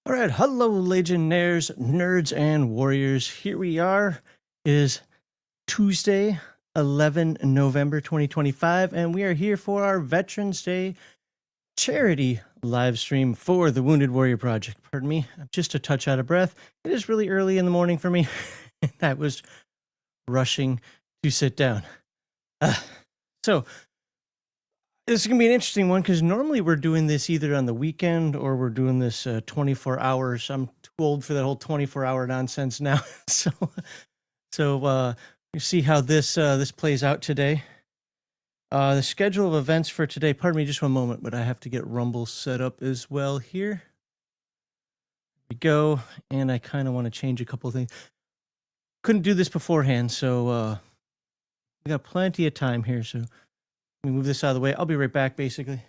All right, hello, Legionnaires, nerds, and warriors. Here we are. It is Tuesday, 11 November 2025, and we are here for our Veterans Day charity live stream for the Wounded Warrior Project. Pardon me, I'm just a touch out of breath. It is really early in the morning for me, and I was rushing to sit down. So, this is going to be an interesting one because normally we're doing this either on the weekend or we're doing this 24 hours. I'm too old for that whole 24-hour nonsense now. So you see how this plays out today. The schedule of events for today, pardon me just one moment, but I have to get Rumble set up as well here. Here we go. And I kind of want to change a couple of things. Couldn't do this beforehand, so we got plenty of time here. So let me move this out of the way. I'll be right back, basically.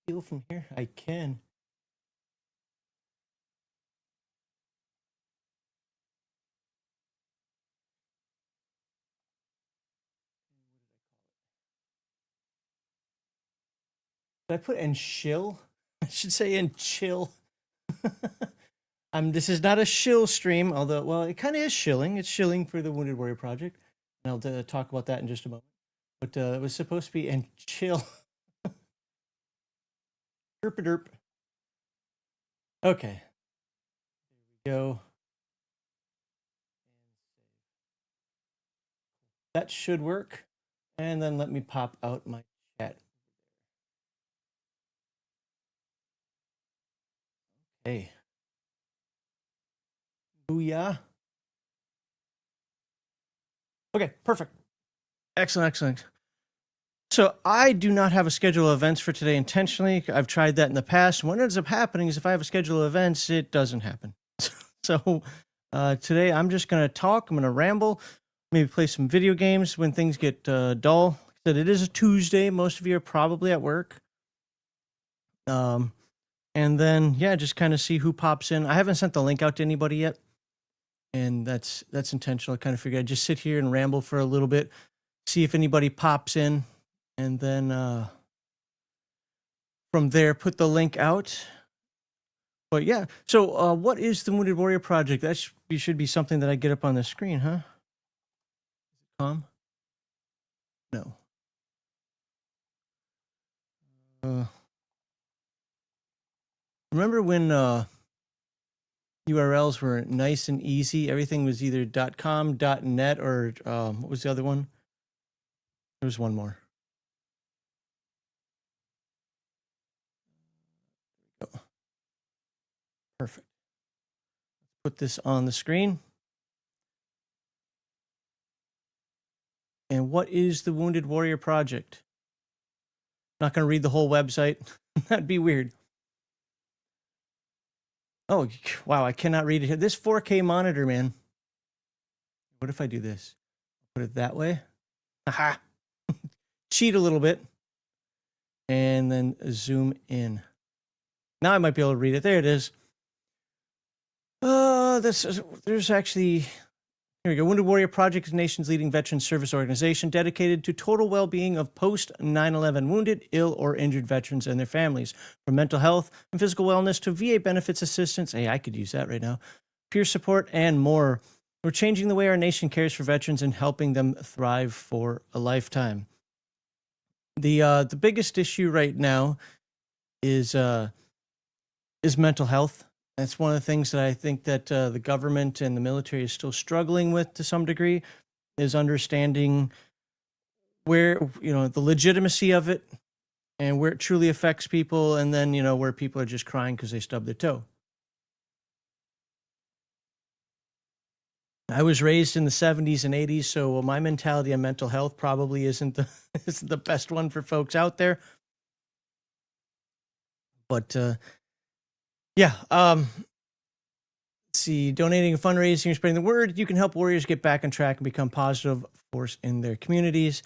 Steal from here? I can. Did I put and chill? I should say and chill. This is not a shill stream, although, well, it kind of is shilling. It's shilling for the Wounded Warrior Project. And I'll talk about that in just a moment. But it was supposed to be and chill. Derp-a-derp. Okay. There we go. That should work. And then let me pop out my chat. Hey. Booyah. Okay, perfect. Excellent, excellent. So I do not have a schedule of events for today intentionally. I've tried that in the past. What ends up happening is if I have a schedule of events, it doesn't happen. So today I'm just going to talk. I'm going to ramble, maybe play some video games when things get dull. Like I said, it is a Tuesday. Most of you are probably at work. And then, yeah, just kind of see who pops in. I haven't sent the link out to anybody yet. And that's intentional. I kind of figured I'd just sit here and ramble for a little bit, see if anybody pops in. And then from there, put the link out. But yeah, so what is the Wounded Warrior Project? That should be something that I get up on the screen, huh? No. Remember when URLs were nice and easy? Everything was either .com, .net, or what was the other one? There was one more. Perfect. Put this on the screen. And what is the Wounded Warrior Project? Not going to read the whole website. That'd be weird. Oh, wow, I cannot read it here. This 4K monitor, man. What if I do this? Put it that way. Aha. Cheat a little bit. And then zoom in. Now I might be able to read it. There it is. There's actually, here we go. Wounded Warrior Project is the nation's leading veteran service organization dedicated to total well-being of post-9/11 wounded, ill, or injured veterans and their families. From mental health and physical wellness to VA benefits assistance. Hey, I could use that right now. Peer support and more. We're changing the way our nation cares for veterans and helping them thrive for a lifetime. The biggest issue right now is mental health. That's one of the things that I think that the government and the military is still struggling with to some degree, is understanding where, the legitimacy of it and where it truly affects people, and then, where people are just crying because they stubbed their toe. I was raised in the 70s and 80s, so my mentality on mental health probably isn't the best one for folks out there. But yeah, let's see, donating and fundraising, spreading the word. You can help warriors get back on track and become a positive force in their communities.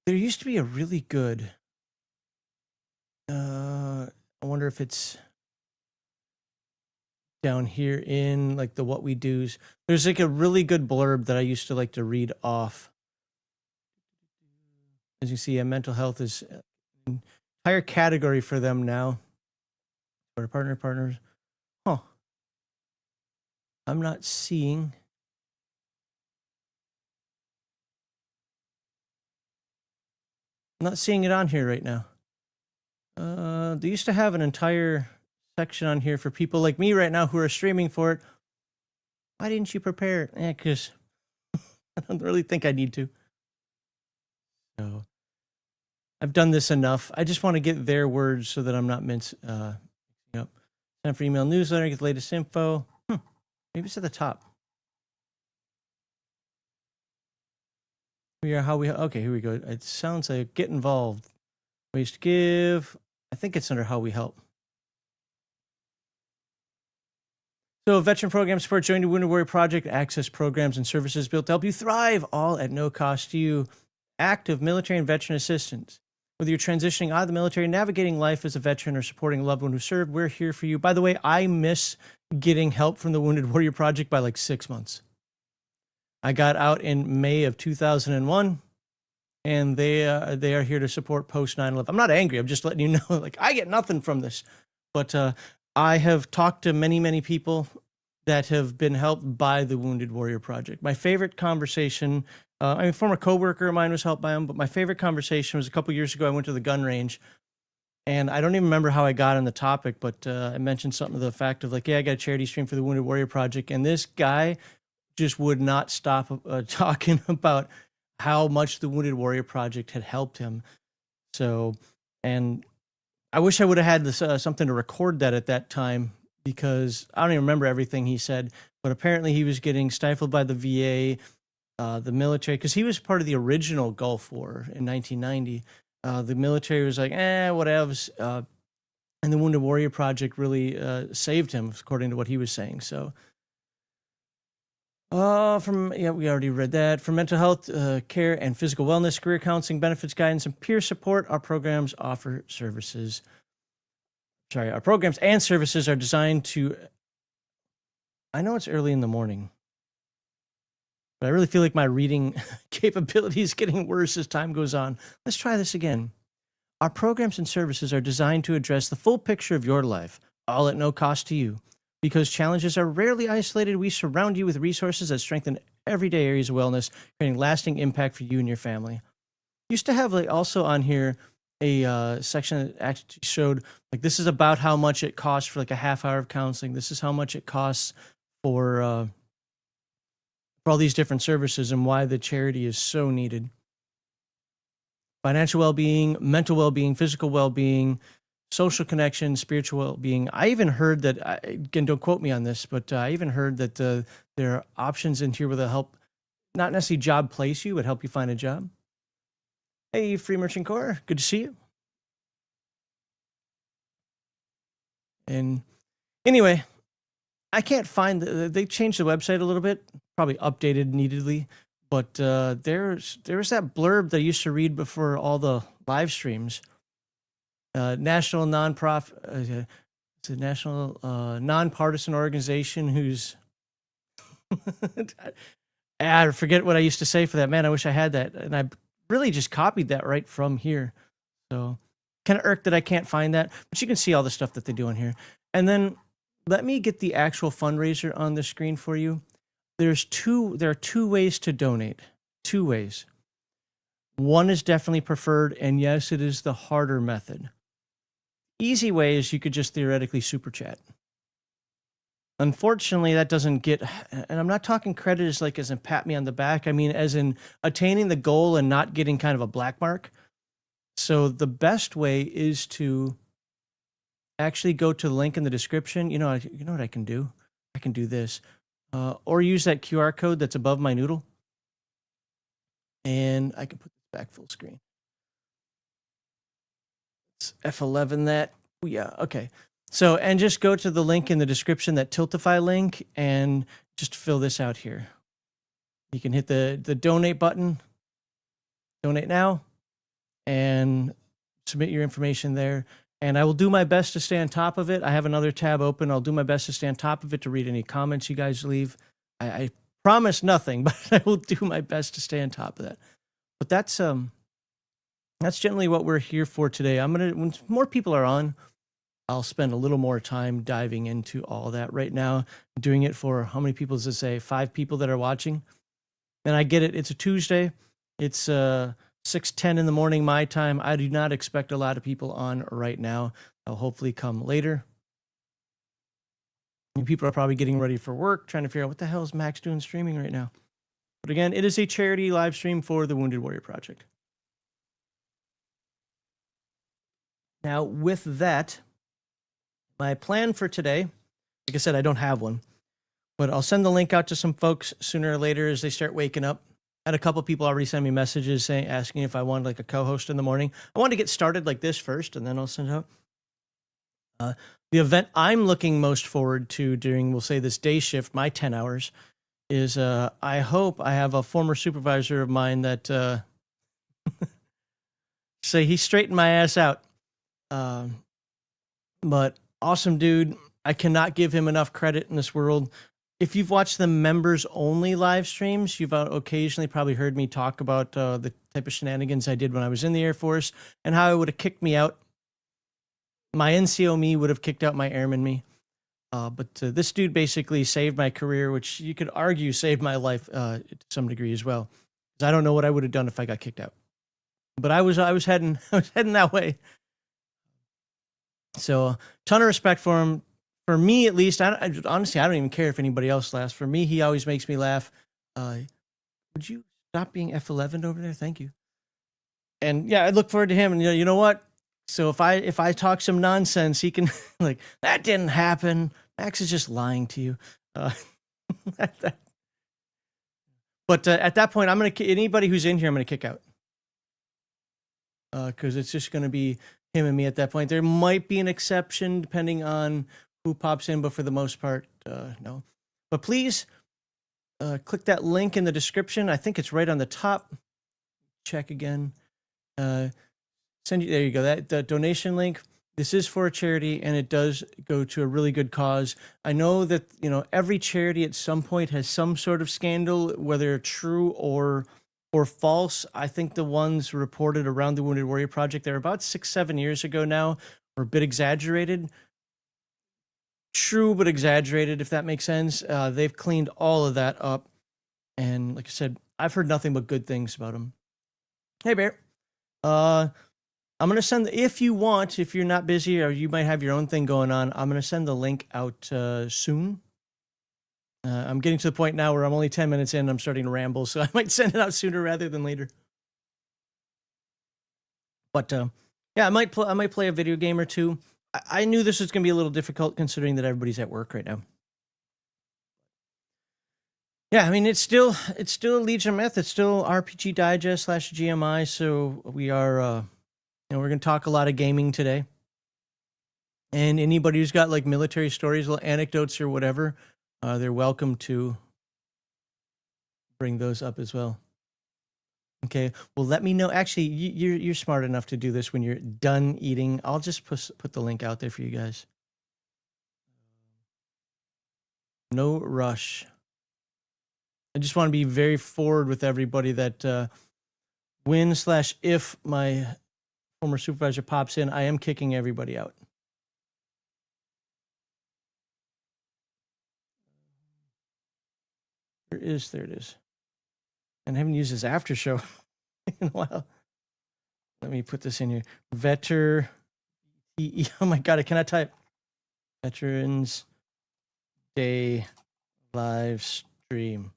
There used to be a really good, I wonder if it's down here in like the what we do's. There's like a really good blurb that I used to like to read off. As you see, mental health is an entire category for them now. Or partners. Huh. I'm not seeing. I'm not seeing it on here right now. They used to have an entire section on here for people like me right now who are streaming for it. Why didn't you prepare it? Because I don't really think I need to. So I've done this enough. I just want to get their words so that I'm not mixing up. Time for email newsletter, get the latest info. Maybe it's at the top. Okay, here we go. It sounds like get involved. Ways to give. I think it's under how we help. So veteran program support, join the Wounded Warrior Project, access programs and services built to help you thrive, all at no cost to you. Active military and veteran assistance. Whether you're transitioning out of the military, navigating life as a veteran, or supporting a loved one who served, we're here for you. By the way, I miss getting help from the Wounded Warrior Project by like 6 months. I got out in May of 2001, and they are here to support post 9/11. I'm not angry. I'm just letting you know, like, I get nothing from this. But I have talked to many, many people that have been helped by the Wounded Warrior Project. My favorite conversation, a former coworker of mine was helped by them, but my favorite conversation was a couple years ago. I went to the gun range, and I don't even remember how I got on the topic, but I mentioned something to the fact of like, yeah, I got a charity stream for the Wounded Warrior Project, and this guy just would not stop talking about how much the Wounded Warrior Project had helped him. So, and I wish I would have had this something to record that at that time, because I don't even remember everything he said, but apparently he was getting stifled by the VA, the military, because he was part of the original Gulf War in 1990. The military was like, whatevs. And the Wounded Warrior Project really saved him, according to what he was saying. So, we already read that. For mental health care and physical wellness, career counseling, benefits guidance, and peer support, our programs offer services. Our programs and services are designed to. I know it's early in the morning, but I really feel like my reading capability is getting worse as time goes on. Let's try this again. Our programs and services are designed to address the full picture of your life, all at no cost to you. Because challenges are rarely isolated, we surround you with resources that strengthen everyday areas of wellness, creating lasting impact for you and your family. Used to have like also on here a section that actually showed like this is about how much it costs for like a half hour of counseling. This is how much it costs for all these different services and why the charity is so needed. Financial well-being, mental well-being, physical well-being, social connection, spiritual well-being. I even heard that, again, don't quote me on this, but I even heard that there are options in here where they'll help, not necessarily job place you, but help you find a job. Hey, Free Merchant Corps, good to see you. And anyway, I can't find, they changed the website a little bit, probably updated neededly, but there was that blurb that I used to read before all the live streams. National nonprofit, it's a national nonpartisan organization who's I forget what I used to say for that. Man, I wish I had that, and I really just copied that right from here. So kind of irked that I can't find that, but you can see all the stuff that they do on here. And then let me get the actual fundraiser on the screen for you. There are two ways to donate. 2 ways. One is definitely preferred, and yes, it is the harder method. Easy way is you could just theoretically super chat. Unfortunately, that doesn't get, and I'm not talking credit as in pat me on the back. I mean, as in attaining the goal and not getting kind of a black mark. So the best way is to actually go to the link in the description. You know what I can do? I can do this. Or use that QR code that's above my noodle. And I can put this back full screen. It's F11 that. Yeah, okay. So, and just go to the link in the description, that Tiltify link, and just fill this out here. You can hit the donate button, donate now, and submit your information there. And I will do my best to stay on top of it. I have another tab open. I'll do my best to stay on top of it to read any comments you guys leave. I promise nothing, but I will do my best to stay on top of that. But that's generally what we're here for today. When more people are on, I'll spend a little more time diving into all that. Right now, I'm doing it for, how many people does it say? 5 people that are watching. And I get it. It's a Tuesday. It's 6:10 in the morning my time. I do not expect a lot of people on right now. They'll hopefully come later. And people are probably getting ready for work, trying to figure out what the hell is Max doing streaming right now. But again, it is a charity live stream for the Wounded Warrior Project. Now, with that, my plan for today, like I said, I don't have one, but I'll send the link out to some folks sooner or later as they start waking up. I had a couple people already send me messages asking if I wanted like a co-host in the morning. I want to get started like this first, and then I'll send it out. The event I'm looking most forward to during, we'll say, this day shift, my 10 hours, is I hope I have a former supervisor of mine that say he straightened my ass out. But awesome dude. I cannot give him enough credit in this world. If you've watched the members only live streams, you've occasionally probably heard me talk about the type of shenanigans I did when I was in the Air Force and how it would have kicked me out. My NCO me would have kicked out my airman me. But this dude basically saved my career, which you could argue saved my life to some degree as well. Because I don't know what I would have done if I got kicked out. But I was heading that way. So ton of respect for him. For me, at least, honestly, I don't even care if anybody else laughs. For me, he always makes me laugh. Would you stop being F11 over there? Thank you. And yeah, I look forward to him. And you know what? So if I talk some nonsense, he can like, that didn't happen. Max is just lying to you. But at that point, anybody who's in here, I'm gonna kick out. Because it's just gonna be him and me at that point. There might be an exception depending on who pops in, but for the most part, no. But please click that link in the description. I think it's right on the top. Check again. There you go. That donation link. This is for a charity, and it does go to a really good cause. I know that every charity at some point has some sort of scandal, whether true or false. I think the ones reported around the Wounded Warrior Project, they're about 6-7 years ago now, were a bit exaggerated. True, but exaggerated, if that makes sense. They've cleaned all of that up. And like I said, I've heard nothing but good things about them. Hey, Bear. I'm going to send, if you want, if you're not busy or you might have your own thing going on, I'm going to send the link out soon. I'm getting to the point now where I'm only 10 minutes in. I'm starting to ramble, so I might send it out sooner rather than later. But yeah, I might play a video game or two. I knew this was going to be a little difficult considering that everybody's at work right now. Yeah, I mean, it's still Legion of Myth. It's still RPG Digest /GMI. So we are, we're going to talk a lot of gaming today. And anybody who's got like military stories, little anecdotes or whatever, they're welcome to bring those up as well. Okay, well, let me know. Actually, you're smart enough to do this when you're done eating. I'll just put the link out there for you guys. No rush. I just want to be very forward with everybody that when/if my former supervisor pops in, I am kicking everybody out. There it is. And I haven't used this after show in a while. Let me put this in here. Oh my God, I cannot type. Veterans Day live stream.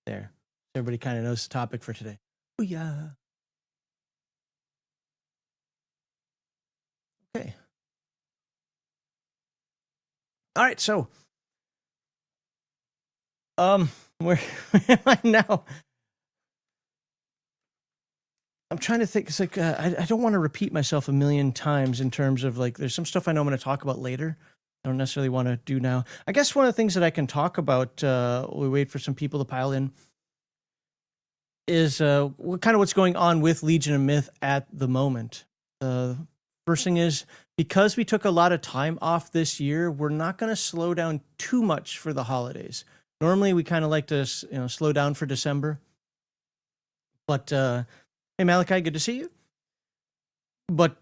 There. Everybody kind of knows the topic for today. Oh yeah. Okay. All right, so where am I now? I'm trying to think. It's like I don't want to repeat myself a million times in terms of like there's some stuff I know I'm going to talk about later. I don't necessarily want to do now. I guess one of the things that I can talk about while we wait for some people to pile in is what's going on with Legion of Myth at the moment. First thing is, because we took a lot of time off this year, we're not going to slow down too much for the holidays. Normally, we kind of like to, slow down for December. But hey, Malachi, good to see you. But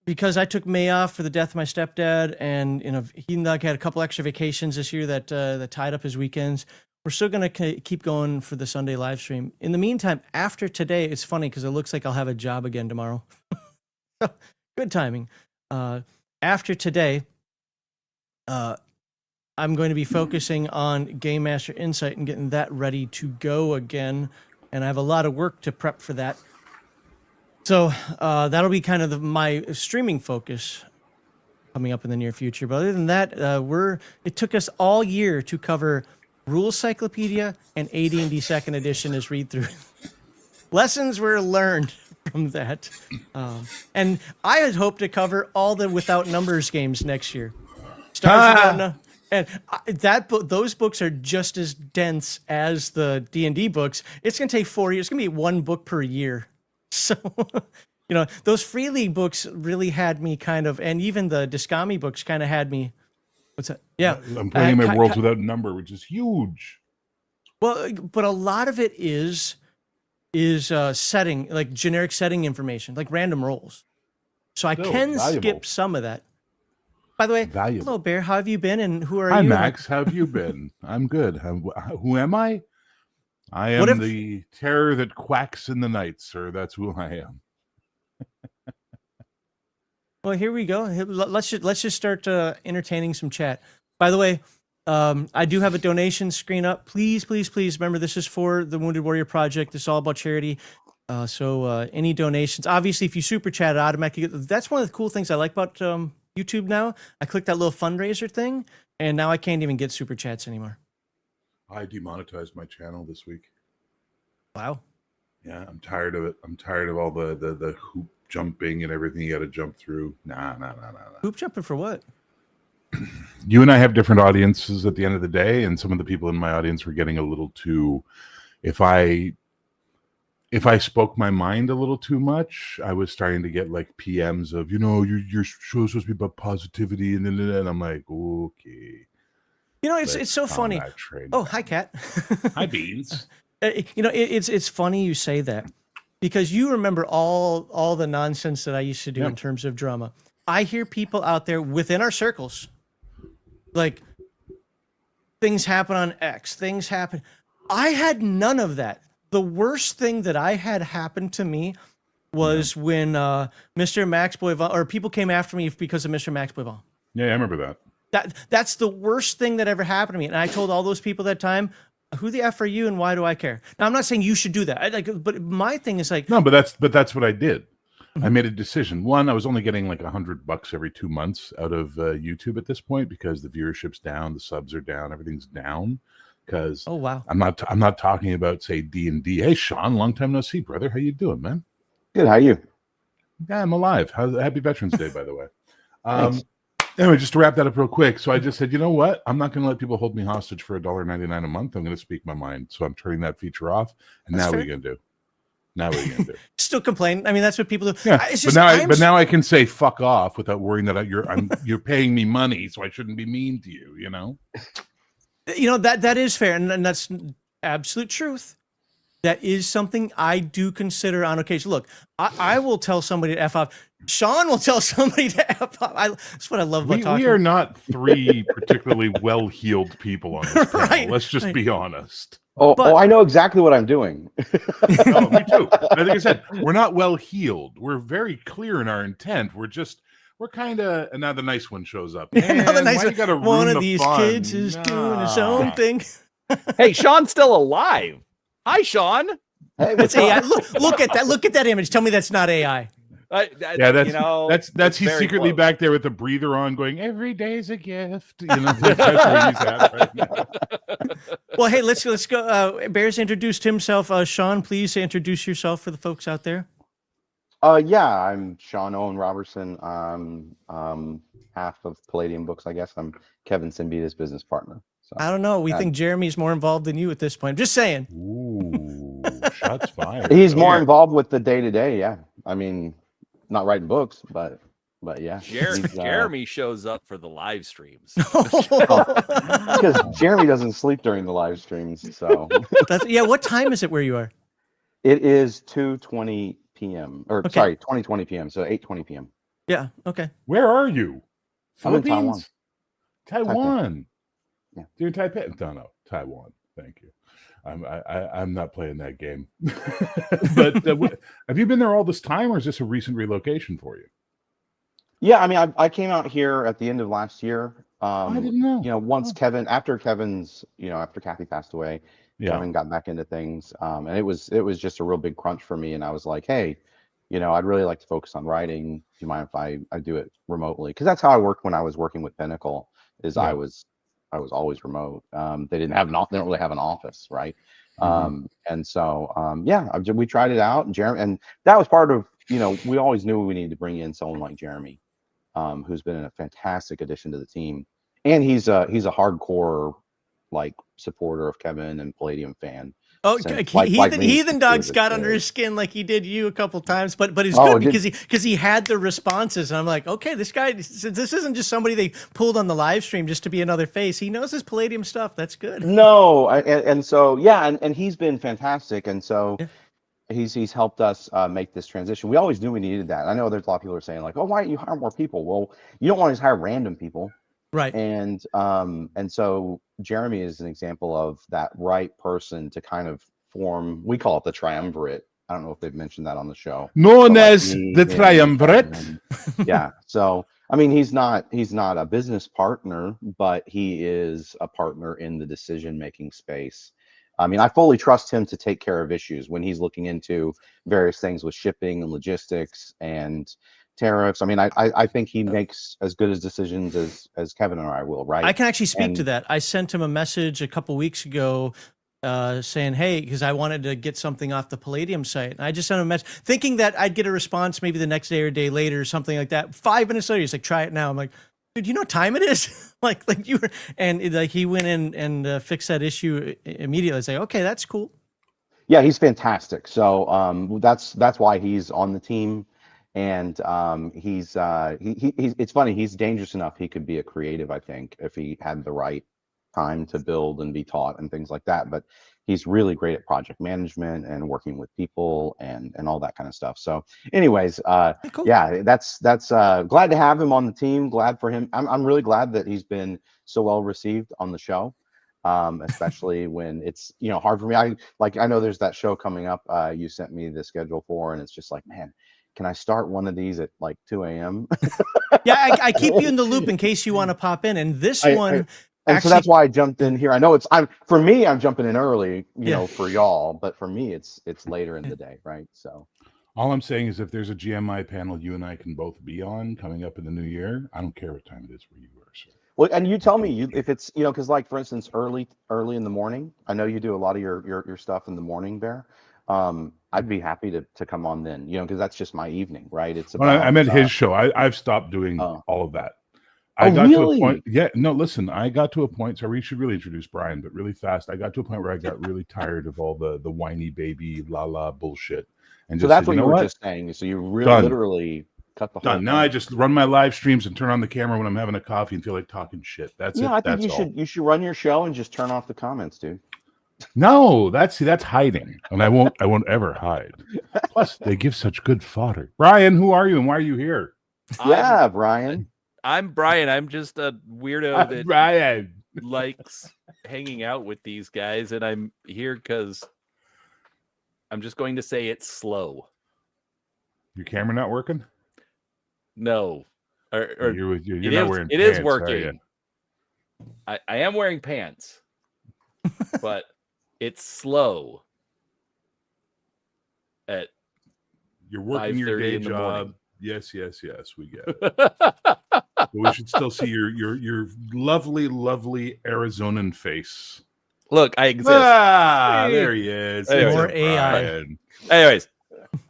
because I took May off for the death of my stepdad, and he had a couple extra vacations this year that tied up his weekends, we're still going to keep going for the Sunday live stream. In the meantime, after today, it's funny because it looks like I'll have a job again tomorrow. So, good timing. After today, I'm going to be focusing on Game Master Insight and getting that ready to go again. And I have a lot of work to prep for that. So that'll be kind of my streaming focus coming up in the near future. But other than that, it took us all year to cover Rules Cyclopedia and AD&D Second Edition as read through. Lessons were learned from that. And I had hoped to cover all the Without Numbers games next year. And those books are just as dense as the D&D books. It's going to take 4 years. It's going to be one book per year. So, those Free League books really had me kind of, and even the Discami books kind of had me. What's that? Yeah. I'm playing my Worlds Without Number, which is huge. Well, but a lot of it is setting, like generic setting information, like random rolls. So I can skip some of that. By the way, hello, Bear. How have you been, and who are you? Hi, Max. How have you been? I'm good. Who am I? I am the terror that quacks in the night, sir. That's who I am. Well, here we go. Let's just start entertaining some chat. By the way, I do have a donation screen up. Please, please, please remember this is for the Wounded Warrior Project. This is all about charity. So any donations, obviously, if you super chat, it automatically. That's one of the cool things I like about YouTube now. I click that little fundraiser thing, and now I can't even get super chats anymore. I demonetized my channel this week. Wow. Yeah, I'm tired of it. I'm tired of all the hoop jumping and everything you got to jump through. Nah. Hoop jumping for what? You and I have different audiences at the end of the day, and some of the people in my audience were getting a little too. If I spoke my mind a little too much, I was starting to get like PMs of, your show's supposed to be about positivity, and I'm like, okay. It's so funny. Oh, hi, Kat. Hi, Beans. It's funny you say that, because you remember all the nonsense that I used to do in terms of drama. I hear people out there within our circles, like, things happen on X, things happen. I had none of that. The worst thing that I had happen to me was when Mr. Max Boyvon, or people came after me because of Mr. Max Boyvon. Yeah, I remember that. That's the worst thing that ever happened to me. And I told all those people that time, who the F are you and why do I care? Now, I'm not saying you should do that. But my thing is like... No, but that's what I did. I made a decision. One, I was only getting like $100 every 2 months out of YouTube at this point, because the viewership's down, the subs are down, everything's down. Because I'm not talking about, say, D&D. Hey, Sean, long time no see, brother. How you doing, man? Good. How are you? Yeah, I'm alive. Happy Veterans Day, by the way. Anyway, just to wrap that up real quick. So I just said, you know what? I'm not going to let people hold me hostage for $1.99 a month. I'm going to speak my mind. So I'm turning that feature off. And now what are you going to do? Now what are you going to do? Still complain. I mean, that's what people do. Yeah, but now I can say fuck off without worrying that you're paying me money, so I shouldn't be mean to you. That is fair, and that's absolute truth. That is something I do consider on occasion. Look, I will tell somebody to F off. Sean will tell somebody to F off. That's what I love about talking. We are not three particularly well-heeled people on this panel. Right. Let's just be honest. I know exactly what I'm doing. No, me too. Like I said, we're not well-heeled. We're very clear in our intent. We're kind of, and now the nice one shows up. Another nice one. One of these kids is doing his own thing. Hey, Sean's still alive. Hi, Sean. Hey, that's AI. Look at that. Look at that image. Tell me that's not AI. That's he's secretly close back there with the breather on, going, "Every day's a gift." That's where he's at right now. Well, hey, let's go. Bear's introduced himself. Sean, please introduce yourself for the folks out there. I'm Sean Owen Robertson. I'm half of Palladium Books, I guess. I'm Kevin Simbita's business partner. So I don't know. We think Jeremy's more involved than you at this point. Just saying. Ooh, shots fired. He's more involved with the day-to-day, yeah. I mean, not writing books, but yeah. Jeremy shows up for the live streams. Because Jeremy doesn't sleep during the live streams. So What time is it where you are? it is 2:20 p.m. or Okay. sorry, 20:20 p.m. So 8:20 p.m. Yeah. Okay. Where are you? I'm in Philippines? Taiwan. Taiwan. Yeah. You're in Taipei? No, Taiwan. Thank you. I'm not playing that game. But have you been there all this time, or is this a recent relocation for you? Yeah, I mean, I came out here at the end of last year. I didn't know. Once after Kathy passed away, Kevin got back into things, and it was just a real big crunch for me. And I was like, hey, I'd really like to focus on writing. Do you mind if I do it remotely? Because that's how I worked when I was working with Pinnacle. I was always remote. They don't really have an office, right? And so we tried it out, and Jeremy, and that was part of we always knew we needed to bring in someone like Jeremy, who's been a fantastic addition to the team, and he's a hardcore supporter of Kevin and Palladium fan. Oh, Heathen Dog's got under his skin like he did you a couple times, but he's good because he had the responses, and I'm like, okay, this guy, this isn't just somebody they pulled on the live stream just to be another face. He knows his Palladium stuff. That's good. No, and he's been fantastic, and so he's helped us make this transition. We always knew we needed that. I know there's a lot of people are saying like, oh, why don't you hire more people? Well, you don't want to just hire random people. Right. And so Jeremy is an example of that right person to kind of form, we call it the triumvirate. I don't know if they've mentioned that on the show. Known as the triumvirate. Yeah. So, I mean, he's not a business partner, but he is a partner in the decision-making space. I mean, I fully trust him to take care of issues when he's looking into various things with shipping and logistics and tariffs. I mean, I think he makes as good as decisions as Kevin and I will, right? I can actually speak to that. I sent him a message a couple weeks ago saying, hey, because I wanted to get something off the Palladium site. And I just sent him a message thinking that I'd get a response maybe the next day or a day later or something like that. 5 minutes later, he's like, try it now. I'm like, dude, you know what time it is? like you were, and he went in and fixed that issue immediately. I was like, okay, that's cool. Yeah, he's fantastic. So that's why he's on the team. And he's it's funny, he's dangerous enough he could be a creative, I think, if he had the right time to build and be taught and things like that. But he's really great at project management and working with people and all that kind of stuff. So anyways, cool. Yeah, that's glad to have him on the team. Glad for him. I'm really glad that he's been so well received on the show. Especially when it's hard for me. I know there's that show coming up you sent me the schedule for, and it's just like, man, can I start one of these at like 2 a.m.? Yeah, I keep you in the loop in case you want to pop in. And this one, so that's why I jumped in here. I know for me, I'm jumping in early, for y'all, but for me, it's later in the day, right? So all I'm saying is if there's a GMI panel you and I can both be on coming up in the new year, I don't care what time it is where you are. So. Well, and you tell me if it's because like for instance, early in the morning. I know you do a lot of your stuff in the morning, Bear. I'd be happy to come on then, because that's just my evening, right? It's about, I meant his show. I've stopped doing all of that. I got to a point. Yeah, no, listen, I got to a point. So we should really introduce Brian, but really fast. I got to a point where I got really tired of all the whiny baby la bullshit. And so that's what you were just saying. So you really literally cut the whole thing. Now I just run my live streams and turn on the camera when I'm having a coffee and feel like talking shit. That's it. I think you should run your show and just turn off the comments, dude. No, that's hiding, and I won't ever hide. Plus, they give such good fodder. Brian, who are you, and why are you here? Yeah, Brian. I'm Brian. I'm just a weirdo that Brian likes hanging out with these guys, and I'm here because I'm just going to say it's slow. Your camera not working? No, you're not wearing. It is working. I am wearing pants, but. It's slow. You're working your day job. Yes, we get it. But we should still see your lovely Arizonan face. Look, I exist. There he is. More AI. Anyways,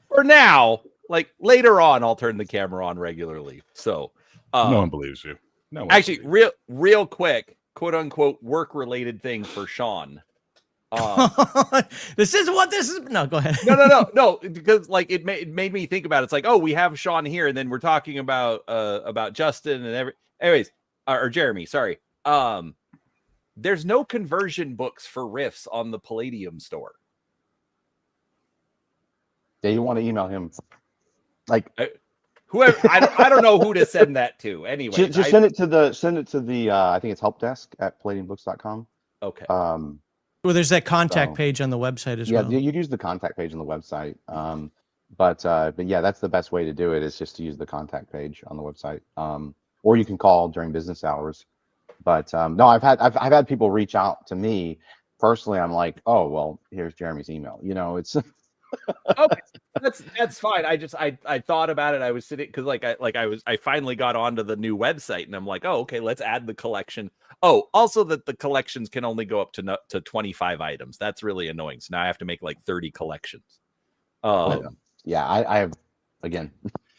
for now, like later on, I'll turn the camera on regularly. So no one believes you. No one actually, real quick, quote unquote, work related thing for Sean. This is what this is. No, go ahead. No, because like it made me think about it. It's like, oh, we have Sean here, and then we're talking about Justin and anyways, or Jeremy. Sorry. There's no conversion books for riffs on the Palladium store. Yeah, you want to email him. Like whoever, I don't know who to send that to. Anyway, just send it to the I think it's helpdesk at palladiumbooks.com. Okay. Well, there's that contact page on the website as well. Yeah, you use the contact page on the website. But yeah, that's the best way to do it, is just to use the contact page on the website. Or you can call during business hours. But no, I've had people reach out to me personally. I'm like, oh well, here's Jeremy's email. You know, it's okay, that's fine. I thought about it. I was sitting because I finally got onto the new website, and I'm like, oh, okay, let's add the collection. Oh, also that the collections can only go up to 25 items. That's really annoying. So now I have to make like 30 collections. Yeah, I have again.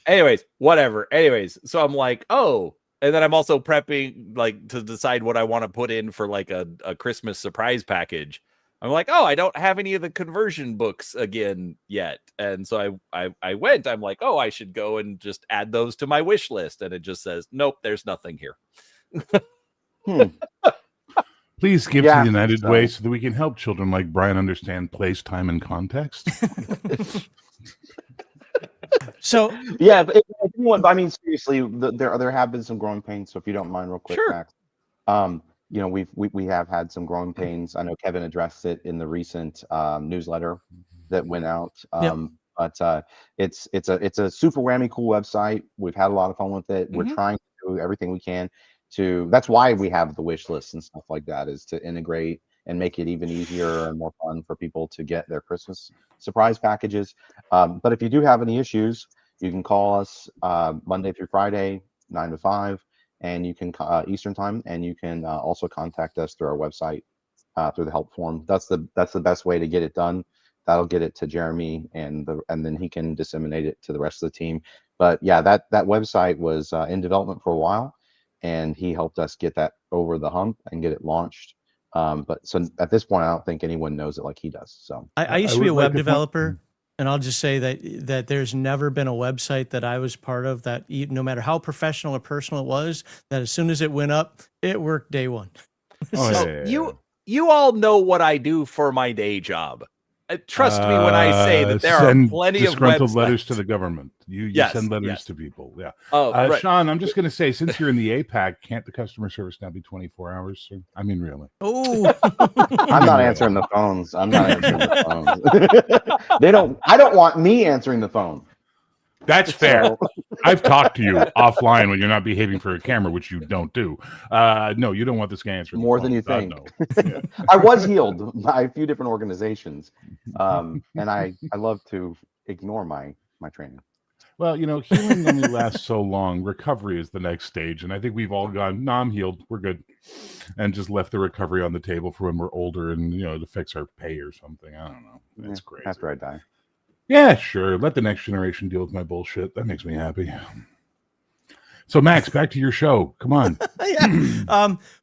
Anyways, whatever. Anyways, so I'm like, oh, and then I'm also prepping like to decide what I want to put in for like a Christmas surprise package. I'm like, oh, I don't have any of the conversion books again yet. And so I went, I'm like, oh, I should go and just add those to my wish list. And it just says, nope, there's nothing here. Please give to the United Way so that we can help children like Brian understand place, time, and context. So yeah, but if anyone, I mean, seriously, there have been some growing pains. So if you don't mind, real quick, sure. Max, you know, we have had some growing pains. I know Kevin addressed it in the recent newsletter that went out. But it's a super whammy cool website. We've had a lot of fun with it. We're trying to do everything we can to. That's why we have the wish list and stuff like that, is to integrate and make it even easier and more fun for people to get their Christmas surprise packages. But if you do have any issues, you can call us Monday through Friday, 9 to 5, and you can Eastern time, and you can also contact us through our website through the help form. That's the best way to get it done. That'll get it to Jeremy, and then he can disseminate it to the rest of the team. But yeah, that website was in development for a while, and he helped us get that over the hump and get it launched. But so at this point, I don't think anyone knows it like he does. So I used to be a web developer, and I'll just say that there's never been a website that I was part of that, no matter how professional or personal it was, that as soon as it went up, it worked day one. You all know what I do for my day job. Trust me when I say that there are plenty of disgruntled letters to the government. You send letters to people. Yeah. Right. Sean, I'm just going to say, since you're in the APAC, can't the customer service now be 24 hours? I mean, really? Oh, I'm not answering the phones. I'm not answering the phones. I don't want me answering the phone. That's fair. I've talked to you offline when you're not behaving for a camera, which you don't do. No, you don't want this guy answering more than you think. No. Yeah. I was healed by a few different organizations, and I love to ignore my training. Well, you know, healing only lasts so long. Recovery is the next stage, and I think we've all gone, no, I'm healed, we're good, and just left the recovery on the table for when we're older and, you know, to fix our pay or something. I don't know. That's crazy. After I die. Yeah, sure. Let the next generation deal with my bullshit. That makes me happy. So, Max, back to your show. Come on.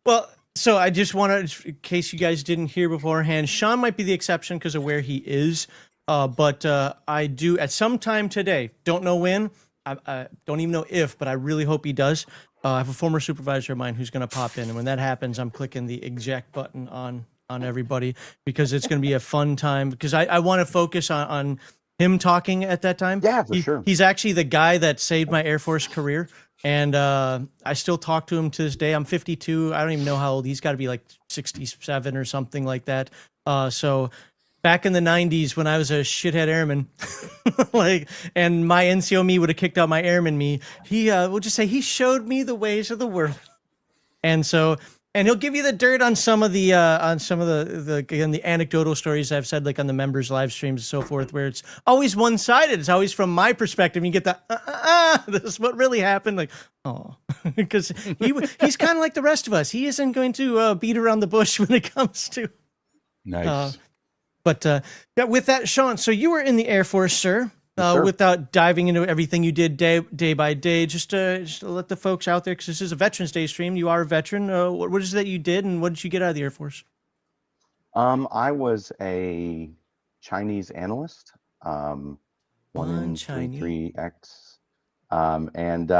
Well, so I just wanted, in case you guys didn't hear beforehand, Sean might be the exception because of where he is. But I do at some time today. Don't know when. I don't even know if, but I really hope he does. I have a former supervisor of mine who's going to pop in, and when that happens, I'm clicking the eject button on everybody, because it's going to be a fun time. Because I want to focus on him talking at that time. Yeah, for sure. He's actually the guy that saved my Air Force career. And I still talk to him to this day. I'm 52. I don't even know how old. He's got to be like 67 or something like that. So back in the 90s when I was a shithead airman, and my NCO me would have kicked out my airman me, he will just say he showed me the ways of the world. And so, and he'll give you the dirt on some of the again, the anecdotal stories I've said, like on the members' live streams and so forth, where it's always one-sided. It's always from my perspective. You get the this is what really happened. Like, oh, because he's kind of like the rest of us. He isn't going to beat around the bush when it comes to. Nice. But with that, Sean, so you were in the Air Force, sir. Without diving into everything you did day by day, just to let the folks out there, because this is a Veterans Day stream. You are a veteran. What is it that you did, and what did you get out of the Air Force? I was a Chinese analyst. One in Chinese. 3X. And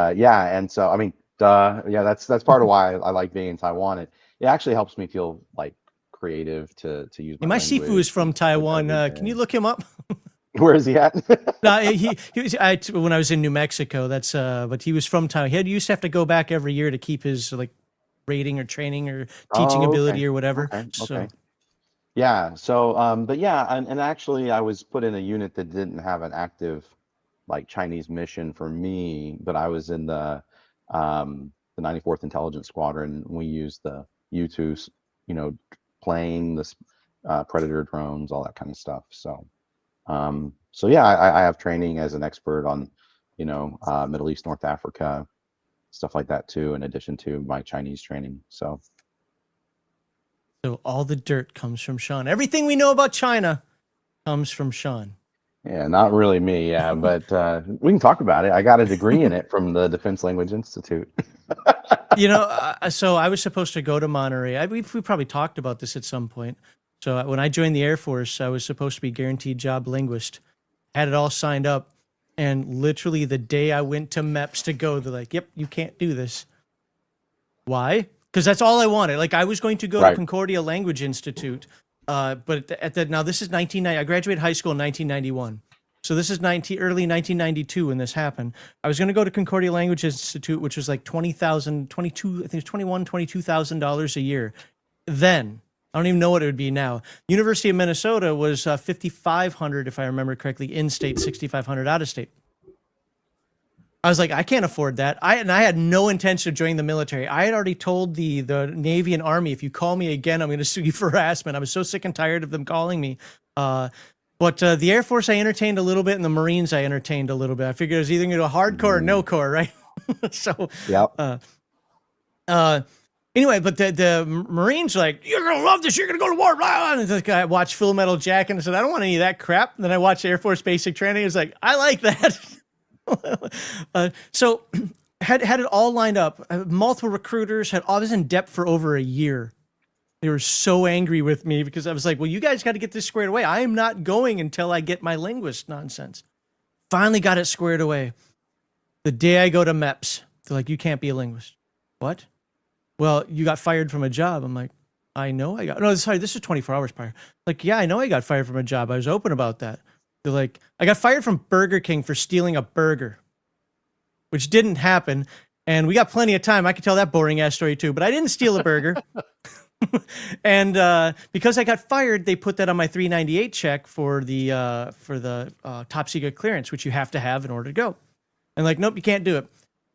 so I mean, that's part of why I like being in Taiwan. It actually helps me feel like creative to use my My Sifu is language from and stuff like that Taiwan. every Can you day. look him up? Where is he at? No, he was when I was in New Mexico. That's but he was from Taiwan. He used to have to go back every year to keep his like rating or training or teaching Oh, ability okay. or whatever. Okay. So Okay. Yeah. So, but yeah, and actually, I was put in a unit that didn't have an active like Chinese mission for me, but I was in the 94th Intelligence Squadron. We used the U2, plane, the Predator drones, all that kind of stuff. So yeah, I have training as an expert on, Middle East, North Africa, stuff like that too, in addition to my Chinese training. So all the dirt comes from Sean. Everything we know about China comes from Sean. yeah, not really me, yeah, but we can talk about it. I got a degree in it from the Defense Language Institute. So I was supposed to go to Monterey. We probably talked about this at some point. So when I joined the Air Force, I was supposed to be guaranteed job linguist. Had it all signed up, and literally the day I went to MEPS to go, they're like, "Yep, you can't do this." Why? Because that's all I wanted. Like I was going to go to Right. Concordia Language Institute, but now this is 1990. I graduated high school in 1991. So this is early 1992 when this happened. I was going to go to Concordia Language Institute, which was like $22,000 a year. Then I don't even know what it would be now. University of Minnesota was $5,500 if I remember correctly, in state, $6,500 out of state. I was like, I can't afford that. I had no intention of joining the military. I had already told the Navy and Army, if you call me again, I'm going to sue you for harassment. I was so sick and tired of them calling me. But the Air Force I entertained a little bit, and the Marines I entertained a little bit. I figured it was either going to go hardcore or no core, right? So, Yep. Anyway, but the Marines are like, you're going to love this. You're going to go to war. Blah, blah. And it's like, I watched Full Metal Jacket and I said, I don't want any of that crap. And then I watched Air Force Basic Training. I was like, I like that. So had it all lined up. Multiple recruiters I was in depth for over a year. They were so angry with me because I was like, well, you guys got to get this squared away. I am not going until I get my linguist nonsense. Finally got it squared away. The day I go to MEPS, they're like, you can't be a linguist. What? Well, you got fired from a job. I'm like, I know I got, no, sorry, this is 24 hours prior. Like, yeah, I know I got fired from a job. I was open about that. They're like, I got fired from Burger King for stealing a burger, which didn't happen. And we got plenty of time. I could tell that boring ass story too, but I didn't steal a burger. And because I got fired, they put that on my 398 check for the top secret clearance, which you have to have in order to go. And like, nope, you can't do it.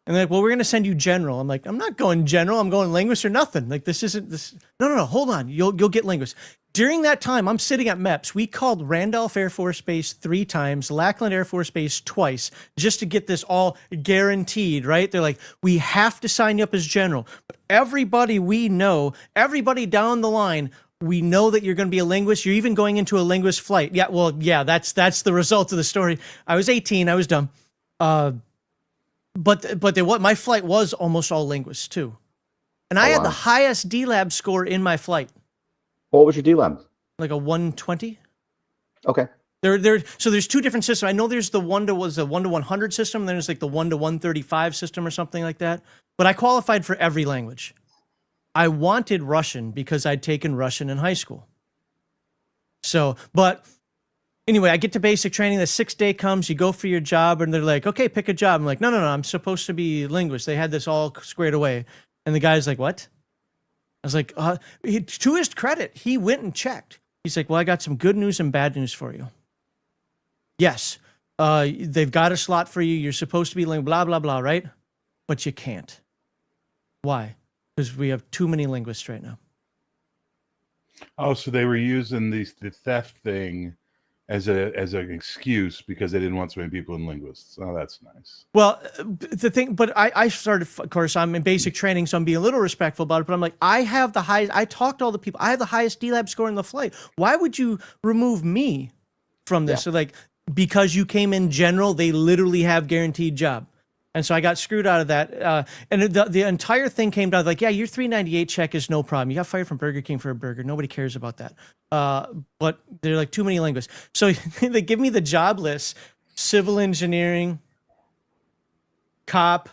And they're like, well, we're going to send you general. I'm like, I'm not going general. I'm going linguist or nothing. Like, this isn't this. No. Hold on. You'll get linguist. During that time, I'm sitting at MEPS. We called Randolph Air Force Base 3 times, Lackland Air Force Base twice, just to get this all guaranteed, right? They're like, we have to sign you up as general. But everybody we know, everybody down the line, we know that you're going to be a linguist. You're even going into a linguist flight. Yeah, well, yeah, that's the result of the story. I was 18. I was dumb. But my flight was almost all linguists too. And I had the highest D-Lab score in my flight. What was your D-Lab? Like a 120. Okay. So there's 2 different systems. I know there's the 1 to 100 system, and then there's like the 1 to 135 system or something like that. But I qualified for every language. I wanted Russian because I'd taken Russian in high school. So, but anyway, I get to basic training. The 6th day comes, you go for your job, and they're like, okay, pick a job. I'm like, no, I'm supposed to be linguist. They had this all squared away. And the guy's like, what? I was like, to his credit, he went and checked. He's like, well, I got some good news and bad news for you. Yes, they've got a slot for you. You're supposed to be linguist, blah, blah, blah, right? But you can't. Why? Because we have too many linguists right now. Oh, so they were using the theft thing as an excuse because they didn't want so many people in linguists. Oh, that's nice. Well, the thing, but I started, of course, I'm in basic training, so I'm being a little respectful about it, but I'm like, I have the highest, I talked to all the people, I have the highest D-Lab score in the flight. Why would you remove me from this? Yeah. So like, because you came in general, they literally have guaranteed job. And so I got screwed out of that. And the entire thing came down like, yeah, your $3.98 check is no problem. You got fired from Burger King for a burger. Nobody cares about that. But they're like too many linguists. So they give me the job list: civil engineering, cop.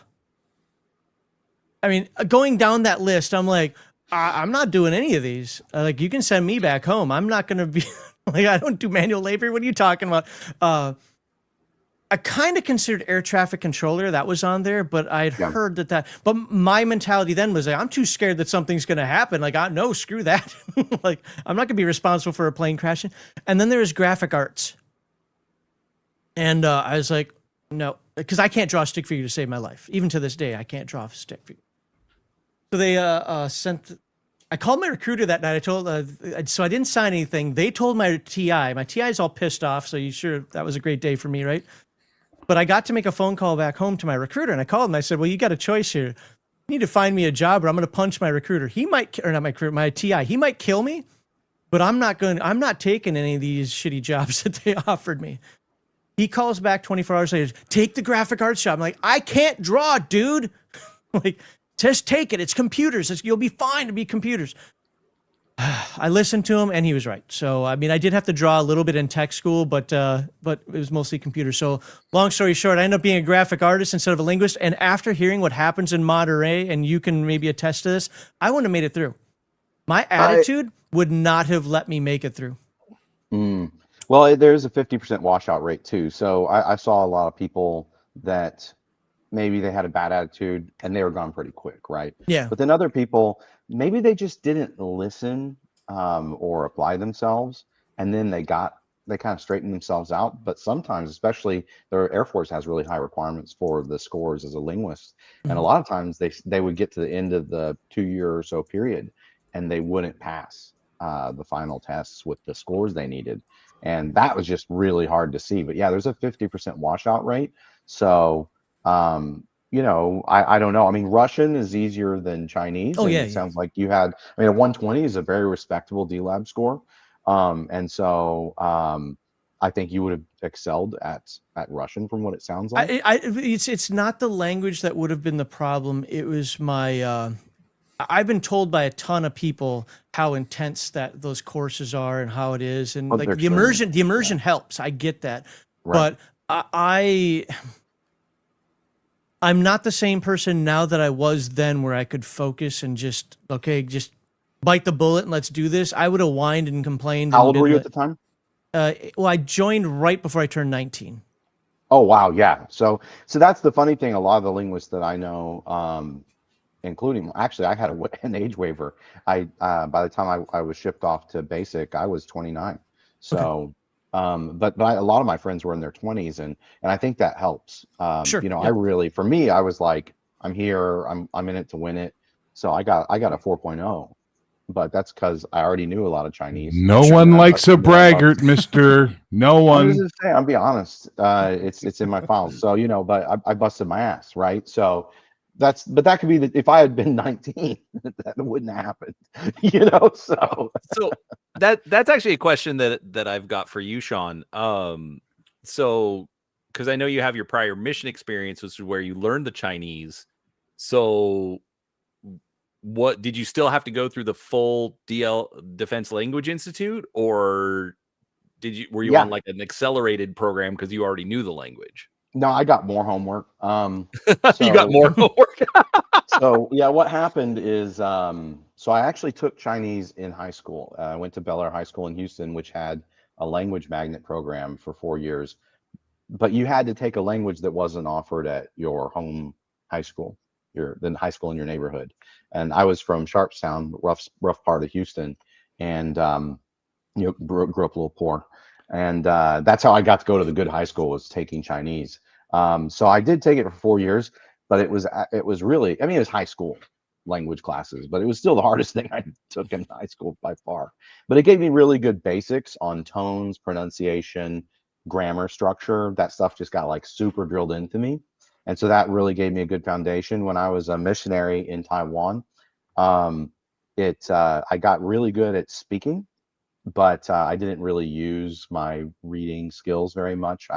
I mean, going down that list, I'm like, I'm not doing any of these. Like, you can send me back home. I'm not going to be like, I don't do manual labor. What are you talking about? I kind of considered air traffic controller. That was on there, but I'd heard that. But my mentality then was like, I'm too scared that something's going to happen. Like, no, screw that. Like, I'm not going to be responsible for a plane crashing. And then there's graphic arts. And I was like, no, because I can't draw a stick figure to save my life. Even to this day, I can't draw a stick figure. So they I called my recruiter that night. I told, so I didn't sign anything. They told my TI. My TI is all pissed off. So that was a great day for me, right? But I got to make a phone call back home to my recruiter, and I called him. I said, well, you got a choice here. You need to find me a job, or I'm going to punch my recruiter. He might, or not my recruiter, my TI. He might kill me, but I'm not taking any of these shitty jobs that they offered me. He calls back 24 hours later, take the graphic arts job. I'm like, I can't draw, dude. Like, just take it. It's computers. You'll be fine to be computers. I listened to him, and he was right. So, I mean, I did have to draw a little bit in tech school, but it was mostly computers. So, long story short, I ended up being a graphic artist instead of a linguist. And after hearing what happens in Monterey, and you can maybe attest to this, I wouldn't have made it through. My attitude would not have let me make it through. Well, there's a 50% washout rate too. So I saw a lot of people that maybe they had a bad attitude and they were gone pretty quick, right? Yeah. But then other people, maybe they just didn't listen or apply themselves, and then they kind of straightened themselves out. But sometimes, especially the Air Force has really high requirements for the scores as a linguist, and a lot of times they would get to the end of the 2-year or so period, and they wouldn't pass the final tests with the scores they needed, and that was just really hard to see. But yeah, there's a 50% washout rate. So you know, I don't know. I mean, Russian is easier than Chinese. Oh, yeah. It sounds like you had, I mean, a 120 is a very respectable D-Lab score. And so I think you would have excelled at Russian from what it sounds like. It's not the language that would have been the problem. It was my, I've been told by a ton of people how intense those courses are and how it is. And like the immersion helps. I get that. Right. But I'm not the same person now that I was then, where I could focus and just bite the bullet and let's do this. I would have whined and complained. How old were you at the time? Well, I joined right before I turned 19. Oh, wow. Yeah. So that's the funny thing. A lot of the linguists that I know, including, actually, I had an age waiver. By the time I was shipped off to basic, I was 29. So, okay. But a lot of my friends were in their 20s, and I think that helps. Sure. You know, for me, I was like, I'm here, I'm in it to win it. So I got a 4.0, but that's because I already knew a lot of Chinese. No one likes a braggart, Mister. No one. I'll be honest. It's in my files. So, you know, but I busted my ass, right? So that could be if I had been 19, that wouldn't have happened, you know. So that's actually a question that I've got for you, Sean. So because I know you have your prior mission experience, which is where you learned the Chinese. So what did you still have to go through the full Defense Language Institute, or were you on like an accelerated program because you already knew the language? No, I got more homework. You got more homework. So yeah, what happened is, so I actually took Chinese in high school. I went to Bel Air High School in Houston, which had a language magnet program for 4 years, but you had to take a language that wasn't offered at your home high school, the high school in your neighborhood. And I was from Sharpstown, rough part of Houston, and you know, grew up a little poor. And that's how I got to go to the good high school, was taking Chinese. So I did take it for 4 years, but it was really, I mean, it was high school language classes, but it was still the hardest thing I took in high school by far. But it gave me really good basics on tones, pronunciation, grammar structure. That stuff just got like super drilled into me. And so that really gave me a good foundation. When I was a missionary in Taiwan, I got really good at speaking, but I didn't really use my reading skills very much.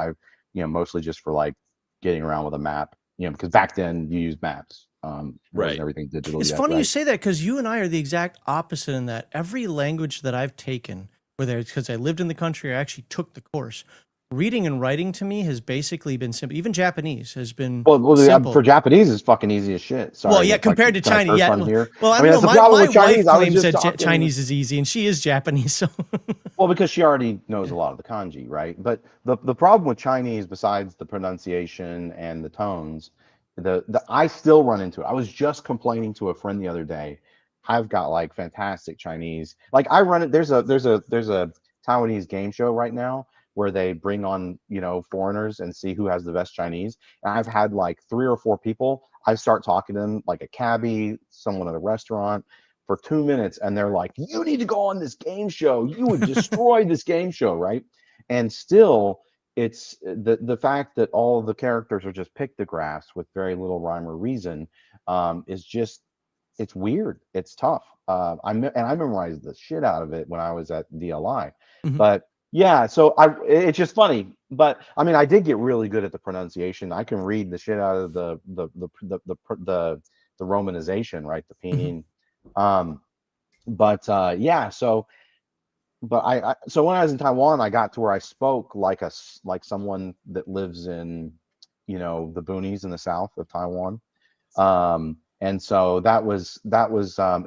You know, mostly just for like getting around with a map, because back then you used maps. Wasn't Right. everything digital It's yet, funny you right? say that because you and I are the exact opposite in that every language that I've taken, whether it's because I lived in the country or actually took the course, reading and writing to me has basically been simple. Even Japanese has been Well, simple. for Japanese, it's fucking easy as shit. Sorry, Well, yeah, if I compared to can I Chinese, curse yeah. on here? Well, I mean, don't know. that's the problem My with Chinese. wife I was claims just that talking. Chinese is easy, and she is Japanese. So, Well, because she already knows a lot of the kanji, right? But the problem with Chinese, besides the pronunciation and the tones, the I still run into it. I was just complaining to a friend the other day. I've got like fantastic Chinese. Like I run it. There's a Taiwanese game show right now where they bring on foreigners and see who has the best Chinese. And I've had like 3 or 4 people. I start talking to them, like a cabbie, someone at a restaurant, for 2 minutes, and they're like, you need to go on this game show, you would destroy this game show, right? And still, it's the fact that all of the characters are just pictographs with very little rhyme or reason, is just, it's weird, it's tough. I memorized the shit out of it when I was at DLI. Mhm. But yeah, so it's just funny. But I mean, I did get really good at the pronunciation. I can read the shit out of the romanization, right? The pinyin. But yeah, so so when I was in Taiwan, I got to where I spoke like someone that lives in the boonies in the south of Taiwan. And so that was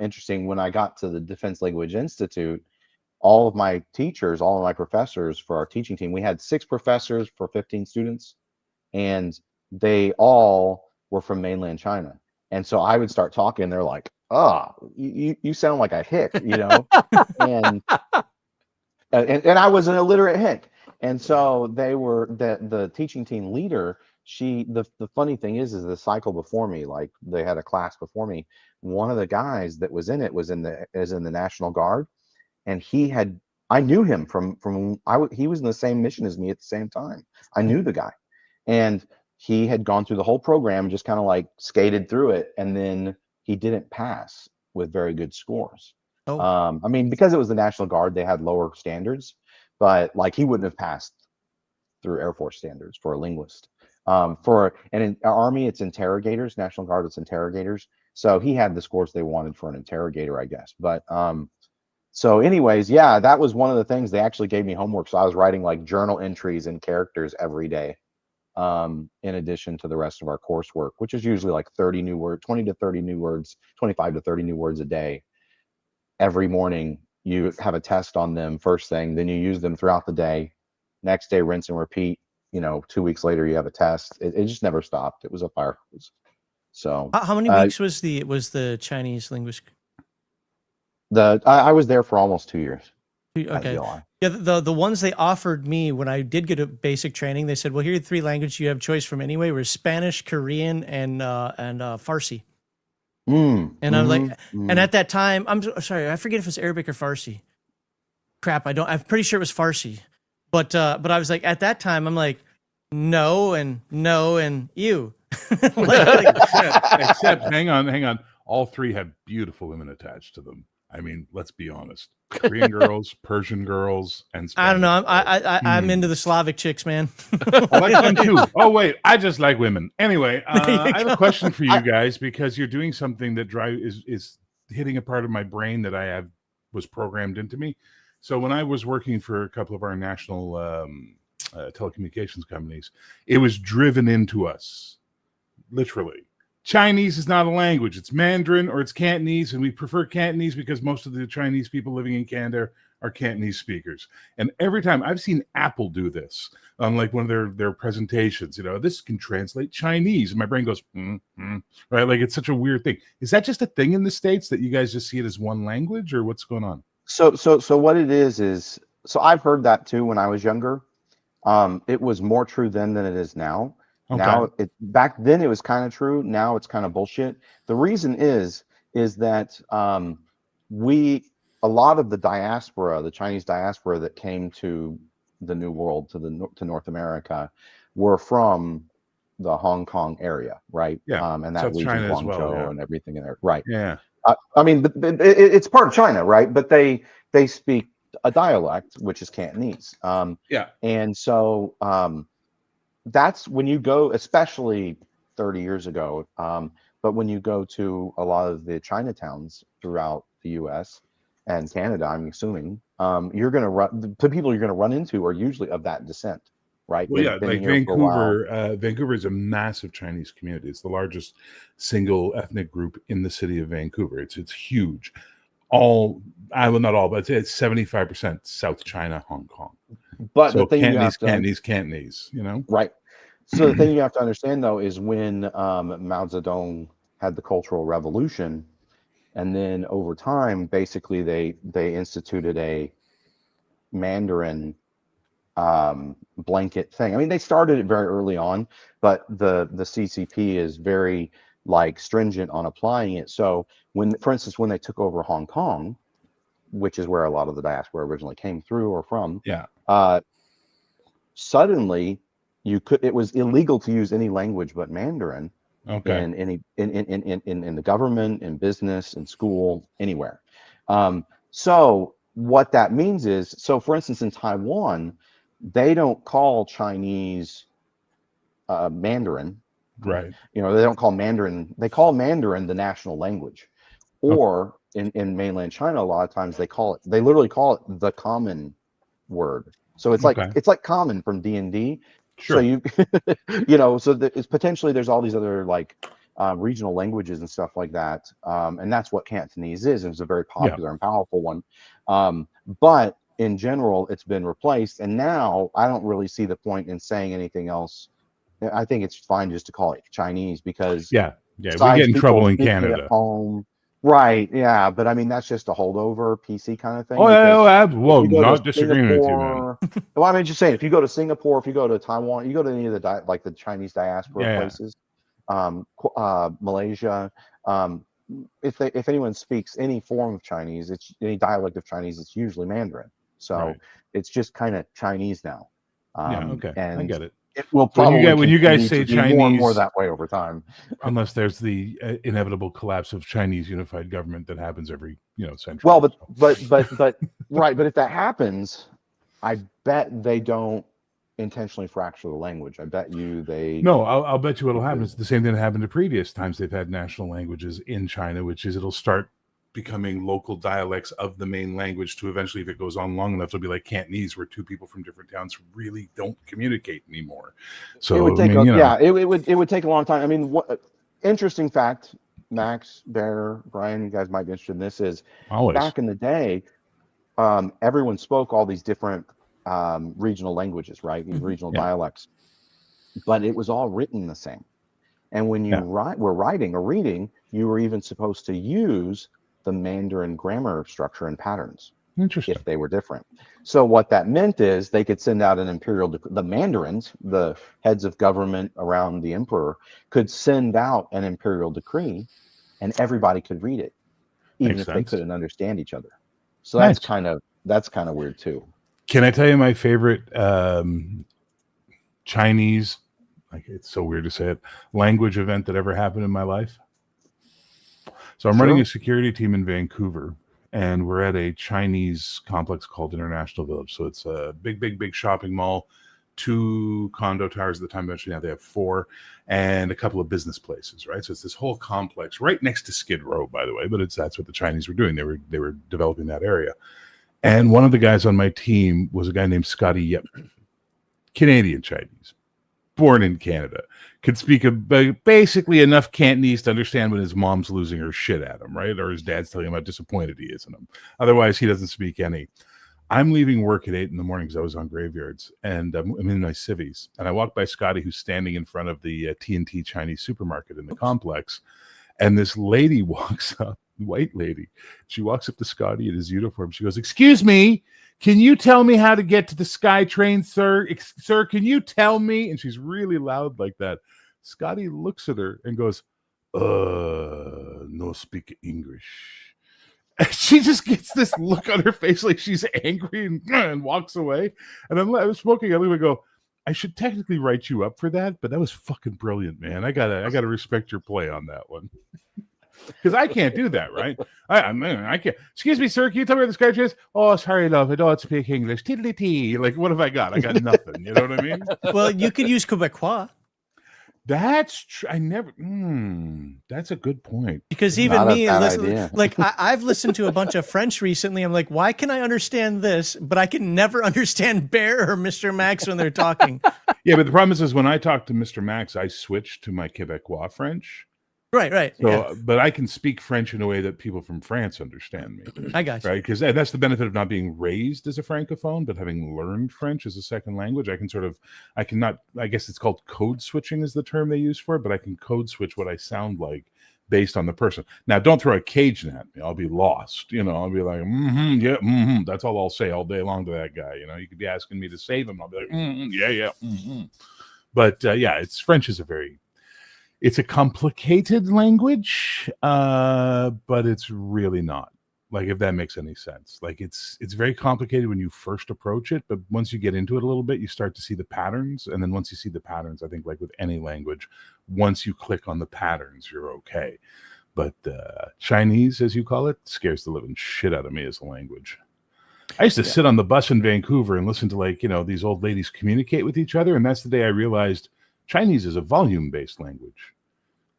interesting. When I got to the Defense Language Institute, all of my teachers, all of my professors for our teaching team, we had 6 professors for 15 students, and they all were from mainland China. And so I would start talking, they're like, "Oh, you sound like a hick," and and I was an illiterate hick. And so they were the teaching team leader. The funny thing is the cycle before me, like they had a class before me. One of the guys that was in it was in the National Guard, and I knew him he was in the same mission as me at the same time. I knew the guy, and he had gone through the whole program, just kind of like skated through it, and then he didn't pass with very good scores. Oh. I mean, because it was the National Guard, they had lower standards, but like he wouldn't have passed through Air Force standards for a linguist. In Army, it's interrogators. National Guard, it's interrogators. So he had the scores they wanted for an interrogator, I guess. But so anyways, yeah, that was one of the things. They actually gave me homework, so I was writing like journal entries and characters every day, in addition to the rest of our coursework, which is usually like 30 new words, 20 to 30 new words, 25 to 30 new words a day. Every morning you have a test on them first thing, then you use them throughout the day. Next day, rinse and repeat. 2 weeks later, you have a test. It just never stopped. It was a fire hose. So How many weeks was the Chinese linguist? I was there for almost 2 years. Okay. Yeah, the ones they offered me when I did get a basic training, they said, "Well, here are 3 languages you have choice from anyway: were Spanish, Korean, and Farsi." And I'm like, and at that time, I'm sorry, I forget if it's Arabic or Farsi. Crap, I'm pretty sure it was Farsi, but I was like, at that time, I'm like, no and you. except hang on. All 3 have beautiful women attached to them. I mean, let's be honest. Korean girls, Persian girls, and Spanish I don't know. girls. I'm into the Slavic chicks, man. I like them too. Oh wait, I just like women. Anyway, I have a question for you guys, because you're doing something that is hitting a part of my brain that was programmed into me. So when I was working for a couple of our national telecommunications companies, it was driven into us, literally. Chinese is not a language. It's Mandarin or it's Cantonese, and we prefer Cantonese because most of the Chinese people living in Canada are Cantonese speakers. And every time I've seen Apple do this on like one of their presentations, this can translate Chinese, and my brain goes, right? Like it's such a weird thing. Is that just a thing in the States that you guys just see it as one language, or what's going on? So what it is so I've heard that too when I was younger. It was more true then than it is now. Okay. Now, back then it was kind of true. Now it's kind of bullshit. The reason is that a lot of the diaspora, the Chinese diaspora that came to the New World, to North America, were from the Hong Kong area, right? Yeah. And that region, China Guangzhou, as well, yeah. and everything in there, right? Yeah. I mean, it's part of China, right? But they speak a dialect, which is Cantonese. Yeah. And so that's when you go, especially 30 years ago. But when you go to a lot of the Chinatowns throughout the U.S. and Canada, I'm assuming, you're going to run, the people you're going to run into are usually of that descent, right? Well, They've yeah, been like here for a while. Vancouver is a massive Chinese community. It's the largest single ethnic group in the city of Vancouver. It's huge. Well, not all, but it's 75% South China, Hong Kong. But So the thing you have to, Cantonese, you know? right. So the thing you have to understand, though, is when Mao Zedong had the Cultural Revolution, and then over time, basically they instituted a Mandarin blanket thing. I mean, they started it very early on, but the CCP is very like stringent on applying it. So when, for instance, when they took over Hong Kong, which is where a lot of the diaspora originally came through or from, Yeah. Suddenly it was illegal to use any language but Mandarin Okay. in any in the government, in business, in school, anywhere. So what that means is, so for instance, in Taiwan, they don't call Chinese Mandarin. Right. You know, they don't call Mandarin, they call Mandarin the national language. Or in mainland China, a lot of times they literally call it the common word. So it's like common from D&D. Sure. So you you know, so it's potentially there's all these other like regional languages and stuff like that. And that's what Cantonese is. It's a very popular and powerful one. But in general, it's been replaced. And now I don't really see the point in saying anything else. I think it's fine just to call it Chinese because we get in trouble in Canada. At home, right? Yeah, but I mean that's just a holdover PC kind of thing. Well, not disagreeing with you, man. Well, I mean, just saying, if you go to Singapore, if you go to Taiwan, you go to any of the like the Chinese diaspora places, Malaysia. If anyone speaks any form of Chinese, it's any dialect of Chinese, it's usually Mandarin. So it's just kind of Chinese now. And I get it. It will probably when you guys say Chinese, more and more that way over time, unless there's the inevitable collapse of Chinese unified government that happens every century. Well, but right, but if that happens, I bet they don't intentionally fracture the language. I bet you they. No, I'll bet you what'll happen is the same thing that happened to previous times they've had national languages in China, which is it'll start becoming local dialects of the main language to eventually, if it goes on long enough, it'll be like Cantonese, where two people from different towns really don't communicate anymore. So it would take it would take a long time. I mean, what interesting fact, Max, Bear, Brian, you guys might be interested in this, is back in the day, everyone spoke all these different regional languages, right? These regional dialects, but it was all written the same. And when you were writing or reading, you were even supposed to use the Mandarin grammar structure and patterns if they were different. So what that meant is they could send out an imperial the Mandarins, the heads of government around the emperor, could send out an imperial decree and everybody could read it, even if they couldn't understand each other. So that's kind of weird too. Can I tell you my favorite Chinese, like it's so weird to say it, language event that ever happened in my life? So I'm running a security team in Vancouver, and we're at a Chinese complex called International Village. So it's a big shopping mall, 2 condo towers at the time. Eventually now they have 4, and a couple of business places, right? So it's this whole complex right next to Skid Row, by the way. But that's what the Chinese were doing. They were developing that area. And one of the guys on my team was a guy named Scotty Yip, Canadian Chinese, born in Canada, could speak basically enough Cantonese to understand when his mom's losing her shit at him, right? Or his dad's telling him how disappointed he is in him. Otherwise, he doesn't speak any. I'm leaving work at 8 in the morning because I was on graveyards, and I'm in my civvies. And I walk by Scotty, who's standing in front of the T&T Chinese supermarket in the complex. And this lady walks up, white lady. She walks up to Scotty in his uniform. She goes, "Excuse me, can you tell me how to get to the SkyTrain, sir? Sir, can you tell me?" And she's really loud like that. Scotty looks at her and goes, "No speak English." And she just gets this look on her face like she's angry and walks away. And I was smoking. I leave and go, "I should technically write you up for that, but that was fucking brilliant, man. I gotta respect your play on that one." Because I can't do that, right? I can't. "Excuse me, sir, can you tell me where the SkyTrain is?" "Oh, sorry, love, I don't speak English." Tiddly-tee. Like, what have I got? I got nothing. You know what I mean? Well, you could use Quebecois. That's I never. That's a good point. Because even Not a me, bad listen, idea. like I've listened to a bunch of French recently. I'm like, why can I understand this, but I can never understand Bear or Mr. Max when they're talking? Yeah, but the problem is when I talk to Mr. Max, I switch to my Quebecois French. Right. So, Yeah, but I can speak French in a way that people from France understand me, I got you. right? Because that's the benefit of not being raised as a francophone, but having learned French as a second language. I cannot. I guess it's called code switching is the term they use for it. But I can code switch what I sound like based on the person. Now, don't throw a Cajun at me; I'll be lost. I'll be like, yeah, that's all I'll say all day long to that guy. You could be asking me to save him, I'll be like, yeah. But yeah, French is it's a complicated language, but it's really not. Like, if that makes any sense. Like, it's very complicated when you first approach it, but once you get into it a little bit, you start to see the patterns. And then once you see the patterns, I think like with any language, once you click on the patterns, you're okay. But Chinese, as you call it, scares the living shit out of me as a language. I used to sit on the bus in Vancouver and listen to these old ladies communicate with each other. And that's the day I realized Chinese is a volume-based language.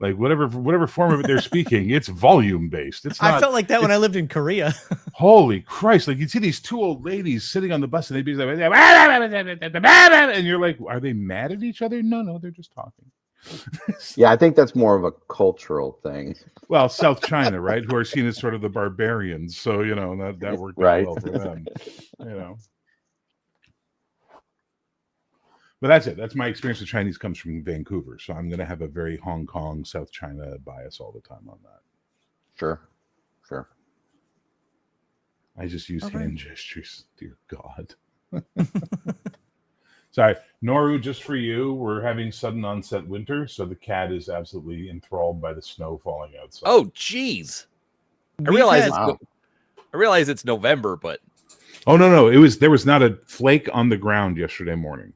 Like whatever form of it they're speaking, it's volume-based. It's not, I felt like that when I lived in Korea. Holy Christ. Like, you'd see these two old ladies sitting on the bus and they'd be like, and you're like, are they mad at each other? No, they're just talking. Yeah, I think that's more of a cultural thing. Well, South China, right? Who are seen as sort of the barbarians. So, that worked out Right. well for them. But that's it. That's my experience with Chinese comes from Vancouver. So I'm going to have a very Hong Kong, South China bias all the time on that. Sure. I just use hand gestures. Dear God. Sorry. Noru, just for you, we're having sudden onset winter. So the cat is absolutely enthralled by the snow falling outside. Oh, geez. I realize it's November, but. Oh, no. There was not a flake on the ground yesterday morning.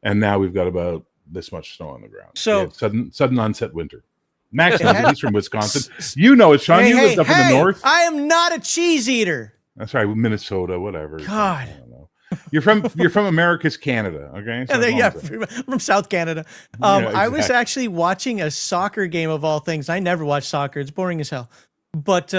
And now we've got about this much snow on the ground. So sudden onset winter. Max knows it. He's from Wisconsin. You know it, Sean. You lived up in the north. I am not a cheese eater. That's right, Minnesota, whatever. God. I don't know. You're from America's Canada, okay? So from South Canada. Exactly. I was actually watching a soccer game of all things. I never watch soccer. It's boring as hell. But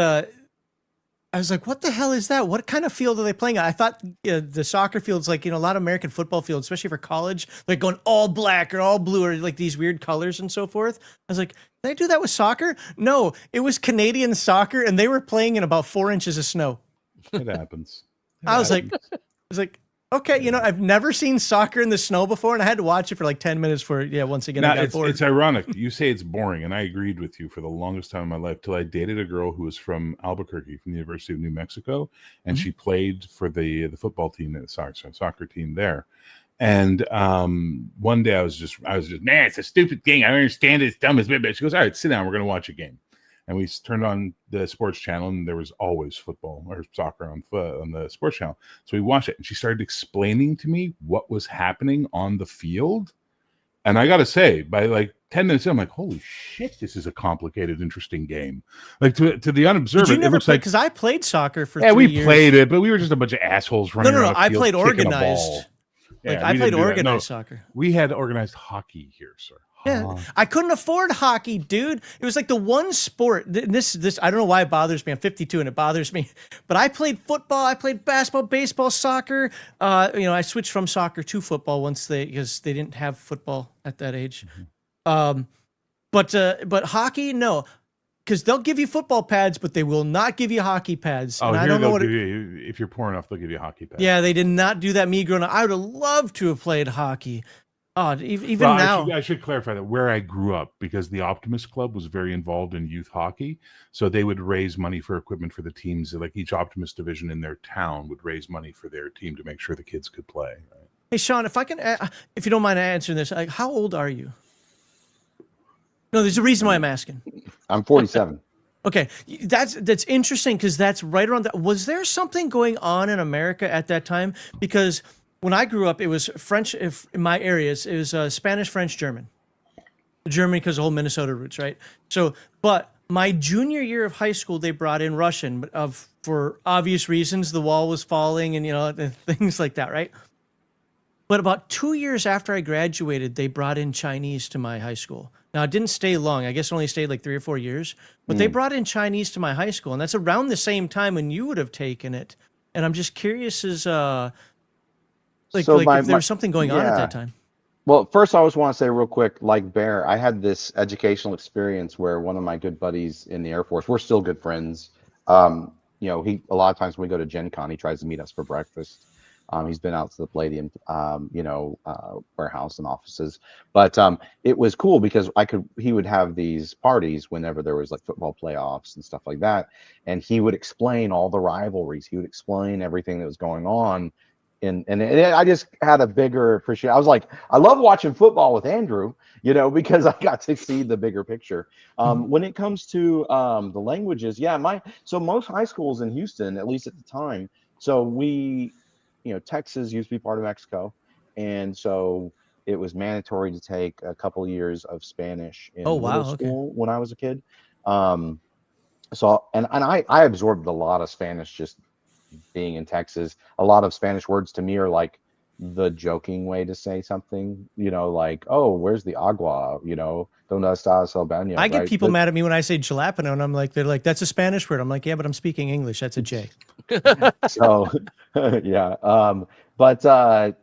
I was like, what the hell is that? What kind of field are they playing at? I thought the soccer field's like, a lot of American football fields, especially for college, like going all black or all blue or like these weird colors and so forth. I was like, did I do that with soccer? No, it was Canadian soccer and they were playing in about 4 inches of snow. It happens. I was like, okay, I've never seen soccer in the snow before, and I had to watch it for like 10 minutes once again, I got bored. It's ironic. You say it's boring, and I agreed with you for the longest time in my life till I dated a girl who was from Albuquerque, from the University of New Mexico, and she played for the football team, soccer team there. And one day I was just, man, it's a stupid game. I don't understand it. It's dumb as bitch. She goes, all right, sit down. We're going to watch a game. And we turned on the sports channel, and there was always football or soccer on the sports channel. So we watched it, and she started explaining to me what was happening on the field. And I got to say, by like 10 minutes in, I'm like, holy shit, this is a complicated, interesting game. Like to the unobservant, Did you never it looks play? like, Because I played soccer for 3 yeah, years. we played it, but we were just a bunch of assholes running around. No. I field played kicking a organized. ball. Like Yeah, I we played didn't do that. organized No, soccer. we had organized hockey here, sir. Yeah, I couldn't afford hockey, dude. It was like the one sport. This I don't know why it bothers me. I'm 52 and it bothers me. But I played football. I played basketball, baseball, soccer. I switched from soccer to football because they didn't have football at that age. But hockey, no, because they'll give you football pads, but they will not give you hockey pads. Oh, and here I don't know what. if you're poor enough, they'll give you a hockey pad. Yeah, they did not do that. Me growing up, I would have loved to have played hockey. Oh, even Well, now. I should clarify that where I grew up, because the Optimist Club was very involved in youth hockey. So they would raise money for equipment for the teams. Like each Optimist division in their town would raise money for their team to make sure the kids could play. Right? Hey, Sean, if you don't mind answering this, like, how old are you? No, there's a reason why I'm asking. I'm 47. Okay, that's interesting because that's right around that. Was there something going on in America at that time? Because when I grew up, it was French. If in my areas, it was Spanish, French, German. Germany because the whole Minnesota roots, right? So, but my junior year of high school, they brought in Russian, but for obvious reasons, the wall was falling and things like that, right? But about 2 years after I graduated, they brought in Chinese to my high school. Now, it didn't stay long. I guess it only stayed like 3 or 4 years. But they brought in Chinese to my high school, and that's around the same time when you would have taken it. And I'm just curious as if there was something going on at that time. Well, first, I just want to say real quick, like Bear, I had this educational experience where one of my good buddies in the Air Force, we're still good friends. You know, a lot of times when we go to Gen Con, he tries to meet us for breakfast. He's been out to the Palladium, warehouse and offices. But it was cool because he would have these parties whenever there was like football playoffs and stuff like that. And he would explain all the rivalries. He would explain everything that was going on. And I just had a bigger appreciation. I was like, I love watching football with Andrew, you know, because I got to see the bigger picture. When it comes to the languages, so most high schools in Houston, at least at the time, so Texas used to be part of Mexico, and so it was mandatory to take a couple of years of Spanish in middle school when I was a kid. I absorbed a lot of Spanish just being in Texas. A lot of Spanish words to me are like the joking way to say something, you know, like, oh, where's the agua, you know, donde estás el baño. I get people mad at me when I say jalapeno, and they're like, that's a Spanish word. I'm like, yeah, but I'm speaking English. That's a J. So yeah. But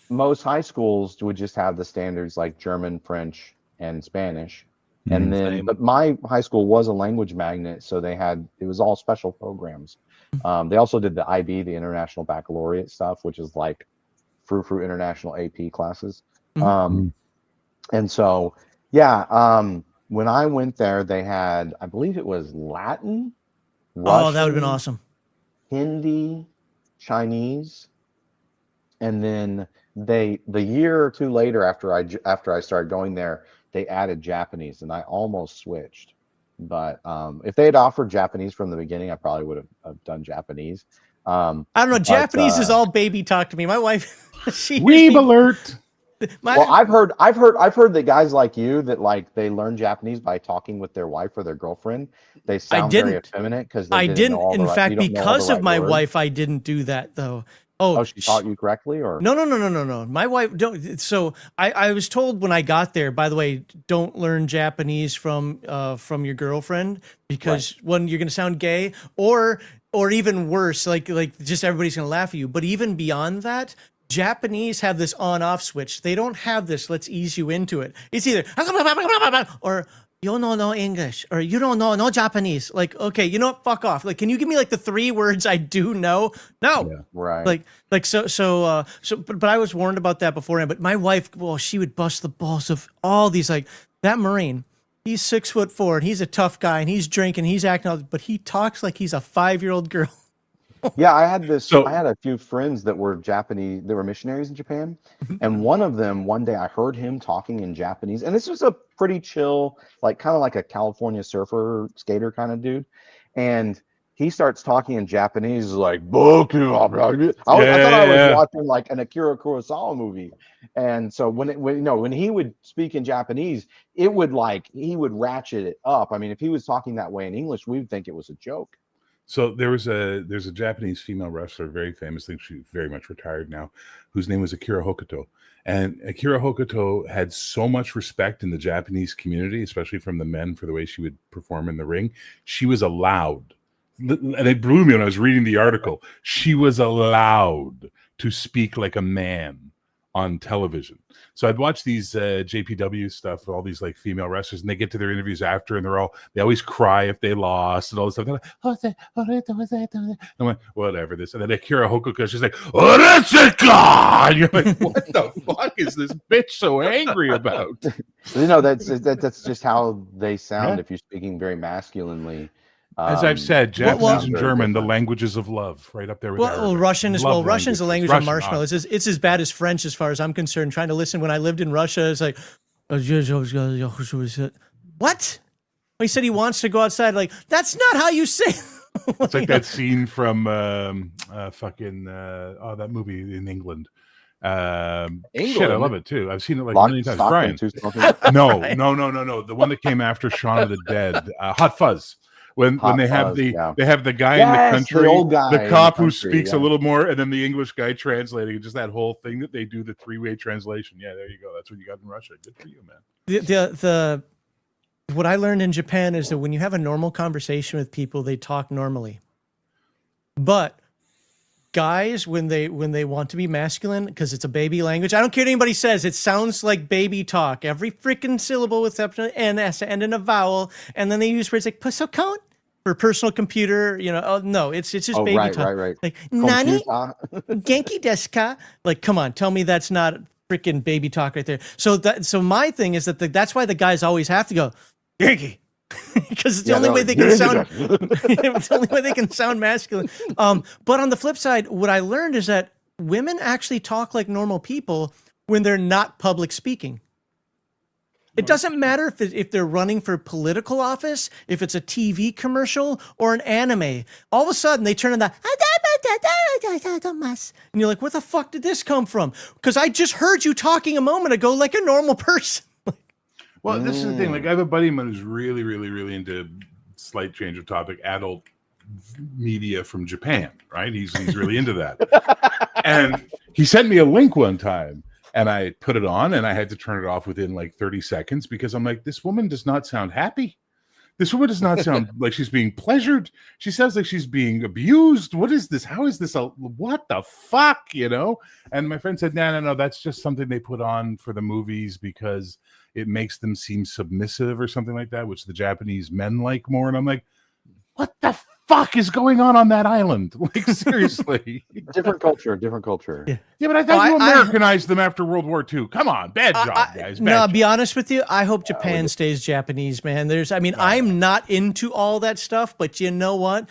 most high schools would just have the standards like German, French, and Spanish. And then, but my high school was a language magnet, so it was all special programs. They also did the IB, the International Baccalaureate stuff, which is like frou international AP classes. And so, when I went there, they had, I believe it was Latin, Russian, that would have been awesome. Hindi, Chinese, and then the year or two later after I started going there, they added Japanese, and I almost switched. But if they had offered Japanese from the beginning, I probably would have done Japanese. I don't know. Japanese is all baby talk to me. My wife, Weeb alert. Well, I've heard that guys like you that like they learn Japanese by talking with their wife or their girlfriend. They sound very effeminate because I didn't. In fact, because of my wife, I didn't do that though. Oh, she taught you correctly, or no. My wife don't. So I was told when I got there. By the way, don't learn Japanese from your girlfriend because one, you're going to sound gay, or even worse, like just everybody's going to laugh at you. But even beyond that, Japanese have this on-off switch. They don't have this. Let's ease you into it. It's either or you don't know English, or you don't know no Japanese. Like, okay, you know what? Fuck off. Like, can you give me like the 3 words I do know? No. Yeah, right. But I was warned about that beforehand. But my wife, well, she would bust the balls of all these, like that Marine. He's 6'4" and he's a tough guy and he's drinking, he's acting out, but he talks like he's a 5-year-old girl. Yeah, I had a few friends that were Japanese, they were missionaries in Japan. And one of them, one day I heard him talking in Japanese, and this was a pretty chill, like kind of like a California surfer skater kind of dude. And he starts talking in Japanese like Boku. I thought I was watching like an Akira Kurosawa movie. And so when he would speak in Japanese, he would ratchet it up. I mean, if he was talking that way in English, we would think it was a joke. So there's a Japanese female wrestler, very famous. I think she's very much retired now, whose name was Akira Hokuto. And Akira Hokuto had so much respect in the Japanese community, especially from the men, for the way she would perform in the ring. She was allowed, and it blew me when I was reading the article, she was allowed to speak like a man on television. So I'd watch these JPW stuff, all these like female wrestlers, and they get to their interviews after, and they always cry if they lost and all this stuff. They're like, I'm like, whatever this. And then Akira Hokuto, she's like, Oretsuka! And you're like, what the fuck is this bitch so angry about? That's just how they sound if you're speaking very masculinely. As I've said, Japanese and German, the languages of love, right up there with Russian as well. Russian's the language of marshmallows. It's as bad as French as far as I'm concerned. Trying to listen when I lived in Russia, it's like, what? He said he wants to go outside. Like, that's not how you say it. It's like that scene from that movie in England. Shit, I love it too. I've seen it like a million times. Brian. No. The one that came after Shaun of the Dead, Hot Fuzz. when Hot they have fuzz, the yeah. they have the guy in Yes, the the country, old guy in the cop who country, speaks a yeah. little more, and then the English guy translating. Just that whole thing that they do, the three-way translation. Yeah, there you go. That's what you got in Russia. Good for you, man. The what I learned in Japan is that when you have a normal conversation with people, they talk normally. But guys, when they want to be masculine, because it's a baby language, I don't care what anybody says, it sounds like baby talk. Every freaking syllable with an N has to end in a vowel, and then they use words like "pusokon" for personal computer. You know, oh no, it's just baby talk. Right. Like "nani Computer. genki desu ka?" Like, come on, tell me that's not freaking baby talk right there. So my thing is that that's why the guys always have to go Genki. Because it's the only way they can sound. It's the only way they can sound masculine. But on the flip side, what I learned is that women actually talk like normal people when they're not public speaking. It doesn't matter if they're running for political office, if it's a TV commercial or an anime. All of a sudden, they turn in that, and you're like, "Where the fuck did this come from?" Because I just heard you talking a moment ago like a normal person. Well, this is the thing. Like, I have a buddy of mine who's really, really, really into, slight change of topic, adult media from Japan, right? He's really into that. And he sent me a link one time, and I put it on, and I had to turn it off within like 30 seconds because I'm like, this woman does not sound happy. This woman does not sound like she's being pleasured. She sounds like she's being abused. What is this? How is this? What the fuck? You know? And my friend said, no. That's just something they put on for the movies because it makes them seem submissive or something like that, which the Japanese men like more. And I'm like, what the fuck is going on that island? Like, seriously. Different culture. Yeah, but I thought you Americanized them after World War II. Come on. Bad job, guys. Bad job. Be honest with you. I hope Japan stays Japanese, man. I'm not into all that stuff, but you know what?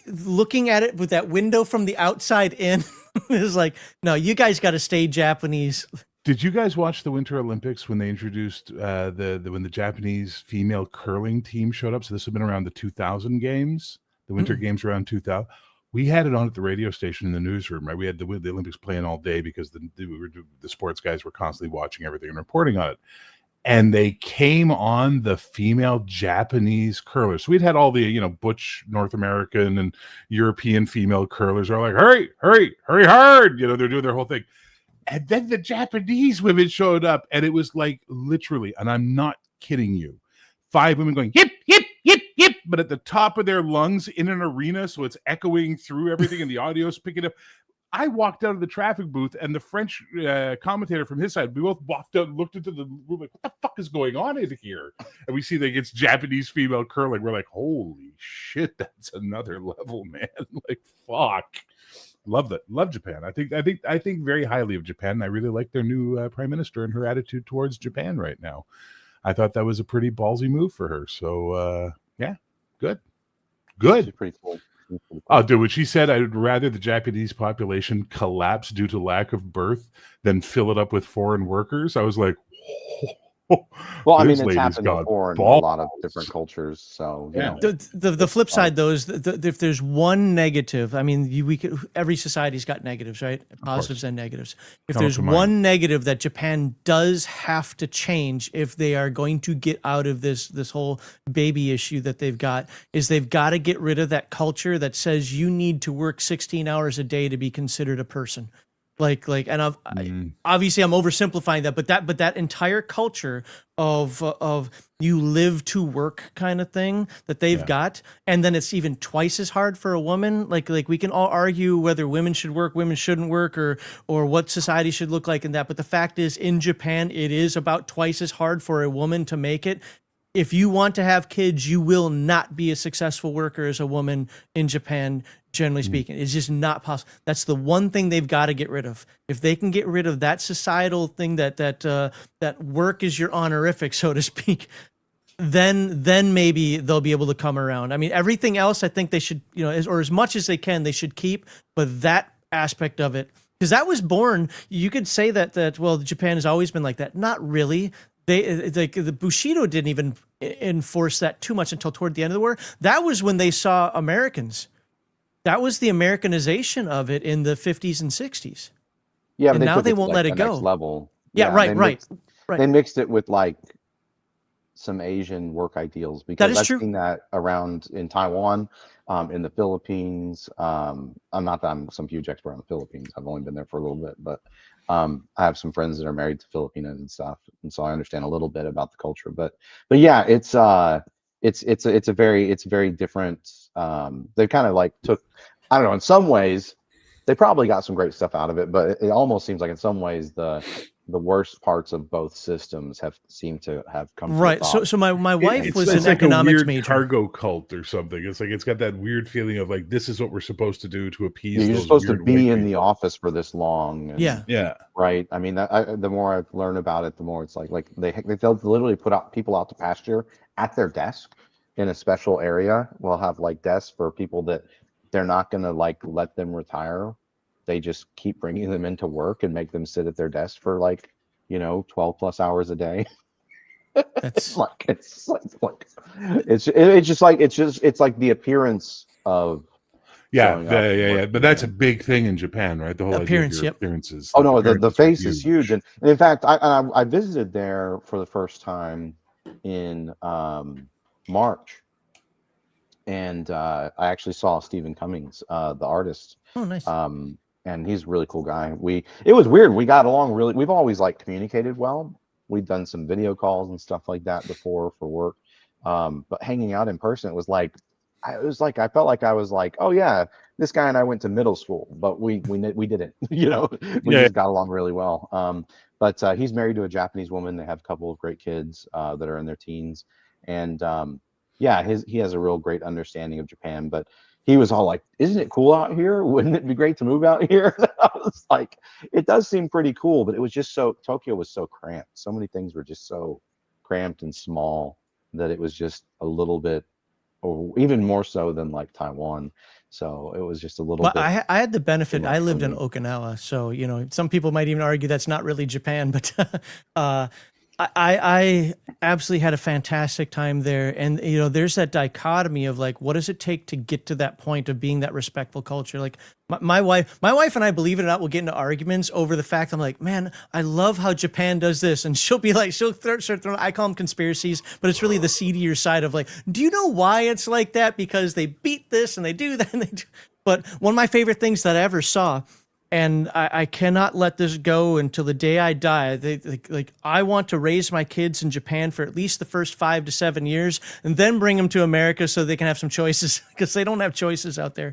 Looking at it with that window from the outside in is like, no, you guys got to stay Japanese. Did you guys watch the Winter Olympics when they introduced when the Japanese female curling team showed up? So this had been around the 2000 games, the Winter Games around 2000. We had it on at the radio station in the newsroom, right? We had the Olympics playing all day because the sports guys were constantly watching everything and reporting on it. And they came on the female Japanese curlers. So we'd had all the, butch North American and European female curlers are like, hurry hard. They're doing their whole thing. And then the Japanese women showed up, and it was like literally, and I'm not kidding you, 5 women going, yip, yip, yip, yip, but at the top of their lungs in an arena, so it's echoing through everything, and the audio's picking up. I walked out of the traffic booth, and the French commentator from his side, we both walked out and looked into the room like, what the fuck is going on in here? And we see that it's Japanese female curling. We're like, holy shit, that's another level, man. Like, fuck. Love that. Love Japan. I think very highly of Japan. I really like their new prime minister and her attitude towards Japan right now. I thought that was a pretty ballsy move for her. So yeah, good. She's pretty cool. Oh, dude, what she said, I would rather the Japanese population collapse due to lack of birth than fill it up with foreign workers. I was like, well, I mean, it's happened before in a lot of different cultures. So, yeah. The flip side, though, is if there's one negative, I mean, every society's got negatives, right? Positives and negatives. If there's one negative that Japan does have to change if they are going to get out of this whole baby issue that they've got, is they've got to get rid of that culture that says you need to work 16 hours a day to be considered a person. And obviously I'm oversimplifying that, but that entire culture of you live to work kind of thing that they've got, and then it's even twice as hard for a woman. Like we can all argue whether women should work, women shouldn't work, or what society should look like in that. But the fact is, in Japan, it is about twice as hard for a woman to make it. If you want to have kids, you will not be a successful worker as a woman in Japan, generally speaking. It's just not possible. That's the one thing they've got to get rid of. If they can get rid of that societal thing that work is your honorific, so to speak, then maybe they'll be able to come around. I mean, everything else I think they should, or as much as they can, they should keep. But that aspect of it, because that was born, you could say that well, Japan has always been like that. Not really. The Bushido didn't even enforce that too much until toward the end of the war. That was when they saw Americans. That was the Americanization of it in the 50s and 60s. Yeah, and now they won't let it go. Next level. Yeah, right. They mixed it with like some Asian work ideals, That because is I've true. seen that around in Taiwan, in the Philippines. I'm not that I'm some huge expert on the Philippines. I've only been there for a little bit, but I have some friends that are married to Filipinos and stuff, and so I understand a little bit about the culture. But yeah, it's very different. They kind of like took, I don't know, in some ways they probably got some great stuff out of it, but it almost seems like in some ways the worst parts of both systems have seemed to have come to the Right. top. So my wife It's, was it's an like a economics weird major. cargo cult or something. It's like it's got that weird feeling of like this is what we're supposed to do to appease You're those supposed to weird white be in the people. office for this long, and Yeah. Yeah. right. I mean, the more I learn about it, the more it's like they'll literally put out people out to pasture at their desk in a special area. We'll have like desks for people that they're not gonna like let them retire. They just keep bringing them into work and make them sit at their desk for like 12 plus hours a day. That's It's like the appearance of Yeah, showing up and yeah. But working. that's a big thing in Japan, right? The whole idea of appearance. your Yep. appearances. Oh Like, no, the appearances are face is huge, and in fact, I visited there for the first time in March, and I actually saw Stephen Cummings, the artist, Oh, nice. and he's a really cool guy. It was weird. We got along really. We've always like communicated well. We've done some video calls and stuff like that before for work, but hanging out in person, it was like I felt like I was like, oh yeah, this guy and I went to middle school, but we didn't, we Yeah. just got along really well. But he's married to a Japanese woman. They have a couple of great kids that are in their teens, and yeah, he has a real great understanding of Japan. But he was all like, "Isn't it cool out here? Wouldn't it be great to move out here?" I was like, "It does seem pretty cool," but it was just Tokyo was so cramped. So many things were just so cramped and small that it was just a little bit, or even more so than like Taiwan. So it was just a little Well, bit. I had the benefit. much I for lived in me. Okinawa, so some people might even argue that's not really Japan, but I absolutely had a fantastic time there. And there's that dichotomy of like, what does it take to get to that point of being that respectful culture? Like my wife and I, believe it or not, will get into arguments over the fact I'm like, man, I love how Japan does this, and she'll be like, I call them conspiracies, but it's really the seedier side of like, do you know why it's like that? Because they beat this and they do that and they do. But one of my favorite things that I ever saw, and I cannot let this go until the day I die. I want to raise my kids in Japan for at least the first 5 to 7 years, and then bring them to America so they can have some choices, because they don't have choices out there.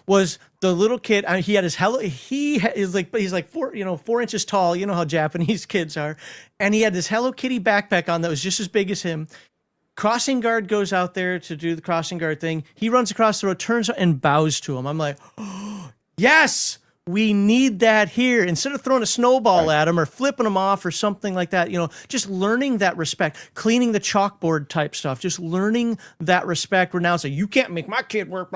Was the little kid? He had his he's like 4 inches tall. You know how Japanese kids are, and he had this Hello Kitty backpack on that was just as big as him. Crossing guard goes out there to do the crossing guard thing. He runs across the road, turns and bows to him. I'm like, oh, yes, we need that here. Instead of throwing a snowball at him or flipping him off or something like that, just learning that respect, cleaning the chalkboard type stuff, just learning that respect. Where now it's like, you can't make my kid work,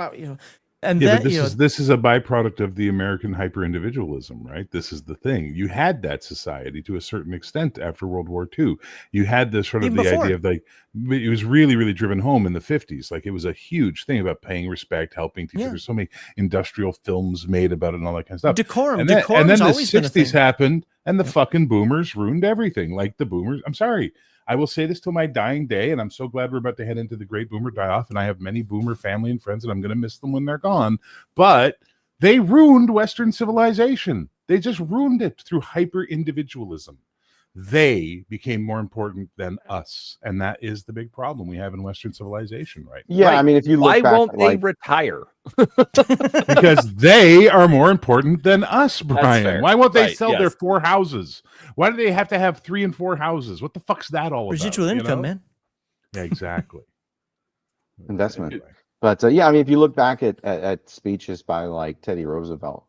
and Yeah, then but this is a byproduct of the American hyper-individualism, right? This is the thing. You had that society to a certain extent after World War II. You had this sort of Even the before. idea of like, it was really, really driven home in the 50s. Like it was a huge thing about paying respect, helping teachers. Yeah. There's so many industrial films made about it and all that kind of stuff. Decorum. And then Decorum's the always been a 60s thing. happened, and the fucking boomers ruined everything. Like the boomers, I'm sorry. I will say this till my dying day, and I'm so glad we're about to head into the great boomer die-off, and I have many boomer family and friends, and I'm going to miss them when they're gone. But they ruined Western civilization. They just ruined it through hyper-individualism. They became more important than us, and that is the big problem we have in Western civilization right now. Yeah, I mean, if you look Why back, won't they like, retire? Because they are more important than us, Brian. fair. Why won't they Right, sell their yes. 4 houses? Why do they have to have 3 and 4 houses? What the fuck's that all Residual about? income, man. Yeah, exactly. investment. Anyway. But yeah, I mean, if you look back at speeches by like Teddy Roosevelt,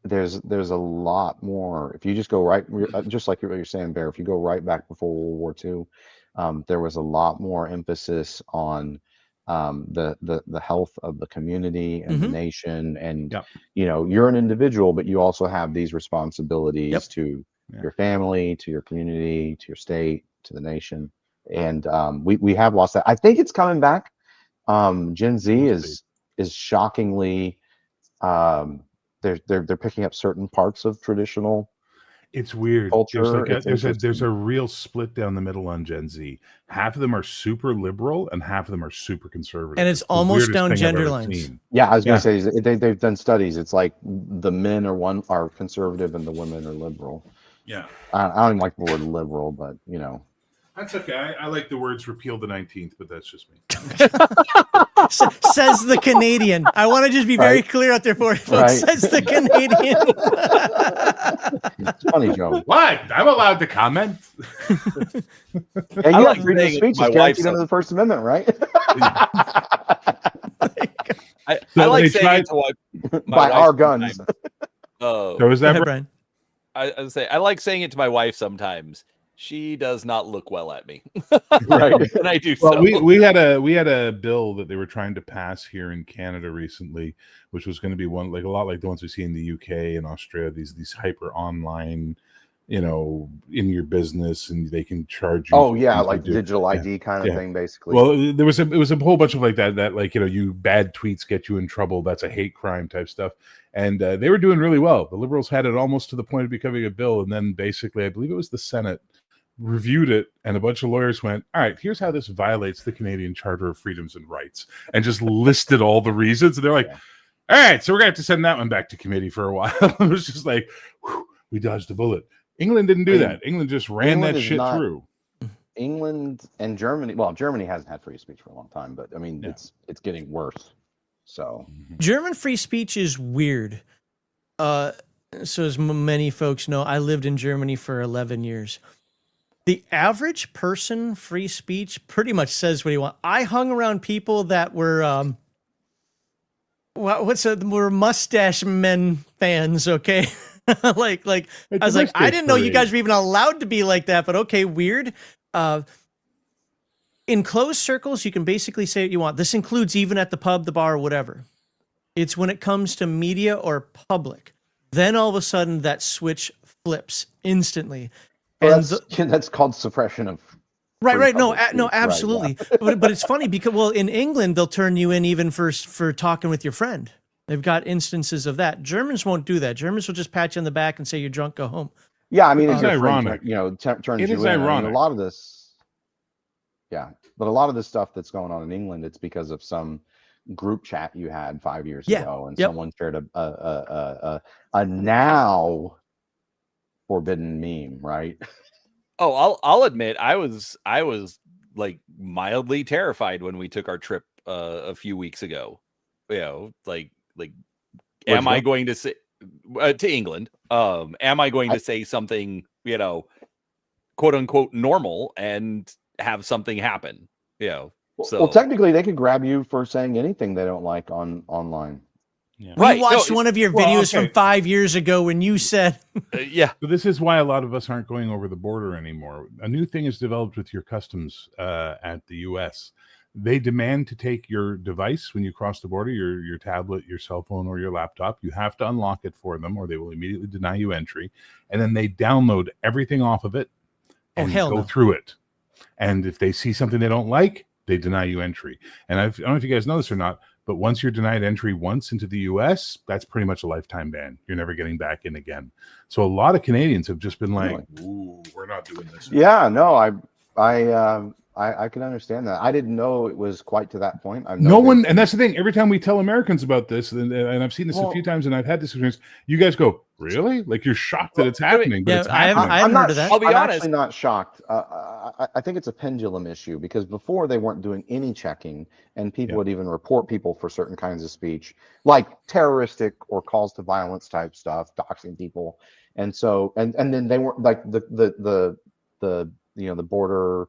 there's a lot more. If you just go right, just like what you're saying, Bear, if you go right back before World War II, there was a lot more emphasis on the health of the community and the nation, and you're an individual, but you also have these responsibilities to your family, to your community, to your state, to the nation, and we have lost that. I think it's coming back. Gen Z is shockingly they're picking up certain parts of traditional It's weird. culture. It's There's interesting. a real split down the middle on Gen Z. Half of them are super liberal, and half of them are super conservative. And it's the almost weirdest down thing I've gender ever lines. seen. Yeah, I was going Yeah. to say they've done studies. It's like the men are conservative and the women are liberal. Yeah, I don't even like the word liberal, but you know. that's okay. I like the words "repeal the 19th," but that's just me. Says the Canadian. I want to just be very clear out there for you, folks. Right. Says the Canadian. It's funny, Joe. What? I'm allowed to comment. Yeah, you like have freedom of saying it speech to my is wife guaranteed under the First Amendment, right? I So like they saying tried- it to my By wife our guns. sometimes. Oh, So is Go that ahead, Brian? Brian. I would say I like saying it to my wife sometimes. She does not look well at me, Right. and I do Well, so. we had a bill that they were trying to pass here in Canada recently, which was going to be one like a lot like the ones we see in the UK and Australia. These hyper online, in your business, and they can charge you. Oh for yeah, things like to do. digital ID kind of Yeah. thing, basically. Well, it was a whole bunch of like that like you bad tweets get you in trouble. That's a hate crime type stuff, and they were doing really well. The Liberals had it almost to the point of becoming a bill, and then basically, I believe it was the Senate reviewed it, and a bunch of lawyers went, "All right, here's how this violates the Canadian Charter of Freedoms and Rights," and just listed all the reasons. And they're like, "All right, so we're gonna have to send that one back to committee for a while." It was just like, whew, we dodged a bullet. England didn't do that. England just ran England that is shit not- through. England and Germany. Well, Germany hasn't had free speech for a long time, but I mean, Yeah. it's getting worse. So German free speech is weird. So as many folks know, I lived in Germany for 11 years. The average person free speech pretty much says what he wants. I hung around people that were were mustache men fans, okay? like I was like, I didn't know you guys were even allowed to be like that, but okay, weird. In closed circles, you can basically say what you want. This includes even at the pub, the bar, whatever. It's when it comes to media or public, then all of a sudden that switch flips instantly. well, that's called suppression of. Right. No, public no, speech, right, absolutely. But it's funny because, well, in England, they'll turn you in even for talking with your friend. They've got instances of that. Germans won't do that. Germans will just pat you on the back and say you're drunk, go home. Yeah, I mean, It's if your friend ironic. turns It you is in. I mean, ironic. a lot of this, yeah, but a lot of this stuff that's going on in England, it's because of some group chat you had 5 years ago, and someone shared a now forbidden meme, right? Oh, I'll admit I was like mildly terrified when we took our trip a few weeks ago. Like am I going to say to England? Am I going to say something, quote unquote normal and have something happen? Well, technically, they could grab you for saying anything they don't like online. Yeah. We watched one of your videos from 5 years ago when you said, yeah. So this is why a lot of us aren't going over the border anymore. A new thing is developed with your customs at the U.S. They demand to take your device when you cross the border, your tablet, your cell phone, or your laptop. You have to unlock it for them, or they will immediately deny you entry. And then they download everything off of it and go through it. And if they see something they don't like, they deny you entry. And I don't know if you guys know this or not, but once you're denied entry once into the U.S., that's pretty much a lifetime ban. You're never getting back in again. So a lot of Canadians have just been like, "Ooh, we're not doing this." Yeah, no, I can understand that. I didn't know it was quite to that point. No one, and that's the thing. Every time we tell Americans about this, and I've seen this a few times, and I've had this experience, you guys go, "Really?" Like you're shocked that it's happening, but it's happening. I haven't heard of that. I'll be honest. Actually not shocked. I think it's a pendulum issue because before they weren't doing any checking, and people would even report people for certain kinds of speech, like terroristic or calls to violence type stuff, doxing people, and so and then they weren't like the border.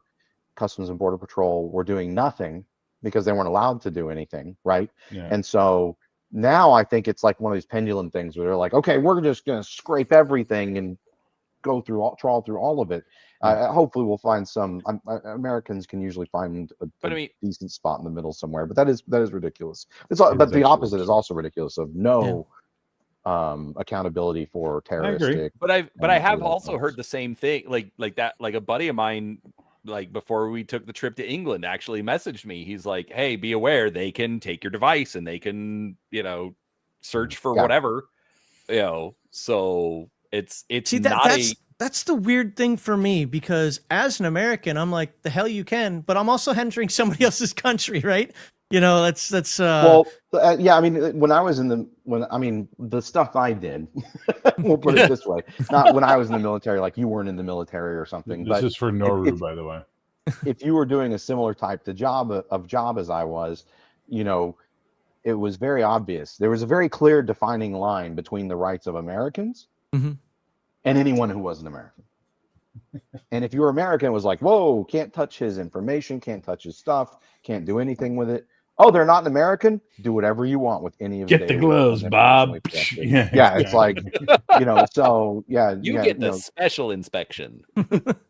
Customs and Border Patrol were doing nothing because they weren't allowed to do anything, right? Yeah. And so now I think it's like one of these pendulum things where they're like, okay, we're just going to scrape everything and trawl through all of it. Hopefully we'll find some. Americans can usually find a decent spot in the middle somewhere, but that is ridiculous. But the opposite is also ridiculous of no accountability for terroristic. But I have also heard the same thing, like that. Like a buddy of mine, like before we took the trip to England, actually messaged me. He's like, "Hey, be aware, they can take your device and they can, search for whatever, So It's See, not that's the weird thing for me, because as an American, I'm like, the hell you can, but I'm also entering somebody else's country, right? You know, that's Well, yeah, I mean, the stuff I did, we'll put it this way, not when I was in the military, like you weren't in the military or something, This but is for Noru, by the way. if you were doing a similar type of job as I was, you know, it was very obvious. There was a very clear defining line between the rights of Americans Mhm. and anyone who wasn't American. And if you were American, it was like, whoa, can't touch his information, can't touch his stuff, can't do anything with it. Oh, they're not an American? Do whatever you want with any of Get the gloves, Bob. Yeah, it's like, so yeah, you yeah, get the special inspection.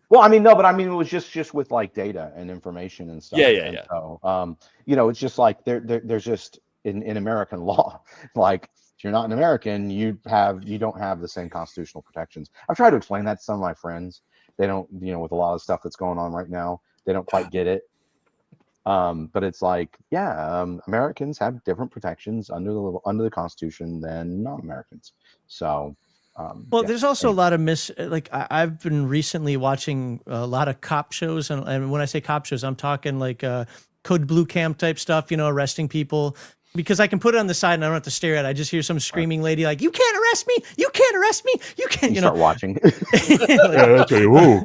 well, I mean, no, but I mean, it was just with like data and information and stuff. Yeah. So, it's just like there's just in American law, like if you're not an American, you don't have the same constitutional protections. I've tried to explain that to some of my friends. They don't, with a lot of stuff that's going on right now, they don't quite get it. But it's like, Americans have different protections under the Constitution than non-Americans. So, well, there's also a lot of I've been recently watching a lot of cop shows, and when I say cop shows, I'm talking like Code Blue Camp type stuff, arresting people, because I can put it on the side and I don't have to stare at it. I just hear some screaming lady like, "You can't arrest me! You can't arrest me! You can't!" Start watching. That's right.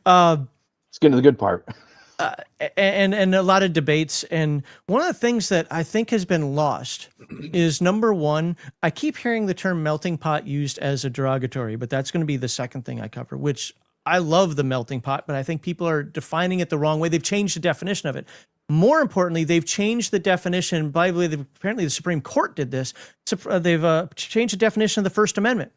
Let's get to the good part. And a lot of debates. And one of the things that I think has been lost is, number one, I keep hearing the term melting pot used as a derogatory, but that's going to be the second thing I cover, which I love the melting pot, but I think people are defining it the wrong way. They've changed the definition of it. More importantly, they've changed the definition. By the way, apparently the Supreme Court did this. They've changed the definition of the First Amendment.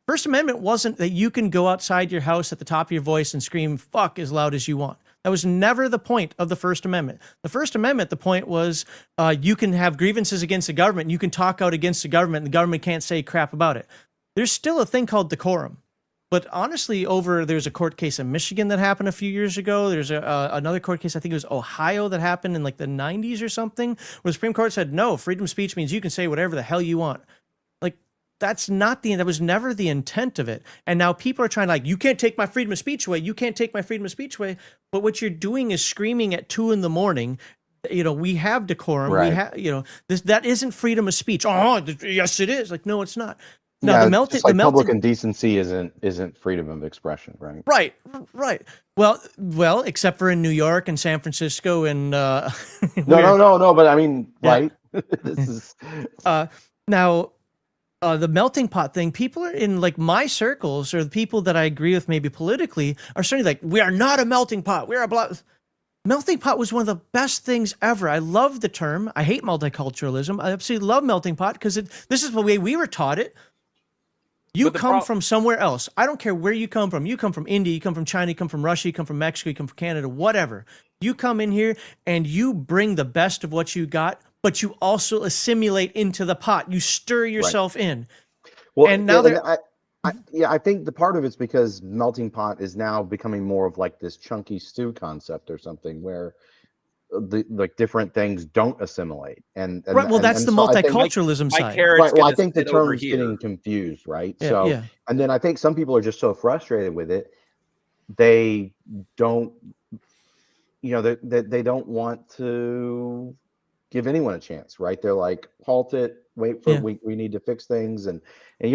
First Amendment wasn't that you can go outside your house at the top of your voice and scream "fuck" as loud as you want. That was never the point of the First Amendment. The First Amendment, the point was you can have grievances against the government. You can talk out against the government, and the government can't say crap about it. There's still a thing called decorum. But honestly, there's a court case in Michigan that happened a few years ago. There's another court case, I think it was Ohio, that happened in like the 90s or something, where the Supreme Court said, no, freedom of speech means you can say whatever the hell you want. Like, that was never the intent of it. And now people are trying to like, you can't take my freedom of speech away. You can't take my freedom of speech away. But what you're doing is screaming at 2 a.m. We have decorum. Right. We have, that isn't freedom of speech. Oh, yes, it is. Like, no, it's not. Now, just like public indecency isn't freedom of expression, right? Right. Well, except for in New York and San Francisco and no. But I mean, right? This is now the melting pot thing. People are in like my circles, or the people that I agree with maybe politically, are starting like, we are not a melting pot. We are a blah. Melting pot was one of the best things ever. I love the term. I hate multiculturalism. I absolutely love melting pot because this is the way we were taught it. You come from somewhere else. I don't care where you come from. You come from India, you come from China, you come from Russia, you come from Mexico, you come from Canada, whatever. You come in here and you bring the best of what you got, but you also assimilate into the pot. You stir yourself in. Well, and now I think the part of it's because melting pot is now becoming more of like this chunky stew concept or something, where different things don't assimilate, and that's the multiculturalism side. Well, I think the term's getting confused, right? Yeah. And then I think some people are just so frustrated with it, they don't, they don't want to give anyone a chance, right? They're like, halt it, wait for we need to fix things, and I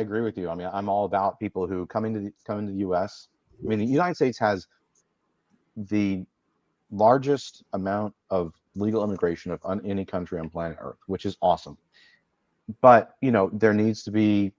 agree with you. I mean, I'm all about people who come into the U.S. I mean, the United States has the largest amount of legal immigration of any country on planet Earth, which is awesome. But there needs to be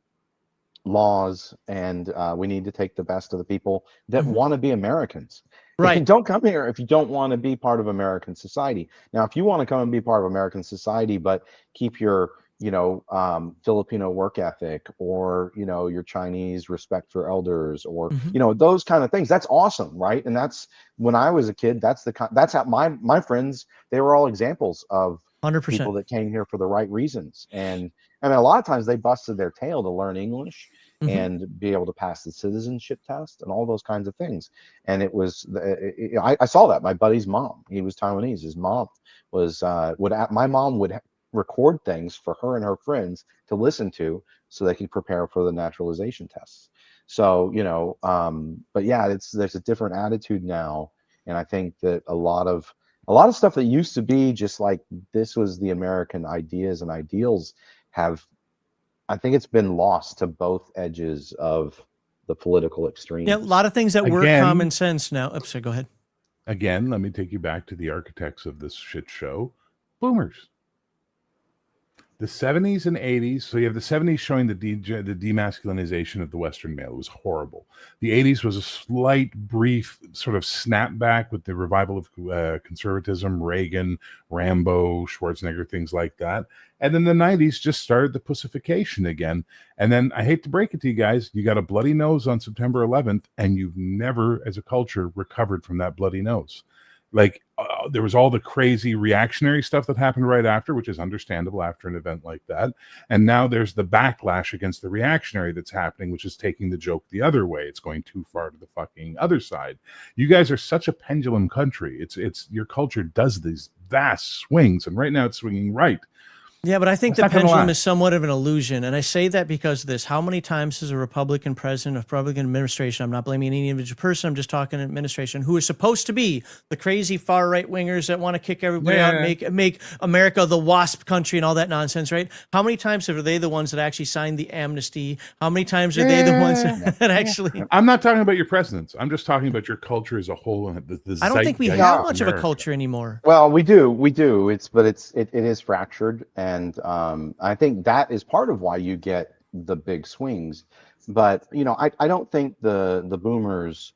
laws, and we need to take the best of the people that want to be Americans. Right. Don't come here if you don't want to be part of American society. Now, if you want to come and be part of American society, but keep your Filipino work ethic, or your Chinese respect for elders, or those kind of things, that's awesome, right? And that's, when I was a kid, that's how my friends, they were all examples of 100%. people that came here for the right reasons. And I mean, a lot of times they busted their tail to learn English and be able to pass the citizenship test and all those kinds of things. And it was, I saw that. My buddy's mom, he was Taiwanese. His mom was my mom would record things for her and her friends to listen to so they can prepare for the naturalization tests. So, but yeah, there's a different attitude now. And I think that a lot of stuff that used to be just like this was the American ideas and ideals I think it's been lost to both edges of the political extremes. Yeah, a lot of things that were Again- common sense now. Oops, sorry, go ahead. Again, let me take you back to the architects of this shit show, boomers. The 70s and 80s, so you have the 70s showing the demasculinization of the Western male. It was horrible. The 80s was a slight, brief sort of snapback with the revival of conservatism, Reagan, Rambo, Schwarzenegger, things like that. And then the 90s just started the pussification again. And then, I hate to break it to you guys, you got a bloody nose on September 11th, and you've never, as a culture, recovered from that bloody nose. Like, there was all the crazy reactionary stuff that happened right after, which is understandable after an event like that. And now there's the backlash against the reactionary that's happening, which is taking the joke the other way. It's going too far to the fucking other side. You guys are such a pendulum country. It's your culture does these vast swings, and right now it's swinging right. Yeah, but I think It's the not gonna pendulum last. is somewhat of an illusion. And I say that because of this. How many times has a Republican president, a Republican administration, I'm not blaming any individual person, I'm just talking administration, who is supposed to be the crazy far right wingers that want to kick everybody out and make America the WASP country and all that nonsense, right? How many times are they the ones that actually signed the amnesty? How many times are they the ones that actually... I'm not talking about your presidents. I'm just talking about your culture as a whole. The I don't think we zeitgeist have of much of a America. culture anymore. Well, we do. It is fractured, and I think that is part of why you get the big swings. But I don't think the boomers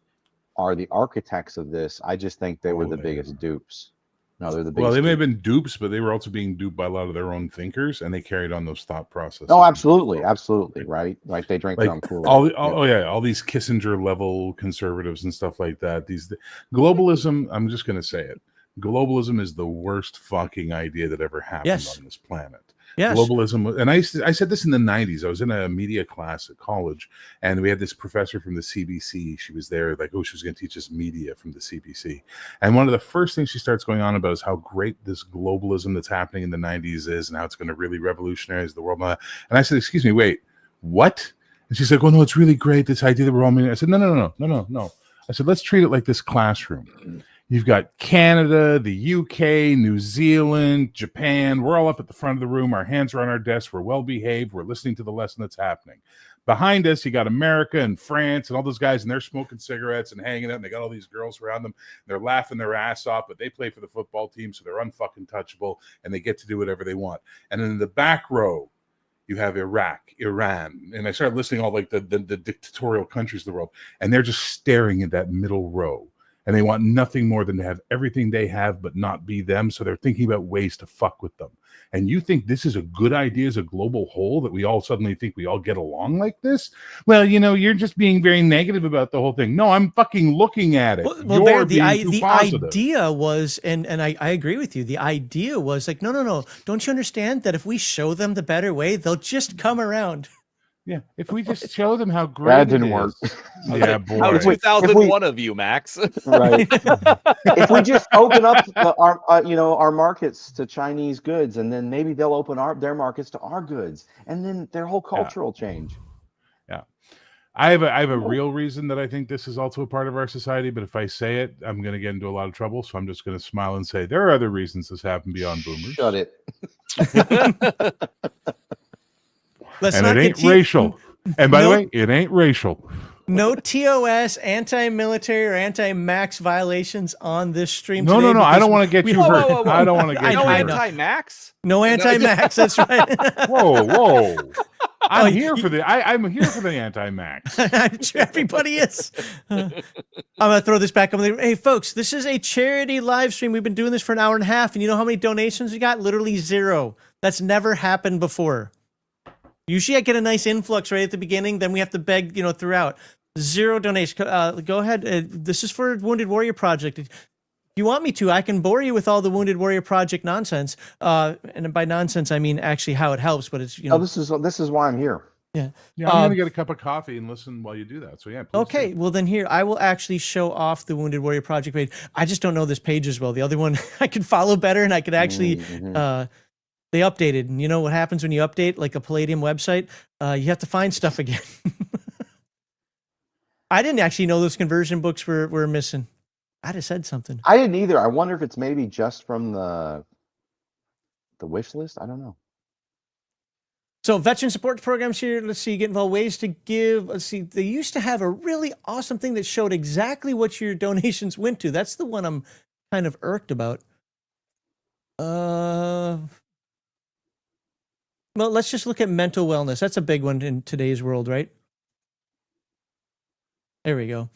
are the architects of this. I just think they were the biggest dupes. No, they're the biggest. Well, they may have dupes. been dupes, but they were also being duped by a lot of their own thinkers, and they carried on those thought processes. Oh, absolutely, right. Like they drink their own Like Kool-Aid. all these Kissinger level conservatives and stuff like that. Globalism. I'm just going to say it. Globalism is the worst fucking idea that ever happened Yes. on this planet. Yes. Globalism, and I said this in the 90s. I was in a media class at college, and we had this professor from the CBC. She was there, like, she was going to teach us media from the CBC. And one of the first things she starts going on about is how great this globalism that's happening in the 90s is, and how it's going to really revolutionize the world. And I said, "Excuse me, wait, what?" And she's like, "Well, no, it's really great. This idea that we're all." I said, "No. I said, let's treat it like this classroom. You've got Canada, the UK, New Zealand, Japan. We're all up at the front of the room. Our hands are on our desks. We're well behaved. We're listening to the lesson that's happening. Behind us, you got America and France and all those guys, and they're smoking cigarettes and hanging out. And they got all these girls around them. They're laughing their ass off, but they play for the football team, so they're unfucking touchable, and they get to do whatever they want. And then in the back row, you have Iraq, Iran, and I started listing all like the dictatorial countries of the world, and they're just staring at that middle row. And they want nothing more than to have everything they have, but not be them. So they're thinking about ways to fuck with them. And you think this is a good idea as a global whole, that we all suddenly think we all get along like this? Well, you're just being very negative about the whole thing. No, I'm fucking looking at it. Well, You're the being too positive. idea was, and I agree with you. The idea was like, no. Don't you understand that if we show them the better way, they'll just come around? Yeah, if we just show them how great That didn't it work. is. Yeah, boy. How 2001 of you, Max. Right. If we just open up our markets to Chinese goods, and then maybe they'll open their markets to our goods, and then their whole culture will change. Yeah. I have a real reason that I think this is also a part of our society, but if I say it, I'm going to get into a lot of trouble. So I'm just going to smile and say there are other reasons this happened beyond boomers. Shut it. Let's And it ain't racial. And by the way, it ain't racial. No TOS, anti-military, or anti-max violations on this stream. No. today I don't because want to get you hurt. I don't want to get I you know, hurt. Anti-Max? No anti-max. That's right. Whoa. I'm you- here for the anti-max. I'm sure everybody is. I'm gonna throw this back on there. Hey, folks, this is a charity live stream. We've been doing this for an hour and a half, and you know how many donations we got? Literally 0. That's never happened before. Usually, I get a nice influx right at the beginning. Then we have to beg, throughout. 0 donations. Go ahead. This is for Wounded Warrior Project. If you want me to, I can bore you with all the Wounded Warrior Project nonsense. And by nonsense, I mean actually how it helps. But it's this is why I'm here. Yeah, I'm going to get a cup of coffee and listen while you do that. So yeah. Okay, well then here, I will actually show off the Wounded Warrior Project page. I just don't know this page as well. The other one I could follow better, and I could actually They updated, and you know what happens when you update like a Palladium website? You have to find stuff again. I didn't actually know those conversion books were missing. I'd have said something. I didn't either. I wonder if it's maybe just from the wish list. I don't know. So veteran support programs here. Let's see, get involved, ways to give. Let's see, they used to have a really awesome thing that showed exactly what your donations went to. That's the one I'm kind of irked about. Well, let's just look at mental wellness. That's a big one in today's world, right? There we go.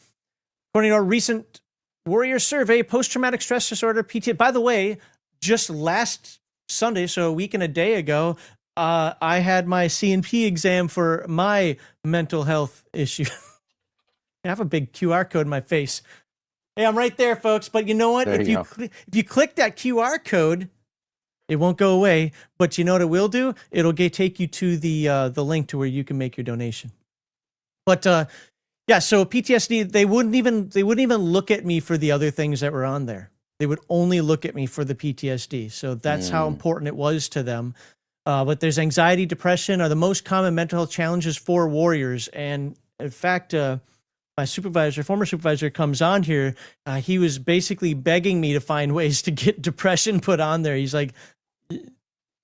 According to our recent Warrior survey, post-traumatic stress disorder, PTSD. By the way, just last Sunday, so a week and a day ago, I had my C&P exam for my mental health issue. I have a big QR code in my face. Hey, I'm right there, folks. But you know what? There If you you click that QR code, it won't go away. But you know what it will do? It'll take you to the link to where you can make your donation. But yeah, so PTSD, they wouldn't even look at me for the other things that were on there. They would only look at me for the PTSD. So that's how important it was to them. But there's anxiety, depression are the most common mental health challenges for warriors. And in fact, my former supervisor comes on here. He was basically begging me to find ways to get depression put on there. He's like,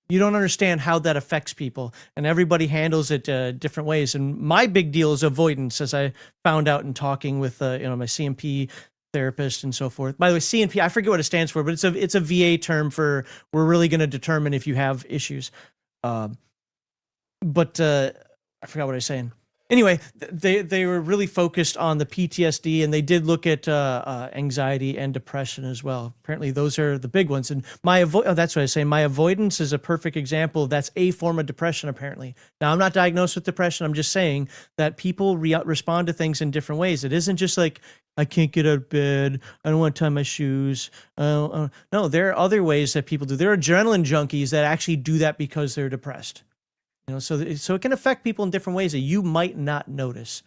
you don't understand how that affects people, and everybody handles it different ways. And my big deal is avoidance, as I found out in talking with my C&P therapist and so forth. By the way, C&P, I forget what it stands for, but it's a VA term for we're really going to determine if you have issues. But I forgot what I was saying. Anyway, they were really focused on the PTSD, and they did look at anxiety and depression as well. Apparently, those are the big ones. And that's what I was saying. My avoidance is a perfect example. That's a form of depression, apparently. Now, I'm not diagnosed with depression. I'm just saying that people respond to things in different ways. It isn't just like, I can't get out of bed. I don't want to tie my shoes. No, there are other ways that people do. There are adrenaline junkies that actually do that because they're depressed. So it can affect people in different ways that you might not notice.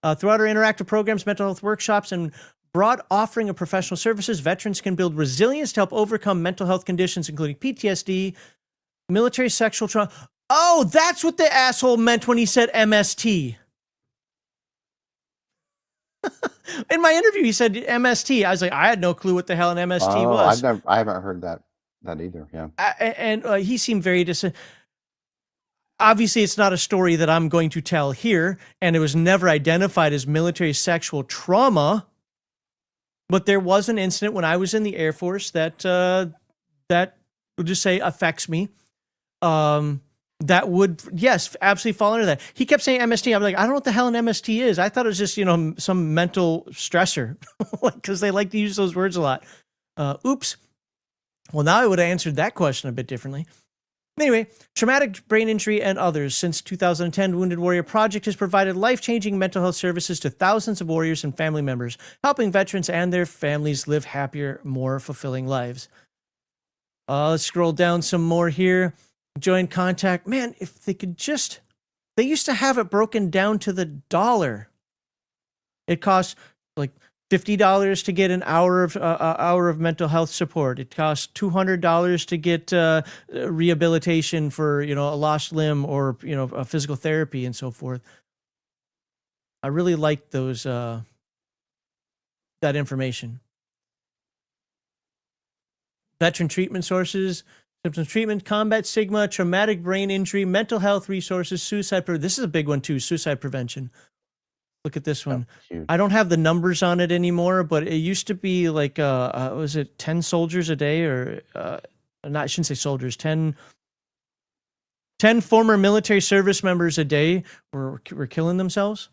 Throughout our interactive programs, mental health workshops, and broad offering of professional services, veterans can build resilience to help overcome mental health conditions, including PTSD, military sexual trauma. Oh, that's what the asshole meant when he said MST. In my interview, he said MST. I was like, I had no clue what the hell an MST was. I haven't heard that either. Yeah. And he seemed very obviously, it's not a story that I'm going to tell here, and it was never identified as military sexual trauma. But there was an incident when I was in the Air Force that we'll just say affects me. That would, yes, absolutely fall under that. He kept saying MST. I'm like, I don't know what the hell an MST is. I thought it was just, some mental stressor, because they like to use those words a lot. Oops. Well, now I would have answered that question a bit differently. Anyway, traumatic brain injury and others. Since 2010, Wounded Warrior Project has provided life-changing mental health services to thousands of warriors and family members, helping veterans and their families live happier, more fulfilling lives. Let's scroll down some more here. Join contact. Man, if they could just... They used to have it broken down to the dollar. It costs like $50 to get an hour of mental health support. It costs $200 to get rehabilitation for a lost limb or a physical therapy and so forth. I really like those that information. Veteran treatment sources, symptoms treatment, combat stigma, traumatic brain injury, mental health resources, suicide. This is a big one too. Suicide prevention. Look at this one. Huge. I don't have the numbers on it anymore, but it used to be like, was it 10 soldiers a day or, I shouldn't say soldiers, 10 former military service members a day were killing themselves.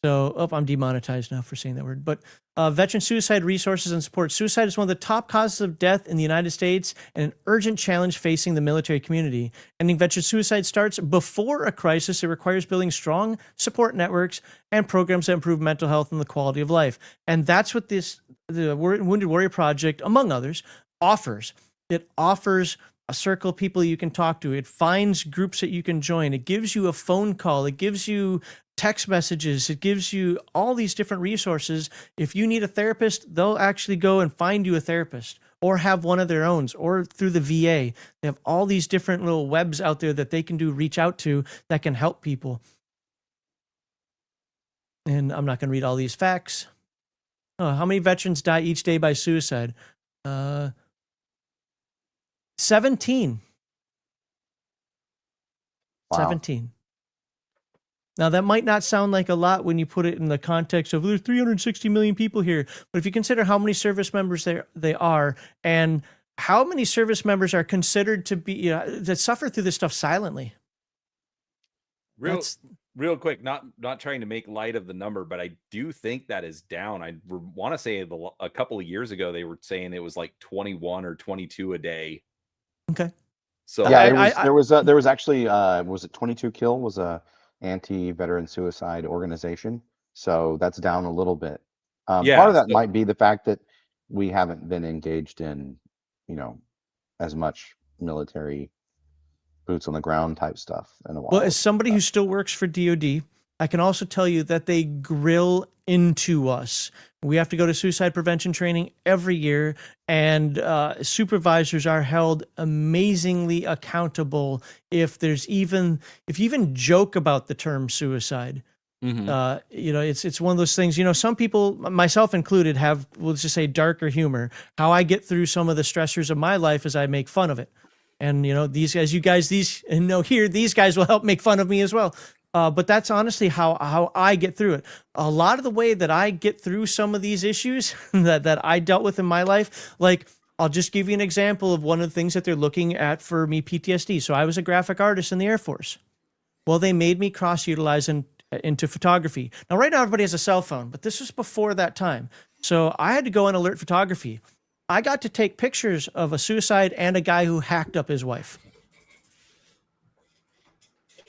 So, I'm demonetized now for saying that word. But veteran suicide resources and support. Suicide is one of the top causes of death in the United States and an urgent challenge facing the military community. Ending veteran suicide starts before a crisis. It requires building strong support networks and programs that improve mental health and the quality of life. And that's what the Wounded Warrior Project, among others, offers. It offers a circle of people you can talk to. It finds groups that you can join. It gives you a phone call. It gives you text messages. It gives you all these different resources. If you need a therapist, they'll actually go and find you a therapist. or have one of their own, or through the VA. They have all these different little webs out there that they can reach out to that can help people. And I'm not going to read all these facts. Oh, how many veterans die each day by suicide? 17. Wow. 17. Now, that might not sound like a lot when you put it in the context of there's 360 million people here. But if you consider how many service members they are, and how many service members are considered to be, that suffer through this stuff silently. Real quick, not trying to make light of the number, but I do think that is down. I want to say a couple of years ago, they were saying it was like 21 or 22 a day. Okay. So yeah, there was actually was it 22 Kill was a anti-veteran suicide organization. So that's down a little bit. Part of that might be the fact that we haven't been engaged in, as much military boots on the ground type stuff in a while. Well, as somebody who still works for DOD, I can also tell you that they grill into us. We have to go to suicide prevention training every year, and supervisors are held amazingly accountable if you even joke about the term suicide. Mhm. It's one of those things, some people, myself included, have, let's just say, darker humor. How I get through some of the stressors of my life is I make fun of it. And, these guys will help make fun of me as well. But that's honestly how I get through it. A lot of the way that I get through some of these issues that I dealt with in my life, like, I'll just give you an example of one of the things that they're looking at for me, PTSD. So I was a graphic artist in the Air Force. Well, they made me cross-utilize into photography. Now, right now, everybody has a cell phone, but this was before that time. So I had to go in alert photography. I got to take pictures of a suicide and a guy who hacked up his wife.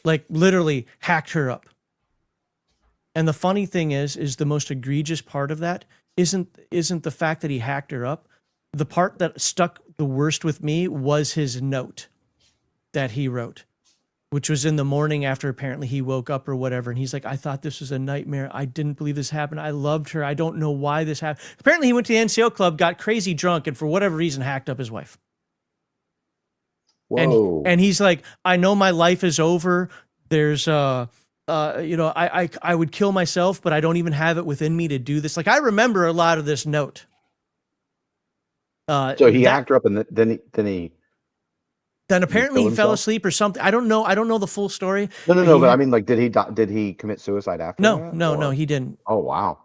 Like, literally hacked her up. And the funny thing is the most egregious part of that isn't the fact that he hacked her up. The part that stuck the worst with me was his note that he wrote, which was in the morning after apparently he woke up or whatever. And he's like, I thought this was a nightmare. I didn't believe this happened. I loved her. I don't know why this happened. Apparently he went to the NCO club, got crazy drunk, and for whatever reason hacked up his wife. Whoa. And he's like, I know my life is over. There's, I would kill myself, but I don't even have it within me to do this. Like, I remember a lot of this note. So he hacked her up, and then apparently he fell asleep or something. I don't know the full story. No. But I mean, like, did he commit suicide after that? No, he didn't. Oh, wow.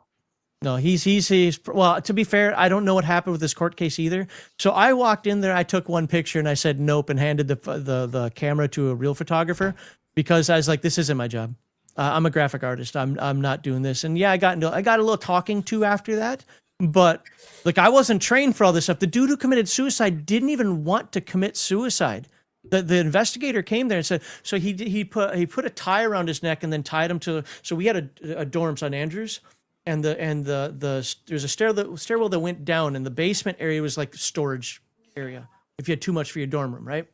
No, he's well, to be fair, I don't know what happened with this court case either. So I walked in there, I took one picture and I said nope, and handed the camera to a real photographer, because I was like, this isn't my job. I'm a graphic artist. I'm not doing this. And yeah, I got a little talking to after that, but like, I wasn't trained for all this stuff. The dude who committed suicide didn't even want to commit suicide. The investigator came there and said, so he put a tie around his neck and then tied him to, so we had a dorms on Andrews, and there's a stairwell that went down, and the basement area was like the storage area if you had too much for your dorm room, right?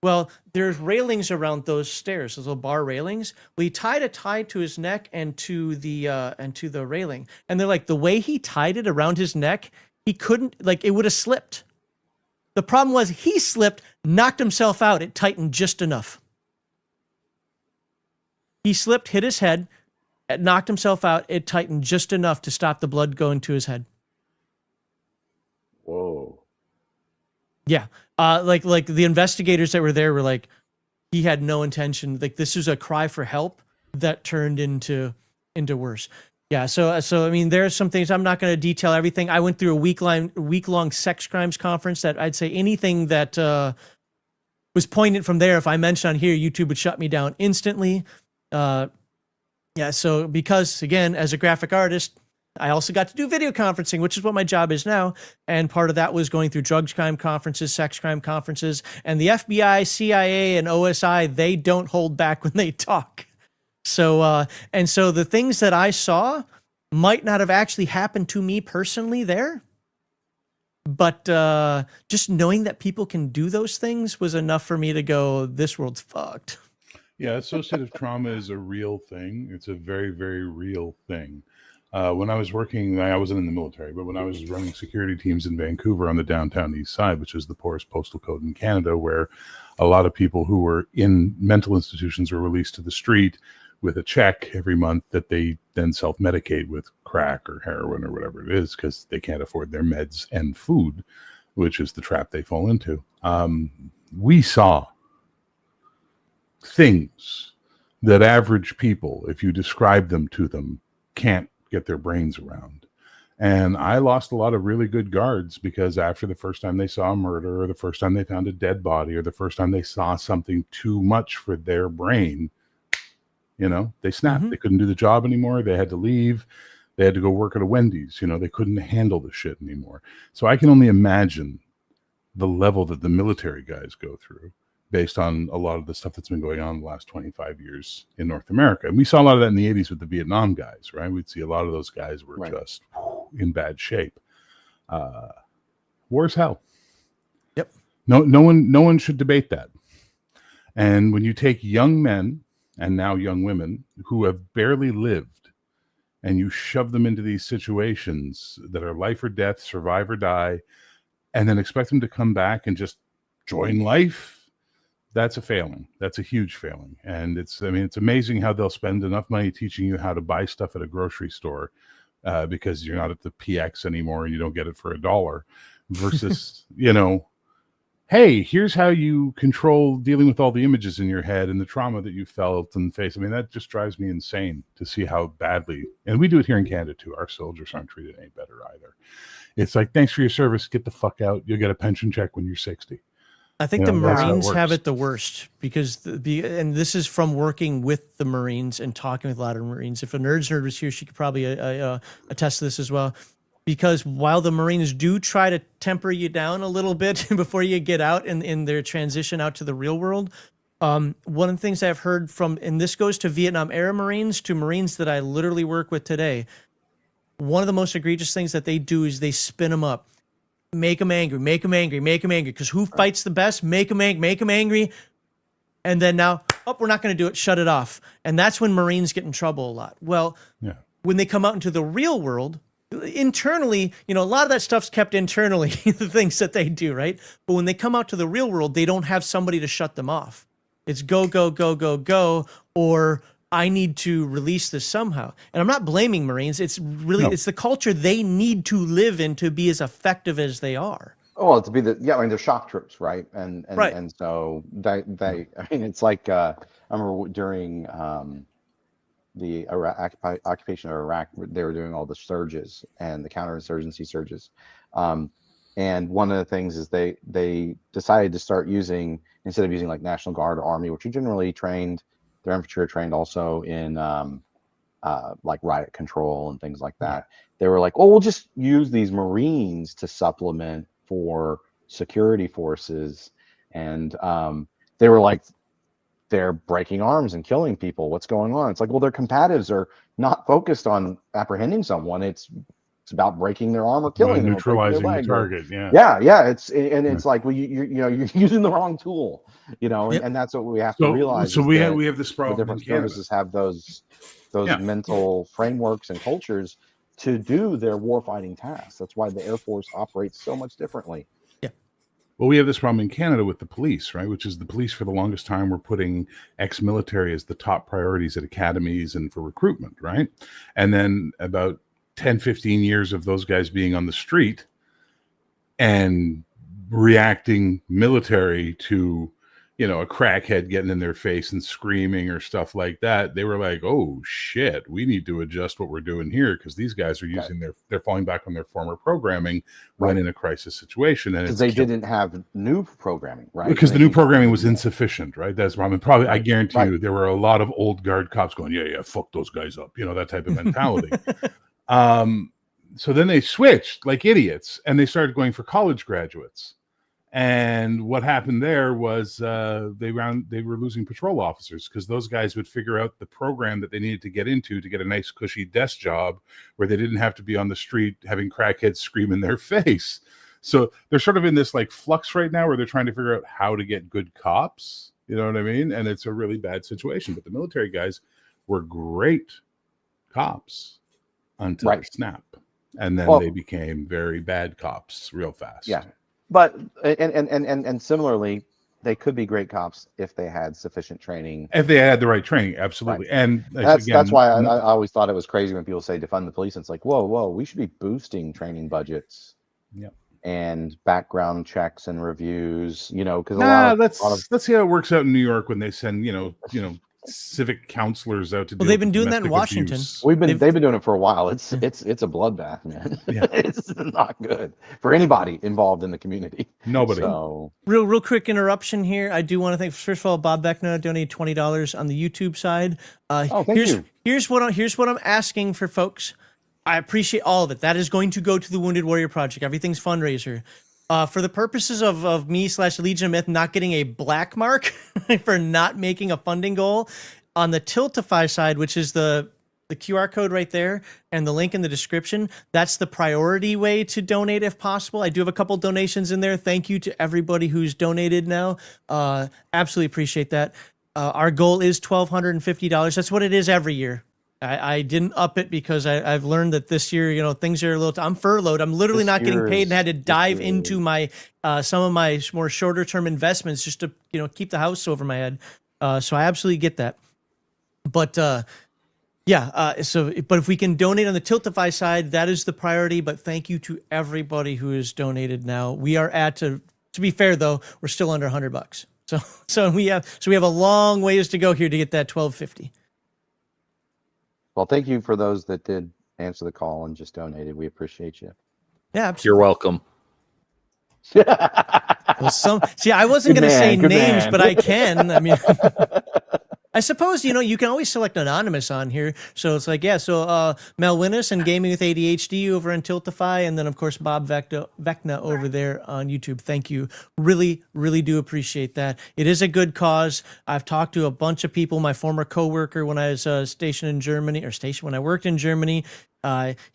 Well, there's railings around those stairs, those little bar railings. Well, he tied a tie to his neck and to the railing, and they're like, the way he tied it around his neck, he couldn't, like, it would have slipped. The problem was he slipped, knocked himself out. It tightened just enough. He slipped, hit his head, knocked himself out. It tightened just enough to stop the blood going to his head. Whoa. Yeah. Like the investigators that were there were like, he had no intention. Like, this was a cry for help that turned into worse. Yeah, so I mean, there are some things, I'm not going to detail everything. I went through a week-long sex crimes conference that I'd say anything that was poignant from there, if I mentioned on here, YouTube would shut me down instantly. Yeah, so because, again, as a graphic artist, I also got to do video conferencing, which is what my job is now. And part of that was going through drug crime conferences, sex crime conferences, and the FBI, CIA, and OSI, they don't hold back when they talk. So, and so the things that I saw might not have actually happened to me personally there, but just knowing that people can do those things was enough for me to go, this world's fucked. Yeah, associative trauma is a real thing. It's a very, very real thing. When I was working, I wasn't in the military, but when I was running security teams in Vancouver on the downtown east side, which is the poorest postal code in Canada, where a lot of people who were in mental institutions were released to the street with a check every month that they then self-medicate with crack or heroin or whatever it is, because they can't afford their meds and food, which is the trap they fall into. We saw things that average people, if you describe them to them, can't get their brains around. And I lost a lot of really good guards because after the first time they saw a murder, or the first time they found a dead body, or the first time they saw something too much for their brain, they snapped. They couldn't do the job anymore. They had to leave. They had to go work at a Wendy's. They couldn't handle the shit anymore. So I can only imagine the level that the military guys go through based on a lot of the stuff that's been going on in the last 25 years in North America. And we saw a lot of that in the 80s with the Vietnam guys, right? We'd see a lot of those guys were just in bad shape. War's hell. Yep. No one should debate that. And when you take young men and now young women who have barely lived and you shove them into these situations that are life or death, survive or die, and then expect them to come back and just join life, that's a failing. That's a huge failing. And it's amazing how they'll spend enough money teaching you how to buy stuff at a grocery store because you're not at the PX anymore and you don't get it for $1 versus, hey, here's how you control dealing with all the images in your head and the trauma that you felt and faced. That just drives me insane to see how badly, and we do it here in Canada too. Our soldiers aren't treated any better either. It's like, thanks for your service. Get the fuck out. You'll get a pension check when you're 60. I think the Marines have it the worst because and this is from working with the Marines and talking with a lot of Marines. If a nerd was here, she could probably attest to this as well. Because while the Marines do try to temper you down a little bit before you get out in their transition out to the real world, one of the things I've heard from, and this goes to Vietnam era Marines, to Marines that I literally work with today, one of the most egregious things that they do is they spin them up. Make them angry, make them angry, make them angry. Because who fights the best? Make them angry. And then now, we're not going to do it. Shut it off. And that's when Marines get in trouble a lot. Well, when they come out into the real world, internally, a lot of that stuff's kept internally, the things that they do, right? But when they come out to the real world, they don't have somebody to shut them off. It's go, go, go, go, go, or I need to release this somehow. And I'm not blaming Marines. It's really, it's the culture they need to live in to be as effective as they are. Well, to be they're shock troops, right? And so they it's like, I remember during the occupation of Iraq, they were doing all the surges and the counterinsurgency surges. And one of the things is they decided to start using, instead of using like National Guard or Army, which are generally trained, their infantry are trained also in like riot control and things like that. They were like, we'll just use these Marines to supplement for security forces. And they were like, they're breaking arms and killing people. What's going on? It's like, well, their combatives are not focused on apprehending someone. It's about breaking their arm or killing them, neutralizing the target. It's like, well, you're using the wrong tool, and that's what we have to realize. So we have this problem. Different services have those mental frameworks and cultures to do their warfighting tasks. That's why the Air Force operates so much differently. Well, we have this problem in Canada with the police, right? Which is the police for the longest time were putting ex-military as the top priorities at academies and for recruitment, right? And then about 10, 15 years of those guys being on the street and reacting military to, a crackhead getting in their face and screaming or stuff like that. They were like, oh shit, we need to adjust what we're doing here because these guys are using they're falling back on their former programming when in a crisis situation. And because they didn't have new programming, right? Because the new programming was insufficient, right? That's wrong. And probably, I guarantee you, there were a lot of old guard cops going, yeah, fuck those guys up, that type of mentality. So then they switched like idiots and they started going for college graduates. And what happened there was they were losing patrol officers because those guys would figure out the program that they needed to get into to get a nice cushy desk job where they didn't have to be on the street having crackheads scream in their face. So they're sort of in this like flux right now where they're trying to figure out how to get good cops. You know what I mean? And it's a really bad situation. But the military guys were great cops. until Right. Snap, and then Well- they became very bad cops real fast. Yeah, but and similarly, they could be great cops if they had sufficient training. If they had the right training, absolutely. And That's why I always thought it was crazy when people say defund the police. And it's like, whoa, we should be boosting training budgets. Yep. And background checks and reviews, because let's see how it works out in New York when they send civic counselors out to. Well, they've been doing that in Washington. Abuse. they've been doing it for a while. It's a bloodbath, man. Yeah. It's not good for anybody involved in the community. Nobody. So Real quick interruption here. I do want to thank, first of all, Bob Beckner donated $20 on the YouTube side. thank you. Here's what I'm asking for folks. I appreciate all of it. That is going to go to the Wounded Warrior Project. Everything's fundraiser. For the purposes of me / Legion of Myth not getting a black mark for not making a funding goal, on the Tiltify side, which is the QR code right there and the link in the description, that's the priority way to donate if possible. I do have a couple donations in there. Thank you to everybody who's donated now. Absolutely appreciate that. Our goal is $1,250. That's what it is every year. I didn't up it because I've learned that this year, things are a little. I'm furloughed. I'm literally not getting paid and had to dive into my some of my more shorter term investments just to keep the house over my head. So I absolutely get that. But but if we can donate on the Tiltify side, that is the priority. But thank you to everybody who has donated. Now we are at to be fair though, we're still under $100. So we have a long ways to go here to get that $1,250. Well, thank you for those that did answer the call and just donated. We appreciate you. Yeah, absolutely. You're welcome. Well, I wasn't going to say good names, man. but I can. I memean, I suppose, you can always select anonymous on here. So it's like, Mel Winnis and Gaming with ADHD over on Tiltify. And then, of course, Bob Vecna over there on YouTube. Thank you. Really, really do appreciate that. It is a good cause. I've talked to a bunch of people. My former coworker when I was stationed in Germany, when I worked in Germany,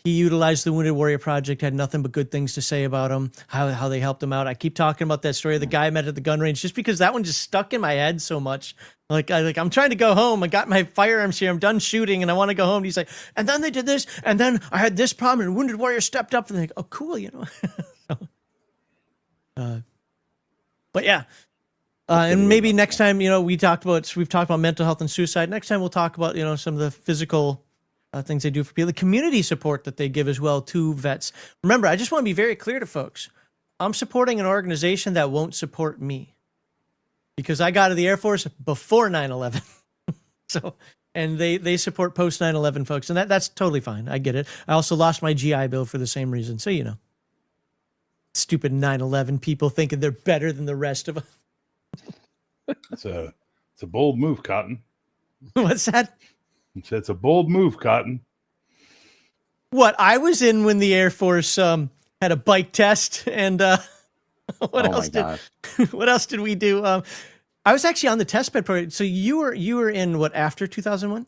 he utilized the Wounded Warrior Project, had nothing but good things to say about him, how they helped him out. I keep talking about that story of the guy I met at the gun range just because that one just stuck in my head so much. I'm trying to go home. I got my firearms here. I'm done shooting and I want to go home. And he's like, and then they did this. And then I had this problem and Wounded Warrior stepped up and they're like, oh, cool, But yeah. And maybe next time, we've talked about mental health and suicide. Next time we'll talk about, some of the physical things they do for people, the community support that they give as well to vets. Remember, I just want to be very clear to folks. I'm supporting an organization that won't support me because I got out of the Air Force before 9/11. And they support post 9/11 folks. And that's totally fine. I get it. I also lost my GI Bill for the same reason. So, stupid 9/11 people thinking they're better than the rest of us. It's a bold move, Cotton. What's that? It's a bold move, Cotton. What? I was in when the Air Force had a bike test and what else did we do? I was actually on the test bed program. So you were in what, after 2001?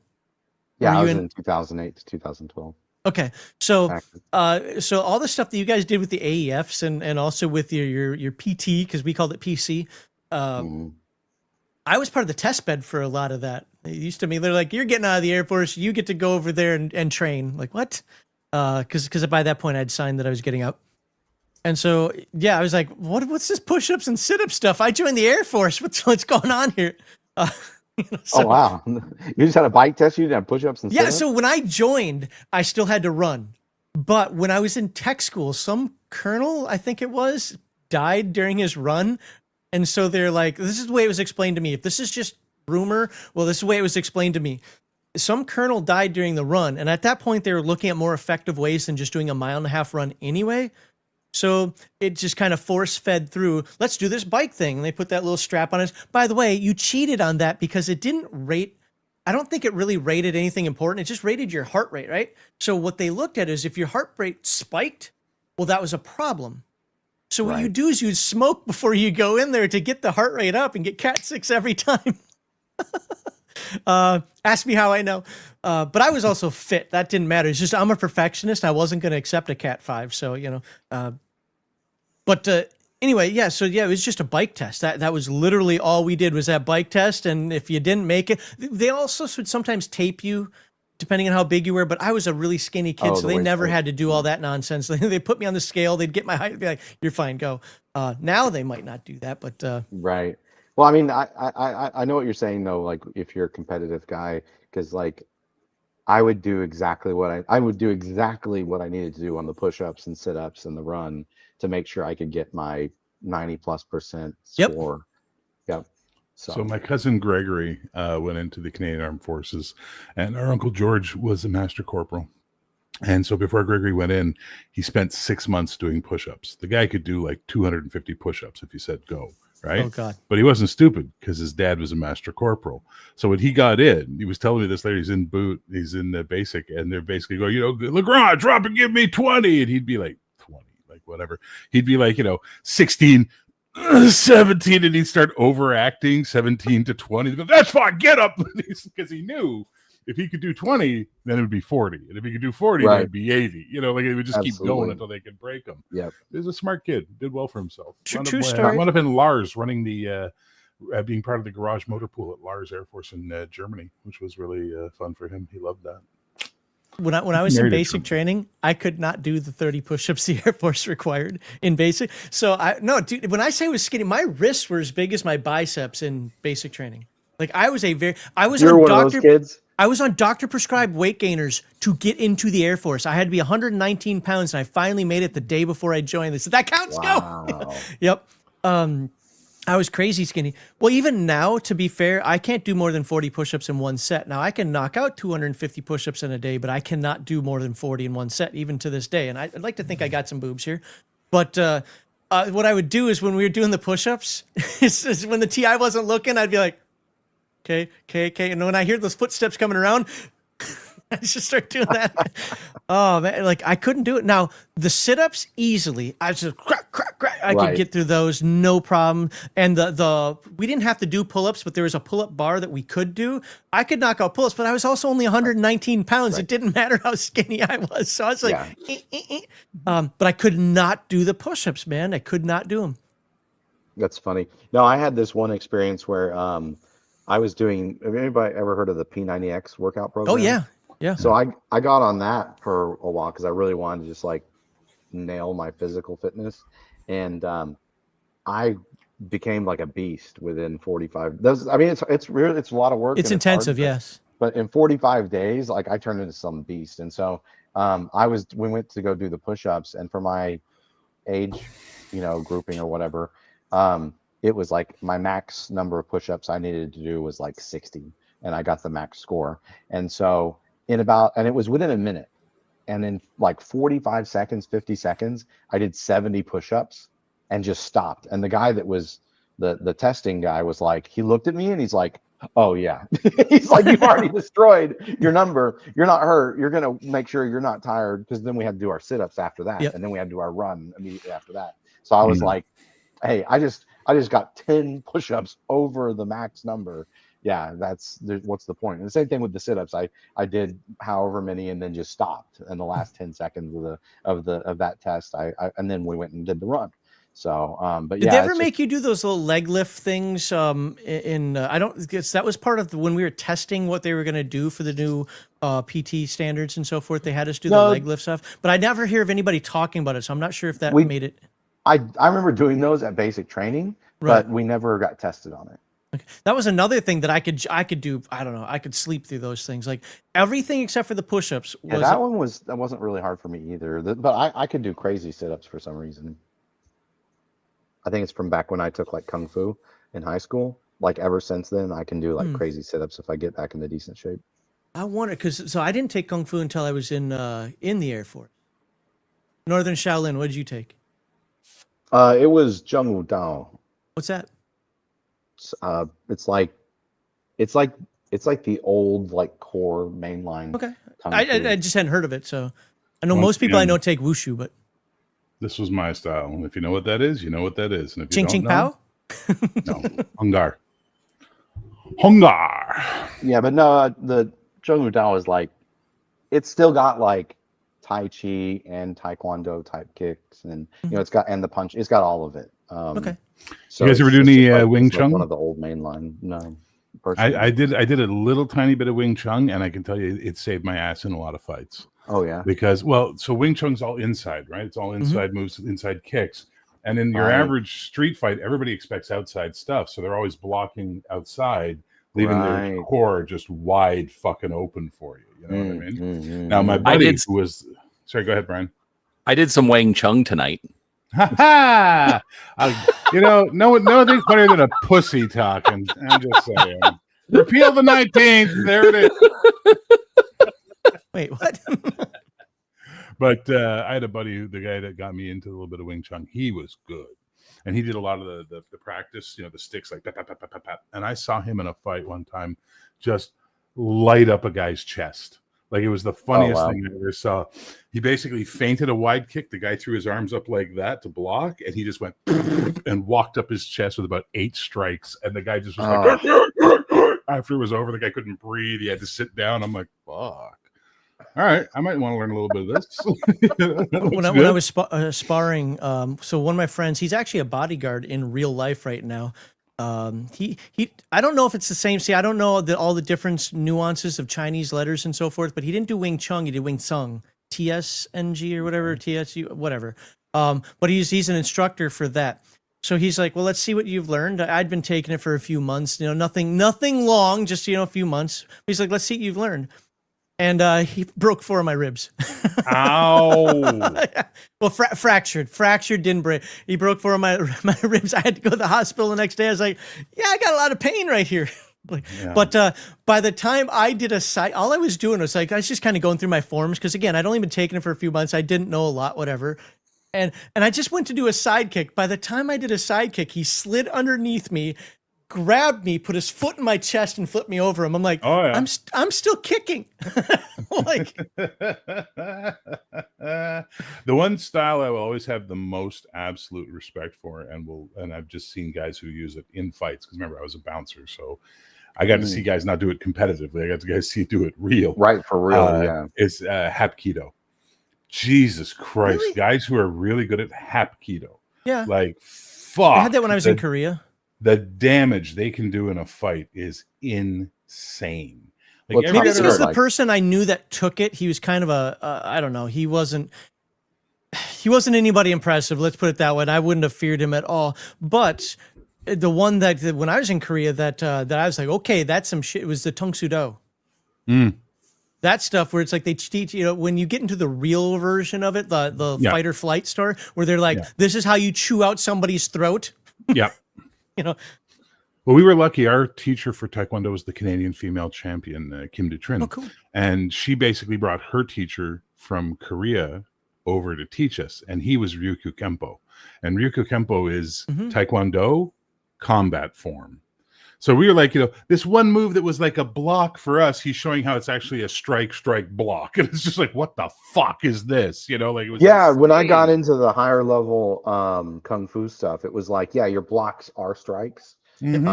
Yeah, I was in 2008 to 2012. Okay. So all the stuff that you guys did with the AEFs and also with your PT, because we called it PC, I was part of the test bed for a lot of that. They used to me, they're like, you're getting out of the Air Force, you get to go over there and train. Like, what? Because by that point I'd signed that I was getting out. And so, yeah, I was like, what's this push-ups and sit-up stuff? I joined the Air Force. What's going on here? Oh, wow. You just had a bike test? You didn't have push-ups and sit-ups? Yeah, so when I joined, I still had to run. But when I was in tech school, some colonel, I think it was, died during his run. And so they're like, this is the way it was explained to me. If this is just rumor, well, this is the way it was explained to me. Some colonel died during the run. And at that point, they were looking at more effective ways than just doing a 1.5 mile run anyway. So it just kind of force-fed through, let's do this bike thing. And they put that little strap on us. By the way, you cheated on that because it didn't rate, I don't think it really rated anything important. It just rated your heart rate, right? So what they looked at is if your heart rate spiked, well, that was a problem. So what you do is you smoke before you go in there to get the heart rate up and get Cat 6 every time. Ask me how I know. But I was also fit. That didn't matter. It's just I'm a perfectionist. I wasn't going to accept a Cat 5. So, anyway, yeah. So, yeah, it was just a bike test. That was literally all we did was that bike test. And if you didn't make it, they also would sometimes tape you depending on how big you were. But I was a really skinny kid, Oh, so the they waist never height. had to do all that nonsense. They put me on the scale, they'd get my height, and be like, "You're fine, go." Now they might not do that, but Right. Well, I mean, I know what you're saying though. Like, if you're a competitive guy, because like I would do exactly what I would do exactly what I needed to do on the push-ups and sit-ups and the run to make sure I could get my 90+% Yep. score. Yep. So my cousin Gregory went into the Canadian Armed Forces, and our Uncle George was a master corporal. And so before Gregory went in, he spent 6 months doing push-ups. The guy could do like 250 push-ups if you said go, right? oh god, But he wasn't stupid because his dad was a master corporal. So when he got in, he was telling me this later, he's in the basic, and they're basically going, LeGrand, drop and give me 20. And he'd be like, 20, like whatever. He'd be like, 16, 17, and he'd start overacting 17 to 20. But that's fine, get up. Because he knew if he could do 20, then it would be 40. And if he could do 40, then it'd be 80. Like it would just keep going until they could break him. Yep. He was a smart kid, did well for himself. True story. Wound up in Lars running the being part of the garage motor pool at Lars Air Force in Germany, which was really fun for him. He loved that. When I was in basic training, I could not do the 30 push-ups the Air Force required in basic. So dude, when I say I was skinny, my wrists were as big as my biceps in basic training. Like I was You're one of those kids? I was on doctor prescribed weight gainers to get into the Air Force. I had to be 119 pounds, and I finally made it the day before I joined. They said, that counts, Wow. go. Yep. I was crazy skinny. Well, even now, to be fair, I can't do more than 40 push-ups in one set. Now, I can knock out 250 push-ups in a day, but I cannot do more than 40 in one set, even to this day. And I'd like to think I got some boobs here. But what I would do is when we were doing the push-ups, is when the TI wasn't looking, I'd be like, okay. And when I hear those footsteps coming around, I just start doing that. Oh man, like I couldn't do it. Now the sit-ups easily, I just crack. I could get through those, no problem. And the we didn't have to do pull-ups, but there was a pull-up bar that we could do. I could knock out pull-ups, but I was also only 119 pounds. It didn't matter how skinny I was, so I was like, but I could not do the push-ups, man. I could not do them. That's funny. No, I had this one experience where I was doing. Have anybody ever heard of the P90X workout program? Oh yeah. So I got on that for a while because I really wanted to just like nail my physical fitness, and I became like a beast within 45. I mean, it's real. It's a lot of work. It's intensive, yes. But in 45 days, like I turned into some beast, and so we went to go do the push-ups, and for my age, grouping or whatever, it was like my max number of push-ups I needed to do was like 60, and I got the max score, and so. And it was within a minute, and in like 45 seconds, 50 seconds, I did 70 push-ups and just stopped. And the guy that was the testing guy was like, he looked at me and he's like, oh yeah. He's like, you've already destroyed your number. You're not hurt. You're going to make sure you're not tired. Because then we had to do our sit-ups after that. And then we had to do our run immediately after that. So I was like, hey, I just got 10 push-ups over the max number. Yeah, what's the point? And the same thing with the sit-ups. I did however many and then just stopped in the last 10 seconds of that test. And then we went and did the run. So, but did they ever make you do those little leg lift things? I don't guess that was part of when we were testing what they were going to do for the new PT standards and so forth. They had us do the leg lift stuff, but I never hear of anybody talking about it. So I'm not sure if that made it. I remember doing those at basic training, but we never got tested on it. Okay. That was another thing that I could do. I don't know. I could sleep through those things, like everything except for the push-ups. That wasn't really hard for me either. But I could do crazy sit-ups for some reason. I think it's from back when I took like Kung Fu in high school. Like ever since then, I can do like crazy sit-ups if I get back into decent shape. I wonder so I didn't take Kung Fu until I was in the Air Force. Northern Shaolin. What did you take? It was Zhengwu Dao. What's that? It's like the old like core mainline. Okay, I just hadn't heard of it, so I know most people I know take wushu, but this was my style. And if you know what that is, you know what that is. And if Ching you Ching don't Pow? know, no, Hongar. Yeah, but no, the Zhengwu Dao is like, it's still got like Tai Chi and Taekwondo type kicks, and it's got the punch. It's got all of it. Okay. So you guys ever do any Wing Chun? One of the old mainline. No. personally. I did a little tiny bit of Wing Chun, and I can tell you it saved my ass in a lot of fights. Oh yeah, Because so Wing Chun's all inside, right? It's all inside moves, inside kicks. And in your average street fight, everybody expects outside stuff, so they're always blocking outside, leaving their core just wide fucking open for you. You know what I mean? Now my buddy who was sorry, go ahead, Brian. I did some Wang Chung tonight. Ha ha! Nothing's funnier than a pussy talking. I'm just saying. Repeal the 19th. There it is. Wait, what? But I had a buddy, the guy that got me into a little bit of Wing Chun. He was good, and he did a lot of the practice. The sticks like pat, pat, pat, pat, pat, pat. And I saw him in a fight one time, just light up a guy's chest. Like it was the funniest thing I ever saw. He basically feinted a wide kick. The guy threw his arms up like that to block, and he just went and walked up his chest with about 8 strikes. And the guy just was like, after it was over, the guy couldn't breathe. He had to sit down. I'm like, fuck. All right, I might want to learn a little bit of this. when I was sparring, so one of my friends, he's actually a bodyguard in real life right now. He I don't know if it's the same. See, I don't know all the different nuances of Chinese letters and so forth, but he didn't do Wing Chun. He did Wing Tsung, TSNG or whatever, TSU, whatever. But he's an instructor for that. So he's like, well, let's see what you've learned. I'd been taking it for a few months, nothing long, just, a few months. He's like, let's see what you've learned. And he broke 4 of my ribs. Ow! Well, fractured, didn't break. He broke 4 of my ribs. I had to go to the hospital the next day. I was like, yeah, I got a lot of pain right here. But by the time I did all I was doing was like, I was just kind of going through my forms. Cause again, I'd only been taking it for a few months. I didn't know a lot, whatever. And I just went to do a side kick. By the time I did a side kick, he slid underneath me, grabbed me, put his foot in my chest, and flipped me over him. I'm like, oh, yeah. I'm still kicking. Like the one style I will always have the most absolute respect for, and I've just seen guys who use it in fights. Because remember, I was a bouncer, so I got to see guys not do it competitively. I got to guys see do it real, right? For real, yeah. It's Hapkido. Jesus Christ, really? Guys who are really good at Hapkido. Yeah, like fuck. I had that when I was in Korea. The damage they can do in a fight is insane. Like maybe it's because the person I knew that took it, he was kind of I don't know, he wasn't anybody impressive. Let's put it that way. And I wouldn't have feared him at all. But the one that when I was in Korea that I was like, okay, that's some shit. It was the Tung Soo Do. That stuff where it's like they teach, when you get into the real version of it, the fight or flight store, where they're like, this is how you chew out somebody's throat. Yeah. Well, we were lucky. Our teacher for Taekwondo was the Canadian female champion, Kim Dutrin. Oh, cool. And she basically brought her teacher from Korea over to teach us. And he was Ryukyu Kempo. And Ryukyu Kempo is Taekwondo combat form. So we were like, this one move that was like a block for us, he's showing how it's actually a strike block. And it's just like, what the fuck is this? It was insane. When I got into the higher level kung fu stuff, it was like, your blocks are strikes. And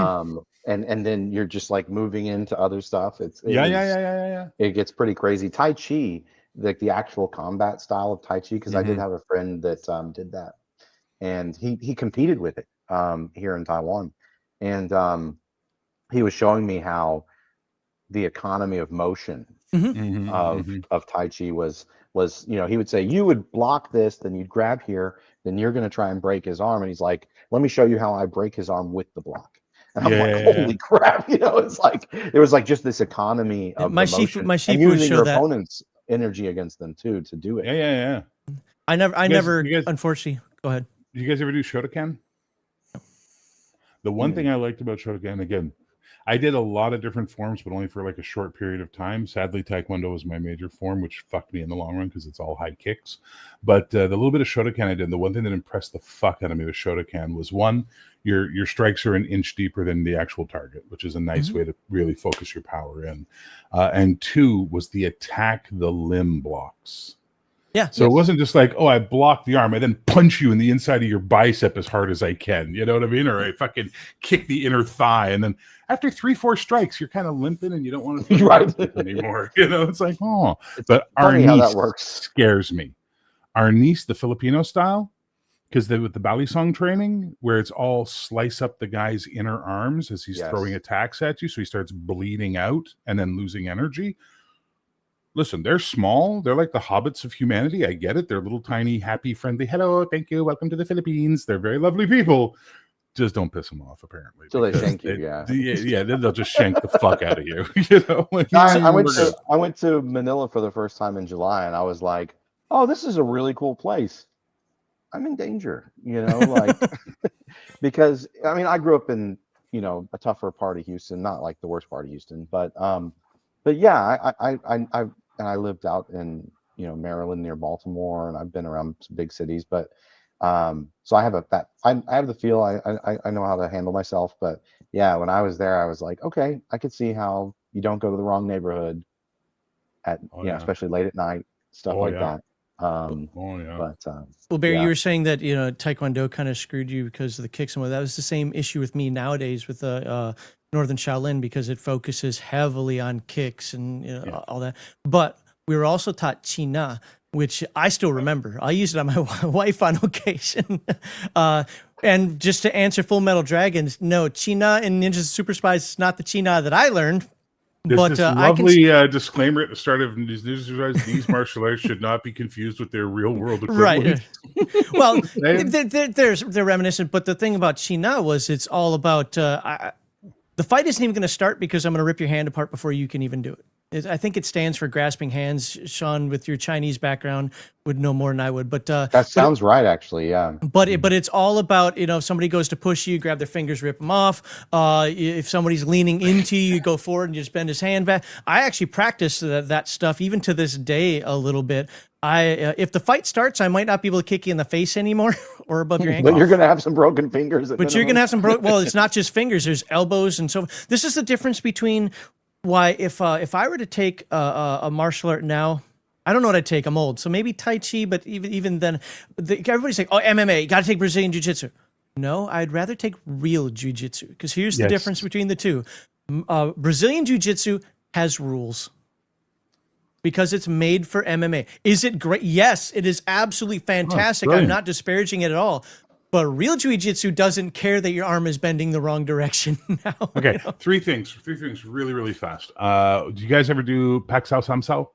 then you're just like moving into other stuff. It gets pretty crazy. Tai Chi, like the actual combat style of Tai Chi, because I did have a friend that did that. And he competed with it here in Taiwan. And he was showing me how the economy of motion of Tai Chi was, he would say, you would block this, then you'd grab here, then you're going to try and break his arm. And he's like, let me show you how I break his arm with the block. And I'm like, holy crap. It's like, there was like just this economy of my motion. My Shifu and using your that. opponent's energy against them too, to do it. Yeah. I never, unfortunately, go ahead. Did you guys ever do Shotokan? The one thing I liked about Shotokan, again, I did a lot of different forms, but only for like a short period of time. Sadly, Taekwondo was my major form, which fucked me in the long run because it's all high kicks. But the little bit of Shotokan I did, the one thing that impressed the fuck out of me with Shotokan was, one, your strikes are an inch deeper than the actual target, which is a nice way to really focus your power in. And 2 was the attack the limb blocks. Yeah. So it wasn't just like, I block the arm, I then punch you in the inside of your bicep as hard as I can. You know what I mean? Or I fucking kick the inner thigh. And then after 3-4 strikes, you're kind of limping and you don't want to right anymore. It's like, but funny Arnis how that works. Scares me. Arnis, the Filipino style, because with the Balisong training, where it's all slice up the guy's inner arms as he's throwing attacks at you, so he starts bleeding out and then losing energy. Listen, they're small. They're like the hobbits of humanity. I get it. They're little, tiny, happy, friendly. Hello, thank you. Welcome to the Philippines. They're very lovely people. Just don't piss them off, apparently. So they shank you, yeah. Then they'll just shank the fuck out of you. You know. I went to Manila for the first time in July, and I was like, "Oh, this is a really cool place. I'm in danger," like because I mean, I grew up in a tougher part of Houston, not like the worst part of Houston, but yeah, I lived out in Maryland near Baltimore, and I've been around some big cities, but. So I have I have the feel I know how to handle myself, but yeah, when I was there, I was like, okay, I could see how you don't go to the wrong neighborhood at especially late at night, stuff that. Well, Barry, you were saying that Taekwondo kind of screwed you because of the kicks and what. That was the same issue with me nowadays with Northern Shaolin, because it focuses heavily on kicks and all that. But we were also taught China, which I still remember. I used it on my wife on occasion. And just to answer Full Metal Dragons, no, China and Ninjas and Super Spies is not the China that I learned. But this lovely disclaimer at the start of these martial arts should not be confused with their real world equivalent. Right. Well, they're reminiscent, but the thing about China was it's all about the fight isn't even going to start because I'm going to rip your hand apart before you can even do it. I think it stands for grasping hands. Sean, with your Chinese background, would know more than I would. But that sounds right, actually. Yeah. But it's all about if somebody goes to push you, grab their fingers, rip them off. If somebody's leaning into you, go forward and just bend his hand back. I actually practice that stuff even to this day a little bit. If the fight starts, I might not be able to kick you in the face anymore or above your ankle. But you're going to have some broken fingers. But you're going to have some well, it's not just fingers. There's elbows and so. This is the difference between. Why, if I were to take a martial art now, I don't know what I'd take. I'm old, so maybe Tai Chi. But even then, everybody's like, "Oh, MMA, you got to take Brazilian Jiu Jitsu." No, I'd rather take real Jiu Jitsu because here's the difference between the two. Brazilian Jiu Jitsu has rules because it's made for MMA. Is it great? Yes, it is absolutely fantastic. I'm not disparaging it at all. But real jiu-jitsu doesn't care that your arm is bending the wrong direction now. Okay, three things really, really fast. Do you guys ever do Pak Sao Sam Sao?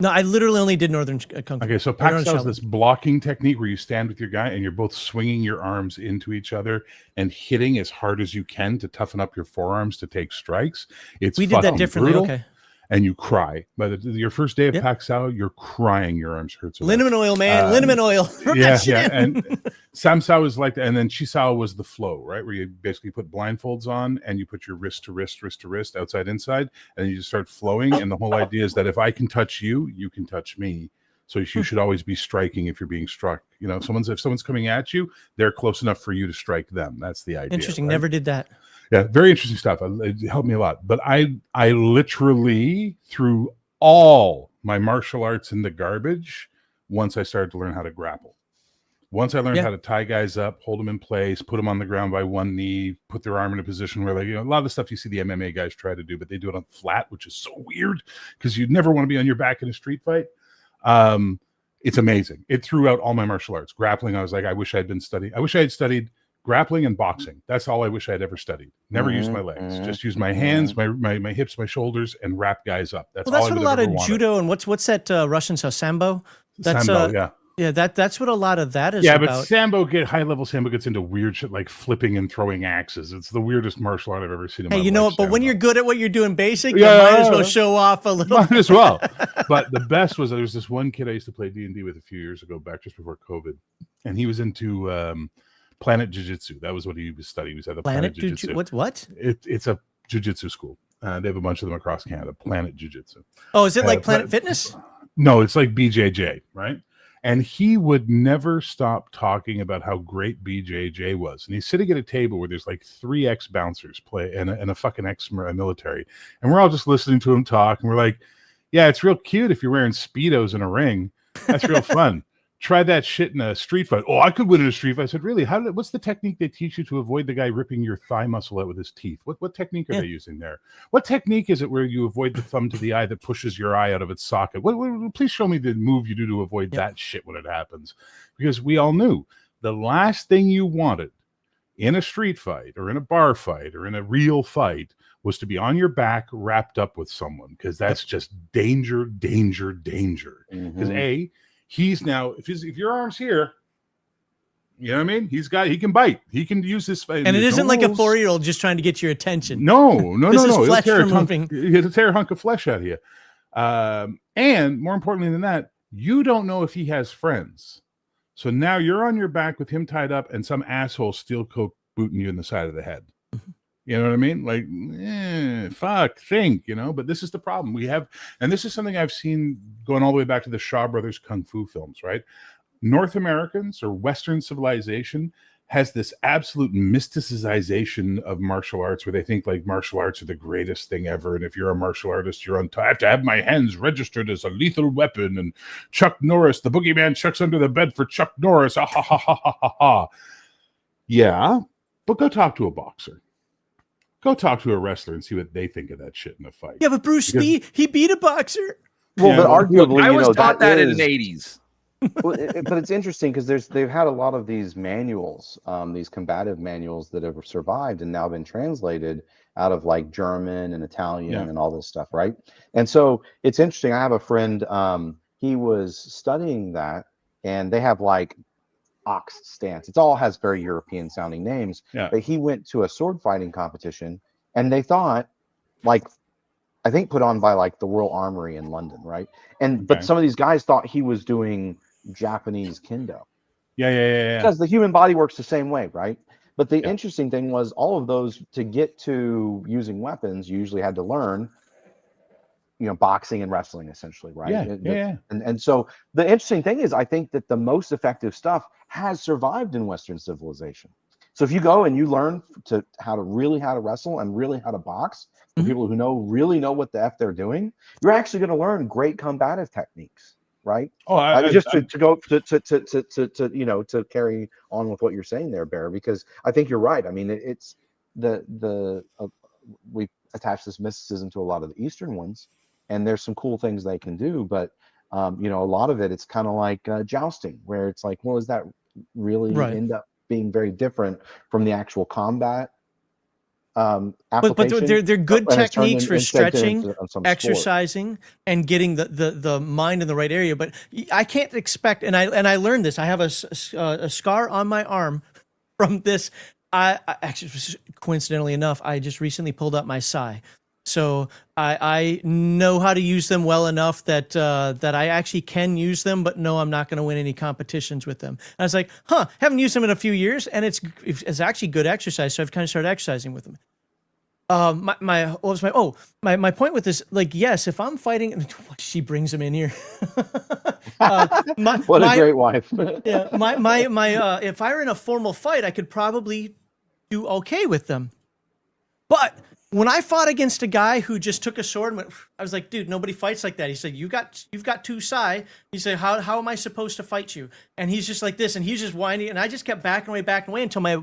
No, I literally only did Northern Kung Fu. Okay, so Pak Sao is this blocking technique where you stand with your guy and you're both swinging your arms into each other and hitting as hard as you can to toughen up your forearms to take strikes. We did that differently, brutal. Okay. And you cry. But your first day of Pak Sao, you're crying. Your arms hurt so liniment oil, man. Liniment oil. Yeah. And Sam Sao is like that. And then Chi Sao was the flow, right? Where you basically put blindfolds on and you put your wrist to wrist, outside, inside. And you just start flowing. And the whole idea is that if I can touch you, you can touch me. So you should always be striking if you're being struck. If someone's coming at you, they're close enough for you to strike them. That's the idea. Interesting. Right? Never did that. Yeah, very interesting stuff. It helped me a lot. But I literally threw all my martial arts in the garbage once I started to learn how to grapple. Once I learned how to tie guys up, hold them in place, put them on the ground by one knee, put their arm in a position where, a lot of the stuff you see the MMA guys try to do, but they do it on flat, which is so weird because you'd never want to be on your back in a street fight. It's amazing. It threw out all my martial arts. Grappling, I was like, I wish I had studied grappling and boxing. That's all I wish I had ever studied. Never used my legs. Just use my hands, my hips, my shoulders, and wrap guys up. That's what a lot of judo and what's that Russian sambo? That's sambo, that's what a lot of that is. Yeah, about. But sambo high level sambo gets into weird shit like flipping and throwing axes. It's the weirdest martial art I've ever seen in my life. You know what? But when you're good at what you're doing, basic, you might as well show off a little. Might as well. But the best was there was this one kid I used to play D&D with a few years ago, back just before COVID, and he was into Planet Jiu-Jitsu. That was what he was studying. He was at the Planet Jiu-Jitsu. What? It's a jiu-jitsu school. They have a bunch of them across Canada. Planet Jiu-Jitsu. Oh, is it like Planet Fitness? No, it's like BJJ, right? And he would never stop talking about how great BJJ was. And he's sitting at a table where there's like 3 ex-bouncers play and a fucking ex-military. And we're all just listening to him talk. And we're like, yeah, it's real cute if you're wearing Speedos in a ring. That's real fun. Try that shit in a street fight. Oh, I could win in a street fight. I said, really? What's the technique they teach you to avoid the guy ripping your thigh muscle out with his teeth? What technique are they using there? What technique is it where you avoid the thumb to the eye that pushes your eye out of its socket? Please show me the move you do to avoid that shit when it happens. Because we all knew the last thing you wanted in a street fight or in a bar fight or in a real fight was to be on your back wrapped up with someone, because that's just danger. Because he's now, if your arm's here, you know what I mean? He can bite. He can use this. And it isn't like a 4-year-old just trying to get your attention. No. This is flesh removing. He'll tear a hunk of flesh out of you. And more importantly than that, you don't know if he has friends. So now you're on your back with him tied up and some asshole steel coat booting you in the side of the head. You know what I mean? Like, think, but this is the problem we have. And this is something I've seen going all the way back to the Shaw Brothers Kung Fu films, right? North Americans or Western civilization has this absolute mysticization of martial arts where they think like martial arts are the greatest thing ever. And if you're a martial artist, I have to have my hands registered as a lethal weapon. And Chuck Norris, the boogeyman chucks under the bed for Chuck Norris. Ha, ha, ha, ha, ha, ha, ha. Yeah, but go talk to a boxer. Go talk to a wrestler and see what they think of that shit in a fight. Yeah, but Bruce Lee, he beat a boxer. Well, but arguably, I was taught that in the 80s. But it's interesting because they've had a lot of these manuals, these combative manuals that have survived and now been translated out of like German and Italian and all this stuff, right? And so it's interesting. I have a friend, he was studying that, and they have like ox stance. It all has very European sounding names. Yeah. But he went to a sword fighting competition, and they thought, like, I think put on by like the Royal Armory in London, right? And but some of these guys thought he was doing Japanese kendo. Yeah. Because the human body works the same way, right? But the interesting thing was all of those, to get to using weapons, you usually had to learn, boxing and wrestling essentially, right? And so the interesting thing is, I think that the most effective stuff has survived in Western civilization. So if you go and you learn how to wrestle and really how to box, for people who really know what the F they're doing, you're actually going to learn great combative techniques, right? To carry on with what you're saying there, Bear, because I think you're right. I mean, it's we attach this mysticism to a lot of the Eastern ones, and there's some cool things they can do, but a lot of it's kind of like jousting, where it's like, well, is that really end up being very different from the actual combat application? But they're good techniques for stretching, exercising, and getting the mind in the right area. But I can't expect, and I learned this. I have a scar on my arm from this. I actually, coincidentally enough, I just recently pulled up my sai. So I know how to use them well enough that I actually can use them, but no, I'm not going to win any competitions with them. And I was like, haven't used them in a few years, and it's actually good exercise. So I've kind of started exercising with them. My point with this, like, yes, if I'm fighting, she brings him in here. What a great wife. Yeah, if I were in a formal fight, I could probably do okay with them, but when I fought against a guy who just took a sword and went, I was like, dude, nobody fights like that. He said, you've got two sai. He said, how am I supposed to fight you? And he's just like this, and he's just whining, and I just kept backing away until my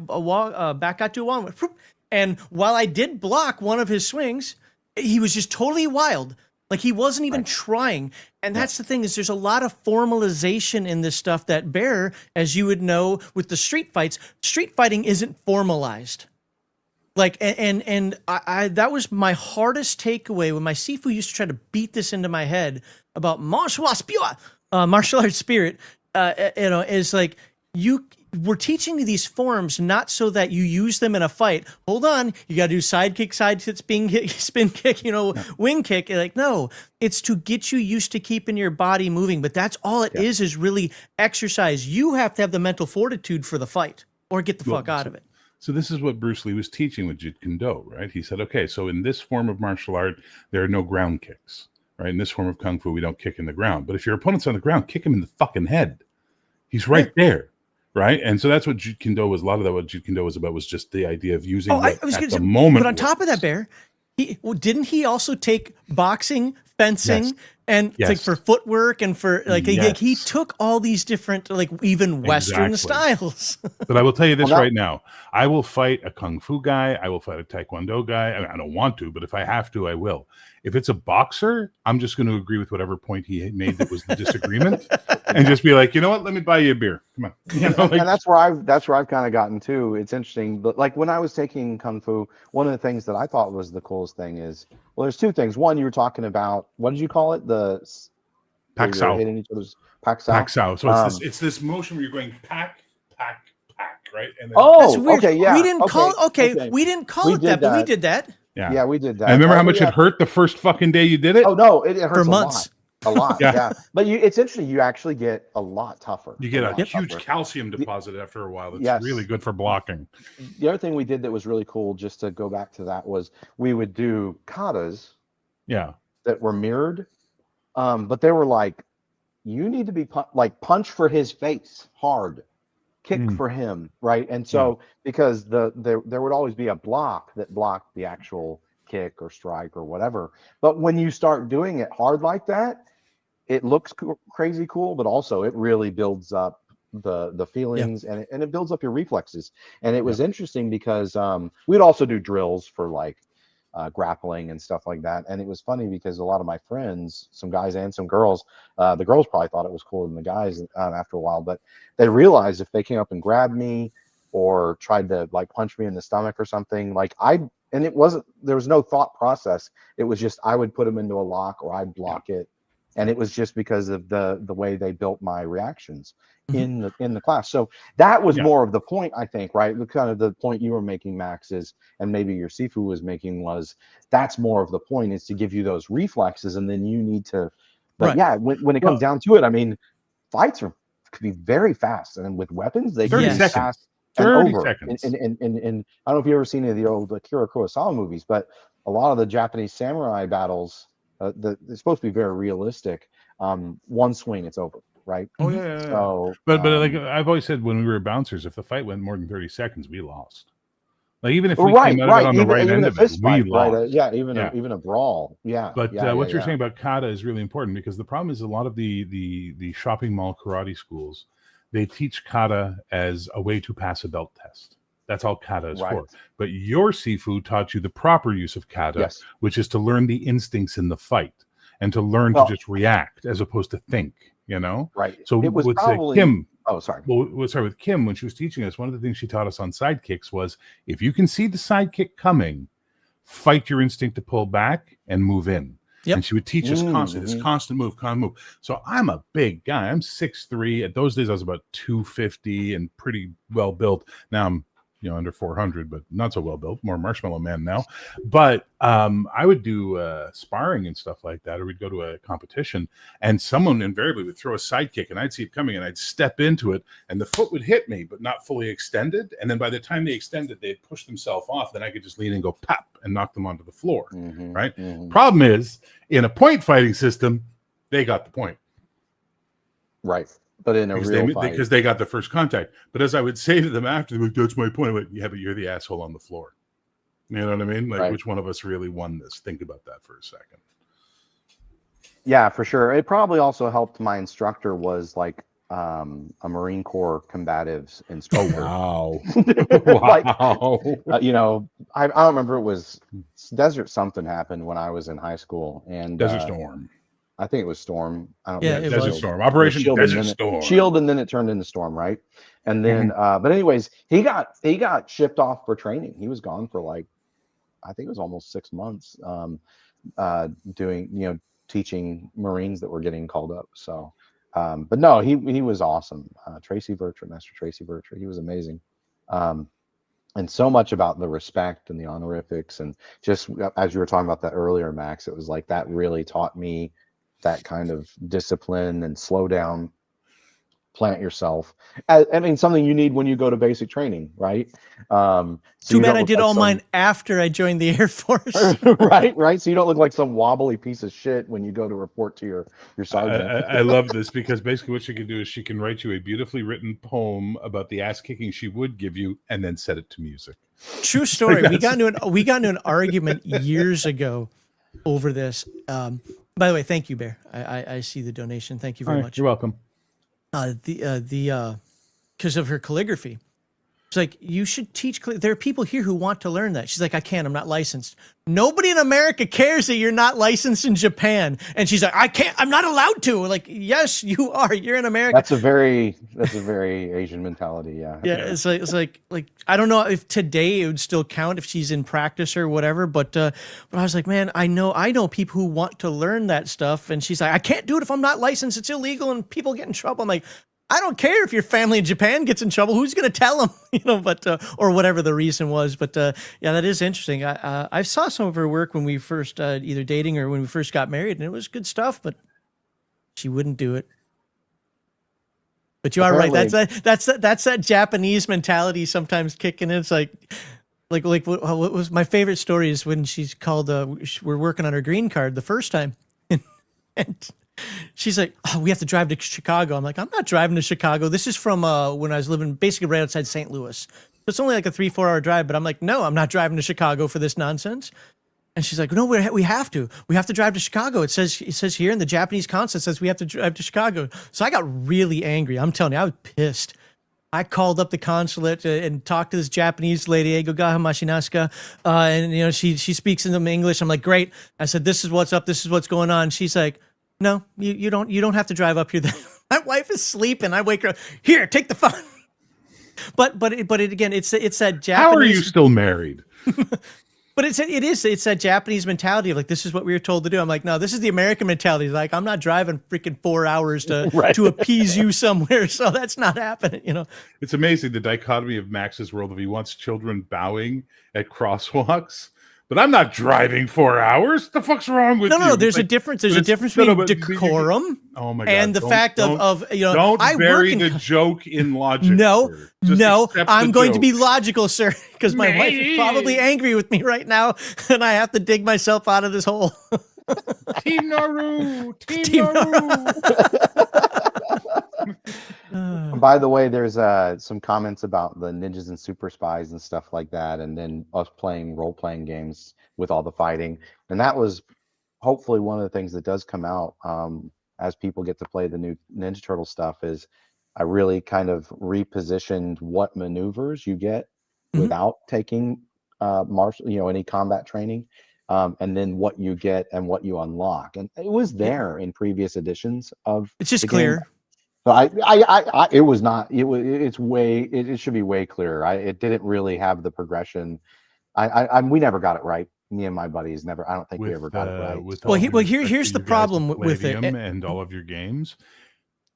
back got to a wall and went, whoop. And while I did block one of his swings, he was just totally wild. Like, he wasn't even trying. And that's the thing, is there's a lot of formalization in this stuff that, Bear, as you would know with the street fighting isn't formalized. Like, and I that was my hardest takeaway when my Sifu used to try to beat this into my head about martial arts spirit. Is like, we're teaching you these forms not so that you use them in a fight. Hold on, you got to do side kick, spin kick, wing kick. Like, no, it's to get you used to keeping your body moving. But that's all it is really exercise. You have to have the mental fortitude for the fight, or get the fuck out of it. So this is what Bruce Lee was teaching with Jeet Kune Do, right? He said, okay, so in this form of martial art, there are no ground kicks, right? In this form of Kung Fu, we don't kick in the ground. But if your opponent's on the ground, kick him in the fucking head. He's right there, right? And so that's what Jeet Kune Do was. A lot of that, what Jeet Kune Do was about, was just the idea of using the moment. But on top of that, Bear, didn't he also take boxing, fencing, and like for footwork and for he took all these different, like, even Western styles. But I will tell you this right now: I will fight a Kung Fu guy. I will fight a Taekwondo guy. I don't want to, but if I have to, I will. If it's a boxer, I'm just going to agree with whatever point he made that was the disagreement, and just be like, you know what? Let me buy you a beer. Come on. You know, And that's where I've kind of gotten to. It's interesting, but like when I was taking Kung Fu, one of the things that I thought was the coolest thing is, well, there's two things. One, you were talking about, what did you call it? Where Pak you're Sao. hitting each other's Pak Sao. Pak Sao. So it's this motion where you're going pack, right? And then, Oh, That's weird. okay, yeah. We didn't call we didn't call it that, but we did that Yeah, we did that. I remember how much it hurt the first fucking day you did it. Oh no, it hurts for months. A lot. Yeah. Yeah. But it's interesting. You actually get a lot tougher. You get a lot huge tougher. calcium deposit after a while. It's Yes. really good for blocking. The other thing we did that was really cool, just to go back to that, was we would do katas Yeah. that were mirrored, but they were like, you need to be punch for his face hard, kick for him, right? And so because there would always be a block that blocked the actual kick or strike or whatever, but when you start doing it hard like that, it looks crazy cool, but also it really builds up the feelings and it builds up your reflexes. And it was interesting because we'd also do drills for like grappling and stuff like that. And it was funny because a lot of my friends, some guys and some girls, the girls probably thought it was cooler than the guys after a while, but they realized if they came up and grabbed me or tried to like punch me in the stomach or something, and it wasn't, there was no thought process. It was just, I would put them into a lock or I'd block it. And it was just because of the way they built my reactions in the class. So that was more of the point, I think, right? Kind of the point you were making, Max, is, and maybe your Sifu was making, was that's more of the point, is to give you those reflexes, and then you need to. But yeah, when it comes down to it, I mean, fights could be very fast, and with weapons they can be fast and 30 over. seconds. And I don't know if you've ever seen any of the old Akira Kurosawa movies, but a lot of the Japanese samurai battles. They're supposed to be very realistic. One swing, it's over, right? Oh yeah. So, but like I've always said, when we were bouncers, if the fight went more than 30 seconds, we lost. Like even if we came out on the right end of it, we lost. Even a brawl. Yeah. But what you're saying about kata is really important, because the problem is a lot of the shopping mall karate schools, they teach kata as a way to pass a belt test. That's all kata is for. But your Sifu taught you the proper use of kata, which is to learn the instincts in the fight and to learn to just react as opposed to think, you know? Right. So it was with probably Kim. Oh, sorry. Well, with Kim, when she was teaching us, one of the things she taught us on sidekicks was, if you can see the sidekick coming, fight your instinct to pull back and move in. And she would teach us this constant move. So I'm a big guy. I'm 6'3". At those days, I was about 250 and pretty well built. Now I'm under 400, but not so well built, more Marshmallow Man now. But I would do sparring and stuff like that, or we'd go to a competition, and someone invariably would throw a sidekick, and I'd see it coming, and I'd step into it, and the foot would hit me, but not fully extended. And then by the time they extended, they'd push themselves off. Then I could just lean and go pop and knock them onto the floor. Right? Problem is, in a point fighting system, they got the point. Right. But in a real fight, because they got the first contact. But as I would say to them after, that's my point. I went, yeah, but you're the asshole on the floor. You know what I mean? Like, which one of us really won this? Think about that for a second. Yeah, for sure. It probably also helped. My instructor was like a Marine Corps combatives instructor. Oh, wow. Wow. I don't remember. It was Desert something happened when I was in high school, and Desert Storm. I think it was Storm. I don't know. Desert Storm. Operation Desert Storm. Shield, and then it turned into Storm, right? And then, but anyways, he got shipped off for training. He was gone for like, I think it was almost 6 months, doing, teaching Marines that were getting called up. So, but no, he was awesome. Master Tracy Vertra, he was amazing. And so much about the respect and the honorifics, and just as you were talking about that earlier, Max, it was like that really taught me that kind of discipline and slow down, plant yourself. I mean, something you need when you go to basic training, right? Too bad I did all mine after I joined the Air Force. right. So you don't look like some wobbly piece of shit when you go to report to your sergeant. I love this, because basically what she can do is she can write you a beautifully written poem about the ass kicking she would give you, and then set it to music. True story. We got into an argument years ago over this. By the way, thank you, Bear. I see the donation. Thank you very much. You're welcome. Because of her calligraphy. She's like, you should teach. There are people here who want to learn that. She's like, I can't. I'm not licensed. Nobody in America cares that you're not licensed in Japan. And she's like, I can't. I'm not allowed to. Like, yes, you are. You're in America. That's a very Asian mentality. Yeah. Yeah, it's like I don't know if today it would still count if she's in practice or whatever, but I was like, man, I know people who want to learn that stuff, and she's like, I can't do it if I'm not licensed. It's illegal, and people get in trouble. I'm like, I don't care if your family in Japan gets in trouble. Who's going to tell them? But or whatever the reason was. But yeah, that is interesting. I saw some of her work when we first either dating or when we first got married, and it was good stuff. But she wouldn't do it. But you are right. That's that Japanese mentality sometimes kicking in. It's like what was my favorite story is when she's called. We're working on her green card the first time, and she's like, "Oh, we have to drive to Chicago." I'm like, "I'm not driving to Chicago. This is from when I was living basically right outside St. Louis. So it's only like a 3-4 hour drive." But I'm like, "No, I'm not driving to Chicago for this nonsense." And she's like, "No, we have to. We have to drive to Chicago. It says here in the Japanese consulate says we have to drive to Chicago." So I got really angry. I'm telling you, I was pissed. I called up the consulate and talked to this Japanese lady, Eigogaha Mashinaska, and she speaks in English. I'm like, "Great." I said, "This is what's up. This is what's going on." She's like, "No, you don't have to drive up here." My wife is sleeping. I wake her up. "Here, take the phone." But again, it's that Japanese. How are you still married? But it's that Japanese mentality of like, this is what we were told to do. I'm like, no, this is the American mentality. Like, I'm not driving freaking 4 hours to appease you somewhere. So that's not happening, It's amazing the dichotomy of Max's world of he wants children bowing at crosswalks. But I'm not driving 4 hours. What the fuck's wrong with you? No, there's a difference. There's a difference between decorum and the fact of don't bury the joke in logic. No, I'm going to be logical, sir, because my wife is probably angry with me right now, and I have to dig myself out of this hole. Team Naru. Team Naru. By the way, there's some comments about the ninjas and super spies and stuff like that, and then us playing role-playing games with all the fighting. And that was hopefully one of the things that does come out as people get to play the new Ninja Turtle stuff is I really kind of repositioned what maneuvers you get without taking any combat training, and then what you get and what you unlock. And it was there in previous editions of it's just clear. So it was not. It should be way clearer. It didn't really have the progression. We never got it right. Me and my buddies never. I don't think we ever got it right. Here's the problem with it and all of your games.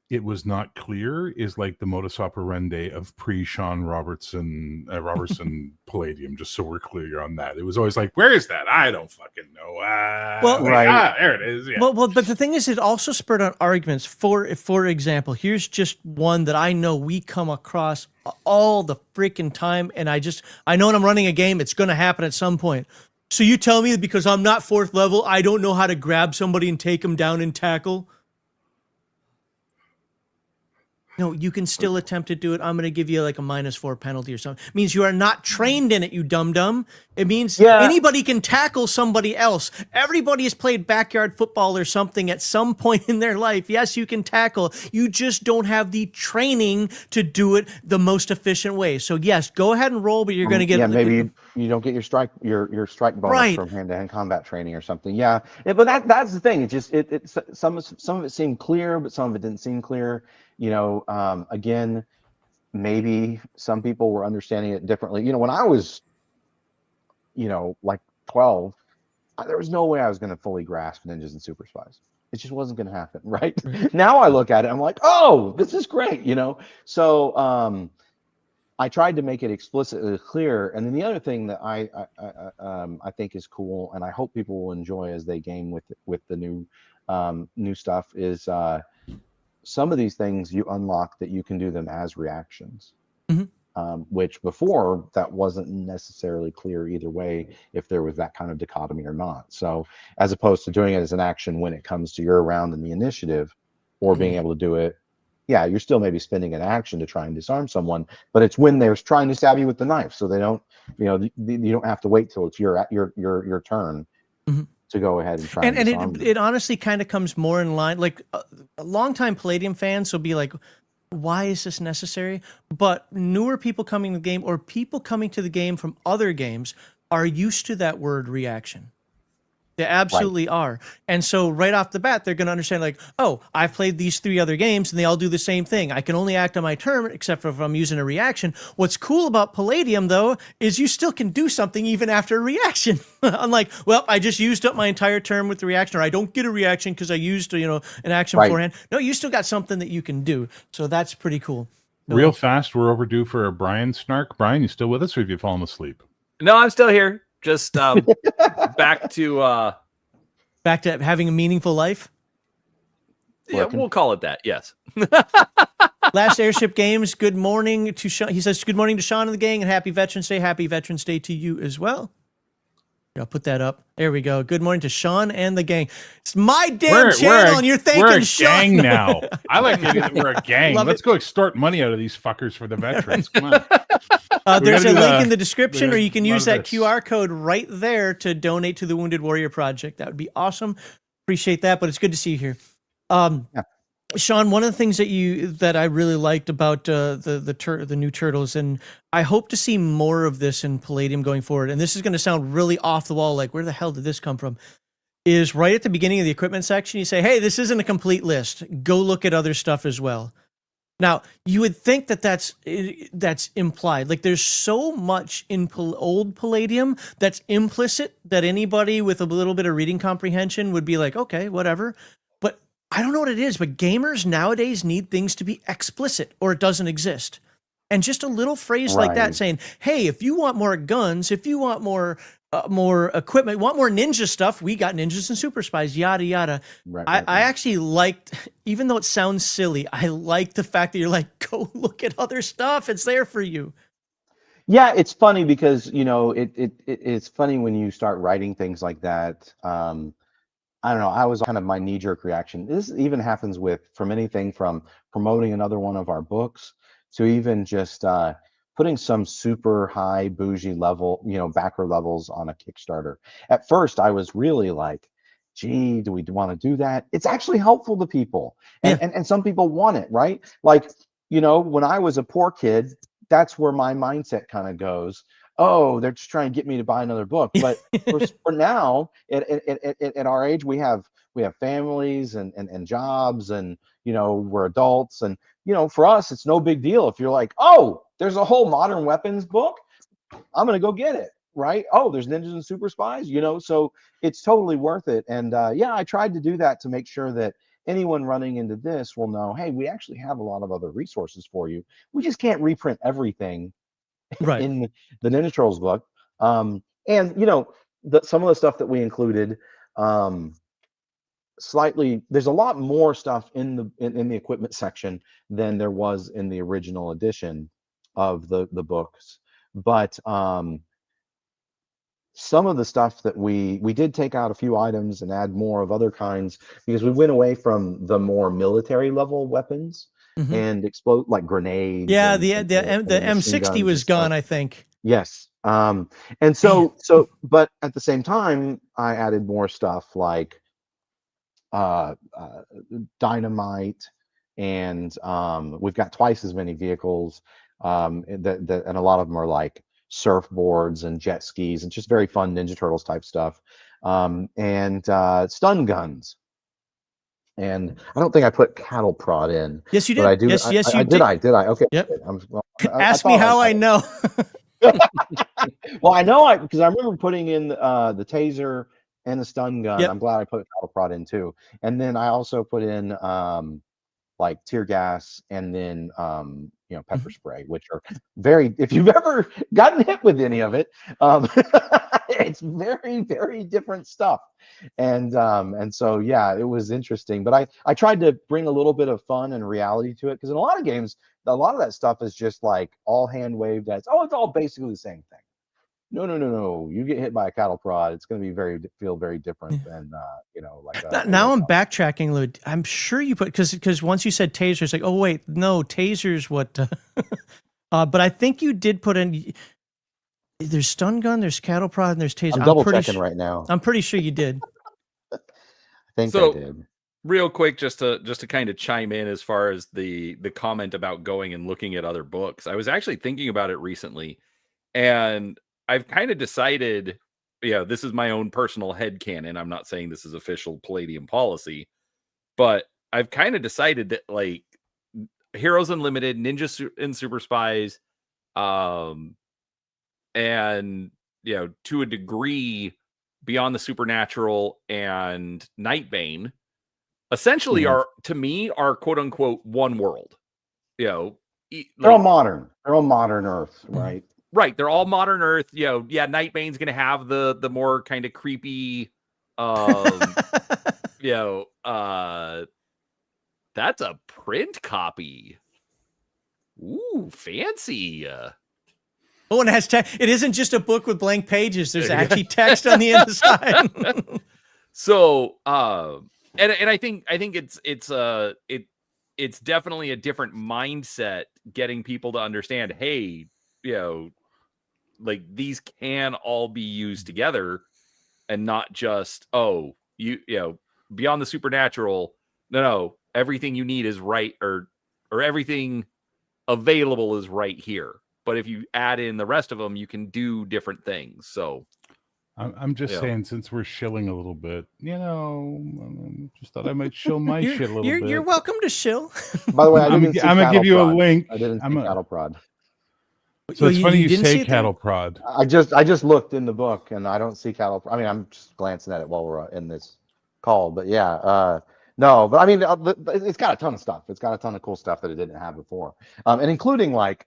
It was not clear is like the modus operandi of pre-Sean Robertson Palladium, just so we're clear on that. It was always like, where is that? I don't fucking know. There it is. Yeah. Well, but the thing is, it also spurred on arguments. For example, here's just one that I know we come across all the freaking time, and I know when I'm running a game, it's going to happen at some point. So you tell me that because I'm not 4th level, I don't know how to grab somebody and take them down and tackle? No, you can still attempt to do it. I'm going to give you like a -4 penalty or something. It means you are not trained in it, you dum-dum. It means anybody can tackle somebody else. Everybody has played backyard football or something at some point in their life. Yes, you can tackle. You just don't have the training to do it the most efficient way. So yes, go ahead and roll, but you're going to get... Yeah, maybe you don't get your strike bonus from hand-to-hand combat training or something. Yeah, but that's the thing. Some of it seemed clear, but some of it didn't seem clear. Again, maybe some people were understanding it differently. When I was, like 12, there was no way I was going to fully grasp ninjas and super spies. It just wasn't going to happen, right? Now I look at it, I'm like, oh, this is great, So I tried to make it explicitly clear. And then the other thing that I think is cool, and I hope people will enjoy as they game with the new stuff is. Some of these things you unlock that you can do them as reactions, which before that wasn't necessarily clear either way if there was that kind of dichotomy or not. So as opposed to doing it as an action when it comes to your round in the initiative or being able to do it, you're still maybe spending an action to try and disarm someone, but it's when they're trying to stab you with the knife. So they don't, you don't have to wait till it's your turn. To go ahead and try and it honestly kind of comes more in line. Like a longtime Palladium fans will be like, why is this necessary? But newer people coming to the game or people coming to the game from other games are used to that word reaction. They absolutely are. And so right off the bat, they're going to understand like, oh, I've played these 3 other games and they all do the same thing. I can only act on my turn except for if I'm using a reaction. What's cool about Palladium, though, is you still can do something even after a reaction. Unlike, well, I just used up my entire turn with the reaction, or I don't get a reaction because I used, an action beforehand. No, you still got something that you can do. So that's pretty cool. So, Real fast, we're overdue for a Brian snark. Brian, you still with us, or have you fallen asleep? No, I'm still here. Just back to having a meaningful life. Yeah, we'll call it that. Yes. Last Airship Games. Good morning to Sean. He says good morning to Sean and the gang, and happy Veterans Day. Happy Veterans Day to you as well. I'll put that up. There we go. Good morning to Sean and the gang. It's my damn channel, and you're thanking we're a Sean. gang now. I like to think that we're a gang. Love Let's go extort money out of these fuckers for the veterans. Come on. There's a gotta do link the- in the description, or you can use that this. QR code right there to donate to the Wounded Warrior Project. That would be awesome. Appreciate that, but it's good to see you here. Sean, one of the things that I really liked about the new turtles, and I hope to see more of this in Palladium going forward, and this is going to sound really off the wall, like where the hell did this come from, is right at the beginning of the equipment section, you say, hey, this isn't a complete list. Go look at other stuff as well. Now, you would think that that's implied. Like, there's so much in old Palladium that's implicit that anybody with a little bit of reading comprehension would be like, okay, whatever. But I don't know what it is, but gamers nowadays need things to be explicit or it doesn't exist. And just a little phrase like that saying, hey, if you want more guns, if you want more equipment, want more ninja stuff, we got ninjas and super spies, yada, yada. I actually liked, even though it sounds silly, I like the fact that you're like, go look at other stuff. It's there for you. Yeah, it's funny because, it's funny when you start writing things like that. I don't know. I was kind of my knee-jerk reaction. This even happens from anything from promoting another one of our books to even just putting some super high bougie level, backer levels on a Kickstarter. At first, I was really like, gee, do we want to do that? It's actually helpful to people. And some people want it, right? Like, when I was a poor kid, that's where my mindset kind of goes. Oh, they're just trying to get me to buy another book. But for now, at our age, we have families and jobs, and we're adults, and for us, it's no big deal if you're like, oh, there's a whole modern weapons book, I'm gonna go get it, right? Oh, there's ninjas and super spies, so it's totally worth it. And I tried to do that to make sure that anyone running into this will know, hey, we actually have a lot of other resources for you. We just can't reprint everything in the Ninja Turtles book. And some of the stuff that we included, there's a lot more stuff in the equipment section than there was in the original edition of the books. But some of the stuff that we did take out a few items and add more of other kinds, because we went away from the more military level weapons and explode like grenades. Yeah, the M60 was gone, I think. Yes. And so but at the same time, I added more stuff like dynamite, and we've got twice as many vehicles, and a lot of them are like surfboards and jet skis and just very fun Ninja Turtles type stuff, and stun guns. And I don't think I put cattle prod in. Yes, you did. But I do. Yes, you did. Did I? Okay. Yep. Ask me how I know. Well, I know because I remember putting in the taser and the stun gun. I'm glad I put cattle prod in too. And then I also put in like tear gas, and then pepper spray, which are if you've ever gotten hit with any of it, it's very, very different stuff. And so it was interesting. But I tried to bring a little bit of fun and reality to it, because in a lot of games, a lot of that stuff is just like all hand waved as, oh, it's all basically the same thing. No. You get hit by a cattle prod, it's going to feel very different than like. Now I'm backtracking, Lou. I'm sure you put because once you said taser, it's like, oh wait, no, taser's what. But I think you did put in. There's stun gun, there's cattle prod, and there's taser. I'm double checking right now. I'm pretty sure you did. I think I did. Real quick, just to kind of chime in as far as the comment about going and looking at other books. I was actually thinking about it recently, and I've kind of decided, this is my own personal headcanon. I'm not saying this is official Palladium policy, but I've kind of decided that like Heroes Unlimited, and Super Spies, and to a degree, Beyond the Supernatural and Nightbane essentially are, to me, are quote unquote one world. They're all modern. They're all modern Earth, right? Right. They're all modern Earth. Nightbane's gonna have the more kind of creepy that's a print copy. Ooh, fancy. Oh, and it has text. It isn't just a book with blank pages. There's actually text on the inside. So, and I think it's definitely a different mindset getting people to understand, hey, like these can all be used together and not just, Beyond the Supernatural. No, everything you need is right, or everything available is right here. But if you add in the rest of them, you can do different things. So I'm just saying, since we're shilling a little bit, just thought I might shill my shit a little bit. You're welcome to shill. By the way, I'm gonna give you a link. I didn't see Cattle Prod. So it's funny you say Cattle Prod. I just looked in the book and I don't see Cattle Prod. I mean, I'm just glancing at it while we're in this call, but no, but I mean, it's got a ton of stuff. It's got a ton of cool stuff that it didn't have before, and including like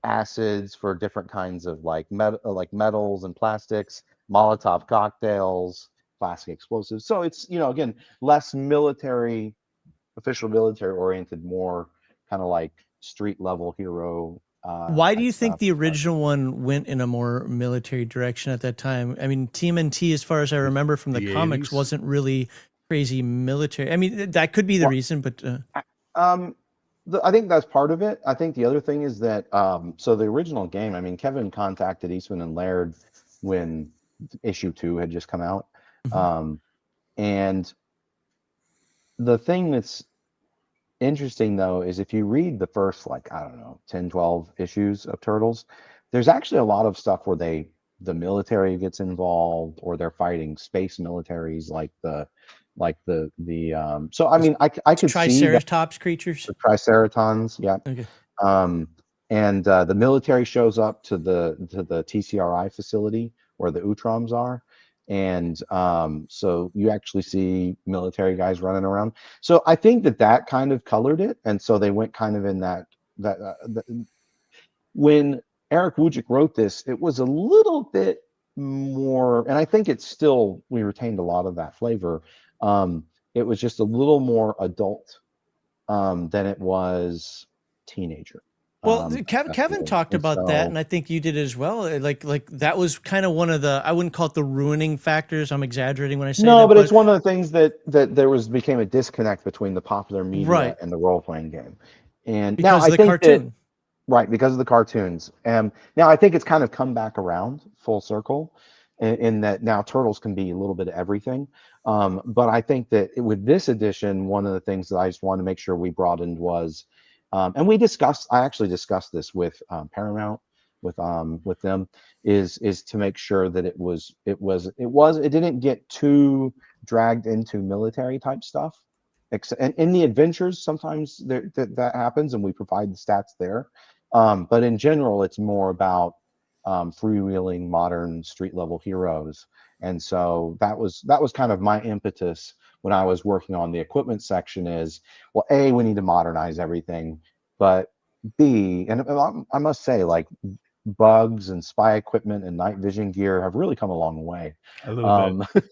acids for different kinds of like metals and plastics, Molotov cocktails, plastic explosives. So it's again less official military oriented, more kind of like street level hero. Why do you think the original one went in a more military direction at that time? I mean, TMNT, as far as I remember from the comics, 80s? Wasn't really crazy military. I mean, that could be the reason, but I think that's part of it. I think the other thing is that so the original game, I mean, Kevin contacted Eastman and Laird when issue 2 had just come out. And the thing that's interesting though is if you read the first 10 12 issues of Turtles, there's actually a lot of stuff where the military gets involved, or they're fighting space militaries so I mean I could see Triceratops creatures, the Triceratons, Okay. And the military shows up to the TCRI facility where the Utroms are, and so you actually see military guys running around. So I think that kind of colored it, and so they went kind of in that when Eric Wujcik wrote this, it was a little bit more, and I think it's still, we retained a lot of that flavor. It was just a little more adult than it was teenager. Well, Kevin talked about that, and I think you did as well. Like that was kind of one of the, I wouldn't call it the ruining factors. I'm exaggerating when I say that. But it's one of the things that there became a disconnect between the popular media and the role-playing game. And because now I think cartoon. Because of the cartoons. And now I think it's kind of come back around full circle in that now Turtles can be a little bit of everything. But I think that with this edition, one of the things that I just wanted to make sure we broadened was, and I actually discussed this with Paramount, with them, is to make sure that it didn't get too dragged into military type stuff. And in the adventures, sometimes that happens, and we provide the stats there. But in general, it's more about freewheeling modern street level heroes. And so that was kind of my impetus when I was working on the equipment section is, well, A, we need to modernize everything, but B, and I must say, like, bugs and spy equipment and night vision gear have really come a long way. A little bit.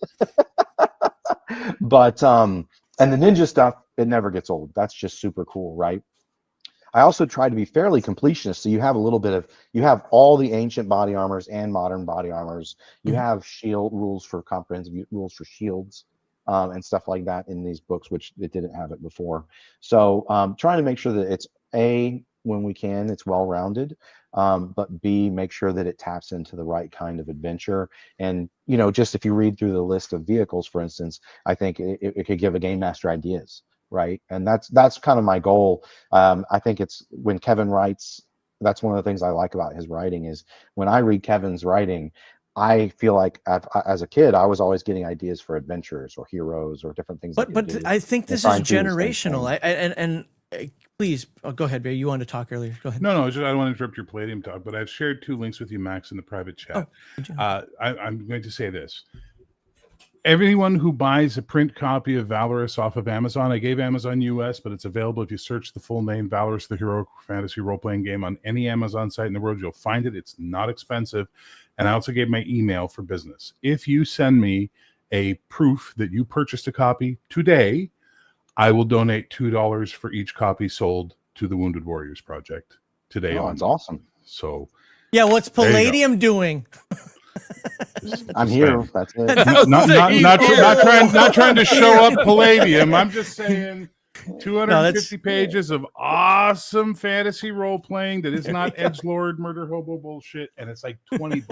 But and the ninja stuff, it never gets old. That's just super cool, right? I also try to be fairly completionist, so you have all the ancient body armors and modern body armors. You have shield rules for comprehensive rules for shields and stuff like that in these books, which it didn't have it before. So trying to make sure that it's when we can, it's well-rounded. but B, make sure that it taps into the right kind of adventure. And, you know, just if you read through the list of vehicles, for instance, I think it could give a game master ideas, right? And that's kind of my goal. I think it's when Kevin writes, that's one of the things I like about his writing is when I read Kevin's writing, I feel like as a kid, I was always getting ideas for adventures or heroes or different things I could do. I think this is trying to do the same generational. thing. Please go ahead, Barry. You wanted to talk earlier. Go ahead. No, I don't want to interrupt your Palladium talk, but I've shared 2 links with you, Max, in the private chat. I'm going to say this. Everyone who buys a print copy of Valorous off of Amazon, I gave Amazon US, but it's available if you search the full name, Valorous, the Heroic Fantasy Role-Playing Game, on any Amazon site in the world. You'll find it. It's not expensive. And I also gave my email for business. If you send me a proof that you purchased a copy today, I will donate $2 for each copy sold to the Wounded Warriors Project today. Oh, that's awesome. So, yeah, what's Palladium doing? I'm here. That's it. Not trying to show up Palladium. I'm just saying 250 pages of awesome fantasy role playing that is not edgelord murder hobo bullshit, and it's like $20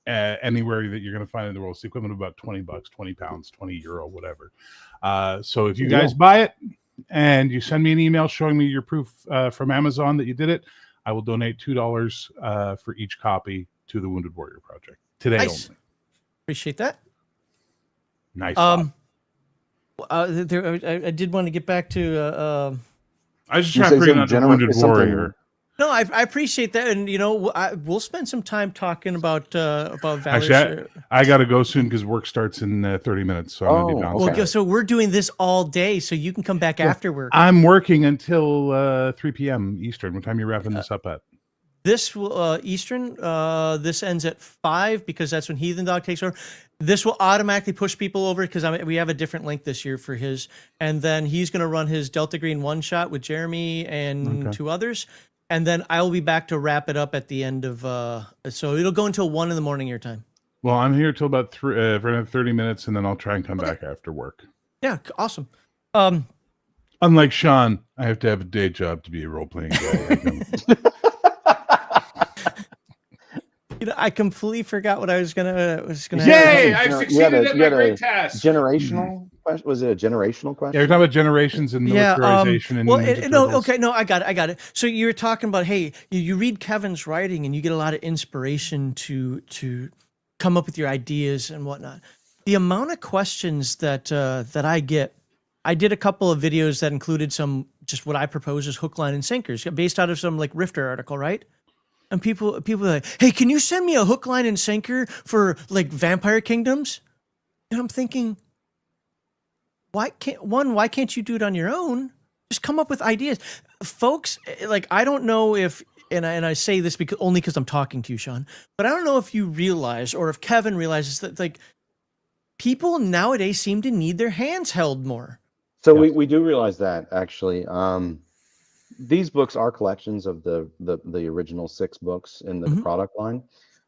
anywhere that you're going to find in the world. It's the equivalent of about $20, 20 pounds, 20 euro, whatever. So if you guys buy it and you send me an email showing me your proof from Amazon that you did it, I will donate $2 for each copy to the Wounded Warrior Project today only. Appreciate that. Nice. I did want to get back to. I was just trying to bring on the Wounded Warrior. No, I appreciate that, and you know, we'll spend some time talking about Valorous. Actually, I got to go soon because work starts in 30 minutes, so I'm gonna be gone. Well, so we're doing this all day, so you can come back after work. I'm working until 3 p.m. Eastern. What time are you wrapping this up at? This will Eastern. This ends at 5 because that's when Heathen Dog takes over. This will automatically push people over because we have a different link this year for his, and then he's going to run his Delta Green one shot with Jeremy and 2 others. And then I will be back to wrap it up at the end of. So it'll go until 1 a.m. your time. Well, I'm here till about 3 for another 30 minutes, and then I'll try and come back after work. Yeah, awesome. Unlike Sean, I have to have a day job to be a role-playing guy. You know, I completely forgot what I was gonna. Yay! I've succeeded at my great task. Generational question? Was it a generational question? Yeah, we're talking about generations and militarization. I got it. So you were talking about, hey, you read Kevin's writing and you get a lot of inspiration to come up with your ideas and whatnot. The amount of questions that I get, I did a couple of videos that included some just what I propose as hook, line, and sinkers based out of some like Rifter article, right? And people are like, hey, can you send me a hook, line, and sinker for like Vampire Kingdoms? And I'm thinking, why can't you do it on your own? Just come up with ideas. Folks, like, I don't know if, and I say this only because I'm talking to you, Sean, but I don't know if you realize or if Kevin realizes that like people nowadays seem to need their hands held more. So we do realize that actually. These books are collections of the original 6 books in the product line.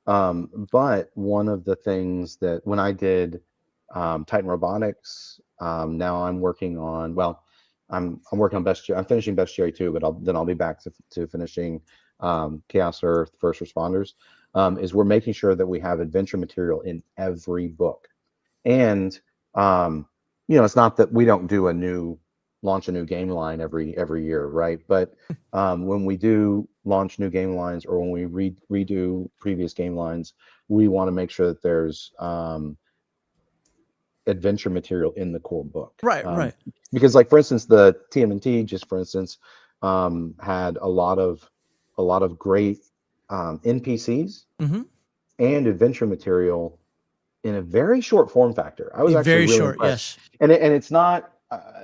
But one of the things that when I did Titan Robotics, now I'm working on, I'm working on Bestiary. I'm finishing Bestiary 2, but then I'll be back to finishing Chaos Earth First Responders. Is we're making sure that we have adventure material in every book. And you know, it's not that we don't launch a new game line every year, right? But when we do launch new game lines or when we redo previous game lines, we want to make sure that there's adventure material in the core book. Right. Because, like, for instance, the TMNT, just for instance, had a lot of great NPCs and adventure material in a very short form factor. I was actually very really short, impressed. yes. And it's not.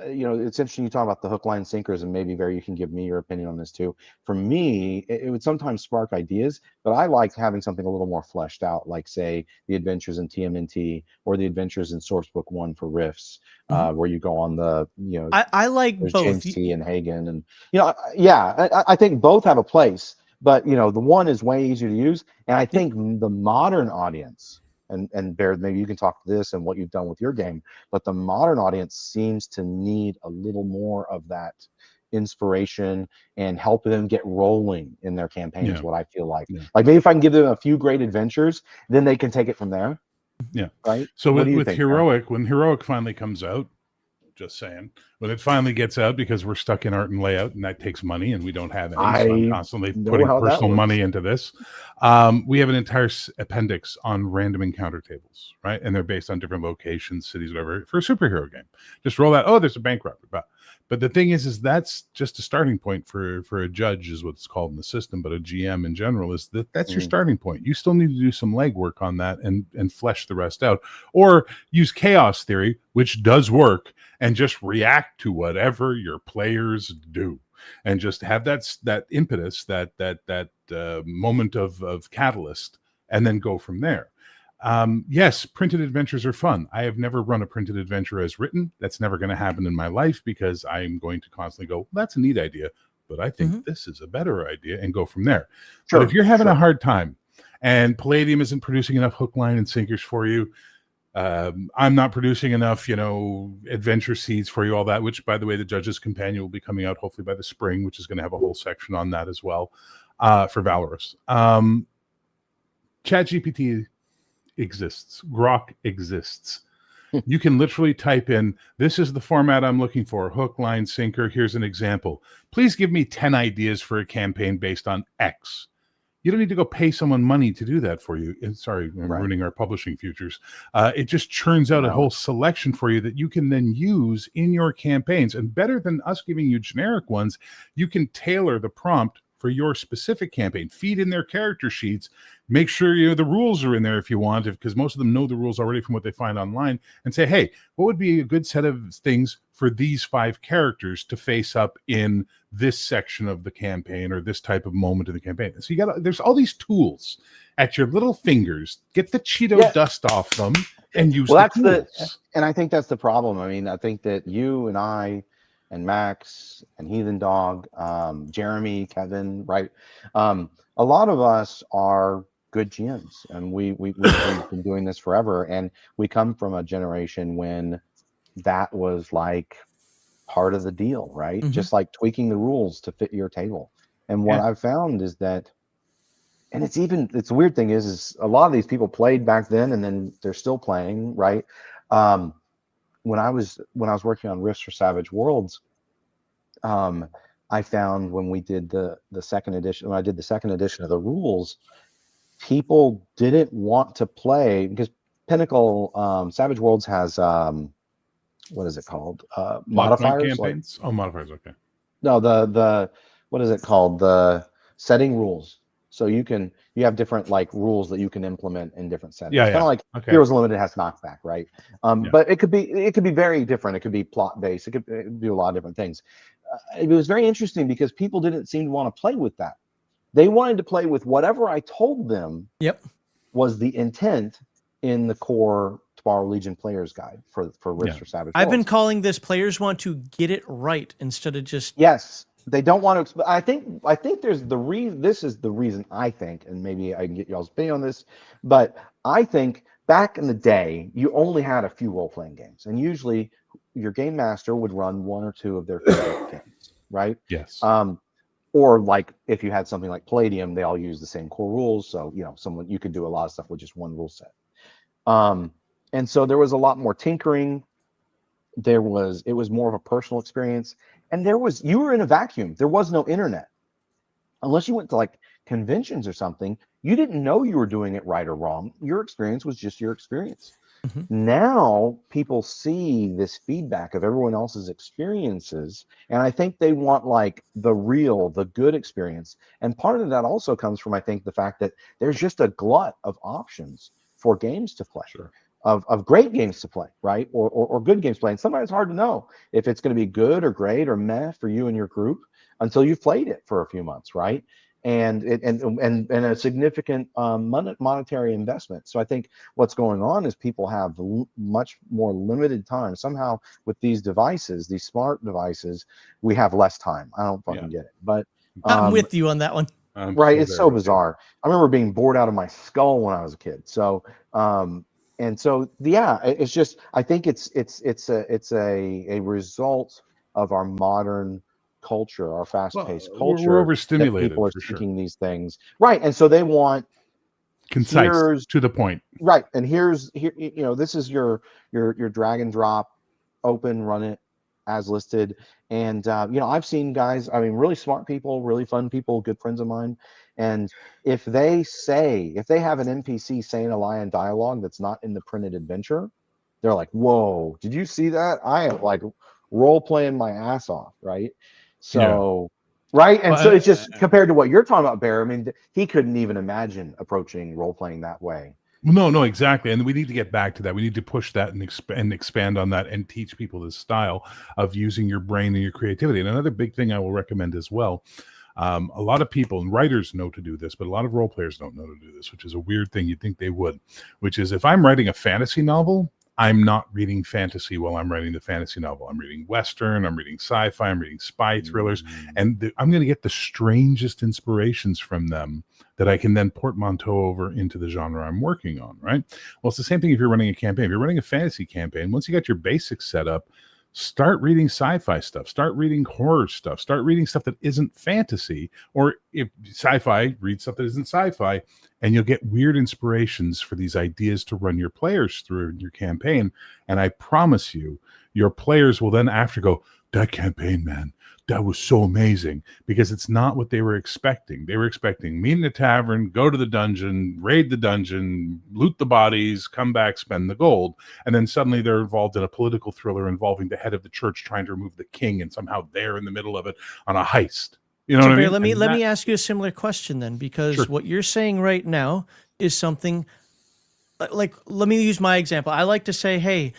You know, it's interesting you talk about the hook, line, sinkers, and maybe Barry, you can give me your opinion on this too. For me, it would sometimes spark ideas, but I like having something a little more fleshed out, like say the adventures in TMNT or the adventures in Sourcebook 1 for Rifts, where you go on the, you know, I like both. James T. and Hagen, and you know, I think both have a place, but you know, the one is way easier to use, and I think the modern audience. And Bear, maybe you can talk to this and what you've done with your game, but the modern audience seems to need a little more of that inspiration and help them get rolling in their campaign is what I feel like. Yeah. Like maybe if I can give them a few great adventures, then they can take it from there. Yeah. Right. So What do you with think, Heroic, when Heroic finally comes out, just saying, when it finally gets out, because we're stuck in art and layout and that takes money and we don't have any, so I'm constantly putting personal money into this. We have an entire appendix on random encounter tables, right? And they're based on different locations, cities, whatever, for a superhero game. Just roll out, oh, there's a bank robbery. But the thing is that's just a starting point for a judge, is what it's called in the system, but a GM in general is that's your starting point. You still need to do some legwork on that and flesh the rest out, or use chaos theory, which does work, and just react to whatever your players do, and just have that impetus, that moment of catalyst, and then go from there. Yes, printed adventures are fun. I have never run a printed adventure as written. That's never going to happen in my life, because I'm going to constantly go, that's a neat idea, but I think this is a better idea, and go from there. But if you're having a hard time and Palladium isn't producing enough hook, line, and sinkers for you, I'm not producing enough, adventure seeds for you, all that, which, by the way, the Judge's Companion will be coming out hopefully by the spring, which is going to have a whole section on that as well, for Valorous. ChatGPT exists. Grok exists. You can literally type in, this is the format I'm looking for, hook, line, sinker. Here's an example. Please give me 10 ideas for a campaign based on X. You don't need to go pay someone money to do that for you. And sorry, I'm ruining our publishing futures. It just churns out a whole selection for you that you can then use in your campaigns. And better than us giving you generic ones, you can tailor the prompt for your specific campaign. Feed in their character sheets. Make sure the rules are in there if you want, because most of them know the rules already from what they find online, and say, hey, what would be a good set of things for these 5 characters to face up in this section of the campaign, or this type of moment in the campaign. So there's all these tools at your little fingers. Get the Cheeto dust off them and use the tools. And I think that's the problem. I mean, I think that you and I and Max and Heathen Dog, Jeremy, Kevin, right? A lot of us are good GMs, and we've been doing this forever, and we come from a generation when that was like part of the deal, right? Just like tweaking the rules to fit your table. And what I've found is that, and it's a weird thing is a lot of these people played back then, and then they're still playing, right? When I was working on Rifts for Savage Worlds, I found when we did the second edition, when I did the second edition of the rules, people didn't want to play, because Pinnacle Savage Worlds has what is it called? Modifiers. Campaigns? Modifiers. Okay. No, the what is it called? The setting rules. So you have different like rules that you can implement in different settings. Kind of like Heroes Unlimited has knockback, right? But it could be very different. It could be plot based. It could do a lot of different things. It was very interesting because people didn't seem to want to play with that. They wanted to play with whatever I told them was the intent in the core Tomorrow Legion Player's Guide for Rifts for Savage Worlds. I've been calling this players want to get it right instead of just... Yes, they don't want to... I think there's the reason... This is the reason I think, and maybe I can get y'all's opinion on this, but I think back in the day, you only had a few role-playing games, and usually your game master would run 1 or 2 of their favorite games, right? Yes. Or like if you had something like Palladium, they all use the same core rules. So, you could do a lot of stuff with just one rule set. And so there was a lot more tinkering. It was more of a personal experience. And you were in a vacuum. There was no internet. Unless you went to like conventions or something, you didn't know you were doing it right or wrong. Your experience was just your experience. Now people see this feedback of everyone else's experiences, and I think they want like the good experience. And part of that also comes from, I think, the fact that there's just a glut of options for games to play, of great games to play, right? Or good games to play. And sometimes it's hard to know if it's going to be good or great or meh for you and your group until you've played it for a few months, right? And a significant monetary investment. So I think what's going on is people have much more limited time. Somehow with these devices, these smart devices, we have less time. I don't fucking get it. But I'm with you on that one. Right. It's so bizarre. I remember being bored out of my skull when I was a kid. So it's just, I think it's a result of our modern culture, our fast-paced Well, culture, we're that overstimulated people are for sure. seeking these things, right? And so they want Concise, here's to the point. right, and here, this is your drag and drop, open, run it as listed. And I've seen guys, I mean, really smart people, really fun people, good friends of mine, and if they have an NPC saying a line in dialogue that's not in the printed adventure, they're like, whoa, did you see that? I am like role playing my ass off, right? So right, and so it's just compared to what you're talking about, Bear. I mean, he couldn't even imagine approaching role playing that way. No, exactly. And we need to get back to that. We need to push that and expand on that and teach people this style of using your brain and your creativity. And another big thing I will recommend as well, a lot of people and writers know to do this, but a lot of role players don't know to do this, which is a weird thing. You'd think they would, which is if I'm writing a fantasy novel, I'm not reading fantasy while I'm writing the fantasy novel. I'm reading Western, I'm reading sci-fi, I'm reading spy thrillers, and I'm going to get the strangest inspirations from them that I can then portmanteau over into the genre I'm working on, right? Well, it's the same thing if you're running a campaign. If you're running a fantasy campaign, once you got your basics set up, start reading sci-fi stuff, start reading horror stuff, start reading stuff that isn't fantasy, or if sci-fi, read stuff that isn't sci-fi, and you'll get weird inspirations for these ideas to run your players through in your campaign. And I promise you, your players will then after go, that campaign, man, that was so amazing, because it's not what they were expecting. They were expecting meet in a tavern, go to the dungeon, raid the dungeon, loot the bodies, come back, spend the gold. And then suddenly they're involved in a political thriller involving the head of the church trying to remove the king, and somehow they're in the middle of it on a heist. You know what I mean? Let me ask you a similar question then, because what you're saying right now is something like, let me use my example. I like to say, hey,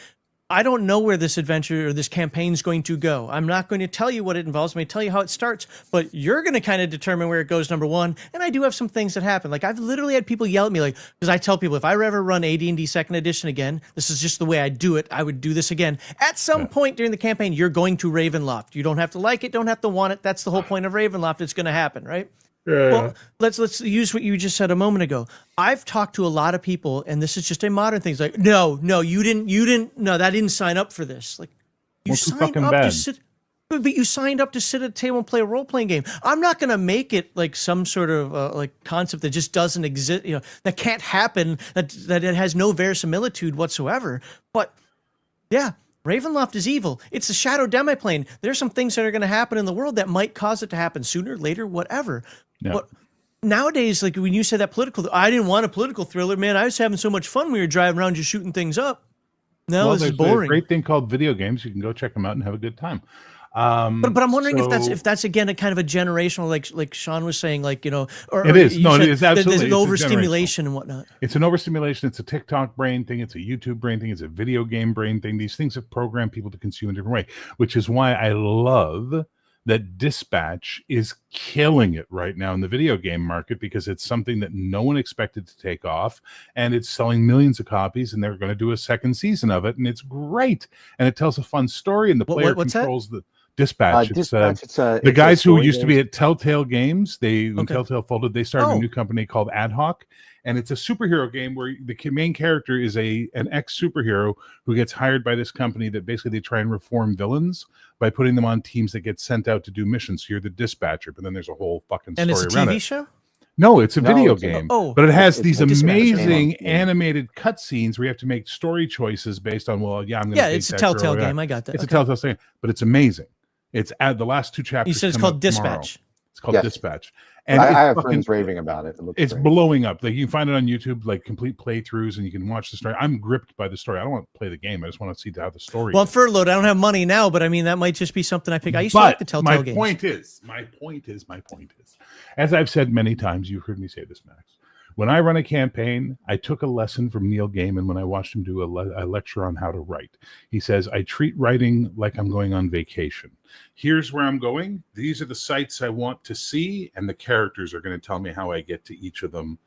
I don't know where this adventure or this campaign is going to go. I'm not going to tell you what it involves. I may tell you how it starts, but you're going to kind of determine where it goes, number one. And I do have some things that happen. Like I've literally had people yell at me, like, because I tell people if I ever run AD&D second edition again, this is just the way I do it. I would do this again. At some point during the campaign, you're going to Ravenloft. You don't have to like it, don't have to want it. That's the whole point of Ravenloft. It's going to happen, right? Well, let's use what you just said a moment ago. I've talked to a lot of people, and this is just a modern thing. It's like, no, you didn't, no, that didn't sign up for this. Like, you signed up to sit, but you signed up to sit at a table and play a role-playing game. I'm not going to make it like some sort of like concept that just doesn't exist, that can't happen, that it has no verisimilitude whatsoever. But yeah, Ravenloft is evil. It's a shadow demiplane. There's some things that are going to happen in the world that might cause it to happen sooner, later, whatever. Yeah. But nowadays, like when you said that political, I didn't want a political thriller, man. I was having so much fun. We were driving around just shooting things up. No, this is boring. There's a great thing called video games. You can go check them out and have a good time. But I'm wondering if that's again a kind of a generational, like Sean was saying, like or it is. No, it is absolutely. There's an overstimulation and whatnot. It's an overstimulation. It's a TikTok brain thing. It's a YouTube brain thing. It's a video game brain thing. These things have programmed people to consume in a different way, which is why I love that Dispatch is killing it right now in the video game market, because it's something that no one expected to take off, and it's selling millions of copies, and they're going to do a second season of it, and it's great, and it tells a fun story, and the player controls the Dispatch. The guys who used to be at Telltale Games, when Telltale folded, they started a new company called Ad Hoc, and it's a superhero game where the main character is an ex-superhero who gets hired by this company that basically they try and reform villains by putting them on teams that get sent out to do missions. So you're the dispatcher, but then there's a whole fucking story around it. And it's a TV show? No, it's a video game. But it has these amazing animated cutscenes where you have to make story choices based on, I'm going to it's a Telltale game. I got that. It's a Telltale thing, but it's amazing. It's the last two chapters. You said it's called Dispatch. It's called Dispatch. And I have friends raving about it. It's blowing up. Like you can find it on YouTube, like complete playthroughs, and you can watch the story. I'm gripped by the story. I don't want to play the game. I just want to see how the story. Well, I'm furloughed. I don't have money now, but I mean that might just be something I pick. I used to like the Telltale games. My point is, as I've said many times, you've heard me say this, Max. When I run a campaign, I took a lesson from Neil Gaiman when I watched him do a lecture on how to write. He says, I treat writing like I'm going on vacation. Here's where I'm going. These are the sites I want to see, and the characters are going to tell me how I get to each of them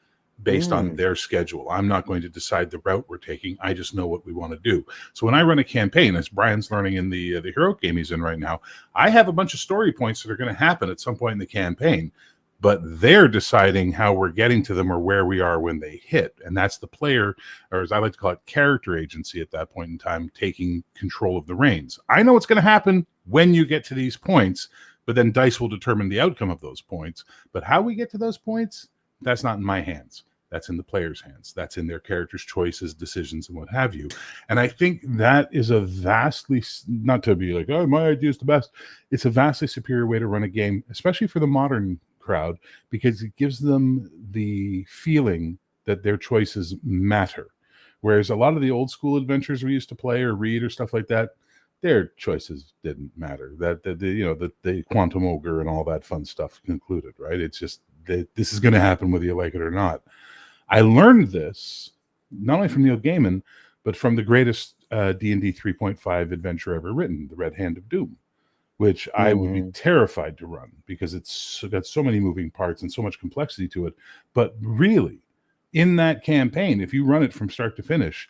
based on their schedule. I'm not going to decide the route we're taking. I just know what we want to do. So when I run a campaign, as Brian's learning in the hero game he's in right now, I have a bunch of story points that are going to happen at some point in the campaign. But they're deciding how we're getting to them or where we are when they hit. And that's the player, or as I like to call it, character agency at that point in time, taking control of the reins. I know what's going to happen when you get to these points, but then dice will determine the outcome of those points. But how we get to those points, that's not in my hands. That's in the player's hands. That's in their character's choices, decisions, and what have you. And I think that is a vastly, not to be like, oh, my idea is the best. It's a vastly superior way to run a game, especially for the modern crowd, because it gives them the feeling that their choices matter. Whereas a lot of the old school adventures we used to play or read or stuff like that, their choices didn't matter. The quantum ogre and all that fun stuff included, right? It's just that this is going to happen whether you like it or not. I learned this not only from Neil Gaiman, but from the greatest D&D 3.5 adventure ever written, The Red Hand of Doom, which I would be terrified to run because it's got so many moving parts and so much complexity to it. But really, in that campaign, if you run it from start to finish,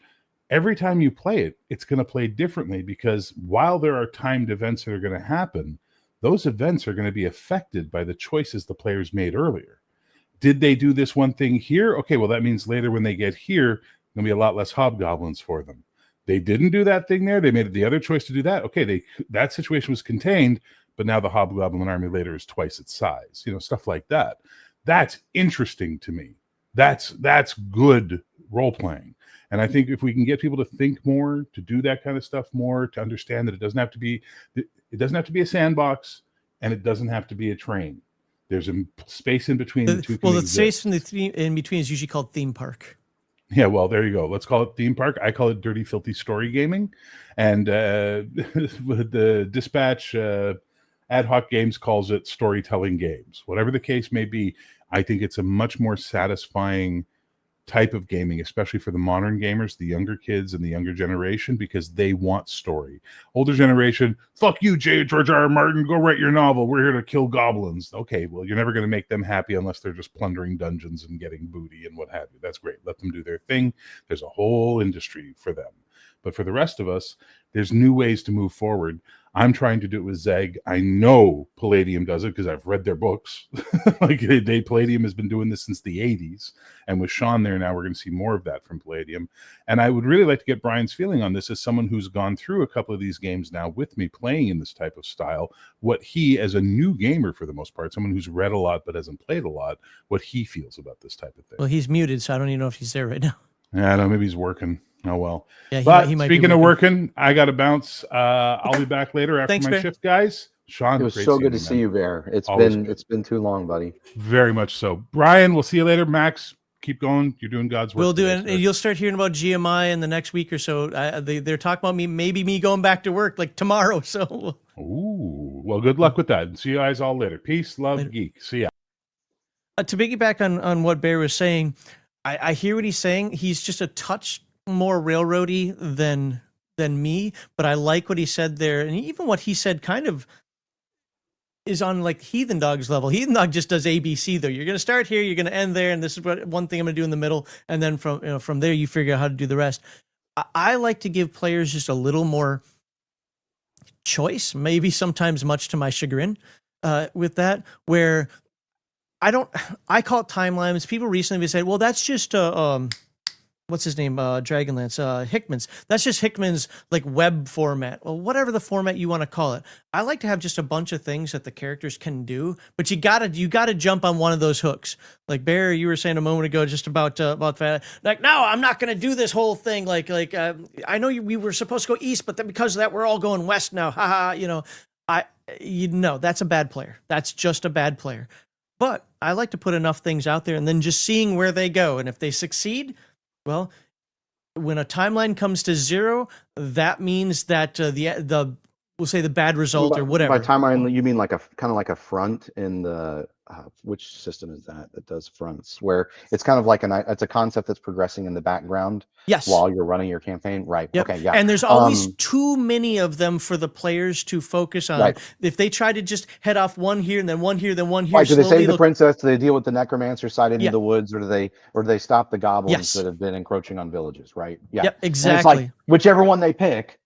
every time you play it, it's going to play differently, because while there are timed events that are going to happen, those events are going to be affected by the choices the players made earlier. Did they do this one thing here? Okay, well, that means later when they get here, there'll be a lot less hobgoblins for them. They didn't do that thing there. They made the other choice to do that. Okay, that situation was contained, but now the hobgoblin army later is twice its size. Stuff like that. That's interesting to me. That's good role playing. And I think if we can get people to think more, to do that kind of stuff more, to understand that it doesn't have to be a sandbox, and it doesn't have to be a train. There's a space in between the two. Well, the space in between is usually called theme park. Yeah, well, there you go. Let's call it theme park. I call it dirty, filthy story gaming. And the Dispatch Ad Hoc Games calls it storytelling games. Whatever the case may be, I think it's a much more satisfying type of gaming, especially for the modern gamers, the younger kids and the younger generation, because they want story. Older generation, fuck you, George R. R. Martin, go write your novel. We're here to kill goblins. Okay, well, you're never going to make them happy unless they're just plundering dungeons and getting booty and what have you. That's great. Let them do their thing. There's a whole industry for them. But for the rest of us, there's new ways to move forward. I'm trying to do it with Zeg. I know Palladium does it because I've read their books. Palladium has been doing this since the 80s. And with Sean there now, we're going to see more of that from Palladium. And I would really like to get Brian's feeling on this as someone who's gone through a couple of these games now with me playing in this type of style. What he, as a new gamer for the most part, someone who's read a lot but hasn't played a lot, what he feels about this type of thing. Well, he's muted, so I don't even know if he's there right now. Yeah, I don't know, maybe he's working. Oh, well. Yeah, he might speaking of working, I got to bounce. I'll be back later after my shift, guys. Sean, it was so good to see you, Bear. It's been too long, buddy. Very much so. Brian, we'll see you later. Max, keep going. You're doing God's work. We'll do it. And you'll start hearing about GMI in the next week or so. They're talking about me going back to work like tomorrow. So. Ooh, well, good luck with that. See you guys all later. Peace, love, later. Geek. See ya. To piggyback on what Bear was saying, I hear what he's saying. He's just a touch more railroady than me, but I like what he said there. And even what he said kind of is on like Heathen Dog's level. Heathen Dog just does ABC though. You're going to start here, you're going to end there, and this is what one thing I'm going to do in the middle, and then from there you figure out how to do the rest. I like to give players just a little more choice, maybe sometimes much to my chagrin, with that, where I call it timelines. People recently said, well, that's just what's his name? Dragonlance, Hickman's. That's just Hickman's like web format. Well, whatever the format you want to call it. I like to have just a bunch of things that the characters can do, but you gotta jump on one of those hooks. Like Barry, you were saying a moment ago, just about that. Like, no, I'm not gonna do this whole thing. Like I know we were supposed to go east, but then because of that, we're all going west now. Haha, that's a bad player. That's just a bad player. But I like to put enough things out there and then just seeing where they go, and if they succeed. Well, when a timeline comes to 0, that means that we'll say the bad result or whatever. By timeline, you mean like kind of like a front in the which system is that does fronts, where it's kind of like it's a concept that's progressing in the background. Yes. While you're running your campaign, right? Yep. Okay, yeah. And there's always too many of them for the players to focus on. Right. If they try to just head off one here and then one here, then one here. Right. Do they save the princess? Do they deal with the necromancer side into the woods, or do they stop the goblins that have been encroaching on villages? Right. Yeah. Yep, exactly. And it's like whichever one they pick,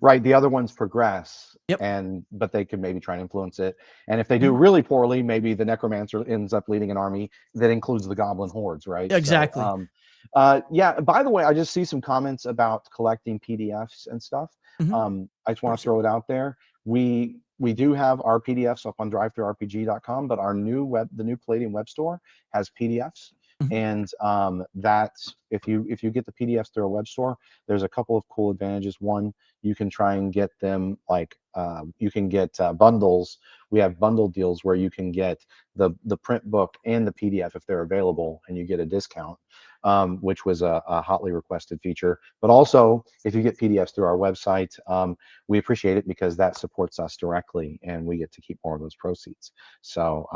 right? The other ones progress. Yep. But they can maybe try and influence it. And if they do really poorly, maybe the necromancer ends up leading an army that includes the goblin hordes, right? Exactly. So, by the way, I just see some comments about collecting PDFs and stuff. I just want to throw it out there. We do have our PDFs up on drive-thru-rpg.com, but the new Palladium web store has PDFs. And that's if you get the PDFs through our web store, there's a couple of cool advantages. One, you can try and get them like you can get bundles. We have bundle deals where you can get the print book and the PDF if they're available, and you get a discount, which was a hotly requested feature. But also, if you get PDFs through our website, we appreciate it because that supports us directly, and we get to keep more of those proceeds. So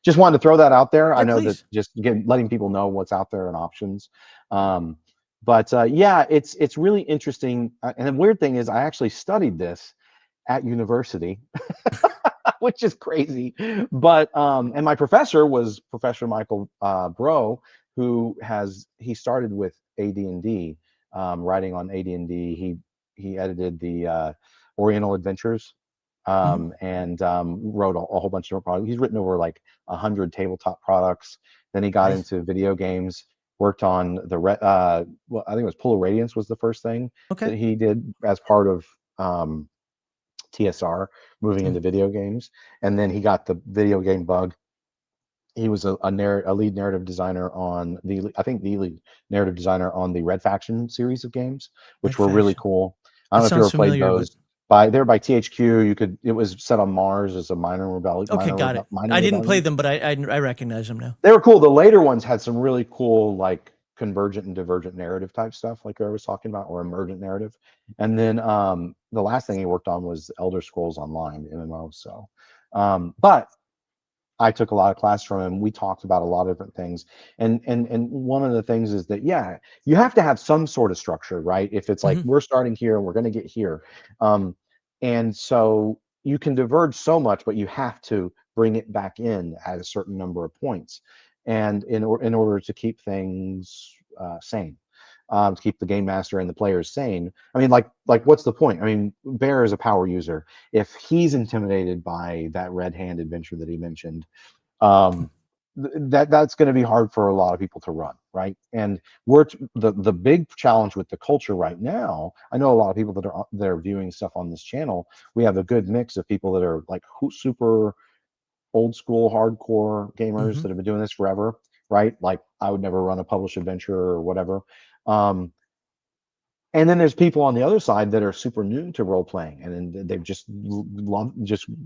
just wanted to throw that out there. I know please. that just letting people know what's out there and options. But yeah, it's really interesting. And the weird thing is, I actually studied this at university, which is crazy. But and my professor was Professor Michael Bro, who he started with AD&D, writing on AD&D. He edited the Oriental Adventures, and wrote a whole bunch of different products. He's written over like 100 tabletop products. Then he got into video games. Worked on well, I think it was Polar Radiance was the first thing that he did as part of TSR, moving into video games. And then he got the video game bug. He was a lead narrative designer on the lead narrative designer on the Red Faction series of games, which were really cool. I don't know if you ever played those. They're by THQ. It was set on Mars as a minor rebellion. Okay, got it. I didn't play them, but I recognize them now. They were cool. The later ones had some really cool, like, convergent and divergent narrative type stuff, like I was talking about, or emergent narrative. And then the last thing he worked on was Elder Scrolls Online, MMO. So, but I took a lot of classes from him. We talked about a lot of different things. And one of the things is that, yeah, you have to have some sort of structure, right? If it's like, we're starting here and we're going to get here. And so you can diverge so much, but you have to bring it back in at a certain number of points. And in order to keep things sane, to keep the game master and the players sane. I mean, like what's the point? I mean, Bear is a power user. If he's intimidated by that Red Hand adventure that he mentioned, that's going to be hard for a lot of people to run, right? And the big challenge with the culture right now. I know a lot of people that are viewing stuff on this channel. We have a good mix of people that are like super old school hardcore gamers that have been doing this forever, right? Like, I would never run a published adventure or whatever. And then there's people on the other side that are super new to role playing, and they've just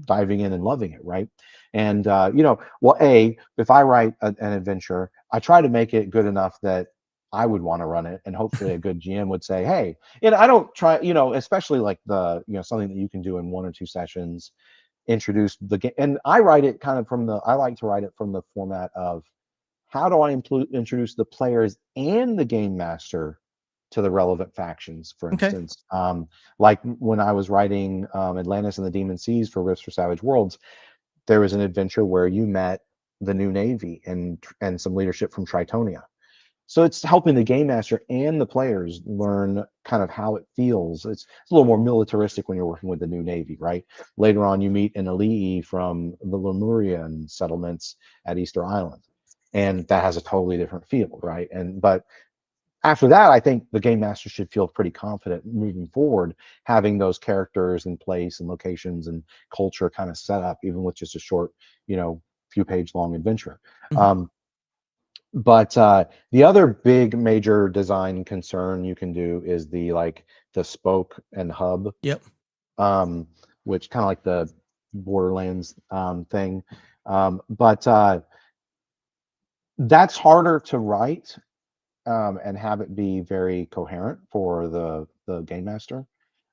diving in and loving it, right? And well, if I write an adventure, I try to make it good enough that I would want to run it, and hopefully a good GM would say, hey, and I don't try, especially like something that you can do in 1 or 2 sessions, introduce the game. And I write it kind of I like to write it from the format of, how do I introduce the players and the game master to the relevant factions, for instance. Like when I was writing Atlantis and the Demon Seas for Rifts for Savage Worlds, there was an adventure where you met the new Navy and some leadership from Tritonia. So it's helping the game master and the players learn kind of how it feels. It's a little more militaristic when you're working with the new Navy, right? Later on, you meet an Alii from the Lemurian settlements at Easter Island, and that has a totally different feel, right? But after that, I think the game master should feel pretty confident moving forward, having those characters in place and locations and culture kind of set up, even with just a short, few page long adventure. But the other big major design concern you can do is the spoke and hub. Yep. Which kind of like the Borderlands thing. But that's harder to write and have it be very coherent for the game master.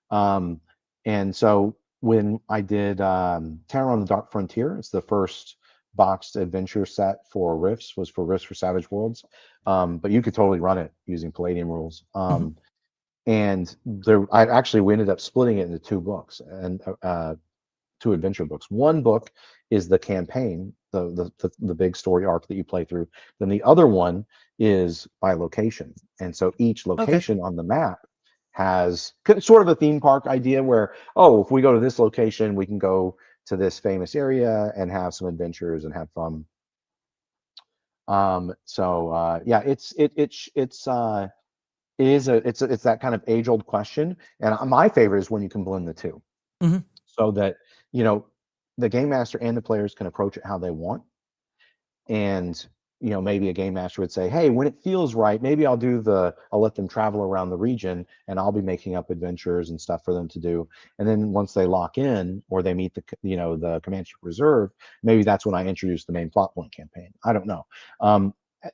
And so when I did Terror on the Dark Frontier, it's the first boxed adventure set for Rifts, was for Rifts for Savage Worlds. But you could totally run it using Palladium rules. And we ended up splitting it into 2 books, and 2 adventure books. One book is the campaign, the big story arc that you play through. Then the other one is by location, and so each location on the map has sort of a theme park idea where, if we go to this location, we can go to this famous area and have some adventures and have fun. Yeah, it's it's that kind of age-old question, and my favorite is when you can blend the two, Mhm. so that the game master and the players can approach it how they want. And maybe a game master would say, hey, when it feels right, maybe I'll let them travel around the region, and I'll be making up adventures and stuff for them to do. And then once they lock in, or they meet the Comanche Reserve, maybe that's when I introduce the main plot point campaign. I don't know.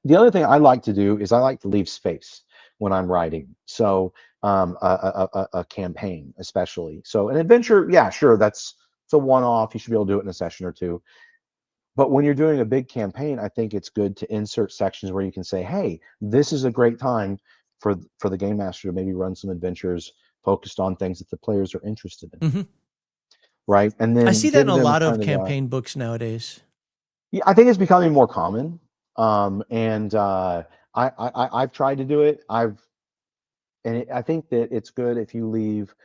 The other thing I like to do is I like to leave space when I'm writing. So a campaign, especially. So an adventure, yeah, sure, it's a one-off. You should be able to do it in a session or two. But when you're doing a big campaign, I think it's good to insert sections where you can say, hey, this is a great time for the game master to maybe run some adventures focused on things that the players are interested in. Mhm. Right. And then I see that in give a them lot of kind of campaign books nowadays. yeah, I think it's becoming more common. And I've tried to do it. I think that it's good if you leave,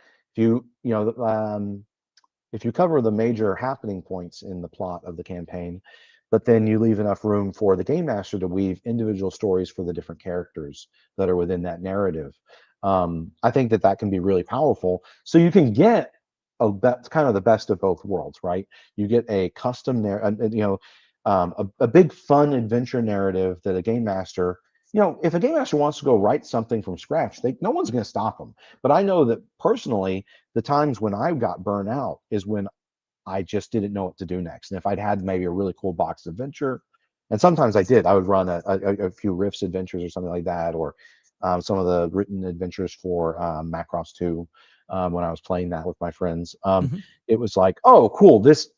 if you cover the major happening points in the plot of the campaign, but then you leave enough room for the game master to weave individual stories for the different characters that are within that narrative. I think that can be really powerful. So you can get kind of the best of both worlds, right? You get a custom a big fun adventure narrative that a game master, if a game master wants to go write something from scratch, no one's going to stop them. But I know that personally, the times when I got burnt out is when I just didn't know what to do next. And if I'd had maybe a really cool box adventure, and sometimes I would run a few Rifts adventures or something like that, or some of the written adventures for Macross 2 when I was playing that with my friends. Mhm. It was like, oh, cool, this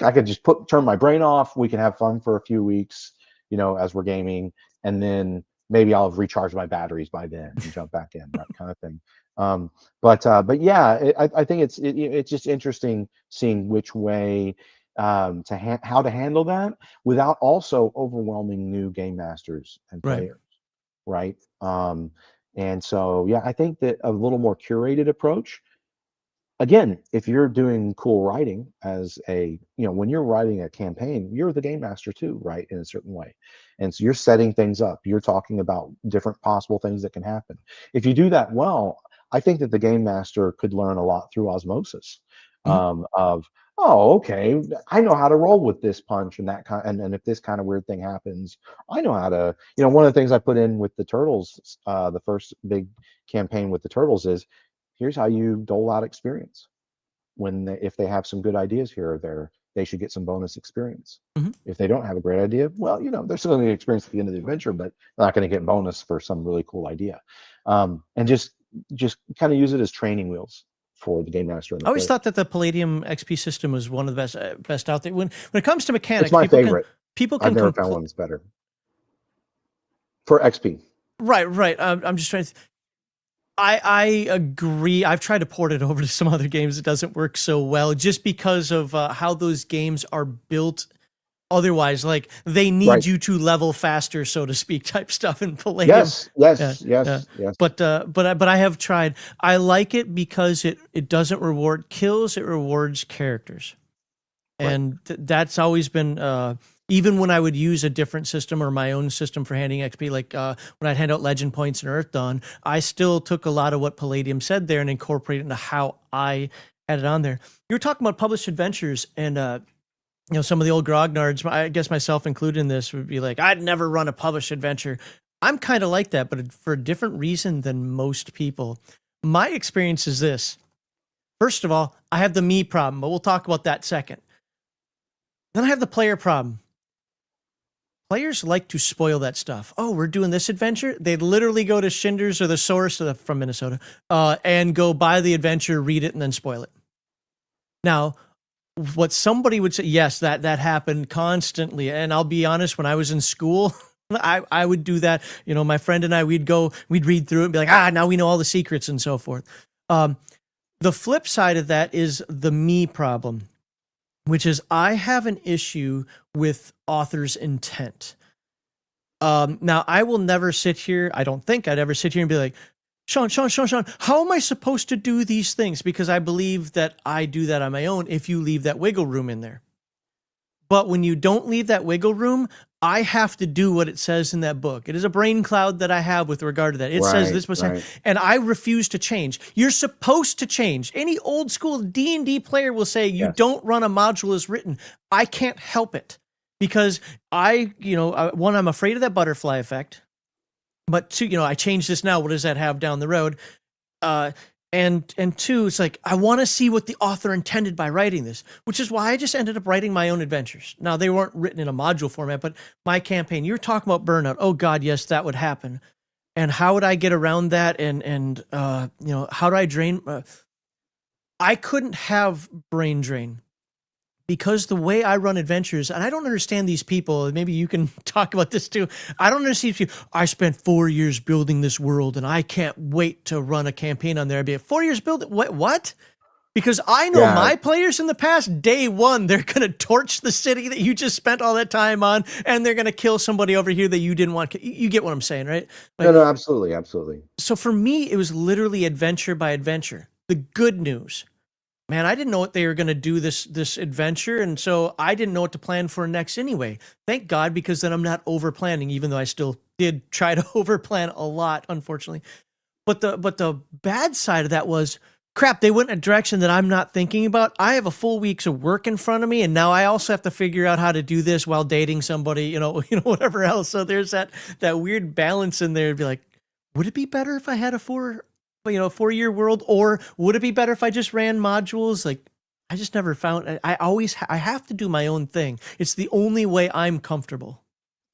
I could just turn my brain off. We can have fun for a few weeks, as we're gaming, and then maybe I'll have recharged my batteries by then and jump back in, right, kind of thing. But yeah, I think it's just interesting seeing which way how to handle that without also overwhelming new game masters and Right. players, right? And so yeah, I think that a little more curated approach. Again, if you're doing cool writing when you're writing a campaign, you're the game master too, right? In a certain way. And so you're setting things up. You're talking about different possible things that can happen. If you do that well, I think that the game master could learn a lot through osmosis Mhm. of, oh, okay, I know how to roll with this punch and that kind, and if this kind of weird thing happens, I know how to, one of the things I put in with the turtles, the first big campaign with the turtles is, here's how you dole out experience. If they have some good ideas here or there, they should get some bonus experience. Mhm. If they don't have a great idea, well, they're still going to get experience at the end of the adventure, but they're not going to get bonus for some really cool idea. And just kind of use it as training wheels for the game master and I the always player. thought that the Palladium XP system was one of the best out there. When it comes to mechanics, It's my favorite. people I've can never found one that's better for XP. right. I'm just trying to. I agree. I've tried to port it over to some other games. It doesn't work so well just because of how those games are built. Otherwise, like they need Right. you to level faster, so to speak, type stuff in Palladium. Yes. Yeah. Yes. But I have tried. I like it because it doesn't reward kills. It rewards characters, Right. and that's always been. Even when I would use a different system or my own system for handing XP, like when I'd hand out legend points in Earth Dawn, I still took a lot of what Palladium said there and incorporated into how I had it on there. You were talking about published adventures, and some of the old grognards, I guess myself included in this, would be like, I'd never run a published adventure. I'm kind of like that, but for a different reason than most people. My experience is this. First of all, I have the me problem, but we'll talk about that second. Then I have the player problem. Players like to spoil that stuff. Oh, we're doing this adventure. They literally go to Shinder's or the Source from Minnesota and go buy the adventure, read it, and then spoil it. Now, what somebody would say, yes, that happened constantly. And I'll be honest, when I was in school, I would do that. My friend and I, we'd read through it and be like, now we know all the secrets and so forth. The flip side of that is the me problem, which is I have an issue with author's intent. Now, I will never sit here. I don't think I'd ever sit here and be like, Sean, how am I supposed to do these things? Because I believe that I do that on my own if you leave that wiggle room in there. But when you don't leave that wiggle room, I have to do what it says in that book. It is a brain cloud that I have with regard to that. It says this was, and I refuse to change. You're supposed to change. Any old school D&D player will say you don't run a module as written. I can't help it because one, I'm afraid of that butterfly effect. But two, I changed this now. What does that have down the road? And two, it's like, I want to see what the author intended by writing this, which is why I just ended up writing my own adventures. Now, they weren't written in a module format, but my campaign, you were talking about burnout. Oh God, yes, that would happen. And how would I get around that? And how do I drain? I couldn't have brain drain because the way I run adventures, and I don't understand these people, maybe you can talk about this too. I don't understand people. I spent 4 years building this world and I can't wait to run a campaign on there. I'd be 4 years building, what? Because I know my players in the past, day one, they're going to torch the city that you just spent all that time on, and they're going to kill somebody over here that you didn't want. You get what I'm saying, right? Like, no, absolutely, absolutely. So for me, it was literally adventure by adventure. The good news, man, I didn't know what they were going to do this adventure, and so I didn't know what to plan for next anyway. Thank God, because then I'm not over planning, even though I still did try to over plan a lot, unfortunately. But the bad side of that was, crap, they went in a direction that I'm not thinking about. I have a full week's of work in front of me, and now I also have to figure out how to do this while dating somebody, whatever else. So there's that weird balance in there. It'd be like, would it be better if I had a 4-year world, or would it be better if I just ran modules? Like, I just never found. I have to do my own thing. It's the only way I'm comfortable.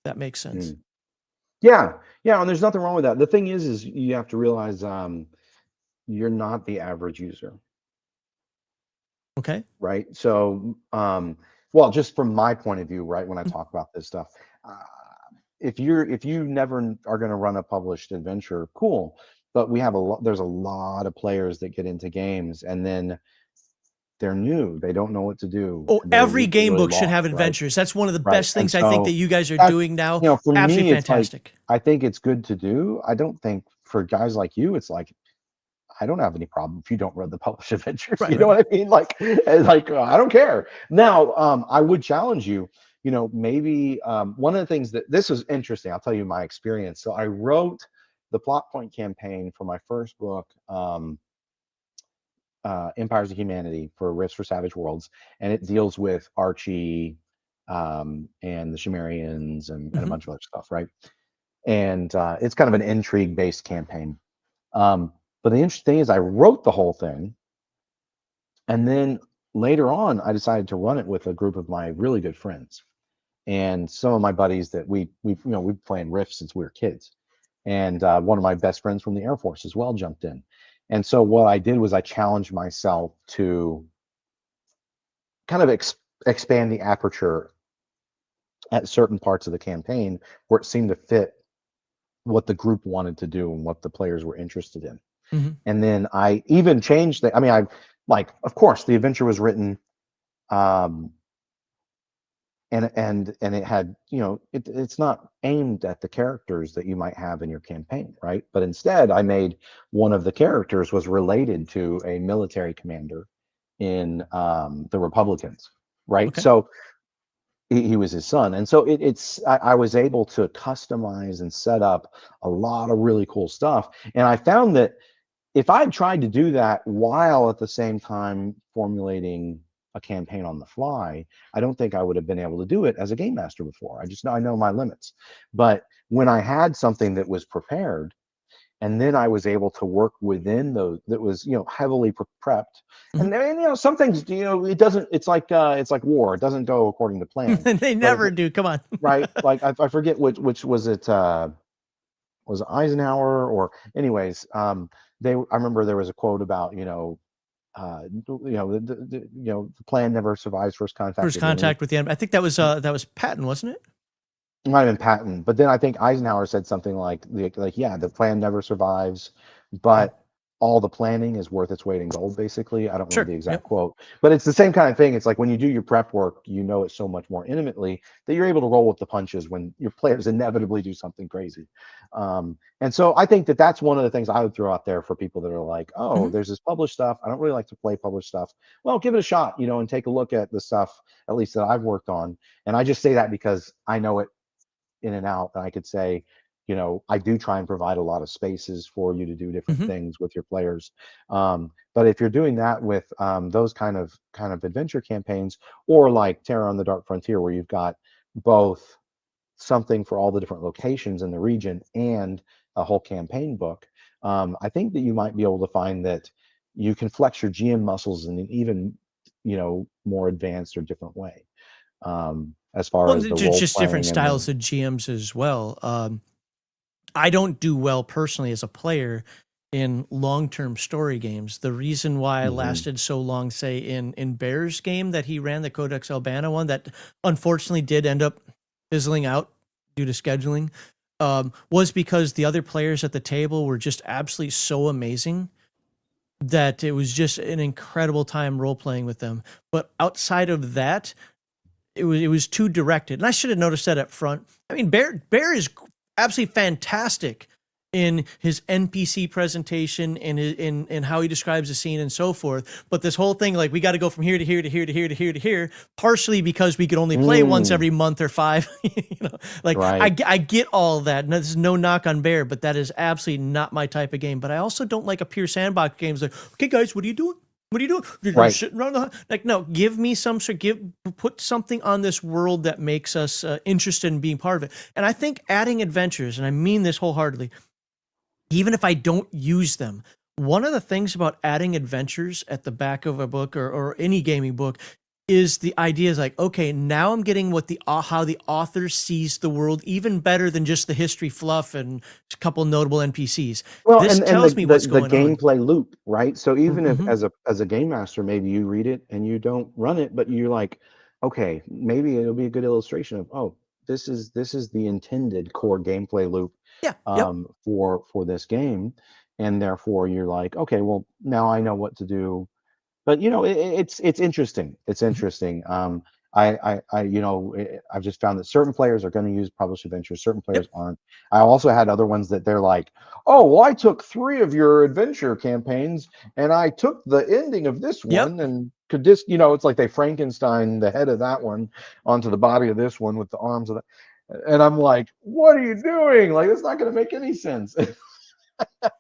If that makes sense. Yeah, and there's nothing wrong with that. The thing is you have to realize you're not the average user. Okay. Right. So, well, just from my point of view, right, when I talk about this stuff, if you never are going to run a published adventure, cool. But there's a lot of players that get into games and then they're new. They don't know what to do. Oh, every game book should have adventures. Right? That's one of the best things I think that you guys are doing now. For absolutely me, fantastic. It's like, I think it's good to do. I don't think for guys like you, it's like, I don't have any problem if you don't run the published adventures. Right, you know what I mean? Like I don't care. Now, I would challenge you, maybe one of the things this was interesting. I'll tell you my experience. So I wrote the plot point campaign for my first book, Empires of Humanity for Rifts for Savage Worlds. And it deals with Archie and the Sumerians and a bunch of other stuff, right? And it's kind of an intrigue-based campaign. But the interesting thing is I wrote the whole thing, and then later on I decided to run it with a group of my really good friends and some of my buddies that we've playing Rift since we were kids. And one of my best friends from the Air Force as well jumped in. And so what I did was I challenged myself to kind of expand the aperture at certain parts of the campaign where it seemed to fit what the group wanted to do and what the players were interested in. And then I even changed of course the adventure was written and it had, it's not aimed at the characters that you might have in your campaign, right? But instead I made one of the characters was related to a military commander in the Republicans, right? Okay. So he was his son. And so I was able to customize and set up a lot of really cool stuff. And I found that if I had tried to do that while at the same time formulating a campaign on the fly, I don't think I would have been able to do it as a game master before. I know my limits. But when I had something that was prepared, and then I was able to work within those that was, heavily prepped. And then, some things, it doesn't, it's like war. It doesn't go according to plan. They never do. Come on. Right. Like I forget which was it, was it Eisenhower or anyways, I remember there was a quote about, the plan never survives first contact. First contact with the enemy. I think that was Patton, wasn't it? It might have been Patton, but then I think Eisenhower said something like, the plan never survives, but all the planning is worth its weight in gold, basically. I don't remember Sure. the exact Yep. quote, but it's the same kind of thing. It's like when you do your prep work, you know it so much more intimately that you're able to roll with the punches when your players inevitably do something crazy. And so I think that that's one of the things I would throw out there for people that are like, oh, Mhm. there's this published stuff. I don't really like to play published stuff. Well, give it a shot, and take a look at the stuff, at least that I've worked on. And I just say that because I know it in and out. And I could say, I do try and provide a lot of spaces for you to do different Mhm. things with your players. But if you're doing that with those kind of adventure campaigns, or like Terror on the Dark Frontier, where you've got both something for all the different locations in the region and a whole campaign book, I think that you might be able to find that you can flex your GM muscles in an even, more advanced or different way. As far Well, as the role just different playing and styles the of GMs as well. I don't do well personally as a player in long-term story games. The reason why I Mhm. lasted so long, say in Bear's game that he ran, the Codex Albana one, that unfortunately did end up fizzling out due to scheduling, was because the other players at the table were just absolutely so amazing that it was just an incredible time role playing with them. But outside of that, it was too directed, and I should have noticed that up front. I mean, Bear is absolutely fantastic in his NPC presentation and in how he describes the scene and so forth. But this whole thing, like, we got to go from here to here to here to here to here to here, partially because we could only play once Mm, every month or 5. Like, right. I get all that, and there's no knock on Bear, but that is absolutely not my type of game. But I also don't like a pure sandbox games. Like, okay, guys, what are you doing? What are you doing? You're Right. sitting around like, no, give me put something on this world that makes us interested in being part of it. And I think adding adventures, and I mean this wholeheartedly, even if I don't use them, one of the things about adding adventures at the back of a book or any gaming book is the idea is like, okay, now I'm getting what how the author sees the world even better than just the history fluff and a couple notable NPCs. Well, This and the tells me the what's the going on. gameplay loop, right? So even if Mm-hmm. as a game master, maybe you read it and you don't run it, but you're like, okay, maybe it'll be a good illustration of, oh, this is the intended core gameplay loop Yeah. Yep. for this game, and therefore you're like, okay, well, now I know what to do. But it's interesting. It's Mhm. interesting. I've just found that certain players are going to use published adventures, certain players Yep. aren't. I also had other ones that they're like, oh, well, I took 3 of your adventure campaigns and I took the ending of this Yep. one and could this, it's like they Frankenstein the head of that one onto the body of this one with the arms of that. And I'm like, what are you doing? Like, it's not going to make any sense.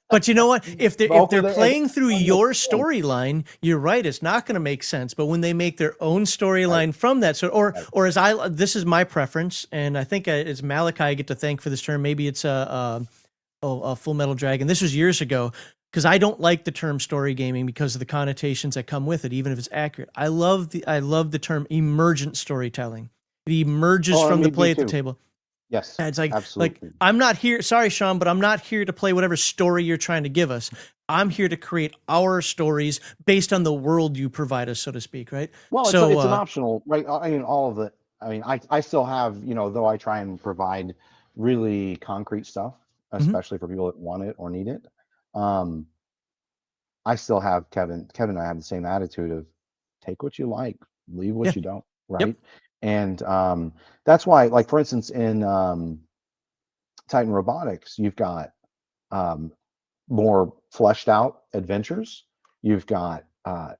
But you know what? If Both they're of the and playing through one with your the point. storyline, you're right. It's not going to make sense. But when they make their own Right, storyline from that, so right. or this is my preference, and I think it's Malachi I get to thank for this term. Maybe it's a Full Metal Dragon. This was years ago because I don't like the term story gaming because of the connotations that come with it, even if it's accurate. I love the term emergent storytelling. It emerges Oh, from the me play at the too. table. Yes, And it's like absolutely. I'm not here. Sorry, Sean, but I'm not here to play whatever story you're trying to give us. I'm here to create our stories based on the world you provide us, so to speak. Right. Well, it's So, it's an optional, right? I mean, all of it. I mean, I still have, though I try and provide really concrete stuff, mhm. especially for people that want it or need it. Um, I still have Kevin. Kevin and I have the same attitude of take what you like, leave what Yeah. you don't, Yep. right? And that's why, like for instance, in Titan Robotics, you've got um, more fleshed out adventures. You've got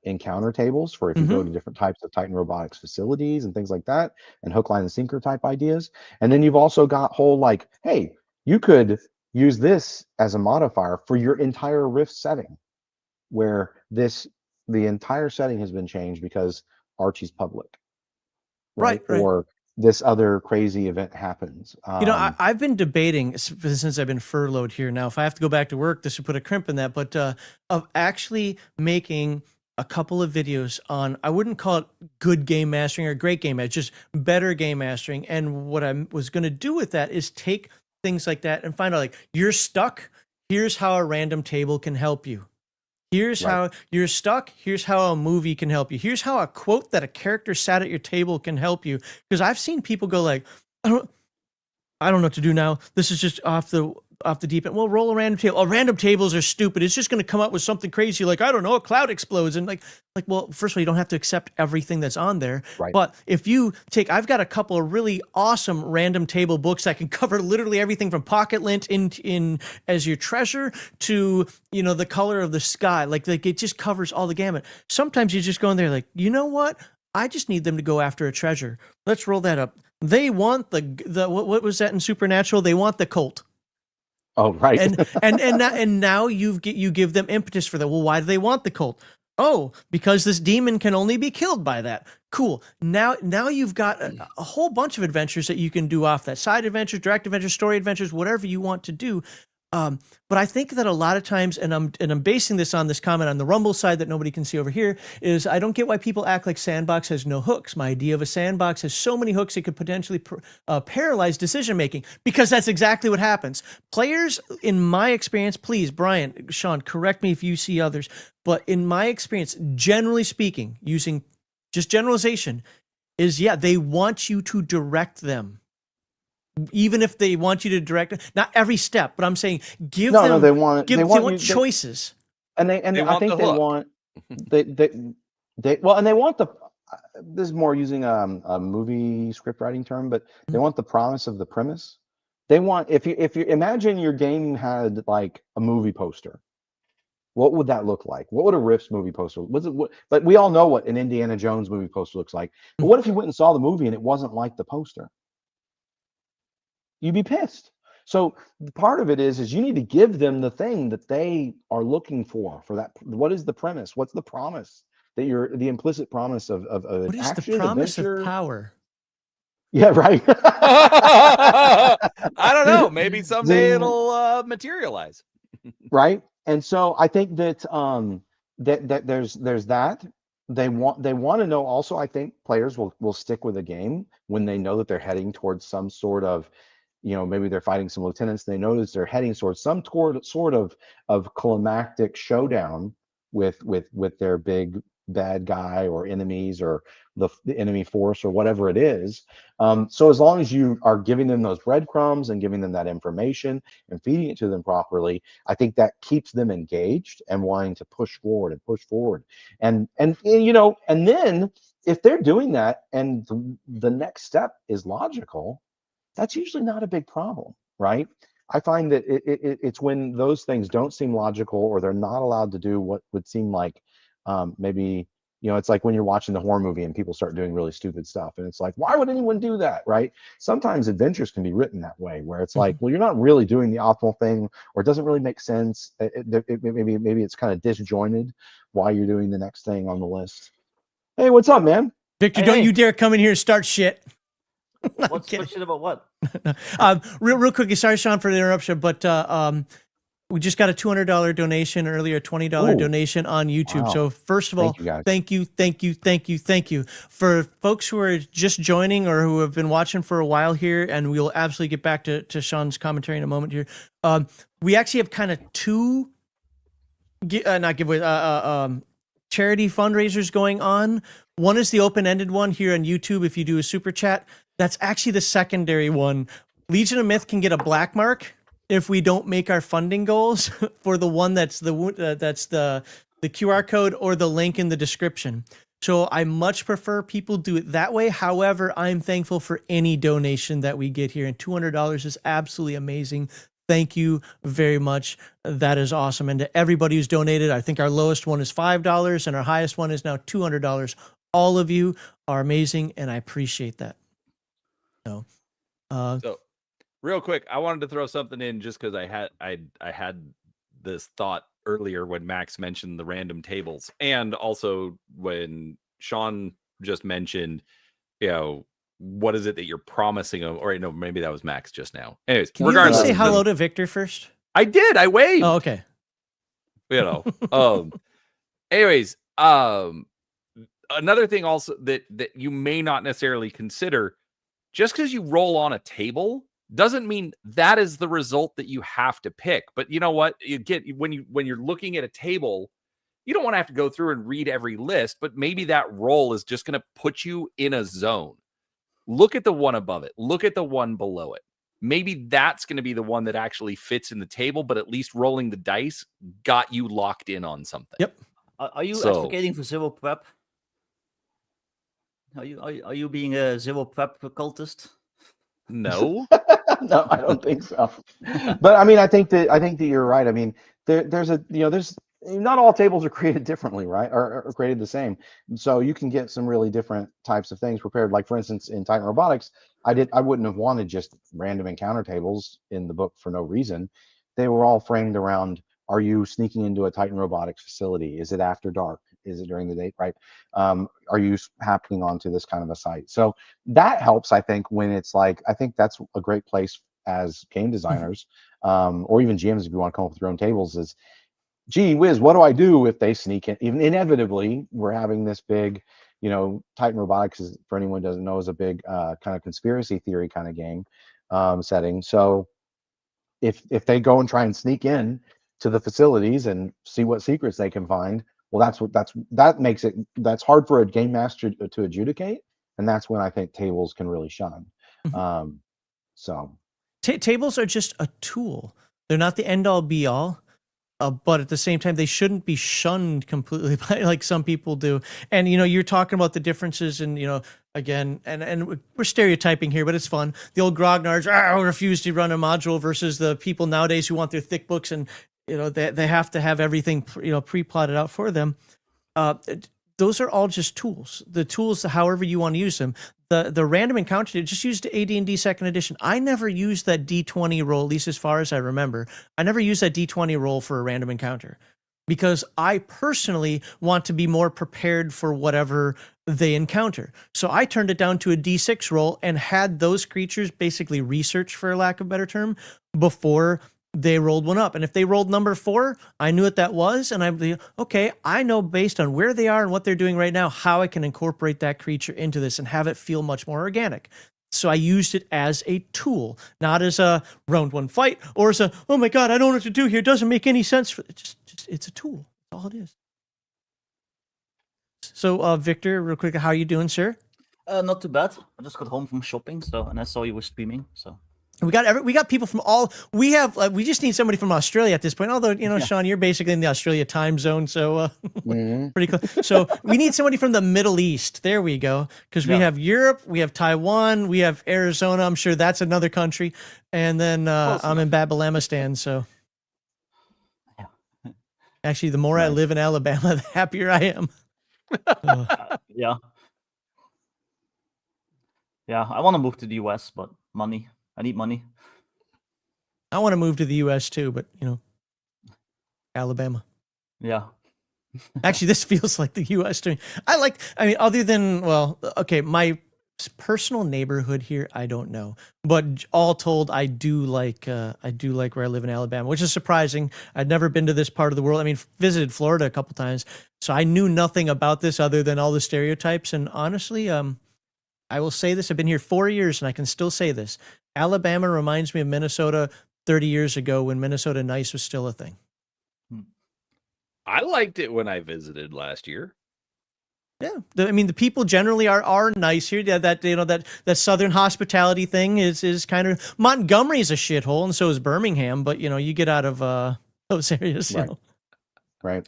encounter tables for if you go Hmm. to different types of Titan Robotics facilities and things like that, and hook, line, and sinker type ideas. And then you've also got whole like, hey, you could use this as a modifier for your entire Rift setting, where the entire setting has been changed because Archie's public, Right. right? Right. Or this other crazy event happens. I've been debating since I've been furloughed here now. If I have to go back to work, this would put a crimp in that. But of actually making a couple of videos on, I wouldn't call it good game mastering or great game mastering, just better game mastering. And what I was going to do with that is take things like that and find out, like, you're stuck. Here's how a random table can help you. Here's Right. how you're stuck. Here's how a movie can help you. Here's how a quote that a character sat at your table can help you. Because I've seen people go like, I don't know what to do now. This is just off off the deep end. Well, roll a random table. Oh, random tables are stupid. It's just going to come up with something crazy like, I don't know, a cloud explodes. And well, first of all, you don't have to accept everything that's on there. Right. But if you I've got a couple of really awesome random table books that can cover literally everything from pocket lint in as your treasure to, the color of the sky. Like it just covers all the gamut. Sometimes you just go in there like, you know what? I just need them to go after a treasure. Let's roll that up. They want the what was that in Supernatural? They want the Colt. Oh, right. And now you give them impetus for that. Well, why do they want the Colt? Oh, because this demon can only be killed by that. Cool. Now you've got a whole bunch of adventures that you can do off that. Side adventures, direct adventures, story adventures, whatever you want to do. But I think that a lot of times, and I'm basing this on this comment on the Rumble side that nobody can see over here, is I don't get why people act like Sandbox has no hooks. My idea of a sandbox has so many hooks it could potentially paralyze decision making, because that's exactly what happens. Players, in my experience, please, Brian, Sean, correct me if you see others, but in my experience, generally speaking, using just generalization, is they want you to direct them. Even if they want you to direct, not every step, but I'm saying give them. They want choices, and I think they want they want the. This is more using a movie script writing term, but they want the promise of the premise. They want if you imagine your game had like a movie poster. What would that look like? What would a Riffs movie poster? But we all know what an Indiana Jones movie poster looks like. But what if you went and saw the movie and it wasn't like the poster? You'd be pissed. So part of it is you need to give them the thing that they are looking for that. What is the premise? What's the promise that the implicit promise of what is action, the promise adventure? of power? Yeah, right. I don't know. Maybe someday it'll materialize. Right. And so I think that that there's that. They want to know also. I think players will stick with a game when they know that they're heading towards some sort of, maybe they're fighting some lieutenants. They notice they're heading towards some sort of climactic showdown with their big bad guy or enemies or the enemy force or whatever it is. So as long as you are giving them those breadcrumbs and giving them that information and feeding it to them properly, I think that keeps them engaged and wanting to push forward. And then if they're doing that and the next step is logical, that's usually not a big problem, right? I find that it's when those things don't seem logical or they're not allowed to do what would seem like maybe, it's like when you're watching the horror movie and people start doing really stupid stuff. And it's like, why would anyone do that, right? Sometimes adventures can be written that way, where it's like, well, you're not really doing the optimal thing, or it doesn't really make sense. Maybe it's kind of disjointed why you're doing the next thing on the list. Hey, what's up, man? Victor, don't you dare come in here and start shit. What's shit about what? Real quickly, sorry, Sean, for the interruption, but we just got a $200 donation earlier, $20 donation on YouTube. Wow. So first of all, thank you. For folks who are just joining or who have been watching for a while here, and we'll absolutely get back to Sean's commentary in a moment here. We actually have kind of two charity fundraisers going on. One is the open-ended one here on YouTube. If you do a super chat, that's actually the secondary one. Legion of Myth can get a black mark if we don't make our funding goals for the one that's the QR code or the link in the description. So I much prefer people do it that way. However, I'm thankful for any donation that we get here, and $200 is absolutely amazing. Thank you very much. That is awesome. And to everybody who's donated, I think our lowest one is $5 and our highest one is now $200. All of you are amazing, and I appreciate that. So real quick, I wanted to throw something in just because I had this thought earlier when Max mentioned the random tables, and also when Sean just mentioned, what is it that you're promising them? Or no, maybe that was Max just now. Anyways, can you say hello to Victor first? I did. I waved. Oh, okay. Anyways, another thing also that you may not necessarily consider, just because you roll on a table doesn't mean that is the result that you have to pick. But you know what? You get when you're looking at a table, you don't want to have to go through and read every list, but maybe that roll is just going to put you in a zone. Look at the one above it. Look at the one below it. maybe that's going to be the one that actually fits in the table, but at least rolling the dice got you locked in on something. Yep. Are you So- advocating for zero prep? Are you being a zero prep cultist? No. No, I don't think so. But I mean, I think that you're right. I mean, there's not all tables are created differently, right? Or created the same. So you can get some really different types of things prepared. Like for instance, in Titan Robotics, I wouldn't have wanted just random encounter tables in the book for no reason. They were all framed around: are you sneaking into a Titan Robotics facility? Is it after dark? Is it during the day? Right? Are you happening onto this kind of a site? So that helps, I think, when it's like, I think that's a great place as game designers, or even GMs, if you want to come up with your own tables, is, gee whiz, what do I do if they sneak in? Even inevitably, we're having this big, Titan Robotics, is, for anyone who doesn't know, is a big kind of conspiracy theory kind of game setting. So if they go and try and sneak in to the facilities and see what secrets they can find, well, that's hard for a game master to adjudicate, and that's when I think tables can really shine. So Tables are just a tool. They're not the end all be all. But at the same time, they shouldn't be shunned completely by like some people do. And, you're talking about the differences and, again, and we're stereotyping here, but it's fun. The old grognards refuse to run a module versus the people nowadays who want their thick books and, they have to have everything, pre-plotted out for them. Those are all just tools. The tools, however you want to use them. The random encounter, just used AD&D second edition. I never used that D20 roll, at least as far as I remember. I never used that D20 roll for a random encounter because I personally want to be more prepared for whatever they encounter. So I turned it down to a D6 roll and had those creatures basically research, for lack of a better term, before they rolled one up. And if they rolled number 4, I knew what that was. And I'm like, okay, I know based on where they are and what they're doing right now, how I can incorporate that creature into this and have it feel much more organic. So I used it as a tool, not as a round 1 fight or as a, oh my God, I don't know what to do here. It doesn't make any sense. It's a tool. That's all it is. So Victor, real quick, how are you doing, sir? Not too bad. I just got home from shopping, and I saw you were streaming, so. We got people from all. We just need somebody from Australia at this point. Although Sean, you're basically in the Australia time zone, so pretty close. So we need somebody from the Middle East. There we go, because we have Europe, we have Taiwan, we have Arizona. I'm sure that's another country, and then I'm in Babylamistan. So actually, the more I live in Alabama, the happier I am. Yeah. I want to move to the US, but money. I need money. I want to move to the U.S. too, but Alabama. Yeah. Actually, this feels like the U.S. to me. Other than, my personal neighborhood here, I don't know. But all told, I do like where I live in Alabama, which is surprising. I'd never been to this part of the world. I mean, visited Florida a couple times, so I knew nothing about this other than all the stereotypes. And honestly, I will say this: I've been here 4 years, and I can still say this. Alabama reminds me of Minnesota 30 years ago when Minnesota Nice was still a thing. I liked it when I visited last year. Yeah, the people generally are nice here. Yeah, that southern hospitality thing is kind of. Montgomery is a shithole, and so is Birmingham. But you get out of those areas. Right.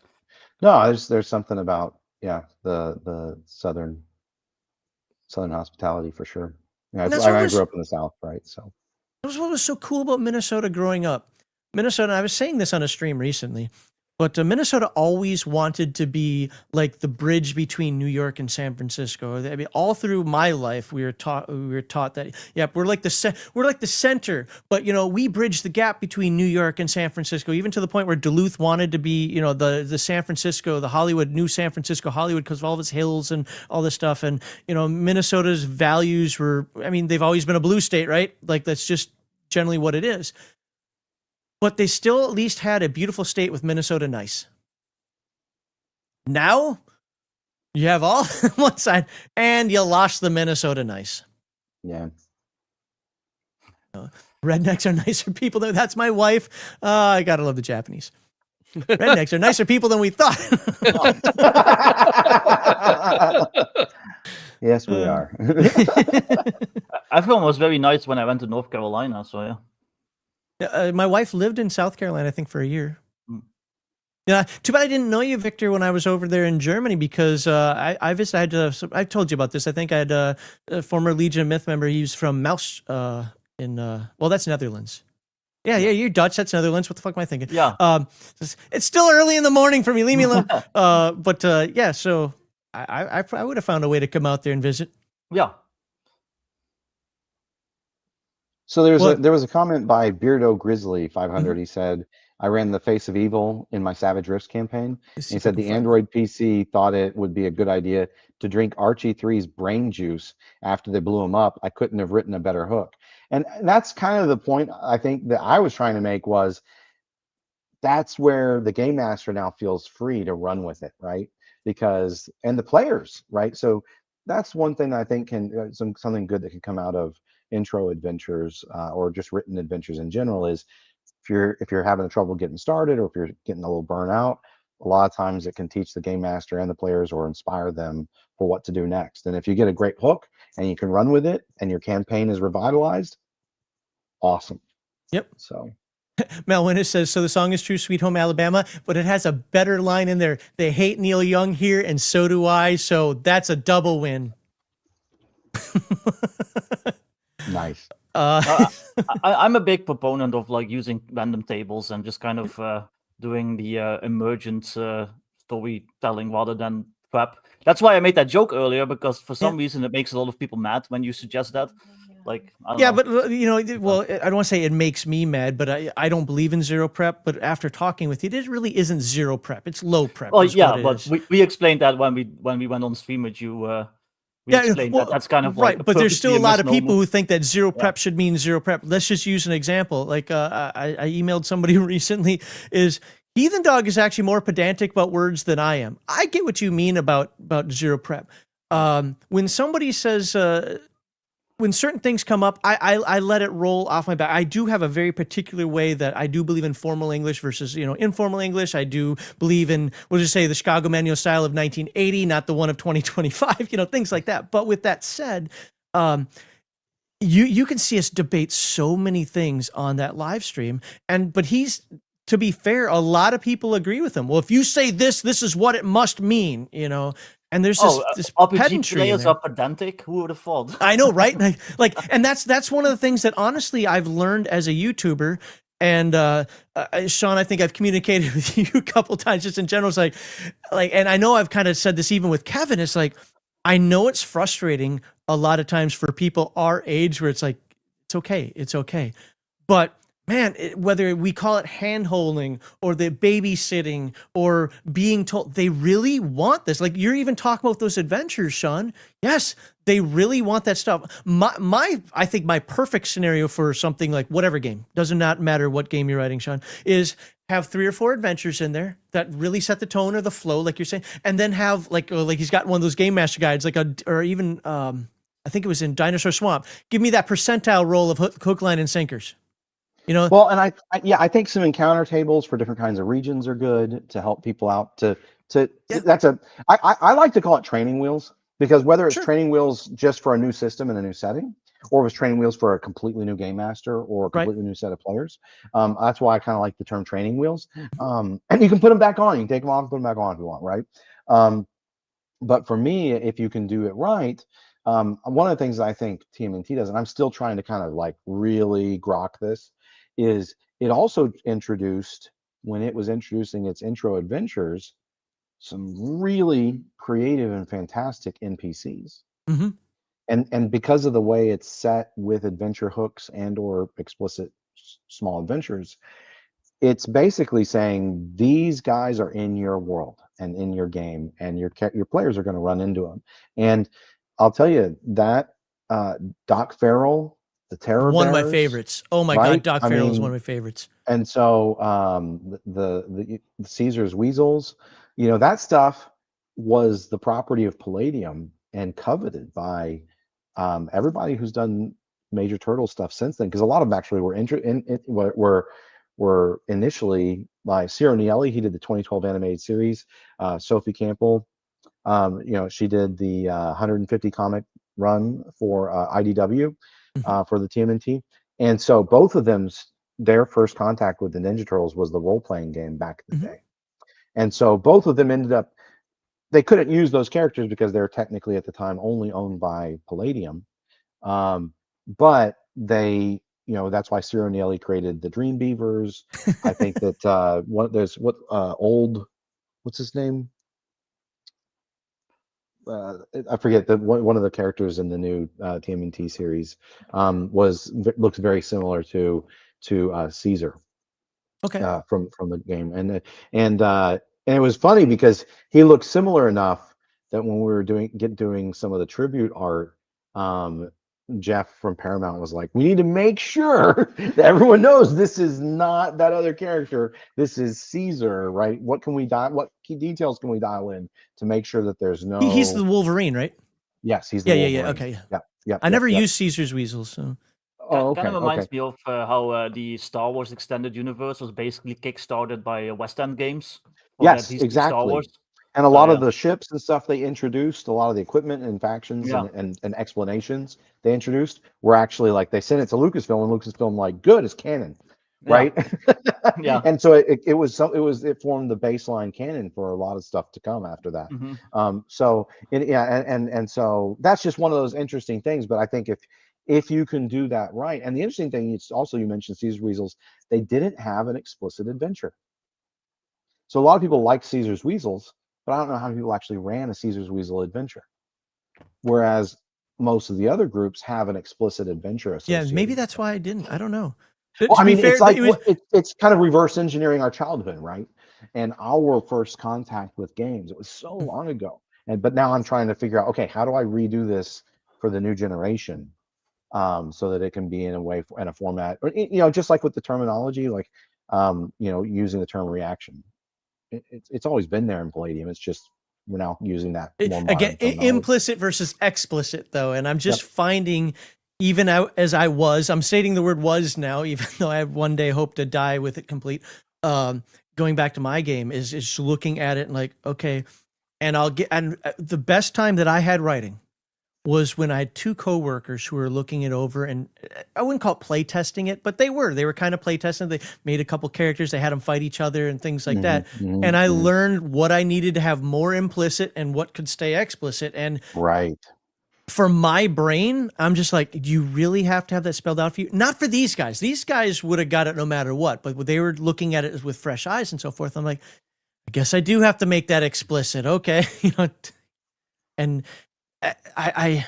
No, there's something about the southern hospitality for sure. Yeah, I grew up in the South, right? So that was what was so cool about Minnesota growing up. Minnesota, I was saying this on a stream recently, but Minnesota always wanted to be like the bridge between New York and San Francisco. I mean, all through my life, we were taught that we're like the center, but we bridge the gap between New York and San Francisco, even to the point where Duluth wanted to be the San Francisco, the Hollywood, new San Francisco Hollywood, because of all of its hills and all this stuff. And Minnesota's values were, they've always been a blue state, right? Like that's just generally what it is. But they still at least had a beautiful state with Minnesota Nice. Now, you have all on one side, and you lost the Minnesota Nice. Yeah. Rednecks are nicer people. That's my wife. I gotta love the Japanese. Rednecks are nicer people than we thought. Yes, we are. everyone was very nice when I went to North Carolina. So yeah. My wife lived in South Carolina, I think, for a year. Mm. Yeah, too bad I didn't know you, Victor, when I was over there in Germany, because I visited. I told you about this. I think I had a former Legion of Myth member. He was from Maus well, that's Netherlands. Yeah, you're Dutch. That's Netherlands. What the fuck am I thinking? Yeah. It's still early in the morning for me. Leave me alone. But yeah, so I would have found a way to come out there and visit. Yeah. So there was a comment by Beardo Grizzly 500. He said, "I ran the Face of Evil in my Savage Rifts campaign." And he said the Android PC thought it would be a good idea to drink Archie 3's brain juice after they blew him up. I couldn't have written a better hook. And that's kind of the point I think that I was trying to make, was that's where the game master now feels free to run with it, right? Because, and the players, right? So that's one thing that I think can something good that can come out of intro adventures or just written adventures in general is, if you're having trouble getting started, or if you're getting a little burnout, a lot of times it can teach the game master and the players, or inspire them for what to do next. And if you get a great hook and you can run with it and your campaign is revitalized, awesome. Yep. So Mel Winnis says, so the song is true, Sweet Home Alabama, but it has a better line in there. They hate Neil Young here, and so do I. So that's a double win. nice. I'm a big proponent of like using random tables and just kind of doing the emergent storytelling rather than prep. That's why I made that joke earlier, because for some reason it makes a lot of people mad when you suggest that. Like, I don't know. But you know, well, I don't want to say it makes me mad, but I don't believe in zero prep. But after talking with you, it really isn't zero prep; it's low prep. Oh yeah, but we explained that when we went on stream with you. We explained that that's kind of right. Like but there's still a lot of people who think that zero prep should mean zero prep. Let's just use an example. Like I emailed somebody recently. Is Heathen Dog is actually more pedantic about words than I am. I get what you mean about zero prep. When somebody says. When certain things come up, I let it roll off my back. I do have a very particular way that I do believe in formal English versus, informal English. I do believe in, we'll just say, the Chicago manual style of 1980, not the one of 2025, things like that. But with that said, you can see us debate so many things on that live stream. But to be fair, a lot of people agree with him. Well, if you say this is what it must mean, And there's this RPG players are pedantic. Who would have thought? I know, right? And that's one of the things that honestly I've learned as a YouTuber. And Sean, I think I've communicated with you a couple times just in general. It's like, and I know I've kind of said this even with Kevin. It's like, I know it's frustrating a lot of times for people our age, where it's like, it's okay. But man, whether we call it hand-holding or the babysitting or being told, they really want this. Like, you're even talking about those adventures, Sean. Yes, they really want that stuff. I think my perfect scenario for something like whatever game, doesn't not matter what game you're writing, Sean, is have 3 or 4 adventures in there that really set the tone or the flow, like you're saying, and then have like he's got one of those Game Master guides, or even I think it was in Dinosaur Swamp. Give me that percentile roll of hook, line, and sinkers. Well, and I think some encounter tables for different kinds of regions are good to help people out. I like to call it training wheels, because whether it's training wheels just for a new system and a new setting, or it was training wheels for a completely new game master or a completely new set of players, that's why I kind of like the term training wheels. And you can put them back on. You can take them off and put them back on if you want, right? But for me, if you can do it right, one of the things that I think TMNT does, and I'm still trying to kind of like really grok this, is it also introduced, when it was introducing its intro adventures, some really creative and fantastic NPCs. Mm-hmm. And because of the way it's set with adventure hooks and or explicit small adventures, it's basically saying these guys are in your world and in your game, and your players are going to run into them. And I'll tell you that Doc Farrell, the Terror one Bearers, of my favorites. Oh my God, Doc Farrell is one of my favorites. And so the Caesar's Weasels, that stuff was the property of Palladium and coveted by everybody who's done Major Turtle stuff since then, because a lot of them actually were initially by Ciro Nielli. He did the 2012 animated series. Sophie Campbell, she did the 150 comic run for IDW. for the TMNT. And so both of them's their first contact with the Ninja Turtles was the role-playing game back in the day. And so both of them ended up, they couldn't use those characters because they're technically at the time only owned by Palladium. But they, that's why Ciro Neely created the Dream Beavers. I think that what's his name? I forget that one of the characters in the new TMNT series looks very similar to Caesar. Okay. From the game, and it was funny because he looked similar enough that when we were doing some of the tribute art, Jeff from Paramount was like, "We need to make sure that everyone knows this is not that other character. This is Caesar, right? What key details can we dial in to make sure that there's no?" He's the Wolverine, right? Yes, he's the Wolverine. Yeah. Okay. Yeah. I never used Caesar's weasels, so. Oh, Kind okay. of reminds me of how the Star Wars extended universe was basically kickstarted by West End Games. For Yes, their DC Star exactly. Wars. And a So, lot of yeah. the ships and stuff they introduced, a lot of the equipment and factions Yeah. and explanations they introduced were actually like they sent it to Lucasfilm, and Lucasfilm like, good, it's canon, right? Yeah. And so it formed the baseline canon for a lot of stuff to come after that. And so that's just one of those interesting things. But I think if you can do that right, and the interesting thing is also, you mentioned Caesar's Weasels, they didn't have an explicit adventure. So a lot of people like Caesar's Weasels, but I don't know how many people actually ran a Caesar's Weasel adventure. Whereas most of the other groups have an explicit adventure associated. Yeah, maybe that's why I didn't. I don't know. Well, To I be mean, fair, it's like it was, it's kind of reverse engineering our childhood, right? And our first contact with games, it was so long ago. But now I'm trying to figure out, okay, how do I redo this for the new generation, so that it can be in a way and a format, or just like with the terminology, like using the term reaction. It's always been there in Palladium. It's just we're now using that more modern again, terminology. implicit versus explicit, though, and I'm just finding, even as I'm stating the word "was" now, even though I one day hope to die with it complete. Going back to my game is just looking at it and like, okay, and the best time that I had writing was when I had two coworkers who were looking it over, and I wouldn't call it play testing it, but they were kind of play testing. They made a couple characters, they had them fight each other and things like that. And I learned what I needed to have more implicit and what could stay explicit. And for my brain, I'm just like, do you really have to have that spelled out for you? Not for these guys. These guys would have got it no matter what, but they were looking at it with fresh eyes and so forth. I'm like, I guess I do have to make that explicit. Okay. And I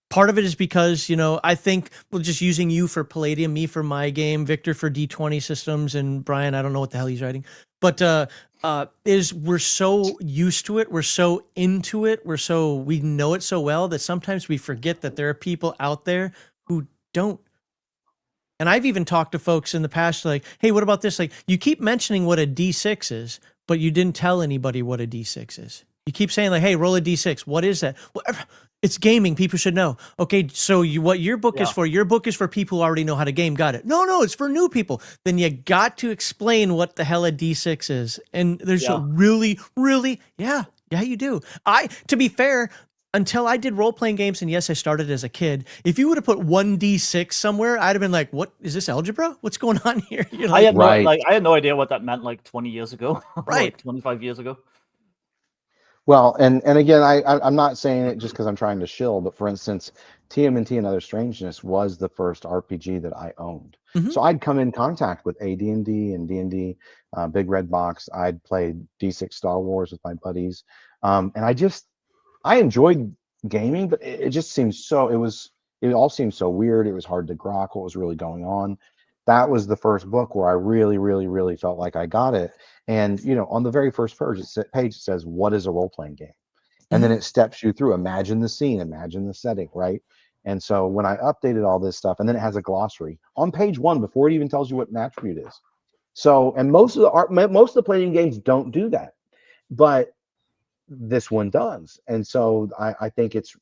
part of it is because, I think just using you for Palladium, me for my game, Victor for D20 systems, and Brian, I don't know what the hell he's writing, but we're so used to it, we're so into it, we know it so well that sometimes we forget that there are people out there who don't. And I've even talked to folks in the past like, hey, what about this? Like, you keep mentioning what a D6 is, but you didn't tell anybody what a D6 is. You keep saying like, hey, roll a D6. What is that? It's gaming. People should know. Okay, so what your book is for? Your book is for people who already know how to game. Got it. No, it's for new people. Then you got to explain what the hell a D6 is. And there's really, yeah, you do. To be fair, until I did role-playing games, and yes, I started as a kid, if you would have put 1d6 somewhere, I'd have been like, what, is this algebra? What's going on here? I had no idea what that meant like 20 years ago. Right. Like 25 years ago. Well, and again, I'm not saying it just because I'm trying to shill, but for instance, TMNT and Other Strangeness was the first RPG that I owned. So I'd come in contact with AD&D and D&D, Big Red Box. I'd played D6 Star Wars with my buddies, and I enjoyed gaming, but it just seems it all seemed so weird. It was hard to grok what was really going on. That was the first book where I really felt like I got it. And on the very first page, it says, "What is a role-playing game?" And then it steps you through. Imagine the scene, imagine the setting, right? And so when I updated all this stuff, and then it has a glossary on page 1 before it even tells you what an attribute is. So, and most of the playing games don't do that, but this one does. And so I think it's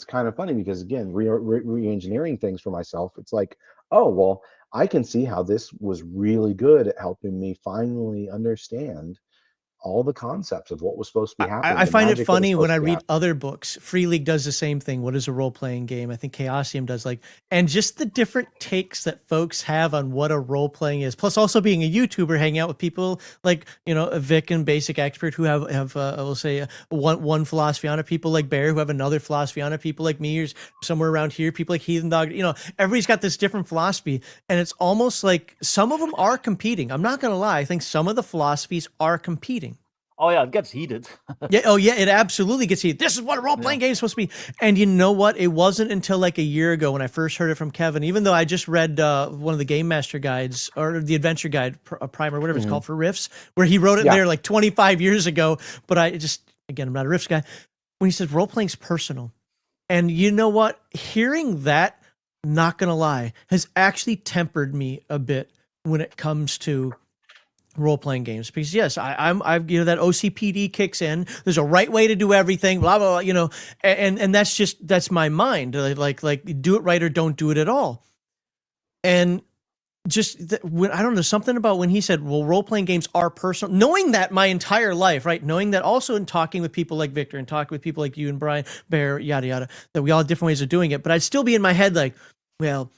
kind of funny because, again, re-engineering things for myself, it's like, oh, well, I can see how this was really good at helping me finally understand all the concepts of what was supposed to be happening. I the find it magic that was funny when supposed I to be read happening. other books. Free League does the same thing. What is a role playing game? I think Chaosium does, like, and just the different takes that folks have on what a role playing is. Plus, also being a YouTuber, hanging out with people like Vic and Basic Expert who have I will say one philosophy on it. People like Bear who have another philosophy on it. People like me or somewhere around here. People like Heathen Dog. Everybody's got this different philosophy, and it's almost like some of them are competing. I'm not gonna lie. I think some of the philosophies are competing. Oh yeah, it gets heated. Yeah. Oh, yeah. It absolutely gets heated. This is what a role-playing game is supposed to be. And you know what? It wasn't until like a year ago when I first heard it from Kevin, even though I just read one of the Game Master guides or the Adventure Guide, Primer, whatever it's called for Rifts, where he wrote it there like 25 years ago. But again, I'm not a Rifts guy. When he says role-playing's personal. And you know what? Hearing that, not going to lie, has actually tempered me a bit when it comes to role-playing games, because yes, I've that OCPD kicks in. There's a right way to do everything, blah blah blah, and that's my mind. Like do it right or don't do it at all. And just when I don't know, something about when he said, "Well, role-playing games are personal," knowing that my entire life, right? Knowing that also in talking with people like Victor and talking with people like you and Brian, Bear, yada yada, that we all have different ways of doing it. But I'd still be in my head like, well,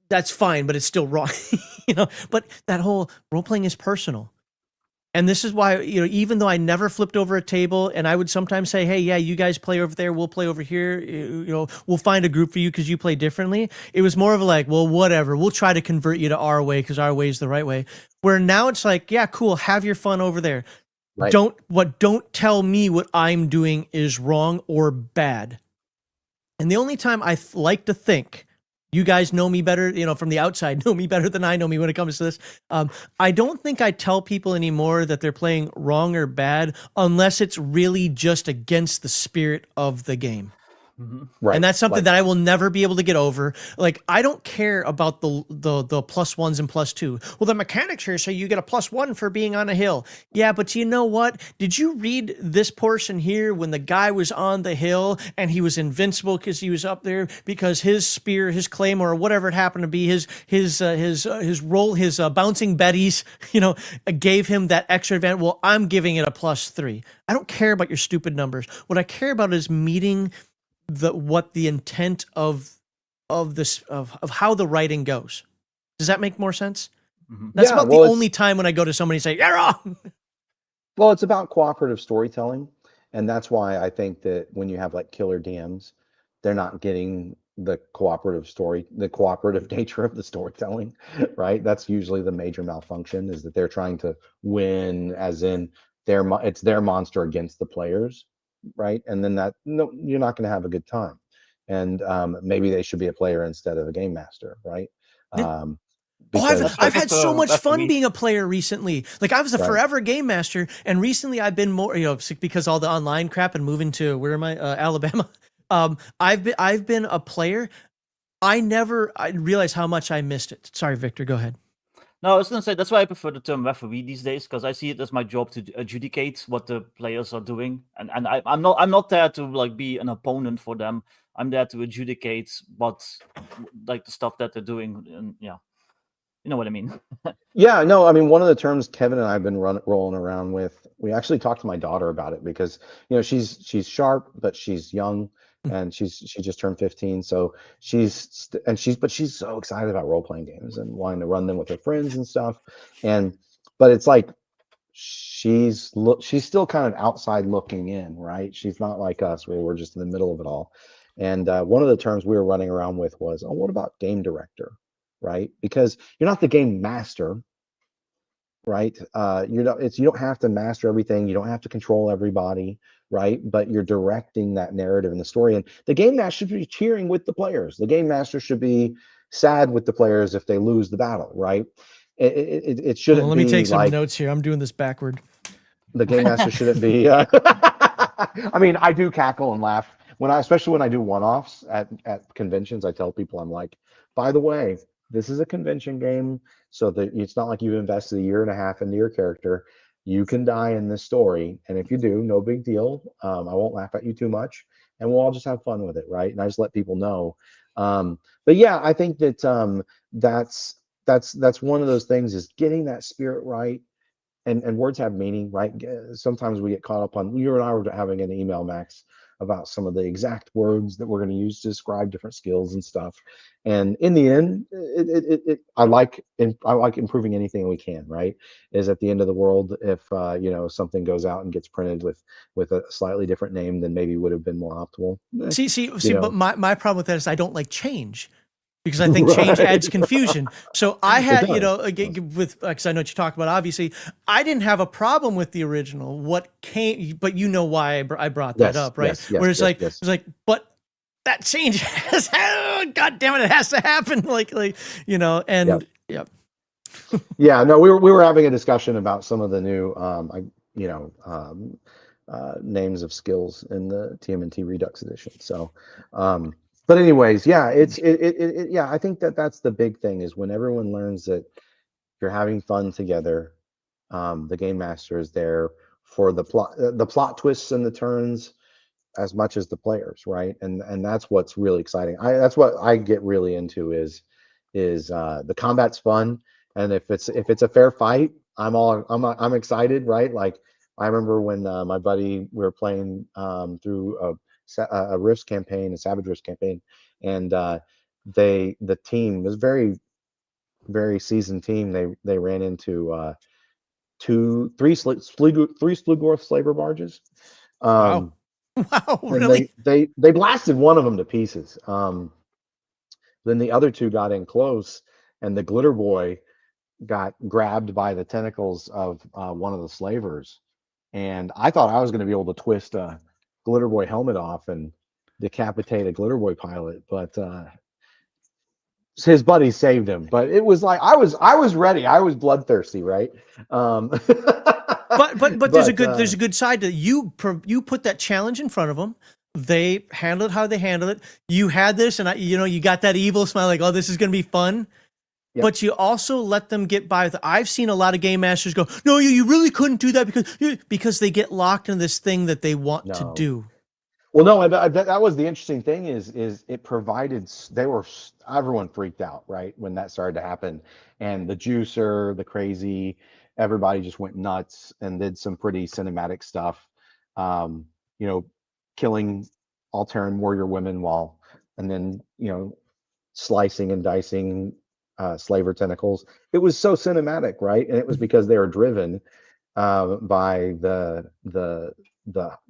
that's fine, but it's still wrong, But that whole role playing is personal, and this is why even though I never flipped over a table, and I would sometimes say, "Hey, yeah, you guys play over there, we'll play over here. We'll find a group for you because you play differently." It was more of a like, "Well, whatever, we'll try to convert you to our way because our way is the right way." Where now it's like, "Yeah, cool, have your fun over there. Right. Don't tell me what I'm doing is wrong or bad." And the only time I like to think. You guys know me better, from the outside, know me better than I know me when it comes to this. I don't think I tell people anymore that they're playing wrong or bad unless it's really just against the spirit of the game. Right. And that's something that I will never be able to get over. Like, I don't care about the +1s and +2. Well, the mechanics here say you get a +1 for being on a hill. Yeah, but you know what? Did you read this portion here when the guy was on the hill and he was invincible because he was up there because his spear, his claymore, or whatever it happened to be, his bouncing betties, gave him that extra advantage. Well, I'm giving it a +3. I don't care about your stupid numbers. What I care about is meeting what the intent of how the writing goes. Does that make more sense? That's about the only time when I go to somebody and say, "You're wrong." Well, it's about cooperative storytelling, and that's why I think that when you have like killer DMs, they're not getting the cooperative nature of the storytelling, right? That's usually the major malfunction, is that they're trying to win, as in it's their monster against the players, right? And then you're not going to have a good time. And maybe they should be a player instead of a game master, right? I've had so much fun being a player recently. Like, I was a forever game master, and recently I've been more, because all the online crap and moving to where am I, Alabama. I've been a player. I realized how much I missed it. Sorry, Victor, go ahead. No, I was going to say, that's why I prefer the term referee these days, because I see it as my job to adjudicate what the players are doing, and I'm not there to like be an opponent for them. I'm there to adjudicate what, like, the stuff that they're doing, and yeah, you know what I mean. Yeah, no, I mean, one of the terms Kevin and I have been rolling around with, we actually talked to my daughter about it because she's sharp, but she's young. And she just turned 15, so she's so excited about role-playing games and wanting to run them with her friends and stuff. But it's like she's still kind of outside looking in, right? She's not like us where we're just in the middle of it all. And one of the terms we were running around with was, "Oh, what about game director?" Right? Because you're not the game master, right? You don't have to master everything. You don't have to control everybody, right? But you're directing that narrative and the story. And the game master should be cheering with the players. The game master should be sad with the players if they lose the battle, right? It shouldn't. Well, let me take some notes here. I'm doing this backward. The game master shouldn't be. I mean, I do cackle and laugh especially when I do one-offs at conventions. I tell people, I'm like, by the way, this is a convention game, so that it's not like you've invested 1.5 years into your character. You can die in this story, and if you do, no big deal. I won't laugh at you too much, and we'll all just have fun with it, right? And I just let people know. But yeah, I think that that's one of those things, is getting that spirit right, and words have meaning, right? Sometimes we get caught up on. You and I were having an email, Max, about some of the exact words that we're going to use to describe different skills and stuff. And in the end, I like improving anything we can. Right? Is at the end of the world, if something goes out and gets printed with a slightly different name than maybe would have been more optimal. See, but my problem with that is I don't like change. Because I think change Right. adds confusion. So I had, does. with because I know what you talked about. Obviously, I didn't have a problem with the original. What came, but you know why I brought that up, right? Yes, Where it's yes. it's like, but that change has, God damn it, it has to happen. And Yep. Yeah, no, we were having a discussion about some of the new names of skills in the TMNT Redux edition. So but anyways, yeah, yeah, I think that's the big thing, is when everyone learns that you're having fun together. The game master is there for the plot twists and the turns as much as the players, right? And that's what's really exciting. That's what I get really into is the combat's fun, and if it's a fair fight, I'm excited, right? Like I remember when my buddy, we were playing through a Rifts campaign, a Savage Rifts campaign, and the team was very, very seasoned team. They ran into three Slugorth slaver barges. wow, wow, And really? they blasted one of them to pieces. Then the other two got in close, and the glitter boy got grabbed by the tentacles of one of the slavers. And I thought I was going to be able to twist a glitter boy helmet off and decapitate a glitter boy pilot, but his buddy saved him. But it was like I was ready. I was bloodthirsty, right? But there's a good side to you. You put that challenge in front of them. They handled it how they handled it. You had this, and you got that evil smile, like, oh, this is going to be fun. Yep. But you also let them get by with it. I've seen a lot of game masters go, no, you really couldn't do that because they get locked in this thing that they want to do. Well, no, that was the interesting thing is it provided, everyone freaked out, right, when that started to happen. And the juicer, the crazy, everybody just went nuts and did some pretty cinematic stuff, killing Alterran warrior women and then, slicing and dicing slaver tentacles. It was so cinematic, right? And it was because they were driven by the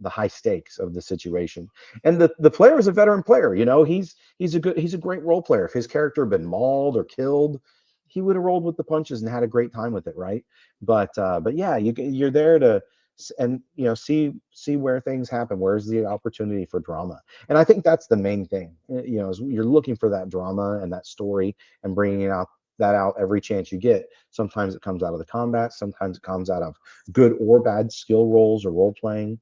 high stakes of the situation. And the player is a veteran player. He's a great role player. If his character had been mauled or killed, he would have rolled with the punches and had a great time with it, right? But yeah, you're there to see where things happen. Where's the opportunity for drama? And I think that's the main thing. Is you're looking for that drama and that story and bringing out every chance you get. Sometimes it comes out of the combat. Sometimes it comes out of good or bad skill rolls or role playing.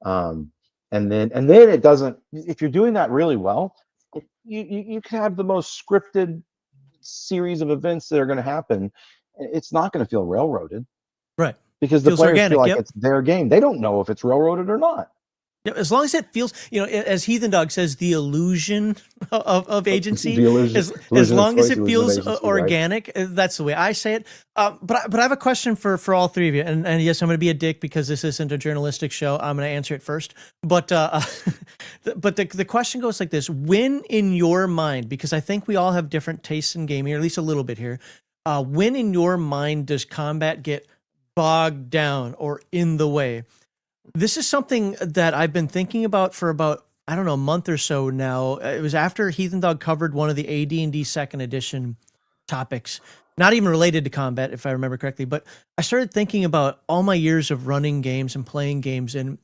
And then it doesn't. If you're doing that really well, you can have the most scripted series of events that are going to happen. It's not going to feel railroaded, right? Because the players feel like it's their game. They don't know if it's railroaded or not. Yeah, as long as it feels, as Heathen Dog says, the illusion of agency. As long as it feels organic, right? That's the way I say it. But I have a question for all three of you. And yes, I'm going to be a dick because this isn't a journalistic show. I'm going to answer it first. But the question goes like this: when in your mind, because I think we all have different tastes in gaming, or at least a little bit here. When in your mind does combat get bogged down or in the way? This is something that I've been thinking about for about, I don't know, a month or so now. It was after Heathen Dog covered one of the AD&D 2nd edition topics, not even related to combat, if I remember correctly. But I started thinking about all my years of running games and playing games, and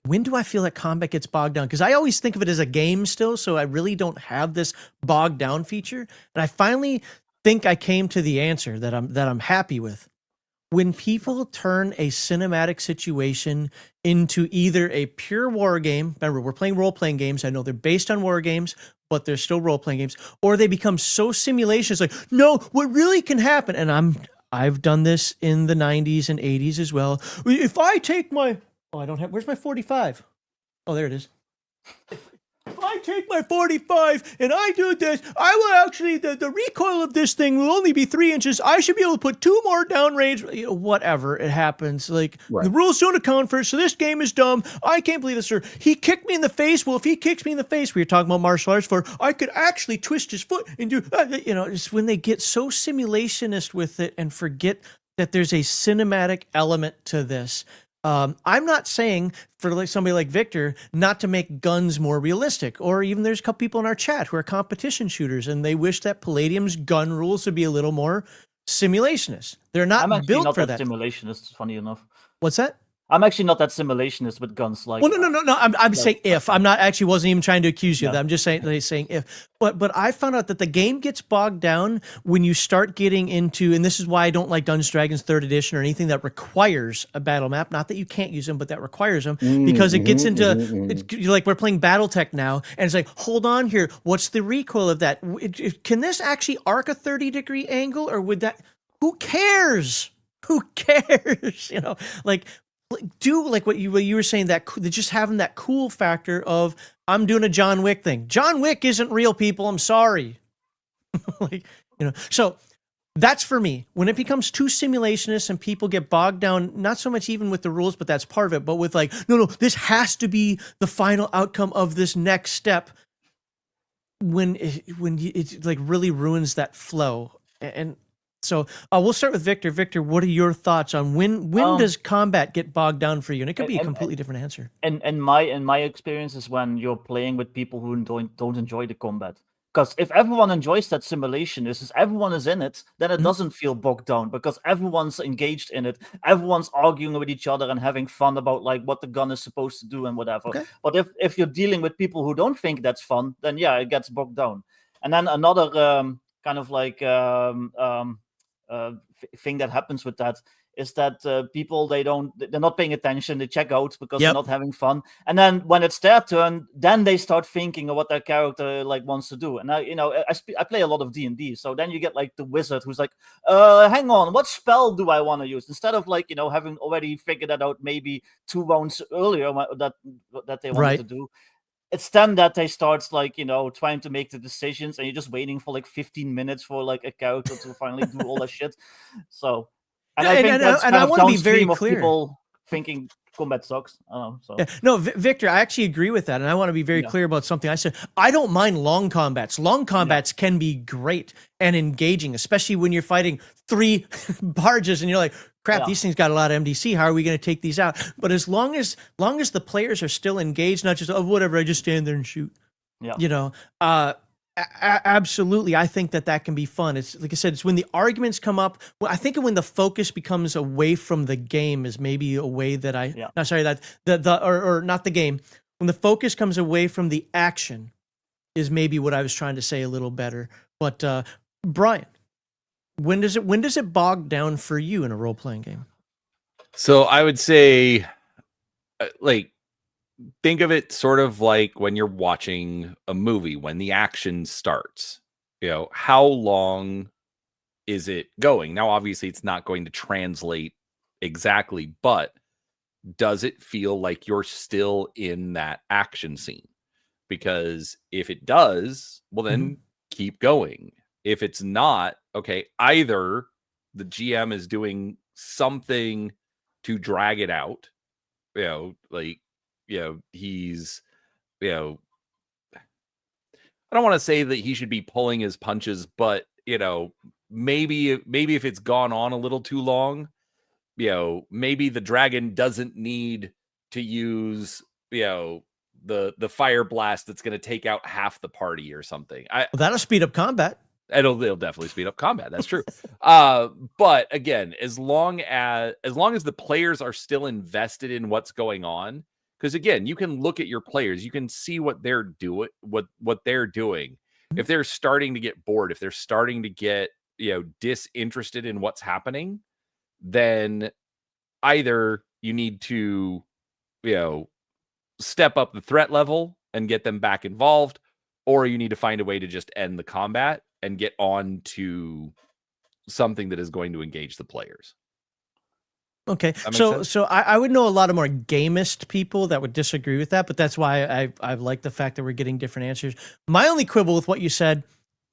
when do I feel that combat gets bogged down? Because I always think of it as a game still, so I really don't have this bogged down feature. And I finally think I came to the answer that I'm happy with. When people turn a cinematic situation into either a pure war game, remember, we're playing role-playing games. I know they're based on war games, but they're still role-playing games, or they become so simulation. It's like, no, what really can happen, and I've done this in the 90s and 80s as well. If I take my, I don't have, where's my 45? Oh, there it is. If I take my 45 and I do this, I will actually, the recoil of this thing will only be 3 inches. I should be able to put 2 more downrange, you know, whatever, it happens. Like, Right. the rules don't account for it, so this game is dumb. I can't believe this, sir. He kicked me in the face. Well, if he kicks me in the face, we were talking about martial arts for, I could actually twist his foot and do, you know, it's when they get so simulationist with it and forget that there's a cinematic element to this. I'm not saying for like somebody like Victor not to make guns more realistic, or even there's a couple people in our chat who are competition shooters and they wish that Palladium's gun rules would be a little more simulationist. They're not I'm actually built not for that that. simulationist, funny enough. What's that? I'm actually not that simulationist with guns. Like, Well, no. I'm saying if. I'm not actually wasn't even trying to accuse you of Yeah. that. I'm just saying if. But I found out that the game gets bogged down when you start getting into, and this is why I don't like Dungeons & Dragons 3rd edition or anything that requires a battle map. Not that you can't use them, but that requires them, because it gets into you're like, we're playing BattleTech now, and it's like, hold on here, what's the recoil of that? Can this actually arc a 30-degree angle, or would that? Who cares? Who cares? You know, like. Do like what you were saying, that just having that cool factor of, I'm doing a John Wick thing. John Wick isn't real, people. I'm sorry. Like, you know, so that's for me. When it becomes too simulationist and people get bogged down, not so much even with the rules, but that's part of it, but with like, no, this has to be the final outcome of this next step. When it like really ruins that flow. And so we'll start with Victor. Victor, what are your thoughts on when does combat get bogged down for you? And it could be a completely different answer. And my experience is when you're playing with people who don't enjoy the combat. Because if everyone enjoys that simulation, if everyone is in it, then it doesn't feel bogged down, because everyone's engaged in it. Everyone's arguing with each other and having fun about like what the gun is supposed to do and whatever. Okay. But if you're dealing with people who don't think that's fun, then yeah, it gets bogged down. And then another kind of like thing that happens with that is that people, they're not paying attention, they check out because they're not having fun, and then when it's their turn, then they start thinking of what their character like wants to do. And I play a lot of D&D, so then you get like the wizard who's like, hang on, what spell do I want to use, instead of like, you know, having already figured that out maybe 2 rounds earlier that they wanted to do. It's then that they start like, you know, trying to make the decisions, and you're just waiting for like 15 minutes for like a character to finally do all that shit. So, and I think that's kind of downstream of people thinking combat sucks. I don't know. So. Yeah. No, Victor, I actually agree with that, and I want to be very clear about something I said. I don't mind long combats. Long combats can be great and engaging, especially when you're fighting 3 barges and you're like, crap, these things got a lot of MDC. How are we going to take these out? But as long as the players are still engaged, not just, oh, whatever, I just stand there and shoot. Yeah. You know, absolutely. I think that can be fun. It's like I said, it's when the arguments come up. Well, I think when the focus becomes away from the game is maybe a way that or not the game. When the focus comes away from the action is maybe what I was trying to say a little better. But Brian, when does it bog down for you in a role-playing game? So I would say, like, think of it sort of like when you're watching a movie, when the action starts. You know, how long is it going? Now, obviously, it's not going to translate exactly, but does it feel like you're still in that action scene? Because if it does, well, then keep going. If it's not, okay, either the GM is doing something to drag it out, you know, like, you know, he's, you know, I don't want to say that he should be pulling his punches, but, you know, maybe if it's gone on a little too long, you know, maybe the dragon doesn't need to use, you know, the fire blast that's going to take out half the party or something. Well, that'll speed up combat. It'll definitely speed up combat. That's true. But again, as long as the players are still invested in what's going on, because again, you can look at your players, you can see what they're doing, what they're doing. If they're starting to get bored, if they're starting to get, you know, disinterested in what's happening, then either you need to, you know, step up the threat level and get them back involved, or you need to find a way to just end the combat and get on to something that is going to engage the players. Okay, That makes so sense? I would know a lot of more gamist people that would disagree with that, but that's why I like the fact that we're getting different answers. My only quibble with what you said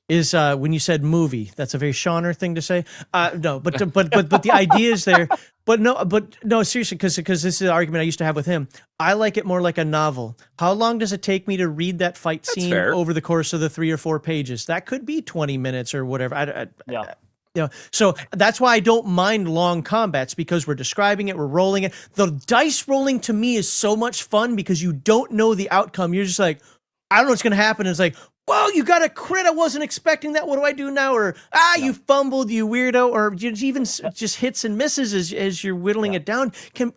is when you said movie. That's a very Shauner thing to say. No, but the idea is there. But no, seriously, because this is the argument I used to have with him. I like it more like a novel. How long does it take me to read that fight That's scene fair. over the course of the 3 or 4 pages? That could be 20 minutes or whatever. Yeah. You know, so that's why I don't mind long combats, because we're describing it, we're rolling it. The dice rolling to me is so much fun because you don't know the outcome. You're just like, I don't know what's going to happen. It's like, whoa, you got a crit. I wasn't expecting that. What do I do now? Or, you fumbled, you weirdo. Or even just hits and misses as you're whittling it down. It's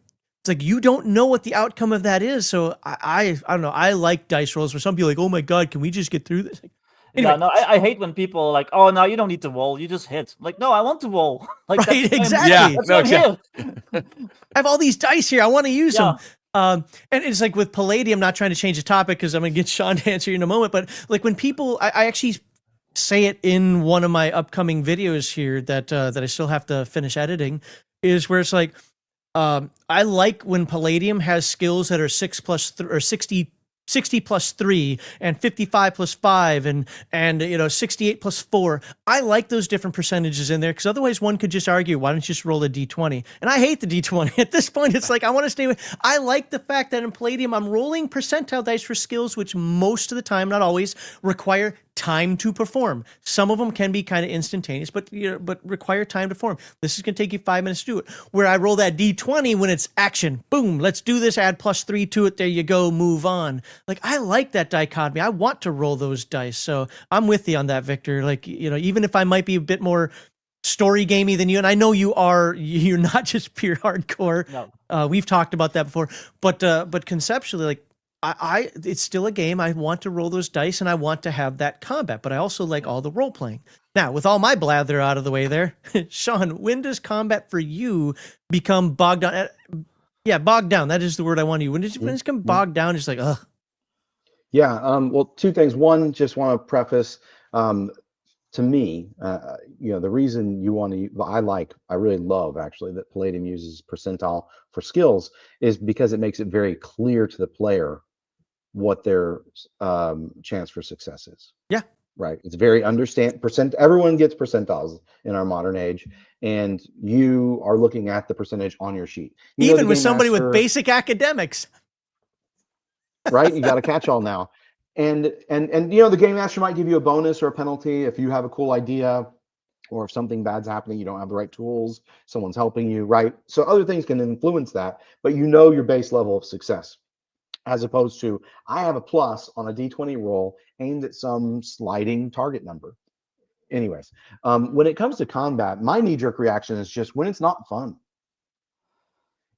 like, you don't know what the outcome of that is. So I don't know. I like dice rolls where some people are like, oh my God, can we just get through this? Like, anyway. Yeah, no, I hate when people are like, "Oh, no, you don't need to roll. You just hit." Like, no, I want to roll. Like, Right, that's exactly. Yeah, That's no, why I'm here. I have all these dice here. I want to use Yeah. them. And it's like with Palladium, not trying to change the topic because I'm going to get Sean to answer you in a moment. But like when people, I actually say it in one of my upcoming videos here that I still have to finish editing, is where it's like, I like when Palladium has skills that are 6 plus or 60 plus 3 and 55 plus 5 and 68 plus 4. I like those different percentages in there because otherwise one could just argue, why don't you just roll a d20? And I hate the d20. At this point, it's like I want to stay with. I like the fact that in Palladium I'm rolling percentile dice for skills which most of the time, not always, require time to perform. Some of them can be kind of instantaneous, but require time to perform. This is going to take you 5 minutes to do it. Where I roll that d20 when it's action, boom, let's do this, add +3 to it, there you go, move on. Like, I like that dichotomy. I want to roll those dice. So I'm with you on that, Victor. Like, even if I might be a bit more story gamey than you, and I know you're not just pure hardcore. No. We've talked about that before, but conceptually, like, it's still a game. I want to roll those dice and I want to have that combat, but I also like all the role playing. Now, with all my blather out of the way there, Sean, when does combat for you become bogged down? Yeah, bogged down. That is the word I want to use. When does it become bogged down? It's like, ugh. Yeah. Well, two things. One, just want to preface, to me, the reason you want to, I really love actually that Palladium uses percentile for skills is because it makes it very clear to the player what their chance for success is. Yeah. Right. It's very everyone gets percentiles in our modern age, and you are looking at the percentage on your sheet. Even with somebody with basic academics. Right? You got a catch-all now. And the game master might give you a bonus or a penalty if you have a cool idea, or if something bad's happening, you don't have the right tools, someone's helping you, right? So other things can influence that, but your base level of success. As opposed to, I have a plus on a D20 roll aimed at some sliding target number. Anyways, when it comes to combat, my knee-jerk reaction is just when it's not fun.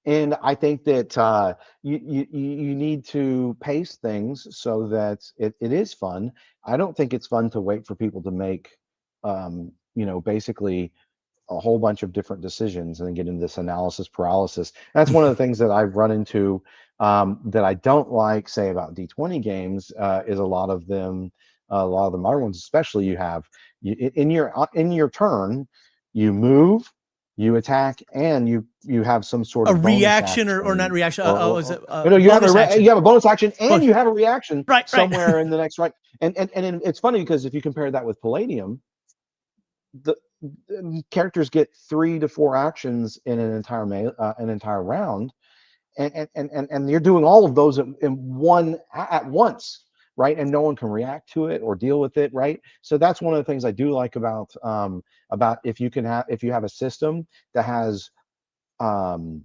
And I think that you need to pace things so that it is fun. I don't think it's fun to wait for people to make, basically a whole bunch of different decisions and then get into this analysis paralysis. And that's one of the things that I've run into that I don't like, say, about D20 games is a lot of the modern ones, especially, in your turn, you move, you attack, and you have some sort of reaction or not reaction. Is it? You have a bonus action and you have a reaction somewhere right. in the next right. And it's funny because if you compare that with Palladium, the characters get 3 to 4 actions in an entire round, and you're doing all of those at once, right? And no one can react to it or deal with it, right? So that's one of the things I do like about if you have a system that has I'm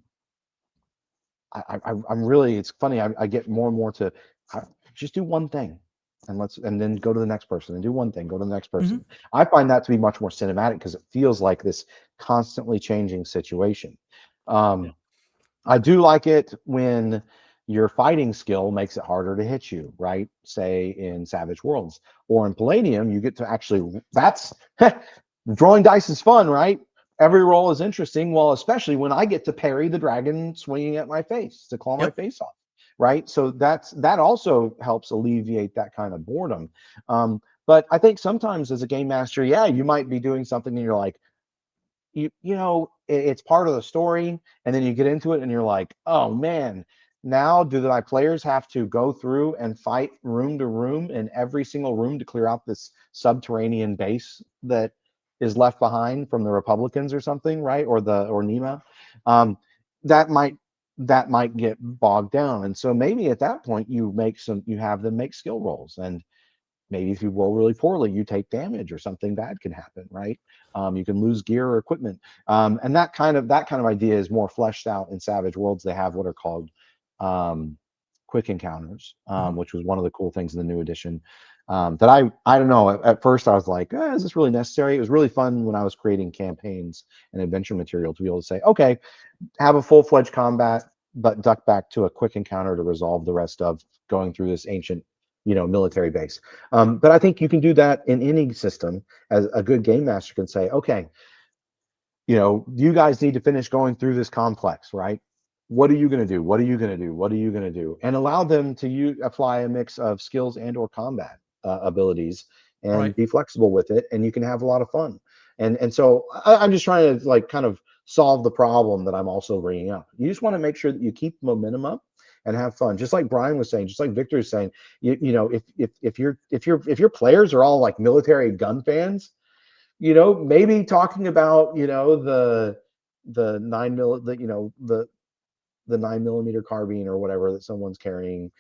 really, it's funny, I get more and more to just do one thing and then go to the next person and do one thing, go to the next person. I find that to be much more cinematic because it feels like this constantly changing situation. I do like it when your fighting skill makes it harder to hit you, right? Say in Savage Worlds or in Palladium, you get to actually, that's drawing dice is fun, right? Every roll is interesting. Well, especially when I get to parry the dragon swinging at my face to claw my face off, right? So that also helps alleviate that kind of boredom. But I think sometimes as a game master, you might be doing something and you're like, it's part of the story, and then you get into it and you're like, oh man, now do my players have to go through and fight room to room in every single room to clear out this subterranean base that is left behind from the Republicans or something, right? Or NEMA. That might get bogged down. And so maybe at that point you have them make skill rolls, and maybe if you roll really poorly, you take damage or something bad can happen, right? You can lose gear or equipment. And that kind of idea is more fleshed out in Savage Worlds. They have what are called quick encounters, which was one of the cool things in the new edition. That I don't know. At first I was like, is this really necessary? It was really fun when I was creating campaigns and adventure material to be able to say, okay, have a full-fledged combat, but duck back to a quick encounter to resolve the rest of going through this ancient military base. But I think you can do that in any system. As a good game master can say, okay, you guys need to finish going through this complex, right? What are you going to do? What are you going to do? What are you going to do? And allow them to apply a mix of skills and or combat abilities, and be flexible with it, and you can have a lot of fun. And so I'm just trying to kind of solve the problem that I'm also bringing up. You just want to make sure that you keep momentum up and have fun, just like Brian was saying, just like Victor is saying. If your players are all like military gun fans, maybe talking about the 9mm carbine or whatever that someone's carrying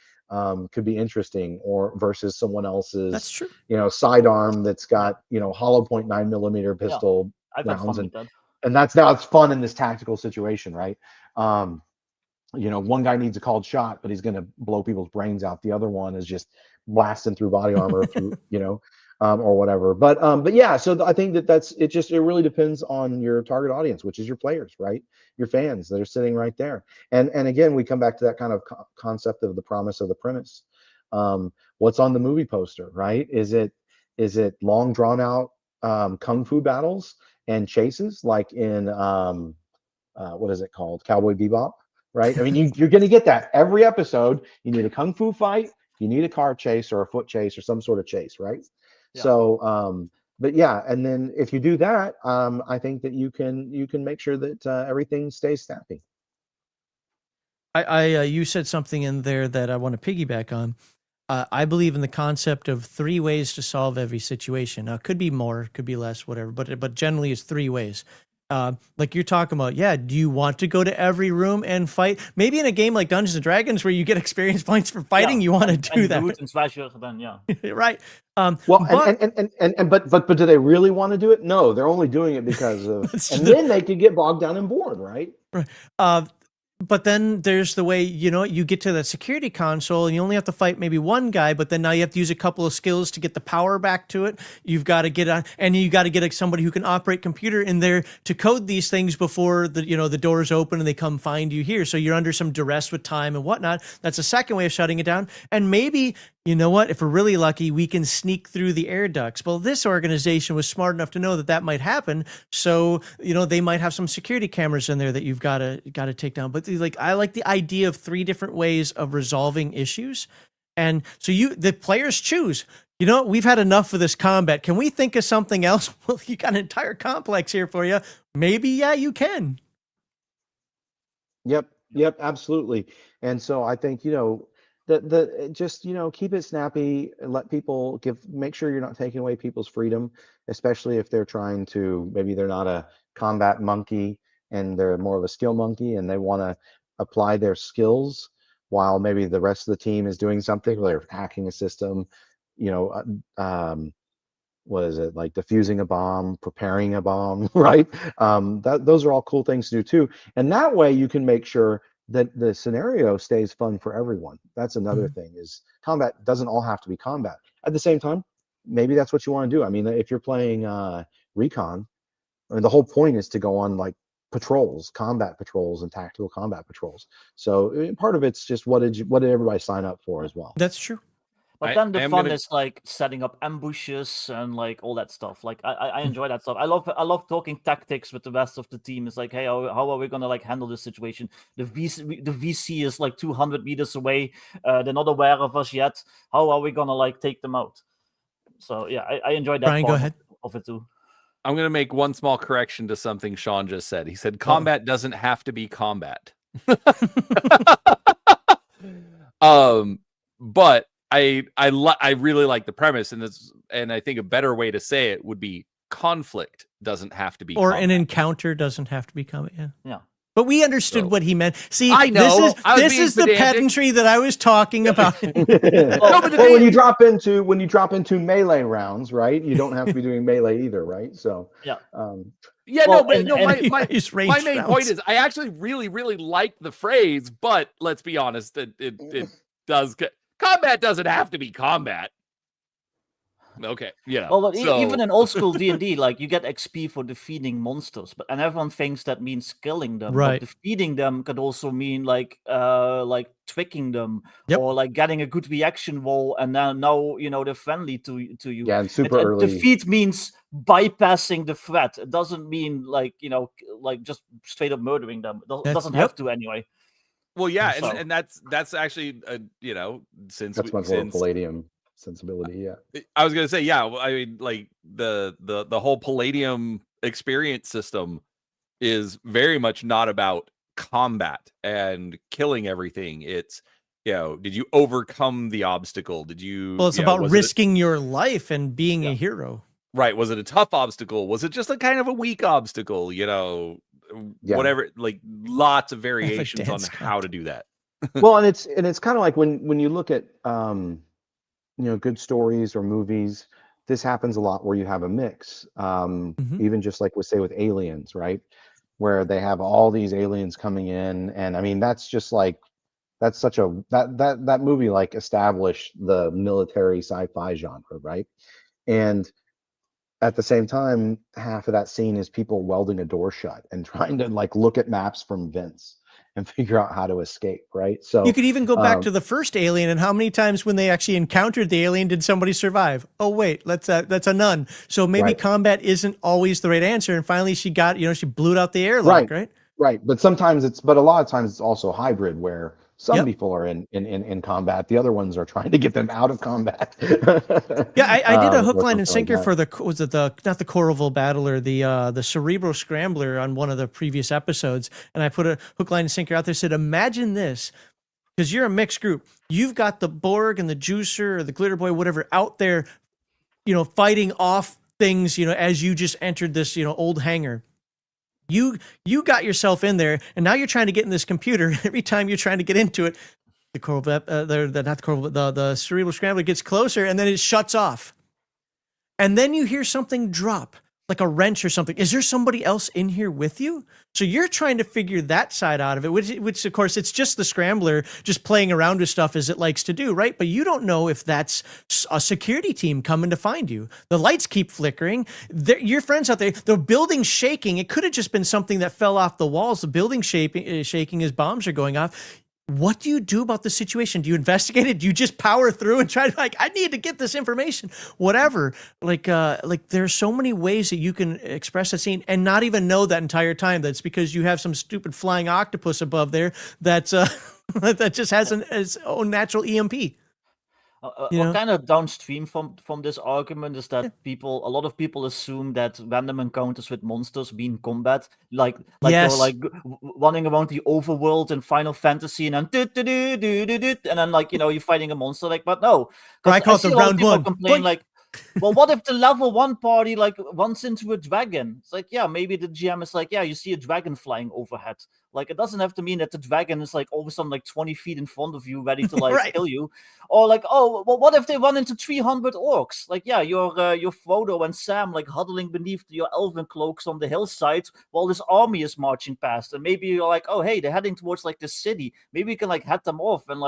could be interesting, or versus someone else's That's true. sidearm that's got hollow point 9mm pistol rounds, and that's fun in this tactical situation, right? One guy needs a called shot, but he's going to blow people's brains out. The other one is just blasting through body armor through, or whatever. But yeah, so I think it really depends on your target audience, which is your players, right? Your fans that are sitting right there. And again, we come back to that kind of concept of the promise of the premise. What's on the movie poster, right? Is it long drawn out kung fu battles and chases like in what is it called? Cowboy Bebop, right? I mean, you're going to get that every episode. You need a kung fu fight, you need a car chase or a foot chase or some sort of chase, right? Yeah. So, but yeah, and then if you do that, I think that you can make sure that everything stays snappy. You said something in there that I want to piggyback on. I believe in the concept of 3 ways to solve every situation. Now, it could be more, could be less, whatever, but generally it's 3 ways. Like you're talking about, do you want to go to every room and fight? Maybe in a game like Dungeons and Dragons where you get experience points for fighting, you want to do that. And slasher, then right. But do they really want to do it? No, they're only doing it because of, and then they could get bogged down and bored, right? Right. But then there's the way, you get to that security console and you only have to fight maybe one guy, but then now you have to use a couple of skills to get the power back to it. You've got to get on, and you got to get somebody who can operate computer in there to code these things before the doors open and they come find you here. So you're under some duress with time and whatnot. That's a second way of shutting it down. And maybe, if we're really lucky, we can sneak through the air ducts. Well, this organization was smart enough to know that might happen. So, they might have some security cameras in there that you've got to take down. But I like the idea of 3 different ways of resolving issues. And so the players choose, we've had enough of this combat. Can we think of something else? Well, you got an entire complex here for you. Maybe, you can. Yep, absolutely. And so I think, just keep it snappy and let people make sure you're not taking away people's freedom, especially if they're trying to, maybe they're not a combat monkey and they're more of a skill monkey and they want to apply their skills while maybe the rest of the team is doing something, they're hacking a system, what is it, like defusing a bomb, preparing a bomb, right? Those are all cool things to do too. And that way you can make sure that the scenario stays fun for everyone. That's another thing, is combat doesn't all have to be combat. At the same time, maybe that's what you want to do. I mean, if you're playing recon, the whole point is to go on like patrols, combat patrols and tactical combat patrols. So part of it's just what did everybody sign up for as well. That's true. But then the fun is like setting up ambushes and like all that stuff. Like I enjoy that stuff. I love talking tactics with the rest of the team. It's like, hey, how are we gonna like handle this situation? The VC is like 200 meters away. They're not aware of us yet. How are we gonna like take them out? So yeah, I enjoy that Brian, part go ahead. of it too. I'm going to make one small correction to something Sean just said. He said combat doesn't have to be combat. But I really like the premise, and I think a better way to say it would be conflict doesn't have to be Or combat. an encounter doesn't have to be combat. Yeah. But we understood So- what he meant. See, I know. this is the pedantry that I was talking about. Well, but the when thing- you drop into melee rounds, right? You don't have to be doing melee either, right? So Yeah. Yeah, Well, no, but and- no, and- my Use my ranged main rounds. point is I actually really, really like the phrase, but let's be honest, it does combat doesn't have to be combat. Okay, yeah. Well, but so, even in old school D&D, like you get XP for defeating monsters, and everyone thinks that means killing them. Right. But defeating them could also mean like tricking them, Yep. or like getting a good reaction roll, and now they're friendly to you. yeah, and super early. Defeat means bypassing the threat. It doesn't mean like just straight up murdering them. It doesn't have to anyway. well, yeah, So- and that's actually since That's much more Palladium sensibility. Yeah. I was gonna say, yeah. I mean, like the whole Palladium experience system is very much not about combat and killing everything. It's did you overcome the obstacle? Did you? Well, it's about risking your life and being a hero. Right? Was it a tough obstacle? Was it just a kind of a weak obstacle? Whatever. Like lots of variations on dance how to do that. Well, and it's kind of like when you look at good stories or movies, this happens a lot where you have a mix. Even just like with Aliens, right? Where they have all these aliens coming in, and I mean that movie like established the military sci-fi genre, right? And at the same time, half of that scene is people welding a door shut and trying to like look at maps from vents and figure out how to escape, right? So You could even go back to the first Alien, and how many times when they actually encountered the alien did somebody survive? Oh wait, that's a nun. So maybe Right. combat isn't always the right answer. And finally, she got she blew it out the airlock, right? Right, but a lot of times it's also hybrid where some people are in combat, the other ones are trying to get them out of combat. Yeah, I did a hook, or line, and something sinker like for not the Coralville Battler, the Cerebral Scrambler on one of the previous episodes, and I put a hook, line, and sinker out there. Said, imagine this, because you're a mixed group. You've got the Borg and the Juicer or the Glitter Boy, whatever, out there, fighting off things, as you just entered this, old hangar. You got yourself in there, and now you're trying to get in this computer. Every time you're trying to get into it, the Cerebral Scrambler gets closer, and then it shuts off. And then you hear something drop, like a wrench or something. Is there somebody else in here with you? So you're trying to figure that side out of it, which of course, it's just the Scrambler just playing around with stuff as it likes to do, right? But you don't know if that's a security team coming to find you. The lights keep flickering. Your friends out there, the building's shaking. It could have just been something that fell off the walls. The building shaking as bombs are going off. What do you do about the situation? Do you investigate it? Do you just power through and try to I need to get this information? Whatever. Like there's so many ways that you can express that scene and not even know that entire time that's because you have some stupid flying octopus above there that's that just has its own natural EMP. What kind of downstream from this argument is that a lot of people assume that random encounters with monsters mean combat, like Yes. you're like running around the overworld in Final Fantasy and then you're fighting a monster, but no. Or I call it see the a lot of round people one. complain Boink. well, what if the level 1 party runs into a dragon? It's like, yeah, maybe the GM is like, yeah, you see a dragon flying overhead. Like, it doesn't have to mean that the dragon is all of a sudden 20 feet in front of you, ready to Right. kill you. Or oh, well, what if they run into 300 orcs? Like, yeah, your Frodo and Sam huddling beneath your elven cloaks on the hillside while this army is marching past, and maybe you're like, oh, hey, they're heading towards this city. Maybe you can head them off and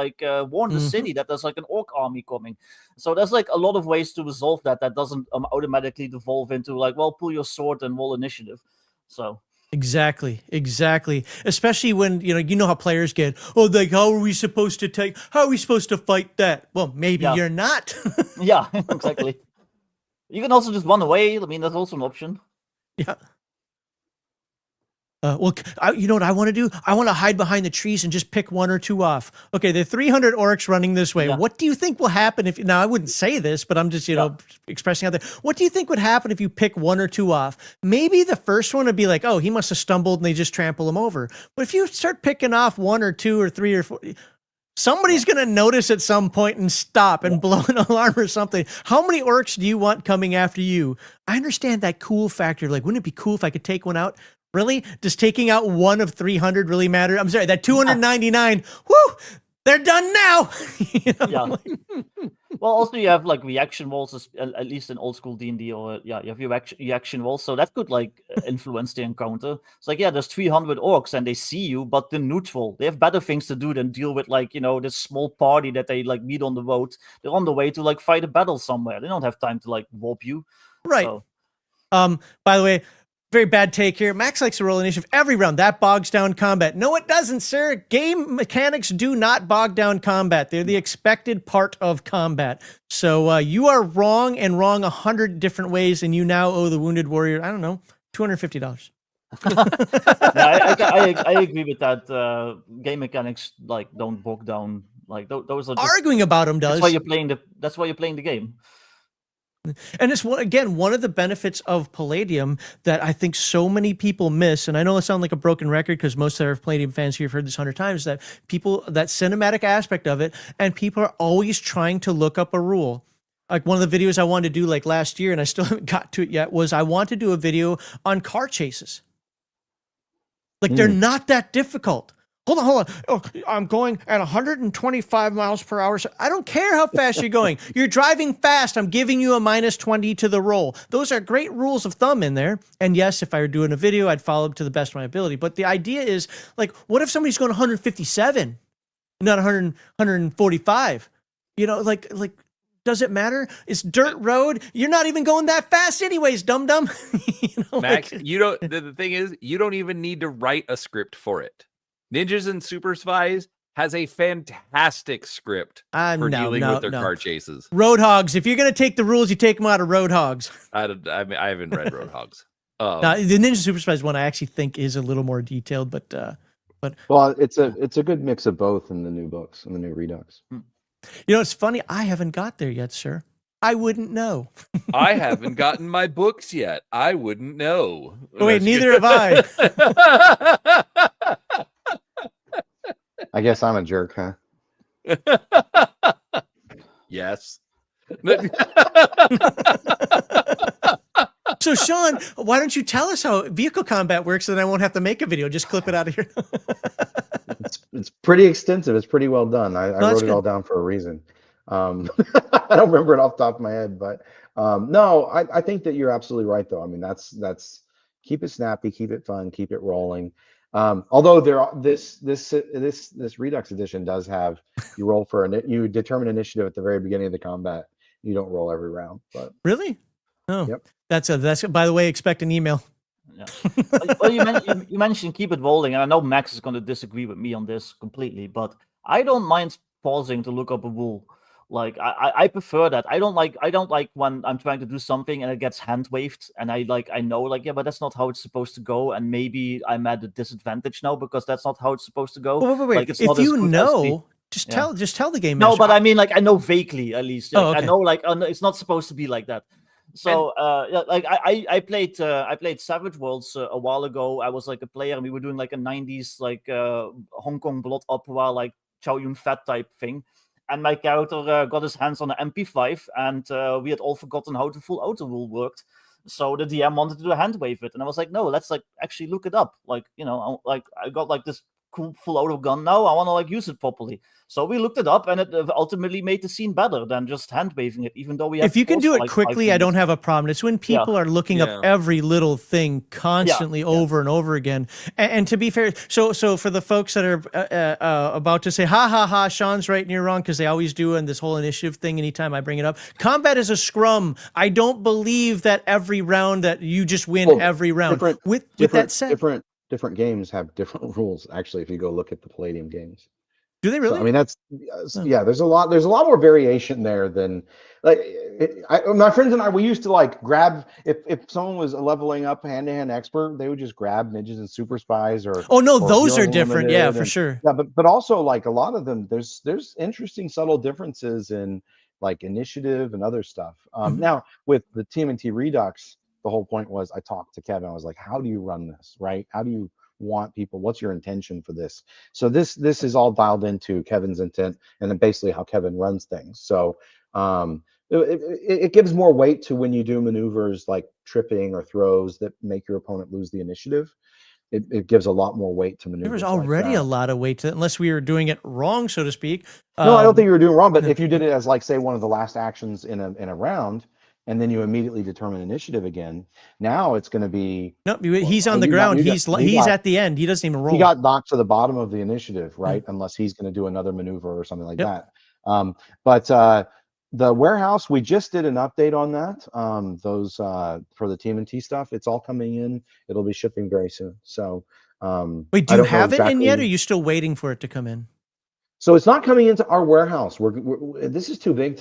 warn the city that there's an orc army coming. So there's a lot of ways to resolve that doesn't automatically devolve into well, pull your sword and roll initiative. So. Exactly. Especially when you know how players get. Oh, how are we supposed to fight that? Well, maybe you're not. Yeah, exactly. You can also just run away. I mean, that's also an option. Yeah. You know what I want to do? I want to hide behind the trees and just pick 1 or 2 off. Okay, there are 300 orcs running this way. Yeah. What do you think will happen if? Now, I wouldn't say this, but I'm just expressing out there. What do you think would happen if you pick 1 or 2 off? Maybe the first one would be like, oh, he must have stumbled and they just trample him over. But if you start picking off 1 or 2 or 3 or 4. Somebody's going to notice at some point and stop and blow an alarm or something. How many orcs do you want coming after you? I understand that cool factor. Like, wouldn't it be cool if I could take one out? Really? Does taking out 1 of 300 really matter? I'm sorry, that 299, whoo, they're done now. You know? Yeah. Well, also you have like reaction walls, at least in old school D&D, or you have reaction walls, so that could like influence the encounter. It's like, there's 300 orcs and they see you, but they're neutral. They have better things to do than deal with like, this small party that they like meet on the road. They're on the way to like fight a battle somewhere. They don't have time to like warp you. Right. So. By the way, very bad take here. Max likes to roll initiative every round. That bogs down combat. No, it doesn't, sir. Game mechanics do not bog down combat. They're the expected part of combat. So you are wrong and wrong 100 different ways, and you now owe the Wounded Warrior, I don't know, $250. I agree with that. Game mechanics like don't bog down. Like those are just, arguing about them does. That's why you're playing the game. And it's one of the benefits of Palladium that I think so many people miss. And I know it sounds like a broken record because most of our Palladium fans here have heard this 100 times, that cinematic aspect of it, and people are always trying to look up a rule. Like one of the videos I wanted to do like last year, and I still haven't got to it yet, was I want to do a video on car chases. Like they're not that difficult. Hold on. Oh, I'm going at 125 miles per hour. So I don't care how fast you're going. You're driving fast. I'm giving you a -20 to the roll. Those are great rules of thumb in there. And yes, if I were doing a video, I'd follow them to the best of my ability. But the idea is, like, what if somebody's going 157, not 145? Like, does it matter? It's dirt road. You're not even going that fast anyways, dum-dum. Max, you don't. The thing is, you don't even need to write a script for it. Ninjas and Super Spies has a fantastic script for dealing with their car chases. Roadhogs. If you're going to take the rules, you take them out of Roadhogs. I haven't read Roadhogs. Now, the Ninja Super Spies one I actually think is a little more detailed, but well, it's a good mix of both in the new books, in the new Redux. It's funny. I haven't got there yet, sir. I wouldn't know. I haven't gotten my books yet. I wouldn't know. Oh, wait, neither have I. I guess I'm a jerk, huh? Yes. So, Sean, why don't you tell us how vehicle combat works so that I won't have to make a video? Just clip it out of here. It's pretty extensive. It's pretty well done. I wrote it all down for a reason. I don't remember it off the top of my head, but no, I think that you're absolutely right, though. I mean, that's keep it snappy, keep it fun, keep it rolling. Although this Redux edition does have you roll you determine initiative at the very beginning of the combat. You don't roll every round, but really, oh, yep. That's by the way, expect an email. Yeah. Well, you mentioned keep it rolling, and I know Max is going to disagree with me on this completely, but I don't mind pausing to look up a rule. Like I prefer that. I don't like when I'm trying to do something and it gets hand waved and I know but that's not how it's supposed to go, and maybe I'm at a disadvantage now because that's not how it's supposed to go. Wait. Like, it's if not as you good know, as just tell the game no, master. but I mean, like, I know vaguely at least. Like, okay. I know it's not supposed to be like that. So I played Savage Worlds a while ago. I was like a player and we were doing like a 90s Hong Kong blood opera like Chow Yun Fat type thing. And my character got his hands on an MP5, and we had all forgotten how the full auto rule worked. So the DM wanted to do a hand wave it, and I was like, "No, let's actually look it up." I got this cool full auto gun now. I want to use it properly. So we looked it up, and it ultimately made the scene better than just hand waving it. Even though we, if you can do it quickly, I don't have a problem. It's when people are looking up every little thing constantly over and over again. And to be fair, so for the folks that are about to say, "Ha ha ha, Sean's right and you're wrong," because they always do, and this whole initiative thing. Anytime I bring it up, combat is a scrum. I don't believe that every round that you just win every round. With that said, different games have different rules. Actually, if you go look at the Palladium games. Do they really? So, I mean, that's Oh. yeah. There's a lot more variation there than like my friends and I. We used to like grab if someone was leveling up hand-to-hand expert, they would just grab midgets and super spies or Oh no, or those are Hero different. Yeah, Unlimited for and sure. yeah, but also like a lot of them. There's interesting subtle differences in like initiative and other stuff. Mhm. Now with the TMNT Redux, the whole point was I talked to Kevin. I was like, how do you run this, right? How do you want people? What's your intention for this? So this is all dialed into Kevin's intent and then basically how Kevin runs things. So it gives more weight to when you do maneuvers like tripping or throws that make your opponent lose the initiative. It gives a lot more weight to There maneuvers was like already a that. lot of weight to it, unless we were doing it wrong, so to speak. No, I don't think you were doing wrong, but no, if you did it as like say one of the last actions in a round, and then you immediately determine initiative again, now it's going to be no, he's on hey, the you got ground. He's at the end. He doesn't even roll. he got knocked to the bottom of the initiative, right? Unless he's going to do another maneuver or something like Yep. that. But the warehouse, we just did an update on that. Those for the TMNT stuff, it's all coming in. It'll be shipping very soon. So Wait, do I you don't know have it in yet, or are exactly. you still waiting for it to come in? So it's not coming into our warehouse. This is too big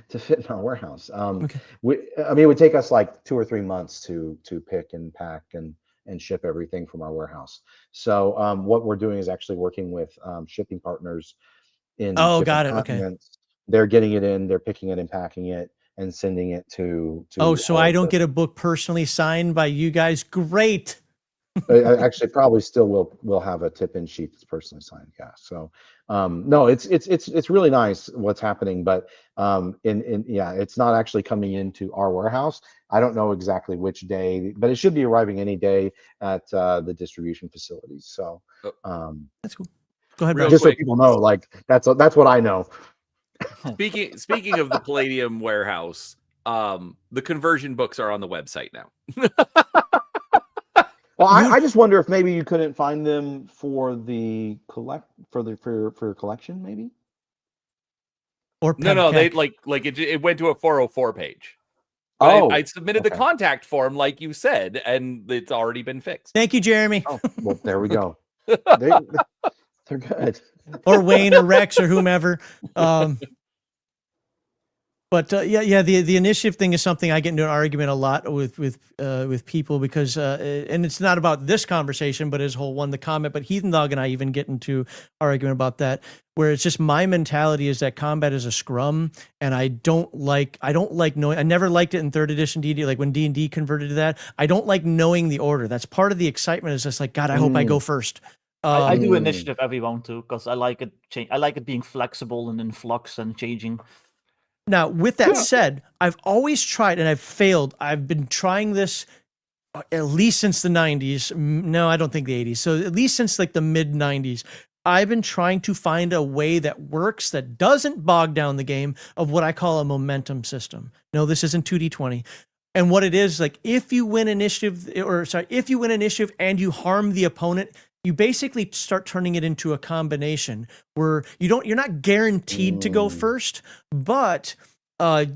to fit in our warehouse. Okay. I mean, it would take us like 2 or 3 months to pick and pack and ship everything from our warehouse. So what we're doing is actually working with shipping partners in Oh, different got it. Okay. continents. They're getting it in, they're picking it and packing it and sending it to Oh, so all I of don't the. get a book personally signed by you guys. Great. I actually probably still will have a tip-in sheet that's personally signed. Yeah. So no, it's really nice what's happening, but yeah, it's not actually coming into our warehouse. I don't know exactly which day, but it should be arriving any day at the distribution facilities. So That's cool. Go ahead, Real Brian. just so quick. people know, like that's what I know. Speaking of the Palladium warehouse, the conversion books are on the website now. Well, I just wonder if maybe you couldn't find them for the for collection, maybe. Or No, they Pemkek. like it went to a 404 page. Oh, I submitted the okay. contact form like you said, and it's already been fixed. Thank you, Jeremy. Oh, well, there we go. They're good. Or Wayne or Rex or whomever. But yeah, the initiative thing is something I get into an argument a lot with people because and it's not about this conversation, but his whole the comment. But Heathen Dog and I even get into argument about that, where it's just my mentality is that combat is a scrum, and I don't like knowing. I never liked it in 3rd edition D&D, like when D&D converted to that. I don't like knowing the order. That's part of the excitement. Is just like, God, I hope I go first. I do initiative every round too because I like it. I like it being flexible and in flux and changing. Now, with that said, I've always tried and I've failed. I've been trying this at least since the 90s. No, I don't think the 80s. So at least since like the mid 90s, I've been trying to find a way that works that doesn't bog down the game of what I call a momentum system. No, this isn't 2D20. And what it is, like if you win initiative and you harm the opponent, you basically start turning it into a combination where you're not guaranteed to go first, but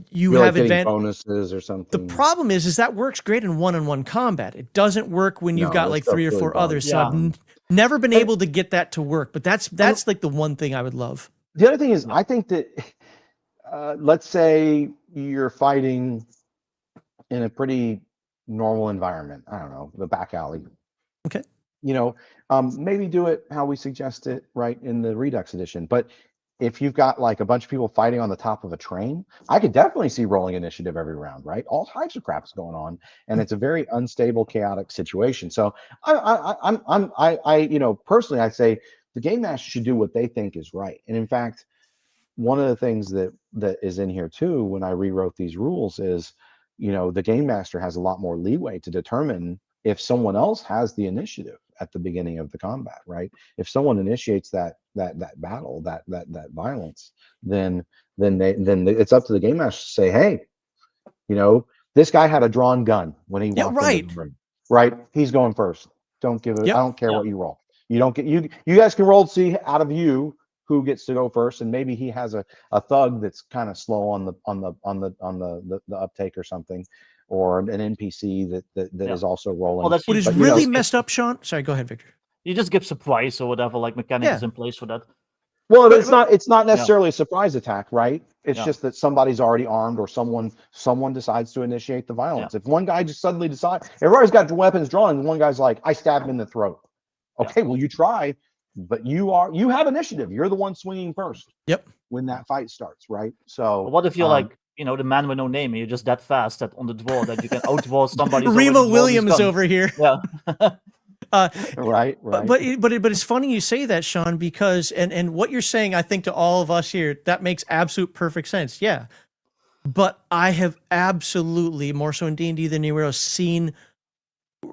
you have advantage bonuses or something. The problem is that works great in one-on-one combat. It doesn't work when you've got like 3 or 4 others. So I've never been able to get that to work, but that's like the one thing I would love. The other thing is, I think that let's say you're fighting in a pretty normal environment. I don't know, the back alley. Okay. Maybe do it how we suggest it, right, in the Redux edition. But if you've got like a bunch of people fighting on the top of a train, I could definitely see rolling initiative every round, right? All types of crap is going on, and it's a very unstable, chaotic situation. So I personally, I say the game master should do what they think is right. And in fact, one of the things that is in here too, when I rewrote these rules, is the game master has a lot more leeway to determine if someone else has the initiative at the beginning of the combat, right? If someone initiates that battle, that violence, then it's up to the game master to say, hey, this guy had a drawn gun when he walked into the room, right? He's going first. Don't give it. I don't care what you roll. You don't get you guys can roll to see out of you who gets to go first, and maybe he has a thug that's kind of slow on the uptake or something, or an NPC that is also rolling. Well, what is really messed up, Sean? Sorry, go ahead, Victor. You just give surprise or whatever, like mechanic is in place for that. Well, But- it's not necessarily a surprise attack, right? It's just that somebody's already armed or someone decides to initiate the violence. If one guy just suddenly decides, everybody's got weapons drawn, and one guy's like, I stab him in the throat. Okay, well, you try, but you have initiative. You're the one swinging first. Yep. When that fight starts, right? So But what if you're like, the man with no name, and you're just that fast on the draw that you can outdraw somebody? Remo Williams over here. Yeah. Right. But it's funny you say that, Sean, because and what you're saying, I think to all of us here, that makes absolute perfect sense. Yeah. But I have absolutely, more so in D&D than anywhere else, seen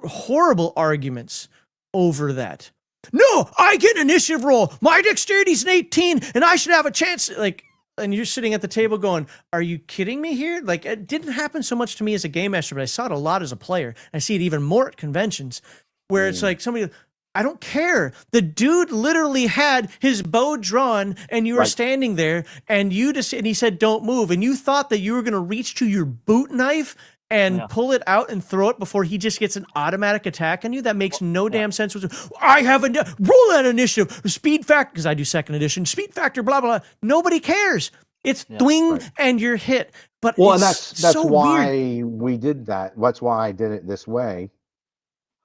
horrible arguments over that. No, I get an initiative roll. My dexterity's an 18, and I should have a chance. Like, and you're sitting at the table going, are you kidding me here? Like, it didn't happen so much to me as a game master, but I saw it a lot as a player. I see it even more at conventions where it's like somebody, I don't care. The dude literally had his bow drawn and you were standing there and and he said, don't move. And you thought that you were going to reach to your boot knife and pull it out and throw it before he just gets an automatic attack on you. That makes no damn sense. I have roll that initiative, speed factor, because I do second edition, speed factor, blah, blah, blah. Nobody cares. It's twing and you're hit. But well, it's and that's so why weird. we did that. That's why I did it this way,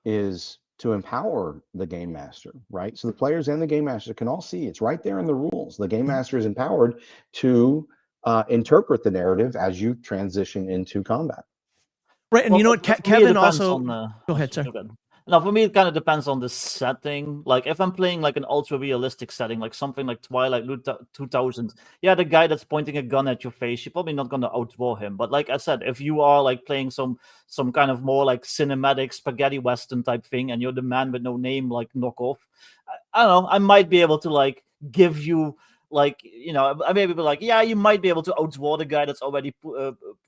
is to empower the game master, right? So the players and the game master can all see it's right there in the rules. The game master is empowered to interpret the narrative as you transition into combat. Right, and you know what, Kevin also... Go ahead, sir. Now, for me, it kind of depends on the setting. Like, if I'm playing like an ultra-realistic setting, like something like Twilight 2000, the guy that's pointing a gun at your face, you're probably not going to outdraw him. But like I said, if you are like playing some kind of more like cinematic spaghetti western type thing, and you're the man with no name, like knockoff, I don't know, I might be able to like give you like, I maybe be like, you might be able to outdraw the guy that's already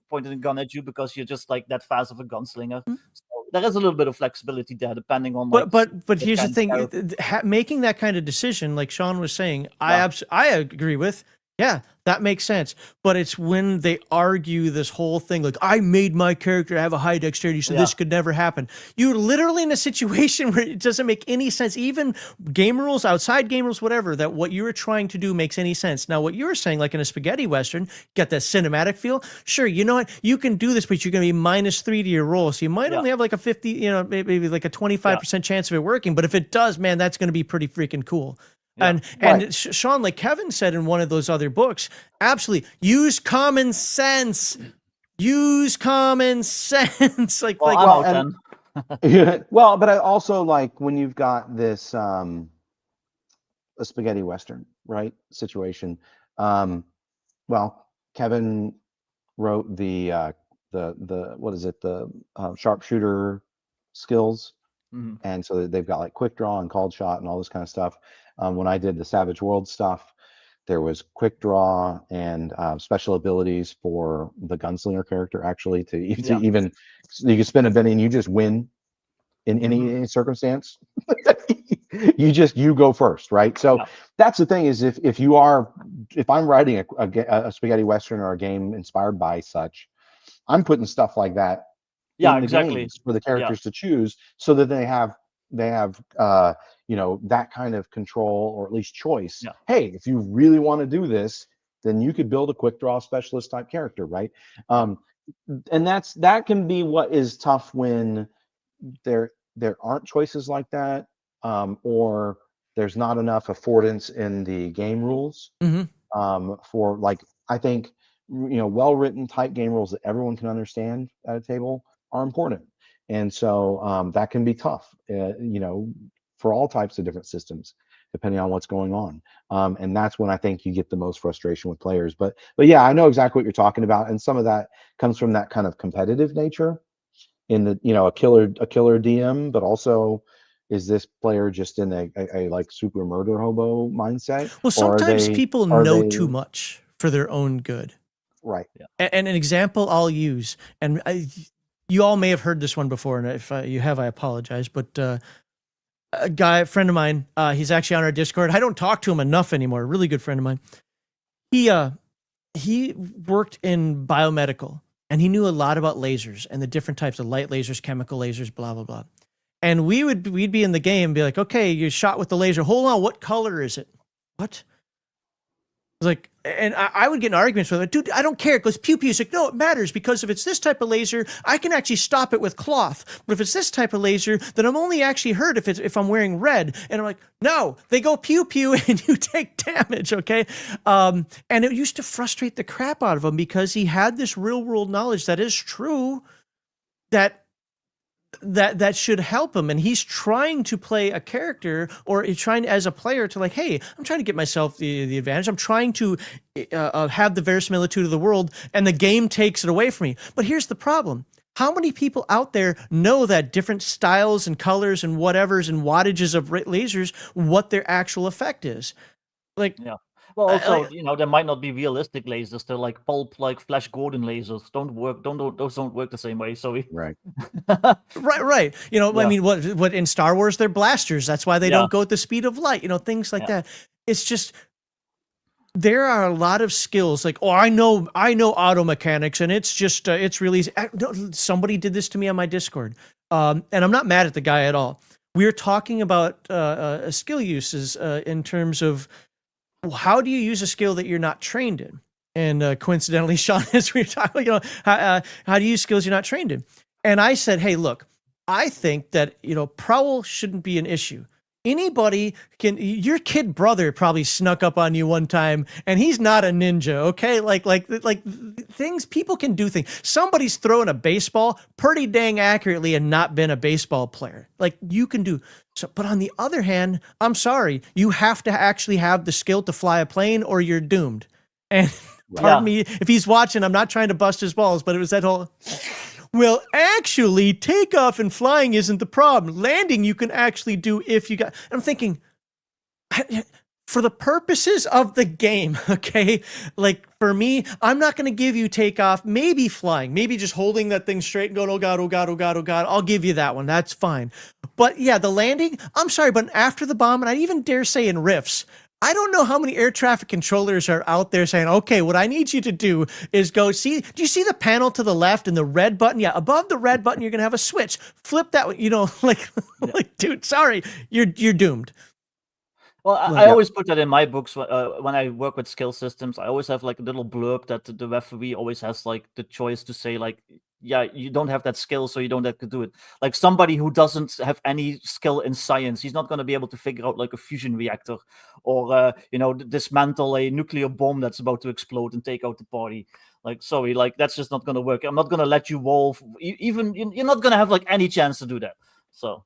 pointing a gun at you because you're just like that fast of a gunslinger. So there is a little bit of flexibility there, depending on. Like, but here's the thing: making that kind of decision, like Sean was saying, I agree with. Yeah, that makes sense. But it's when they argue this whole thing, like, I made my character have a high dexterity, so this could never happen. You're literally in a situation where it doesn't make any sense. Even game rules, outside game rules, whatever, that what you were trying to do makes any sense. Now, what you were saying, like in a spaghetti western, get that cinematic feel. Sure, you know what? You can do this, but you're going to be -3 to your roll. So you might only have like a 50, maybe like a 25% chance of it working. But if it does, man, that's going to be pretty freaking cool. And Sean, like Kevin said in one of those other books, absolutely use common sense. Use common sense. Well, but I also like when you've got this a spaghetti western, right, situation. Well, Kevin wrote the what is it, the sharpshooter skills. And so they've got like quick draw and called shot and all this kind of stuff. When I did the Savage World stuff, there was quick draw and special abilities for the gunslinger character, actually, to even, you can spin a penny and you just win in any circumstance. you go first, right? So that's the thing, is if I'm writing a spaghetti western or a game inspired by such, I'm putting stuff like that in the games for the characters to choose, so that they have that kind of control, or at least choice. Hey, if you really want to do this, then you could build a quick draw specialist type character, right? And that can be what is tough when there aren't choices like that, or there's not enough affordance in the game rules for, like, I think well-written tight game rules that everyone can understand at a table are important. And so that can be tough, for all types of different systems, depending on what's going on. And that's when I think you get the most frustration with players. But yeah, I know exactly what you're talking about. And some of that comes from that kind of competitive nature in the, a killer DM, but also, is this player just in a like super murder hobo mindset? Well, sometimes people know too much for their own good. Right. And an example I'll use, and you all may have heard this one before, and if you have, I apologize, but a friend of mine, he's actually on our Discord. I don't talk to him enough anymore. A really good friend of mine. He worked in biomedical, and he knew a lot about lasers and the different types of light lasers, chemical lasers, blah, blah, blah. And we'd be in the game and be like, okay, you're shot with the laser. Hold on, what color is it? What? Like, and I would get in arguments with it, dude, I don't care. It goes pew pew. It's like, no, it matters because if it's this type of laser, I can actually stop it with cloth. But if it's this type of laser, then I'm only actually hurt if I'm wearing red. And I'm like, no, they go pew pew and you take damage, okay? And it used to frustrate the crap out of him because he had this real world knowledge that is true, that should help him, and he's trying to play a character, or he's trying as a player to like, hey, I'm trying to get myself the advantage. I'm trying to have the verisimilitude of the world, and the game takes it away from me. But here's the problem. How many people out there know that different styles and colors and whatevers and wattages of lasers, what their actual effect is? Like, Yeah. Well, also, there might not be realistic lasers. They're like pulp, like Flash Gordon lasers. Those don't work the same way. So Right. right. I mean, what in Star Wars, they're blasters. That's why they don't go at the speed of light. Things like that. It's just, there are a lot of skills like, I know auto mechanics, and it's just, it's really easy. Somebody did this to me on my Discord. And I'm not mad at the guy at all. We're talking about skill uses in terms of, how do you use a skill that you're not trained in? And coincidentally, Sean, as we were talking, how do you use skills you're not trained in? And I said, hey, look, I think that, prowl shouldn't be an issue. Anybody can, your kid brother probably snuck up on you one time, and he's not a ninja, okay? Like things, people can do things. Somebody's throwing a baseball pretty dang accurately and not been a baseball player. Like, you can do so. But on the other hand, I'm sorry, you have to actually have the skill to fly a plane or you're doomed. And pardon me if he's watching, I'm not trying to bust his balls, but it was that whole, well, actually, takeoff and flying isn't the problem. Landing you can actually do if you got. I'm thinking, for the purposes of the game, okay? Like, for me, I'm not going to give you takeoff, maybe flying, maybe just holding that thing straight and going, oh God, oh God, oh God, oh God. I'll give you that one. That's fine. But yeah, the landing, I'm sorry, but after the bomb, and I even dare say in Rifts, I don't know how many air traffic controllers are out there saying, okay, what I need you to do is go see, do you see the panel to the left and the red button? Yeah, above the red button, you're going to have a switch. Flip that, like, dude, sorry, you're doomed. Well, I always put that in my books when I work with skill systems. I always have like a little blurb that the referee always has like the choice to say like, yeah, you don't have that skill, so you don't have to do it. Like somebody who doesn't have any skill in science, he's not going to be able to figure out like a fusion reactor or, dismantle a nuclear bomb that's about to explode and take out the party. Like, sorry, like that's just not going to work. I'm not going to let you roll. Even you're not going to have like any chance to do that. So.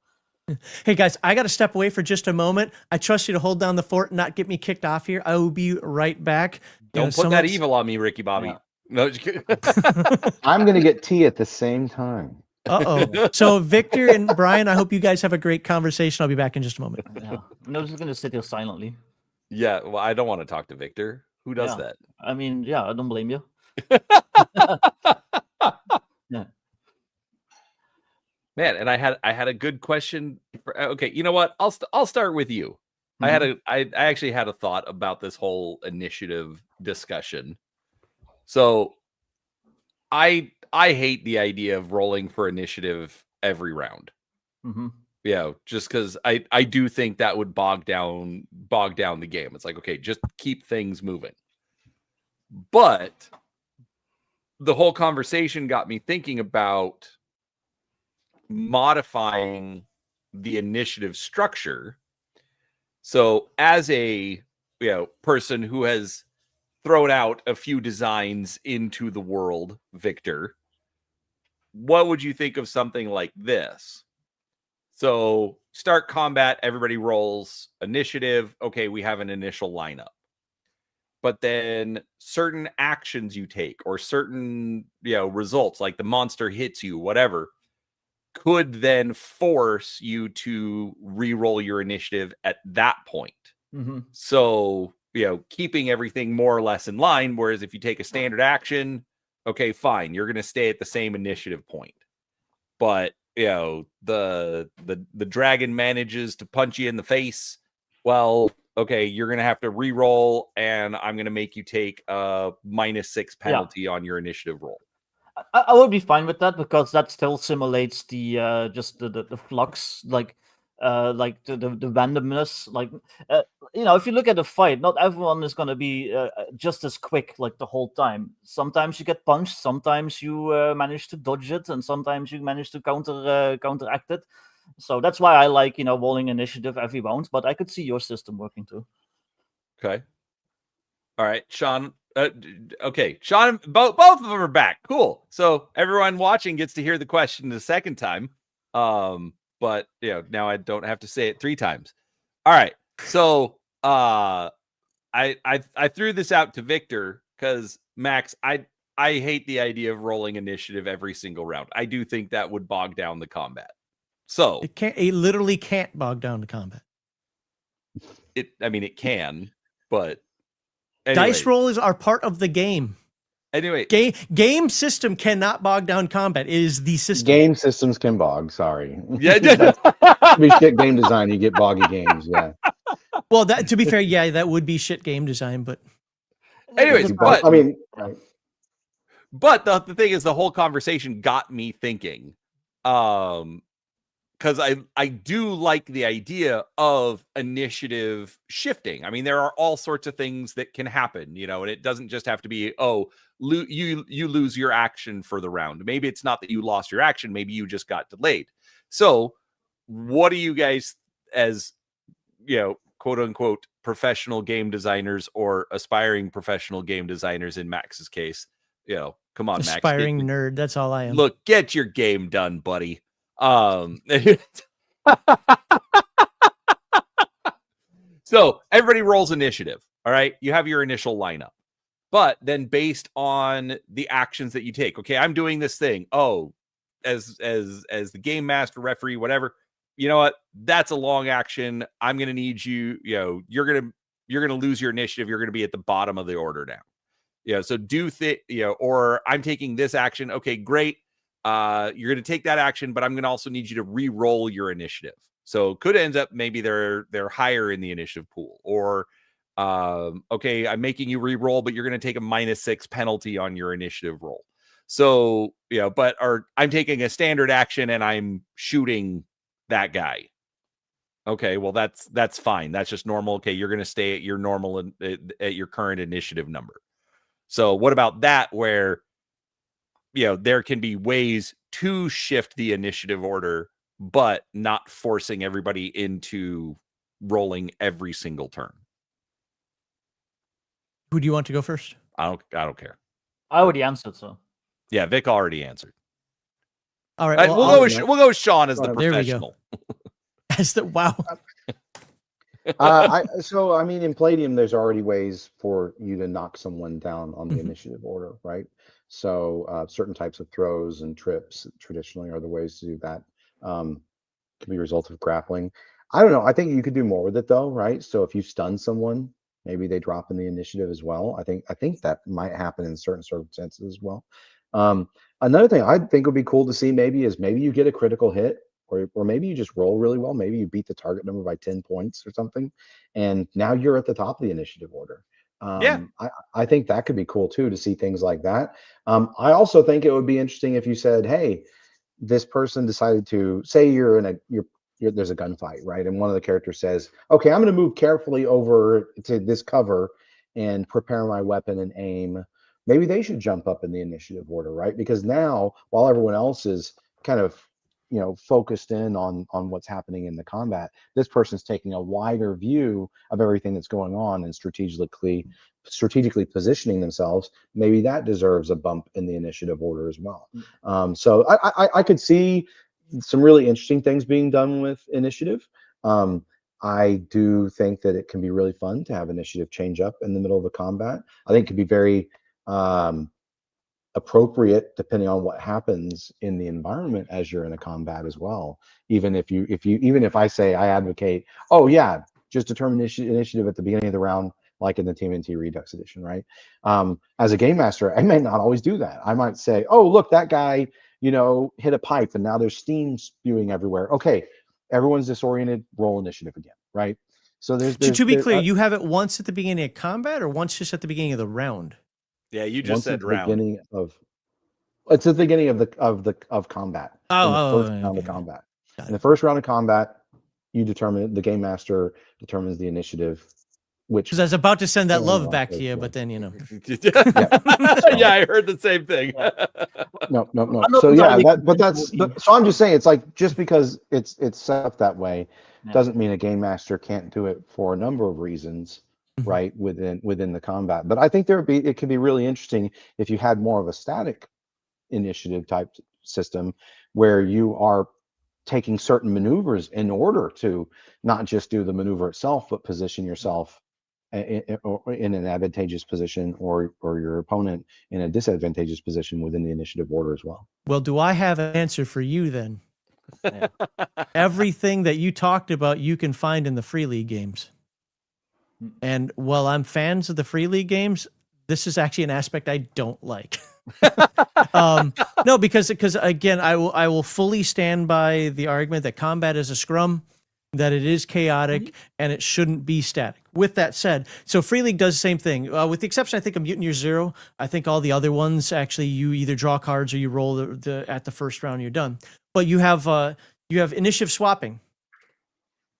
Hey guys, I got to step away for just a moment. I trust you to hold down the fort and not get me kicked off here. I will be right back. Don't put that evil on me, Ricky Bobby. Yeah. No, just kidding. I'm going to get tea at the same time. Uh-oh. So Victor and Brian, I hope you guys have a great conversation. I'll be back in just a moment. Yeah. I'm just going to sit here silently. Yeah, well, I don't want to talk to Victor. Who does that? I mean, yeah, I don't blame you. Yeah. Man, and I had a good question. Okay, you know what? I'll start with you. Mm-hmm. I actually had a thought about this whole initiative discussion. So I hate the idea of rolling for initiative every round. Mm-hmm. Yeah, just because I do think that would bog down the game. It's like, okay, just keep things moving. But the whole conversation got me thinking about modifying the initiative structure. So as a person who has thrown out a few designs into the world, Victor, what would you think of something like this? So start combat, everybody rolls initiative. Okay, we have an initial lineup. But then certain actions you take or certain results, like the monster hits you, whatever, could then force you to re-roll your initiative at that point. Mm-hmm. So, keeping everything more or less in line. Whereas if you take a standard action, okay, fine, you're going to stay at the same initiative point. But, the dragon manages to punch you in the face. Well, okay, you're going to have to re-roll, and I'm going to make you take a -6 penalty on your initiative roll. I would be fine with that because that still simulates the just the flux, like the randomness. Like if you look at a fight, not everyone is going to be just as quick like the whole time. Sometimes you get punched, sometimes you manage to dodge it, and sometimes you manage to counteract it. So that's why I like rolling initiative every round. But I could see your system working too. Okay. All right, Sean. Okay, Sean. Both of them are back. Cool. So everyone watching gets to hear the question the second time. But now I don't have to say it 3 times. All right. So I threw this out to Victor because Max, I hate the idea of rolling initiative every single round. I do think that would bog down the combat. So It literally can't bog down the combat. It can, but anyway. Dice rolls are part of the game. Anyway, game system cannot bog down combat. It is the system. Game systems can bog. Sorry. Yeah, to be shit game design, you get boggy games. Yeah. Well, to be fair, yeah, that would be shit game design, but anyways, but I mean, right. But the thing is, the whole conversation got me thinking, because I do like the idea of initiative shifting. I mean, there are all sorts of things that can happen, and it doesn't just have to be, you lose your action for the round. Maybe it's not that you lost your action. Maybe you just got delayed. So what do you guys, as, quote unquote, professional game designers or aspiring professional game designers in Max's case, come on, Max. Aspiring nerd. That's all I am. Look, get your game done, buddy. So everybody rolls initiative. All right. You have your initial lineup, but then based on the actions that you take, okay, I'm doing this thing. Oh, as the game master, referee, whatever, you know what? That's a long action. I'm going to need you, you're going to lose your initiative. You're going to be at the bottom of the order now. So or I'm taking this action. Okay, great. You're going to take that action, but I'm going to also need you to re-roll your initiative. So could end up maybe they're higher in the initiative pool, or okay, I'm making you re-roll, but you're going to take a -6 penalty on your initiative roll. So I'm taking a standard action and I'm shooting that guy. Okay, well that's fine. That's just normal. Okay, you're going to stay at your normal at your current initiative number. So what about that, where there can be ways to shift the initiative order, but not forcing everybody into rolling every single turn? Who do you want to go first? I don't care. I already answered, so. Yeah, Vic already answered. All right, we'll go with Sean as the professional. As the wow. So I mean, in Palladium, there's already ways for you to knock someone down on the initiative order, right? So certain types of throws and trips traditionally are the ways to do that. Could be a result of grappling. I don't know. I think you could do more with it though, right? So if you stun someone, maybe they drop in the initiative as well. I think that might happen in certain circumstances as well. Another thing I think would be cool to see maybe you get a critical hit, or maybe you just roll really well. Maybe you beat the target number by 10 points or something, and now you're at the top of the initiative order. I think that could be cool too, to see things like that. I also think it would be interesting if you said, hey, this person decided to, say there's a gunfight, right? And one of the characters says, okay, I'm going to move carefully over to this cover and prepare my weapon and aim. Maybe they should jump up in the initiative order, right? Because now, while everyone else is kind of focused in on what's happening in the combat, this person's taking a wider view of everything that's going on and strategically positioning themselves. Maybe that deserves a bump in the initiative order as well. So I could see some really interesting things being done with initiative. I do think that it can be really fun to have initiative change up in the middle of a combat. I think it could be very appropriate depending on what happens in the environment as you're in a combat as well. Even if I say I advocate, oh yeah, just determine initiative at the beginning of the round, like in the TMNT Redux edition, right? As a game master, I may not always do that. I might say, oh look, that guy hit a pipe and now there's steam spewing everywhere. Okay, everyone's disoriented, roll initiative again, right? So to be clear, you have it once at the beginning of combat or once just at the beginning of the round? Yeah, you just said round. It's at the beginning of combat. First round of combat. In the first round of combat, the game master determines the initiative which Because I was about to send that Yeah, love well, back to there's you, one. but then Yeah, I heard the same thing. No. I'm not So yeah, entirely but convinced so I'm just saying it's like just because it's set up that way Yeah. doesn't mean a game master can't do it for a number of reasons, Mhm. right? Within the combat. But I think it could be really interesting if you had more of a static initiative type system where you are taking certain maneuvers in order to not just do the maneuver itself, but position yourself in an advantageous position or your opponent in a disadvantageous position within the initiative order as well. Well, do I have an answer for you then? Yeah. Everything that you talked about, you can find in the Free League games. And while I'm fans of the Free League games, this is actually an aspect I don't like. No, because again, I will fully stand by the argument that combat is a scrum, that it is chaotic, and it shouldn't be static. With that said, so Free League does the same thing, with the exception, I think, of Mutant Year Zero. I think all the other ones, actually, you either draw cards or you roll at the first round, you're done. But you have initiative swapping.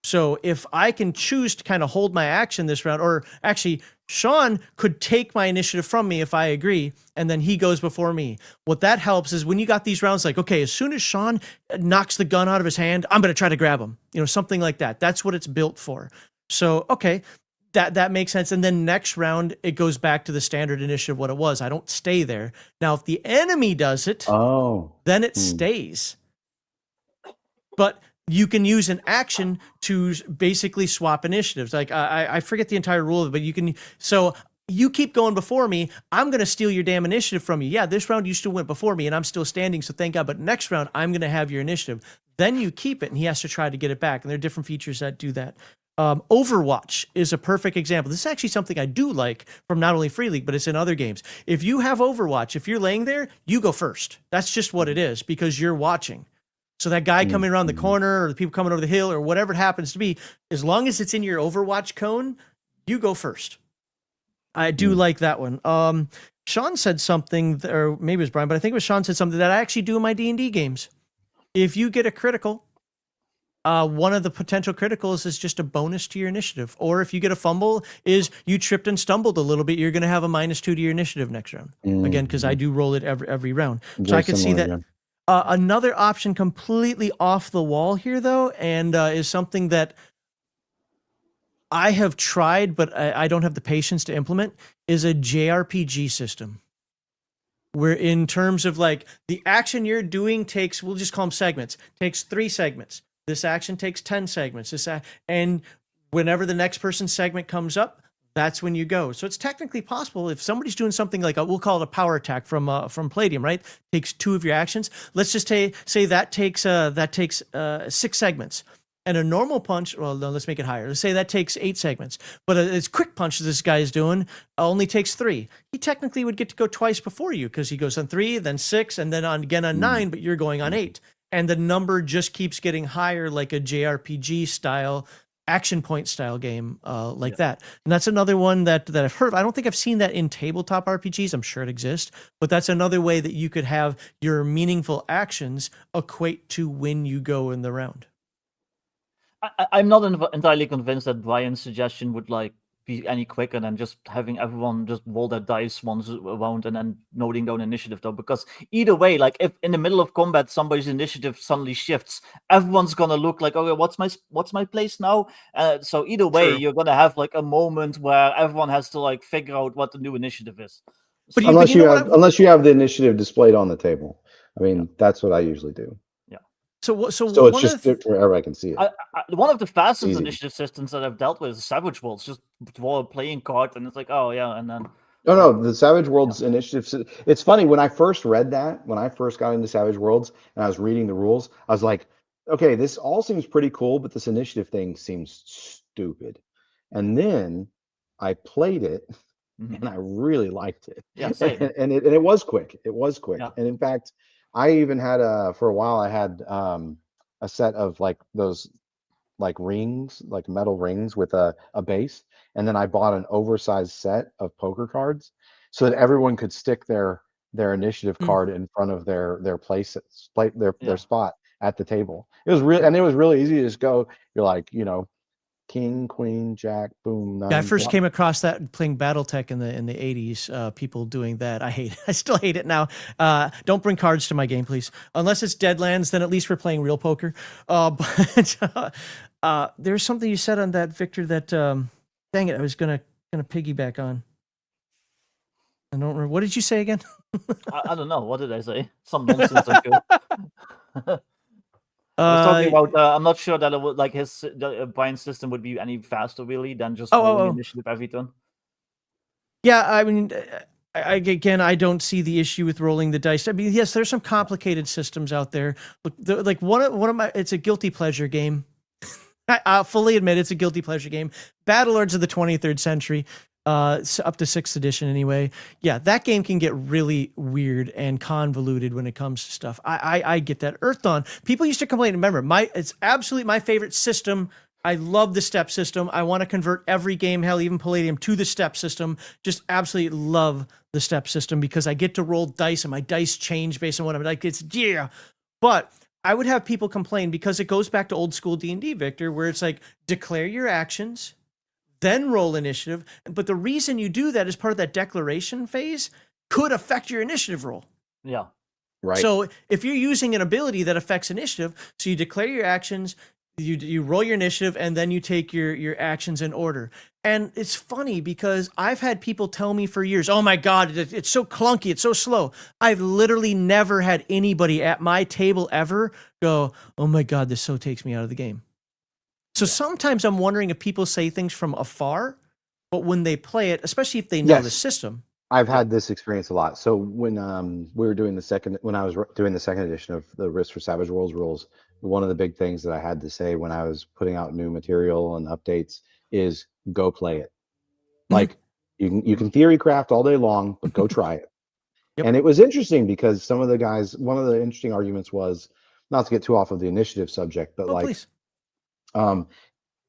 So if I can choose to kind of hold my action this round, or actually Sean could take my initiative from me if I agree, and then he goes before me. What that helps is when you got these rounds, like, okay, as soon as Sean knocks the gun out of his hand, I'm going to try to grab him, something like that. That's what it's built for. So, okay, that makes sense. And then next round, it goes back to the standard initiative, what it was. I don't stay there. Now, if the enemy does it, then it stays. But you can use an action to basically swap initiatives. Like I forget the entire rule of it, but you can. So you keep going before me. I'm going to steal your damn initiative from you. Yeah, this round you still went before me and I'm still standing. So thank God. But next round, I'm going to have your initiative. Then you keep it and he has to try to get it back. And there are different features that do that. Overwatch is a perfect example. This is actually something I do like from not only Free League, but it's in other games. If you have Overwatch, if you're laying there, you go first. That's just what it is because you're watching. So that guy coming around the corner or the people coming over the hill or whatever it happens to be, as long as it's in your Overwatch cone, you go first. I do like that one. Sean said something, or maybe it was Brian, but I think it was Sean said something that I actually do in my D&D games. If you get a critical, one of the potential criticals is just a bonus to your initiative. Or if you get a fumble, is you tripped and stumbled a little bit, you're going to have a -2 to your initiative next round. Again, because I do roll it every round. So I could see that. Another option completely off the wall here, though, and is something that I have tried, but I don't have the patience to implement, is a JRPG system. Where in terms of like the action you're doing takes, we'll just call them segments, takes 3 segments. This action takes 10 segments. And whenever the next person's segment comes up, that's when you go. So it's technically possible if somebody's doing something like we'll call it a power attack from Palladium, right? Takes 2 of your actions. Let's just say that takes 6 segments. And a normal punch, well, no, let's make it higher. Let's say that takes 8 segments. But it's quick punch this guy is doing only takes 3. He technically would get to go twice before you because he goes on 3, then 6, and then again on 9, but you're going on 8. And the number just keeps getting higher like a JRPG style action point style game that. And that's another one that I've heard of. I don't think I've seen that in tabletop RPGs. I'm sure it exists, but that's another way that you could have your meaningful actions equate to when you go in the round. I'm not entirely convinced that Brian's suggestion would be any quicker than just having everyone just roll their dice once around and then noting down initiative, though, because either way, like if in the middle of combat somebody's initiative suddenly shifts, everyone's gonna look like, okay, what's my place now? So either way, you're gonna have like a moment where everyone has to figure out what the new initiative is. But unless you have the initiative displayed on the table. I mean, that's what I usually do. So it's just wherever I can see it. One of the fastest initiative systems that I've dealt with is Savage Worlds. Just draw a playing card, and it's like, oh yeah, and then. No, the Savage Worlds initiative. It's funny when I first read that, when I first got into Savage Worlds, and I was reading the rules, I was like, okay, this all seems pretty cool, but this initiative thing seems stupid. And then I played it, and I really liked it. Yeah, same. And it was quick. It was quick. Yeah. And in fact, I even had for a while I had a set of those rings, like metal rings with a base, and then I bought an oversized set of poker cards so that everyone could stick their initiative card in front of their spot at the table. It was really easy to just go. You're like, king, queen, jack, boom, nine. Yeah, I first flop. came across that playing BattleTech in the 80s. People doing that. I still hate it now. Don't bring cards to my game, please. Unless it's Deadlands, then at least we're playing real poker. But there's something you said on that, Victor, that dang it, I was gonna piggyback on. I don't remember. What did you say again? I don't know. What did I say? Some nonsense. I was talking about. I'm not sure that it would like Brian's system would be any faster really than just rolling initiative every turn. Yeah, I mean, again, I don't see the issue with rolling the dice. I mean, yes, there's some complicated systems out there. Look, like one of my, it's a guilty pleasure game. I'll fully admit it's a guilty pleasure game. Battlelords of the 23rd Century, up to 6th edition anyway. Yeah, that game can get really weird and convoluted when it comes to stuff. I get that. Earth Dawn, people used to complain. Remember, it's absolutely my favorite system. I love the step system. I want to convert every game, hell, even Palladium, to the step system. Just absolutely love the step system because I get to roll dice and my dice change based on what I'm like. It's yeah. But I would have people complain because it goes back to old school D&D, Victor, where it's like declare your actions, then roll initiative. But the reason you do that as part of that declaration phase could affect your initiative roll. Yeah. Right. So if you're using an ability that affects initiative, so you declare your actions, you roll your initiative, and then you take your actions in order. And it's funny because I've had people tell me for years, oh my God, it's so clunky, it's so slow. I've literally never had anybody at my table ever go, oh my God, this so takes me out of the game. So sometimes I'm wondering if people say things from afar, but when they play it, especially if they know the system. I've had this experience a lot. So when we were doing when I was doing the second edition of the Risk for Savage Worlds rules, one of the big things that I had to say when I was putting out new material and updates is go play it. Like you can theory craft all day long, but go try it. Yep. And it was interesting because some of the guys, one of the interesting arguments was, not to get too off of the initiative subject, but please.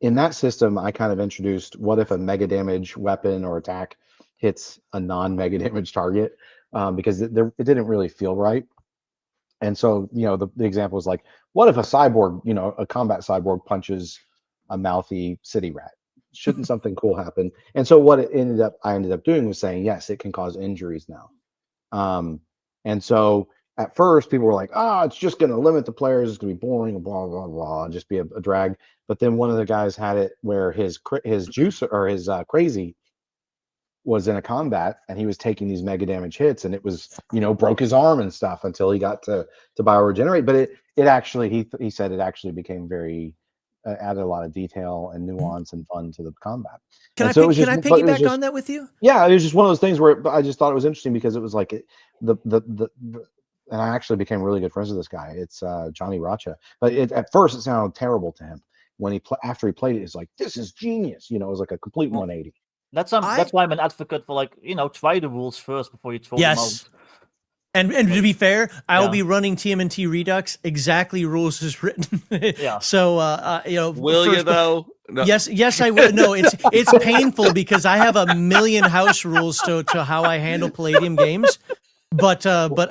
In that system, I kind of introduced what if a mega damage weapon or attack hits a non-mega damage target, because it didn't really feel right. And so, the example was like, what if a cyborg, a combat cyborg punches a mouthy city rat? Shouldn't something cool happen? And so what I ended up doing was saying, yes, it can cause injuries now. And so at first people were like, it's just going to limit the players. It's going to be boring, blah, blah, blah, just be a drag. But then one of the guys had it where his juice or his crazy was in a combat and he was taking these mega damage hits and it was, broke his arm and stuff until he got to bioregenerate. But it actually, he said it actually became very, added a lot of detail and nuance and fun to the combat. Can I piggyback on that with you? Yeah, it was just one of those things where I just thought it was interesting because it was like and I actually became really good friends with this guy. It's Johnny Racha. But at first it sounded terrible to him. When after he played it, it's like, this is genius. It was like a complete 180. That's why I'm an advocate for try the rules first before you throw them out. And to be fair, I will be running TMNT Redux exactly rules as written. Yeah. So will you though? No. Yes, I will. No, it's painful because I have a million house rules to how I handle Palladium games. But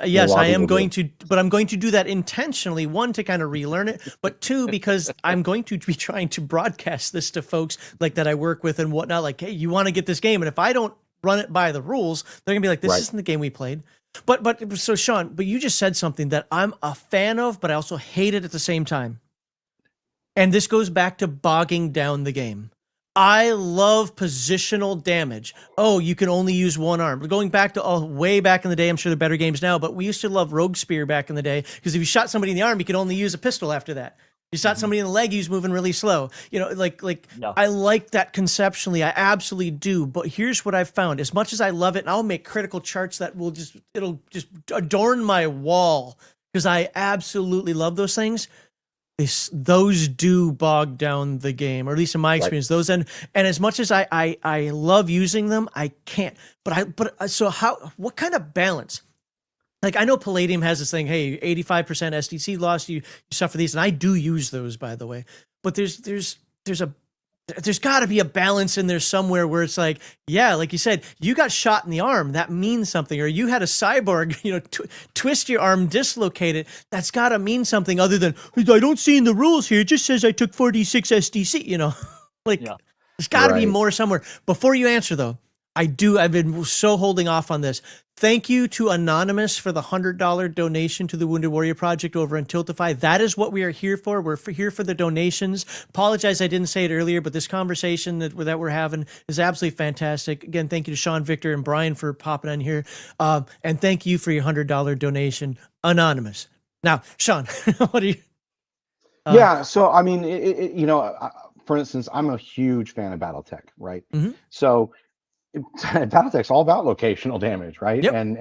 yes, I'm going to do that intentionally. One, to kind of relearn it, but two, because I'm going to be trying to broadcast this to folks like that I work with and whatnot. Like, hey, you want to get this game, and if I don't run it by the rules, they're gonna be like, this isn't the game we played. But so Sean, but you just said something that I'm a fan of, but I also hate it at the same time. And this goes back to bogging down the game. I love positional damage. Oh, you can only use one arm. We're going back to way back in the day. I'm sure there are better games now, but we used to love Rogue Spear back in the day because if you shot somebody in the arm, you could only use a pistol after that. You shot somebody in the leg, he was moving really slow. I like that conceptually. I absolutely do. But here's what I've found. As much as I love it, and I'll make critical charts that it'll just adorn my wall because I absolutely love those things. Those do bog down the game, or at least in my experience, those and as much as I love using them, I can't. So what kind of balance? Like, I know Palladium has this thing, hey, 85% SDC loss, you suffer these, and I do use those, by the way. But there's got to be a balance in there somewhere where it's like, yeah, like you said, you got shot in the arm, that means something. Or you had a cyborg, twist your arm, dislocate it. That's got to mean something other than, I don't see in the rules here, it just says I took 46 SDC, Like, Yeah. there's got to be Right. more somewhere. Before you answer, though, I've been so holding off on this. Thank you to Anonymous for the $100 donation to the Wounded Warrior Project over on Tiltify. That is what we are here for. We're here for the donations. Apologize I didn't say it earlier, but this conversation that we're having is absolutely fantastic. Again, thank you to Sean, Victor, and Brian for popping on here. And thank you for your $100 donation, Anonymous. Now, Sean, what do you... Yeah, so I mean, for instance, I'm a huge fan of BattleTech, right? Mhm. So BattleTech's all about locational damage, right? Yep. And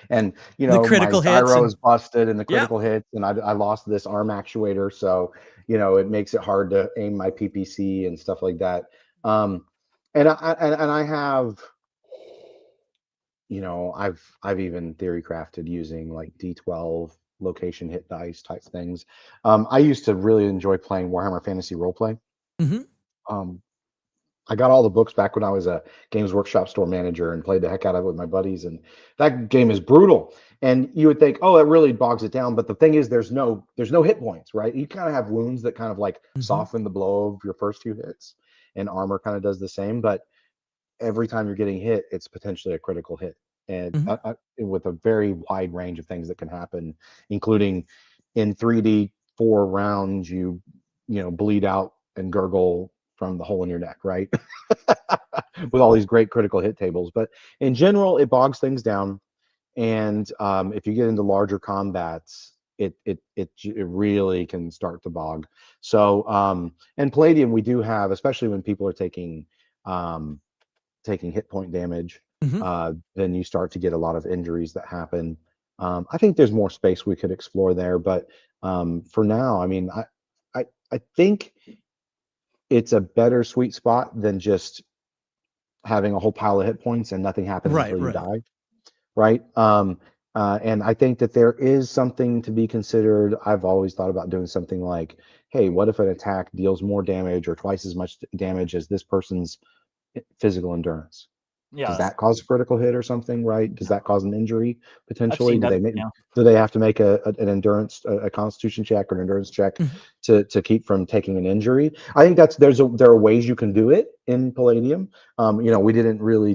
The my critical hits gyro and- is busted and the Yep. critical hits, and I lost this arm actuator, so it makes it hard to aim my PPC and stuff like that. And I have, I've even theory crafted using like D12 location hit dice type things. I used to really enjoy playing Warhammer Fantasy Roleplay. Mhm. I got all the books back when I was a Games Workshop store manager and played the heck out of it with my buddies. And that game is brutal. And you would think, oh, it really bogs it down. But the thing is, there's no hit points, right? You kind of have wounds that kind of like Mhm. soften the blow of your first few hits, and armor kind of does the same. But every time you're getting hit, it's potentially a critical hit, and Mhm. with a very wide range of things that can happen, including in 3D 4 rounds, you bleed out and gurgle from the hole in your neck, right? With all these great critical hit tables, but in general, it bogs things down. And if you get into larger combats, it really can start to bog. So and Palladium, we do have, especially when people are taking hit point damage, Mhm. then you start to get a lot of injuries that happen. I think there's more space we could explore there, but for now, I mean, I think it's a better sweet spot than just having a whole pile of hit points and nothing happening Right, until you right. die, right? And I think that there is something to be considered. I've always thought about doing something like, hey, what if an attack deals more damage or twice as much damage as this person's physical endurance? Does Yeah, that cause a critical hit or something, right? Does that cause an injury I've potentially? seen that. Yeah. Do they have to make an endurance, a constitution check or an endurance check Mhm. to keep from taking an injury? I think there are ways you can do it in Palladium. We didn't really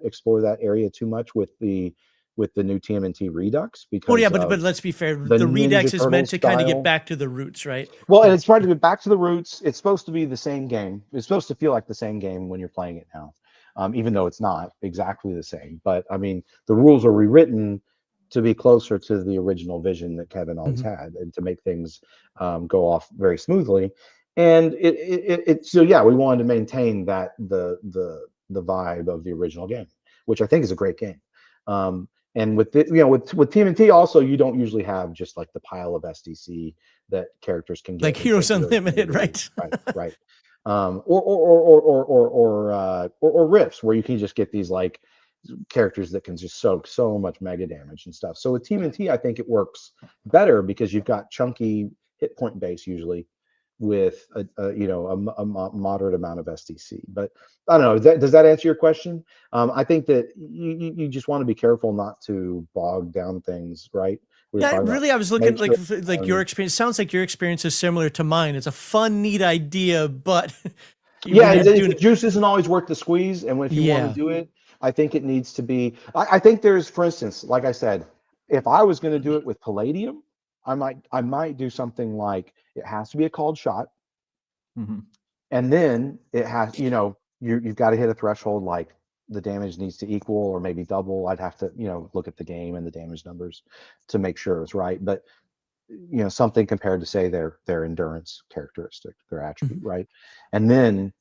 explore that area too much with the new TMNT Redux Well, yeah, because but of let's be fair. the The Ninja Redux is meant Turtles to kind of get style. back to the roots, right? Well, and Yeah. it's trying to get back to the roots. It's supposed to be the same game. It's supposed to feel like the same game when you're playing it now, even though it's not exactly the same. But I mean, the rules are rewritten to be closer to the original vision that Kevin always Mhm. had, and to make things go off very smoothly. And so yeah, we wanted to maintain that the vibe of the original game, which I think is a great game. And with with TMNT also, you don't usually have just like the pile of SDC that characters can Like get and Heroes take really Unlimited, really right? right. Or rifts where you can just get these like characters that can just soak so much mega damage and stuff. So with TMNT, I think it works better because you've got chunky hit point base usually with a moderate amount of SDC. But I don't know. Does that answer your question? I think that you just want to be careful not to bog down things, right? We were Yeah, talking about really, I was looking make sure, like your experience. Sounds like your experience is similar to mine. It's a fun, neat idea, but when you're the doing, juice isn't always worth the squeeze. And if you want to yeah, do it, I think it needs to be. I think there's, for instance, like I said, if I was going to do it with Palladium, I might do something like it has to be a called shot, Mhm. and then it has you've got to hit a threshold like the damage needs to equal or maybe double. I'd have to look at the game and the damage numbers to make sure it's right, but something compared to say their endurance characteristic, their attribute, Mhm. right? And then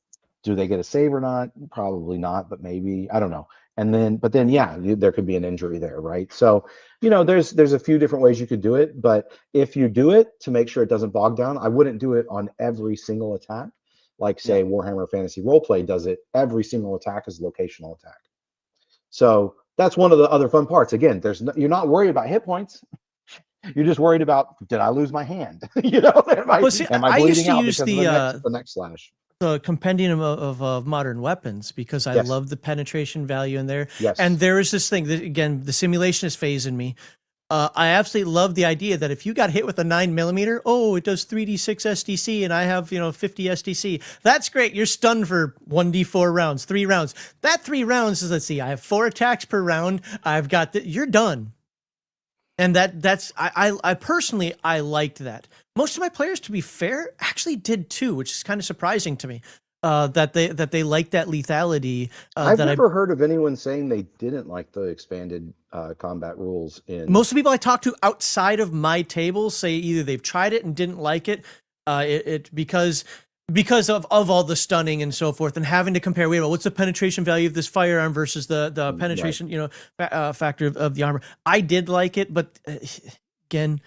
do they get a save or not? Probably not, but maybe, I don't know. And then yeah, there could be an injury there, right? So there's a few different ways you could do it, but if you do it to make sure it doesn't bog down, I wouldn't do it on every single attack. Like say Warhammer Fantasy Roleplay does it, every single attack is a locational attack. So that's one of the other fun parts. Again, you're not worried about hit points. You're just worried about, did I lose my hand? Well, see, Am I I used bleeding to out use because of the next slash? the compendium of modern weapons because I Yes. love the penetration value in there. Yes. And there is this thing that, again, the simulation is phasing me. I absolutely love the idea that if you got hit with a 9mm, oh, it does 3d6 SDC, and I have 50 SDC. That's great. You're stunned for 1d4 rounds, 3 rounds. That 3 rounds is, let's see, I have 4 attacks per round. I've got you're done. And that's I personally I liked that. Most of my players, to be fair, actually did too, which is kind of surprising to me. That they like that lethality. I've never heard of anyone saying they didn't like the expanded combat rules. Most of the people I talk to outside of my table say either they've tried it and didn't like it, because of all the stunning and so forth, and having to compare. Wait, what's the penetration value of this firearm versus the penetration, factor of the armor? I did like it, but again,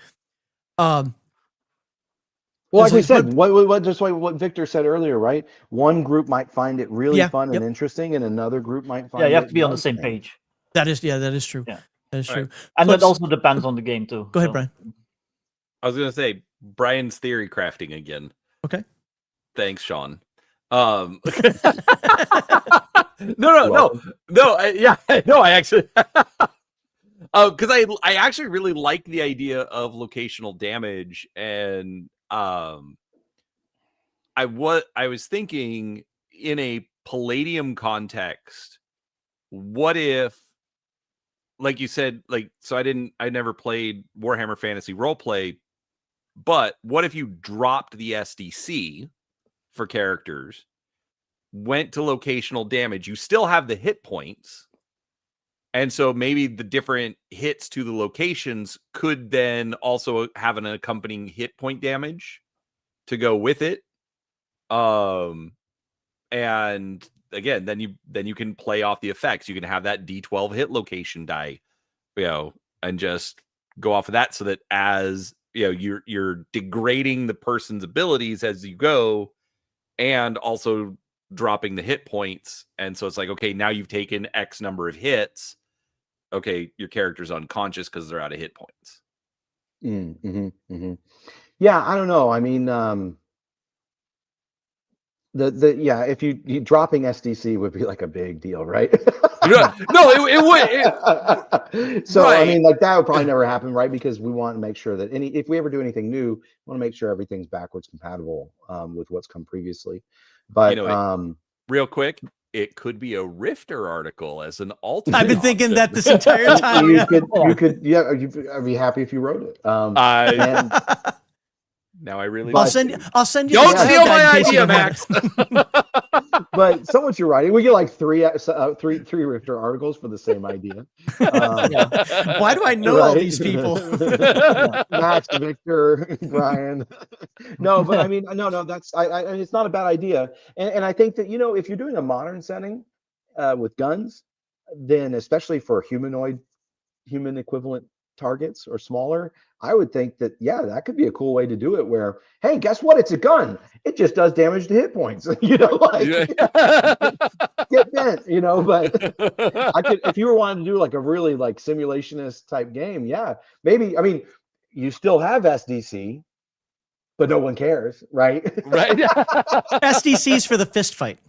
well, like we said, what Victor said earlier, right? One group might find it really fun and interesting, and another group might find you have to be on the same page. That is true. Yeah. That is true. And that also depends on the game too. Go ahead, Brian. I was gonna say Brian's theory crafting again. Okay. Thanks, Sean. No. I actually, because I actually really like the idea of locational damage, and I was thinking in a Palladium context, what if, like you said, I never played Warhammer Fantasy Roleplay, but what if you dropped the SDC for characters, went to locational damage? You still have the hit points, and so maybe the different hits to the locations could then also have an accompanying hit point damage to go with it. And again, then you can play off the effects. You can have that D12 hit location die, and just go off of that, so that as you're degrading the person's abilities as you go, and also dropping the hit points. And so it's like, okay, now you've taken X number of hits. Okay, your character's unconscious because they're out of hit points. Yeah, I don't know. I mean, if you dropping SDC would be like a big deal, right? No, it would. So right. I mean, like that would probably never happen, right? Because we want to make sure that if we ever do anything new, we want to make sure everything's backwards compatible with what's come previously. But real quick, it could be a Rifter article as an alternate. I've been thinking that this entire time. You could. I'd be happy if you wrote it. Now I really. I'll send you. Don't steal my idea, Max. But someone should write it. We get like three Rifter articles for the same idea. Why do I know all these people? Max, Victor, Brian. No, but I mean, no. That's it's not a bad idea, and I think that if you're doing a modern setting with guns, then especially for human equivalent targets or smaller, I would think that that could be a cool way to do it, where, hey, guess what, it's a gun, it just does damage to hit points, get bent, but I could, if you were wanting to do like a really like simulationist type game, maybe, I mean, you still have SDC, but no one cares, right? SDC's for the fist fight,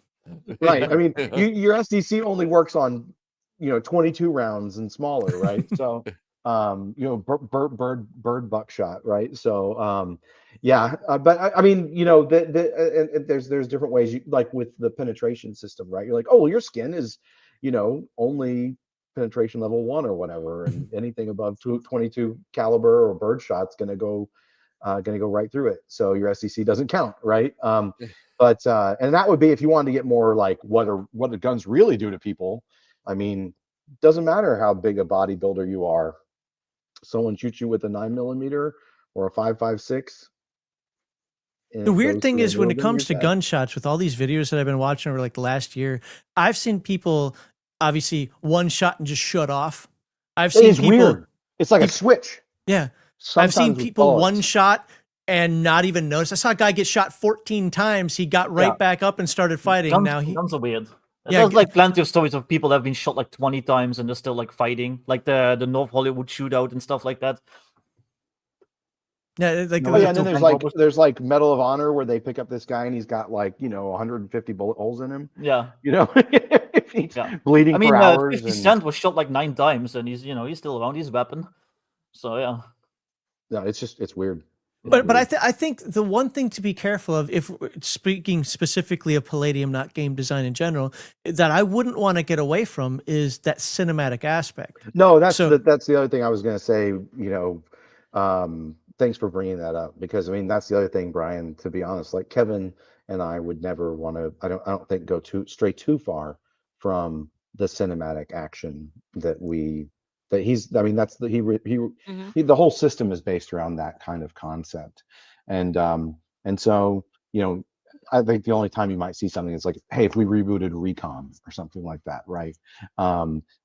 right? I mean, your SDC only works on 22 rounds and smaller, right? So bird buckshot, right? So but I mean, there's different ways, like with the penetration system, right? You're like, oh well, your skin is only penetration level 1 or whatever, and anything above 22 caliber or bird shot's gonna go right through it, so your SDC doesn't count, right? But and that would be if you wanted to get more like what the guns really do to people. I mean, doesn't matter how big a bodybuilder you are, someone shoots you with a 9mm or a 5.56. The weird thing is, when it comes to gunshots, with all these videos that I've been watching over like the last year, I've seen people obviously one shot and just shut off. I've seen people. Weird. It's like a switch. Yeah. I've seen people one shot and not even notice. I saw a guy get shot 14 times. He got right back up and started fighting. Guns are weird. There's like plenty of stories of people that have been shot like 20 times and they're still like fighting, like the North Hollywood shootout and stuff like that. Yeah, like and then there's like Medal of Honor, where they pick up this guy and he's got like 150 bullet holes in him. Yeah, he's bleeding for hours. 50 Cent was shot like 9 times, and he's still around. He's a weapon. So yeah. No, it's weird. It's But weird. I think the one thing to be careful of, if we're speaking specifically of Palladium, not game design in general, that I wouldn't want to get away from is that cinematic aspect. No, that's So that's the other thing I was going to say. Thanks for bringing that up, because I mean that's the other thing, Brian. To be honest, like Kevin and I would never want to. I don't think go too far from the cinematic action that he's. I mean that's the the whole system is based around that kind of concept, and so I think the only time you might see something is like, hey, if we rebooted Recon or something like that, right?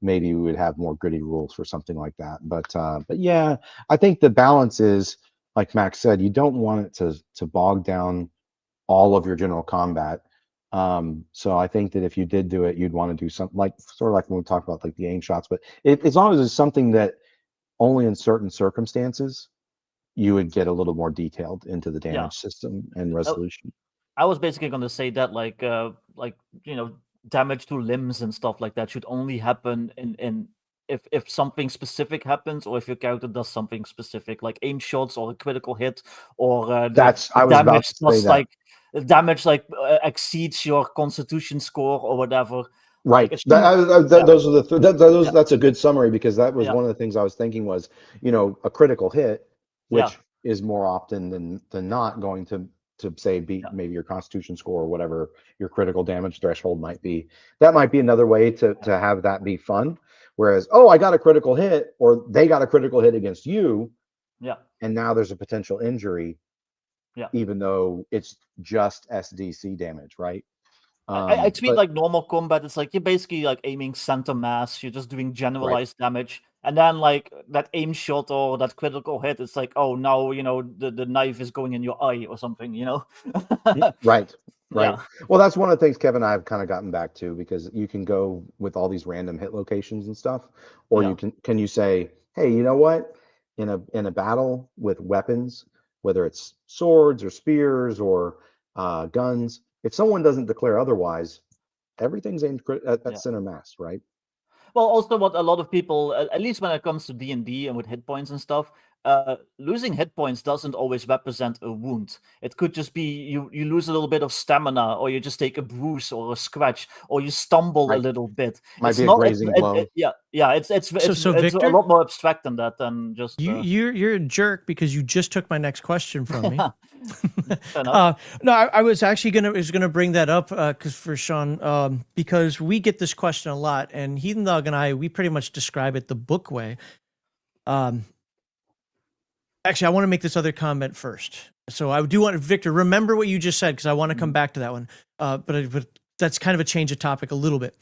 Maybe we would have more gritty rules for something like that. But yeah, I think the balance is, like Max said, you don't want it to bog down all of your general combat. So I think that if you did do it, you'd want to do something like sort of like when we talked about like the aim shots, but as long as it's something that only in certain circumstances you would get a little more detailed into the damage system and resolution. I was basically going to say that like damage to limbs and stuff like that should only happen in if something specific happens, or if your character does something specific, like aim shots or a critical hit, or I was about to say that. Damage exceeds your Constitution score or whatever. Right. Like, those are that's a good summary, because that was one of the things I was thinking was, a critical hit, which is more often than not going to say beat maybe your Constitution score or whatever your critical damage threshold might be. That might be another way to have that be fun. Whereas, oh, I got a critical hit, or they got a critical hit against you. Yeah. And now there's a potential injury. Yeah. Even though it's just SDC damage, right? I treat like normal combat, it's like you're basically like aiming center mass, you're just doing generalized damage. And then like that aim shot or that critical hit, it's like, oh, now, the knife is going in your eye or something, Right. Yeah. Well, that's one of the things Kevin and I have kind of gotten back to, because you can go with all these random hit locations and stuff, or you can you say, hey, you know what? In a battle with weapons, whether it's swords or spears or guns, if someone doesn't declare otherwise, everything's aimed at center mass, right? Well, also what a lot of people, at least when it comes to D&D and with hit points and stuff, losing hit points doesn't always represent a wound. It could just be you lose a little bit of stamina, or you just take a bruise or a scratch, or you stumble a little bit. Might be a grazing blow. It's so a Victor, lot more abstract than that, than just you're a jerk, because you just took my next question from me. No, I was actually gonna bring that up because for Sean, because we get this question a lot, and Heathen Dog and I, we pretty much describe it the book way. Actually, I want to make this other comment first. So I do want Victor, remember what you just said, because I want to come back to that one. But that's kind of a change of topic a little bit.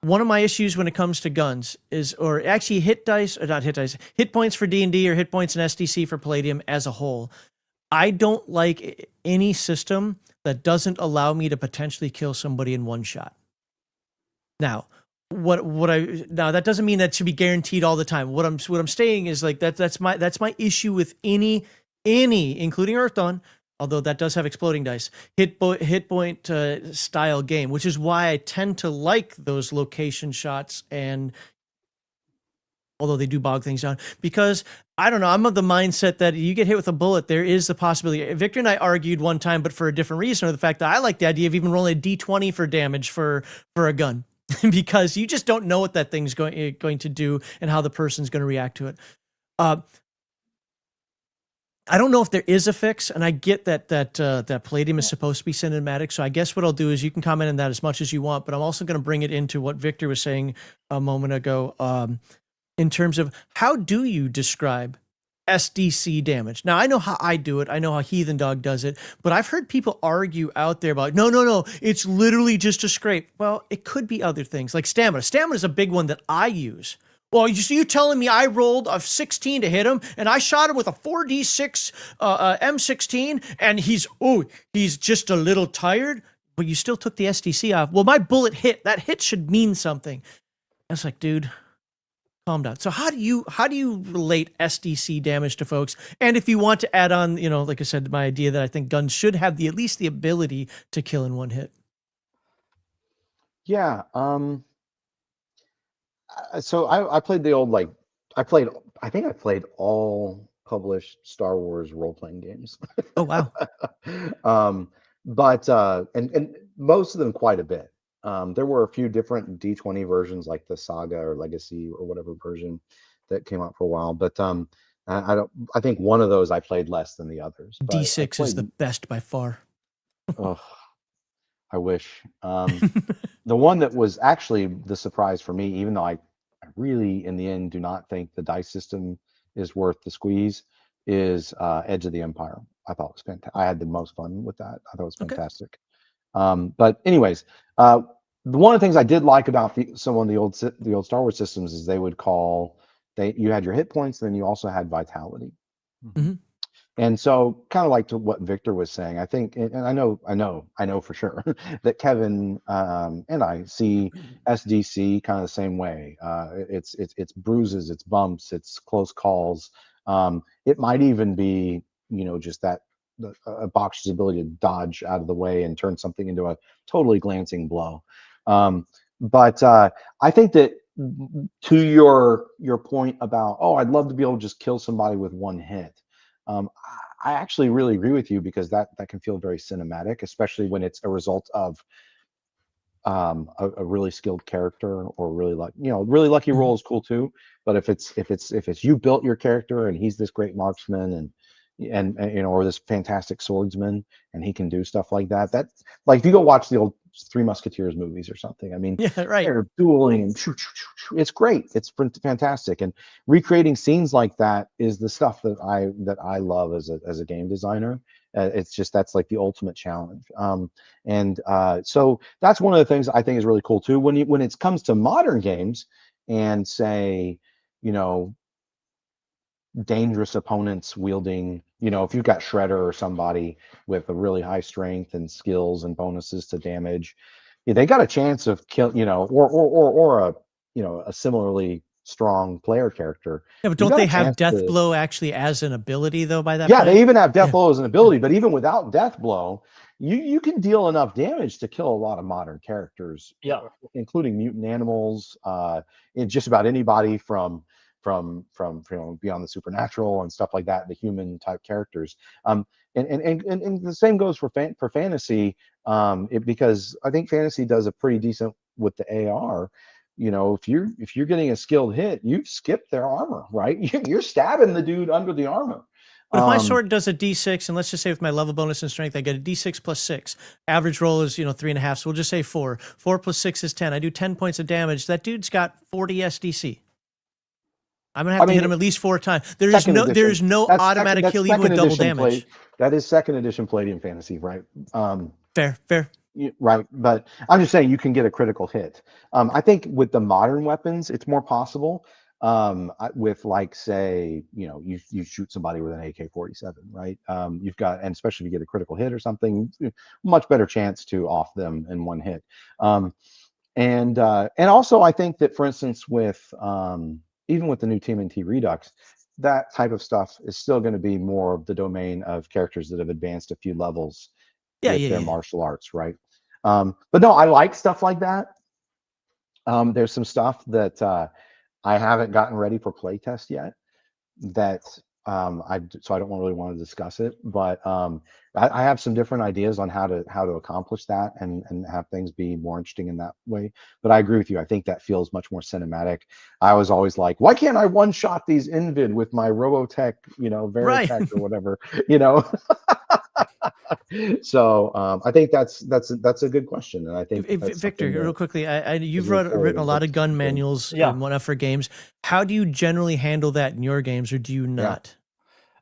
One of my issues when it comes to guns is, or actually hit points for D&D, or hit points in SDC for Palladium as a whole. I don't like any system that doesn't allow me to potentially kill somebody in one shot. Now, that doesn't mean that should be guaranteed all the time. What I'm saying is like that's my issue with any including Earth Dawn, although that does have exploding dice, hit point style game, which is why I tend to like those location shots, and although they do bog things down, because I don't know, I'm of the mindset that you get hit with a bullet, there is the possibility. Victor and I argued one time, but for a different reason, or the fact that I like the idea of even rolling a D20 for damage for a gun. Because you just don't know what that thing's going to do and how the person's going to react to it. I don't know if there is a fix, and I get that Palladium is supposed to be cinematic. So I guess what I'll do is you can comment on that as much as you want, but I'm also going to bring it into what Victor was saying a moment ago, in terms of how do you describe SDC damage. Now, I know how I do it. I know how Heathen Dog does it, but I've heard people argue out there about, no, it's literally just a scrape. Well, it could be other things like stamina. Stamina is a big one that I use. Well, you telling me I rolled a 16 to hit him, and I shot him with a 4d6 M16, and he's just a little tired, but you still took the SDC off. Well, my bullet hit. That hit should mean something. I was like, dude, calm down. So how do you relate SDC damage to folks? And if you want to add on, like I said, my idea that I think guns should have at least the ability to kill in one hit. Yeah. So I played the old, I played I think I played all published Star Wars role-playing games. Oh wow. But and most of them quite a bit. There were a few different D20 versions, like the Saga or Legacy or whatever version that came out for a while. But I don't. I think one of those I played less than the others. But I D6 is the played. best by far. Oh, I wish. The one that was actually the surprise for me, even though I really, in the end, do not think the dice system is worth the squeeze, is Edge of the Empire. I thought it was fantastic. I had the most fun with that. I thought it was Okay. fantastic. But anyways, one of the things I did like about some of the old Star Wars systems is they would call you had your hit points, then you also had vitality. Mhm. And so, kind of like to what Victor was saying, I think, and I know for sure that Kevin and I see SDC kind of the same way. It's bruises, it's bumps, it's close calls. It might even be, just that a boxer's ability to dodge out of the way and turn something into a totally glancing blow. But I think that to your point about, I'd love to be able to just kill somebody with one hit. I actually really agree with you, because that can feel very cinematic, especially when it's a result of a really skilled character, or really really lucky roll is cool too. But if it's you built your character and he's this great marksman and or this fantastic swordsman, and he can do stuff like that. That's like, if you go watch the old Three Musketeers movies or something. I mean, Yeah, right. they're dueling and it's great. It's fantastic. And recreating scenes like that is the stuff that I love as a game designer. It's just, that's like the ultimate challenge. So that's one of the things I think is really cool too. When it comes to modern games, and say, dangerous opponents wielding, if you've got Shredder or somebody with a really high strength and skills and bonuses to damage, they got a chance of kill, or a similarly strong player character. Yeah, but You don't got they a have chance Death to. Blow actually as an ability though by that Yeah, point? they even have Death Yeah. Blow as an ability, but even without Death Blow, you can deal enough damage to kill a lot of modern characters, Yeah. including mutant animals, in just about anybody from beyond the supernatural and stuff like that, the human type characters. And the same goes for fantasy, because I think fantasy does a pretty decent with the AR. If you're getting a skilled hit, you've skipped their armor, right? You're stabbing the dude under the armor. But if my sword does a D6, and let's just say with my level bonus and strength, I get a D6 plus 6. Average roll is 3.5, so we'll just say 4. 4 plus 6 is 10. I do 10 points of damage. That dude's got 40 SDC. I'm gonna have to hit him at least 4 times. There is no automatic kill even with double damage. That is second edition Palladium Fantasy, right? Fair. Right, but I'm just saying you can get a critical hit. I think with the modern weapons, it's more possible. With, like, say, you shoot somebody with an AK-47, right? You've got, and especially if you get a critical hit or something, much better chance to off them in one hit. And also I think that, for instance, with even with the new TMNT Redux, that type of stuff is still going to be more of the domain of characters that have advanced a few levels with their martial arts, right? But no, I like stuff like that. There's some stuff that I haven't gotten ready for playtest yet, that so I don't really want to discuss it, but I have some different ideas on how to accomplish that and have things be more interesting in that way. But I agree with you. I think that feels much more cinematic. I was always like, why can't I one shot these Invid with my Robotech, Veritech or whatever, So I think that's a good question, and I think Victor, real quickly, you've written a lot of gun manuals and whatnot for games. How do you generally handle that in your games, or do you not?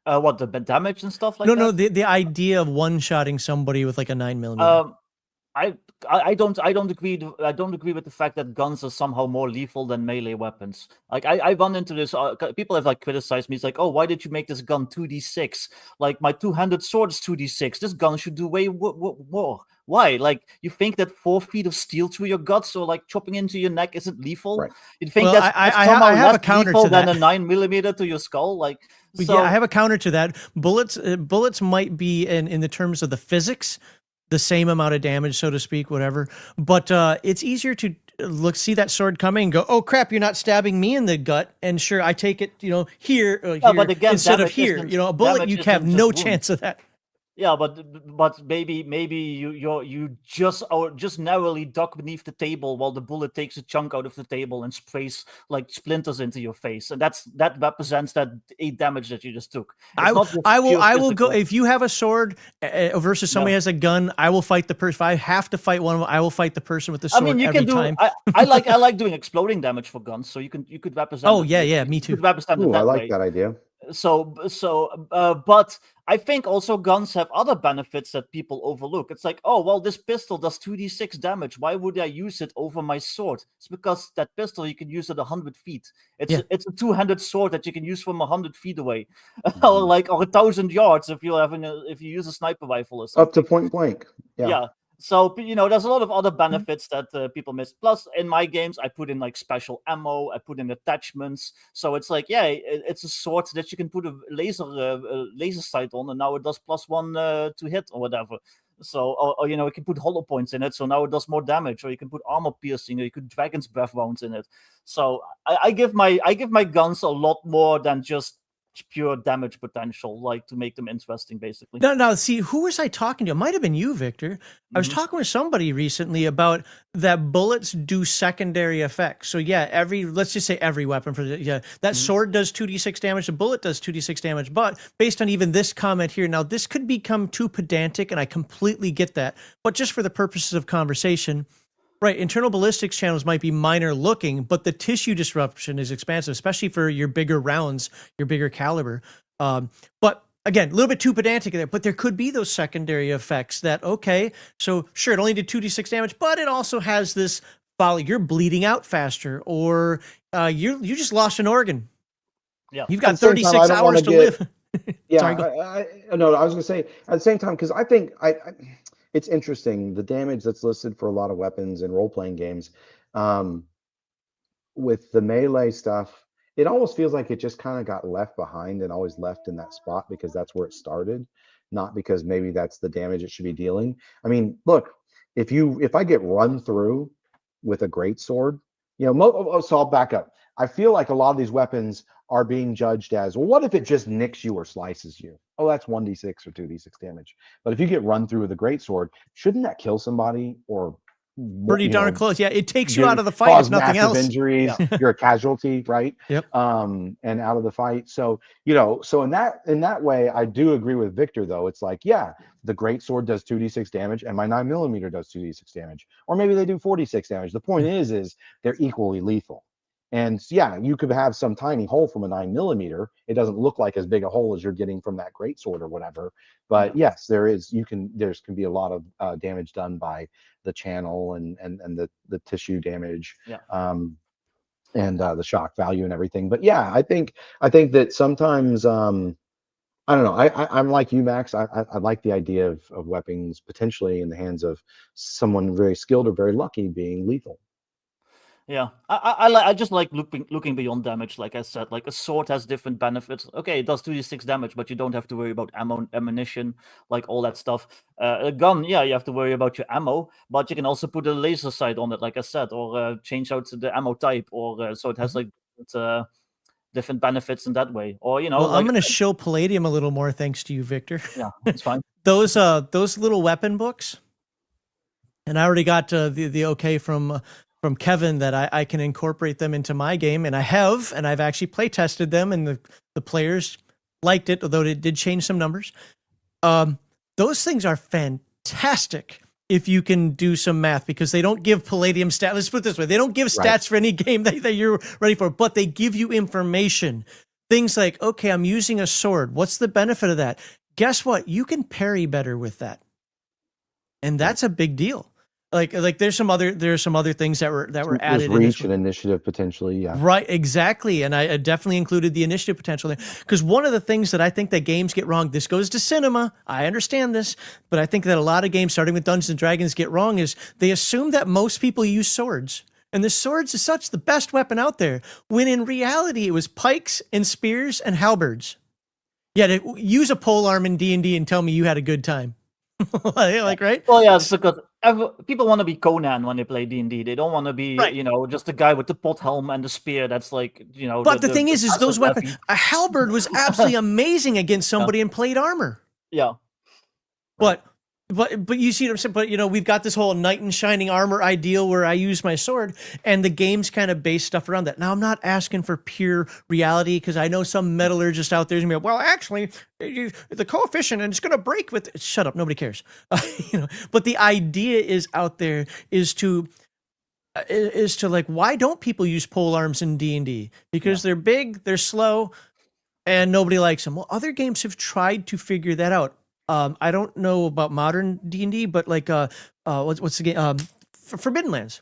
What, the damage and stuff like that? No, the idea of one-shotting somebody with like a 9mm. I don't agree. I don't agree with the fact that guns are somehow more lethal than melee weapons. Like, I run into this. People have criticized me. It's like, oh, why did you make this gun 2d6? Like, my two-handed sword is 2d6. This gun should do way more. Why? Like, you think that 4 feet of steel through your guts or like chopping into your neck isn't lethal? Right. You think that's somehow less lethal than a 9mm to your skull? Like, so... Yeah, I have a counter to that. Bullets might be in the terms of the physics the same amount of damage, so to speak, whatever. But it's easier to see that sword coming and go, oh crap, you're not stabbing me in the gut. And sure, I take it, here, but again, instead of damage here. isn't- A bullet, damage you have isn't just no wounds. chance of that. Yeah, but maybe you just narrowly duck beneath the table while the bullet takes a chunk out of the table and sprays like splinters into your face, and that represents that 8 damage that you just took. It's not just I will pure go, if you have a sword versus somebody has a gun, I will fight the person. If I have to fight one of them, I will fight the person with the sword. I mean, you every can do. time. I like doing exploding damage for guns, so you could represent. Oh it. yeah, me You too. could represent it Ooh, that I like way. that idea. But I think also guns have other benefits that people overlook. It's like, oh well, this pistol does 2d6 damage. Why would I use it over my sword? It's because that pistol you can use at 100 feet. It's a two-handed sword that you can use from 100 feet away, or 1,000 yards if you use a sniper rifle or something. Up to point blank. Yeah. So there's a lot of other benefits that people miss. Plus, in my games, I put in like special ammo. I put in attachments. So it's like, it's a sword that you can put a laser sight on, and now it does +1 to hit or whatever. So, or you can put hollow points in it, so now it does more damage. Or you can put armor piercing, or you could dragon's breath rounds in it. So I give my guns a lot more than just pure damage potential, like to make them interesting, basically. No, see, who was I talking to? It might have been you, Victor. I was talking with somebody recently about that bullets do secondary effects. So yeah, let's just say every weapon that sword does 2d6 damage, the bullet does 2d6 damage. But based on even this comment here, now this could become too pedantic, and I completely get that. But just for the purposes of conversation, right, internal ballistics channels might be minor looking, but the tissue disruption is expansive, especially for your bigger rounds, your bigger caliber. But again, a little bit too pedantic there, but there could be those secondary effects that, okay, so sure, it only did 2d6 damage, but it also has this follow, you're bleeding out faster, or you just lost an organ. Yeah. You've got 36 hours to live. Yeah, Sorry, no, I was gonna say at the same time, because I think it's interesting the damage that's listed for a lot of weapons in role-playing games. With the melee stuff, it almost feels like it just kind of got left behind and always left in that spot because that's where it started, not because maybe that's the damage it should be dealing. I mean, look, if I get run through with a great sword, so I'll back up. I feel like a lot of these weapons are being judged as, well, what if it just nicks you or slices you? Oh, that's 1d6 or 2d6 damage. But if you get run through with a great sword, shouldn't that kill somebody or pretty darn close? Yeah, it takes you out of the fight if nothing else. Injuries, you're a casualty, right? Yep. And out of the fight. So so in that way, I do agree with Victor though. It's like, yeah, the great sword does 2d6 damage, and my 9mm does 2d6 damage, or maybe they do 46 damage. The point is they're equally lethal. And yeah, you could have some tiny hole from a 9mm. It doesn't look like as big a hole as you're getting from that great sword or whatever. But yes, there can be a lot of damage done by the channel and the tissue damage, and the shock value and everything. But yeah, I think that sometimes I don't know. I'm like you, Max. I like the idea of weapons potentially in the hands of someone very skilled or very lucky being lethal. Yeah, I just like looking beyond damage. Like I said, like a sword has different benefits. Okay, it does 2d6 damage, but you don't have to worry about ammunition, like all that stuff. A gun, yeah, you have to worry about your ammo, but you can also put a laser sight on it, like I said, or change out the ammo type, or so it has like different benefits in that way. Or well, I'm going to show Palladium a little more, thanks to you, Victor. Yeah, it's fine. Those little weapon books, and I already got the okay from Kevin that I can incorporate them into my game, and I've actually play tested them, and the players liked it, although it did change some numbers. Those things are fantastic if you can do some math, because they don't give Palladium stats. Let's put it this way. They don't give stats for any game that you're ready for, but they give you information. Things like, okay, I'm using a sword. What's the benefit of that? Guess what? You can parry better with that. And that's a big deal. Like there's some other things that were added. Reach and initiative potentially, yeah. Right, exactly. And I definitely included the initiative potential there, because one of the things that I think that games get wrong, this goes to cinema, I understand this, but I think that a lot of games, starting with Dungeons and Dragons, get wrong is they assume that most people use swords. And the swords is such the best weapon out there, when in reality it was pikes and spears and halberds. Yeah, to use a polearm in D&D and tell me you had a good time. Like, right? Well, yeah, it's because people want to be Conan when they play D&D. They don't want to be, Right. just the guy with the pot helm and the spear. That's like, But the thing is those passive weapons. levy. A halberd was absolutely amazing against somebody in plate armor. Yeah. But you see what I'm saying? But we've got this whole knight in shining armor ideal where I use my sword, and the game's kind of based stuff around that. Now I'm not asking for pure reality because I know some metallurgist out there is gonna be like, well, actually, the coefficient and it's gonna break with. Shut up, nobody cares. But the idea is out there is to like, why don't people use pole arms in D&D? Because they're big, they're slow, and nobody likes them. Well, other games have tried to figure that out. I don't know about modern D&D, but like what's the game? Forbidden Lands.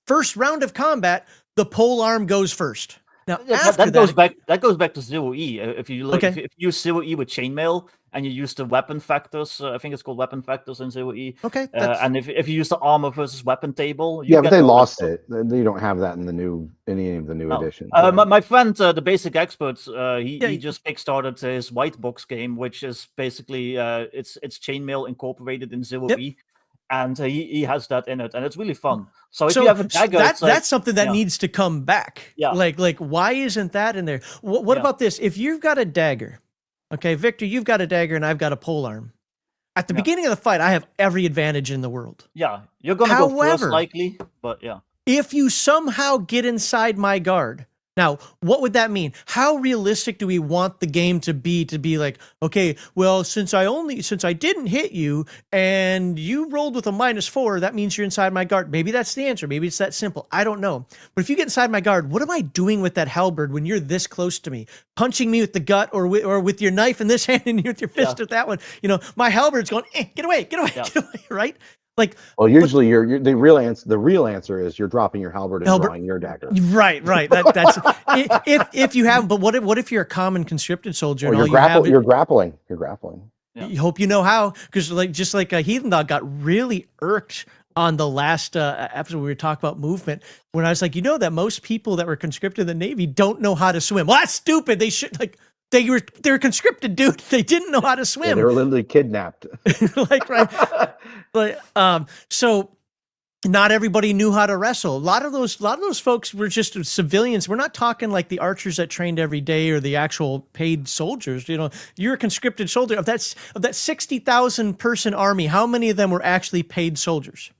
First round of combat, the pole arm goes first. Now after that goes back. That goes back to 0E. If you look, if you use 0E with chainmail and you use the weapon factors, I think it's called weapon factors in 0E. Okay. And if you use the armor versus weapon table, but they lost it. You don't have that in any of the new editions. Right? My friend, the Basic Experts, he just kickstarted his white box game, which is basically it's chainmail incorporated in 0E. And he has that in it, and it's really fun. So if you have a dagger, that's something that needs to come back. Yeah. Like why isn't that in there? What about this? If you've got a dagger, okay, Victor, you've got a dagger and I've got a pole arm. At the beginning of the fight, I have every advantage in the world. Yeah, you're gonna go first likely, but yeah. If you somehow get inside my guard, now, what would that mean? How realistic do we want the game to be like, okay, well, since I didn't hit you and you rolled with a -4, that means you're inside my guard. Maybe that's the answer. Maybe it's that simple. I don't know. But if you get inside my guard, what am I doing with that halberd when you're this close to me? Punching me with the gut or with your knife in this hand and with your fist with that one. My halberd's going, get away, right? Like, well, usually the real answer is you're dropping your halberd and drawing your dagger. Right. That's if you have. But what if you're a common conscripted soldier? Or and you're grappling. You're grappling. Yeah. You hope you know how, because just like Heathen Dog got really irked on the last episode we were talking about movement, when I was like, that most people that were conscripted in the Navy don't know how to swim. Well, that's stupid. They should They were conscripted, dude. They didn't know how to swim. Yeah, they were literally kidnapped. So not everybody knew how to wrestle. A lot of those folks were just civilians. We're not talking like the archers that trained every day or the actual paid soldiers. You're a conscripted soldier. Of that 60,000 person army, how many of them were actually paid soldiers?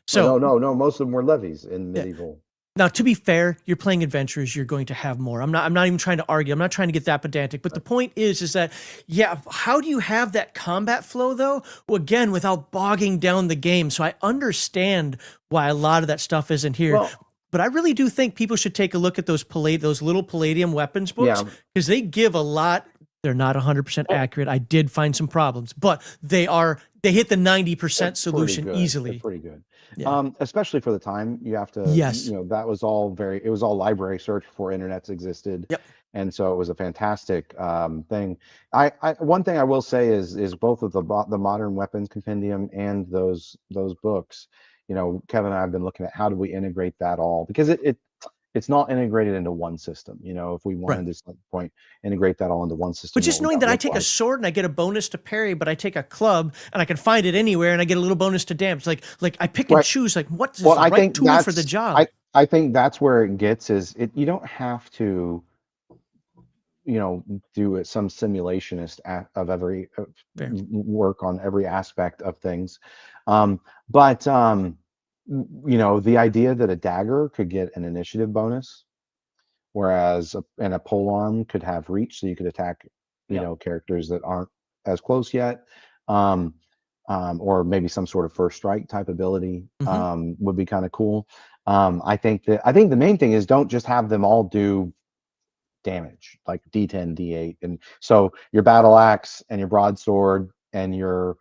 So no. Most of them were levies in medieval. Now, to be fair, you're playing adventurers. You're going to have more. I'm not even trying to argue. I'm not trying to get that pedantic. But the point is that, how do you have that combat flow, though? Well, again, without bogging down the game. So I understand why a lot of that stuff isn't here. But I really do think people should take a look at those little Palladium weapons books, because they give a lot. They're not 100% accurate. I did find some problems, but they hit the 90% solution easily. They're pretty good. Yeah. Especially for the time, you have to. Yes. That was all it was all library search before internets existed. Yep. And so it was a fantastic thing. One thing I will say is both of the modern weapons compendium and those books. Kevin and I have been looking at how do we integrate that all, because it's not integrated into one system. If we wanted to, at some point, integrate that all into one system. But just knowing that I take a sword and I get a bonus to parry, but I take a club and I can find it anywhere and I get a little bonus to damage. Like I pick and choose what's the right tool for the job. I think that's where it gets you don't have to, do some simulationist of every work on every aspect of things. But the idea that a dagger could get an initiative bonus, whereas a polearm could have reach, so you could attack, characters that aren't as close yet, or maybe some sort of first strike type ability would be kind of cool. I think the main thing is don't just have them all do damage, like D10, D8, and so your battle axe and your broadsword and your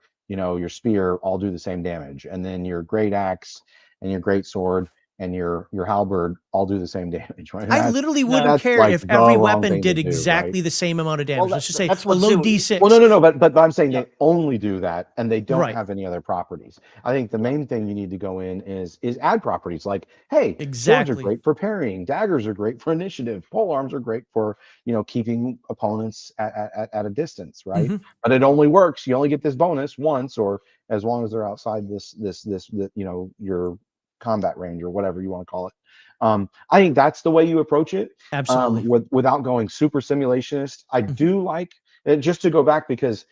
spear all do the same damage, and then your great axe and your great sword and your halberd all do the same damage, right? I literally wouldn't that's care like if the every wrong weapon thing to did do, exactly right? the same amount of damage. Well, Let's just say that's a what low zero- D6. Well, no, but I'm saying Yeah. they only do that, and they don't Right. have any other properties. I think the main thing you need to go in is add properties like, hey, swords are Exactly. great for parrying, daggers are great for initiative, pole arms are great for keeping opponents at a distance, right? Mhm. But it only works. You only get this bonus once, or as long as they're outside this your combat range or whatever you want to call it. I think that's the way you approach it. Absolutely. Without going super simulationist. I Mhm. do like just to go back, because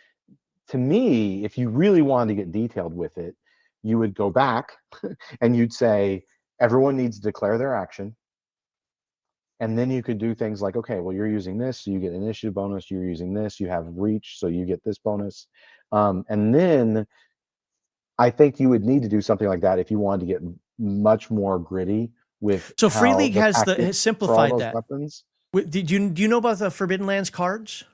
to me, if you really wanted to get detailed with it, you would go back and you'd say everyone needs to declare their action. And then you could do things like, okay, well, you're using this, so you get initiative bonus. You're using this, you have reach, so you get this bonus. And then I think you would need to do something like that if you wanted to get much more gritty with So Free how League the has tactics for all simplified those that. weapons. Do you know about the Forbidden Lands cards?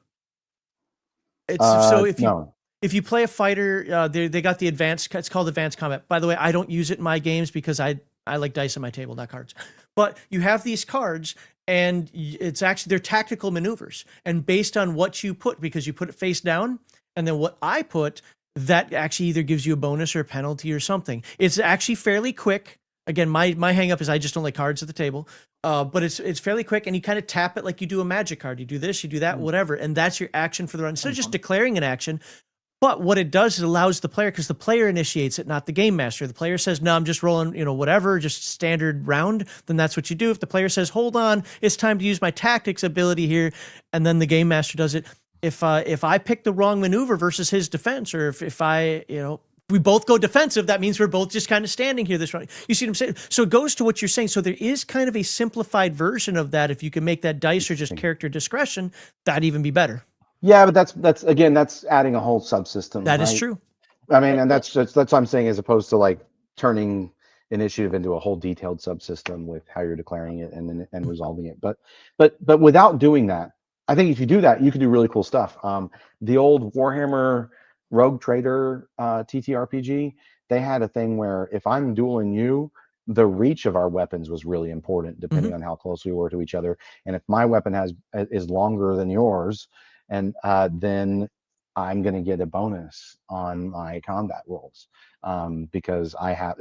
It's so No. if you play a fighter, they got the advanced. It's called advanced combat. By the way, I don't use it in my games because I like dice on my table, not cards. But you have these cards, and it's actually they're tactical maneuvers, and based on what you put, because you put it face down, and then what I put, that actually either gives you a bonus or a penalty or something. It's actually fairly quick. Again, my hang up is I just don't like cards at the table. But it's fairly quick, and you kind of tap it like you do a magic card. You do this, you do that, whatever, and that's your action for the run. Instead of just declaring an action, but what it does is it allows the player, because the player initiates it, not the game master. The player says, no, I'm just rolling, whatever, just standard round. Then that's what you do. If the player says, hold on, it's time to use my tactics ability here, and then the game master does it. If I pick the wrong maneuver versus his defense, or if I, we both go defensive, that means we're both just kind of standing here this round. You see what I'm saying? So it goes to what you're saying. So there is kind of a simplified version of that. If you can make that dice or just character discretion, that'd even be better. Yeah, but that's again, that's adding a whole subsystem. That is right? true. I mean, and that's what I'm saying, as opposed to like turning initiative into a whole detailed subsystem with how you're declaring it and resolving it. But without doing that, I think if you do that, you can do really cool stuff. The old Warhammer Rogue Trader TTRPG, they had a thing where if I'm dueling you, the reach of our weapons was really important, depending on how close we were to each other. And if my weapon is longer than yours, and then I'm going to get a bonus on my combat rolls, because I have,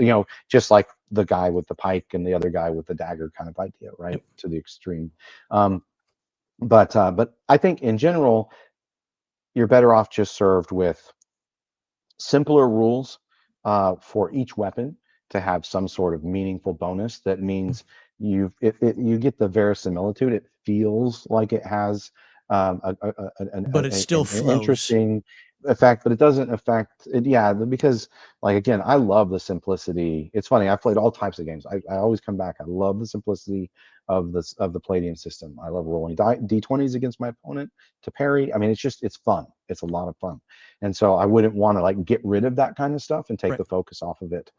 just like the guy with the pike and the other guy with the dagger kind of idea, right? Yep. To the extreme. But I think in general, you're better off just served with simpler rules for each weapon to have some sort of meaningful bonus. That means you get the verisimilitude. It feels like it has But it still an flows. interesting effect, but it doesn't affect it. Yeah, because like again, I love the simplicity. It's funny. I've played all types of games. I always come back. I love the simplicity of the Palladium system. I love rolling d20s against my opponent to parry. I mean, it's fun. It's a lot of fun. And so I wouldn't want to like get rid of that kind of stuff and take the focus off of it.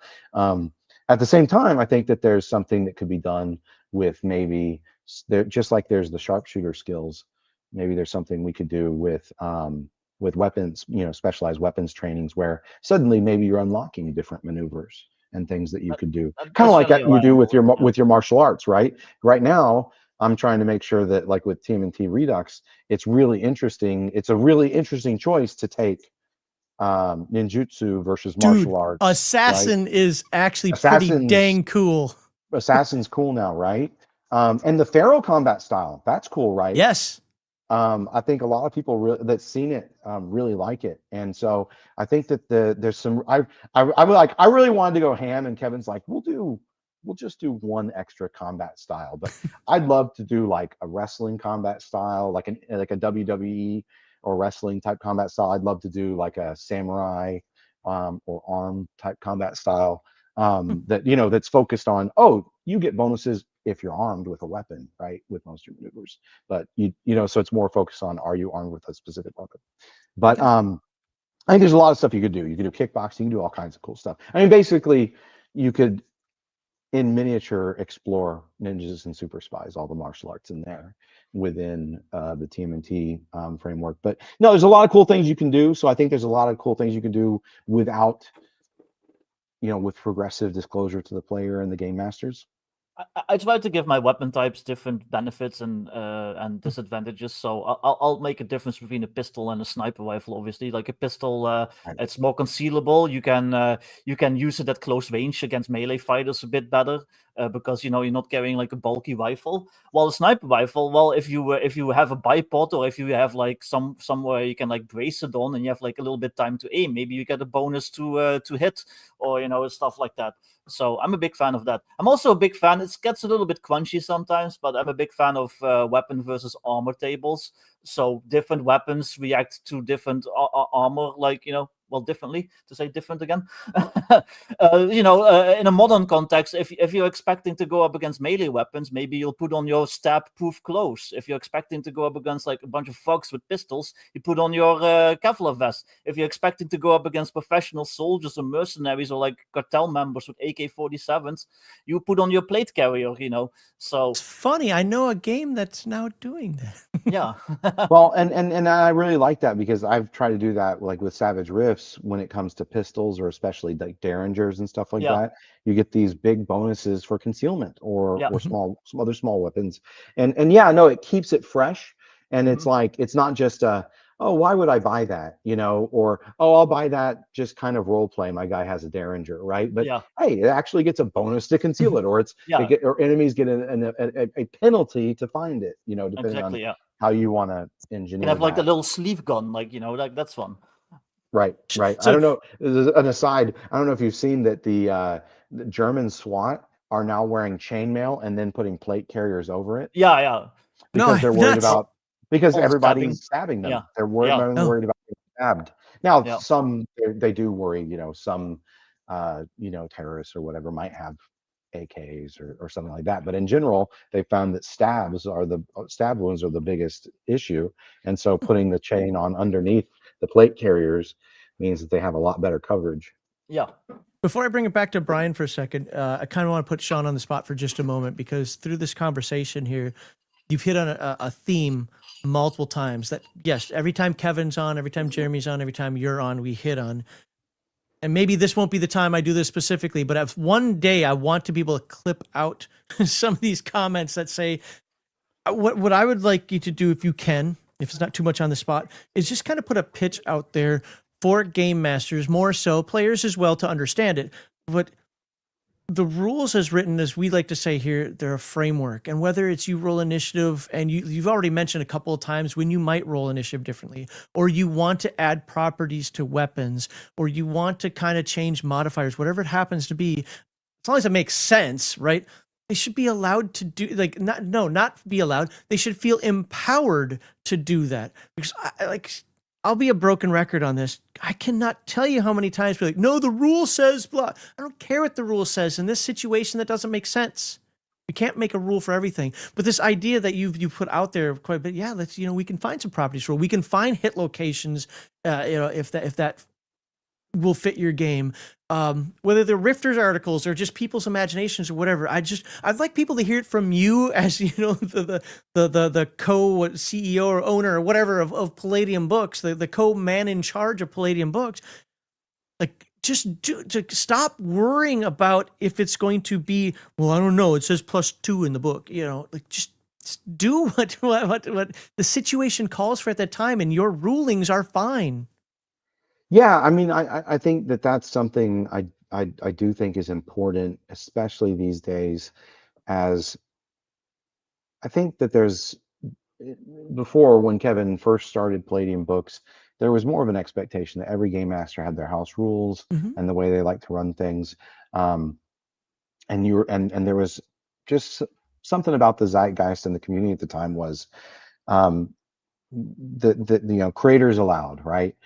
At the same time, I think that there's something that could be done with maybe there, just like there's the sharpshooter skills. Maybe there's something we could do with weapons, specialized weapons trainings, where suddenly maybe you're unlocking different maneuvers and things that you could do, kind of like that you do with your martial arts, right? Right now, I'm trying to make sure that, like with TMNT Redux, it's really interesting. It's a really interesting choice to take ninjutsu versus martial arts. Assassin is actually pretty dang cool. Assassin's cool now, right? And the Pharaoh combat style, that's cool, right? Yes. I think a lot of people that's seen it really like it, and so I think that there's some. I really wanted to go ham, and Kevin's like, we'll just do one extra combat style, but I'd love to do like a wrestling combat style, like a WWE or wrestling type combat style. I'd love to do like a samurai or arm type combat style that that's focused on, you get bonuses if you're armed with a weapon, right, with most of your maneuvers, but so it's more focused on, are you armed with a specific weapon? But I think there's a lot of stuff you could do. You could do kickboxing, you can do all kinds of cool stuff. I mean, basically you could in miniature explore ninjas and super spies, all the martial arts in there within the TMNT framework. But no, there's a lot of cool things you can do. So I think there's a lot of cool things you can do without with progressive disclosure to the player and the game masters. I try to give my weapon types different benefits and disadvantages. So I'll make a difference between a pistol and a sniper rifle. Obviously, like a pistol, it's more concealable. You can use it at close range against melee fighters a bit better because you're not carrying like a bulky rifle. While a sniper rifle, well, if you have a bipod or if you have like somewhere you can like brace it on and you have like a little bit time to aim, maybe you get a bonus to hit or stuff like that. So I'm a big fan of that. I'm also a big fan. It gets a little bit crunchy sometimes, but I'm a big fan of weapon versus armor tables. So different weapons react to different armor, like differently, to say different again. In a modern context, if you're expecting to go up against melee weapons, maybe you'll put on your stab-proof clothes. If you're expecting to go up against like a bunch of thugs with pistols, you put on your Kevlar vest. If you're expecting to go up against professional soldiers or mercenaries or like cartel members with AK-47s, you put on your plate carrier. So It's funny. I know a game that's now doing that. yeah. Well, and I really like that because I've tried to do that like with Savage Rifts when it comes to pistols or especially like Derringers and stuff like Yeah. that. You get these big bonuses for concealment or Yeah. some other small weapons. And yeah, no, it keeps it fresh. And it's Mhm. like it's not just oh, why would I buy that? Or oh, I'll buy that just kind of role play. My guy has a Derringer, right? But Yeah. hey, it actually gets a bonus to conceal it, or Yeah. or enemies get a penalty to find it, depending Exactly. on Yeah. how you want to You engineer can have like a that. little sleeve gun, like like that's fun. Right. I So don't know. As an aside, I don't know if you've seen that the German SWAT are now wearing chainmail and then putting plate carriers over it Yeah. Yeah. no, because they're I've worried not. because All the stabbing. everybody's stabbing them. Yeah. They're Yeah. Oh, worried about being stabbed. Now, Yeah. some they do worry. Some terrorists or whatever might have AKs or something like that. But in general, they found that stab wounds are the biggest issue, and so putting the chain on underneath the plate carriers means that they have a lot better coverage. Yeah. before I bring it back to Brian for a second, I kind of want to put Sean on the spot for just a moment because through this conversation here, you've hit on a theme multiple times that, yes, every time Kevin's on, every time Jeremy's on, every time you're on, we hit on. And maybe this won't be the time I do this specifically, but if one day I want to be able to clip out some of these comments that say, what I would like you to do, if you can, if it's not too much on the spot, is just kind of put a pitch out there for game masters, more so players as well, to understand it. But the rules as written, as we like to say here, they're a framework. And whether it's you roll initiative, and you've already mentioned a couple of times when you might roll initiative differently, or you want to add properties to weapons, or you want to kind of change modifiers, whatever it happens to be, as long as it makes sense, right? They should be allowed to do not be allowed. They should feel empowered to do that. Because I'll be a broken record on this. I cannot tell you how many times we're like, no, the rule says blah. I don't care what the rule says. In this situation, that doesn't make sense. We can't make a rule for everything. But this idea that you put out there quite a bit, yeah, let's, we can find some properties for it. We can find hit locations, if that will fit your game. Whether they're Rifters articles or just people's imaginations or whatever. I'd like people to hear it from you as the co-CEO or owner or whatever of Palladium Books, the co-man in charge of Palladium Books. Like, just to stop worrying about if it's going to be, well, I don't know, it says +2 in the book, just do what the situation calls for at that time, and your rulings are fine. Yeah, I mean, I think that's something I do think is important, especially these days, as I think that before when Kevin first started Palladium Books, there was more of an expectation that every game master had their house rules Mm-hmm. and the way they like to run things. And there was just something about the zeitgeist in the community at the time was the creators allowed, right?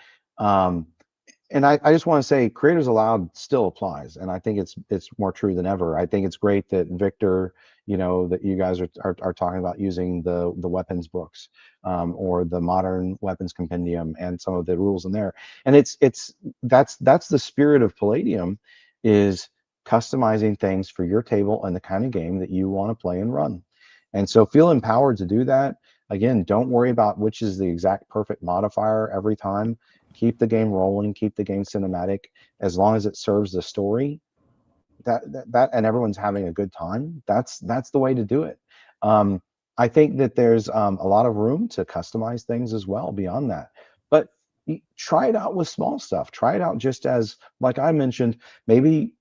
And I just want to say creators allowed still applies, and I think it's more true than ever. I think it's great that Victor, that you guys are talking about using the weapons books, or the modern weapons compendium and some of the rules in there. And that's the spirit of Palladium, is customizing things for your table and the kind of game that you want to play and run. And so feel empowered to do that. Again, don't worry about which is the exact perfect modifier every time. Keep the game rolling, keep the game cinematic. As long as it serves the story, that and everyone's having a good time, that's the way to do it. I think that there's a lot of room to customize things as well beyond that. But try it out with small stuff. Try it out just as, like I mentioned, maybe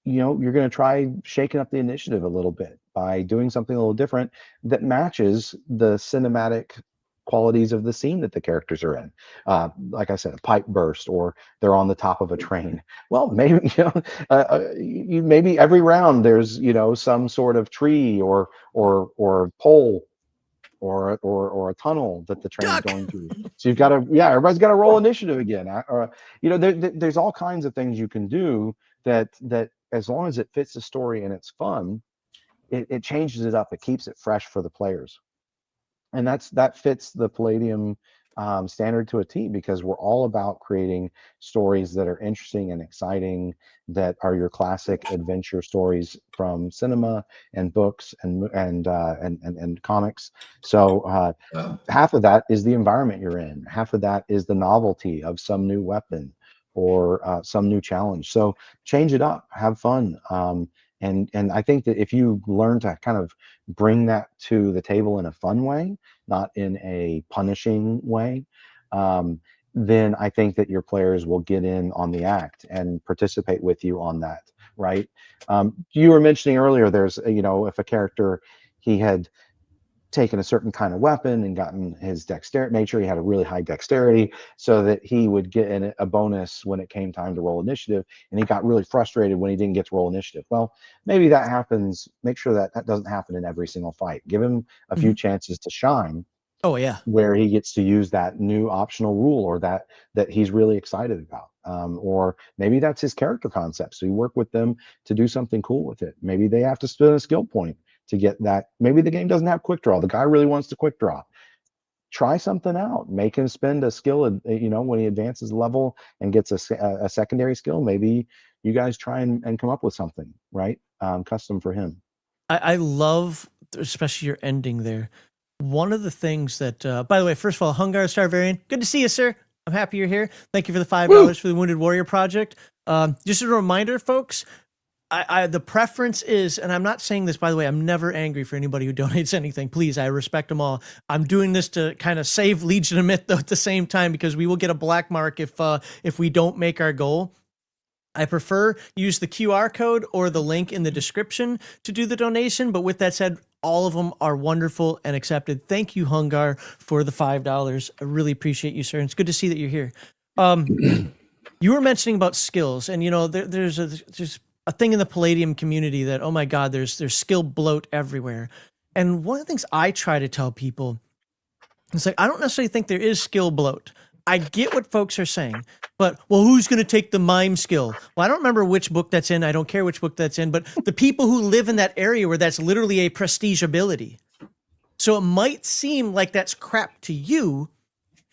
you're going to try shaking up the initiative a little bit by doing something a little different that matches the cinematic qualities of the scene that the characters are in. Like I said, a pipe burst, or they're on the top of a train. Well, maybe maybe every round there's some sort of tree or pole or a tunnel that the train's going through. So you've got to, everybody's got to roll initiative again. Or there's all kinds of things you can do that as long as it fits the story and it's fun, it changes it up. It keeps it fresh for the players, and that fits the Palladium standard to a T, because we're all about creating stories that are interesting and exciting, that are your classic adventure stories from cinema and books and comics. So half of that is the environment you're in. Half of that is the novelty of some new weapon or some new challenge. So change it up, have fun. And I think that if you learn to kind of bring that to the table in a fun way, not in a punishing way, then I think that your players will get in on the act and participate with you on that, right? You were mentioning earlier, there's, if a character, he had taken a certain kind of weapon and gotten his dexterity, made sure he had a really high dexterity so that he would get a bonus when it came time to roll initiative, and he got really frustrated when he didn't get to roll initiative. Well, maybe that happens. Make sure that doesn't happen in every single fight. Give him a few chances to shine. Oh yeah. Where he gets to use that new optional rule, or that he's really excited about. Or maybe that's his character concept. So you work with them to do something cool with it. Maybe they have to spend a skill point to get that. Maybe the game doesn't have quick draw. The guy really wants to quick draw. Try something out. Make him spend a skill, when he advances the level and gets a secondary skill. Maybe you guys try and come up with something, right? Custom for him. I love, especially your ending there. One of the things that, by the way, first of all, Hungar Starvarian, good to see you, sir. I'm happy you're here. Thank you for the $5 for the Wounded Warrior Project. Just a reminder, folks, the preference is, and I'm not saying this, by the way, I'm never angry for anybody who donates anything. Please, I respect them all. I'm doing this to kind of save Legion of Myth, though, at the same time, because we will get a black mark if we don't make our goal. I prefer use the QR code or the link in the description to do the donation. But with that said, all of them are wonderful and accepted. Thank you, Hungar, for the $5. I really appreciate you, sir. And it's good to see that you're here. You were mentioning about skills, and there's a thing in the Palladium community that, oh my God, there's skill bloat everywhere. And one of the things I try to tell people is, like, I don't necessarily think there is skill bloat. I get what folks are saying, but, well, who's going to take the mime skill? Well, I don't remember which book that's in. I don't care which book that's in, but the people who live in that area where that's literally a prestige ability. So it might seem like that's crap to you.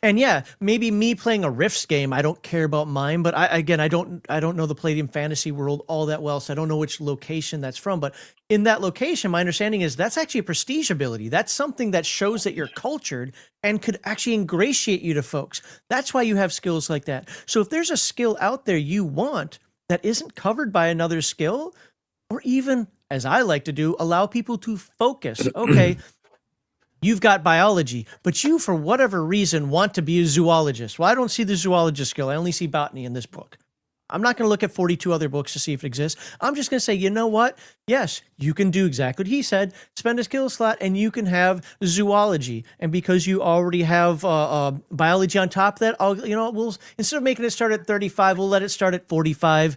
And yeah, maybe me playing a Rifts game, I don't care about mime, but I don't know the Palladium fantasy world all that well, so I don't know which location that's from. But in that location, my understanding is that's actually a prestige ability. That's something that shows that you're cultured and could actually ingratiate you to folks. That's why you have skills like that. So if there's a skill out there you want that isn't covered by another skill, or even, as I like to do, allow people to focus. Okay, you've got biology, but you, for whatever reason, want to be a zoologist. Well, I don't see the zoologist skill. I only see botany in this book. I'm not going to look at 42 other books to see if it exists. I'm just going to say, you know what? Yes, you can do exactly what he said. Spend a skill slot and you can have zoology. And because you already have biology on top of that, we'll, instead of making it start at 35, we'll let it start at 45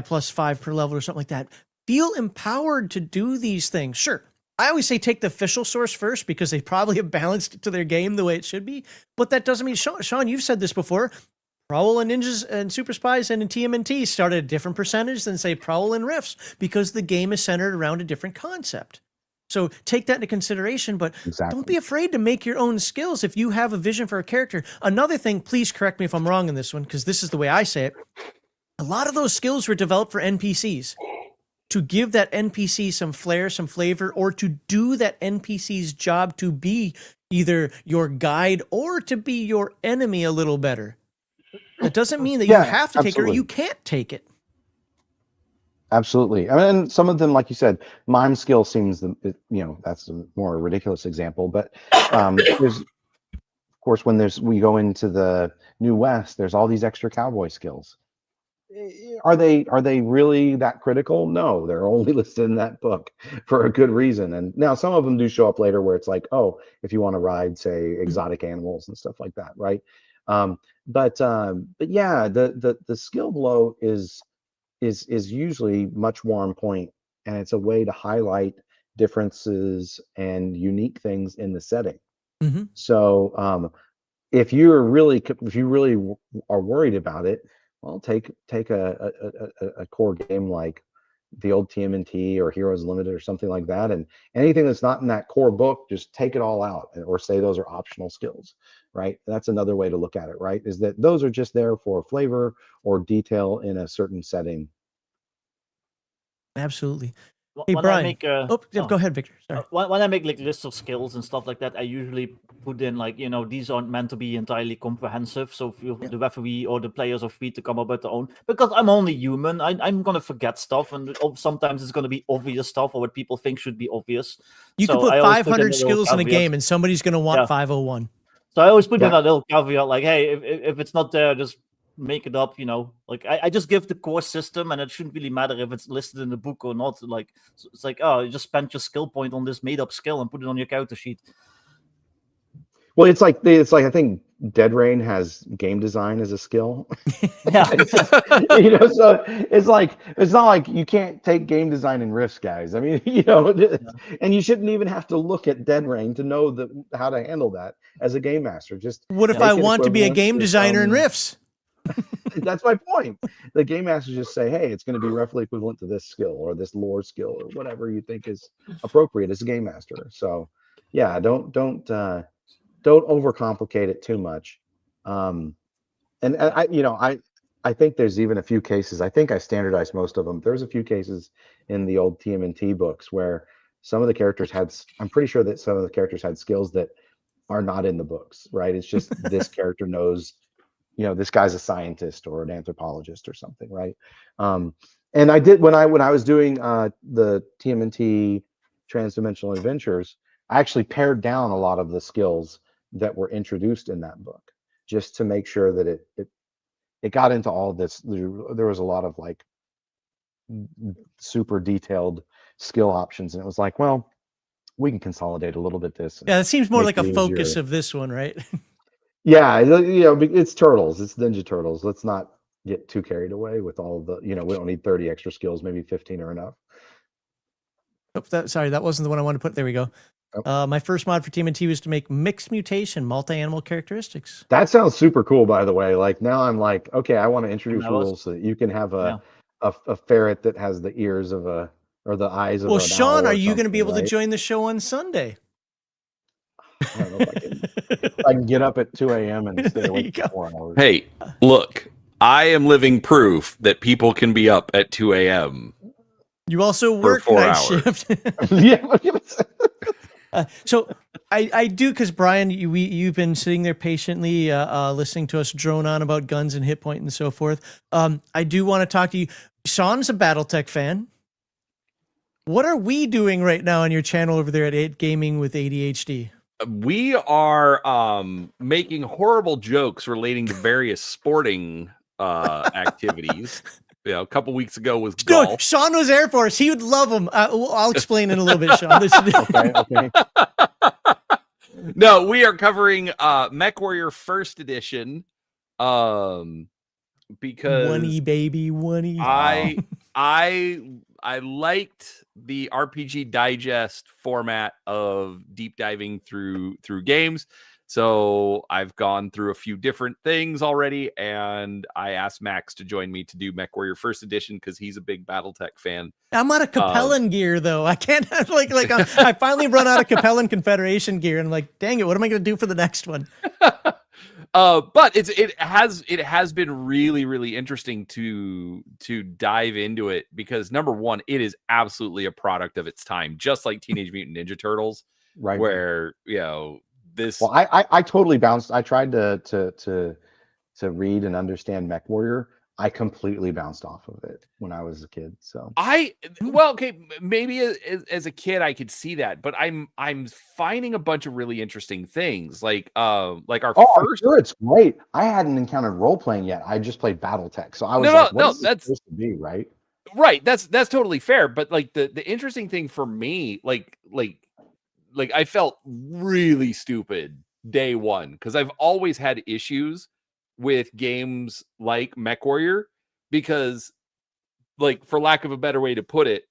plus 5 per level or something like that. Feel empowered to do these things. Sure. I always say take the official source first, because they probably have balanced it to their game the way it should be. But that doesn't mean, Sean, you've said this before, Prowl and Ninjas and Super Spies and in TMNT start at a different percentage than, say, Prowl and Rifts, because the game is centered around a different concept. So take that into consideration, but Don't be afraid to make your own skills if you have a vision for a character. Another thing, please correct me if I'm wrong in this one, because this is the way I say it. A lot of those skills were developed for NPCs. To give that NPC some flair, some flavor, or to do that NPC's job to be either your guide or to be your enemy a little better. That doesn't mean that you have to take it or you can't take it. Absolutely. I mean, and some of them, like you said, mime skill seems that's a more ridiculous example. But there's, of course, when we go into the New West, there's all these extra cowboy skills. Are they really that critical? No, they're only listed in that book for a good reason. And now some of them do show up later, where it's like, oh, if you want to ride, say, exotic animals and stuff like that, right? But yeah, the skill blow is usually much more on point, and it's a way to highlight differences and unique things in the setting. Mm-hmm. So if you really are worried about it, well, take a core game like the old TMNT or Heroes Limited or something like that, and anything that's not in that core book, just take it all out, or say those are optional skills, right? That's another way to look at it, right? Is that those are just there for flavor or detail in a certain setting. Absolutely. Hey, When I Brian. make Go ahead, Victor. Sorry. when I make like lists of skills and stuff like that, I usually put in like, these aren't meant to be entirely comprehensive. So the referee or the players are free to come up with their own, because I'm only human. I'm gonna forget stuff, and sometimes it's gonna be obvious stuff or what people think should be obvious. You So can put I always 500 a little skills in a caveat. game, and somebody's going to want Yeah. 501. So I always put in Yeah. a little caveat, like, hey, if it's not there, just make it up. Like I just give the core system, and it shouldn't really matter if it's listed in the book or not. Like it's like, oh, you just spent your skill point on this made up skill and put it on your character sheet. Well, it's like I think Dead Rain has game design as a skill. Yeah. So it's not like you can't take game design and riffs, guys. I mean, and you shouldn't even have to look at Dead Rain to know how to handle that as a game master. Just What if make I it want to be a equivalent game to designer in some- Riffs? That's my point. The game masters just say, hey, it's going to be roughly equivalent to this skill or this lore skill or whatever you think is appropriate as a game master. So yeah, don't overcomplicate it too much. And I think there's even a few cases. I think I standardized most of them. There's a few cases in the old TMNT books where some of the characters I'm pretty sure that some of the characters had skills that are not in the books, right? It's just this character knows, this guy's a scientist or an anthropologist or something, right? And I did when I was doing the TMNT Transdimensional Adventures, I actually pared down a lot of the skills that were introduced in that book, just to make sure that it got into all this. There was a lot of like super detailed skill options, and it was like, well, we can consolidate a little bit this. Yeah, it seems more make like a it focus easier. of this one, right? Yeah, it's Turtles. It's Ninja Turtles. Let's not get too carried away with all of the, we don't need 30 extra skills. Maybe 15 are enough. Sorry, that wasn't the one I wanted to put. There we go. Oh. My first mod for TMNT was to make mixed mutation, multi-animal characteristics. That sounds super cool, by the way. Like now I'm like, okay, I want to introduce rules so that you can have a ferret that has the ears of or the eyes of well, an Sean, owl are you going to be able right? to join the show on Sunday? I don't know if I can get up at 2 a.m. and stay awake for 4 hours. Hey, look, I am living proof that people can be up at 2 a.m. You also for work 4 night hours. shift. Yeah. So I do, because Brian, you've been sitting there patiently listening to us drone on about guns and hit point and so forth. I do want to talk to you. Sean's a BattleTech fan. What are we doing right now on your channel over there at 8 Gaming with ADHD? We are making horrible jokes relating to various sporting activities. A couple weeks ago was golf. No, Sean was Air Force. He would love them. I'll explain in a little bit, Sean. Okay. No, we are covering Mech Warrior First Edition. Because one-y, baby, one-y. I liked the RPG Digest format of deep diving through games. So I've gone through a few different things already, and I asked Max to join me to do Mech Warrior First Edition because he's a big BattleTech fan. I'm out of Capellan gear though. I can't have I finally run out of Capellan Confederation gear, and I'm like, dang it, what am I going to do for the next one? But it has been really, really interesting to dive into it, because number one, it is absolutely a product of its time, just like Teenage Mutant Ninja Turtles, Right. where this. Well, I totally bounced. I tried to read and understand Mech Warrior. I completely bounced off of it when I was a kid. So okay, maybe as a kid I could see that, but I'm finding a bunch of really interesting things like our I'm first. sure it's great. I hadn't encountered role playing yet. I just played BattleTech, so I was No, like, "What is this supposed to be?" Right? Right. That's totally fair. But like the interesting thing for me, like I felt really stupid day one because I've always had issues with games like MechWarrior because, like, for lack of a better way to put it,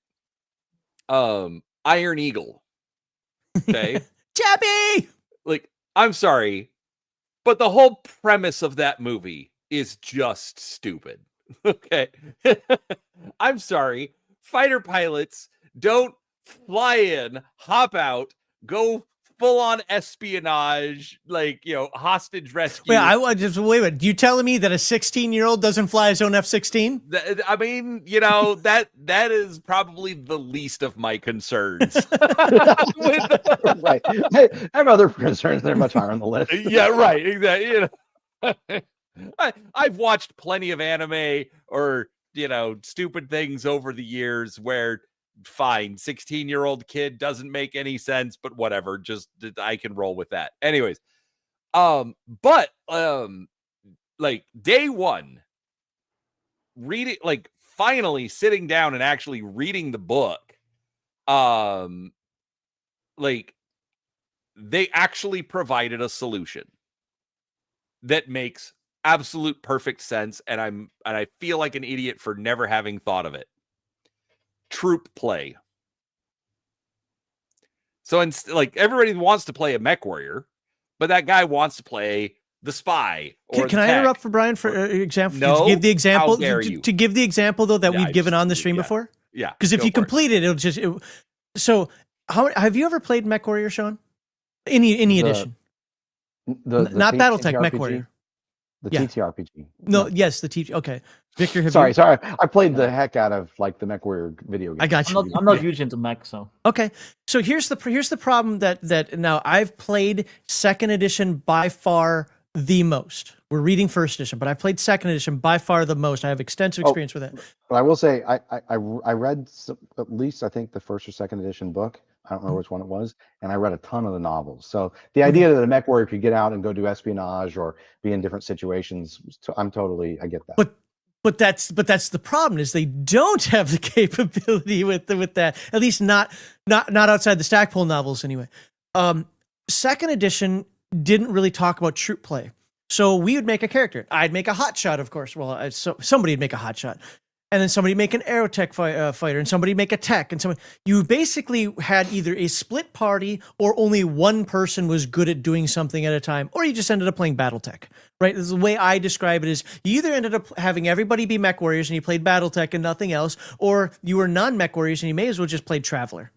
Iron Eagle. Okay. Chappie! Like, I'm sorry, but the whole premise of that movie is just stupid. Okay. I'm sorry. Fighter pilots don't fly in, hop out, go full on espionage, like, hostage rescue. Wait, wait a minute. You telling me that a 16-year-old doesn't fly his own F-16? I mean, that is probably the least of my concerns. Right. I have other concerns that are much higher on the list. Yeah, right. Exactly. I've watched plenty of anime or, stupid things over the years where fine, 16-year-old kid doesn't make any sense, but whatever, just I can roll with that. Anyways, but like day one, reading, like finally sitting down and actually reading the book, like they actually provided a solution that makes absolute perfect sense, and I feel like an idiot for never having thought of it. Troop play. So like everybody wants to play a mech warrior, but that guy wants to play the spy. Or Can I interrupt for Brian for example? No, to give the example. how dare you. To give the example though that Yeah, we've given on the stream before. Yeah, Because if you complete it, it'll just. So, how have you ever played Mech Warrior, Sean? Any edition? Not BattleTech, Mech Warrior. The Yeah. TTRPG. No, yes, the teach. Okay, Victor. Sorry. I played the heck out of like the MechWarrior video game. I got you. I'm not huge into mech, so Okay, so here's the problem that now I've played second edition by far the most. We're reading first edition, but I've played second edition by far the most. I have extensive experience with it. But I will say I read at least I think the first or second edition book. I don't remember which one it was, and I read a ton of the novels. So the idea that a mech warrior could get out and go do espionage or be in different situations, I get that. But that's the problem is they don't have the capability with that. At least not outside the Stackpole novels anyway. Second edition didn't really talk about troop play. So we would make a character. I'd make a hotshot, of course. Well, somebody'd make a hotshot. And then somebody make an aerotech fighter, and somebody make a tech, and you basically had either a split party or only one person was good at doing something at a time, or you just ended up playing BattleTech, right? This is the way I describe it is you either ended up having everybody be mech warriors and you played BattleTech and nothing else, or you were non-mech warriors and you may as well just played Traveler.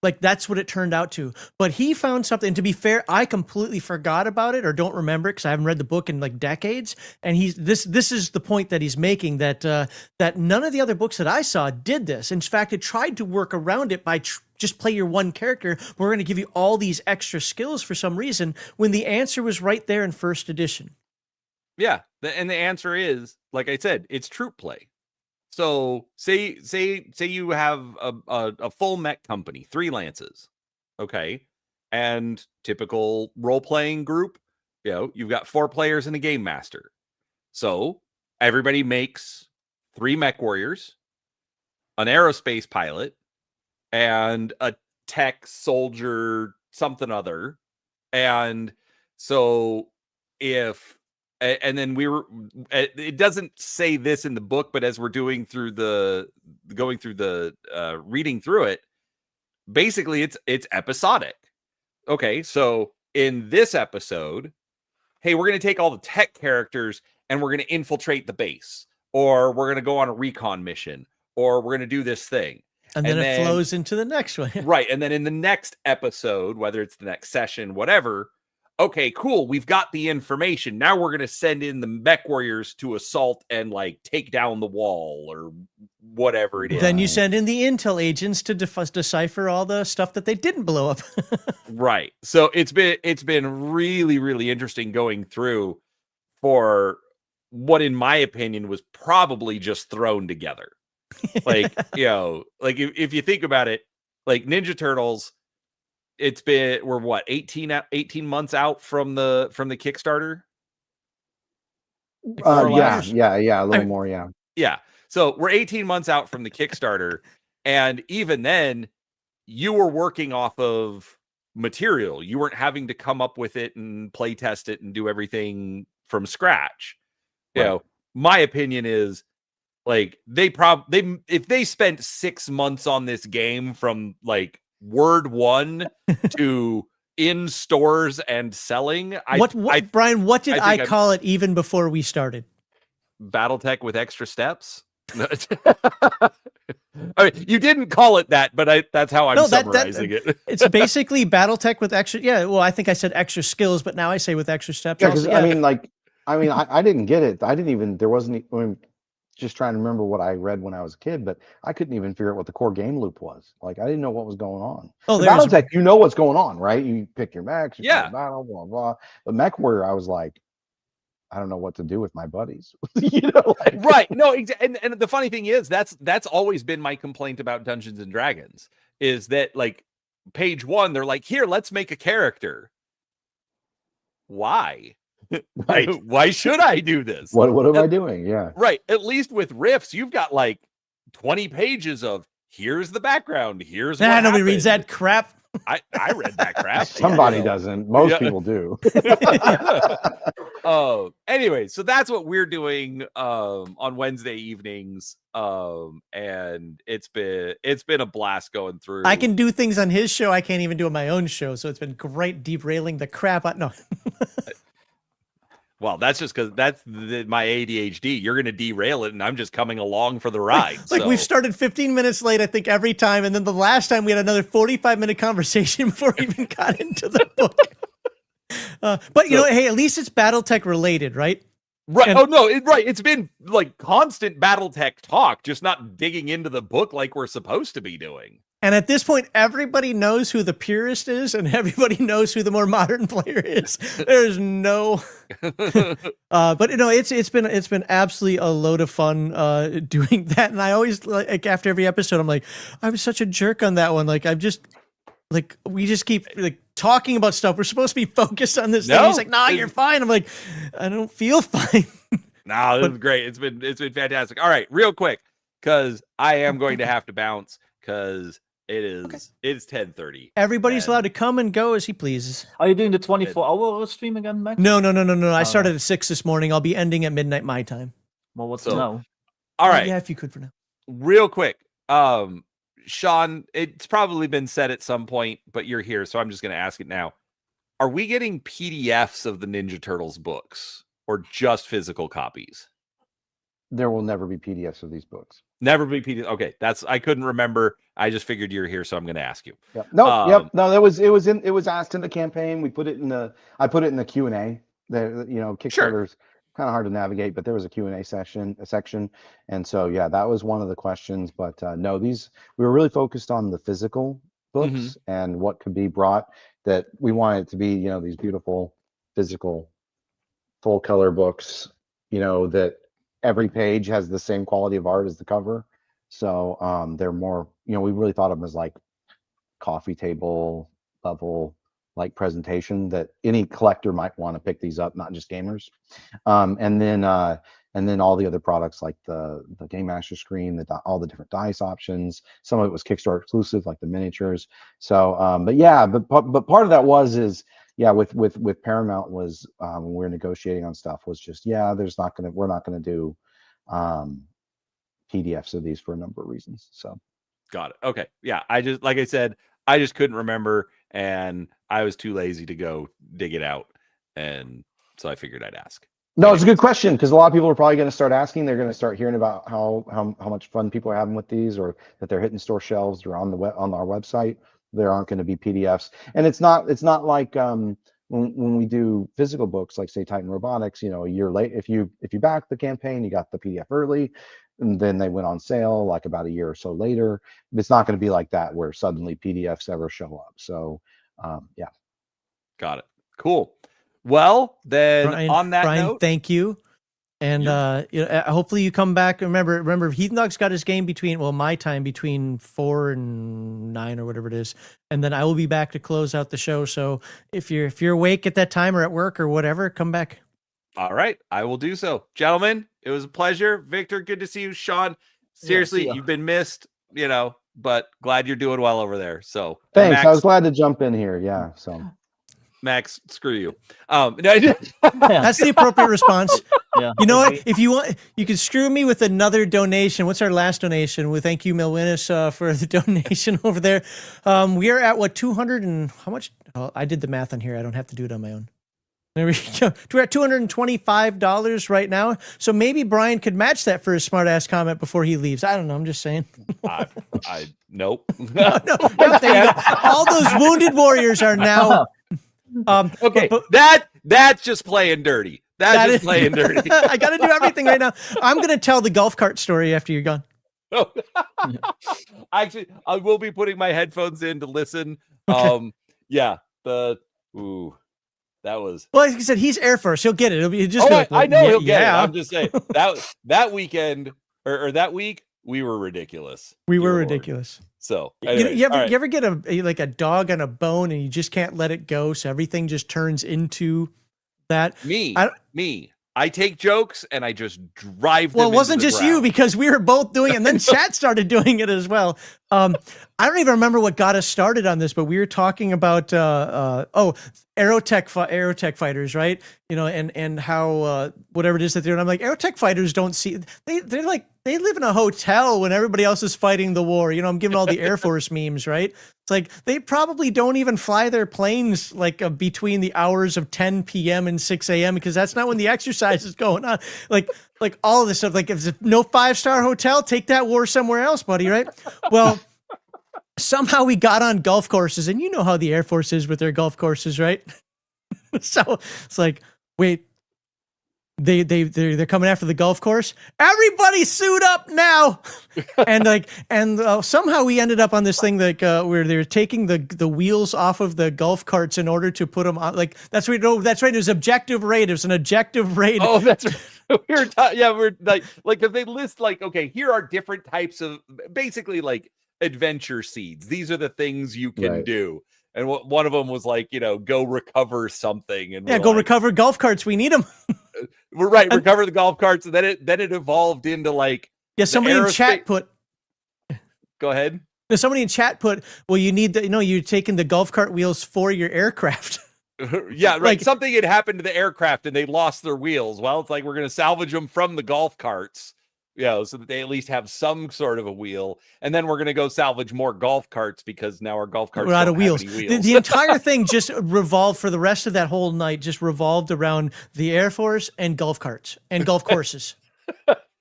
Like that's what it turned out to. But he found something. And to be fair, I completely forgot about it or don't remember it because I haven't read the book in like decades. And this is the point that he's making that that none of the other books that I saw did this. In fact, it tried to work around it by just play your one character. We're going to give you all these extra skills for some reason when the answer was right there in first edition. Yeah, and the answer is, like I said, it's troop play. So say you have a full mech company, 3 lances, okay, and typical role playing group, you've got 4 players and a game master. So everybody makes 3 mech warriors, an aerospace pilot, and a tech soldier something other, and so if. And then it doesn't say this in the book, but as we're going through reading through it, basically it's episodic. Okay, so in this episode, hey, we're going to take all the tech characters and we're going to infiltrate the base, or we're going to go on a recon mission, or we're going to do this thing. And then it flows into the next one. Right. And then in the next episode, whether it's the next session, whatever, okay, cool. We've got the information. Now we're going to send in the mech warriors to assault and like take down the wall or whatever it is. Then you send in the intel agents to decipher all the stuff that they didn't blow up. Right. So it's been really, really interesting going through for what in my opinion was probably just thrown together. Like, like if you think about it, like Ninja Turtles, we're what, 18 months out from the Kickstarter? Yeah, a little more, yeah. Yeah. So we're 18 months out from the Kickstarter, and even then you were working off of material. You weren't having to come up with it and play test it and do everything from scratch. Right. My opinion is, like, if they spent 6 months on this game from like word one to in stores and selling, Brian, what did I call it even before we started? BattleTech with extra steps. I mean, you didn't call it that, but that's how I'm summarizing it. It's basically BattleTech with extra. Yeah, well, I think I said extra skills, but now I say with extra steps. Yeah, because I didn't get it. I didn't even. There wasn't. Just trying to remember what I read when I was a kid, but I couldn't even figure out what the core game loop was. Like, I didn't know what was going on. Oh, BattleTech, you know what's going on, right? You pick your mechs, you play battle, blah blah. But MechWarrior, I was like, I don't know what to do with my buddies. Right? No, and the funny thing is, that's always been my complaint about Dungeons and Dragons, is that like page 1, they're like, here, let's make a character. Why? Right. Why should I do this? What am I doing? Yeah. Right. At least with Rifts, you've got like 20 pages of here's the background. Here's what nobody reads that crap. I read that crap. Somebody doesn't. Most people do. Anyway, so that's what we're doing on Wednesday evenings. And it's been a blast going through. I can do things on his show I can't even do on my own show, so it's been great derailing the crap out. No. Well, that's just because that's my ADHD. You're going to derail it, and I'm just coming along for the ride. Like we've started 15 minutes late, I think, every time. And then the last time we had another 45-minute conversation before we even got into the book. But, hey, at least it's BattleTech related, right? Right. And, it's been like constant BattleTech talk, just not digging into the book like we're supposed to be doing. And at this point, everybody knows who the purist is, and everybody knows who the more modern player is. There's no, but it's been absolutely a load of fun doing that. And I always like after every episode, I'm like, I was such a jerk on that one. Like we just keep like talking about stuff. We're supposed to be focused on this thing. He's like, nah, you're fine. I'm like, I don't feel fine. No, this is great. It's been fantastic. All right, real quick, because I am going to have to bounce because it's 10:30. Everybody's allowed to come and go as he pleases. Are you doing the 24-hour stream again, Max? No. I started at 6 this morning. I'll be ending at midnight my time. Well, what's now? All right. Yeah, if you could for now. Real quick. Sean, it's probably been said at some point, but you're here, so I'm just going to ask it now. Are we getting PDFs of the Ninja Turtles books or just physical copies? There will never be PDFs of these books. Never be PDF. Okay, I couldn't remember. I just figured you're here, so I'm going to ask you. Yep. No, it was asked in the campaign. I put it in the Q&A. Kickstarter's kind of hard to navigate, but there was a Q&A section, and so yeah, that was one of the questions. But no, we were really focused on the physical books and what could be brought. That we wanted it to be, these beautiful physical, full color books. That every page has the same quality of art as the cover. So they're more, we really thought of them as like coffee table level like presentation that any collector might want to pick these up, not just gamers. And then all the other products like the Game Master screen, all the different dice options. Some of it was Kickstarter exclusive, like the miniatures. So, but part of that with Paramount was when we were negotiating on stuff was just we're not gonna do PDFs of these for a number of reasons. So, got it. Okay, yeah. I just couldn't remember, and I was too lazy to go dig it out, and so I figured I'd ask. No, it's a good question because a lot of people are probably going to start asking. They're going to start hearing about how much fun people are having with these, or that they're hitting store shelves or on our website. There aren't going to be PDFs, and it's not like when we do physical books, like say Titan Robotics. A year late, if you back the campaign, you got the PDF early, and then they went on sale like about a year or so later. It's not going to be like that where suddenly PDFs ever show up. So yeah, got it. Cool. Well, then Brian, thank you. And hopefully you come back. Remember, Heathen Dog's got his game my time between 4 and 9 or whatever it is, and then I will be back to close out the show. So if you're awake at that time or at work or whatever, come back. All right, I will do so, gentlemen. It was a pleasure. Victor, good to see you. Sean, seriously, you've been missed. But glad you're doing well over there. So thanks. Max, I was glad to jump in here. Yeah. So Max, screw you. That's the appropriate response. Yeah. You know what? If you want, you can screw me with another donation. What's our last donation? Well, thank you, Milwinnis, for the donation over there. We are at what, 200 and how much? Oh, I did the math on here. I don't have to do it on my own. There we go. We're at $225 right now. So maybe Brian could match that for his smart ass comment before he leaves. I don't know. I'm just saying. Nope. No, there you go. All those wounded warriors are now. Okay, but that's just playing dirty. That's just playing dirty. I got to do everything right now. I'm going to tell the golf cart story after you're gone. Oh. Actually, I will be putting my headphones in to listen. Okay. That was. Well, like I said, he's Air Force. He'll get it. It'll be just. I know he'll get it. I'm just saying that weekend or that week we were ridiculous. We were ridiculous. So anyways, you ever get a dog on a bone and you just can't let it go, so everything just turns into that. I take jokes and I just drive them. Well, it wasn't into the just ground. you, because we were both doing it, and then chat started doing it as well. I don't even remember what got us started on this, but we were talking about aerotech fighters, right? And how whatever it is that they're doing. I'm like, aerotech fighters don't see. They're like, they live in a hotel when everybody else is fighting the war. I'm giving all the Air Force memes, right? It's like they probably don't even fly their planes like between the hours of 10 p.m. and 6 a.m. because that's not when the exercise is going on. Like all of this stuff. Like, if there's no 5-star hotel, take that war somewhere else, buddy, right? Well, somehow we got on golf courses, and you know how the Air Force is with their golf courses, right? So it's like, wait, they're coming after the golf course. Everybody suit up now. and somehow we ended up on this thing where they're taking the wheels off of the golf carts in order to put them on. Like, that's right. No, that's right. It was objective raid. It was an objective raid. Oh, that's right. We're like, because they list okay, here are different types of basically like adventure seeds. These are the things you can do. And one of them was like, go recover something. And go recover golf carts. We need them. We're right. Recover the golf carts. And then it evolved into like, somebody in chat put, go ahead. Somebody in chat put, well, you need you're taking the golf cart wheels for your aircraft. Yeah, right. Like, something had happened to the aircraft and they lost their wheels. Well, it's like, we're going to salvage them from the golf carts. So that they at least have some sort of a wheel, and then we're gonna go salvage more golf carts because now our golf carts are out of wheels. The entire thing just revolved for the rest of that whole night. Just revolved around the Air Force and golf carts and golf courses.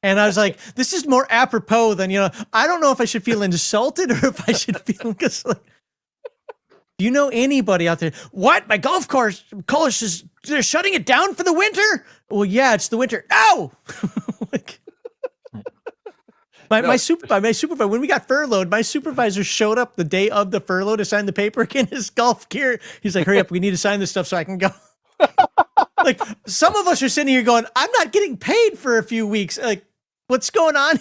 And I was like, this is more apropos than I don't know if I should feel insulted or if I should feel because like. Do you know anybody out there? What? My golf course is they're shutting it down for the winter? Well, yeah, it's the winter. Ow! Like. My supervisor, when we got furloughed, my supervisor showed up the day of the furlough to sign the paperwork in his golf gear. He's like, hurry up, we need to sign this stuff so I can go. Like, some of us are sitting here going, I'm not getting paid for a few weeks. Like, what's going on?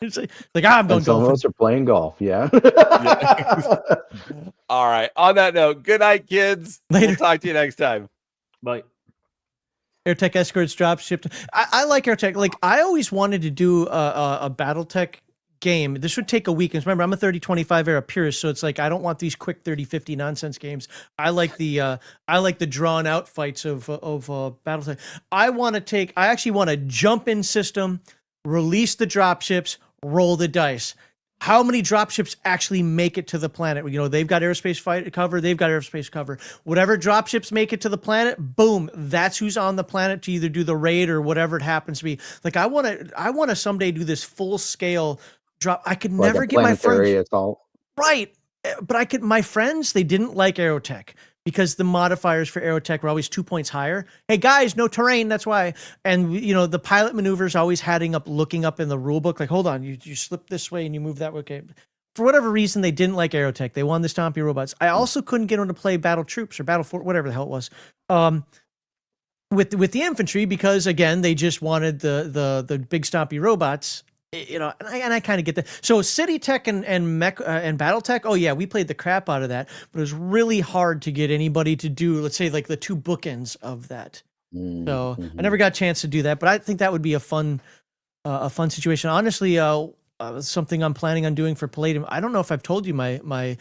It's like I'm going golf. Some of us are playing golf, yeah. All right. On that note, good night, kids. Later. We'll talk to you next time. Bye. AirTech escorts drop shipped. I like AirTech. Like, I always wanted to do a BattleTech game. This would take a week. And remember, I'm a 30-25 era purist, so it's like I don't want these quick 30-50 nonsense games. I like the drawn out fights of BattleTech. I actually want a jump in system, release the drop ships, roll the dice. How many dropships actually make it to the planet? They've got airspace cover. They've got airspace cover. Whatever dropships make it to the planet, boom, that's who's on the planet to either do the raid or whatever it happens to be. Like, I want to someday do this full scale drop. I could never get my friends assault. Right, but my friends, they didn't like Aerotech because the modifiers for Aerotech were always 2 points higher. Hey guys, no terrain, that's why. And the pilot maneuvers always looking up in the rule book, like, hold on, you slip this way and you move that way. Okay. For whatever reason, they didn't like Aerotech. They wanted the stompy robots. I also couldn't get them to play Battle Troops or Battle Fort, whatever the hell it was. with the infantry, because again, they just wanted the big stompy robots, you know, and I kind of get that. So City Tech and Mech and Battle Tech, oh yeah, we played the crap out of that, but it was really hard to get anybody to do, let's say, like the two bookends of that. So I never got a chance to do that, but I think that would be a fun situation. Honestly, something I'm planning on doing for Palladium. I don't know if I've told you my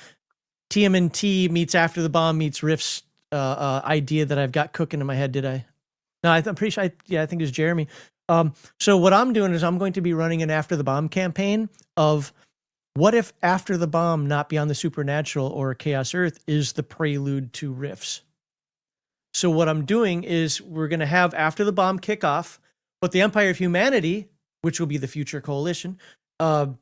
TMNT meets After the Bomb meets Riffs idea that I've got cooking in my head. Did I? No, I'm pretty sure. I think it was Jeremy. So what I'm doing is I'm going to be running an After the Bomb campaign of what if After the Bomb, not Beyond the Supernatural or Chaos Earth, is the prelude to Rifts. So what I'm doing is we're going to have After the Bomb kick off, but the Empire of Humanity, which will be the future coalition, the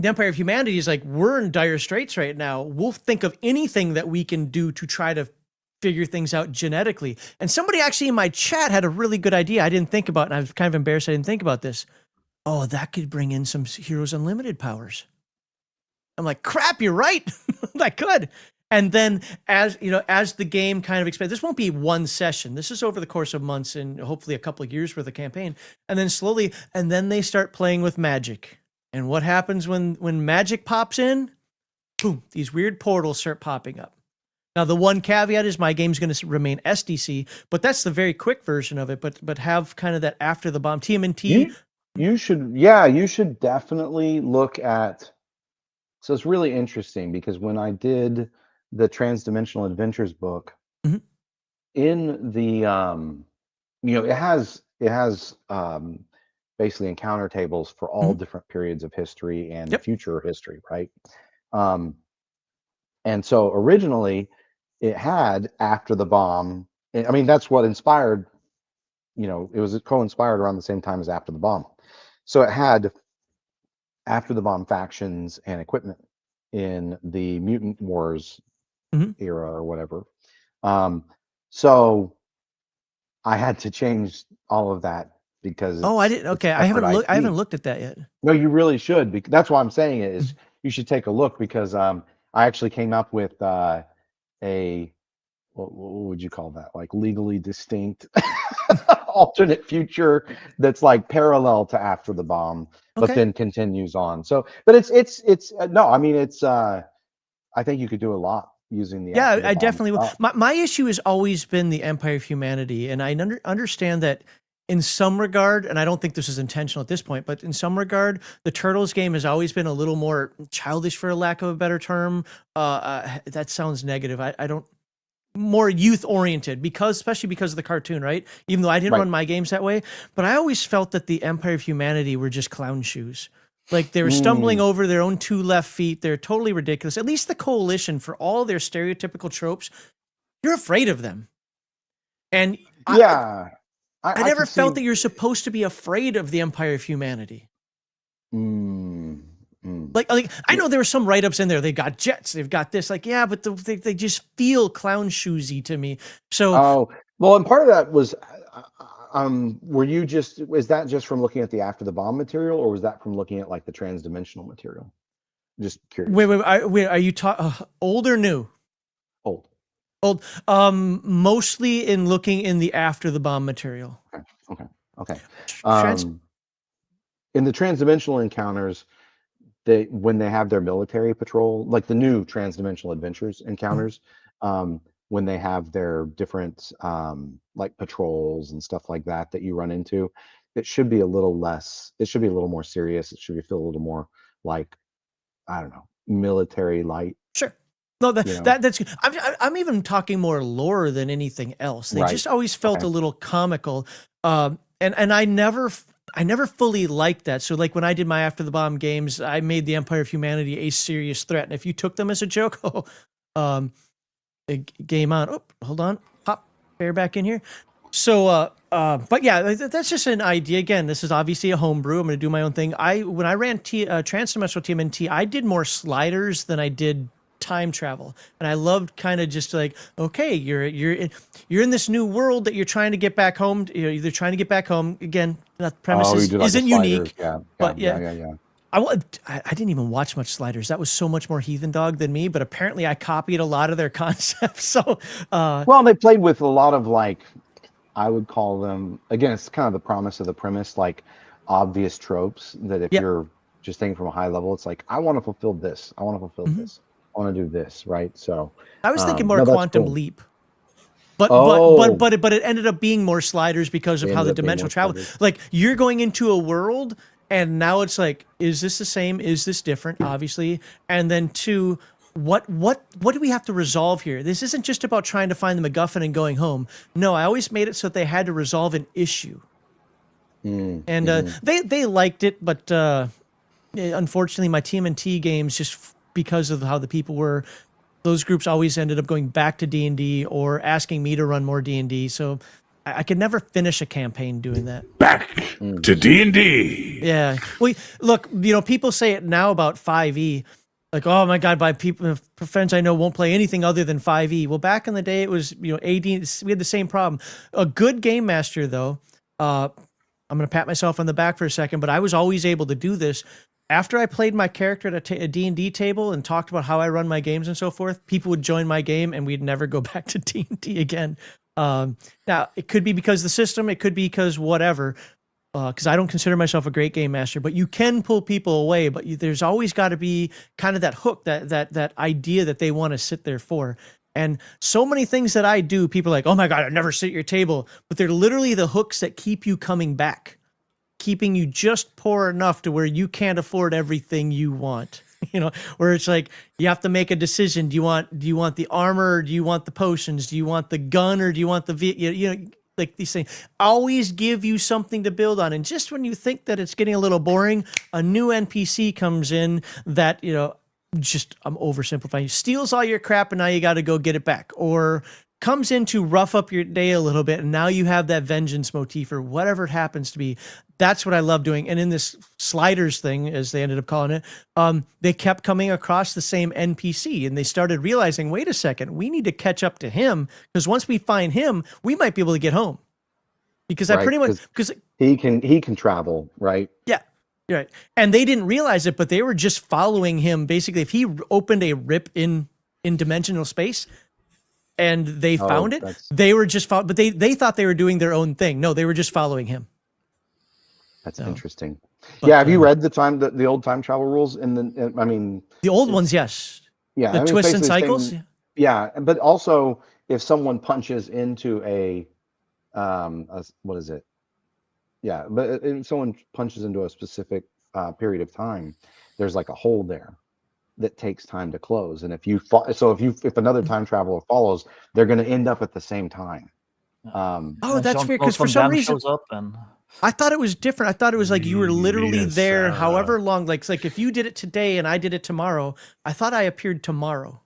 Empire of Humanity is like, we're in dire straits right now. We'll think of anything that we can do to try to figure things out genetically. And somebody actually in my chat had a really good idea I didn't think about, and I was kind of embarrassed I didn't think about this. Oh, that could bring in some Heroes Unlimited powers. I'm like, crap, you're right. That could. And then as you know, as the game kind of expands, this won't be one session. This is over the course of months and hopefully a couple of years worth of campaign. And then slowly, and then they start playing with magic. And what happens when magic pops in? Boom, these weird portals start popping up. Now, the one caveat is my game's going to remain SDC, but that's the very quick version of it. But have kind of that After the Bomb TMNT. You should definitely look at. So it's really interesting because when I did the Transdimensional Adventures book, in the it has basically encounter tables for all different periods of history and future history, right? And so originally it had After the Bomb. I mean, that's what inspired, it was co-inspired around the same time as After the Bomb. So it had After the Bomb factions and equipment in the Mutant Wars era or whatever. So I had to change all of that because I didn't. Okay, I haven't looked at that yet. No, you really should. Because that's why I'm saying it is you should take a look because I actually came up with what would you call that? Like legally distinct alternate future that's like parallel to After the Bomb, but then continues on. So, but it's no, I mean I think you could do a lot using the After the I Bomb definitely will. stuff. My issue has always been the Empire of Humanity, and I understand that in some regard, and I don't think this is intentional at this point, but in some regard, the Turtles game has always been a little more childish, for a lack of a better term. That sounds negative. I don't. More youth oriented especially because of the cartoon, right? Even though I didn't run my games that way, but I always felt that the Empire of Humanity were just clown shoes. Like they were stumbling over their own two left feet. They're totally ridiculous. At least the Coalition, for all their stereotypical tropes, you're afraid of them. And I never felt that you're supposed to be afraid of the Empire of Humanity. Like I know there were some write-ups in there. They've got jets. They've got this. Like, yeah, but they just feel clown shoesy to me. So, well, and part of that was, is that just from looking at the After the Bomb material, or was that from looking at like the transdimensional material? Just curious. Wait. Are you old or new? Old. Mostly in looking in the After the Bomb material. Okay. In the transdimensional encounters, when they have their military patrol, like the new Transdimensional Adventures encounters, when they have their different like patrols and stuff like that you run into, it should be a little less. It should be a little more serious. It should feel a little more like, I don't know, military light. Sure. No, that's good. I'm even talking more lore than anything else. They just always felt a little comical, and I never fully liked that. So like when I did my After the Bomb games, I made the Empire of Humanity a serious threat. And if you took them as a joke, game on. Oh, hold on. Pop bear back in here. So, but yeah, that's just an idea. Again, this is obviously a homebrew. I'm going to do my own thing. When I ran Transdimensional TMNT, I did more sliders than I did time travel, and I loved kind of just like, okay, you're in this new world that you're trying to get back home. You're either trying to get back home again. The premise isn't unique, but yeah. I didn't even watch much Sliders. That was so much more Heathen Dog than me, but apparently I copied a lot of their concepts. So, well, they played with a lot of like, I would call them, again, it's kind of the promise of the premise, like obvious tropes that if Yep. you're just thinking from a high level, it's like, I want to fulfill this. I want to fulfill Mhm. this. I want to do this, right? So I was thinking more no, that's Quantum cool. Leap. But Oh. but it ended up being more sliders because of It how the ended up being dimensional more travel. sliders. Like you're going into a world, and now it's like, is this the same? Is this different? Obviously, and then two, what do we have to resolve here? This isn't just about trying to find the MacGuffin and going home. No, I always made it so that they had to resolve an issue, and they liked it, but unfortunately, my TMNT games just because of how the people were. Those groups always ended up going back to D&D or asking me to run more D&D. So I could never finish a campaign doing that. Back to D&D. Yeah. Well, look, people say it now about 5e. Like, oh my God, my friends I know won't play anything other than 5e. Well, back in the day, it was, AD, we had the same problem. A good game master, though, I'm going to pat myself on the back for a second, but I was always able to do this. After I played my character at a D&D table and talked about how I run my games and so forth, people would join my game and we'd never go back to D&D again. Now, it could be because of the system. It could be because whatever, because I don't consider myself a great game master. But you can pull people away, but there's always got to be kind of that hook, that idea that they want to sit there for. And so many things that I do, people are like, oh my God, I'd never sit at your table. But they're literally the hooks that keep you coming back, keeping you just poor enough to where you can't afford everything you want. Where it's like you have to make a decision. Do you want the armor, or do you want the potions? Do you want the gun, or do you want the like these things always give you something to build on. And just when you think that it's getting a little boring, a new NPC comes in that, just I'm oversimplifying, steals all your crap and now you got to go get it back, or comes in to rough up your day a little bit, and now you have that vengeance motif or whatever it happens to be. That's what I love doing. And in this sliders thing, as they ended up calling it, they kept coming across the same NPC, and they started realizing, wait a second, we need to catch up to him, because once we find him, we might be able to get home. Because I pretty much, because he can travel, right? Yeah. Right. And they didn't realize it, but they were just following him. Basically, if he opened a rip in dimensional space, and they found it, they were just but they thought they were doing their own thing. No, they were just following him. That's interesting. But, have you read the old time travel rules? The old ones, yes. Yeah, the twists and cycles. Yeah, but also if someone punches into what is it? Yeah, but if someone punches into a specific period of time, there's like a hole there that takes time to close. And if another time traveler follows, they're going to end up at the same time. That's weird, because for some reason I thought it was different. I thought it was like you were literally there however long. Like if you did it today and I did it tomorrow, I thought I appeared tomorrow.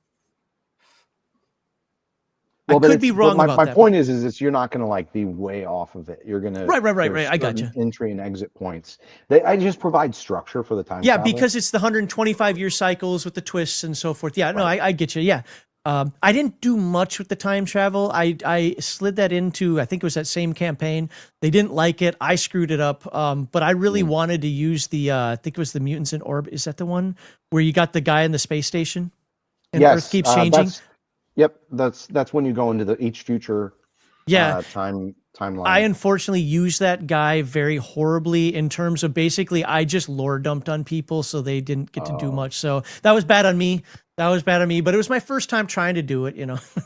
Well, I could be wrong about that. My point is you're not going to be way off of it. You're going to right. I got you. Entry and exit points. I just provide structure for the time. Yeah, travel. Because it's the 125-year cycles with the twists and so forth. Yeah, right. No, I get you. Yeah, I didn't do much with the time travel. I slid that into, I think it was that same campaign. They didn't like it. I screwed it up. But I really wanted to use the I think it was the Mutants in Orb. Is that the one where you got the guy in the space station and Earth keeps changing? Yep, that's when you go into each future timeline. I unfortunately used that guy very horribly in terms of basically I just lore dumped on people, so they didn't get to do much. So that was bad on me. But it was my first time trying to do it,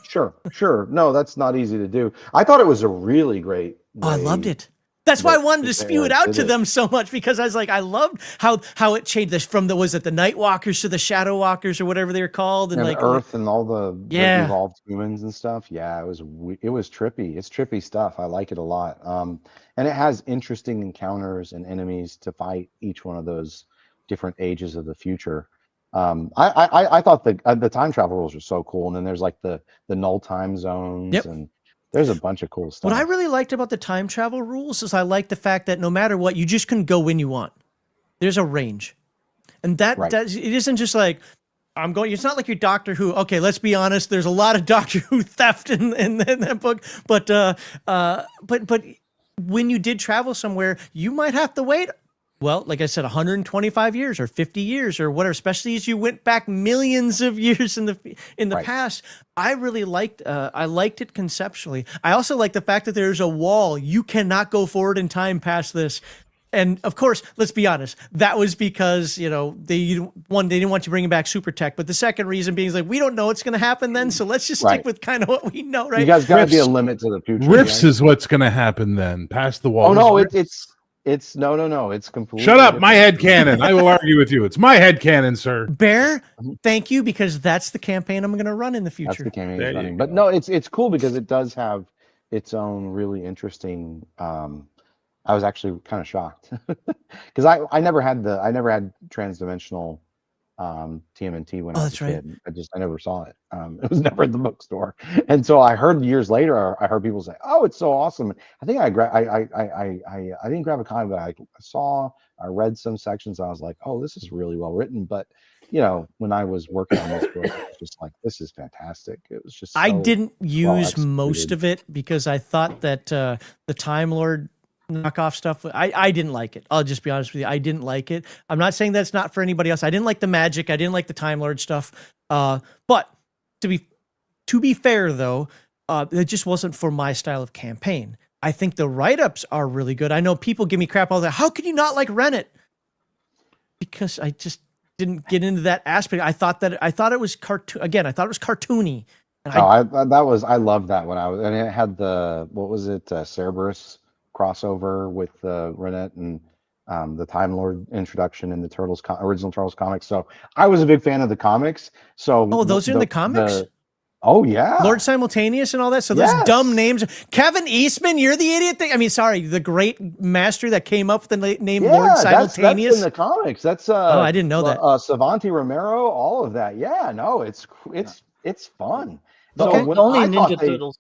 Sure. No, that's not easy to do. I thought it was a really great way. I loved it. That's why I wanted to spew it out to them so much, because I was like, I loved how it changed this from was it the Night Walkers to the Shadow Walkers or whatever they're called, and like Earth and all the evolved humans and stuff. Yeah, it was trippy. It's trippy stuff. I like it a lot. And it has interesting encounters and enemies to fight each one of those different ages of the future. I thought the time travel rules are so cool, and then there's like the null time zones and. There's a bunch of cool stuff. What I really liked about the time travel rules is I like the fact that no matter what, you just can go when you want. There's a range. And that it isn't just like, I'm going, it's not like your Doctor Who. Okay, let's be honest, there's a lot of Doctor Who theft in that book. But when you did travel somewhere, you might have to wait well, like I said, 125 years or 50 years or whatever, especially as you went back millions of years in the Right. past. I really liked it conceptually. I also like the fact that there's a wall. You cannot go forward in time past this. And of course, let's be honest, that was because, they didn't want you bringing back super tech. But the second reason being is like, we don't know what's going to happen then. So let's just stick Right. with kind of what we know, right? You guys got to be a Rifts- limit to the future. Rifts right? is what's going to happen then. Past the wall. Oh no, Rifts. it's no. It's completely. Shut up, my different. head cannon. I will argue with you. It's my head cannon, sir. Bear, thank you, because that's the campaign I'm going to run in the That's future. the campaign There it's you running. go. But no, it's cool because it does have its own really interesting. I was actually kind of shocked because I never had transdimensional TMNT when I was that's a right. kid. I never saw it. It was never in the bookstore, and so I heard years later. I heard people say, "Oh, it's so awesome." I think I didn't grab a copy, but I read some sections. And I was like, "Oh, this is really well written." But when I was working on this book, it was just like, "This is fantastic." It was just. I so didn't use executed. most of it because I thought that the Time Lord knockoff stuff, I didn't like it. I'll just be honest with you. I didn't like it. I'm not saying that's not for anybody else. I didn't like the magic. I didn't like the Time Lord stuff. But to be fair though, it just wasn't for my style of campaign. I think the write-ups are really good. I know people give me crap all that. How can you not like Rennet? Because I just didn't get into that aspect. I thought it was cartoon. Again, I thought it was cartoony. And I loved that when and it had what was it, Cerberus crossover with Rennet and the Time Lord introduction in the original Turtles comics. So I was a big fan of the comics. So those are in the comics? Oh yeah, Lord Simultaneous and all that. So those dumb names. Kevin Eastman, you're the idiot thing. I mean, sorry, the great master that came up with the name Lord Simultaneous. That's in the comics. That's I didn't know that. Savanti Romero, all of that. Yeah, no, it's fun. The, So the when only I thought Ninja Turtles,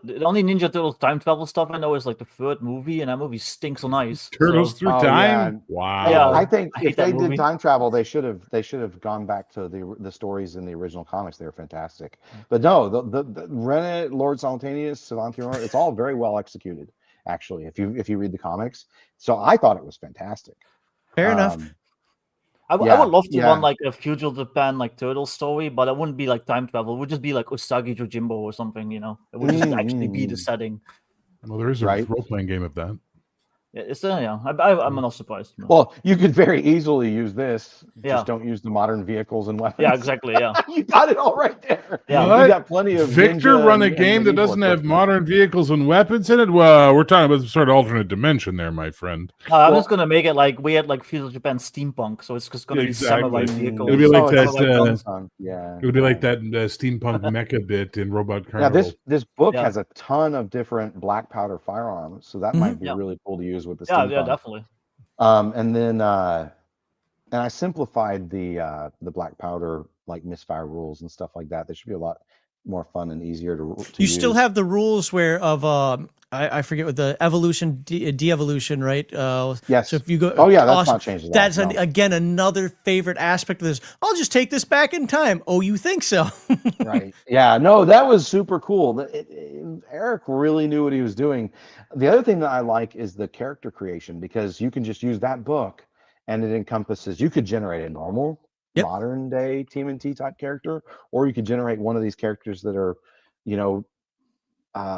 the only Ninja Turtles time travel stuff I know is like the third movie, and that movie stinks on ice. Turtles So, through Oh, time. yeah. Wow. Yeah. I think I hate if they that did movie. time travel, they should have gone back to the stories in the original comics. They were fantastic. But no, the Rennet, Lord Simultaneous, Savanti Romero, it's all very well executed. Actually, if you read the comics, so I thought it was fantastic. Fair enough. I would love to yeah. run like a feudal Japan like turtle story, but it wouldn't be like time travel. It would just be like Usagi Yojimbo or something, It would just actually be the setting. Well, there is a Right. role-playing game of that. It's I'm not surprised. No. Well, you could very easily use this. Yeah. Just don't use the modern vehicles and weapons. Yeah, exactly. Yeah. You got it all right there. Yeah. You What? got plenty of Victor ninja run a and game that medieval doesn't have equipment. modern vehicles and weapons in it? Well, we're talking about some sort of alternate dimension there, my friend. I'm just gonna make it like we had like feudal Japan steampunk, so it's just gonna Exactly. be samurai vehicles. It'll be like that, samurai guns. Yeah. It would be like that steampunk mecha bit in Robot Yeah, Carnival. this book Yeah. has a ton of different black powder firearms, so that might be Yeah. really cool to use with the Yeah, steampunk. definitely. And then and I simplified the black powder like misfire rules and stuff like that. They should be a lot more fun and easier to You use. still have the rules where I forget what the evolution, de-evolution, right? Yes. So if you go, Oh yeah, that's awesome. not changed. That's no. again another favorite aspect of this. I'll just take this back in time. Oh, you think so? Right. Yeah. No, that was super cool. Eric really knew what he was doing. The other thing that I like is the character creation, because you can just use that book and it encompasses. You could generate a normal modern day TMNT type character, or you could generate one of these characters that are,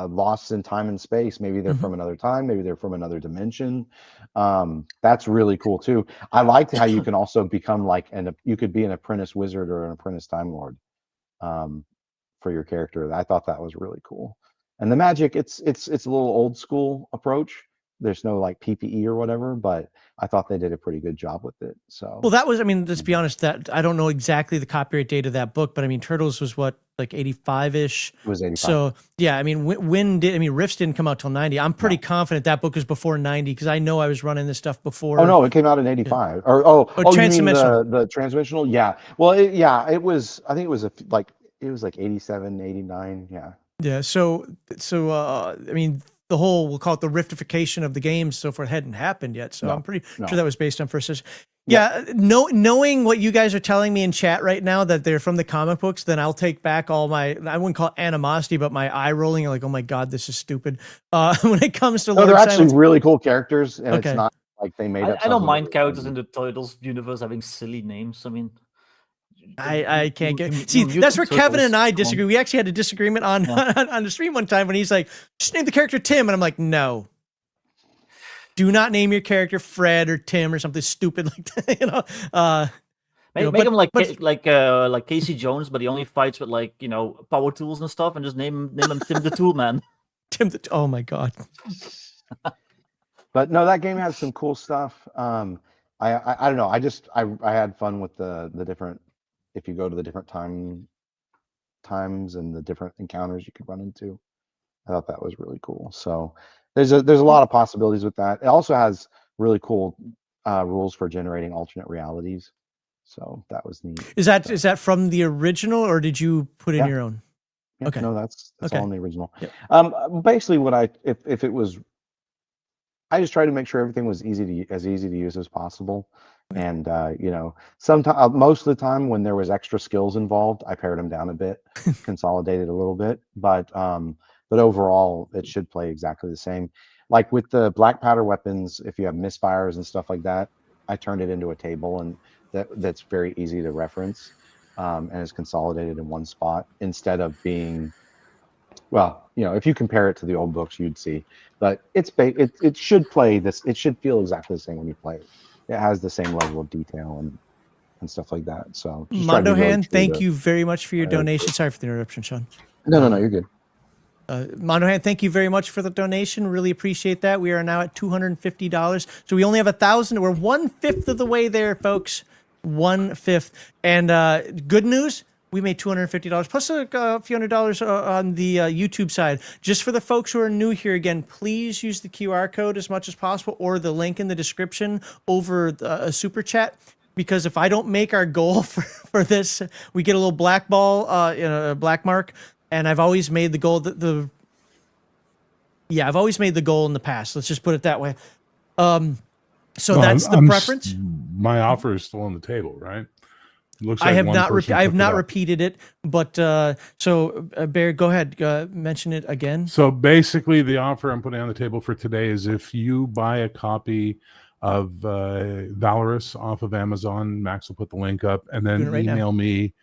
lost in time and space. Maybe they're from another time. Maybe they're from another dimension. That's really cool too. I liked how you can also become you could be an apprentice wizard or an apprentice time lord for your character. I thought that was really cool. And the magic, it's a little old school approach. There's no like PPE or whatever, but I thought they did a pretty good job with it. So Well, that was, I mean, let's be honest, that I don't know exactly the copyright date of that book, but I mean, Turtles was what, like 85-ish? it was 85. So yeah, I mean, Rifts didn't come out till 90. I'm pretty confident that book was before 90 because I know I was running this stuff before. Oh no, it came out in 85. You mean the transdimensional? Yeah. Well, it was. I think it was like 87, 89. Yeah. Yeah. So I mean, the whole, we'll call it the riftification of the games, so forth, hadn't happened yet. So I'm pretty sure that was based on first edition. Yeah, knowing what you guys are telling me in chat right now that they're from the comic books, then I'll take back all my, I wouldn't call it animosity, but my eye rolling, like, oh my God, this is stupid. When it comes to they're actually really cool characters, and it's not like they made up. I don't something mind that- characters in the Turtles universe having silly names. I mean, I can't get. you See, mutant that's where Kevin turtles, and I come on. disagree. We actually had a disagreement on, Yeah. on the stream one time when he's like, just name the character Tim. And I'm like, no. Do not name your character Fred or Tim or something stupid like that. Make but- him like but- like Casey Jones, but he only fights with like power tools and stuff, and just name him Tim the Tool Man. Tim. Oh my god. But no, that game has some cool stuff. I don't know. I had fun with the different. If you go to the different times and the different encounters you could run into, I thought that was really cool. So there's a lot of possibilities with that. It also has really cool rules for generating alternate realities. So that was neat. Is that from the original or did you put in Yeah. your own? Yeah, Okay. no, that's Okay. all in the original. Yep. Basically, if it was, I just tried to make sure everything was easy to use as possible. And sometimes most of the time when there was extra skills involved, I pared them down a bit, consolidated a little bit. But overall, it should play exactly the same. Like with the black powder weapons, if you have misfires and stuff like that, I turned it into a table, and that's very easy to reference, and is consolidated in one spot instead of being. Well, if you compare it to the old books, you'd see. But it should play this. It should feel exactly the same when you play it. It has the same level of detail and stuff like that. So, just try to be really Mondohan, true thank to- you very much for your Very donation. Sorry for the interruption, Sean. No, you're good. Mondohan, thank you very much for the donation. Really appreciate that. We are now at $250. So we only have 1,000. We're 1/5 of the way there, folks. 1/5. And good news, we made $250 plus a few $100 on the YouTube side. Just for the folks who are new here, again, please use the QR code as much as possible or the link in the description over a super chat. Because if I don't make our goal for this, we get a little black ball, a black mark. And I've always made the goal I've always made the goal in the past. Let's just put it that way. So Well, that's the I'm preference. My offer is still on the table, right? It looks I like have one not. person I have took it not up. repeated it, but Bear, go ahead. Mention it again. So basically, the offer I'm putting on the table for today is if you buy a copy of Valorous off of Amazon, Max will put the link up, and then Doing it right now. email me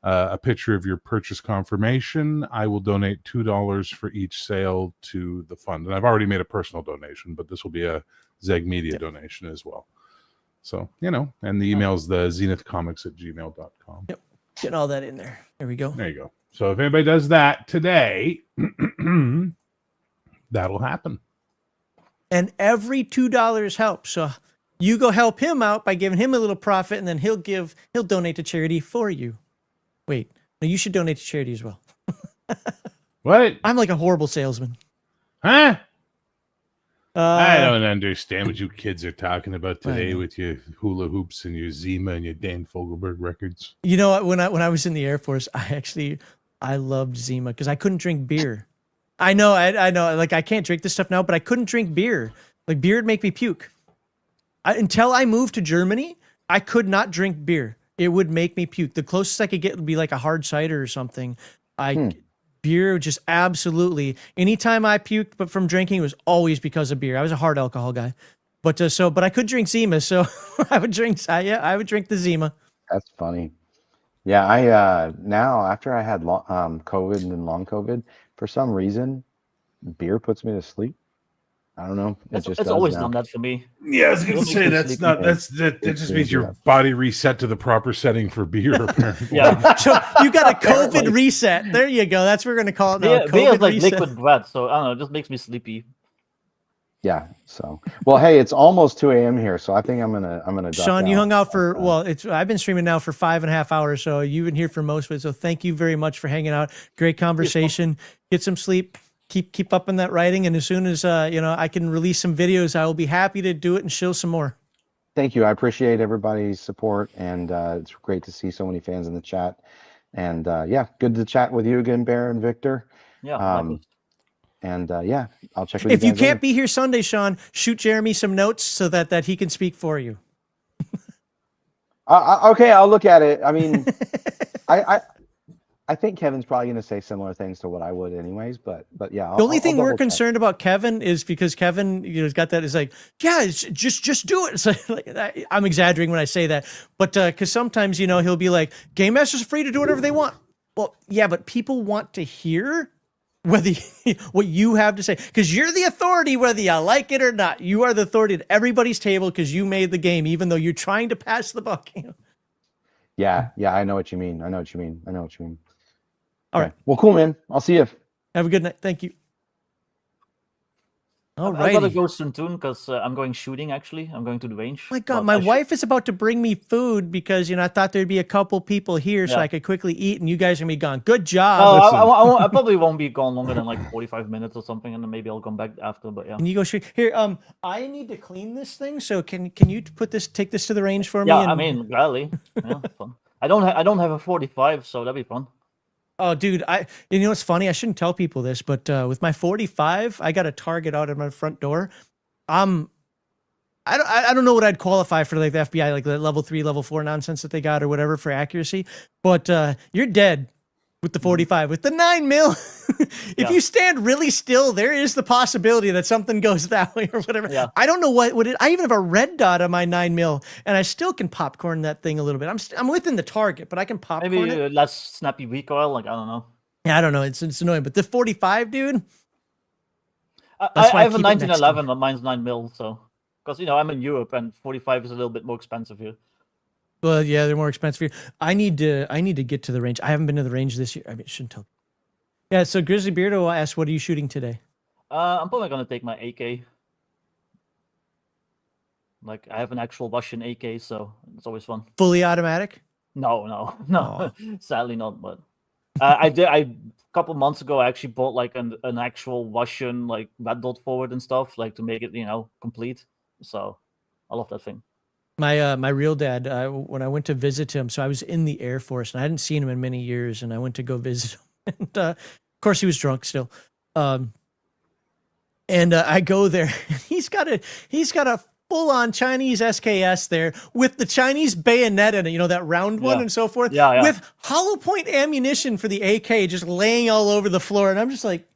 a picture of your purchase confirmation. I will donate $2 for each sale to the fund. And I've already made a personal donation, but this will be a Zeg Media donation as well. So, and the email is the zenithcomics@gmail.com. Yep. Getting all that in there. There we go. There you go. So if anybody does that today, that'll happen. And every $2 helps. So you go help him out by giving him a little profit, and then he'll donate to charity for you. Wait, no, you should donate to charity as well. What? I'm like a horrible salesman. Huh? I Uh, don't understand what you kids are talking about today know. with your hula hoops and your Zima and your Dan Fogelberg records. you know what? When I was in the Air Force, I loved Zima because I couldn't drink beer. I know. Like I can't drink this stuff now, but I couldn't drink beer. Like beer would make me puke. Until I moved to Germany, I could not drink beer. It would make me puke. The closest I could get would be like a hard cider or something. Beer just absolutely. Anytime I puked, but from drinking, it was always because of beer. I was a hard alcohol guy, but I could drink Zima, so I would drink the Zima. That's funny. Yeah, I now after I had COVID and then long COVID, for some reason, beer puts me to sleep. I don't know. It's does always now. done that for me. Yeah, I was gonna say, that's not- that It's just really means your good. body reset to the proper setting for beer, apparently. Yeah. So you got a COVID reset. There you go. That's what we're gonna call it now. Beer is COVID like reset. liquid bread, so I don't know. It just makes me sleepy. Yeah. So, well, hey, it's almost 2 a.m. here, so I think I'm gonna. duck Sean, you out. hung out for I've been streaming now for 5.5 hours, so you've been here for most of it. So thank you very much for hanging out. Great conversation. Get some sleep. Keep up on that writing, and as soon as I can release some videos, I will be happy to do it and show some more. Thank you. I appreciate everybody's support, and it's great to see so many fans in the chat. And yeah, good to chat with you again, Bear and Victor. Yeah. Um, And yeah, I'll check with If you you guys can't later. be here Sunday, Sean, shoot Jeremy some notes so that he can speak for you. Okay, I'll look at it. I mean, I think Kevin's probably going to say similar things to what I would, anyways. But yeah, The only I'll thing we're double check. concerned about Kevin is because Kevin, has got that. Is like, yeah, just do it. So like, I'm exaggerating when I say that, but because sometimes he'll be like, Game Master's free to do whatever they want. Well, yeah, but people want to hear what you have to say, because you're the authority, whether you like it or not. You are the authority at everybody's table because you made the game, even though you're trying to pass the buck. Yeah, I know what you mean. All Okay. right. Well, cool, man. I'll see you. Have a good night. Thank you. All I gotta right. go soon because I'm going shooting. Actually, I'm going to the range. My God, but my I should- wife is about to bring me food because I thought there'd be a couple people here so Yeah. I could quickly eat, and you guys are gonna be gone. Good Oh, job. Listen. I probably won't be gone longer than like 45 minutes or something, and then maybe I'll come back after. But yeah. Can you go straight here? I need to clean this thing, so can you take this to the range for me? Yeah, And, I mean, gladly. Yeah, fun. I don't have a 45, so that'd be fun. oh, dude, what's funny? I shouldn't tell people this, but with my 45, I got a target out at my front door. I don't know what I'd qualify for, like the FBI, like the level 3, level 4 nonsense that they got or whatever for accuracy. But you're dead with the 45. With the 9mm, if Yeah. you stand really still, there is the possibility that something goes that way or whatever. Yeah. I don't know what it. I even have a red dot on my 9mm, and I still can popcorn that thing a little bit. I'm within the target, but I can popcorn Maybe it. less snappy recoil. Like I don't know. Yeah, I don't know. It's annoying, but the 45, dude. I That's why I have a keep it next to 1911, but mine's 9mm. So because I'm in Europe and 45 is a little bit more expensive here. Well, yeah, they're more expensive here. I need to get to the range. I haven't been to the range this year. I mean, I shouldn't tell. Yeah, so Grizzly Beardo asked, "What are you shooting today?" I'm probably gonna take my AK. Like I have an actual Russian AK, so it's always fun. Fully automatic. No, Aw. sadly not. But I did. A couple months ago, I actually bought like an actual Russian like red dot forward and stuff, like to make it complete. So I love that thing. My real dad, when I went to visit him, so I was in the Air Force and I hadn't seen him in many years, and I went to go visit him, and of course he was drunk still. And I go there, and he's got a full-on Chinese SKS there with the Chinese bayonet in it, that round one Yeah. and so forth, Yeah. with hollow point ammunition for the AK just laying all over the floor. And I'm just like,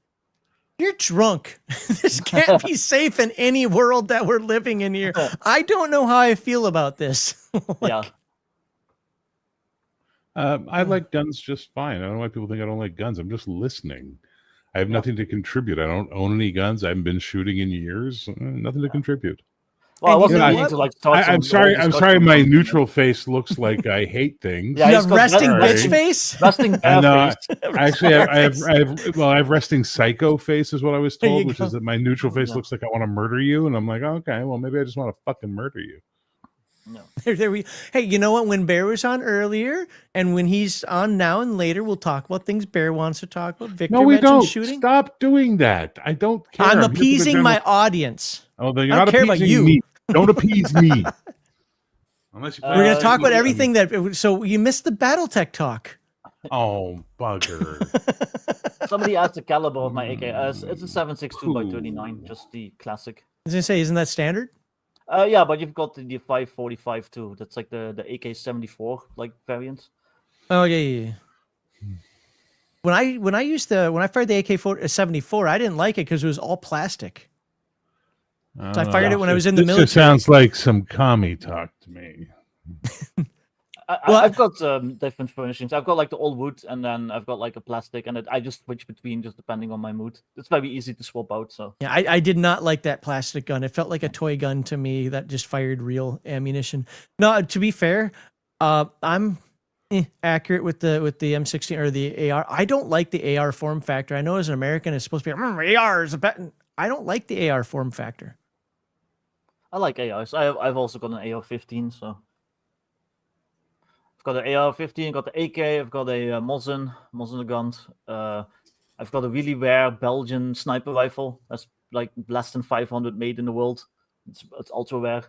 you're drunk. This can't be safe in any world that we're living in here. I don't know how I feel about this. Yeah. I like guns just fine. I don't know why people think I don't like guns. I'm just listening. I have nothing to contribute. I don't own any guns. I haven't been shooting in years. Nothing to contribute. Well, I And wasn't you know meaning what? to like start. I'm some sorry. whole I'm discussion sorry. My on- neutral face looks like I hate things. Yeah, You he's have got resting Alright. bitch face? resting I bear know. face. Actually, I have resting psycho face is what I was There you told, which go. is that my neutral face Yeah. looks like I want to murder you, and I'm like, okay, well, maybe I just want to fucking murder you. No. There we. Hey, you know what? When Bear was on earlier, and when he's on now and later, we'll talk about things Bear wants to talk about. Victor No, we mentioned don't. shooting. Stop doing that. I don't care. I'm here for the appeasing general- my audience. Oh, then I you're don't not care about appeasing you. me. Don't appease me. Unless you We're going to Uh, talk about yeah. everything that. So you missed the BattleTech talk. Oh, bugger. Somebody asked the caliber of my AK. It's a 7.62 by Cool. 39, just the classic. I was going to say, isn't that standard? Yeah, but you've got the 545 too. That's like the AK-74 like variant. Oh yeah. When I fired the AK-74, I didn't like it because it was all plastic. So I fired it when I was in the This military. just sounds like some commie talk to me. Well, I've got different furnishings. I've got like the all wood, and then I've got like a plastic, and I just switch between just depending on my mood. It's very easy to swap out. So Yeah, I did not like that plastic gun. It felt like a toy gun to me that just fired real ammunition. No, to be fair, I'm accurate with the M16 or the AR. I don't like the AR form factor. I know as an American, it's supposed to be AR is a bet. I don't like the AR form factor. I like ARs. I've also got an AR-15. So I've got an AR-15. Got the AK. I've got a Mosin gun. I've got a really rare Belgian sniper rifle. That's like less than 500 made in the world. It's ultra rare.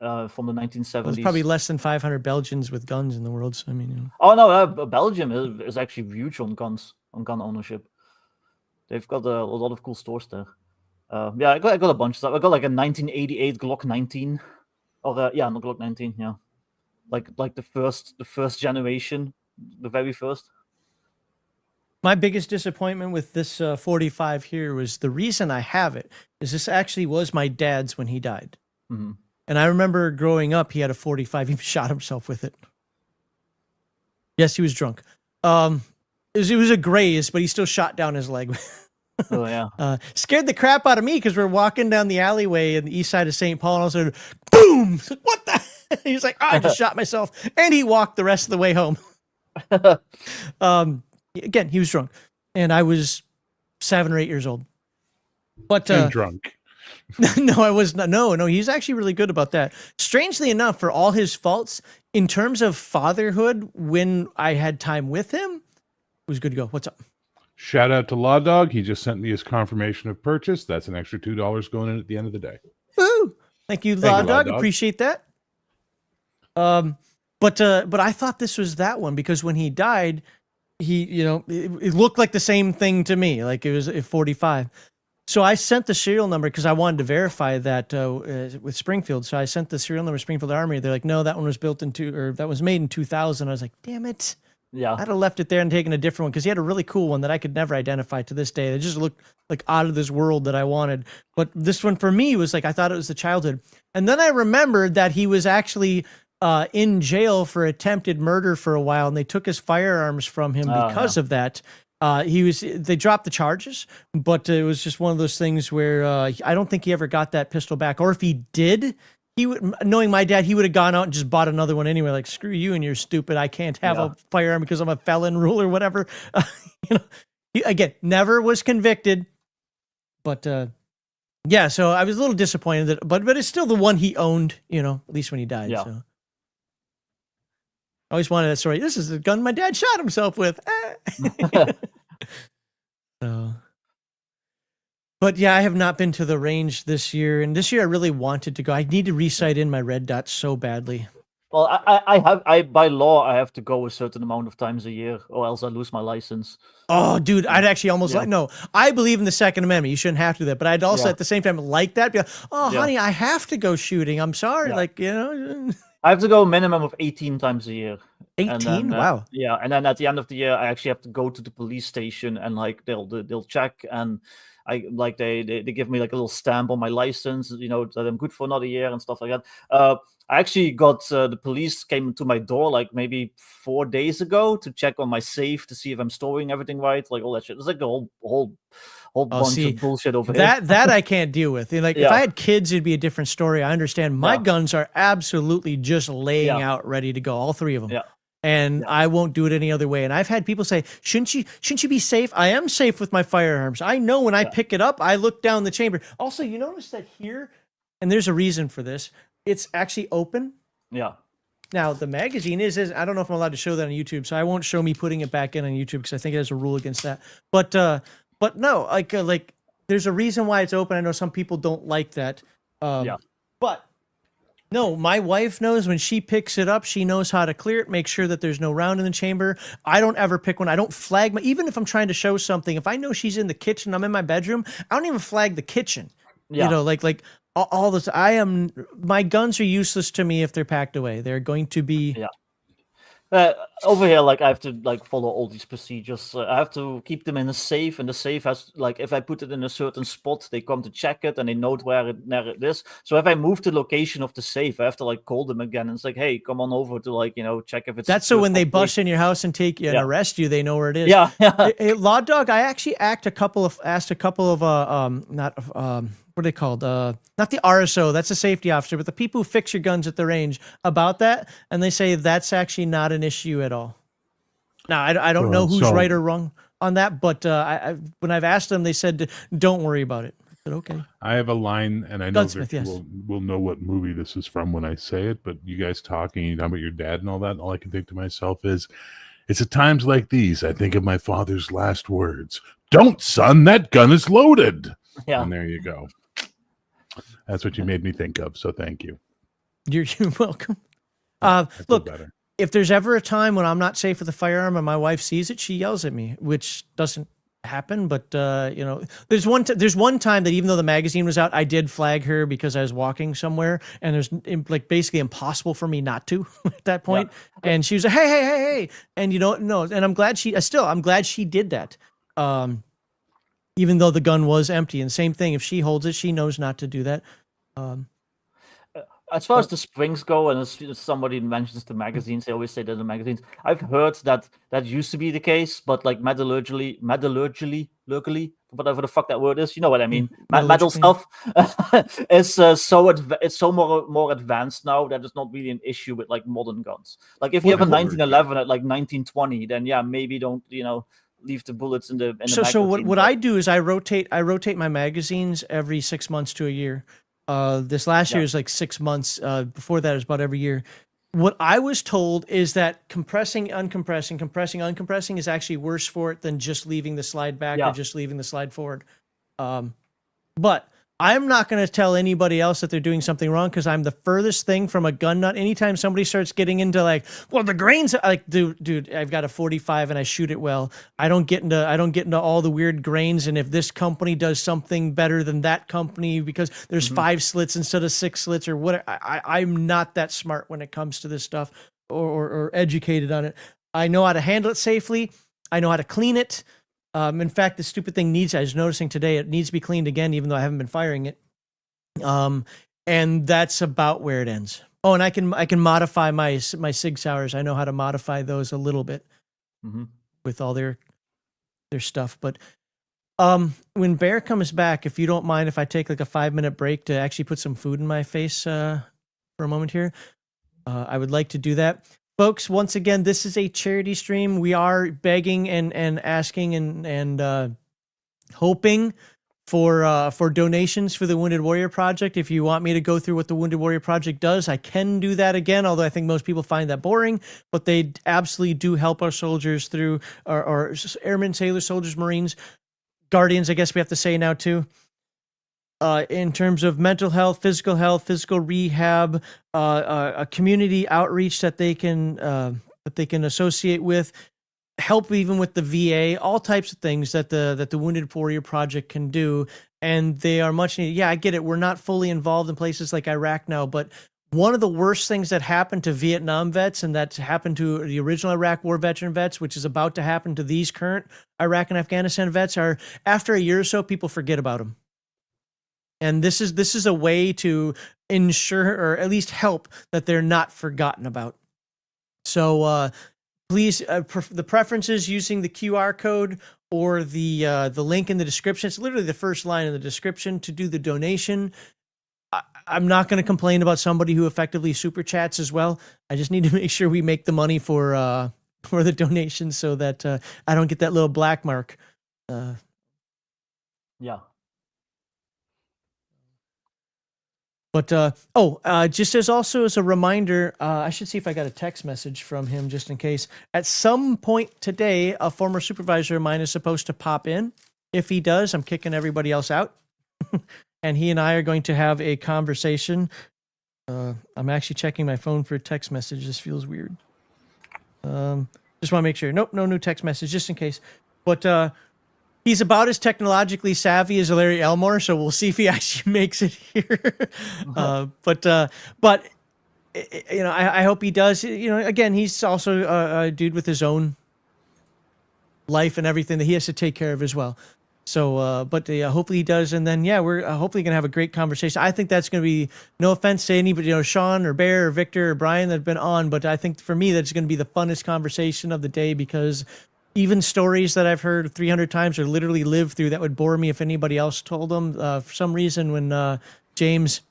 From the 1970s. There's probably less than 500 Belgians with guns in the world. So I mean, Oh no, Belgium is actually huge on guns, on gun ownership. They've got a lot of cool stores there. Yeah, I got a bunch of stuff. I got like a 1988 Glock 19, or yeah, no Glock 19, yeah, like the first generation, the very first. My biggest disappointment with this 45 here was the reason I have it is this actually was my dad's when he died. Mhm. And I remember growing up, he had a 45. He shot himself with it. Yes, he was drunk. It was a graze, but he still shot down his leg. Oh yeah. Scared the crap out of me because we're walking down the alleyway in the east side of St. Paul, and all of a sudden, boom! What the? He's like, I just shot myself, and he walked the rest of the way home. Again, he was drunk, and I was 7 or 8 years old. But And drunk. no, I was not. No, he's actually really good about that. Strangely enough, for all his faults, in terms of fatherhood, when I had time with him, it was good to go. What's up? Shout out to Law Dog. He just sent me his confirmation of purchase. That's an extra $2 going in at the end of the day. Woo! Thank you, Law Dog. Appreciate that. But I thought this was that one because when he died, it looked like the same thing to me, like it was at 45. So I sent the serial number because I wanted to verify that with Springfield. So I sent the serial number to Springfield Armory. They're like, no, that one was that was made in 2000. I was like, damn it. Yeah. I'd have left it there and taken a different one because he had a really cool one that I could never identify to this day. It just looked like out of this world that I wanted. But this one for me was like, I thought it was the childhood. And then I remembered that he was actually in jail for attempted murder for a while, and they took his firearms from him because of that. They dropped the charges, but it was just one of those things where I don't think he ever got that pistol back. Or if he did, he would, knowing my dad, he would have gone out and just bought another one anyway. Like, screw you and you're stupid. I can't have a firearm because I'm a felon rule or whatever. Again, never was convicted, but yeah. So I was a little disappointed that, but it's still the one he owned. At least when he died. Yeah. So. I always wanted that story. This is the gun my dad shot himself with. So. But yeah, I have not been to the range this year, and this year I really wanted to go. I need to recite in my red dots so badly. Well, I by law I have to go a certain amount of times a year, or else I lose my license. Oh, dude, I'd actually almost no. I believe in the Second Amendment. You shouldn't have to do that, but I'd also at the same time like that. Be like, honey, I have to go shooting. I'm sorry, I have to go a minimum of 18 times a year. 18? Wow. Yeah, and then at the end of the year, I actually have to go to the police station and they'll check and they give me like a little stamp on my license, that I'm good for another year and stuff like that. I actually got the police came to my door like maybe 4 days ago to check on my safe to see if I'm storing everything right, like all that shit. It's like a whole bunch of bullshit over here. That I can't deal with. If I had kids, it'd be a different story. I understand. My guns are absolutely just laying out, ready to go. All 3 of them. Yeah. And I won't do it any other way. And I've had people say, shouldn't you be safe? I am safe with my firearms. I know when I pick it up, I look down the chamber. Also, you notice that here, and there's a reason for this, it's actually open. Yeah. Now, the magazine is I don't know if I'm allowed to show that on YouTube, so I won't show me putting it back in on YouTube because I think it has a rule against that. But no, like there's a reason why it's open. I know some people don't like that. But no, my wife knows when she picks it up, she knows how to clear it, make sure that there's no round in the chamber. I don't ever pick one. I don't flag even if I'm trying to show something, if I know she's in the kitchen, I'm in my bedroom, I don't even flag the kitchen. Yeah. Like all this, my guns are useless to me if they're packed away. They're going to be. Yeah. Over here, I have to follow all these procedures. I have to keep them in a safe, and the safe has if I put it in a certain spot, they come to check it and they note where it is. So if I move the location of the safe, I have to call them again and it's like, hey, come on over to check if it's. That's so when they bust in your house and take you and arrest you, they know where it is. Yeah. Hey, Law Dog, I actually asked a couple of what are they called? Not the RSO, that's a safety officer, but the people who fix your guns at the range about that, and they say that's actually not an issue at all. Now, I don't know who's right or wrong on that, but when I've asked them, they said, don't worry about it. I said, okay. I have a line, and I know Gunsmith, will know what movie this is from when I say it, but you guys talking about your dad and all that, and all I can think to myself is, it's at times like these I think of my father's last words. Don't, son, that gun is loaded. Yeah. And there you go. That's what you made me think of, so thank you. You're welcome. Look, if there's ever a time when I'm not safe with a firearm and my wife sees it, she yells at me, which doesn't happen, but there's one time that even though the magazine was out, I did flag her because I was walking somewhere, and there's like basically impossible for me not to at that point. Yeah. And she was like, hey, and no, and I'm glad I'm glad she did that. Even though the gun was empty, and same thing, if she holds it, she knows not to do that. As far as the springs go, and as somebody mentions the magazines, they always say that the magazines. I've heard that used to be the case, but like metallurgically, whatever the fuck that word is, you know what I mean? Metal stuff is it's so more advanced now that it's not really an issue with like modern guns. Like if you have a 1911 at like 1920, then yeah, maybe don't leave the bullets in the magazine. So what I do is I rotate my magazines every 6 months to a year. This last year is like 6 months. Before that, it was about every year. What I was told is that compressing, uncompressing is actually worse for it than just leaving the slide back or just leaving the slide forward. But I'm not going to tell anybody else that they're doing something wrong, because I'm the furthest thing from a gun nut. Anytime somebody starts getting into like, well, the grains, like, dude, I've got a 45 and I shoot it well. I don't get into all the weird grains. And if this company does something better than that company because there's 5 slits instead of 6 slits or whatever, I'm not that smart when it comes to this stuff or educated on it. I know how to handle it safely. I know how to clean it. In fact, the stupid thing I was noticing today, it needs to be cleaned again, even though I haven't been firing it. And that's about where it ends. Oh, and I can modify my Sig Sauers. I know how to modify those a little bit with all their stuff. But when Bear comes back, if you don't mind, if I take like a 5-minute break to actually put some food in my face for a moment here, I would like to do that. Folks, once again, this is a charity stream. We are begging and asking and hoping for donations for the Wounded Warrior Project. If you want me to go through what the Wounded Warrior Project does, I can do that again, although I think most people find that boring. But they absolutely do help our soldiers through our airmen, sailors, soldiers, Marines, Guardians, I guess we have to say now too. In terms of mental health, physical rehab, a community outreach that they can associate with, help even with the VA, all types of things that the Wounded Warrior Project can do, and they are much needed. Yeah, I get it. We're not fully involved in places like Iraq now, but one of the worst things that happened to Vietnam vets, and that's happened to the original Iraq War veteran vets, which is about to happen to these current Iraq and Afghanistan vets, are after a year or so, people forget about them. And this is a way to ensure, or at least help, that they're not forgotten about. So please, the preferences using the QR code or the link in the description. It's literally the first line in the description to do the donation. I'm not going to complain about somebody who effectively super chats as well. I just need to make sure we make the money for the donations so that I don't get that little black mark. Yeah. But just as a reminder, I should see if I got a text message from him just in case. At some point today, a former supervisor of mine is supposed to pop in. If he does, I'm kicking everybody else out. And he and I are going to have a conversation. I'm actually checking my phone for a text message. This feels weird. Just want to make sure. Nope, no new text message, just in case. But he's about as technologically savvy as Larry Elmore, so we'll see if he actually makes it here. But I hope he does. Again, he's also a dude with his own life and everything that he has to take care of as well. So, hopefully he does, and then we're hopefully gonna have a great conversation. I think that's gonna be, no offense to anybody, Sean or Bear or Victor or Brian that have been on, but I think for me that's gonna be the funnest conversation of the day, because even stories that I've heard 300 times or literally lived through that would bore me if anybody else told them. For some reason, when James,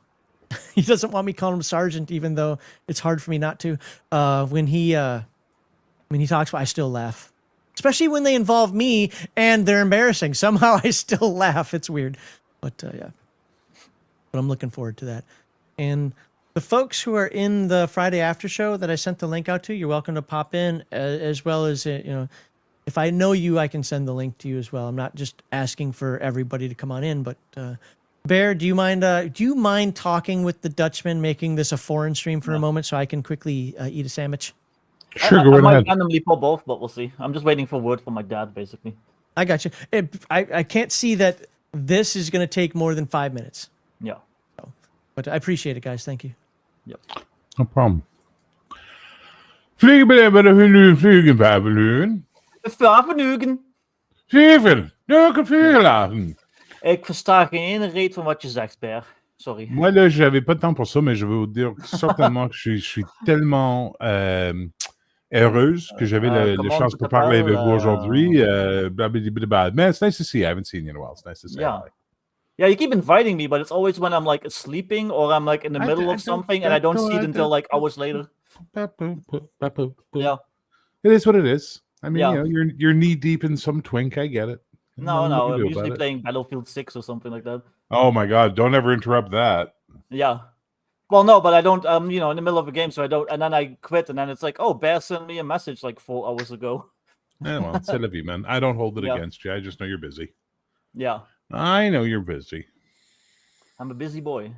he doesn't want me calling him Sergeant, even though it's hard for me not to. When he talks about, I still laugh. Especially when they involve me and they're embarrassing. Somehow I still laugh. It's weird. But But I'm looking forward to that. And the folks who are in the Friday after show that I sent the link out to, you're welcome to pop in, as well as, if I know you, I can send the link to you as well. I'm not just asking for everybody to come on in, but Bear, do you mind talking with the Dutchman, making this a foreign stream for a moment so I can quickly eat a sandwich? Sure, I go right might ahead. randomly pop off, but we'll see. I'm just waiting for word from my dad, basically. I got you. I can't see that this is going to take more than 5 minutes. Yeah. But I appreciate it, guys. Thank you. Yep. No problem. Vliegen bij de vliegenvaarbeluren. Vernugen. Zeven. Nou, kan vliegen laten. Ik versta geen ene reet van wat je zegt, Per. Sorry. Moi, là, j'avais pas de temps pour ça, mais je vais vous dire certainement que je suis tellement heureuse que j'avais la comment chance tu de parler avec t'appelles, vous aujourd'hui. Man, it's nice to see you. I haven't seen you in a while. It's nice to say Yeah. hi. Yeah, you keep inviting me, but it's always when I'm like sleeping or I'm like in the middle of something and I don't see it until like hours later. Yeah. It is what it is. I mean, Yeah. you know, you're knee deep in some twink. I get it. No, Nothing you can I'm do usually about it. playing Battlefield 6 or something like that. Oh my God! Don't ever interrupt that. Yeah. Well, no, but I don't, you know, in the middle of a game, so I don't, and then I quit, and then it's like, oh, Bear sent me a message like 4 hours ago. Yeah, well, c'est la vie, man. I don't hold it Yeah. against you. I just know you're busy. Yeah. I know you're busy. I'm a busy boy.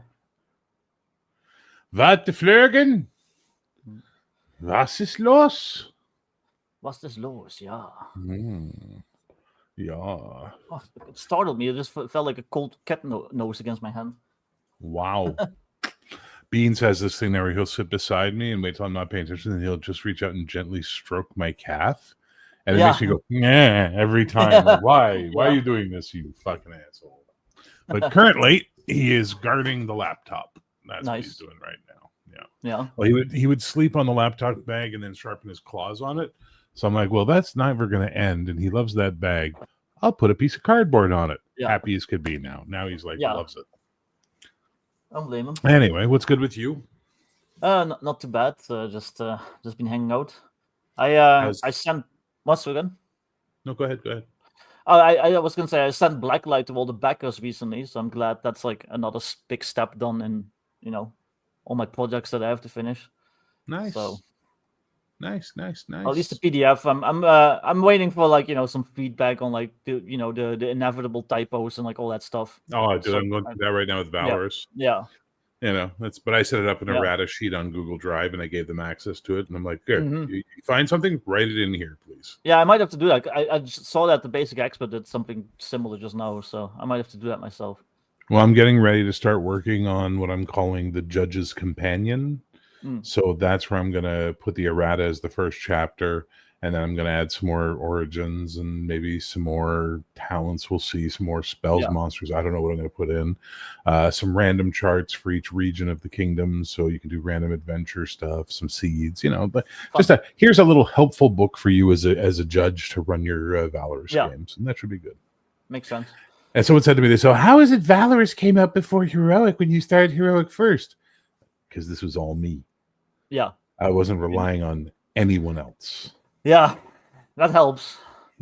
Wat de vleugen? Was ist los? What's this los? Yeah. Yeah. Oh, it startled me. It just felt like a cold cat nose against my hand. Wow. Beans has this thing where he'll sit beside me and wait till I'm not paying attention, and he'll just reach out and gently stroke my calf. And it makes me go, yeah, every time. Like, why? Why are you doing this, you fucking asshole? But currently, he is guarding the laptop. That's what he's doing right now. Yeah. Yeah. Well, he would sleep on the laptop bag and then sharpen his claws on it. So I'm like, well, that's never going to end. And he loves that bag. I'll put a piece of cardboard on it. Yeah. Happy as could be now. Now he's like, loves it. I don't blame him. Anyway, what's good with you? Not too bad. Just been hanging out. I sent what's again? No, go ahead. Go ahead. I was gonna say I sent Blacklight to all the backers recently, so I'm glad that's like another big step done in, you know, all my projects that I have to finish. Nice. So nice. at least the PDF. I'm waiting for like, you know, some feedback on like the inevitable typos and like all that stuff. Oh, dude, I'm going through that right now with Valorous. Yeah. You know, but I set it up in a errata sheet on Google Drive and I gave them access to it. And I'm like, good, you find something, write it in here, please. Yeah, I might have to do that. I just saw that the Basic Expert did something similar just now, so I might have to do that myself. Well, I'm getting ready to start working on what I'm calling the Judge's Companion. So that's where I'm going to put the errata as the first chapter. And then I'm going to add some more origins and maybe some more talents. We'll see some more spells, monsters. I don't know what I'm going to put in. Some random charts for each region of the kingdom. So you can do random adventure stuff, some seeds, you know. But just here's a little helpful book for you as a judge to run your Valorous games. And that should be good. Makes sense. And someone said to me, so how is it Valorous came out before Heroic when you started Heroic first? Because this was all me. Yeah. I wasn't relying on anyone else. Yeah, that helps.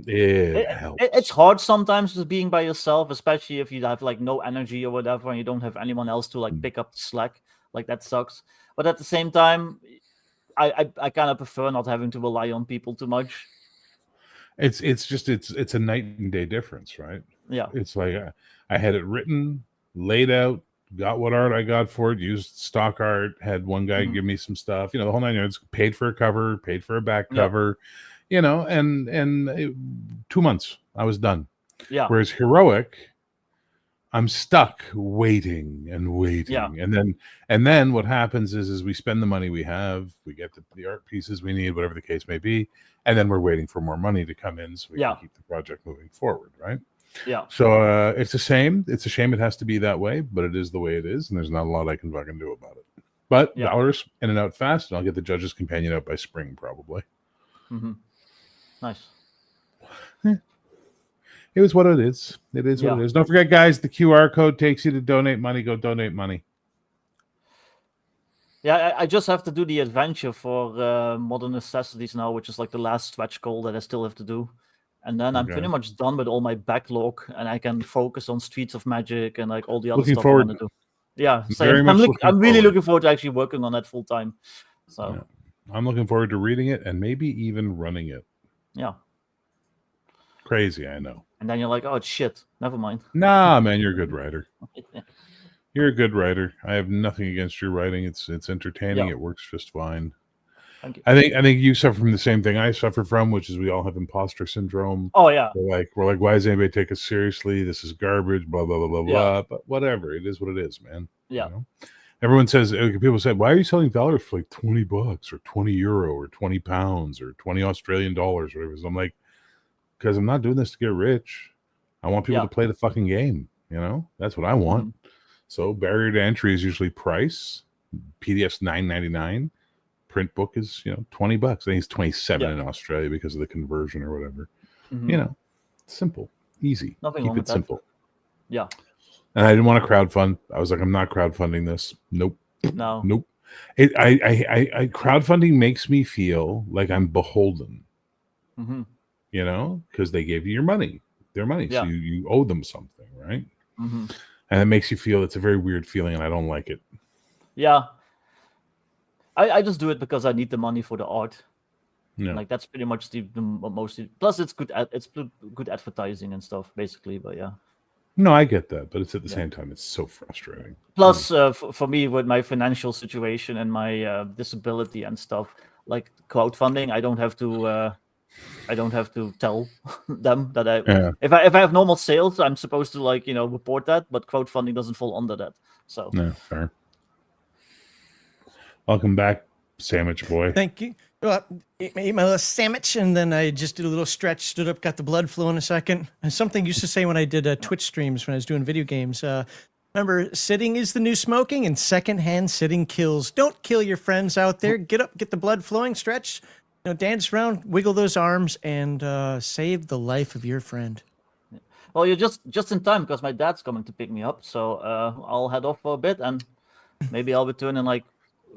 It helps. It's hard sometimes just being by yourself, especially if you have like no energy or whatever, and you don't have anyone else to like pick up the slack. Like that sucks. But at the same time, I kind of prefer not having to rely on people too much. It's a night and day difference, right? Yeah. It's like I had it written, laid out, got what art I got for it, used stock art, had one guy give me some stuff, you know, the whole 9 yards, paid for a cover, paid for a back cover, you know, and 2 months I was done. Yeah. Whereas Heroic, I'm stuck waiting and waiting. Yeah. And then what happens is we spend the money we have, we get the art pieces we need, whatever the case may be, and then we're waiting for more money to come in so we can keep the project moving forward, right? Yeah. So it's a shame. It's a shame it has to be that way, but it is the way it is, and there's not a lot I can fucking do about it. But Valorous in and out fast, and I'll get the Judge's Companion out by spring, probably. Nice. It was what it is. It is what it is. Don't forget, guys, the QR code takes you to donate money. Go donate money. Yeah, I just have to do the adventure for Modern Necessities now, which is like the last stretch goal that I still have to do. And then I'm pretty much done with all my backlog, and I can focus on Streets of Magic and like all the other stuff I want to do. Yeah, so I'm really looking forward to actually working on that full time. So I'm looking forward to reading it and maybe even running it. Yeah. Crazy, I know. And then you're like, oh shit, never mind. Nah, man, you're a good writer. You're a good writer. I have nothing against your writing. It's entertaining. It works just fine. Thank you. I think you suffer from the same thing I suffer from, which is we all have imposter syndrome. Oh yeah. We're like, why does anybody take us seriously? This is garbage, blah blah blah blah Yeah. blah. But whatever, it is what it is, man. Yeah. You know? Everyone says, people say, why are you selling dollars for like $20 or €20 or £20 or 20 Australian dollars, whatever? So I'm like, because I'm not doing this to get rich. I want people Yeah. to play the fucking game. You know, that's what I want. So barrier to entry is usually price. PDF's $9.99. Print book is, $20. I think it's 27 in Australia because of the conversion or whatever. Simple, easy. Nothing Keep wrong it with that. simple. Yeah. And I didn't want to crowdfund. I was like, I'm not crowdfunding this. Nope. No. Nope. I crowdfunding makes me feel like I'm beholden. Because they gave you your money, their money, so you owe them something, right? And it makes you feel, it's a very weird feeling, and I don't like it. Yeah. I just do it because I need the money for the art. Yeah. Like that's pretty much the mostly. Plus, it's good. It's good advertising and stuff, basically. But yeah. No, I get that, but it's at the same time, it's so frustrating. Plus, for me, with my financial situation and my disability and stuff, like crowdfunding, I don't have to tell them that if I have normal sales, I'm supposed to report that, but crowdfunding doesn't fall under that. So no, fair. Welcome back, sandwich boy. Thank you. Ate my little sandwich, and then I just did a little stretch, stood up, got the blood flowing a second. And something I used to say when I did Twitch streams when I was doing video games. Remember, sitting is the new smoking, and secondhand sitting kills. Don't kill your friends out there. Get up, get the blood flowing, stretch, dance around, wiggle those arms, and save the life of your friend. Well, you're just in time because my dad's coming to pick me up. So I'll head off for a bit, and maybe I'll return in like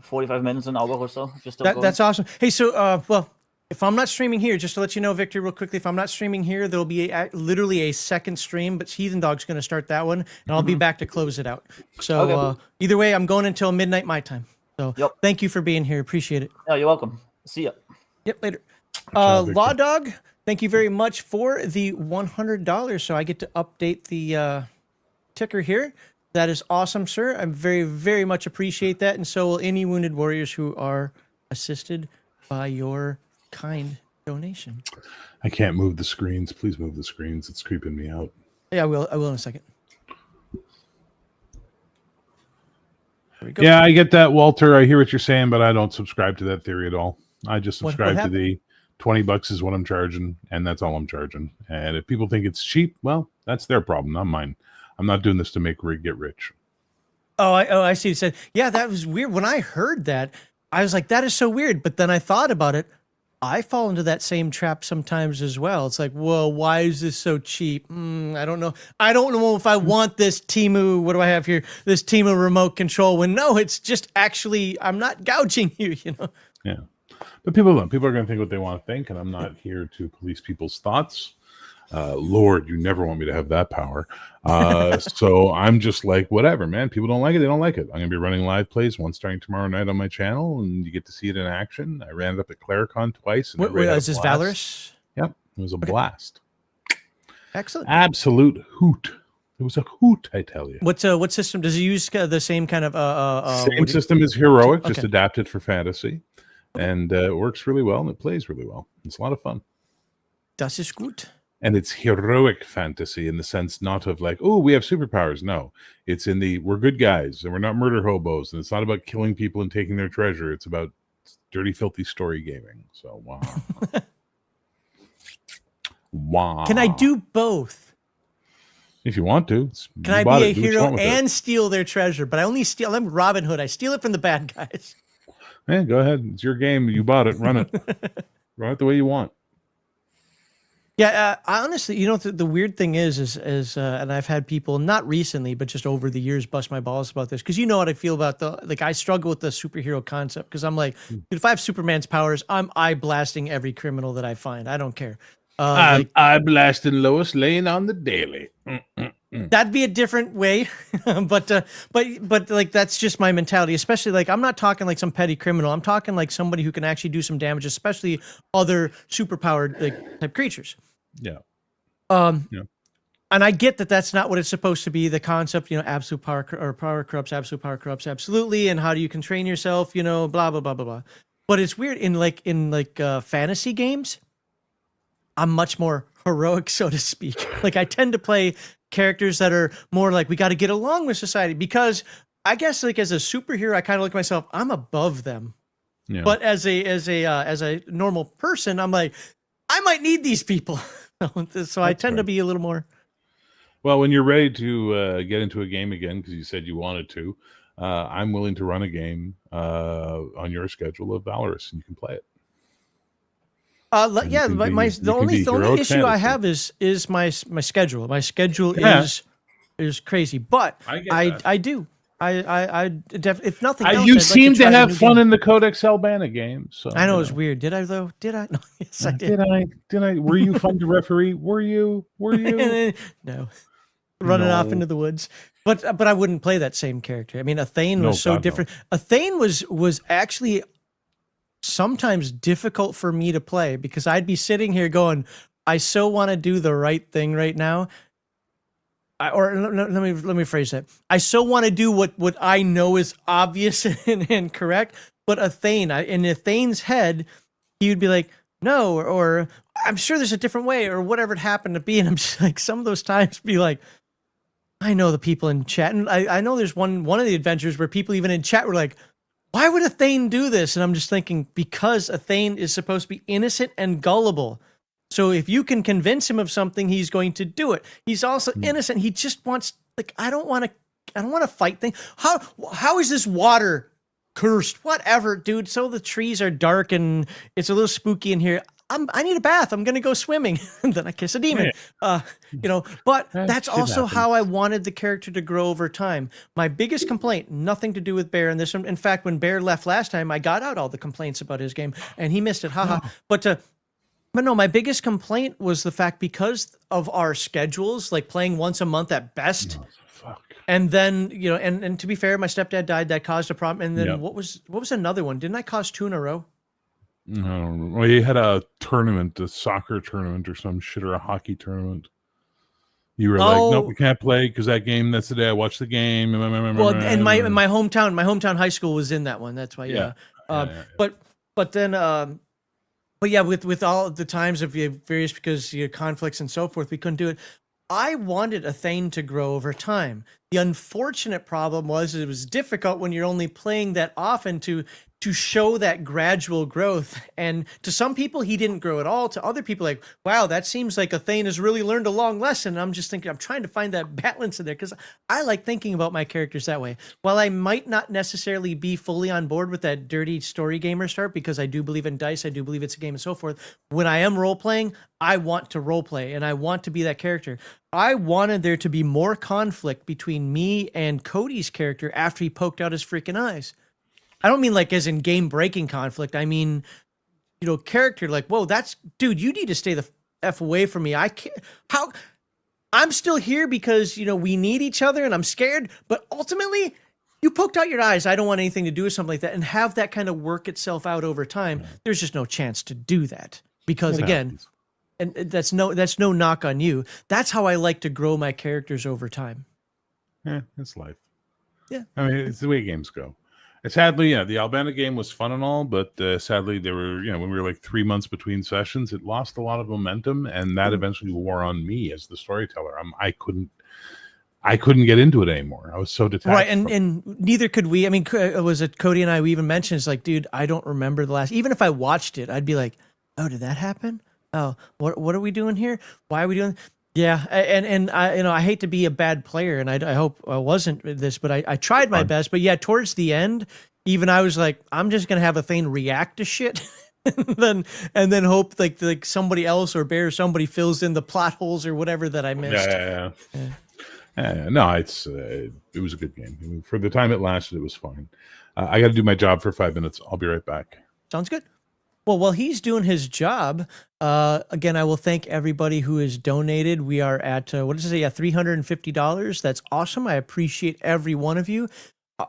45 minutes, an hour or so. If you're still going. That's awesome. Hey, so if I'm not streaming here, just to let you know, Victor, real quickly, if I'm not streaming here, there'll be literally a second stream, but Heathen Dog's going to start that one, and I'll be back to close it out. So either way, I'm going until midnight my time. So thank you for being here. Appreciate it. Yeah, you're welcome. See ya. Yep, later. Law Dog, thank you very much for the $100. So I get to update the ticker here. That is awesome, sir. I very, very much appreciate that. And so will any wounded warriors who are assisted by your kind donation. I can't move the screens. Please move the screens. It's creeping me out. Yeah, I will in a second. There we go. Yeah, I get that, Walter. I hear what you're saying, but I don't subscribe to that theory at all. I just subscribe to the $20 is what I'm charging, and that's all I'm charging. And if people think it's cheap, well, that's their problem, not mine. I'm not doing this to get rich. I see. It said, yeah, that was weird. When I heard that, I was like, that is so weird. But then I thought about it. I fall into that same trap sometimes as well. It's like, whoa, why is this so cheap? I don't know. I don't know if I want this Temu. What do I have here? This Temu remote control. When no, it's just actually, I'm not gouging you, Yeah. But people are going to think what they want to think, and I'm not here to police people's thoughts. Lord, you never want me to have that power. So I'm just like, whatever, man. People don't like it. They don't like it. I'm going to be running live plays one starting tomorrow night on my channel, and you get to see it in action. I ran it up at Claricon twice. And is this Valorous? Yep. It was a blast. Excellent. Absolute hoot. It was a hoot, I tell you. What system? Does it use the same kind of... same system as Heroic, just adapted for fantasy. And it works really well, and it plays really well. It's a lot of fun. Das ist gut. And it's heroic fantasy in the sense not of like, oh, we have superpowers. No, it's in the we're good guys and we're not murder hobos. And it's not about killing people and taking their treasure. It's about dirty, filthy story gaming. So, wow. Wow. Can I do both? If you want to. Can I be a hero and steal their treasure? But I only steal. I'm Robin Hood. I steal it from the bad guys. Yeah, go ahead. It's your game. You bought it. Run it. Run it the way you want. Yeah, honestly, the weird thing is, and I've had people not recently, but just over the years, bust my balls about this because you know what I feel about I struggle with the superhero concept because I'm like, dude, if I have Superman's powers, I'm eye blasting every criminal that I find. I don't care. I'm eye blasting Lois Lane on the daily. That'd be a different way, but like that's just my mentality. Especially like I'm not talking like some petty criminal. I'm talking like somebody who can actually do some damage, especially other superpowered type creatures. Yeah. And I get that that's not what it's supposed to be. The concept, absolute power or power corrupts, absolute power corrupts, absolutely. And how do you can train yourself? Blah blah blah blah blah. But it's weird in fantasy games. I'm much more heroic, so to speak. Like I tend to play characters that are more like we got to get along with society because I guess like as a superhero, I kind of look at myself, I'm above them. Yeah. But as a normal person, I'm like, I might need these people. So I tend to be a little more. Well, when you're ready to get into a game again, because you said you wanted to, I'm willing to run a game on your schedule of Valorous, and you can play it. Yeah, the only issue I have is my schedule. My schedule is crazy, but I do. If nothing else, you I'd seem like to to try have a new fun game. in the Codex Albana game. So I know it was weird. Did I though? Did I? No, yes, I did. Did I? Were you fun to referee? Were you? No, running off into the woods. But I wouldn't play that same character. I mean, Athane was so different. No. Athane was actually sometimes difficult for me to play because I'd be sitting here going, I so want to do the right thing right now. Let me phrase that. I so want to do what I know is obvious and correct, but Athane, in Athane's head, he would be like, no, or I'm sure there's a different way, or whatever it happened to be. And I'm just like, some of those times be like, I know the people in chat, and I know there's one of the adventures where people even in chat were like, why would Athane do this? And I'm just thinking, because Athane is supposed to be innocent and gullible. So if you can convince him of something, he's going to do it. He's also innocent. He just wants, like, I don't want to fight things. How is this water cursed? Whatever, dude. So the trees are dark and it's a little spooky in here. I need a bath. I'm going to go swimming. And then I kiss a demon. But that's also how I wanted the character to grow over time. My biggest complaint, nothing to do with Bear in this one. In fact, when Bear left last time, I got out all the complaints about his game and he missed it. Haha. But no, my biggest complaint was the fact because of our schedules, like playing once a month at best. And then, and to be fair, my stepdad died. That caused a problem. And then what was another one? Didn't I cause 2 in a row? No, well, you had a tournament, a soccer tournament or some shit, or a hockey tournament. You were like, nope, we can't play because that game. That's the day I watched the game. Well, and my hometown high school was in that one. That's why, yeah. But then, with all the times of various because conflicts and so forth, we couldn't do it. I wanted Athane to grow over time. The unfortunate problem was it was difficult when you're only playing that often to show that gradual growth. And to some people, he didn't grow at all. To other people, like, wow, that seems like Athane has really learned a long lesson. And I'm just thinking, I'm trying to find that balance in there because I like thinking about my characters that way. While I might not necessarily be fully on board with that dirty story gamer start, because I do believe in dice, I do believe it's a game and so forth. When I am role playing, I want to role play and I want to be that character. I wanted there to be more conflict between me and Cody's character after he poked out his freaking eyes. I don't mean like as in game breaking conflict. I mean, character like, whoa, dude, you need to stay the F away from me. I can't, I'm still here because, we need each other and I'm scared, but ultimately you poked out your eyes. I don't want anything to do with something like that and have that kind of work itself out over time. There's just no chance to do that because again, and that's no knock on you. That's how I like to grow my characters over time. Yeah, it's life. Yeah. I mean, it's the way games go. Sadly, the Albana game was fun and all, but sadly, there were, when we were like 3 months between sessions, it lost a lot of momentum, and that eventually wore on me as the storyteller. I couldn't get into it anymore. I was so detached. Right, and neither could we. I mean, was it Cody and I? We even mentioned it's like, dude, I don't remember the last. Even if I watched it, I'd be like, oh, did that happen? Oh, what are we doing here? Why are we doing? Yeah, and I I hate to be a bad player, and I hope I wasn't this, but I tried my best. But yeah, towards the end, even I was like, I'm just gonna have Athane react to shit, and then hope like somebody else or Bear or somebody fills in the plot holes or whatever that I missed. No, it was a good game. I mean, for the time it lasted, it was fine. I got to do my job for 5 minutes. I'll be right back. Sounds good. Well, while he's doing his job, again, I will thank everybody who has donated. We are at, $350. That's awesome. I appreciate every one of you.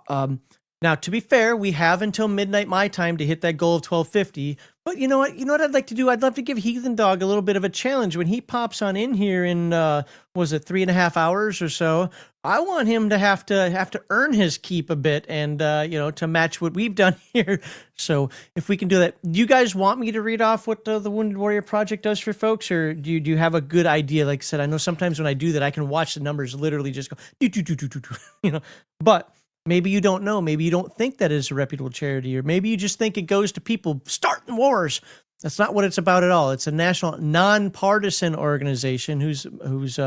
Now, Now, to be fair, we have until midnight my time to hit that goal of 1250. But you know what? You know what I'd like to do? I'd love to give Heathen Dog a little bit of a challenge when he pops on in here in was it 3.5 hours or so. I want him to have to earn his keep a bit and to match what we've done here. So if we can do that, do you guys want me to read off what the Wounded Warrior Project does for folks, or do you have a good idea? Like I said, I know sometimes when I do that, I can watch the numbers literally just go do. But maybe you don't know. Maybe you don't think that is a reputable charity, or maybe you just think it goes to people starting wars. That's not what it's about at all. It's a national, nonpartisan organization whose whose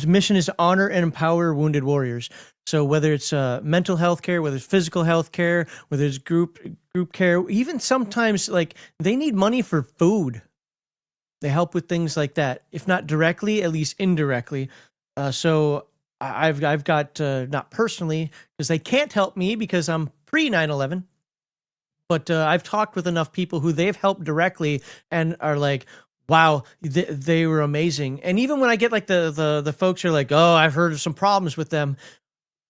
mission is to honor and empower wounded warriors. So whether it's mental health care, whether it's physical health care, whether it's group care, even sometimes like they need money for food. They help with things like that, if not directly, at least indirectly. So I've got not personally, because they can't help me because I'm pre 9/11. But I've talked with enough people who they've helped directly and are like, wow, they were amazing. And even when I get like the folks who are like, oh, I've heard of some problems with them.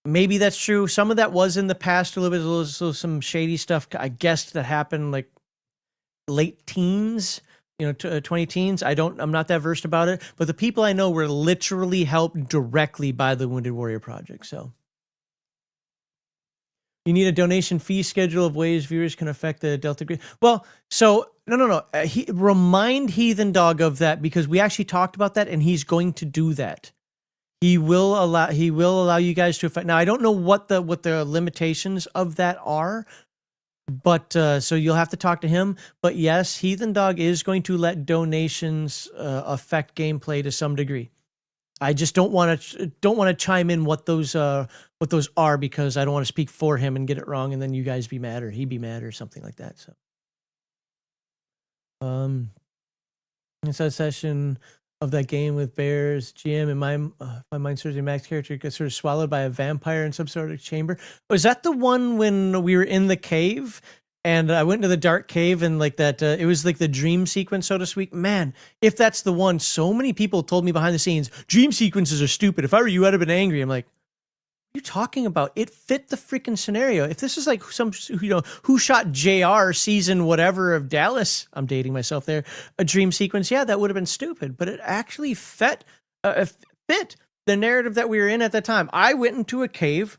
Maybe that's true. Some of that was in the past a little bit, some shady stuff, I guess, that happened like late teens, 20 teens. I'm not that versed about it, but the people I know were literally helped directly by the Wounded Warrior Project. So you need a donation fee schedule of ways viewers can affect the Delta Green. Well, so no. Remind Heathen Dog of that, because we actually talked about that, and he's going to do that. He will allow you guys to affect. Now, I don't know what the limitations of that are, but so you'll have to talk to him. But yes, Heathen Dog is going to let donations affect gameplay to some degree. I just don't want to chime in what those are, because I don't want to speak for him and get it wrong, and then you guys be mad or he be mad or something like that. So, it's a session of that game with Bears GM, and my mind serves me, Max character gets sort of swallowed by a vampire in some sort of chamber. Was that the one when we were in the cave? And I went into the dark cave, and like that, it was like the dream sequence, so to speak. Man, if that's the one, so many people told me behind the scenes, dream sequences are stupid. If I were you, I'd have been angry. I'm like, what are you talking about? It fit the freaking scenario. If this is like some, who shot JR season whatever of Dallas, I'm dating myself there, a dream sequence, yeah, that would have been stupid. But it actually fit the narrative that we were in at that time. I went into a cave,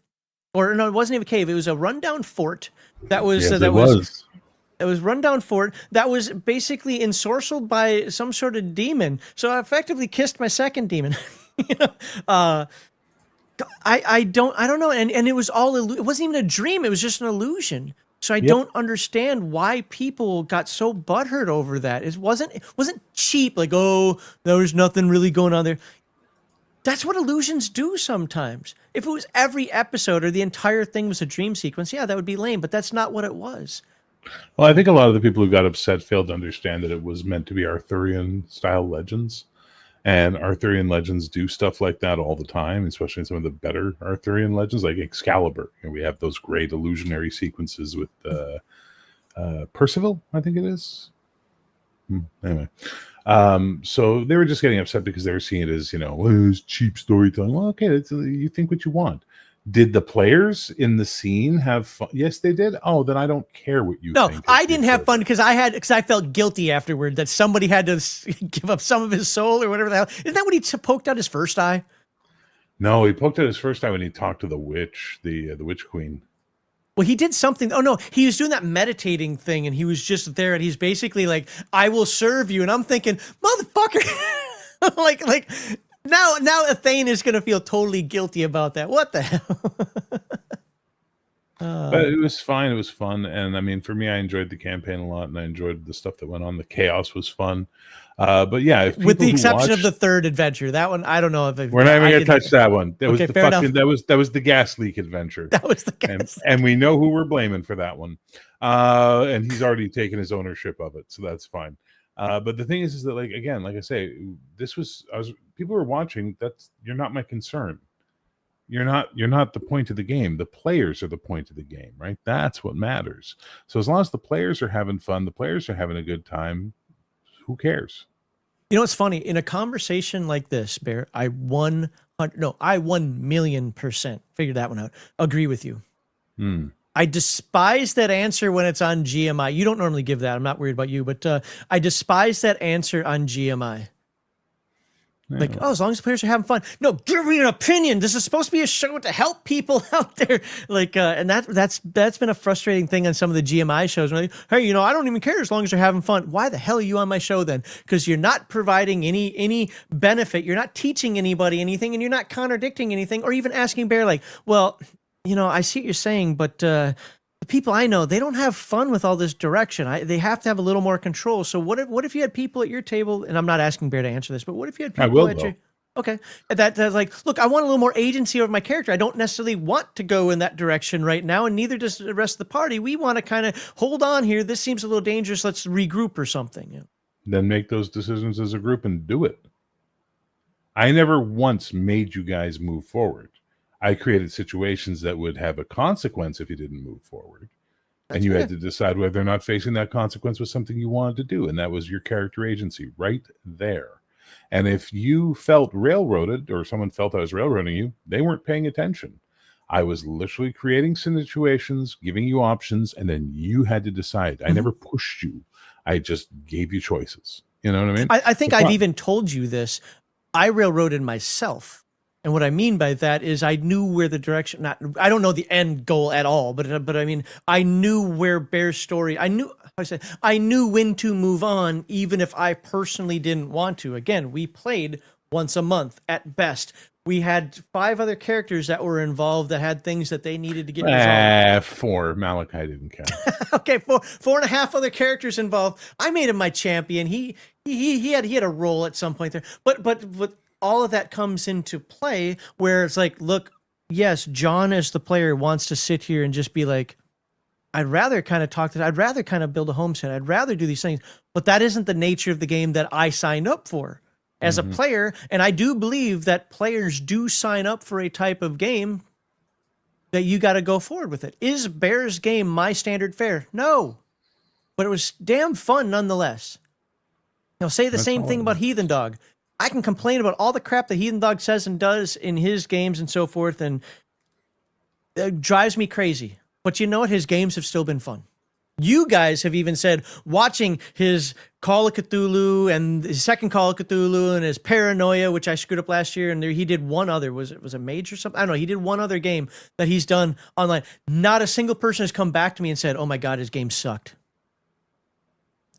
or no, it wasn't even a cave. It was a rundown fort. That was Yes, that it was. It was rundown fort that was basically ensorcelled by some sort of demon. So I effectively kissed my second demon. I don't know, and it was all it wasn't even a dream. It was just an illusion. So I don't understand why people got so butthurt over that. It wasn't cheap. Like, oh, there was nothing really going on there. That's what illusions do sometimes. If it was every episode or the entire thing was a dream sequence, yeah, that would be lame, but that's not what it was. Well, I think a lot of the people who got upset failed to understand that it was meant to be Arthurian-style legends. And Arthurian legends do stuff like that all the time, especially in some of the better Arthurian legends, like Excalibur. We have those great illusionary sequences with Percival, I think it is. Anyway. So they were just getting upset because they were seeing it as, it's cheap storytelling. Well, okay, you think what you want. Did the players in the scene have fun? Yes, they did. Oh, then I don't care what you think. No, I didn't have fun because I felt guilty afterward that somebody had to give up some of his soul or whatever the hell. Isn't that when he poked out his first eye? No, he poked out his first eye when he talked to the witch, the witch queen. Well, he did something. Oh, no, he was doing that meditating thing, and he was just there, and he's basically like, I will serve you. And I'm thinking, motherfucker, like now Athane is going to feel totally guilty about that. What the hell? But it was fine. It was fun. And I mean, for me, I enjoyed the campaign a lot, and I enjoyed the stuff that went on. The chaos was fun. But yeah, with the exception of the third adventure, that one, I don't know if we're not even going to touch that one. That okay, was the fucking, that was the gas leak adventure. That was the gas and we know who we're blaming for that one. And he's already taken his ownership of it, so that's fine. But the thing is that, like, again, like I say, people were watching. You're not my concern. You're not the point of the game. The players are the point of the game, right? That's what matters. So as long as the players are having fun, the players are having a good time, who cares? You know, it's funny. In a conversation like this, Bear, I no, I 1,000,000% figured that one out. Agree with you. Hmm. I despise that answer when it's on GMI. You don't normally give that. I'm not worried about you, but I despise that answer on GMI. Like, Yeah. oh, as long as the players are having fun. No, give me an opinion. This is supposed to be a show to help people out there. Like, and that's been a frustrating thing on some of the GMI shows. Where like, hey, I don't even care as long as they're having fun. Why the hell are you on my show then? Because you're not providing any benefit. You're not teaching anybody anything, and you're not contradicting anything, or even asking Bear like, well, I see what you're saying, but the people I know, they don't have fun with all this direction. They have to have a little more control. So what if you had people at your table, and I'm not asking Bear to answer this, but what if you had people I will, at though. your okay, that's like, look, I want a little more agency over my character. I don't necessarily want to go in that direction right now, and neither does the rest of the party. We want to kind of hold on here. This seems a little dangerous. Let's regroup or something. Then make those decisions as a group and do it. I never once made you guys move forward. I created situations that would have a consequence if you didn't move forward. And you had to decide whether or not facing that consequence was something you wanted to do. And that was your character agency right there. And if you felt railroaded, or someone felt I was railroading you, they weren't paying attention. I was literally creating situations, giving you options, and then you had to decide. I never pushed you. I just gave you choices. You know what I mean? I think I've even told you this. I railroaded myself. And what I mean by that is I knew where the direction, I don't know the end goal at all, but I mean, I knew where Bear's story, I knew when to move on, even if I personally didn't want to. Again, we played once a month at best. We had 5 other characters that were involved that had things that they needed to get resolved. 4. Malachi didn't count. Okay, 4.5 other characters involved. I made him my champion. He had a role at some point there, but all of that comes into play where it's like, look, yes, John as the player wants to sit here and just be like, I'd rather kind of I'd rather kind of build a homestead. I'd rather do these things, but that isn't the nature of the game that I signed up for as a player. And I do believe that players do sign up for a type of game that you got to go forward with it. Is Bear's game my standard fare? No, but it was damn fun nonetheless. Say the same thing about Heathen Dog. I can complain about all the crap that Heathen Dog says and does in his games and so forth, and it drives me crazy. But you know what? His games have still been fun. You guys have even said watching his Call of Cthulhu and his second Call of Cthulhu and his Paranoia, which I screwed up last year, and he did one other. Was it a Mage or something? I don't know. He did one other game that he's done online. Not a single person has come back to me and said, "Oh my God, his game sucked."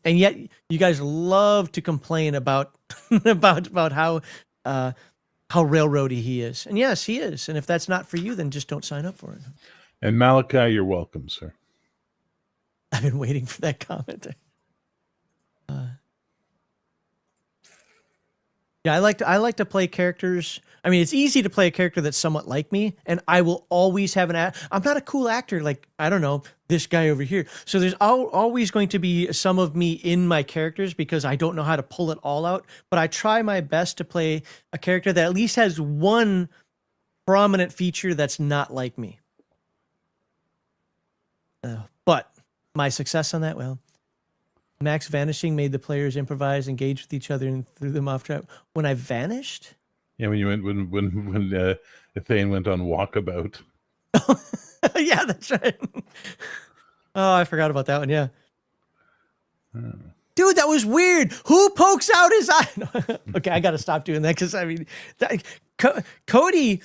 And yet, you guys love to complain about about how railroady he is. And yes, he is. And if that's not for you, then just don't sign up for it. And Malachi, you're welcome, sir. I've been waiting for that comment. Yeah, I like to play characters. I mean, it's easy to play a character that's somewhat like me, and I will always have I'm not a cool actor like, I don't know, this guy over here. So there's always going to be some of me in my characters because I don't know how to pull it all out. But I try my best to play a character that at least has one prominent feature that's not like me. But my success on that, well, Max vanishing made the players improvise, engage with each other, and threw them off track. When I vanished? Yeah, when you went when Ethane went on walkabout. Yeah, that's right. Oh, I forgot about that one. Yeah. Dude, that was weird. Who pokes out his eye? Okay, I got to stop doing that because I mean, Cody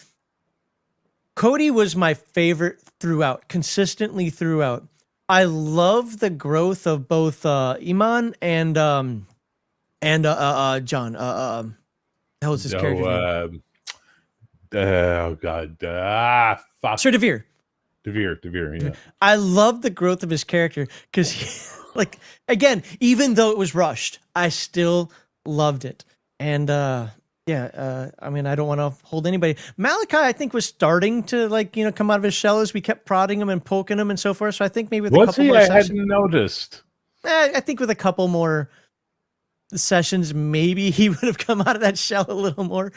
was my favorite throughout, consistently throughout. I love the growth of both Iman and John. How was his character name? Oh God! Fuck. Sir Devere. Devere. Yeah. I love the growth of his character because, like, again, even though it was rushed, I still loved it. And I mean, I don't want to hold anybody. Malachi, I think, was starting to come out of his shell as we kept prodding him and poking him and so forth. So I think maybe with a couple more I sessions, hadn't noticed. I think with a couple more sessions, maybe he would have come out of that shell a little more.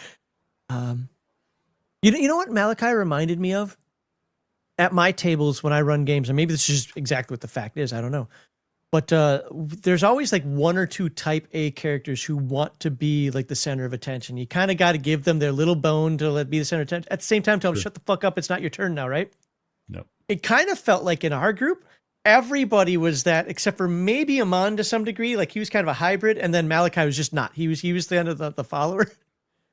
You know what Malachi reminded me of? At my tables when I run games, and maybe this is just exactly what the fact is, I don't know. But there's always like one or two type A characters who want to be like the center of attention. You kind of got to give them their little bone to be the center of attention. At the same time, tell them, shut the fuck up. It's not your turn now, right? No. It kind of felt like in our group, everybody was that, except for maybe Amon to some degree. Like he was kind of a hybrid, and then Malachi was just not. He was the end of the follower.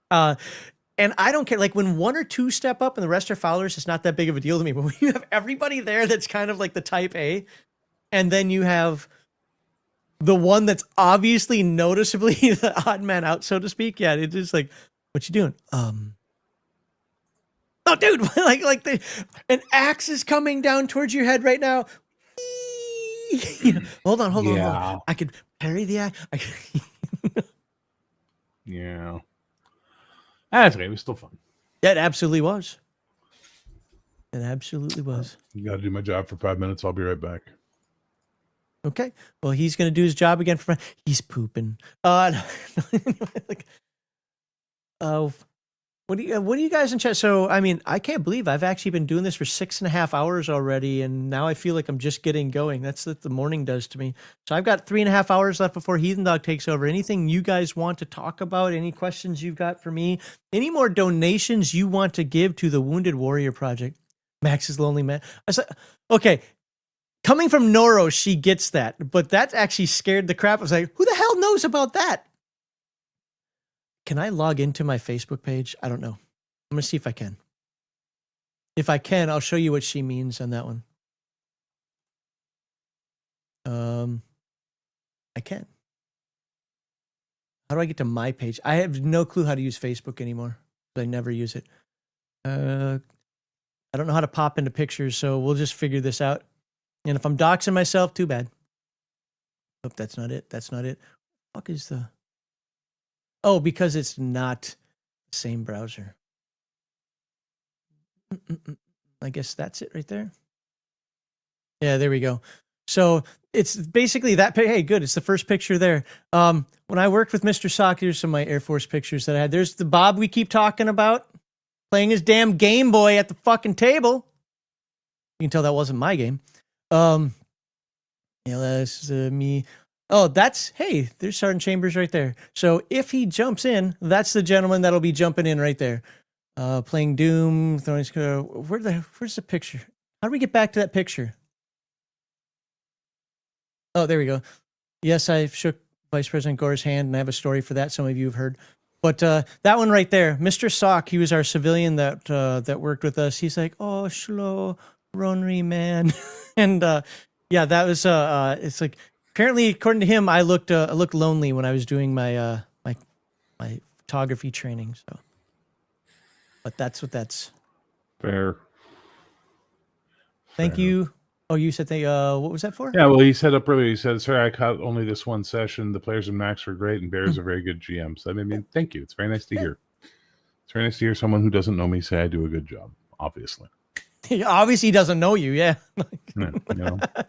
And I don't care. Like when one or two step up and the rest are followers, it's not that big of a deal to me. But when you have everybody there that's kind of like the type A, and then you have the one that's obviously noticeably the odd man out, so to speak. Yeah, it's just like, what you doing? Oh, dude, an axe is coming down towards your head right now. Hold on. I could parry the axe. Yeah. That's okay. It was still fun. Yeah, it absolutely was. It absolutely was. You got to do my job for 5 minutes. I'll be right back. Okay. Well, he's going to do his job again for he's pooping. What do you guys in chat? So, I mean, I can't believe I've actually been doing this for 6.5 hours already, and now I feel like I'm just getting going. That's what the morning does to me. So I've got 3.5 hours left before Heathen Dog takes over. Anything you guys want to talk about? Any questions you've got for me? Any more donations you want to give to the Wounded Warrior Project? Max's Lonely Man. I said, okay. Coming from Noro, she gets that, but that actually scared the crap. I was like, who the hell knows about that? Can I log into my Facebook page? I don't know. I'm going to see if I can. If I can, I'll show you what she means on that one. I can. How do I get to my page? I have no clue how to use Facebook anymore. I never use it. I don't know how to pop into pictures, so we'll just figure this out. And if I'm doxing myself, too bad. Oh, that's not it. That's not it. What the fuck is the... Oh, because it's not the same browser. I guess that's it right there. Yeah, there we go. So it's basically that. Hey, good. It's the first picture there. When I worked with Mr. Sock, here's some of my Air Force pictures that I had. There's the Bob we keep talking about, playing his damn Game Boy at the fucking table. You can tell that wasn't my game. Yeah, that's me. Oh, hey, there's Sergeant Chambers right there. So if he jumps in, that's the gentleman that'll be jumping in right there. Playing Doom, throwing where's the picture? How do we get back to that picture? Oh, there we go. Yes, I shook Vice President Gore's hand, and I have a story for that. Some of you have heard. But that one right there, Mr. Sock, he was our civilian that worked with us. He's like, oh, slow, Ronry, man. And yeah, that was it's like, apparently, according to him, I looked lonely when I was doing my my photography training. So, but that's what that's. Fair. Thank you. Oh, you said what was that for? Yeah, well, he said up earlier, he said, sir, I caught only this one session. The players in Max were great, and Bear's a very good GM. So, I mean, thank you. It's very nice to hear. It's very nice to hear someone who doesn't know me say I do a good job, obviously. He obviously doesn't know you, yeah. Yeah, you know. If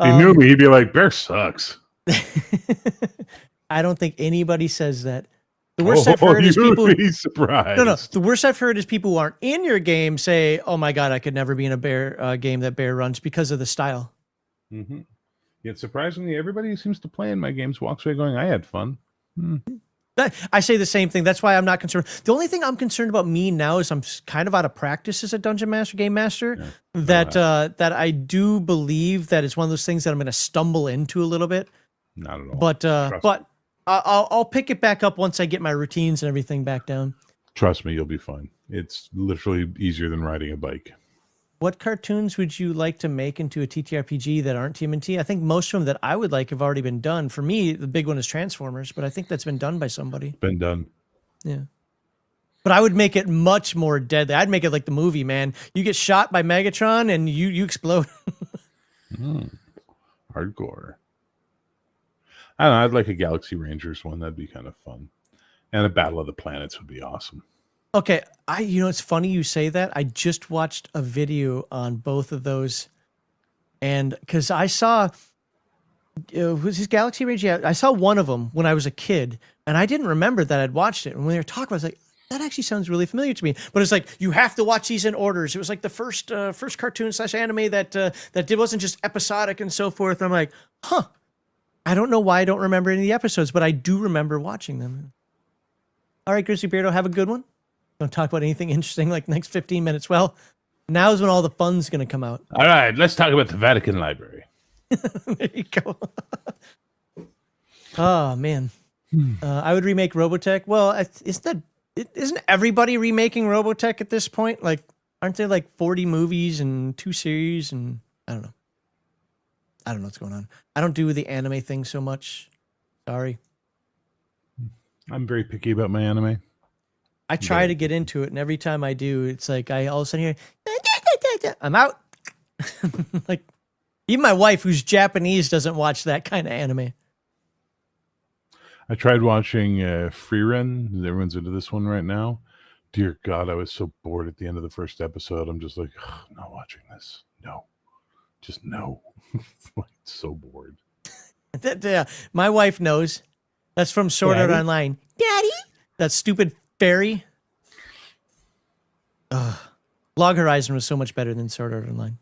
he knew me, he'd be like, Bear sucks. I don't think anybody says that. The worst I've heard is people. He's surprised. No. The worst I've heard is people who aren't in your game say, "Oh my god, I could never be in a Bear game that Bear runs because of the style." Mm-hmm. Yet surprisingly, everybody who seems to play in my games walks away going, "I had fun." I say the same thing. That's why I'm not concerned. The only thing I'm concerned about me now is I'm kind of out of practice as a dungeon master, game master. Yeah. That I do believe that it's one of those things that I'm going to stumble into a little bit. Not at all. But I'll pick it back up once I get my routines and everything back down. Trust me, you'll be fine. It's literally easier than riding a bike. What cartoons would you like to make into a TTRPG that aren't TMNT? I think most of them that I would like have already been done. For me, the big one is Transformers, but I think that's been done by somebody. Been done. Yeah. But I would make it much more deadly. I'd make it like the movie, man. You get shot by Megatron and you explode. Hardcore. I don't know. I'd like a Galaxy Rangers one. That'd be kind of fun. And a Battle of the Planets would be awesome. Okay, it's funny you say that. I just watched a video on both of those, and because I saw, was his Galaxy Range? Yeah, I saw one of them when I was a kid, and I didn't remember that I'd watched it. And when they were talking, I was like, that actually sounds really familiar to me. But it's like, you have to watch these in orders. It was like the first cartoon / anime that wasn't just episodic and so forth. I'm like, huh. I don't know why I don't remember any of the episodes, but I do remember watching them. All right, Grizzly Beardo, have a good one. Don't talk about anything interesting like next 15 minutes. Well, now's when all the fun's going to come out. All right, let's talk about the Vatican Library. There you go. Oh, man. I would remake Robotech. Well, isn't everybody remaking Robotech at this point? Like, aren't there like 40 movies and 2 series? And I don't know. I don't know what's going on. I don't do the anime thing so much. Sorry. I'm very picky about my anime. I try to get into it, and every time I do, it's like I all of a sudden hear, I'm out. Like, even my wife, who's Japanese, doesn't watch that kind of anime. I tried watching Freerun. Everyone's into this one right now. Dear God, I was so bored at the end of the first episode. I'm just like, I'm not watching this. No. Just no. Like, so bored. My wife knows. That's from Sword Art Online. Daddy? That stupid fairy. Log Horizon was so much better than Sword Art Online.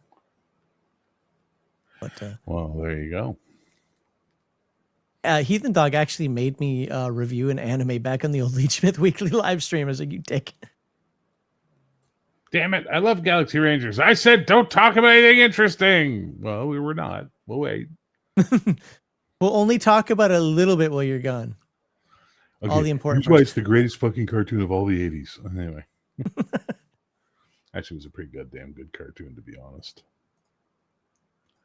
But well, there you go. Heathen Dog actually made me review an anime back on the old Leech Smith Weekly live stream. I was like, you dick. Damn it. I love Galaxy Rangers. I said don't talk about anything interesting. Well, we were not. We'll wait. We'll only talk about it a little bit while you're gone. Okay, All the important here's why parts. it's the greatest fucking cartoon of all the 80s. Anyway. Actually, it was a pretty goddamn good cartoon, to be honest.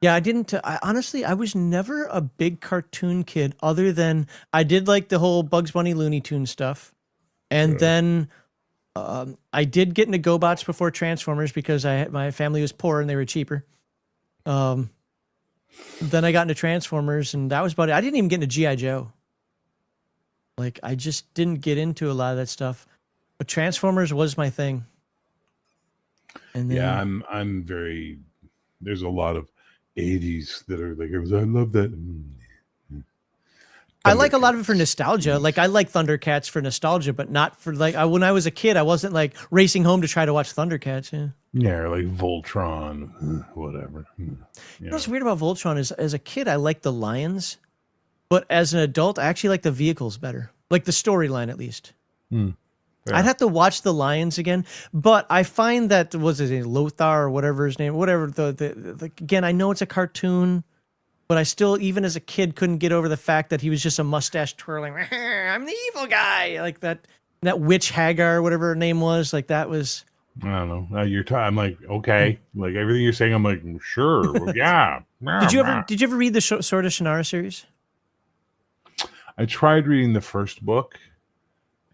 Yeah, honestly, I was never a big cartoon kid other than I did like the whole Bugs Bunny Looney Tunes stuff. And then I did get into GoBots before Transformers because my family was poor and they were cheaper. Then I got into Transformers and that was about it. I didn't even get into G.I. Joe. Like, I just didn't get into a lot of that stuff. But Transformers was my thing. And then, yeah, I'm very... There's a lot of 80s that are like, I love that. I like a lot of it for nostalgia. Like, I like Thundercats for nostalgia, but not for like when I was a kid, I wasn't like racing home to try to watch Thundercats. Yeah, or like Voltron, whatever. You know what's weird about Voltron is as a kid, I liked the lions, but as an adult, I actually like the vehicles better. Like the storyline, at least. Fair. I'd have to watch the lions again, but I find that Lothar or whatever his name, whatever again, I know it's a cartoon. But I still, even as a kid, couldn't get over the fact that he was just a mustache twirling. I'm the evil guy, like that witch Hagar, whatever her name was. Like that was. I don't know. I'm like, okay, like everything you're saying, I'm like, sure, well, yeah. Did you ever read the Sword of Shannara series? I tried reading the first book,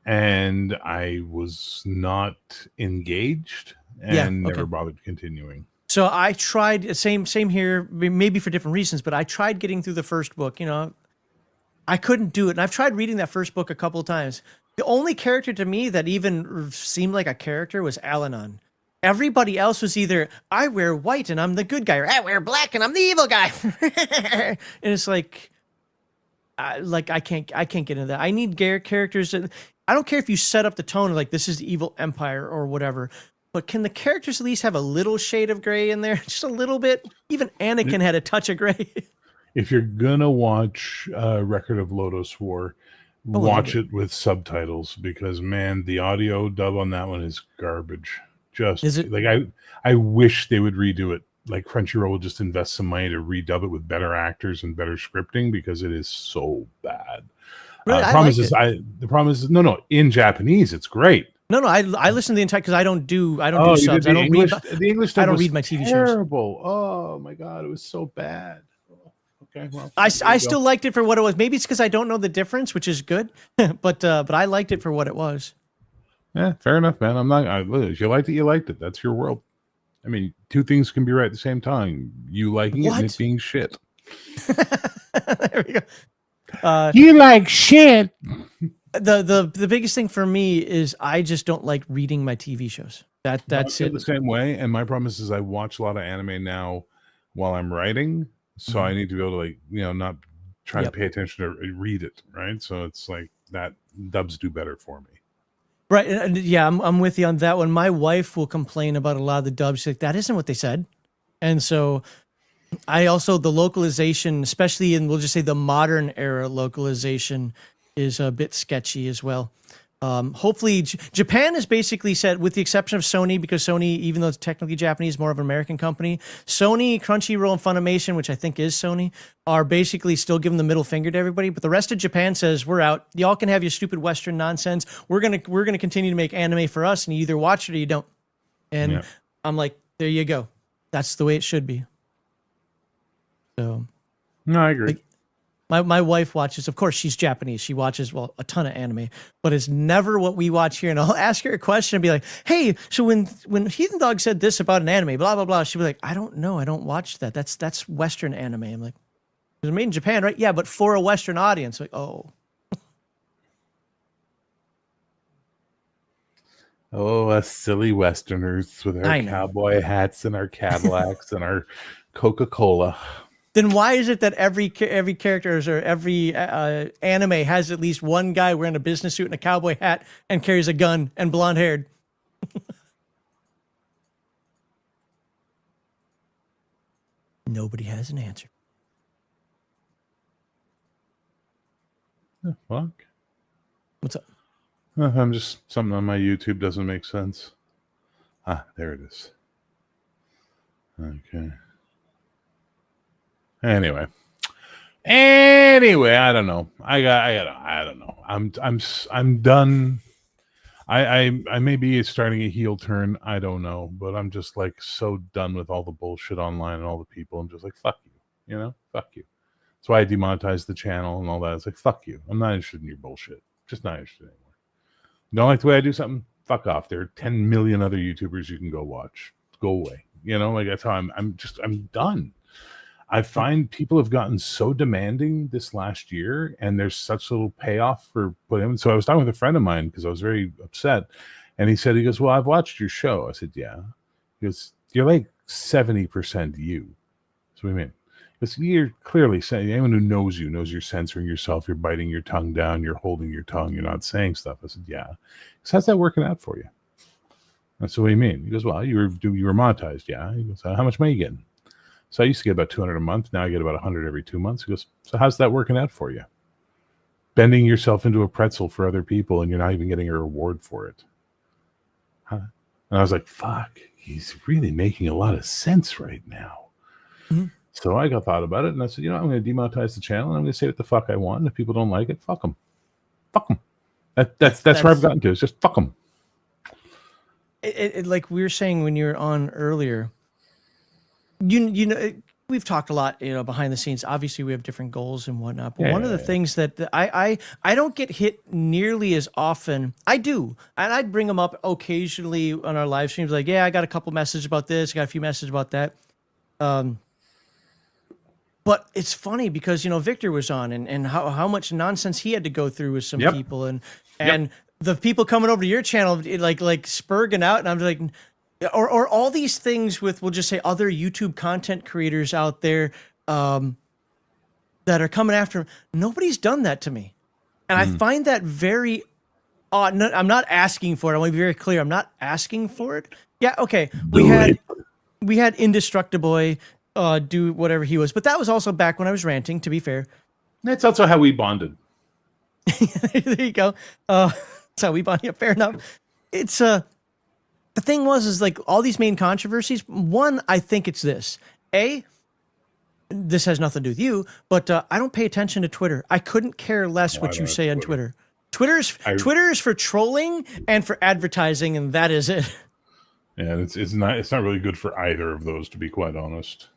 and I was not engaged, and never bothered continuing. So I tried, same here, maybe for different reasons, but I tried getting through the first book. You know, I couldn't do it. And I've tried reading that first book a couple of times. The only character to me that even seemed like a character was Al-Anon. Everybody else was either, I wear white and I'm the good guy, or I wear black and I'm the evil guy. And it's like I can't get into that. I need characters that, I don't care if you set up the tone like this is the evil empire or whatever. But can the characters at least have a little shade of gray in there? Just a little bit? Even Anakin had a touch of gray. If you're going to watch Record of Lodoss War, watch it with subtitles because, man, the audio dub on that one is garbage. Just is it? Like I wish they would redo it. Like Crunchyroll will just invest some money to redub it with better actors and better scripting because it is so bad. Really? The problem is, no, in Japanese, it's great. No, I listen to the entire because I don't do subs. I don't read my TV shows. Terrible. Oh my god, it was so bad. Okay, well, I still liked it for what it was. Maybe it's because I don't know the difference, which is good. but I liked it for what it was. Yeah, fair enough, man. If you liked it, you liked it. That's your world. I mean, two things can be right at the same time. You liking it and it being shit. There we go. You like shit. The biggest thing for me is I just don't like reading my TV shows. That's it. The same way. And my problem is I watch a lot of anime now while I'm writing, so I need to be able to not try to pay attention to read it, right? So it's like that dubs do better for me. Right. And yeah, I'm with you on that one. My wife will complain about a lot of the dubs. She's like, that isn't what they said. And so The localization, especially in, we'll just say the modern era localization, is a bit sketchy as well. Hopefully, Japan has basically said, with the exception of Sony, because Sony, even though it's technically Japanese, more of an American company, Sony, Crunchyroll, and Funimation, which I think is Sony, are basically still giving the middle finger to everybody. But the rest of Japan says, we're out. Y'all can have your stupid Western nonsense. We're gonna continue to make anime for us, and you either watch it or you don't. And Yeah. I'm like, there you go. That's the way it should be. So. No, I agree. My wife watches, of course, she's Japanese. She watches, well, a ton of anime, but it's never what we watch here. And I'll ask her a question and be like, hey, so when Heathen Dog said this about an anime, blah, blah, blah, she'll be like, I don't know. I don't watch that. That's Western anime. I'm like, it was made in Japan, right? Yeah, but for a Western audience. Like, oh. Oh, us silly Westerners with our I know. cowboy hats and our Cadillacs and our Coca-Cola. Then why is it that every character or every anime has at least one guy wearing a business suit and a cowboy hat and carries a gun and blonde haired? Nobody has an answer. The fuck? What's up? I'm just, something on my YouTube doesn't make sense. Ah, there it is. Okay. Anyway, I don't know. I don't know. I'm done. I may be starting a heel turn. I don't know, but I'm just like so done with all the bullshit online and all the people. I'm just like, fuck you, fuck you. That's why I demonetized the channel and all that. It's like, fuck you. I'm not interested in your bullshit. Just not interested anymore. You don't like the way I do something? Fuck off. There are 10 million other YouTubers you can go watch. Go away. Like that's how I'm done. I find people have gotten so demanding this last year, and there's such little payoff for putting. So I was talking with a friend of mine because I was very upset, and he goes, well, I've watched your show. I said, yeah. He goes, you're like 70% you. So what do you mean? Because you're clearly saying, anyone who knows you knows you're censoring yourself, you're biting your tongue down, you're holding your tongue, you're not saying stuff. I said, yeah. So how's that working out for you? I said, what do you mean? He goes, well, you were monetized, yeah. He goes, how much money are you getting? So I used to get about 200 a month. Now I get about 100 every 2 months. He goes, so how's that working out for you? Bending yourself into a pretzel for other people, and you're not even getting a reward for it. Huh? And I was like, fuck, he's really making a lot of sense right now. Mm-hmm. So I thought about it, and I said, I'm going to demonetize the channel, and I'm going to say what the fuck I want. And if people don't like it, fuck them. Fuck them. That's where I've gotten to. It's just fuck them. Like we were saying when you were on earlier, we've talked a lot, behind the scenes. Obviously, we have different goals and whatnot. But one of the things that I don't get hit nearly as often. I do, and I'd bring them up occasionally on our live streams. Like, yeah, I got a couple messages about this, got a few messages about that. But it's funny because Victor was on, and how much nonsense he had to go through with some people, and the people coming over to your channel, like spurging out, and I'm like. Or all these things with, we'll just say, other YouTube content creators out there that are coming after him. Nobody's done that to me. And I find that very odd. No, I'm not asking for it. I want to be very clear. I'm not asking for it. Yeah, okay. We had Indestructiboy do whatever he was. But that was also back when I was ranting, to be fair. That's also how we bonded. There you go. That's how we bonded. Yeah, fair enough. It's... The thing is like all these main controversies. One, I think it's this. This has nothing to do with you, but I don't pay attention to Twitter. I couldn't care less what you say on Twitter. Twitter is for trolling and for advertising, and that is it. Yeah, it's not really good for either of those, to be quite honest.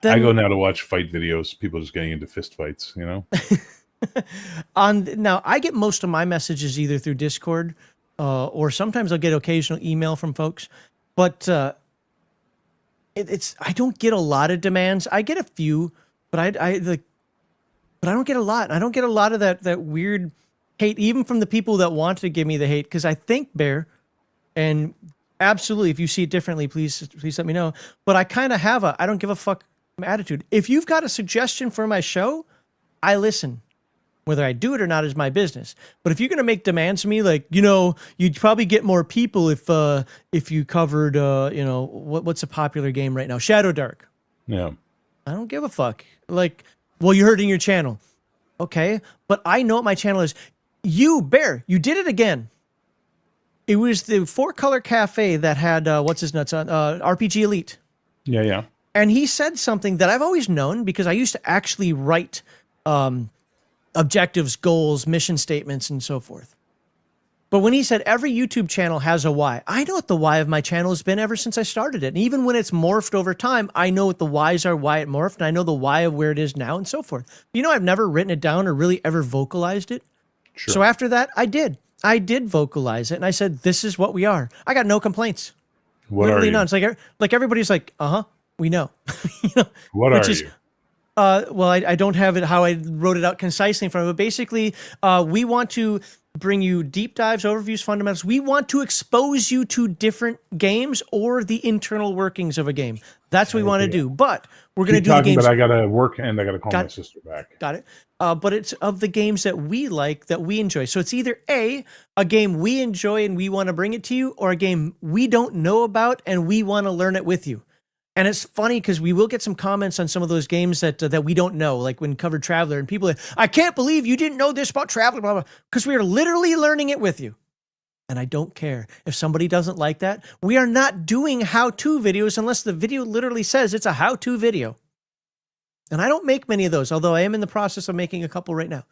I go now to watch fight videos. People just getting into fist fights, Now I get most of my messages either through Discord. Or sometimes I'll get occasional email from folks, but I don't get a lot of demands. I get a few, but I don't get a lot. I don't get a lot of that weird hate, even from the people that want to give me the hate. Because I think, Bear, and absolutely, if you see it differently, please let me know. But I kind of have I don't give a fuck attitude. If you've got a suggestion for my show, I listen. Whether I do it or not is my business. But if you're going to make demands to me, like, you'd probably get more people if you covered, what's a popular game right now? Shadow Dark. Yeah. I don't give a fuck. Like, well, you're hurting your channel. Okay, but I know what my channel is. You, Bear, you did it again. It was the 4-Color Cafe that had, what's his nuts on, RPG Elite. Yeah, yeah. And he said something that I've always known because I used to actually write objectives, goals, mission statements, and so forth. But when he said every YouTube channel has a why, I know what the why of my channel has been ever since I started it. And even when it's morphed over time, I know what the whys are, why it morphed, and I know the why of where it is now and so forth. You know, I've never written it down or really ever vocalized it. Sure. So after that, I did vocalize it, and I said, this is what we are. I got no complaints. What Literally are you? none. It's like everybody's like, we know. You know, What which are is, you? well, I don't have it how I wrote it out concisely in front of it. Basically, we want to bring you deep dives, overviews, fundamentals. We want to expose you to different games or the internal workings of a game. That's what we want to do. But we're going to Keep do the talking, games. but I gotta work and I gotta call Got- my sister back. Got it. But it's of the games that we like, that we enjoy. So it's either a game we enjoy and we want to bring it to you, or a game we don't know about and we want to learn it with you. And it's funny because we will get some comments on some of those games that we don't know, like when covered Traveler, and people are, I can't believe you didn't know this about Traveler, blah, blah, because we are literally learning it with you. And I don't care if somebody doesn't like that. We are not doing how-to videos unless the video literally says it's a how-to video. And I don't make many of those, although I am in the process of making a couple right now.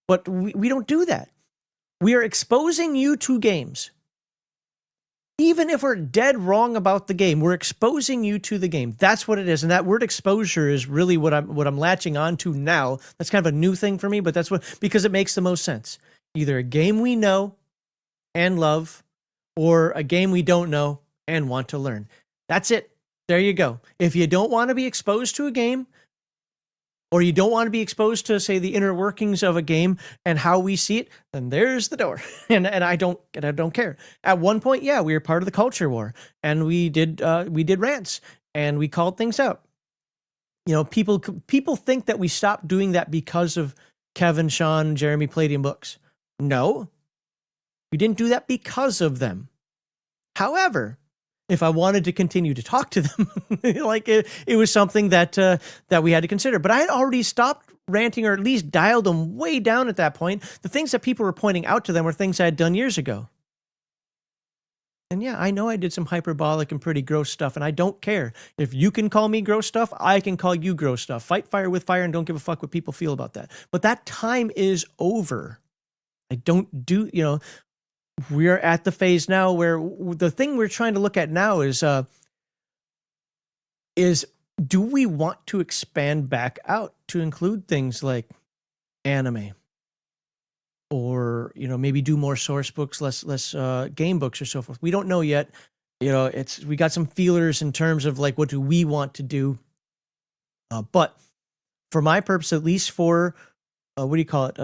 But we don't do that. We are exposing you to games. Even if we're dead wrong about the game, we're exposing you to the game. That's what it is. And that word exposure is really what I'm latching on to now. That's kind of a new thing for me, but that's because it makes the most sense. Either a game we know and love, or a game we don't know and want to learn. That's it. There you go. If you don't want to be exposed to a game, or you don't want to be exposed to, say, the inner workings of a game and how we see it, then there's the door. and I don't care. At one point, yeah, we were part of the culture war, and we did rants and we called things out. You know, people think that we stopped doing that because of Kevin, Sean, Jeremy Palladium Books. No, we didn't do that because of them. However, if I wanted to continue to talk to them, like it was something that we had to consider. But I had already stopped ranting, or at least dialed them way down at that point. The things that people were pointing out to them were things I had done years ago. And yeah, I know I did some hyperbolic and pretty gross stuff, and I don't care. If you can call me gross stuff, I can call you gross stuff. Fight fire with fire and don't give a fuck what people feel about that. But that time is over. I don't do, you know, we're at the phase now where the thing we're trying to look at now is do we want to expand back out to include things like anime, or, you know, maybe do more source books, less game books or so forth. We don't know yet. You know, we got some feelers in terms of like, what do we want to do? But for my purpose, at least for, what do you call it?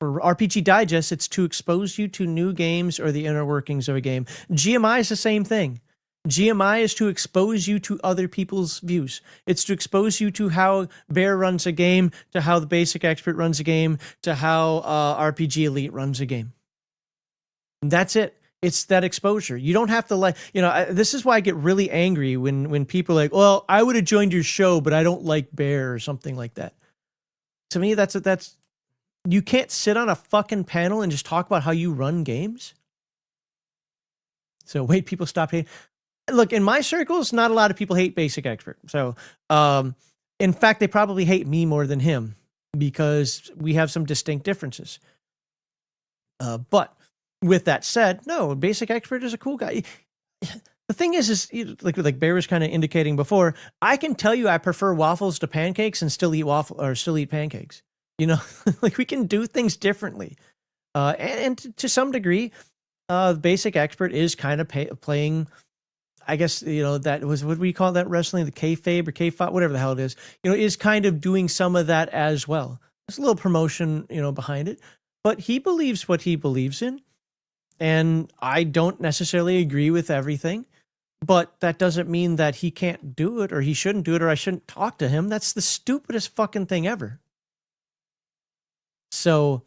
For RPG Digest, it's to expose you to new games or the inner workings of a game. GMI is the same thing. GMI is to expose you to other people's views. It's to expose you to how Bear runs a game, to how the Basic Expert runs a game, to how RPG Elite runs a game. And that's it. It's that exposure. You don't have to like, you know, this is why I get really angry when people are like, well, I would have joined your show, but I don't like Bear or something like that. To me, that's you can't sit on a fucking panel and just talk about how you run games. So wait, people stop hating. Look, in my circles, not a lot of people hate Basic Expert. So, in fact, they probably hate me more than him because we have some distinct differences. But with that said, no, Basic Expert is a cool guy. The thing is like Bear was kind of indicating before, I can tell you I prefer waffles to pancakes and still eat pancakes. You know, like we can do things differently. And to some degree, Basic Expert is kind of playing, I guess, you know, that was, what we call that wrestling, the kayfabe or kayfabe, whatever the hell it is, you know, is kind of doing some of that as well. There's a little promotion, you know, behind it, but he believes what he believes in. And I don't necessarily agree with everything, but that doesn't mean that he can't do it or he shouldn't do it or I shouldn't talk to him. That's the stupidest fucking thing ever. So,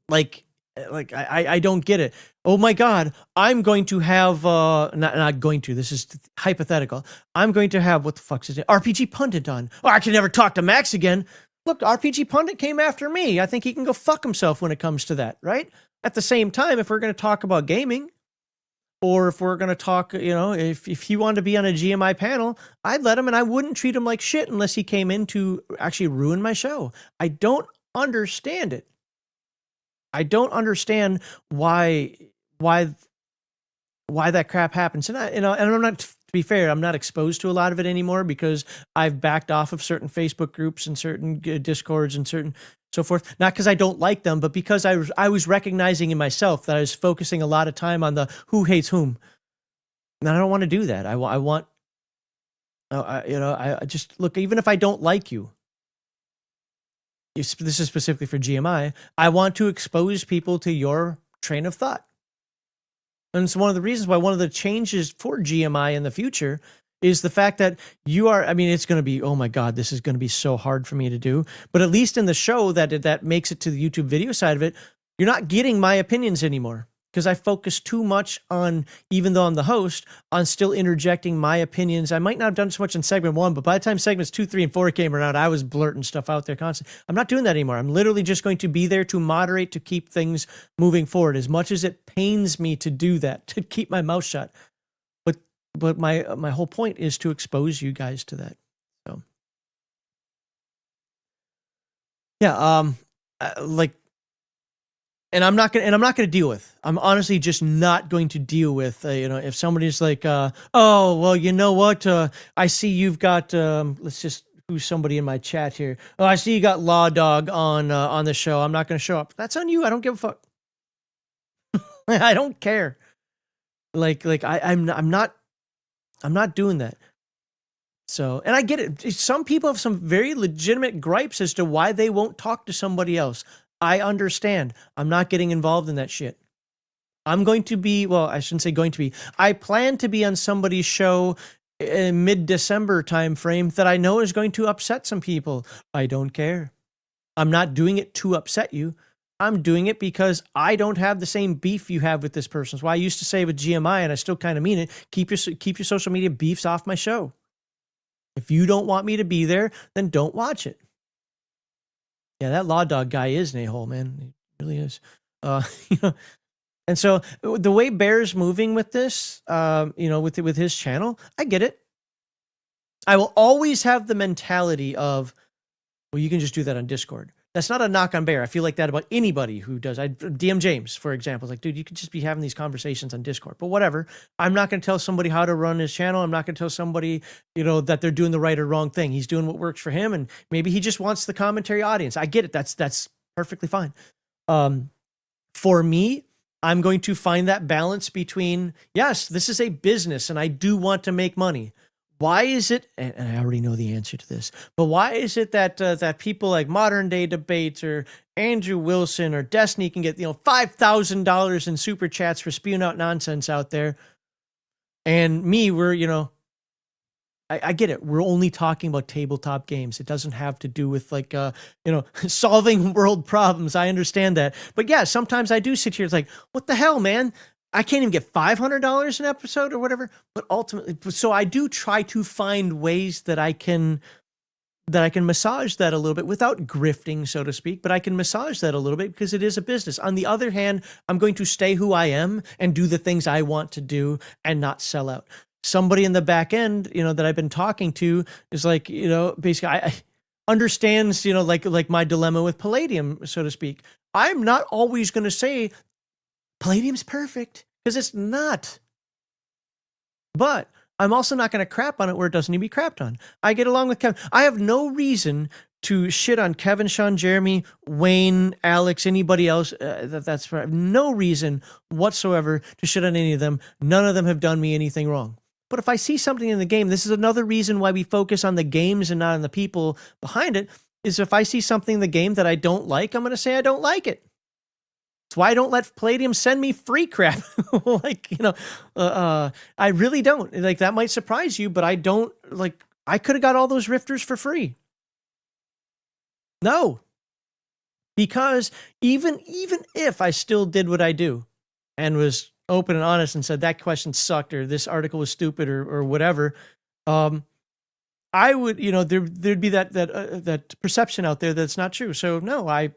like, Like I don't get it. Oh my God, I'm going to have not going to. This is hypothetical. I'm going to have what the fuck's his name? RPG Pundit on. Oh, I can never talk to Max again. Look, RPG Pundit came after me. I think he can go fuck himself when it comes to that, right? At the same time, if we're going to talk about gaming, or if we're going to talk, if he wanted to be on a GMI panel, I'd let him, and I wouldn't treat him like shit unless he came in to actually ruin my show. I don't understand it. I don't understand why that crap happens. And and I'm not, to be fair, I'm not exposed to a lot of it anymore because I've backed off of certain Facebook groups and certain Discords and certain so forth. Not because I don't like them, but because I was recognizing in myself that I was focusing a lot of time on the who hates whom. And I don't want to do that. I just look, even if I don't like you, this is specifically for GMI, I want to expose people to your train of thought. And it's one of the reasons why one of the changes for GMI in the future is the fact that it's going to be, oh my God, this is going to be so hard for me to do. But at least in the show that makes it to the YouTube video side of it, you're not getting my opinions anymore. Because I focus too much on, even though I'm the host, on still interjecting my opinions. I might not have done so much in segment 1, but by the time segments 2, 3, and 4 came around, I was blurting stuff out there constantly. I'm not doing that anymore. I'm literally just going to be there to moderate, to keep things moving forward. As much as it pains me to do that, to keep my mouth shut. But my whole point is to expose you guys to that. So, yeah, And I'm not gonna deal with. I'm honestly just not going to deal with. If somebody's like, oh well, you know what? I see you've got. Let's just who's somebody in my chat here. Oh, I see you got Law Dog on the show. I'm not gonna show up. That's on you. I don't give a fuck. I don't care. I'm not doing that. So, and I get it. Some people have some very legitimate gripes as to why they won't talk to somebody else. I understand. I'm not getting involved in that shit. I'm going to be, well, I shouldn't say going to be. I plan to be on somebody's show in mid-December timeframe that I know is going to upset some people. I don't care. I'm not doing it to upset you. I'm doing it because I don't have the same beef you have with this person. That's why I used to say with GMI, and I still kind of mean it, keep your social media beefs off my show. If you don't want me to be there, then don't watch it. Yeah, that Law Dog guy is an a-hole, man. He really is. And so the way Bear's moving with this, with his channel, I get it. I will always have the mentality of, well, you can just do that on Discord. That's not a knock on Bear. I feel like that about anybody who does. DM James, for example, is like, dude, you could just be having these conversations on Discord. But whatever. I'm not going to tell somebody how to run his channel. I'm not going to tell somebody, that they're doing the right or wrong thing. He's doing what works for him, and maybe he just wants the commentary audience. I get it. That's perfectly fine. For me, I'm going to find that balance between, yes, this is a business, and I do want to make money. Why is it, and I already know the answer to this, but why is it that people like Modern Day Debates or Andrew Wilson or Destiny can get $5,000 in super chats for spewing out nonsense out there, and me, we're I get it. We're only talking about tabletop games. It doesn't have to do with solving world problems. I understand that, but yeah, sometimes I do sit here. It's like, what the hell, man? I can't even get $500 an episode or whatever, but ultimately, so I do try to find ways that I can massage that a little bit without grifting, so to speak, but I can massage that a little bit because it is a business. On the other hand, I'm going to stay who I am and do the things I want to do and not sell out. Somebody in the back end, that I've been talking to is like, basically I understands, like my dilemma with Palladium, so to speak. I'm not always going to say Palladium's perfect, because it's not. But I'm also not going to crap on it where it doesn't need to be crapped on. I get along with Kevin. I have no reason to shit on Kevin, Sean, Jeremy, Wayne, Alex, anybody else. That's no reason whatsoever to shit on any of them. None of them have done me anything wrong. But if I see something in the game, this is another reason why we focus on the games and not on the people behind it, is if I see something in the game that I don't like, I'm going to say I don't like it. That's why I don't let Palladium send me free crap. I really don't. That might surprise you, but I don't. I could have got all those rifters for free. No. because even if I still did what I do and was open and honest and said that question sucked or this article was stupid or whatever, I would, there'd be that perception out there that's not true. So no, I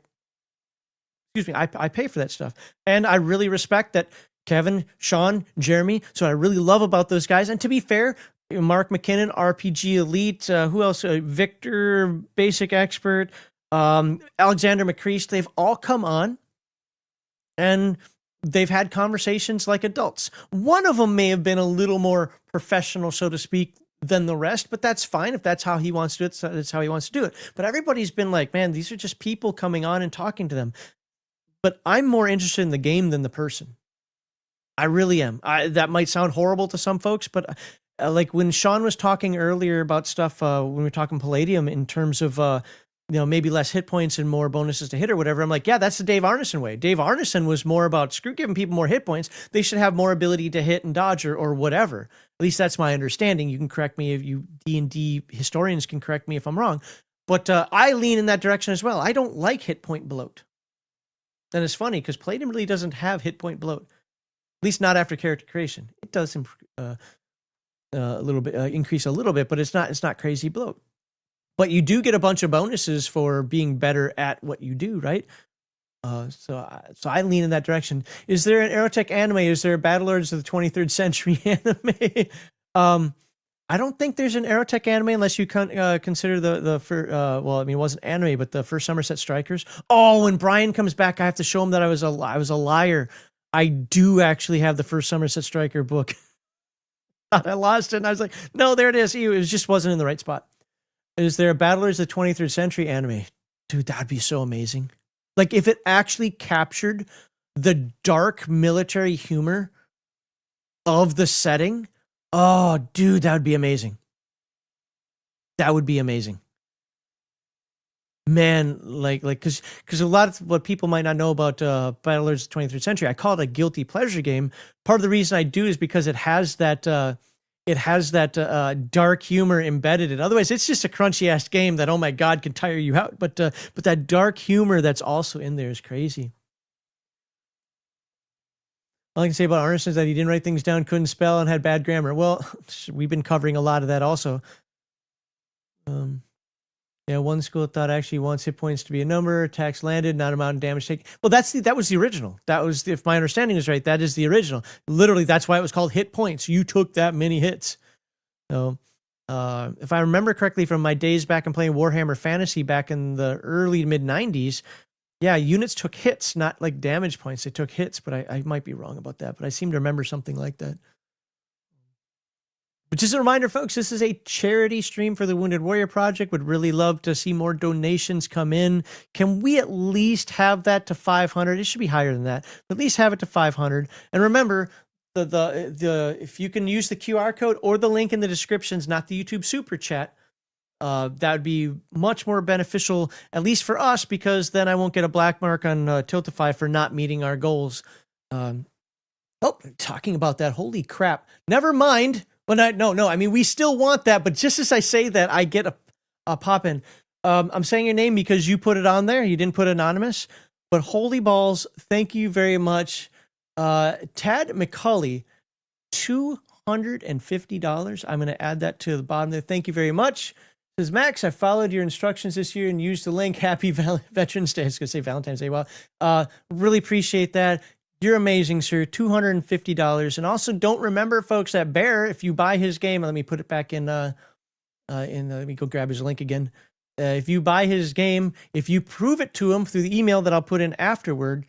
pay for that stuff, and I really respect that. Kevin, Sean, Jeremy. So what I really love about those guys, and to be fair, Mark McKinnon, RPG Elite, who else? Victor, Basic Expert, Alexander McCreast. They've all come on, and they've had conversations like adults. One of them may have been a little more professional, so to speak, than the rest, but that's fine. If that's how he wants to do it, so that's how he wants to do it. But everybody's been like, man, these are just people coming on and talking to them. But I'm more interested in the game than the person. I really am. That might sound horrible to some folks, but like when Sean was talking earlier about stuff, when we were talking Palladium in terms of, maybe less hit points and more bonuses to hit or whatever, I'm like, yeah, that's the Dave Arneson way. Dave Arneson was more about screw giving people more hit points. They should have more ability to hit and dodge or whatever. At least that's my understanding. You can correct me if you D&D historians can correct me if I'm wrong. But I lean in that direction as well. I don't like hit point bloat. And it's funny because Palladium really doesn't have hit point bloat. At least not after character creation. It does a little bit increase a little bit, but it's not crazy bloat. But you do get a bunch of bonuses for being better at what you do, right? So I lean in that direction. Is there an Aerotech anime? Is there a Battlelords of the 23rd Century anime? I don't think there's an Aerotech anime unless you consider the it wasn't anime, but the first Somerset Strikers. Oh, when Brian comes back, I have to show him that I was a liar. I do actually have the first Somerset Striker book. I lost it, and I was like, no, there it is. It just wasn't in the right spot. Is there a Battlers of the 23rd Century anime? Dude, that'd be so amazing. Like, if it actually captured the dark military humor of the setting, oh, dude, that would be amazing. That would be amazing. Man, because a lot of what people might not know about Battlelords of the 23rd Century, I call it a guilty pleasure game. Part of the reason I do is because it has that dark humor embedded in it. Otherwise, it's just a crunchy ass game that, oh my God, can tire you out. But that dark humor that's also in there is crazy. All I can say about Arneson is that he didn't write things down, couldn't spell, and had bad grammar. Well, we've been covering a lot of that also. Yeah, one school thought actually wants hit points to be a number, attacks landed, not amount of damage taken. Well, that was the original. That was, if my understanding is right, that is the original. Literally, that's why it was called hit points. You took that many hits. So, if I remember correctly from my days back in playing Warhammer Fantasy back in the early mid-90s, yeah, units took hits, not like damage points. They took hits, but I might be wrong about that. But I seem to remember something like that. But just a reminder, folks, this is a charity stream for the Wounded Warrior Project. Would really love to see more donations come in. Can we at least have that to 500? It should be higher than that. But at least have it to 500. And remember, the if you can use the QR code or the link in the descriptions, not the YouTube super chat, that would be much more beneficial, at least for us, because then I won't get a black mark on Tiltify for not meeting our goals. Talking about that, holy crap! Never mind. Well, no. I mean, we still want that, but just as I say that, I get a pop in. I'm saying your name because you put it on there. You didn't put anonymous, but holy balls! Thank you very much, Tad McCulley, $250. I'm going to add that to the bottom there. Thank you very much. Says Max, I followed your instructions this year and used the link. Happy Veterans Day. I was going to say Valentine's Day. Well, really appreciate that. You're amazing, sir. $250. And also don't remember, folks, that Bear, if you buy his game, let me put it back in, let me go grab his link again. If you buy his game, if you prove it to him through the email that I'll put in afterward,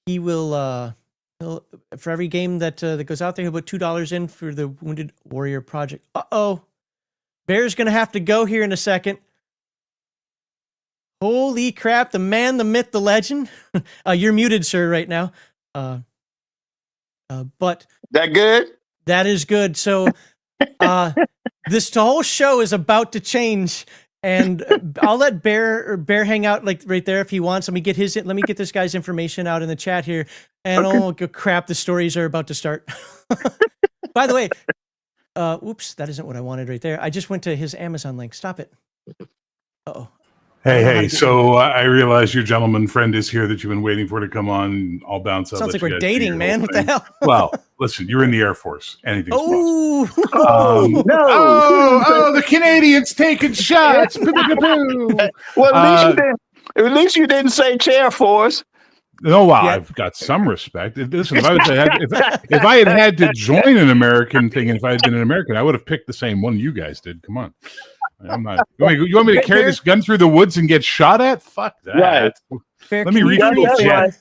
he will, for every game that goes out there, he'll put $2 in for the Wounded Warrior Project. Uh-oh. Bear's going to have to go here in a second. Holy crap. The man, the myth, the legend. You're muted, sir, right now. But that good? That is good. So, this whole show is about to change, and I'll let Bear hang out like right there if he wants. Let me get this guy's information out in the chat here. And okay. Oh crap, the stories are about to start. By the way, oops, that isn't what I wanted right there. I just went to his Amazon link. Stop it. Uh-oh. Hey, so I realize your gentleman friend is here that you've been waiting for to come on. I'll bounce up. Sounds like let you we're guys do dating, your man. whole What the thing. hell? Well, listen, you're in the Air Force. Anything's possible. Oh, Oh, the Canadians taking shots. Poo-poo-poo-poo. Well, at least you didn't say chair force. No, well, Yeah. I've got some respect. Listen, if I had had to join an American thing, and if I had been an American, I would have picked the same one you guys did. Come on. I'm not. You want me to carry this gun through the woods and get shot at? Fuck that. Right. Bear, Let me can you refill please- jet.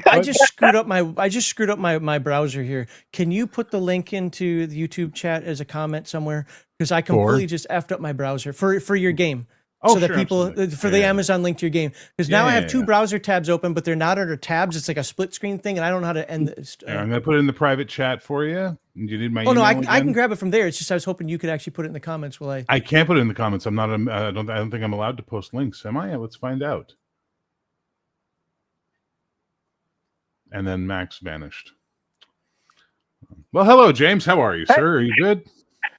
I just screwed up my browser here. Can you put the link into the YouTube chat as a comment somewhere? Because I completely just effed up my browser for your game. Oh, so that sure, people absolutely. for the Amazon link to your game. Because now I have two Yeah. browser tabs open, but they're not under tabs. It's like a split screen thing, and I don't know how to end this. I'm gonna put it in the private chat for you. Do you need my? Oh no, I email can again? grab it from there. It's just I was hoping you could actually put it in the comments while I. I can't put it in the comments. I'm not. I don't think I'm allowed to post links. Am I? Let's find out. And then Max vanished. Well, hello, James. How are you, sir? Are you good?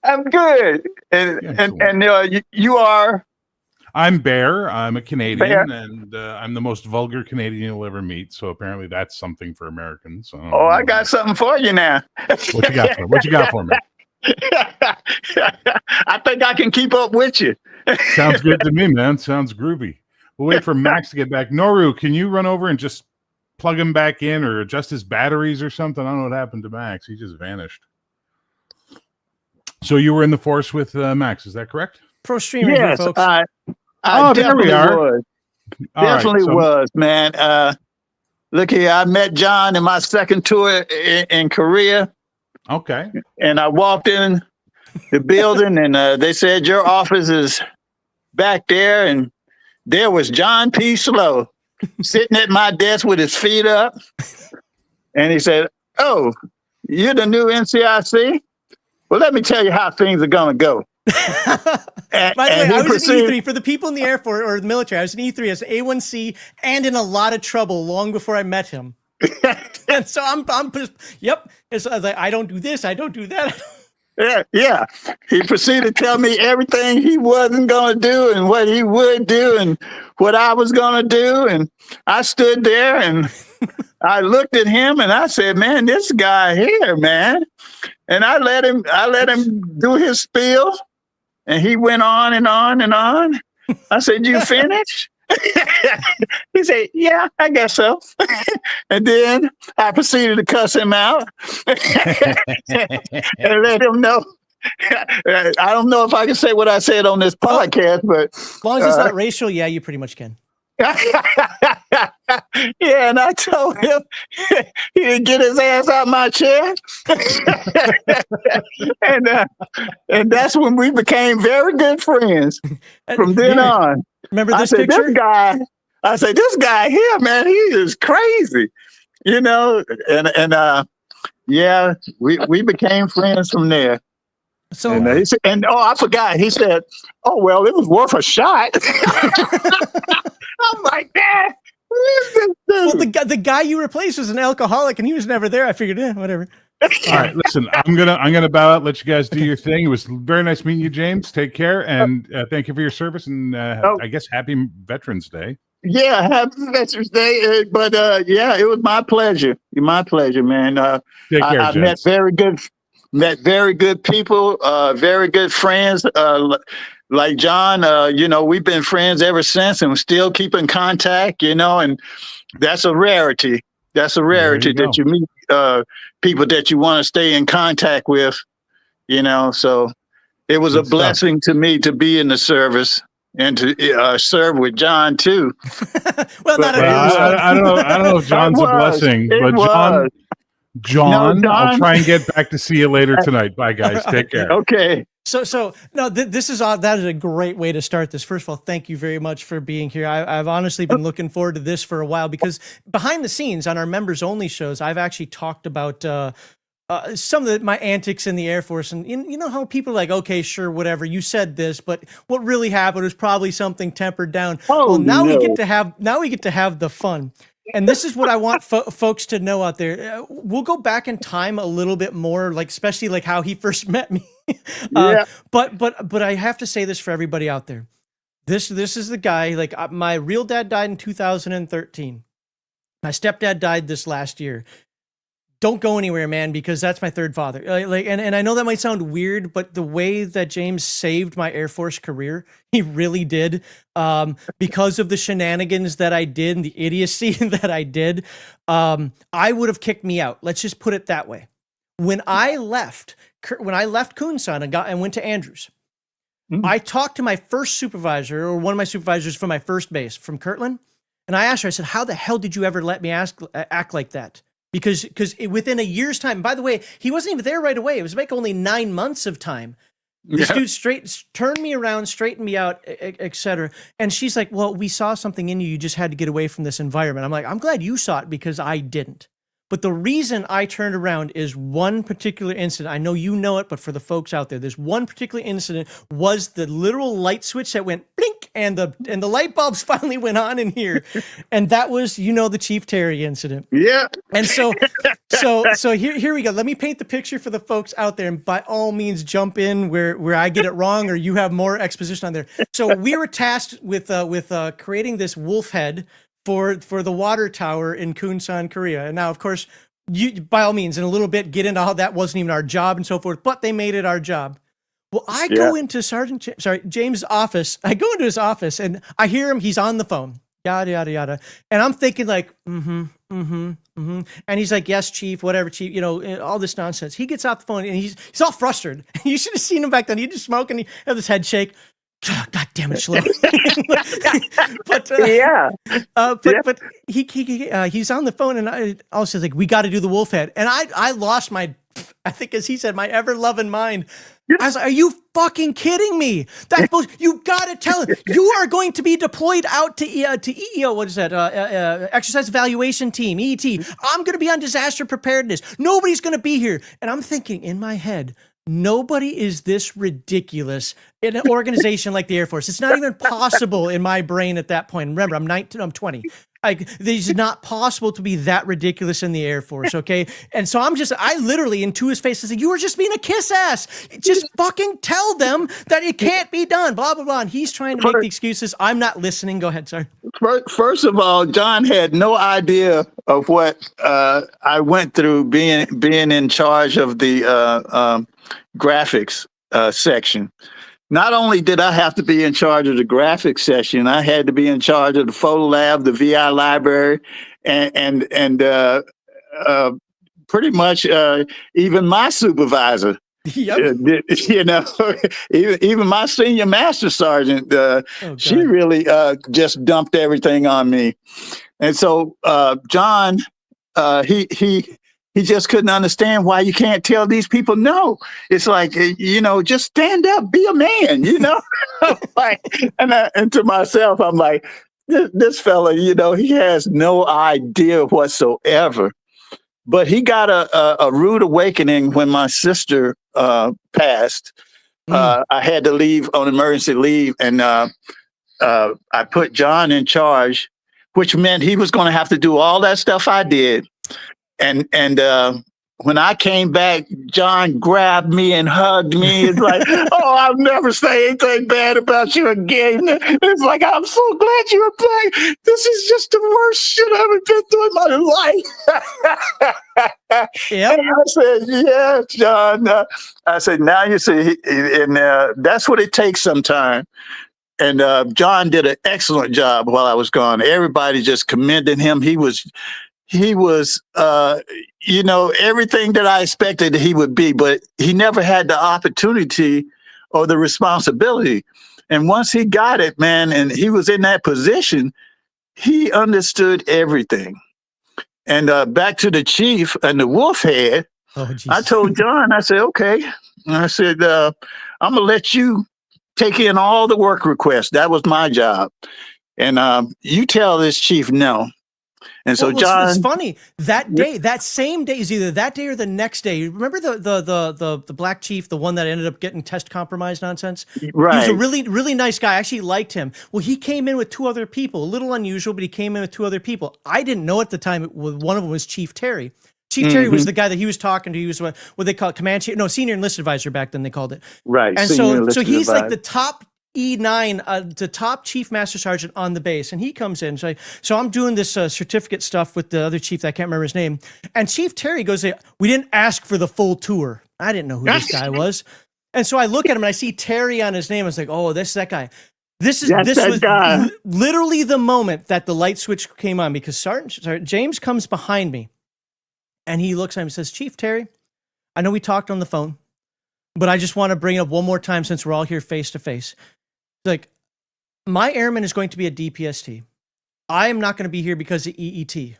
I'm good. And you are. I'm Bear. I'm a Canadian, Bear. and I'm the most vulgar Canadian you'll ever meet. So apparently, that's something for Americans. So, Oh, I got something for you now. What you got? What you got for me? I think I can keep up with you. Sounds good to me, man. Sounds groovy. We'll wait for Max to get back. Noru, can you run over and just plug him back in or adjust his batteries or something? I don't know what happened to Max. He just vanished. So you were in the force with Max, is that correct? Pro streamer here, Yes, folks. I there we definitely are. was. All right, Definitely so- was, man. Look here, I met John in my second tour in Korea, Okay. and I walked in the building, and they said your office is back there, and there was John P. Slow sitting at my desk with his feet up, and he said, "Oh, you're the new NCIC? Well, let me tell you how things are gonna go." By the way, I was in E3 for the people in the Air Force or the military. I was in E3 as A1C and in a lot of trouble long before I met him. And so I'm just, yep. It's like, I don't do this, I don't do that. Yeah. He proceeded to tell me everything he wasn't going to do and what he would do and what I was going to do. And I stood there and I looked at him and I said, "Man, this guy here, man." And I let him do his spiel, and he went on and on and on. I said, "You finished?" He said, "Yeah, I guess so." And then I proceeded to cuss him out and let him know. I don't know if I can say what I said on this podcast, but As long as it's not racial, yeah, you pretty much can. yeah, and I told him he didn't get his ass out my chair. And that's when we became very good friends from then on. Remember I this said, picture? this guy here, man, he is crazy, you know. And yeah, we became friends from there. So And I forgot. He said, "Oh well, it was worth a shot." I'm like, "Man, who is this dude?" well, the guy you replaced was an alcoholic, and he was never there. I figured, whatever. All right, listen, I'm gonna bow out, let you guys do your thing. It was very nice meeting you, James. Take care, and thank you for your service, and I guess happy Veterans Day. Yeah, happy Veterans Day. But yeah, it was my pleasure. My pleasure, man. Take care, I gents. met very good people, very good friends. Like John, you know, we've been friends ever since, and we still keep in contact. You know, and that's a rarity. That's a rarity that you meet people that you want to stay in contact with. You know, so it was a blessing to me to be in the service and to serve with John too. Well, not I don't know if John's a blessing, but John, I'll try and get back to see you later tonight. Bye, guys. Take care. Okay. So no, this is that is a great way to start this. First of all, thank you very much for being here. I've honestly been looking forward to this for a while because behind the scenes on our members only shows, I've actually talked about some of my antics in the Air Force, and you know how people are like, okay, sure, whatever, you said this, but what really happened was probably something tempered down. Well, now we get to have the fun. And this is what I want folks to know out there. We'll go back in time a little bit more, like especially like how he first met me. Yeah. But I have to say this for everybody out there. This is the guy. Like my real dad died in 2013. My stepdad died this last year. Don't go anywhere, man, because that's my third father. And I know that might sound weird, but the way that James saved my Air Force career, he really did, because of the shenanigans that I did and the idiocy that I did. I would have kicked me out. Let's just put it that way. When I left Coonson and went to Andrews, I talked to my first supervisor, or one of my supervisors from my first base, from Kirtland, and I asked her, I said, how the hell did you ever let me act like that? Because within a year's time, by the way, he wasn't even there right away. It was like only 9 months of time. This dude turned me around, straightened me out, etc. And she's like, well, we saw something in you. You just had to get away from this environment. I'm like, I'm glad you saw it because I didn't. But the reason I turned around is one particular incident. I know you know it, but for the folks out there, there's one particular incident was the literal light switch that went blink and the light bulbs finally went on in here. And that was, the Chief Terry incident. Yeah. And so here we go. Let me paint the picture for the folks out there, and by all means jump in where I get it wrong or you have more exposition on there. So we were tasked with creating this wolf head for the water tower in Kunsan, Korea. And now, of course, you by all means in a little bit get into how that wasn't even our job and so forth, but they made it our job. Well, I go into James' office. I go into his office and I hear him. He's on the phone. Yada yada yada. And I'm thinking like, And he's like, yes, chief, whatever, chief, all this nonsense. He gets off the phone and he's all frustrated. You should have seen him back then. He'd just smoke and he had this head shake. God damn it, slow. But he's on the phone and I also like, we got to do the wolf head. And I lost my, I think as he said, my ever loving mind. I was like, are you fucking kidding me? You got to tell him you are going to be deployed out to EEO. What is that? Exercise Evaluation Team, EET. I'm going to be on disaster preparedness. Nobody's going to be here. And I'm thinking in my head, nobody is this ridiculous in an organization like the Air Force. It's not even possible in my brain at that point. Remember, I'm 19, I'm 20. It's not possible to be that ridiculous in the Air Force, okay? And so I literally into his face, I said, you were just being a kiss ass. Just fucking tell them that it can't be done, blah, blah, blah. And he's trying to make the excuses. I'm not listening. Go ahead, sorry. First of all, John had no idea of what I went through being in charge of the graphics section. Not only did I have to be in charge of the graphics section, I had to be in charge of the photo lab, the VI library, and pretty much even my supervisor. Yep. Even my senior master sergeant, she really just dumped everything on me. And so John, he just couldn't understand why you can't tell these people no. It's like, just stand up, be a man, and to myself, I'm like, this fella, he has no idea whatsoever. But he got a rude awakening when my sister passed. I had to leave on emergency leave, and I put John in charge, which meant he was going to have to do all that stuff I did. And when I came back, John grabbed me and hugged me. It's like, oh, I'll never say anything bad about you again. It's like, I'm so glad you're back. This is just the worst shit I've ever been through in my life. Yep. And I said, yeah, John. I said, now you see, and that's what it takes sometimes. And John did an excellent job while I was gone. Everybody just commended him. He was everything that I expected he would be, but he never had the opportunity or the responsibility. And once he got it, man, and he was in that position, he understood everything. And back to the chief and the wolf head, I told John, I said, okay. And I said, I'm going to let you take in all the work requests. That was my job. And you tell this chief no. And so John, it's funny that day, that same day, is either that day or the next day. Remember the black chief, the one that ended up getting test compromised nonsense? Right. He was a really, really nice guy. I actually liked him. Well, he came in with 2 other people, a little unusual, but he came in with 2 other people. I didn't know at the time one of them was Chief Terry. Chief Terry was the guy that he was talking to. He was what they call it, senior enlisted advisor back then they called it. Right. And so he's like the top E9, the top chief master sergeant on the base, and he comes in. So I'm doing this certificate stuff with the other chief that I can't remember his name. And Chief Terry goes, we didn't ask for the full tour. I didn't know who this guy was. And so I look at him and I see Terry on his name. I was like, oh, this is that guy. This was literally the moment that the light switch came on, because Sergeant James comes behind me and he looks at him and says, Chief Terry, I know we talked on the phone, but I just want to bring it up one more time since we're all here face to face. Like, my airman is going to be a DPST. I am not going to be here because of EET.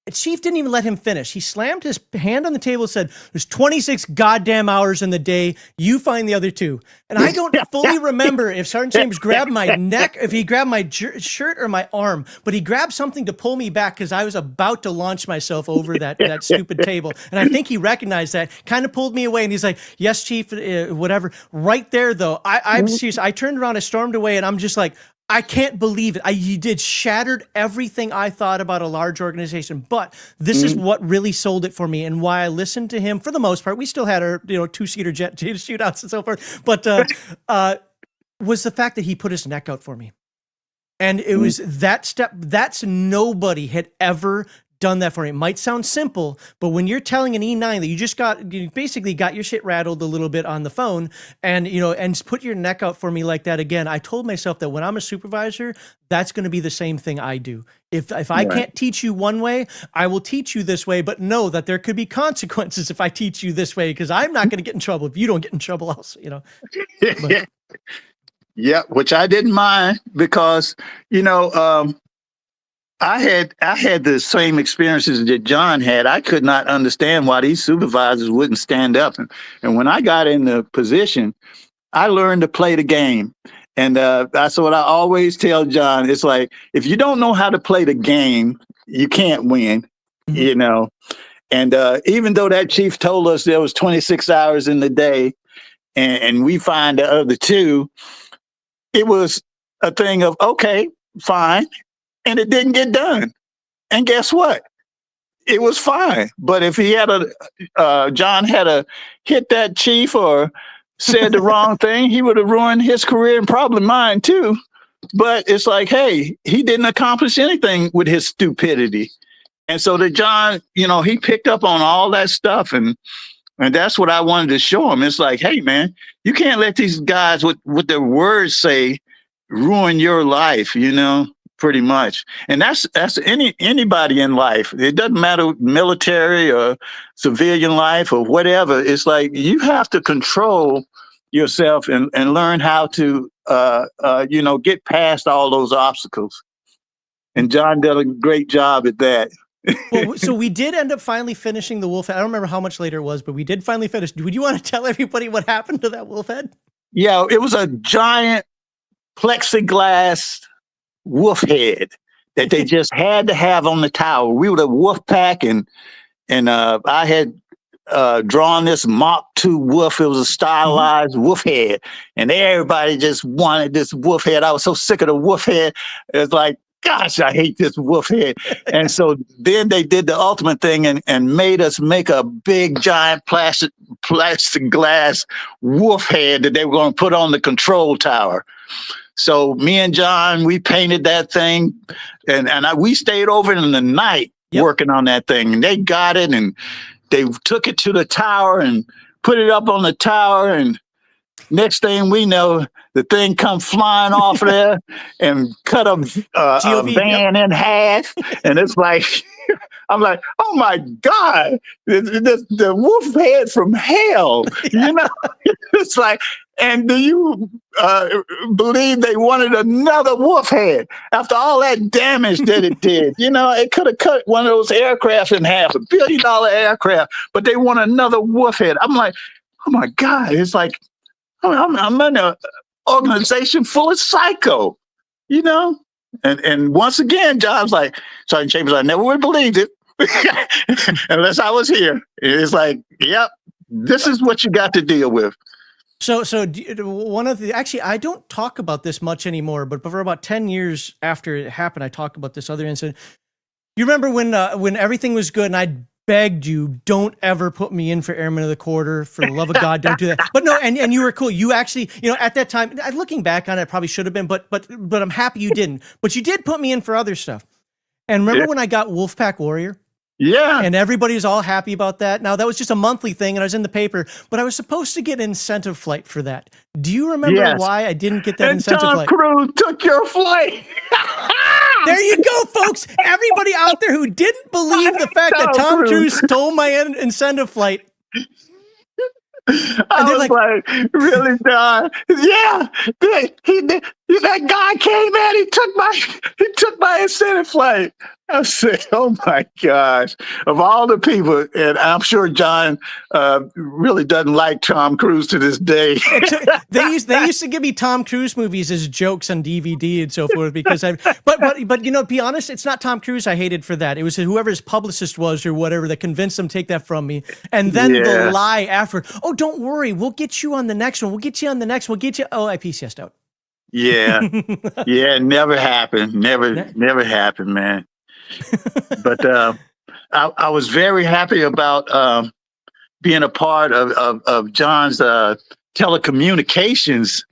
And Chief didn't even let him finish. He slammed his hand on the table and said, there's 26 goddamn hours in the day. You find the other 2. And I don't fully remember if Sergeant James grabbed my neck, if he grabbed my shirt or my arm, but he grabbed something to pull me back because I was about to launch myself over that stupid table. And I think he recognized that, kind of pulled me away. And he's like, yes, Chief, whatever. Right there, though, I'm serious. I turned around, I stormed away, and I'm just like, I can't believe it. You did shattered everything I thought about a large organization, but this is what really sold it for me, and why I listened to him for the most part. We still had our 2-seater jet shootouts and so forth, but was the fact that he put his neck out for me, and it was that step. That's nobody had ever done that for me. It might sound simple, but when you're telling an E9 that you basically got your shit rattled a little bit on the phone, and and put your neck out for me like that again, I told myself that when I'm a supervisor, that's going to be the same thing I do. If I can't teach you one way, I will teach you this way, but know that there could be consequences if I teach you this way, because I'm not going to get in trouble if you don't get in trouble also, But, yeah, which I didn't mind, because I had the same experiences that John had. I could not understand why these supervisors wouldn't stand up. And when I got in the position, I learned to play the game. And that's what I always tell John. It's like, if you don't know how to play the game, you can't win, And even though that chief told us there was 26 hours in the day, and we find the other 2, it was a thing of, okay, fine. And it didn't get done. And guess what? It was fine. But if he had John had hit that chief or said the wrong thing, he would have ruined his career and probably mine too. But it's like, hey, he didn't accomplish anything with his stupidity. And so that John, he picked up on all that stuff. And that's what I wanted to show him. It's like, hey, man, you can't let these guys with their words say ruin your life, pretty much. And that's anybody in life. It doesn't matter, military or civilian life or whatever. It's like, you have to control yourself and learn how to get past all those obstacles. And John did a great job at that. Well, so we did end up finally finishing the wolf head. I don't remember how much later it was, but we did finally finish. Would you want to tell everybody what happened to that wolf head? Yeah, it was a giant plexiglass wolf head that they just had to have on the tower. We were the wolf pack, and I had drawn this Mach 2 wolf. It was a stylized wolf head, and everybody just wanted this wolf head. I was so sick of the wolf head. It's like, gosh, I hate this wolf head. And so then they did the ultimate thing and made us make a big giant plastic glass wolf head that they were going to put on the control tower. So me and John, we painted that thing, and we stayed over in the night working on that thing. And they got it, and they took it to the tower and put it up on the tower. And next thing we know, the thing come flying off there and cut a van in half. And it's like, I'm like, oh my God, the wolf head from hell, It's like, and do you believe they wanted another wolf head after all that damage that it did? It could have cut one of those aircraft in half, $1 billion aircraft, but they want another wolf head. I'm like, oh my God, it's like, I'm in an organization full of psycho, And once again, John's like, Sergeant Chambers, I never would have believed it unless I was here. It's like, yep, this is what you got to deal with. So one of the, actually, I don't talk about this much anymore, but for about 10 years after it happened, I talk about this other incident. You remember when everything was good and I'd begged you, don't ever put me in for Airman of the Quarter. For the love of God, don't do that. But no, and you were cool. You actually, at that time, looking back on it, I probably should have been, but I'm happy you didn't. But you did put me in for other stuff. And remember when I got Wolfpack Warrior? Yeah. And everybody's all happy about that. Now, that was just a monthly thing, and I was in the paper, but I was supposed to get incentive flight for that. Do you remember why I didn't get that incentive Tom flight? Cruise took your flight. There you go, folks. Everybody out there who didn't believe the fact that Tom Cruise stole my incentive flight. I was like, really, Don? Yeah, that guy came in. He took my incentive flight. I said, "Oh my gosh!" Of all the people, and I'm sure John really doesn't like Tom Cruise to this day. They used to give me Tom Cruise movies as jokes on DVD and so forth because but be honest, it's not Tom Cruise I hated for that. It was whoever his publicist was or whatever that convinced him to take that from me. And then the lie after, "Oh, don't worry, we'll get you on the next one. We'll get you on the next one. We'll get you." Oh, I PCS'd out. Yeah. Yeah, never happened. Never happened, man. But I was very happy about being a part of John's telecommunications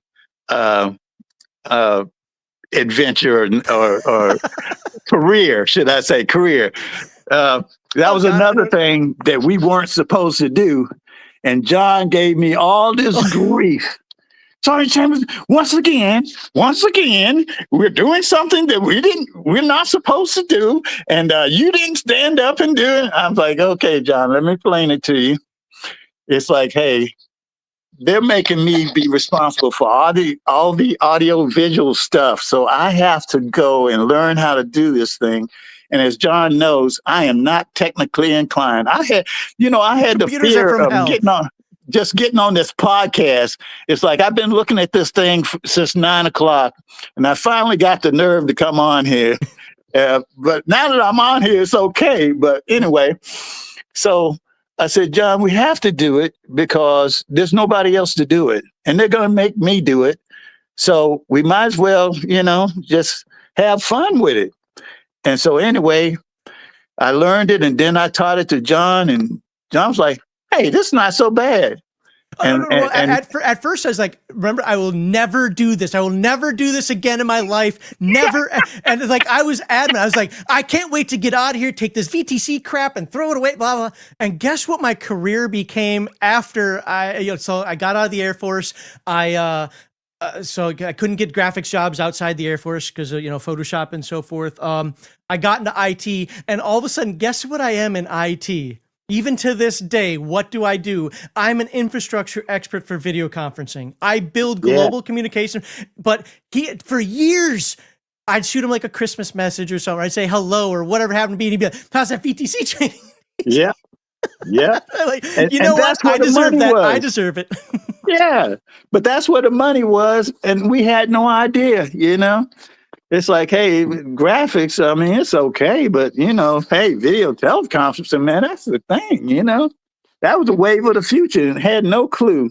adventure or career, should I say career. That was another thing that we weren't supposed to do. And John gave me all this grief. Sorry, Chambers. Once again, we're doing something that we're not supposed to do, and you didn't stand up and do it. I'm like, okay, John, let me explain it to you. It's like, hey, they're making me be responsible for all the audio visual stuff, so I have to go and learn how to do this thing. And as John knows, I am not technically inclined. I had the fear of getting on this podcast. It's like I've been looking at this thing since 9 o'clock, and I finally got the nerve to come on here. But now that I'm on here, it's okay. But anyway, so I said, John, we have to do it because there's nobody else to do it, and they're going to make me do it. So we might as well, just have fun with it. And so anyway, I learned it, and then I taught it to John, and John was like, "Hey, this is not so bad." At first, I was like, "Remember, I will never do this. I will never do this again in my life. Never." And it's like I was adamant. I was like, "I can't wait to get out of here, take this VTC crap, and throw it away." Blah blah. And guess what? My career became after so I got out of the Air Force. So I couldn't get graphics jobs outside the Air Force because of, Photoshop and so forth. I got into IT, and all of a sudden, guess what I am in IT? Even to this day, what do? I'm an infrastructure expert for video conferencing. I build global communication, but for years, I'd shoot him like a Christmas message or something. I'd say hello or whatever happened to be, and he'd be like, "How's that VTC training?" Yeah. Like, you know what? I deserve that. I deserve it. Yeah, but that's where the money was, and we had no idea, It's like, hey, graphics, I mean, it's okay, but, hey, video teleconferencing, man, that's the thing, That was the wave of the future and had no clue.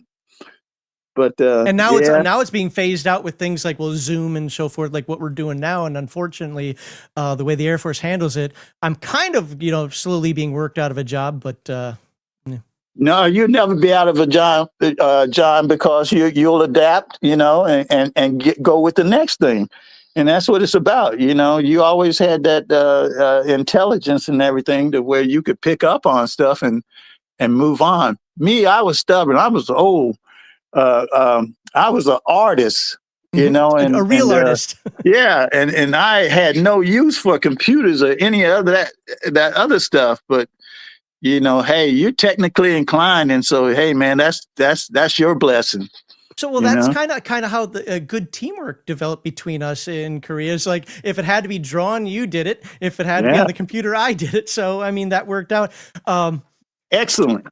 But and now it's being phased out with things like Zoom and so forth, like what we're doing now. And unfortunately, the way the Air Force handles it, I'm kind of slowly being worked out of a job. But no, you'll never be out of a job, John, because you'll adapt, and go with the next thing. And that's what it's about. You always had that intelligence and everything to where you could pick up on stuff and move on. Me, I was stubborn. I was old. I was an artist, and a real artist. Yeah. And I had no use for computers or any other that other stuff. But, hey, you're technically inclined. And so, hey, man, that's your blessing. So, that's kind of how the good teamwork developed between us in Korea. It's like, if it had to be drawn, you did it. If it had to be on the computer, I did it. So, I mean, that worked out. Excellent.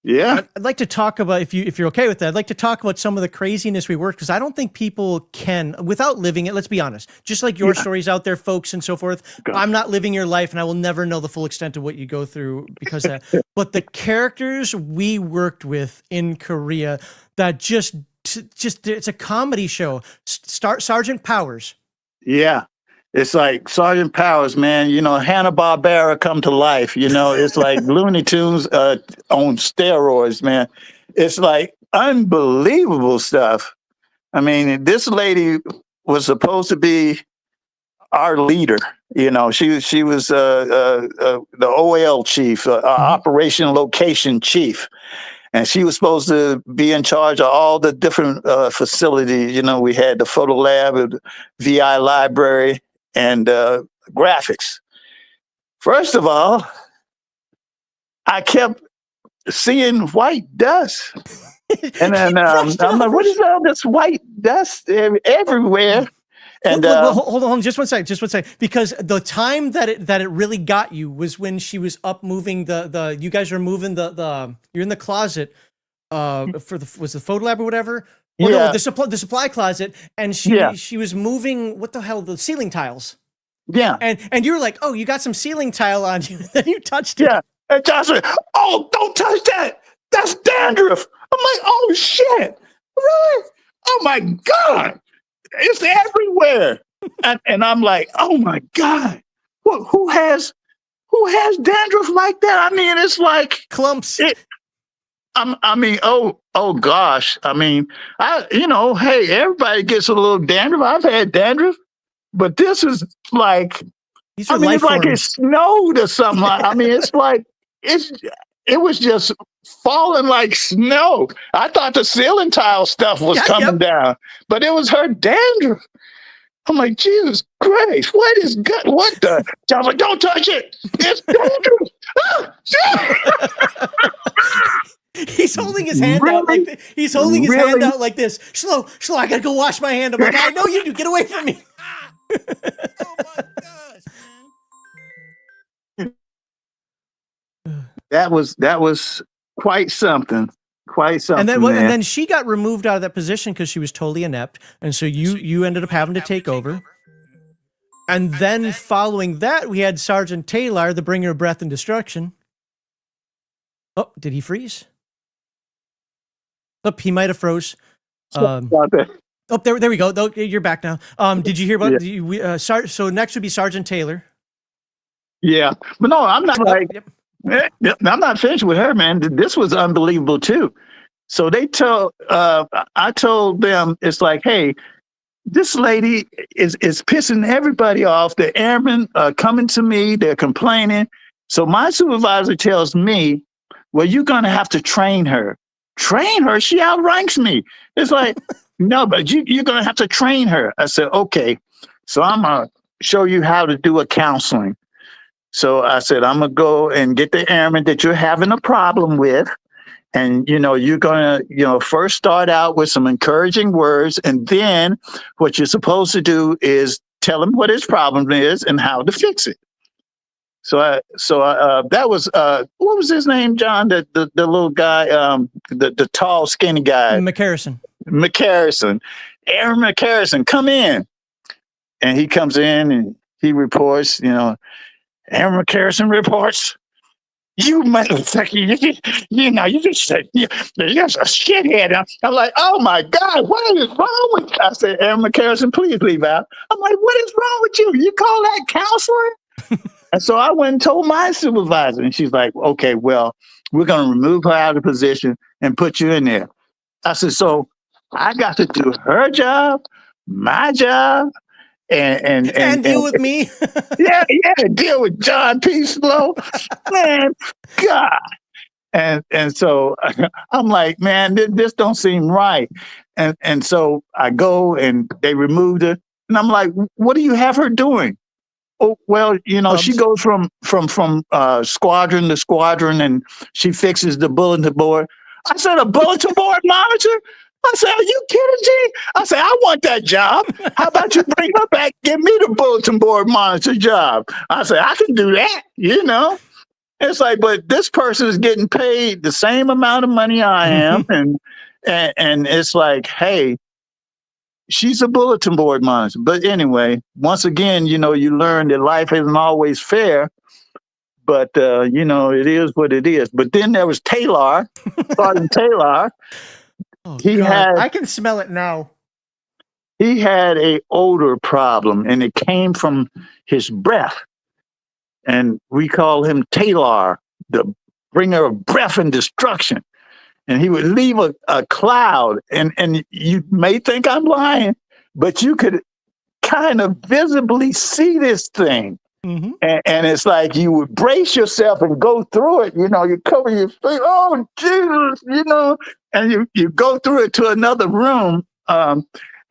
Yeah. I'd like to talk about, if you're okay with that, I'd like to talk about some of the craziness we worked, because I don't think people can, without living it, let's be honest, just like your stories out there, folks, and so forth. I'm not living your life, and I will never know the full extent of what you go through because of that. But the characters we worked with in Korea, that just it's a comedy show. Sergeant Powers. Yeah. It's like Sergeant Powers, man. Hanna-Barbera come to life. It's like Looney Tunes on steroids, man. It's like unbelievable stuff. I mean, this lady was supposed to be our leader. She was the OL chief, operation location chief. And she was supposed to be in charge of all the different facilities. We had the photo lab, the VI library, and graphics. First of all, I kept seeing white dust. And then I'm like, what is all this white dust everywhere? And well, hold on, just one second, because the time that it really got you was when she was up moving the you guys were moving the you're in the closet was the photo lab or whatever. Well, yeah, no, the supply closet, and she was moving the ceiling tiles. Yeah, and you were like, oh, you got some ceiling tile on you. Then you touched it. Yeah, and Josh said, oh, don't touch that. That's dandruff. I'm like, oh shit, really? Oh my god. It's everywhere. And I'm like, oh my God. Who has dandruff like that? I mean, it's like clumps. Oh gosh. I mean, hey, everybody gets a little dandruff. I've had dandruff, but this is like, it's like it snowed or something. I mean, it's like it was just falling like snow. I thought the ceiling tile stuff was coming down, but it was her dandruff. I'm like, Jesus Christ, what the? I was like, don't touch it. It's dandruff. He's holding his hand out like he's holding his hand out like this. Slow, I gotta go wash my hand. I'm like, I know you do. Get away from me. Oh my gosh, man. That was quite something. And then she got removed out of that position because she was totally inept, and so you ended up having to take over. And then following that, we had Sergeant Taylor, the bringer of breath and destruction. Oh, did he freeze? Oh, he might have froze. Oh, there we go. You're back now. Did you hear about? So next would be Sergeant Taylor. Yeah, but no, I'm not I'm not finished with her, man. This was unbelievable too. So I told them, it's like, hey, this lady is pissing everybody off. The airmen are coming to me. They're complaining. So my supervisor tells me, well, you're going to have to train her. Train her? She outranks me. It's like, no, but you're going to have to train her. I said, okay. So I'm going to show you how to do a counseling. So I said, I'm going to go and get the airman that you're having a problem with. And, you're going to, first start out with some encouraging words. And then what you're supposed to do is tell him what his problem is and how to fix it. So that was, what was his name, John? The little guy, the tall, skinny guy. McCarrison. Aaron McCarrison, come in. And he comes in and he reports, Aaron McCarrison reports, you motherfucker, you just said, you're just a shithead. I'm like, oh my God, what is wrong with you? I said, Aaron McCarrison, please leave out. I'm like, what is wrong with you? You call that counseling? And so I went and told my supervisor, and she's like, okay, well, we're going to remove her out of the position and put you in there. I said, so I got to do her job, my job, and deal with me. yeah, deal with John P. Slow, man, God. And so I'm like, man, this don't seem right. And so I go and they removed her, and I'm like, what do you have her doing? Oh, well, she goes from squadron to squadron, and she fixes the bulletin board. I said, a bulletin board monitor? I said, are you kidding me? I said, I want that job. How about you bring her back, give me the bulletin board monitor job? I said, I can do that, It's like, but this person is getting paid the same amount of money I am. And it's like, hey, she's a bulletin board monitor. But anyway, once again, you learn that life isn't always fair. But, it is what it is. But then there was Taylor, Sergeant Taylor. Oh, I can smell it now. he had a odor problem, and it came from his breath. And we call him Taylor, the bringer of breath and destruction. And he would leave a cloud, and you may think I'm lying, but you could kind of visibly see this thing. Mm-hmm. And it's like you would brace yourself and go through it. You know, you cover your face. Oh, Jesus, you know, and you go through it to another room.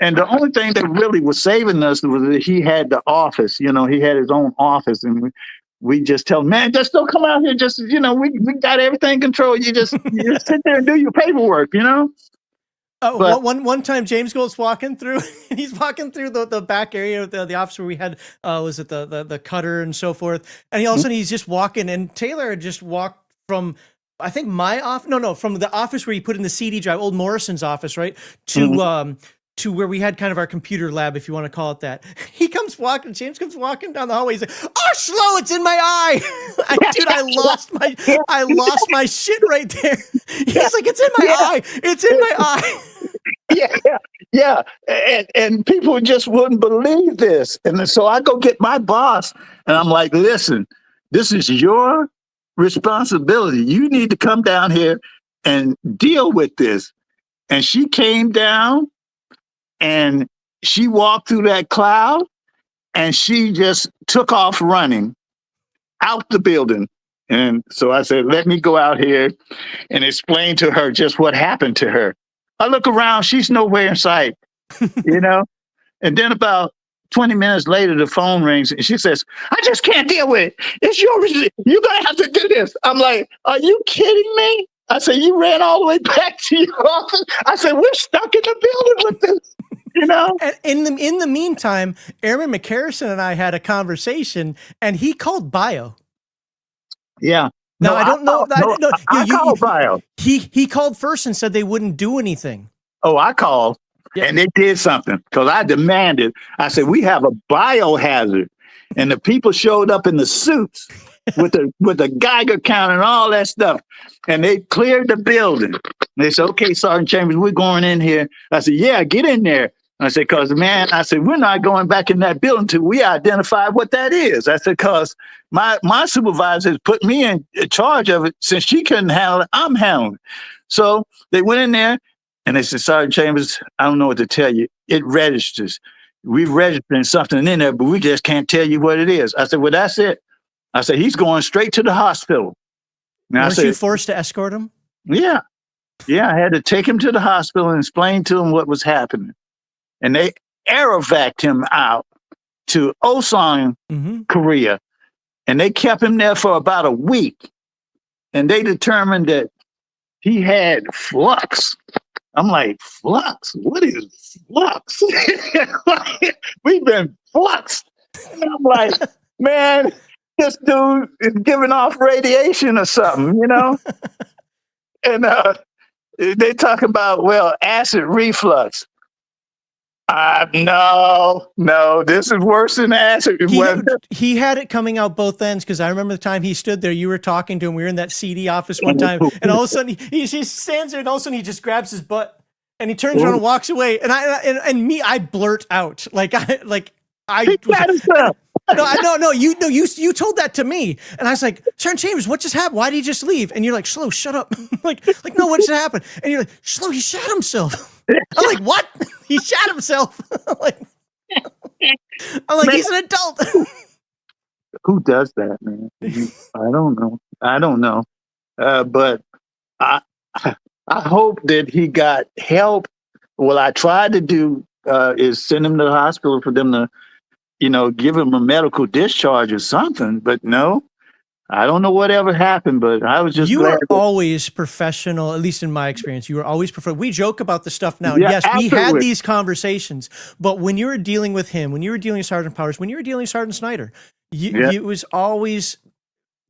And the only thing that really was saving us was that he had the office. You know, he had his own office. And we just tell him, man, just don't come out here. Just, you know, we got everything controlled. You just sit there and do your paperwork, you know? One time James Gold's walking through, and he's walking through the back area of the office where we had, was it the cutter and so forth. And all of a sudden he's just walking, and Taylor had just walked from, I think my office, from the office where he put in the CD drive, old Morrison's office, right? To where we had kind of our computer lab, if you want to call it that. James comes walking down the hallway. He's like, "Oh, slow! It's in my eye." Dude, I lost my shit right there. He's like, "It's in my eye! It's in my eye!" Yeah. And people just wouldn't believe this. And so I go get my boss, and I'm like, "Listen, this is your responsibility. You need to come down here and deal with this." And she came down. And she walked through that cloud, and she just took off running out the building. And so I said, let me go out here and explain to her just what happened to her. I look around, she's nowhere in sight, you know? And then about 20 minutes later, the phone rings, and she says, I just can't deal with it. It's yours. You're going to have to do this. I'm like, are you kidding me? I said, you ran all the way back to your office? I said, we're stuck in the building with this. You know, and in the meantime, Airman McCarrison and I had a conversation, and he called bio. Yeah. Now I don't know. I called bio. He called first and said they wouldn't do anything. Oh, I called, and they did something because I demanded. I said we have a biohazard, and the people showed up in the suits with the Geiger counter and all that stuff, and they cleared the building. They said, "Okay, Sergeant Chambers, we're going in here." I said, "Yeah, get in there." I said, because we're not going back in that building until we identify what that is. I said, because my supervisor has put me in charge of it. Since she couldn't handle it, I'm handling it. So they went in there, and they said, Sergeant Chambers, I don't know what to tell you. It registers. We registered something in there, but we just can't tell you what it is. I said, well, that's it. I said, he's going straight to the hospital. And Weren't you forced to escort him? Yeah. Yeah, I had to take him to the hospital and explain to him what was happening. And they aerovac'd him out to Osan, Korea. And they kept him there for about a week. And they determined that he had flux. I'm like, flux? What is flux? We've been fluxed. And I'm like, man, this dude is giving off radiation or something, you know? And they talk about, well, acid reflux. No, this is worse than acid. He had it coming out both ends, because I remember the time he stood there, you were talking to him, we were in that CD office one time, and all of a sudden he stands there, and all of a sudden he just grabs his butt, and he turns around and walks away, and I blurt out, No, you told that to me, and I was like, Sergeant Chambers, what just happened? Why did he just leave? And you're like, Slow, shut up. like, no, what just happened? And you're like, Slow, he shot himself. I'm like, what? He shot himself. I'm like, he's an adult. Who does that, man? I don't know. But I hope that he got help. What I tried to do is send him to the hospital for them to, give him a medical discharge or something. But no, I don't know whatever happened, but I was just glad. Always professional, at least in my experience. You were always professional. We joke about the stuff now. Yeah, yes, absolutely. We had these conversations, but when you were dealing with him, when you were dealing with Sergeant Powers, when you were dealing with Sergeant Snyder, it was always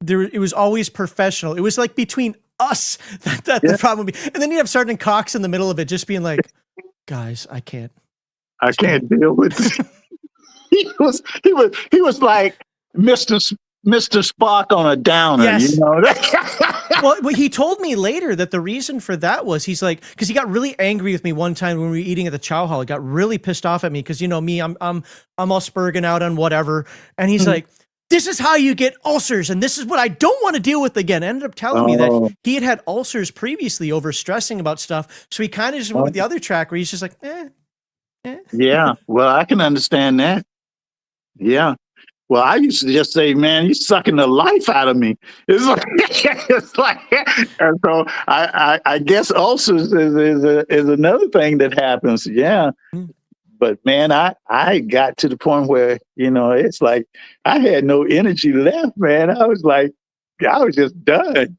there. It was always professional. It was like between us that the problem would be. And then you have Sergeant Cox in the middle of it, just being like, guys, I can't deal with this. He was like Mr. Mr. Spock on a downer, Yes. you know. Well, he told me later that the reason for that was he's like, because he got really angry with me one time when we were eating at the chow hall. He got really pissed off at me because, you know me, I'm all spurging out on whatever, and he's like, "This is how you get ulcers, and this is what I don't want to deal with again." Ended up telling me that he had ulcers previously over stressing about stuff, so he kind of just went with the other track where he's just like, Yeah, well, I can understand that. Yeah. Well, I used to just say, man, you're sucking the life out of me. It's like, and so I guess ulcers is another thing that happens. Yeah. But man, I got to the point where, you know, it's like I had no energy left, man. I was just done.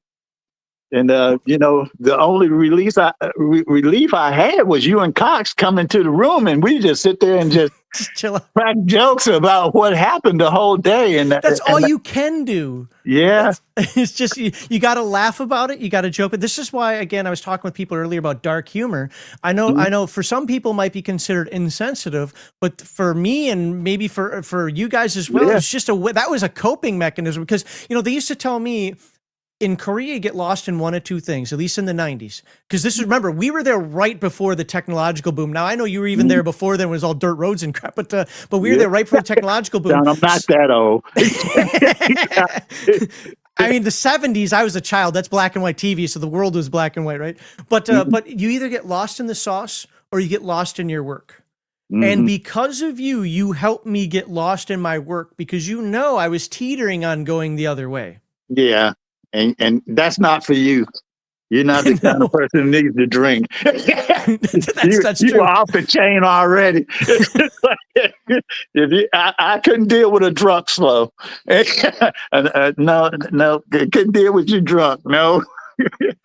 And you know, the only relief I had was you and Cox coming to the room, and we just sit there and just chill out. crack jokes about what happened the whole day. And That's all you can do. Yeah. It's just you got to laugh about it. You got to joke. But this is why, again, I was talking with people earlier about dark humor. I know for some people might be considered insensitive, but for me and maybe for you guys as well, it's just that was a coping mechanism because, you know, they used to tell me, in Korea, you get lost in one of two things, at least in the 90s. Because this is, remember, we were there right before the technological boom. Now, I know you were even there before then, it was all dirt roads and crap, but we were there right before the technological boom. John, I'm not that old. I mean, the 70s, I was a child. That's black and white TV, so the world was black and white, right? But you either get lost in the sauce or you get lost in your work. And because of you, you helped me get lost in my work because you know I was teetering on going the other way. Yeah. And that's not for you. You're not the kind of person who needs to drink. That's you true. were off the chain already. I couldn't deal with a drunk slow. No, couldn't deal with you drunk. No.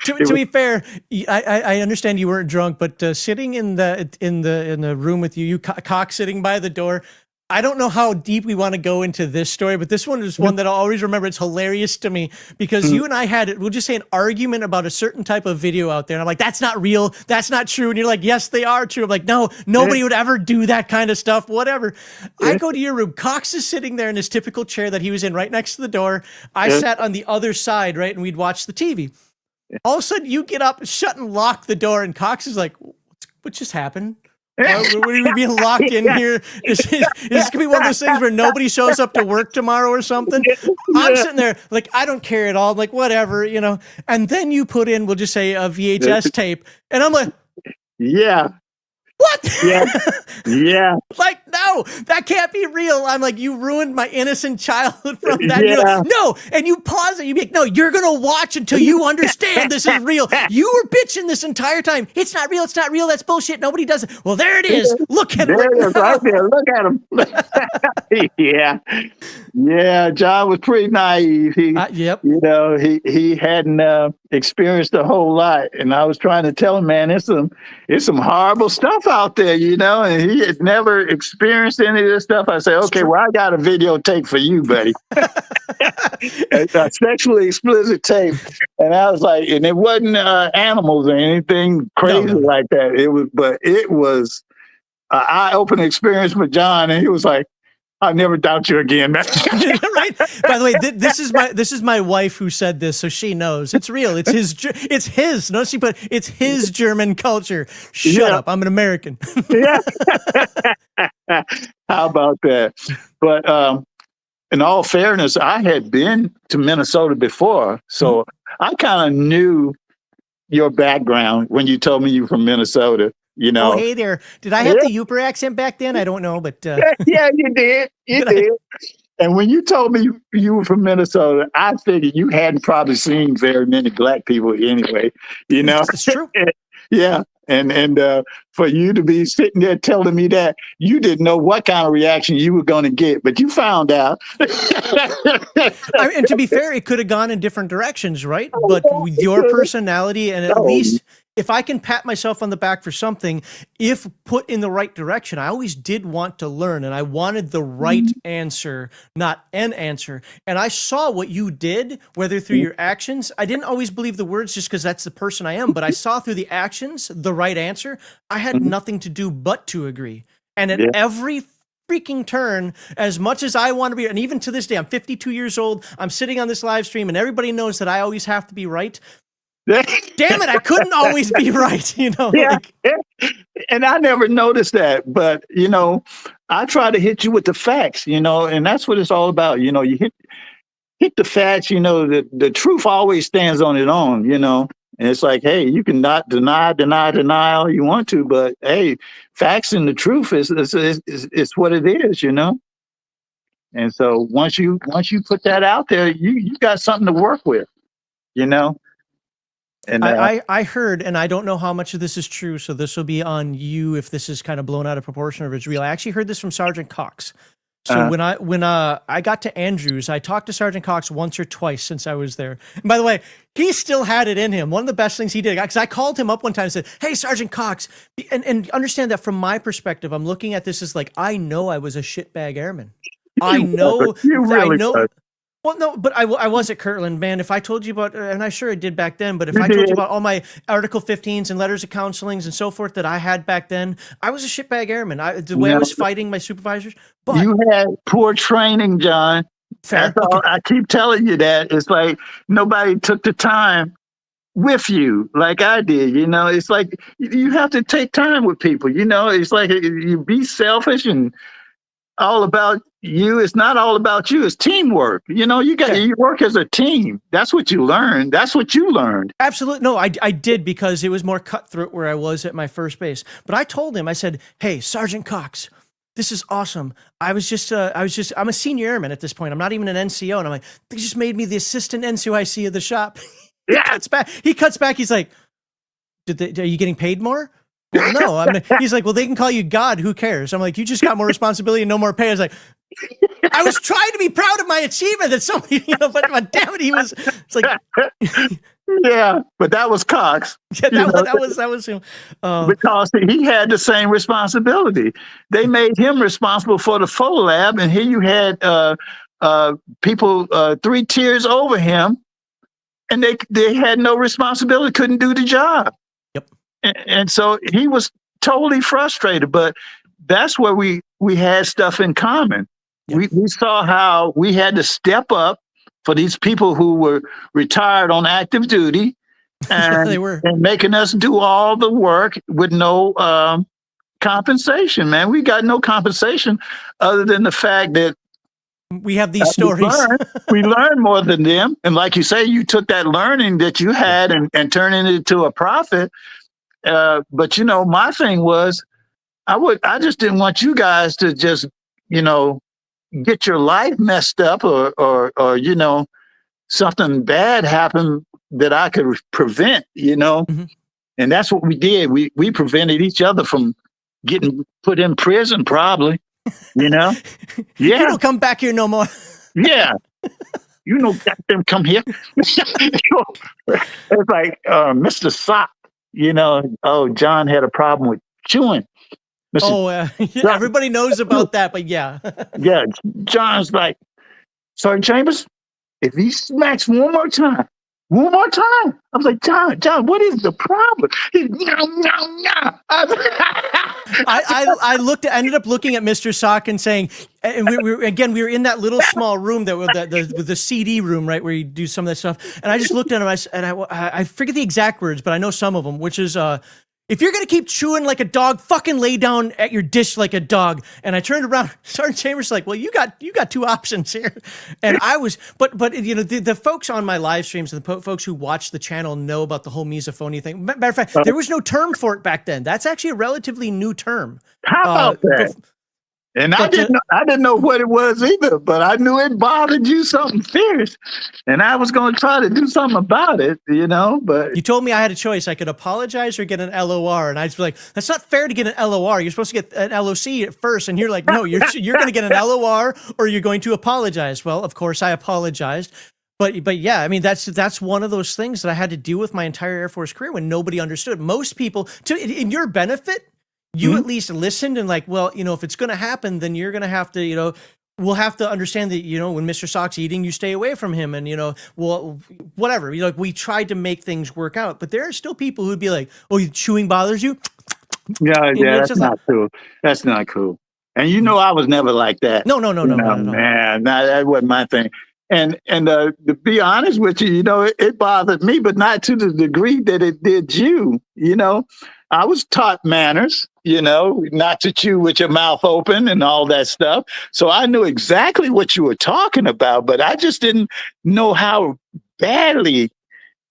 To be fair, I understand you weren't drunk, but sitting in the room with you, Cox sitting by the door. I don't know how deep we want to go into this story, but this one is one that I'll always remember. It's hilarious to me because you and I had, we'll just say, an argument about a certain type of video out there. And I'm like, that's not real. That's not true. And you're like, yes, they are true. I'm like, no, nobody would ever do that kind of stuff, whatever. I go to your room. Cox is sitting there in his typical chair that he was in right next to the door. I sat on the other side, right? And we'd watch the TV. All of a sudden you get up, shut and lock the door. And Cox is like, what just happened? What are you being locked in here? Is this gonna be one of those things where nobody shows up to work tomorrow or something? I'm sitting there like, I don't care at all. I'm like, whatever, you know. And then you put in, we'll just say, a VHS tape, and I'm like, yeah. What? Yeah. Like, no, that can't be real. I'm like, you ruined my innocent childhood from that. You're like, no, and you pause it. You be like, no, you're gonna watch until you understand this is real. You were bitching this entire time. It's not real. It's not real. That's bullshit. Nobody does it. Well, there it is. Look at it right there. Look at him. Yeah. John was pretty naive. Yep. You know, he hadn't experienced a whole lot, and I was trying to tell him, man, it's some horrible stuff out there, you know, and he had never experienced any of this stuff. I say, okay, well, I got a videotape for you, buddy. A sexually explicit tape. And I was like, and it wasn't animals or anything crazy like that. It was an eye-opening experience with John, and he was like, I'll never doubt you again. Right. By the way, this is my wife who said this, so she knows it's real. It's his. No, she put it's his German culture. Shut up. I'm an American. Yeah. How about that? But in all fairness, I had been to Minnesota before, so I kind of knew your background when you told me you were from Minnesota. You know, oh, hey there. Did I have the Uper accent back then? I don't know, but yeah, you did. You did. And when you told me you were from Minnesota, I figured you hadn't probably seen very many black people anyway. You know, it's true. Yeah, and for you to be sitting there telling me that, you didn't know what kind of reaction you were going to get, but you found out. And to be fair, it could have gone in different directions, right? But with your personality, and at least, if I can pat myself on the back for something, if put in the right direction, I always did want to learn, and I wanted the right answer, not an answer. And I saw what you did, whether through your actions. I didn't always believe the words just because that's the person I am, but I saw through the actions the right answer. I had nothing to do but to agree. And at every freaking turn. As much as I want to be, and even to this day, I'm 52 years old. I'm sitting on this live stream, and everybody knows that I always have to be right. Damn it, I couldn't always be right, you know. Yeah. Like, And I never noticed that, but I try to hit you with the facts, and that's what it's all about. You hit the facts. The truth always stands on its own. And it's like, hey, you can not deny all you want to, but hey, facts and the truth is what it is. And so once you put that out there, you got something to work with. And I heard, and I don't know how much of this is true, so this will be on you if this is kind of blown out of proportion or if it's real. I actually heard this from Sergeant Cox. So when I got to Andrews, I talked to Sergeant Cox once or twice since I was there. And by the way, he still had it in him. One of the best things he did, because I called him up one time and said, "Hey, Sergeant Cox," and understand that from my perspective, I'm looking at this as like, I know I was a shitbag airman. I know. Well, no, but I was at Kirtland, man. If I told you about, and I sure I did back then, but if I told you about all my Article 15s and letters of counselings and so forth that I had back then, I was a shitbag airman. The way I was fighting my supervisors. But you had poor training, John. Fair. That's all. I keep telling you that. It's like nobody took the time with you like I did. It's like you have to take time with people. It's like you be selfish and all about you. It's not all about you. It's teamwork. You work as a team. That's what you learn. That's what you learned. Absolutely. No, I did, because it was more cutthroat where I was at my first base. But I told him, I said, "Hey, Sergeant Cox, this is awesome. I'm a senior airman at this point. I'm not even an NCO." And I'm like, "They just made me the assistant NCOIC of the shop." He cuts back. He's like, are you getting paid more? Well, no. He's like, "Well, they can call you God. Who cares?" I'm like, "You just got more responsibility and no more pay." I was like, I was trying to be proud of my achievement that somebody, but damn it, it's like, yeah, but that was Cox. Yeah, that was him. Because he had the same responsibility. They made him responsible for the photo lab, and here you had people 3 tiers over him, and they had no responsibility, couldn't do the job. Yep. And so he was totally frustrated, but that's where we had stuff in common. Yep. We saw how we had to step up for these people who were retired on active duty, and they were, and making us do all the work with no compensation, man. We got no compensation other than the fact that we have these stories. We learned more than them. And like you say, you took that learning that you had and turned it into a profit. But my thing was, I just didn't want you guys to just, get your life messed up or something bad happen that I could prevent, Mm-hmm. And that's what we did. We prevented each other from getting put in prison, probably, Yeah. You don't come back here no more. Yeah. Let them come here. It's like Mr. Sock, John had a problem with chewing. Everybody knows about that, but yeah. Yeah, John's like, "Sergeant Chambers, if he smacks one more time. I was like, John, what is the problem?" He's I ended up looking at Mr. Sock and saying, and we were in that little small room with the CD room, right, where you do some of that stuff. And I just looked at him, and I forget the exact words, but I know some of them, which is, "If you're going to keep chewing like a dog, fucking lay down at your dish like a dog." And I turned around, Sergeant Chambers like, "Well, you got 2 options here." And I was, but the folks on my live streams and the folks who watch the channel know about the whole misophonia thing. Matter of fact, there was no term for it back then. That's actually a relatively new term. How about that? And I didn't know what it was either, but I knew it bothered you something fierce. And I was going to try to do something about it, but you told me I had a choice. I could apologize or get an LOR. And I was like, that's not fair to get an LOR. You're supposed to get an LOC at first. And you're like, no, you're going to get an LOR or you're going to apologize. Well, of course I apologized. But yeah, I mean, that's one of those things that I had to deal with my entire Air Force career when nobody understood. Most people, in your benefit, you at least listened and like, well, if it's going to happen, then you're going to have to, we'll have to understand that, when Mr. Sock's eating, you stay away from him. And, well, whatever, we tried to make things work out, but there are still people who'd be like, "Oh, chewing bothers you?" Yeah, that's not cool. That's not cool. And you know, I was never like that. No, not at all. Man, that wasn't my thing. And to be honest with you, you know, it bothered me, but not to the degree that it did you. You know, I was taught manners, you know, not to chew with your mouth open and all that stuff. So I knew exactly what you were talking about, but I just didn't know how badly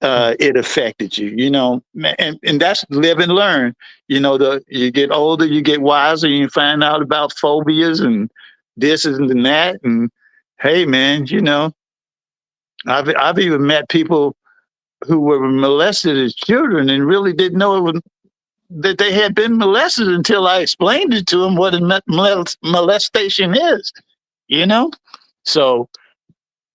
it affected you, you know, and that's live and learn. You know, you get older, you get wiser, you find out about phobias and this and that. And hey, man, you know, I've even met people who were molested as children and really didn't know that they had been molested until I explained it to them what molestation is, you know? So,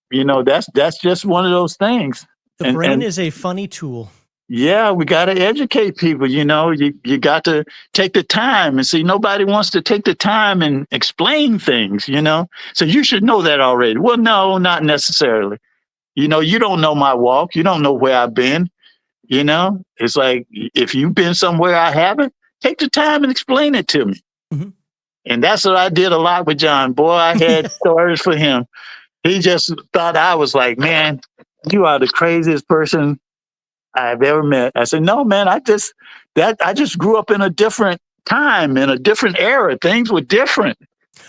you know, that's just one of those things. The brain is a funny tool. Yeah, we got to educate people. You know, you got to take the time and see. Nobody wants to take the time and explain things, you know. So you should know that already. Well, no, not necessarily. You know, you don't know my walk. You don't know where I've been. You know, it's like if you've been somewhere I haven't, take the time and explain it to me. Mm-hmm. And that's what I did a lot with John. Boy, I had stories for him. He just thought I was like, man, you are the craziest person I've ever met. I said, no, man, I just grew up in a different time, in a different era. Things were different.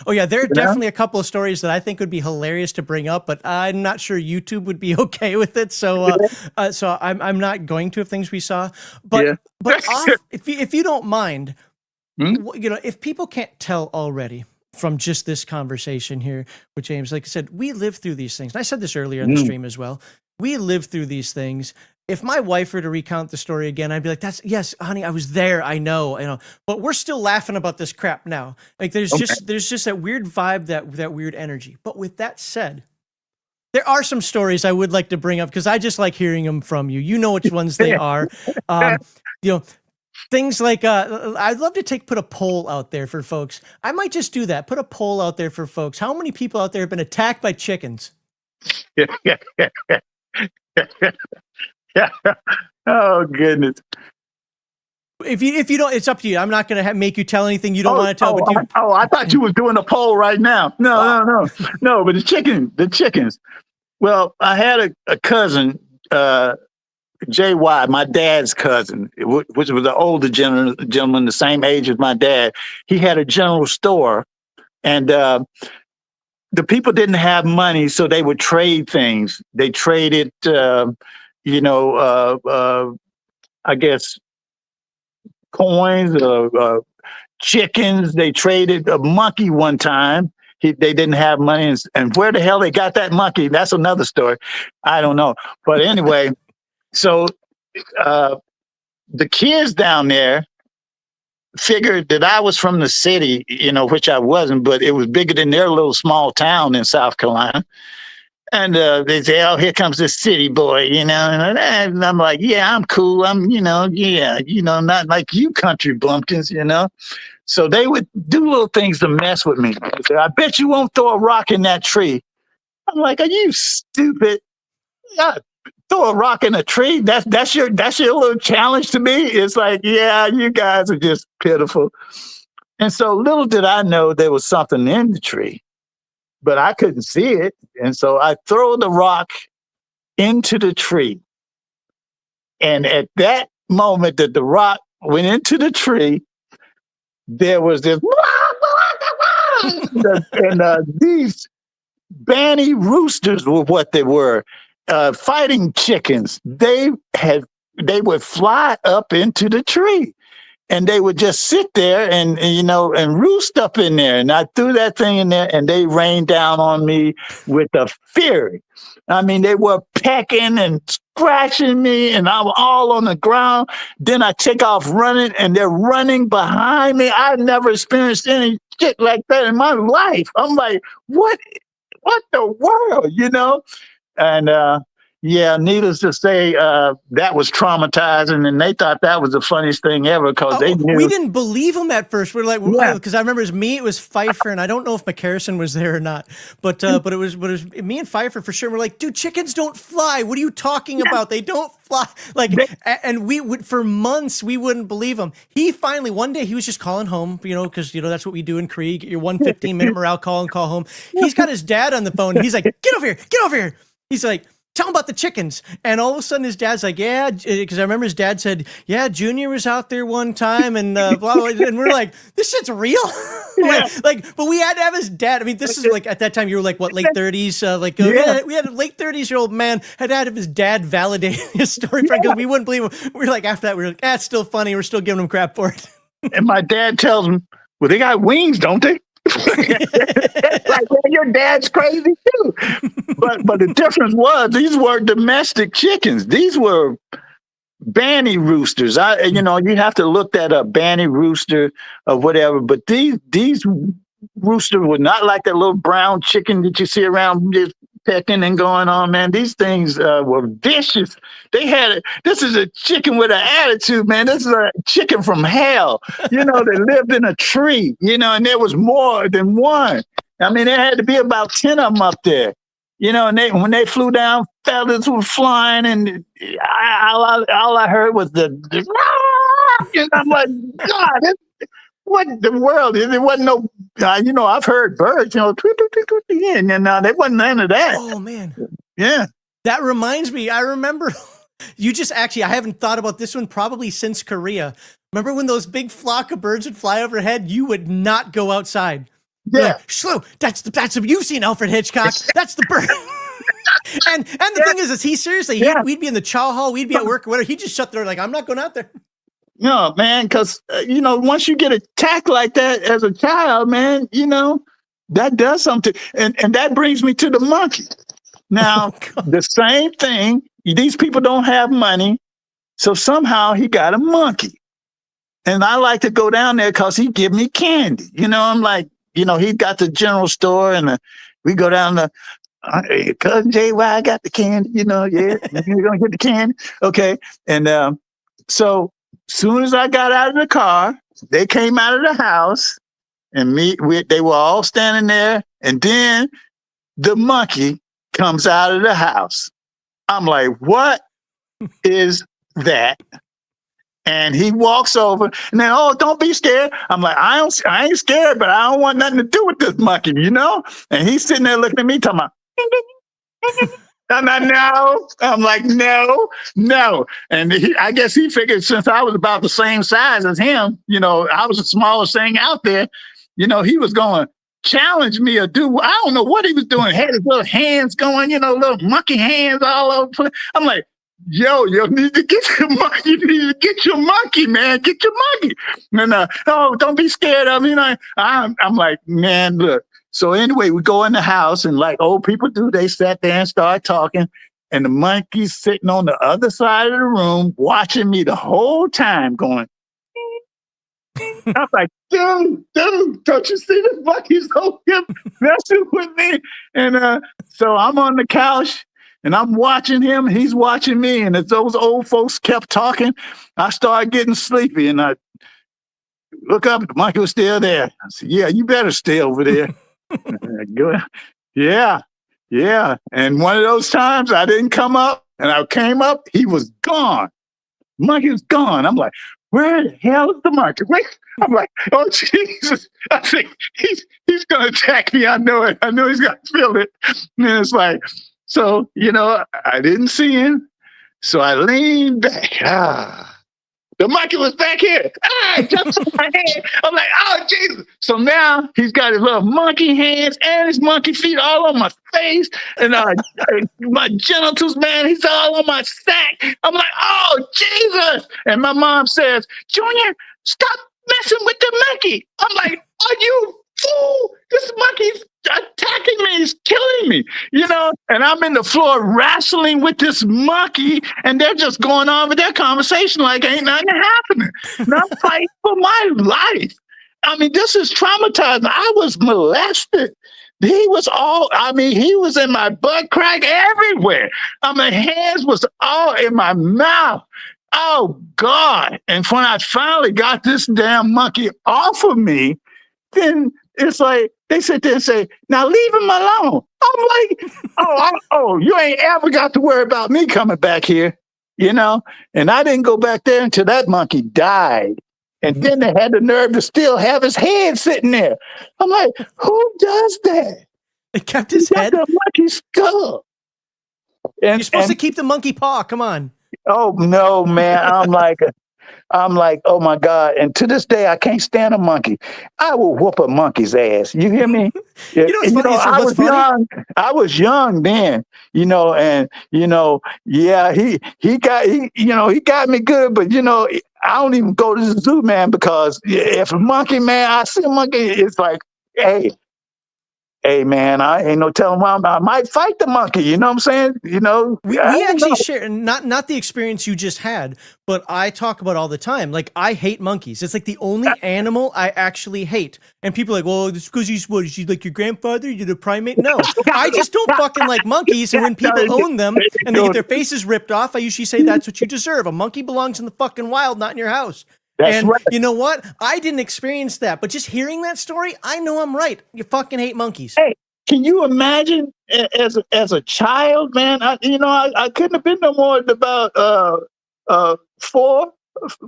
Oh yeah, there are definitely a couple of stories that I think would be hilarious to bring up, but I'm not sure YouTube would be okay with it. So, so I'm not going to have things we saw. But if you don't mind, you know, if people can't tell already from just this conversation here with James, like I said, we live through these things. And I said this earlier in the stream as well. We live through these things. If my wife were to recount the story again, I'd be like, yes, honey, I was there. I know, but we're still laughing about this crap now. Like there's just that weird vibe, that weird energy. But with that said, there are some stories I would like to bring up because I just like hearing them from you. You know which ones they are. You know, things like, I'd love to put a poll out there for folks. I might just do that. Put a poll out there for folks. How many people out there have been attacked by chickens? Oh goodness! If you don't, it's up to you. I'm not going to make you tell anything you don't want to tell. I thought you was doing a poll right now. No. But the chickens. Well, I had a cousin, JY, my dad's cousin, which was an older gentleman, the same age as my dad. He had a general store, and the people didn't have money, so they would trade things. They traded. I guess coins, chickens. They traded a monkey one time. They didn't have money, and where the hell they got that monkey? That's another story. I don't know. But anyway, so the kids down there figured that I was from the city, you know, which I wasn't, but it was bigger than their little small town in South Carolina. And they say, oh, here comes this city boy, you know. And I'm like, yeah, I'm cool. I'm, not like you country bumpkins, you know. So they would do little things to mess with me. They say, I bet you won't throw a rock in that tree. I'm like, are you stupid? Yeah, throw a rock in a tree? That's your little challenge to me? It's like, yeah, you guys are just pitiful. And so little did I know there was something in the tree, but I couldn't see it. And so I throw the rock into the tree. And at that moment that the rock went into the tree, there was this, and these banny roosters were what they were, fighting chickens. They would fly up into the tree. And they would just sit there and roost up in there. And I threw that thing in there and they rained down on me with a fury. I mean, they were pecking and scratching me and I'm all on the ground. Then I take off running and they're running behind me. I've never experienced any shit like that in my life. I'm like, what the world, you know? And Yeah, needless to say, that was traumatizing, and they thought that was the funniest thing ever because they knew. We didn't believe him at first. We're like, Yeah. because I remember it was me, it was Pfeiffer, and I don't know if McCarrison was there or not, but it was me and Pfeiffer for sure. We're like, dude, chickens don't fly. What are you talking about? They don't fly. Like, and we would for months we wouldn't believe him. He finally one day he was just calling home, because that's what we do in Krieg. Your 115-minute morale call and call home. He's got his dad on the phone. He's like, get over here. He's like, tell him about the chickens. And all of a sudden his dad's like, yeah, because I remember his dad said, yeah, Junior was out there one time and blah, blah, and we're like, this shit's real? But we had to have his dad. I mean, this is like, at that time you were like, what, late 30s? We had a late 30s-year-old man had to have his dad validate his story because we wouldn't believe him. We were like, after that, we were like, it's still funny. We're still giving him crap for it. And my dad tells him, well, they got wings, don't they? Like, well, your dad's crazy too. But the difference was these were domestic chickens. These were banny roosters. You have to look that up, banny rooster or whatever. But these roosters were not like that little brown chicken that you see around just pecking and going on, man. These things were vicious. This is a chicken with an attitude, man. This is a chicken from hell. They lived in a tree, and there was more than one. I mean, there had to be about 10 of them up there, and when they flew down, feathers were flying, and all I heard was the and I'm like, God, what in the world? There wasn't no, I've heard birds, tweet, tweet, tweet, tweet, and there wasn't none of that. Oh, man. Yeah. That reminds me, I remember you just actually, I haven't thought about this one probably since Korea. Remember when those big flock of birds would fly overhead? You would not go outside. Yeah. Shlo, you've seen Alfred Hitchcock. That's the bird. and the thing is he seriously, we'd be in the chow hall, we'd be at work or whatever. He just shut the door like, I'm not going out there. No, man, because, once you get attacked like that as a child, man, that does something. And that brings me to the monkey. Now, the same thing, these people don't have money, so somehow he got a monkey. And I like to go down there because he give me candy. I'm like, he got the general store and we go down to, Cousin Jay, why I got the candy, yeah, you're going to get the candy. Okay. And so soon as I got out of the car, they came out of the house and they were all standing there. And then the monkey comes out of the house. I'm like, what is that? And he walks over and then, don't be scared. I'm like, I ain't scared, but I don't want nothing to do with this monkey, And he's sitting there looking at me talking about, I'm like, no. I'm like, no. And I guess he figured since I was about the same size as him, I was the smallest thing out there, he was going to challenge me or do, I don't know what he was doing. Had his little hands going, little monkey hands all over the place. I'm like, yo, you need to get your monkey. You need to get your monkey, man. Get your monkey. And don't be scared of me. I'm like, man, look. So anyway, we go in the house and like old people do, they sat there and started talking. And the monkey's sitting on the other side of the room watching me the whole time going. I'm like, dude, don't you see this monkey's over here messing with me? And so I'm on the couch and I'm watching him. He's watching me. And as those old folks kept talking, I started getting sleepy. And I look up, the monkey was still there. I said, yeah, you better stay over there. Yeah. And one of those times I didn't come up and I came up, he was gone. Monkey was gone. I'm like, where the hell is the monkey? Wait. I'm like, oh, Jesus. I think he's going to attack me. I know it. I know he's going to feel it. And it's like, so, I didn't see him. So I leaned back. The monkey was back here. It jumps on my head. I'm like, oh, Jesus. So now he's got his little monkey hands and his monkey feet all on my face. And my genitals, man, he's all on my sack. I'm like, oh, Jesus. And my mom says, Junior, stop messing with the monkey. I'm like, are you fool? This monkey's attacking me. He's killing me, and I'm in the floor wrestling with this monkey and they're just going on with their conversation like ain't nothing happening. And I'm fighting for my life. I mean, this is traumatizing. I was molested. he was all, I mean, he was in my butt crack everywhere. I mean, hands was all in my mouth. Oh God. And when I finally got this damn monkey off of me, then it's like they sit there and say, now leave him alone. I'm like, oh, you ain't ever got to worry about me coming back here, you know? And I didn't go back there until that monkey died. And then they had the nerve to still have his head sitting there. I'm like, who does that? They kept his He got head. the monkey skull. And, You're supposed to keep the monkey paw. Come on. oh no, man. I'm like, oh my God. And to this day, I can't stand a monkey. I will whoop a monkey's ass. You hear me? You know what's funny? I was young. I was young then, and yeah, he got me good, but I don't even go to the zoo, man, because if a monkey, man, I see a monkey, it's like, hey, man, I ain't no telling why I might fight the monkey. You know what I'm saying? We actually share not the experience you just had, but I talk about all the time. Like, I hate monkeys. It's like the only animal I actually hate. And people are like, well, it's because he's like your grandfather, you're the primate. No, I just don't fucking like monkeys. And when people own them and they get their faces ripped off, I usually say that's what you deserve. A monkey belongs in the fucking wild, not in your house. That's right. You know what? I didn't experience that, but just hearing that story, I know I'm right. You fucking hate monkeys. Hey, can you imagine as a child, man? I couldn't have been no more than about 4,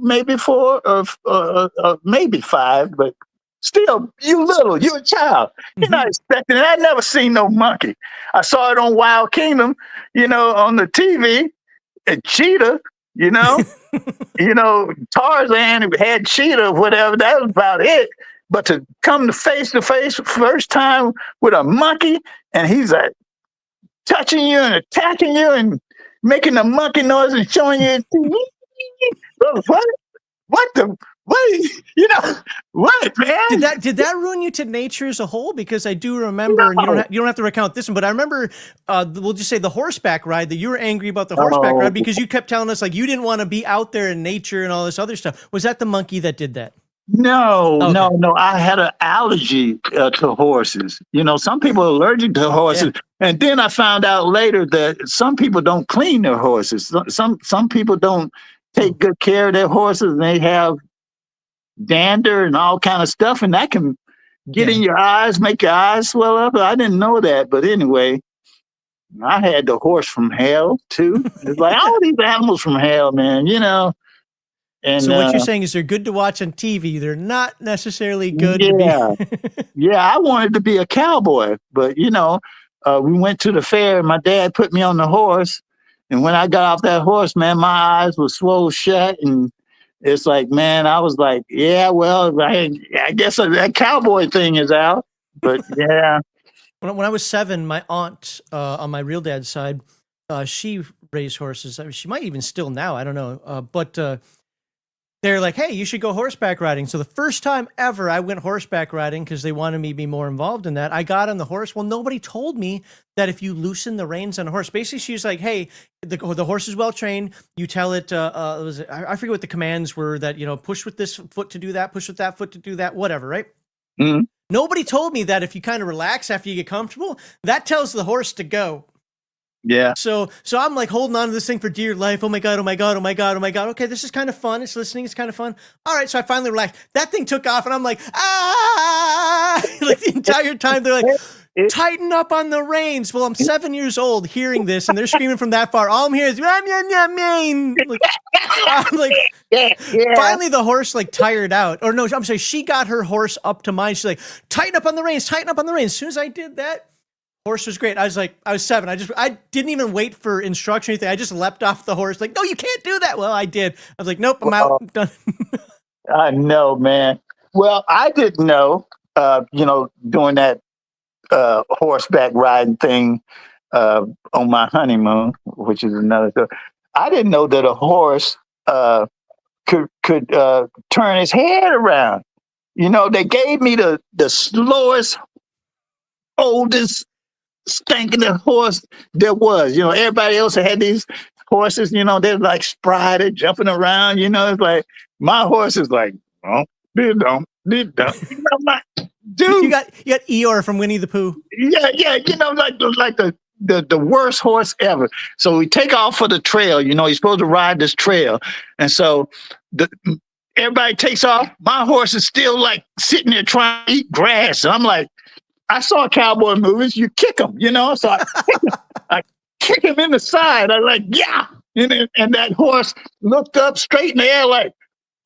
maybe 4, or maybe 5, but still, you're a child. You're not expecting it. I never seen no monkey. I saw it on Wild Kingdom, on the TV, a cheetah. Tarzan had cheetah, whatever. That was about it. But to come to face first time with a monkey, and he's like touching you and attacking you and making a monkey noise and showing you, what, man? Did that ruin you to nature as a whole? Because I do remember, and you don't have to recount this one, but I remember, we'll just say the horseback ride, that you were angry about the horseback ride because you kept telling us like you didn't want to be out there in nature and all this other stuff. Was that the monkey that did that? No. I had an allergy to horses. Some people are allergic to horses, and then I found out later that some people don't clean their horses. Some people don't take good care of their horses, and they have dander and all kind of stuff, and that can get in your eyes, make your eyes swell up. I didn't know that, but anyway, I had the horse from hell too. It's like all these animals from hell, man. And so what you're saying is they're good to watch on TV. They're not necessarily good to be. Yeah, I wanted to be a cowboy, but we went to the fair and my dad put me on the horse. And when I got off that horse, man, my eyes were swollen shut. And it's like, man, I was like, yeah, well, I guess that cowboy thing is out. But yeah. When I was 7, my aunt on my real dad's side, she raised horses. I mean, she might even still now. I don't know. But they're like, hey, you should go horseback riding. So the first time ever I went horseback riding because they wanted me to be more involved in that, I got on the horse. Well, nobody told me that if you loosen the reins on a horse, basically she was like, hey, the horse is well trained. You tell it, I forget what the commands were, that, push with this foot to do that, push with that foot to do that, whatever, right? Mm-hmm. Nobody told me that if you kind of relax after you get comfortable, that tells the horse to go. Yeah. So I'm like holding on to this thing for dear life. Oh my God. Okay, this is kind of fun. It's listening. It's kind of fun. All right. So I finally relaxed. That thing took off and I'm like, like the entire time they're like, tighten up on the reins. Well, I'm 7 years old hearing this and they're screaming from that far. All I'm hearing is, like, I'm like, finally the horse like tired out. Or no, I'm sorry. She got her horse up to mine. She's like, tighten up on the reins. As soon as I did that, horse was great. I was 7. I didn't even wait for instruction or anything. I just leapt off the horse. Like, no, you can't do that. Well, I did. I was like, nope, I'm out. I'm done. I know, man. Well, I didn't know, doing that horseback riding thing on my honeymoon, which is another thing. I didn't know that a horse could turn his head around. They gave me the slowest, oldest, stinking horse there was. Everybody else had these horses, they're like spry, jumping around, it's like my horse is like, oh, dude. You got Eeyore from Winnie the Pooh. Yeah, you know, like the worst horse ever. So we take off for the trail. You know, he's supposed to ride this trail, and so everybody takes off. My horse is still like sitting there trying to eat grass, and I'm like, I saw cowboy movies. You kick him, you know. So I kick him in the side. I'm like, yeah, and that horse looked up straight in the air like,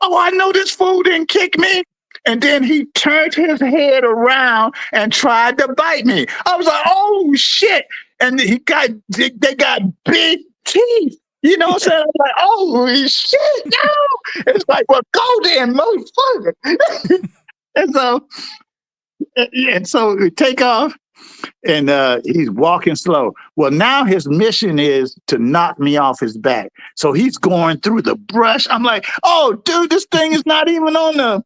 oh, I know this fool didn't kick me. And then he turned his head around and tried to bite me. I was like, oh shit. And they got big teeth. You know what I'm saying? I'm like, holy shit, no. It's like, well, go then, motherfucker. and so we take off, and he's walking slow. Well, now his mission is to knock me off his back. So he's going through the brush. I'm like, oh, dude, this thing is not even on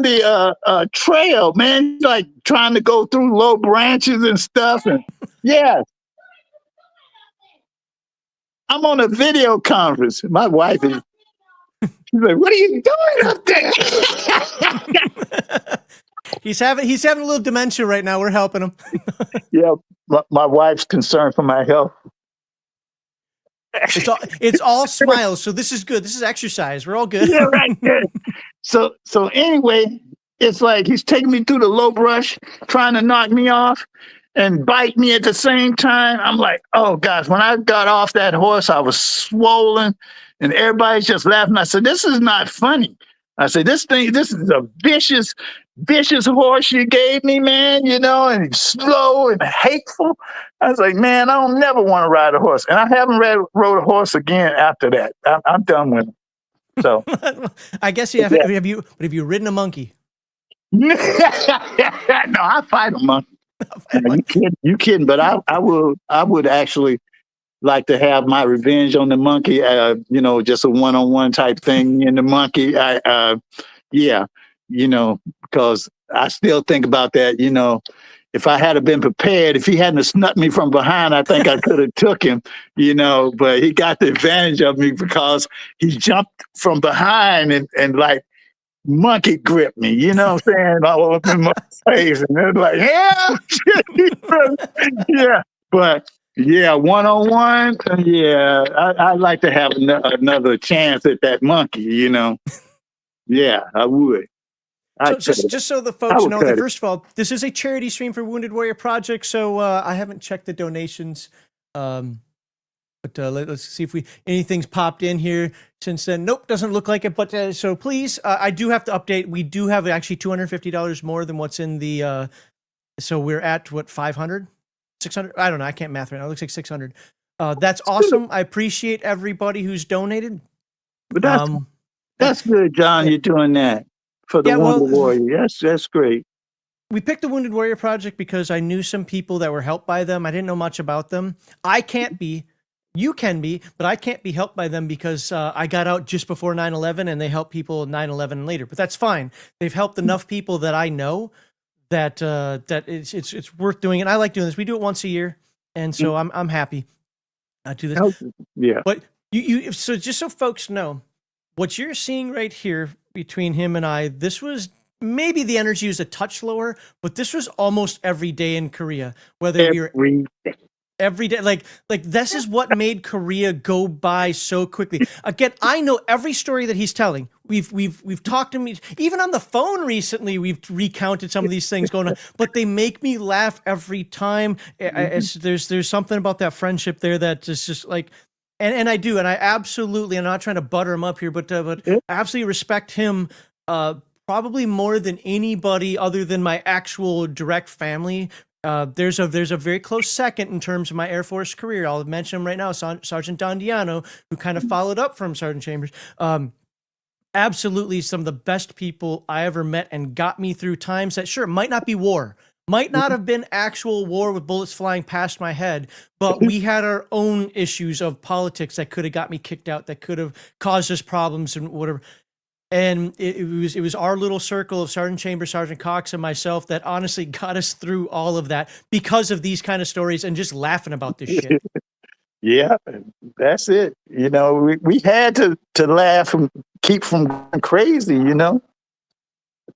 the trail, man. Like trying to go through low branches and stuff. And yeah, I'm on a video conference. My wife is, she's like, what are you doing up there? He's having a little dementia right now. We're helping him. Yeah, my wife's concerned for my health. It's all smiles. So this is good. This is exercise. We're all good. Yeah, right there. So anyway, it's like he's taking me through the low brush, trying to knock me off and bite me at the same time. I'm like, oh gosh, when I got off that horse, I was swollen and everybody's just laughing. I said, this is not funny. I said, this is a vicious horse you gave me, man, you know, and he's slow and hateful. I was like, man, I don't never want to ride a horse. And I haven't rode a horse again after that. I'm done with him. So I guess you have. Yeah. Have you ridden a monkey? No, I fight a monkey. You kidding? But I would actually like to have my revenge on the monkey. You know, just a one-on-one type thing in the monkey. Yeah, you know, because I still think about that. You know, if I had been prepared, if he hadn't snuck me from behind, I think I could have took him. You know, but he got the advantage of me because he jumped from behind and like monkey gripped me. You know what I'm saying? All up in my face, and they're like, yeah, yeah. But yeah, one-on-one. Yeah, I'd like to have another chance at that monkey. You know, yeah, I would. So just so the folks know, that first of all, this is a charity stream for Wounded Warrior Project, so I haven't checked the donations, but let's see if anything's popped in here since then. Nope, doesn't look like it. But so please, I do have to update. We do have actually $250 more than what's in the. So we're at what, 500, 600? I don't know. I can't math right now. It looks like 600. That's awesome. I appreciate everybody who's donated. But that's good, John. You're doing that. For the Wounded Warrior. That's great. We picked the Wounded Warrior Project because I knew some people that were helped by them. I didn't know much about them. I can't be. You can be, but I can't be helped by them because I got out just before 9/11 and they help people 9/11 and later. But that's fine. They've helped enough people that I know that it's worth doing. And I like doing this. We do it once a year, and so I'm happy to do this. Yeah. But you so just so folks know, what you're seeing right here between him and I, this was maybe the energy was a touch lower, but this was almost every day in Korea. Whether we were every day, like this is what made Korea go by so quickly. Again, I know every story that he's telling. We've talked to me even on the phone recently. We've recounted some of these things going on, but they make me laugh every time. There's something about that friendship there that is just like. And I do, and I absolutely, I'm not trying to butter him up here, but I absolutely respect him probably more than anybody other than my actual direct family. There's a very close second in terms of my Air Force career. I'll mention him right now, Sergeant Don Diano, who kind of followed up from Sergeant Chambers. Absolutely some of the best people I ever met and got me through times that, sure, might not be war. Might not have been actual war with bullets flying past my head, but we had our own issues of politics that could have got me kicked out, that could have caused us problems and whatever. And it was our little circle of Sergeant Chambers, Sergeant Cox, and myself that honestly got us through all of that because of these kind of stories and just laughing about this shit. Yeah, that's it. You know, we had to laugh and keep from going crazy, you know?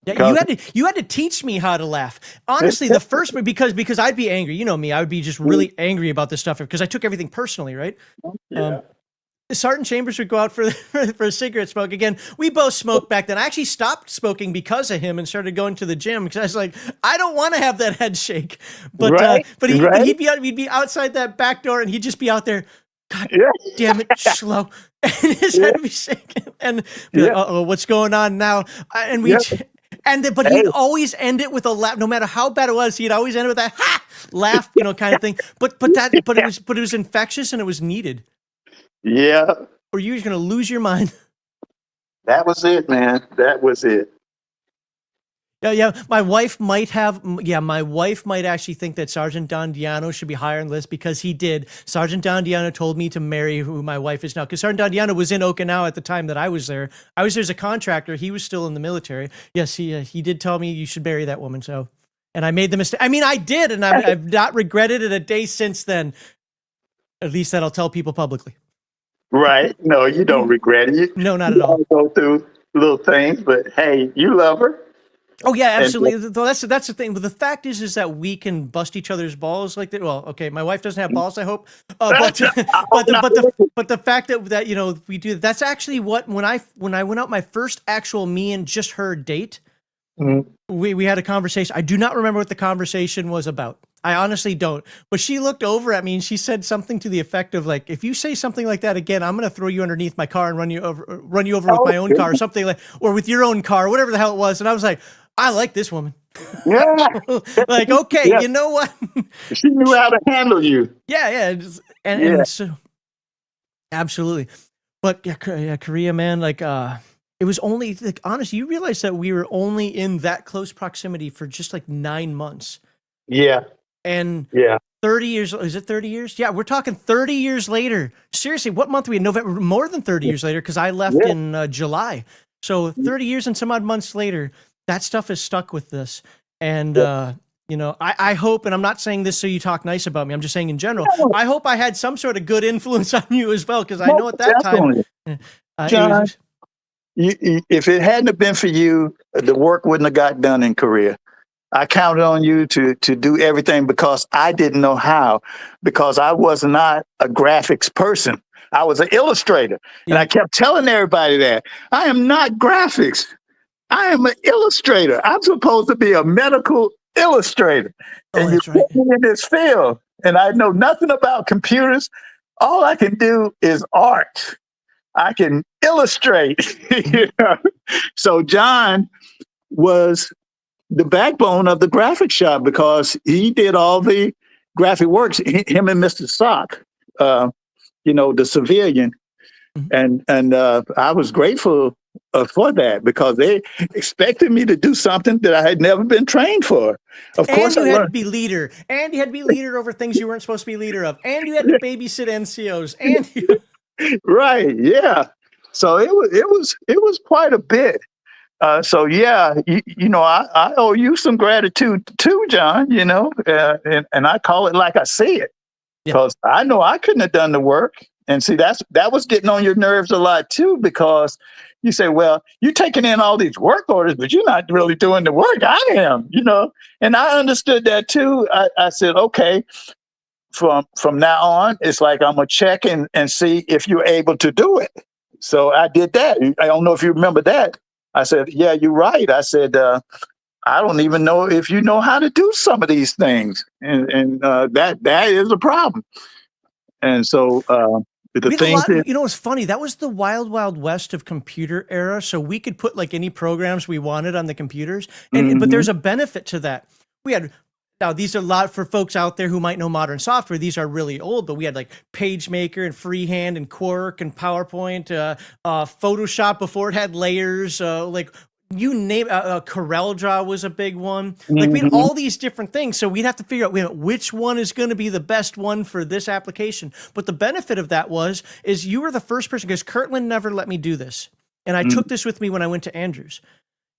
Yeah, you had to teach me how to laugh. Honestly, the first because I'd be angry. You know me, I would be just really angry about this stuff because I took everything personally, right? Yeah. Sergeant Chambers would go out for a cigarette smoke. Again, we both smoked back then. I actually stopped smoking because of him and started going to the gym because I was like, I don't want to have that head shake. But Right, but right. we'd be outside that back door and he'd just be out there. God Yeah. damn it, slow. And his head would be shaking. And be like, uh-oh, what's going on now? And we. Yeah. But he'd always end it with a laugh. No matter how bad it was, he'd always end it with that ha laugh, kind of thing. But it was infectious and it was needed. Yeah. Or you was gonna lose your mind. That was it, man. That was it. Yeah. My wife might actually think that Sergeant Don Diano should be higher on the list because he did. Sergeant Don Diano told me to marry who my wife is now. Because Sergeant Don Diano was in Okinawa at the time that I was there. I was there as a contractor. He was still in the military. Yes, he did tell me you should marry that woman. So, and I made the mistake. I mean, I did, and I've not regretted it a day since then. At least that I'll tell people publicly. Right. No, you don't regret it. No, not at all. Go through little things, but hey, you love her. Oh yeah, absolutely. That's the thing. But the fact is that we can bust each other's balls like that. Well, okay, my wife doesn't have balls, I hope. But the fact that we do. That's actually what when I went out my first actual me and just her date. Mm-hmm. We had a conversation. I do not remember what the conversation was about. I honestly don't. But she looked over at me and she said something to the effect of like, "If you say something like that again, I'm going to throw you underneath my car and run you over with my own car or something like, or with your own car, whatever the hell it was." And I was like, I like this woman. Yeah. Like, okay, Yeah. you know what? She knew how to handle you. Yeah. And so, absolutely. But yeah, Korea, man, like, it was only, like, honestly, you realize that we were only in that close proximity for just like 9 months. Yeah. And Yeah. 30 years, is it 30 years? Yeah, we're talking 30 years later. Seriously, what month are we in? November, more than 30 years later, because I left in July. So 30 years and some odd months later, that stuff is stuck with this. And, I hope, and I'm not saying this so you talk nice about me, I'm just saying in general, I hope I had some sort of good influence on you as well, because I know at that time, John, if it hadn't have been for you, the work wouldn't have got done in Korea. I counted on you to do everything because I didn't know how, because I was not a graphics person. I was an illustrator. And I kept telling everybody that I am not graphics. I am an illustrator. I'm supposed to be a medical illustrator. And you put me in this field, and I know nothing about computers. All I can do is art. I can illustrate. So John was the backbone of the graphic shop because he did all the graphic works. Him and Mr. Sock, the civilian, and I was grateful for that because they expected me to do something that I had never been trained for. Of course, you had to be leader, and you had to be leader over things you weren't supposed to be leader of, and you had to babysit NCOs, and right, yeah. So it was quite a bit. So yeah, I owe you some gratitude too, John. And I call it like I see it, because I know I couldn't have done the work. And see, that was getting on your nerves a lot too, because you say, well, you're taking in all these work orders, but you're not really doing the work. I am, and I understood that too. I said, okay, from now on, it's like I'm gonna check and see if you're able to do it. So I did that. I don't know if you remember that. I said, yeah, you're right. I said, I don't even know if you know how to do some of these things. And that is a problem. And so it's funny. That was the wild, wild west of computer era. So we could put like any programs we wanted on the computers. But there's a benefit to that. Now, these are a lot for folks out there who might know modern software. These are really old, but we had like PageMaker and Freehand and Quark and PowerPoint, Photoshop before it had layers, like you name CorelDRAW was a big one. Like we had all these different things. So we'd have to figure out which one is going to be the best one for this application. But the benefit of that is you were the first person, because Kirtland never let me do this. And I took this with me when I went to Andrews.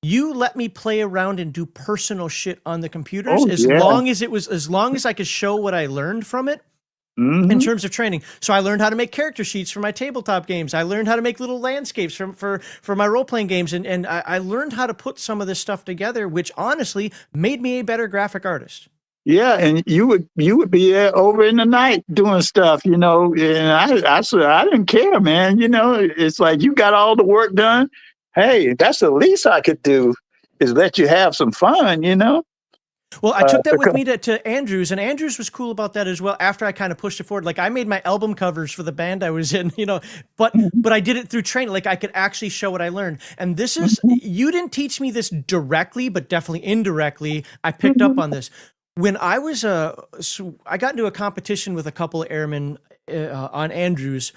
You let me play around and do personal shit on the computers as long as I could show what I learned from it. Mhm. in terms of training. So I learned how to make character sheets for my tabletop games. I learned how to make little landscapes for my role-playing games. And I learned how to put some of this stuff together, which honestly made me a better graphic artist. Yeah, and you would be there over in the night doing stuff, and I didn't care, man. It's like you got all the work done. Hey, that's the least I could do is let you have some fun, Well, I took that with because- me to Andrews, and Andrews was cool about that as well. After I kind of pushed it forward, like I made my album covers for the band I was in, but I did it through training. Like I could actually show what I learned. And this is, you didn't teach me this directly, but definitely indirectly, I picked up on this. When I was, I got into a competition with a couple of airmen on Andrews.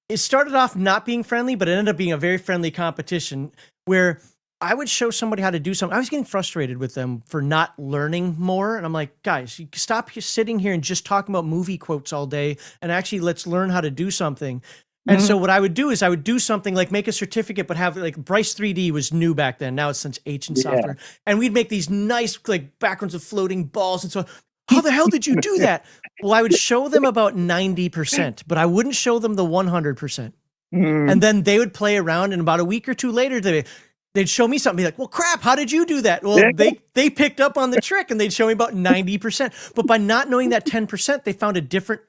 It started off not being friendly, but it ended up being a very friendly competition where I would show somebody how to do something. I was getting frustrated with them for not learning more. And I'm like, guys, you stop sitting here and just talking about movie quotes all day and actually let's learn how to do something. And so what I would do is I would do something like make a certificate, but have like Bryce 3D was new back then. Now it's since ancient software. And we'd make these nice like backgrounds of floating balls. And so how the hell did you do that? Well, I would show them about 90%, but I wouldn't show them the 100%. And then they would play around, and about a week or two later, they'd show me something, be like, well, crap, how did you do that? Well, they picked up on the trick, and they'd show me about 90%. But by not knowing that 10%, they found a different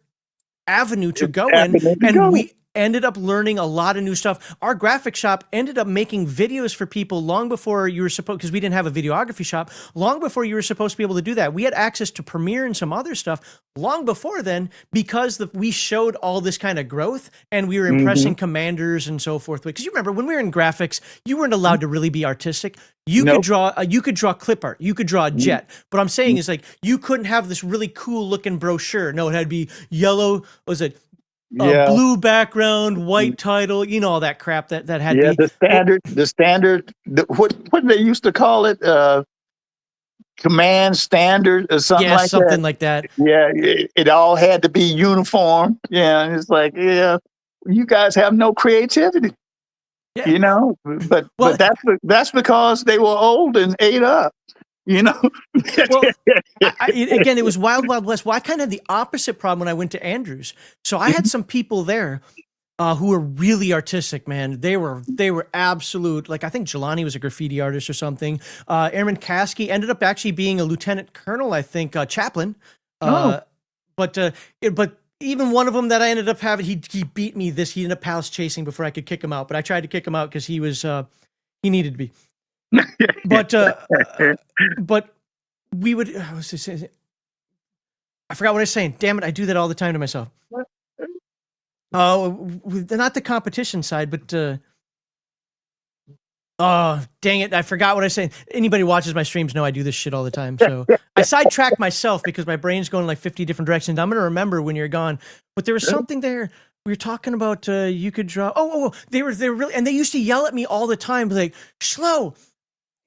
avenue to go in, and we ended up learning a lot of new stuff. Our graphic shop ended up making videos for people long before you were supposed, because we didn't have a videography shop, long before you were supposed to be able to do that. We had access to Premiere and some other stuff long before then, because we showed all this kind of growth, and we were impressing commanders and so forth. Because you remember when we were in graphics, you weren't allowed to really be artistic. You could draw clip art, you could draw a jet. But I'm saying is like you couldn't have this really cool looking brochure. No, it had to be yellow. Was it? Blue background, white title, all that crap that had to be. the standard, what they used to call it, command standard or something like that. Yeah, something like that. Yeah, it all had to be uniform. Yeah, and it's like, you guys have no creativity. Yeah. But that's because they were old and ate up. Well, again, it was wild west. Well, I kind of had the opposite problem when I went to Andrews. So I had some people there who were really artistic, man. They were absolute. Like I think Jelani was a graffiti artist or something. Airman Kasky ended up actually being a lieutenant colonel, I think, chaplain. But even one of them that I ended up having, he beat me. He ended up palace chasing before I could kick him out. But I tried to kick him out because he needed to be. But we would. I forgot what I was saying. Damn it! I do that all the time to myself. Not the competition side, but oh dang it! I forgot what I was saying. Anybody who watches my streams know I do this shit all the time. So I sidetrack myself because my brain's going like 50 different directions. I'm gonna remember when you're gone. But there was something there. We were talking about you could draw. Oh, they were really, and they used to yell at me all the time, like Schlo.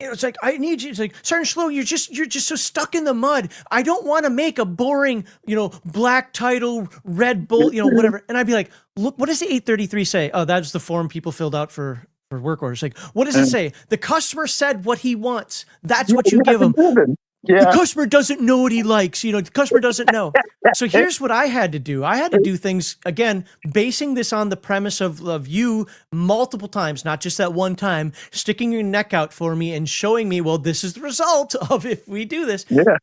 It's like, I need you. It's like, Sergeant Schlo, you're just so stuck in the mud. I don't want to make a boring, black title, red bull, whatever. And I'd be like, look, what does the 833 say? Oh, that's the form people filled out for work orders. Like, what does it say? The customer said what he wants. That's what you give him. Yeah. The customer doesn't know what he likes. The customer doesn't know. So here's what I had to do. I had to do things, again, basing this on the premise of you multiple times, not just that one time, sticking your neck out for me and showing me, well, this is the result of if we do this. Yeah.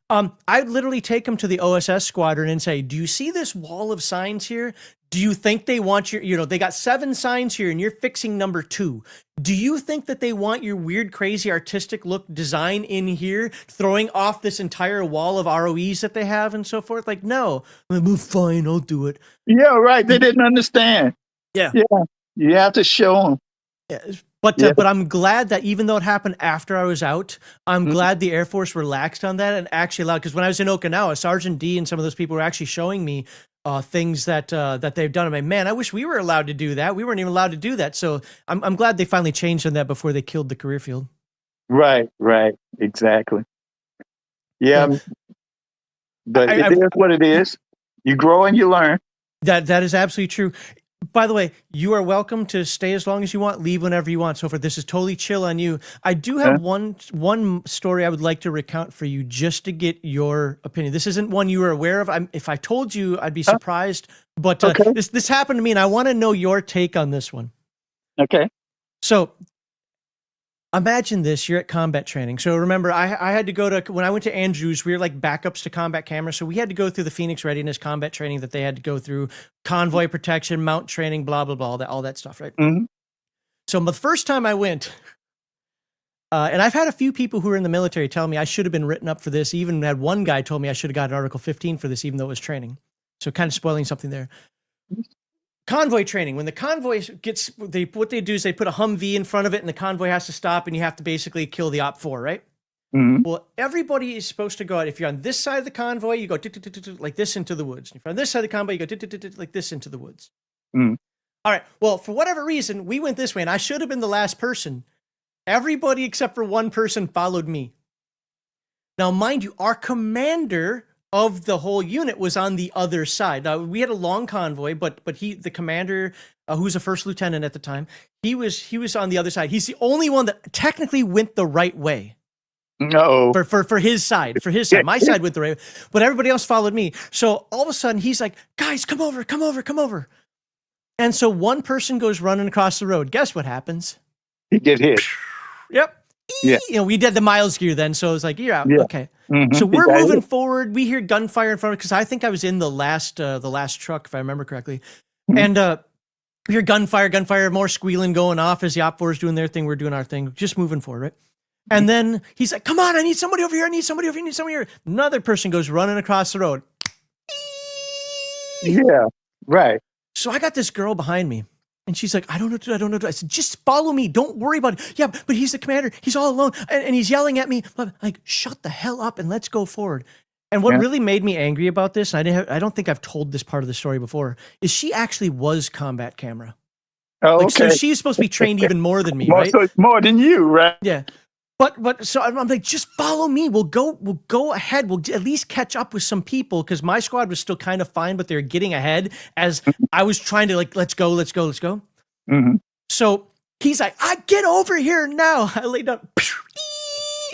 I'd literally take them to the OSS squadron and say, do you see this wall of signs here? Do you think they want they got 7 signs here and you're fixing number 2. Do you think that they want your weird, crazy, artistic look design in here, throwing off this entire wall of ROEs that they have and so forth? Like, no. I'm like, fine, I'll do it. Yeah, right. They didn't understand. Yeah. You have to show them. Yeah. But I'm glad that even though it happened after I was out, I'm glad the Air Force relaxed on that and actually allowed, because when I was in Okinawa, Sergeant D and some of those people were actually showing me things that they've done. I'm like, man, I wish we were allowed to do that. We weren't even allowed to do that. So I'm glad they finally changed on that before they killed the career field. Right, exactly. Yeah, but it is what it is. You grow and you learn. That is absolutely true. By the way, you are welcome to stay as long as you want, leave whenever you want. So far, this is totally chill on you. I do have one story I would like to recount for you, just to get your opinion. This isn't one you were aware of. If I told you, I'd be surprised. But this happened to me, and I want to know your take on this one. Okay. So imagine this: you're at combat training. So remember, I had to go to, when I went to Andrews, we were like backups to combat cameras. So we had to go through the Phoenix Readiness combat training that they had to go through, convoy protection, mount training, blah, blah, blah, all that stuff, right? Mm-hmm. So the first time I went, and I've had a few people who are in the military tell me I should have been written up for this. Even had one guy told me I should have got Article 15 for this, even though it was training. So kind of spoiling something there. Convoy training. When the convoy gets, what they do is they put a Humvee in front of it, and the convoy has to stop, and you have to basically kill the Op-4, right? Mm-hmm. Well, everybody is supposed to go out. If you're on this side of the convoy, you go like this into the woods. If you're on this side of the convoy, you go like this into the woods. Mm-hmm. All right. Well, for whatever reason, we went this way, and I should have been the last person. Everybody except for one person followed me. Now, mind you, our commander of the whole unit was on the other side. Now, we had a long convoy, but the commander, who's a first lieutenant at the time, he was on the other side. He's the only one that technically went the right way. No. For his side. For his side. My side went the right way. But everybody else followed me. So all of a sudden he's like, guys, come over. And so one person goes running across the road. Guess what happens? He get hit. Yep. Yeah. You know, we did the miles gear then, so it was like, you're out. Yeah. Okay. Mm-hmm. So we're moving forward. We hear gunfire in front of, because I think I was in the last truck, if I remember correctly. Mm-hmm. And we hear gunfire, more squealing going off as the Op-4 is doing their thing. We're doing our thing, just moving forward, right? And then he's like, come on, I need somebody over here. Another person goes running across the road. Yeah, right. So I got this girl behind me, and she's like, I don't know what to do. I said, just follow me. Don't worry about it. Yeah, but he's the commander. He's all alone, and he's yelling at me. I'm like, shut the hell up and let's go forward. And what really made me angry about this, and I don't think I've told this part of the story before, is she actually was combat camera. Oh, like, okay. So she's supposed to be trained even more than me, more, right? so more than you, right? Yeah. But so I'm like, just follow me. We'll go ahead. We'll at least catch up with some people, because my squad was still kind of fine, but they were getting ahead as I was trying to, like, let's go. Mm-hmm. So he's like, I get over here now. I laid down.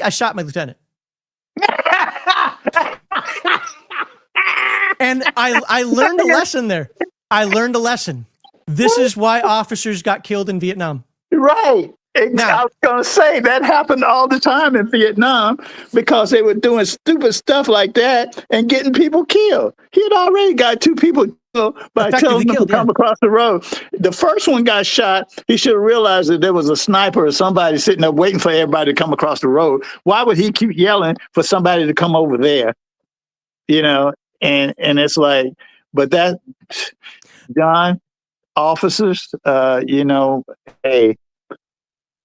I shot my lieutenant. And I learned a lesson there. I learned a lesson. This is why officers got killed in Vietnam. Right. Now, I was going to say that happened all the time in Vietnam, because they were doing stupid stuff like that and getting people killed. He had already got 2 people killed by telling them to come across the road. The first one got shot. He should have realized that there was a sniper or somebody sitting there waiting for everybody to come across the road. Why would he keep yelling for somebody to come over there? You know, and it's like, but that, John, officers, you know, hey,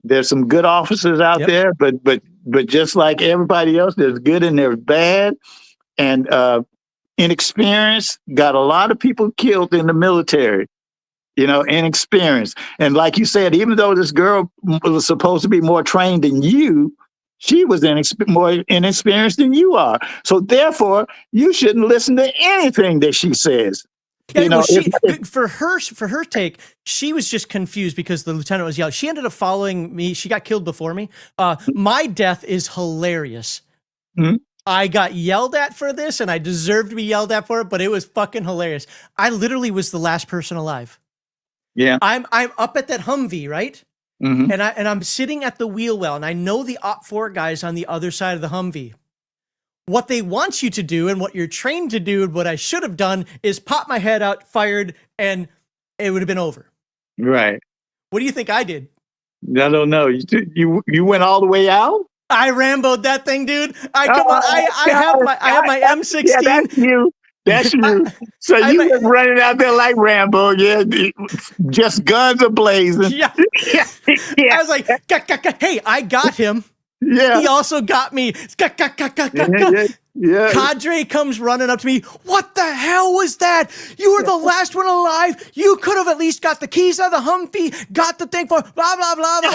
there's some good officers out there, but just like everybody else, there's good and there's bad. And inexperience got a lot of people killed in the military, you know, inexperience. And like you said, even though this girl was supposed to be more trained than you, she was more inexperienced than you are. So therefore, you shouldn't listen to anything that she says. Yeah, you know, for her take, she was just confused because the lieutenant was yelling. She ended up following me. She got killed before me. My death is hilarious. Mm-hmm. I got yelled at for this, and I deserved to be yelled at for it, but it was fucking hilarious. I literally was the last person alive. Yeah, I'm up at that Humvee, right? Mm-hmm. And I'm sitting at the wheel well, and I know the Op-4 guys on the other side of the Humvee. What they want you to do and what you're trained to do and what I should have done is pop my head out, fired, and it would have been over. Right. What do you think I did? I don't know. You went all the way out? I Rambo'd that thing, dude. I have my M16. Yeah, that's you. That's you. So you were running out there like Rambo, yeah, just guns ablazing. Yeah. I was like, hey, I got him. Yeah. He also got me. Yeah. Cadre comes running up to me. What the hell was that? You were the last one alive. You could have at least got the keys out of the Humvee, got the thing for blah, blah, blah, blah.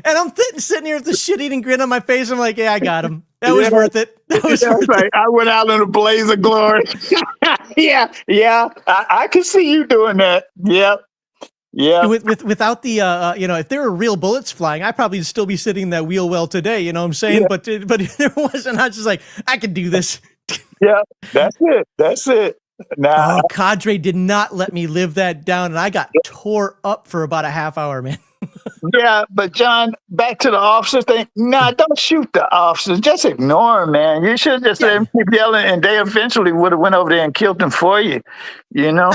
And I'm sitting here with the shit-eating grin on my face. I'm like, yeah, I got him. That was worth it. That was Yeah, worth it's like, it. I went out in a blaze of glory. Yeah. I can see you doing that. Yep. Yeah. Without the if there were real bullets flying, I'd probably still be sitting in that wheel well today. You know what I'm saying? Yeah. But there wasn't. I was just like, I can do this. Yeah. That's it. Nah. Oh, Cadre did not let me live that down, and I got tore up for about a half hour, man. Yeah, but John, back to the officer thing. Nah, don't shoot the officers. Just ignore them, man. You should just let them keep yelling, and they eventually would have went over there and killed them for you. You know?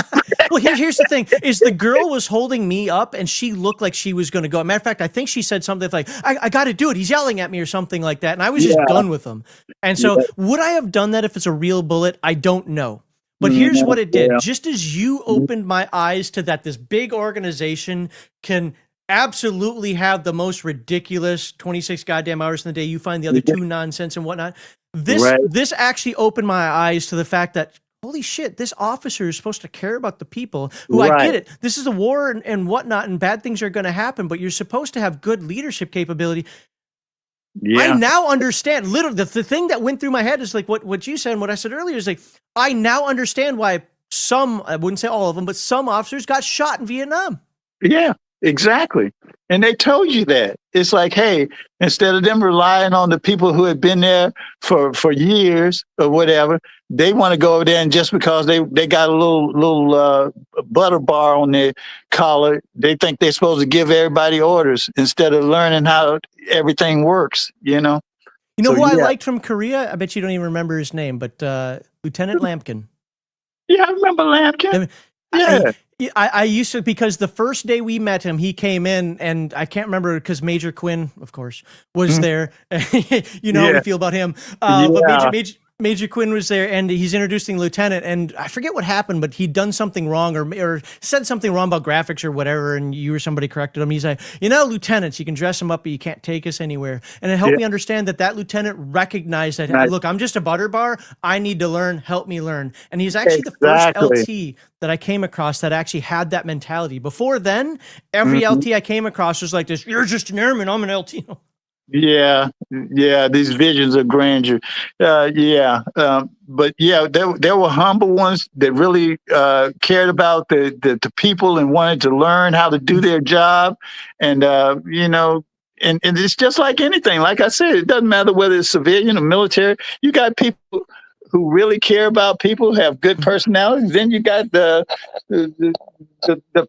Well, here's the thing: is the girl was holding me up, and she looked like she was going to go. Matter of fact, I think she said something like, "I got to do it." He's yelling at me or something like that, and I was just done with him. And so, would I have done that if it's a real bullet? I don't know. But here's what it did: just as you opened my eyes to that, this big organization can absolutely have the most ridiculous 26 goddamn hours in the day. You find the other two nonsense and whatnot. This actually opened my eyes to the fact that, holy shit, this officer is supposed to care about the people who I get it. This is a war and whatnot, and bad things are going to happen, but you're supposed to have good leadership capability. Yeah. I now understand literally the thing that went through my head is like what you said and what I said earlier is like, I now understand why some, I wouldn't say all of them, but some officers got shot in Vietnam. Yeah. Exactly. And they told you that. It's like, hey, instead of them relying on the people who had been there for years or whatever, they want to go over there and just because they got a little butter bar on their collar, they think they're supposed to give everybody orders instead of learning how everything works, you know? You know who I liked from Korea? I bet you don't even remember his name, but Lieutenant Lampkin. Yeah, I remember Lampkin. I used to, because the first day we met him, he came in, and I can't remember because Major Quinn, of course, was there. You know how we feel about him. But Major Quinn was there, and he's introducing Lieutenant, and I forget what happened, but he'd done something wrong or said something wrong about graphics or whatever, and you or somebody corrected him. He's like, lieutenants, you can dress them up, but you can't take us anywhere. And it helped me understand that lieutenant recognized that, look, I'm just a butter bar. I need to learn. Help me learn. And he's actually the first LT that I came across that actually had that mentality. Before then, every LT I came across was like this, you're just an airman, I'm an LT. Yeah, these visions of grandeur. But there were humble ones that really cared about the people and wanted to learn how to do their job. And, and it's just like anything. Like I said, it doesn't matter whether it's civilian or military. You got people who really care about people, have good personalities. Then you got the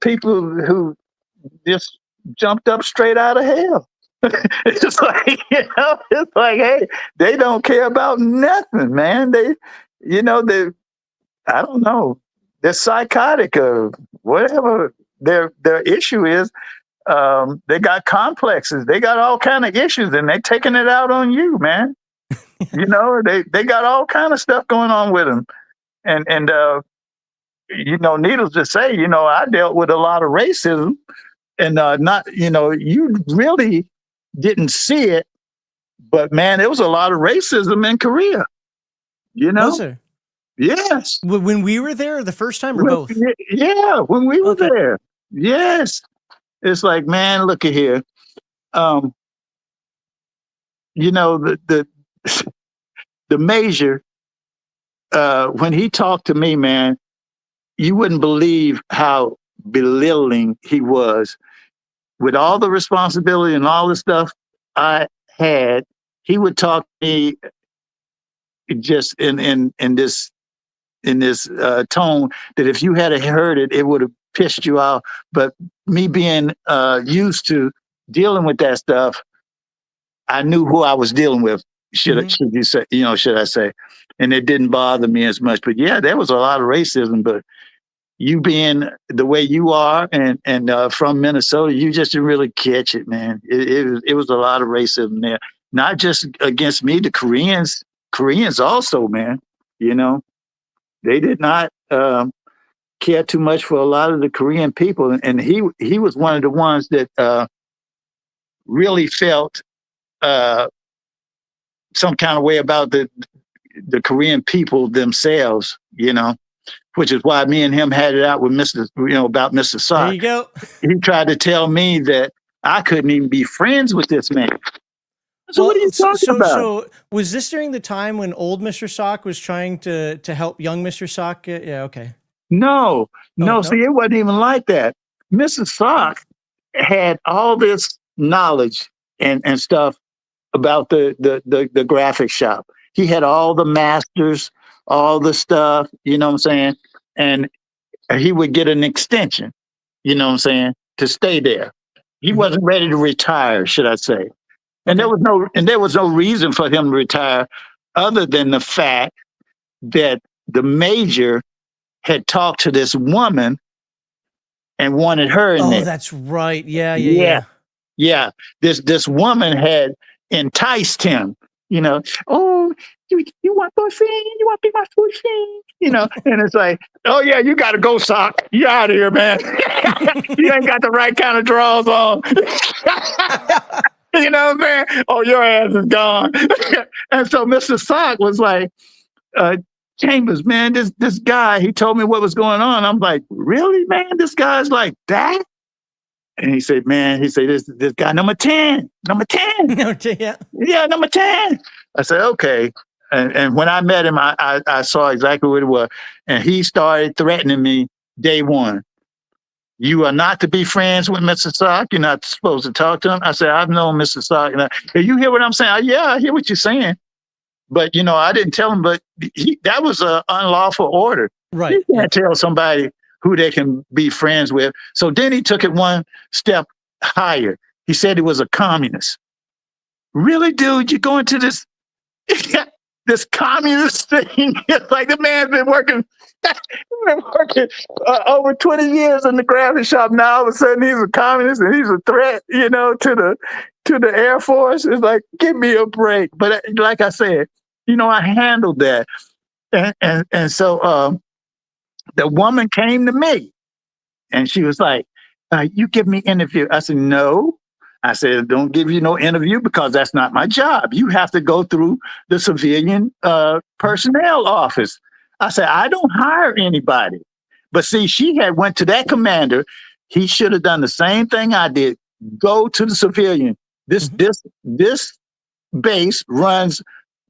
people who just jumped up straight out of hell. It's like, it's like, hey, they don't care about nothing, man. I don't know, they're psychotic or whatever their issue is. They got complexes, they got all kind of issues, and they taking it out on you, man. They got all kind of stuff going on with them, and needless to say, I dealt with a lot of racism, and you really didn't see it, but man, there was a lot of racism in Korea. Was there? Yes. When we were there, the first time, or both? Yeah, when we were there. Yes. It's like, man, look at here. The major, when he talked to me, man, you wouldn't believe how belittling he was. With all the responsibility and all the stuff I had, he would talk to me just in this tone that if you had heard it, it would have pissed you off. But me being used to dealing with that stuff, I knew who I was dealing with. Should I say? And it didn't bother me as much. But yeah, there was a lot of racism. But you being the way you are and from Minnesota, you just didn't really catch it, man. It was a lot of racism there, not just against me. The Koreans also, man. They did not care too much for a lot of the Korean people, and he was one of the ones that really felt some kind of way about the Korean people themselves, which is why me and him had it out with about Mr. Sock. There you go. He tried to tell me that I couldn't even be friends with this man. So what are you talking about? So was this during the time when old Mr. Sock was trying to help young Mr. Sock? Yeah, okay. No, no? see, it wasn't even like that. Mrs. Sock had all this knowledge and stuff about the graphic shop. He had all the masters, all the stuff, you know what I'm saying? And he would get an extension, you know what I'm saying, to stay there. He wasn't ready to retire, should I say. And there was no reason for him to retire other than the fact that the major had talked to this woman and wanted her in there. Oh, that's right. Yeah. This woman had enticed him, you know. Oh, you want boyfriend? You want to be my boyfriend? You know, and it's like, oh yeah, you got to go, Sock. You out of here, man. You ain't got the right kind of drawers on. You know what I'm saying? Oh, your ass is gone. And so Mr. Sock was like, Chambers, man, this guy, he told me what was going on. I'm like, really, man? This guy's like that? And he said, this guy, number 10. Yeah, number 10. I said, okay. And when I met him, I saw exactly what it was. And he started threatening me day one. You are not to be friends with Mr. Sock. You're not supposed to talk to him. I said, I've known Mr. Sock. You hear what I'm saying? Yeah, I hear what you're saying. But, you know, I didn't tell him, but that was an unlawful order. Right. You can't tell somebody who they can be friends with. So then he took it one step higher. He said he was a communist. Really, dude? You're going to this this communist thing? Like the man's been working over 20 years in the graphic shop. Now all of a sudden he's a communist and he's a threat, you know, to the Air Force. It's like, give me a break. But like I said, you know, I handled that. And so the woman came to me and she was like, you give me interview. I said, no. I said, don't give you no interview because that's not my job. You have to go through the civilian personnel office. I said, I don't hire anybody. But see, she had went to that commander. He should have done the same thing I did. Go to the civilian. This base runs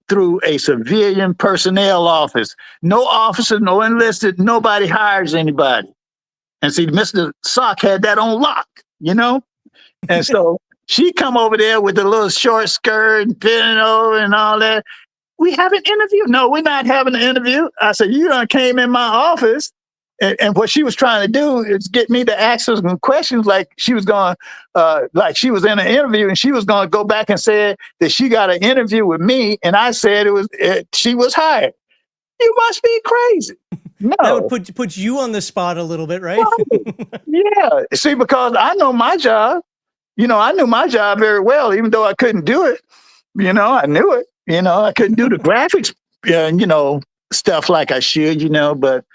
through a civilian personnel office. No officer, no enlisted, nobody hires anybody. And see, Mr. Sock had that on lock, you know? And so she come over there with the little short skirt and pinning over and all that. We have an interview. No, we're not having an interview. I said, you done came in my office. And what she was trying to do is get me to ask her some questions like she was going, like she was in an interview and she was going to go back and say that she got an interview with me. And I said she was hired. You must be crazy. No. That would put you on the spot a little bit, right? Yeah. See, because I know my job. You know, I knew my job very well, even though I couldn't do it. You know, I knew it. You know, I couldn't do the graphics, you know, stuff like I should, you know, but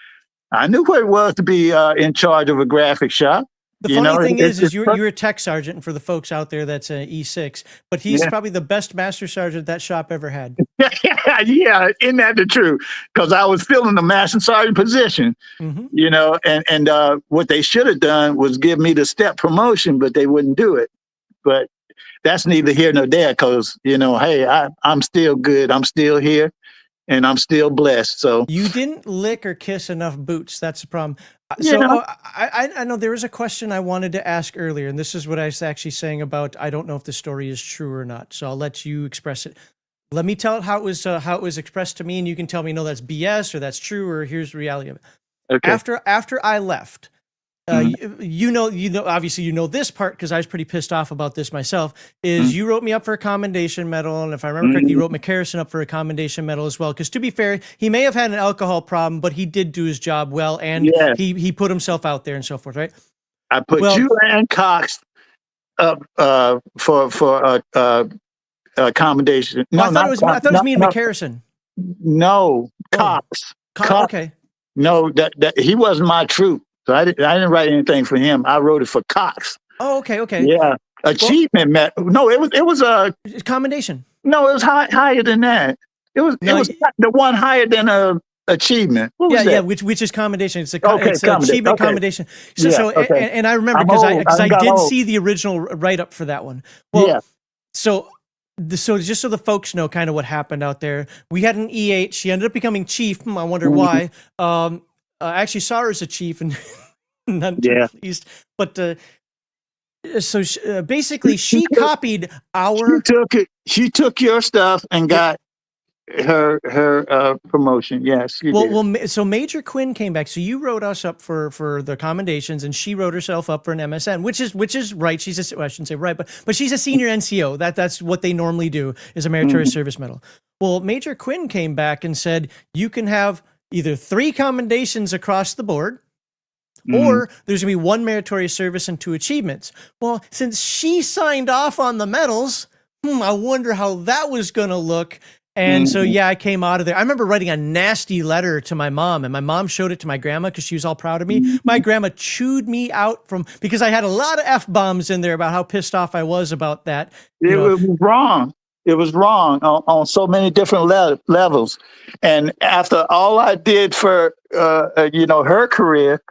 I knew what it was to be in charge of a graphic shop. The funny thing is you're a tech sergeant, and for the folks out there, that's an E6, but he's probably the best master sergeant that shop ever had. Yeah, isn't that the truth? Because I was filling the master sergeant position, you know, and what they should have done was give me the step promotion, but they wouldn't do it. But that's neither here nor there because, you know, hey, I'm still good. I'm still here. And I'm still blessed. So you didn't lick or kiss enough boots. That's the problem. Yeah. So I know there was a question I wanted to ask earlier, and this is what I was actually saying about I don't know if the story is true or not. So I'll let you express it. Let me tell it how it was expressed to me, and you can tell me no, that's BS or that's true or here's the reality of it. Okay. After I left. You know, obviously you know this part because I was pretty pissed off about this myself, is you wrote me up for a commendation medal. And if I remember correctly, you wrote McCarrison up for a commendation medal as well. Because to be fair, he may have had an alcohol problem, but he did do his job well. And he put himself out there and so forth, right? I put you and Cox up for commendation. No, I thought it was me and McCarrison. No, Cox. Okay. No, that he wasn't my troop. So I didn't write anything for him. I wrote it for Cox. Oh, okay. Yeah, achievement No, it was a commendation. No, it was higher than that. It was the one higher than a achievement. What was that? Yeah, which is commendation. It's achievement commendation. And I remember because I did see the original write up for that one. Well, so so just so the folks know kind of what happened out there, we had an E8. She ended up becoming chief. I wonder why. Actually saw her as a chief and not too pleased. But so basically, she copied our. She took your stuff and got her promotion. Yes, she did. So Major Quinn came back. So you wrote us up for the commendations, and she wrote herself up for an MSN, which is right. She's I shouldn't say right, but she's a senior NCO. That's what they normally do, is a meritorious service medal. Well, Major Quinn came back and said you can have either 3 commendations across the board, or there's gonna be 1 meritorious service and 2 achievements. Well, since she signed off on the medals, I wonder how that was gonna look. And so, I came out of there. I remember writing a nasty letter to my mom, and my mom showed it to my grandma because she was all proud of me. My grandma chewed me out because I had a lot of F-bombs in there about how pissed off I was about that. It was wrong. It was wrong on so many different levels. And after all I did for, her career,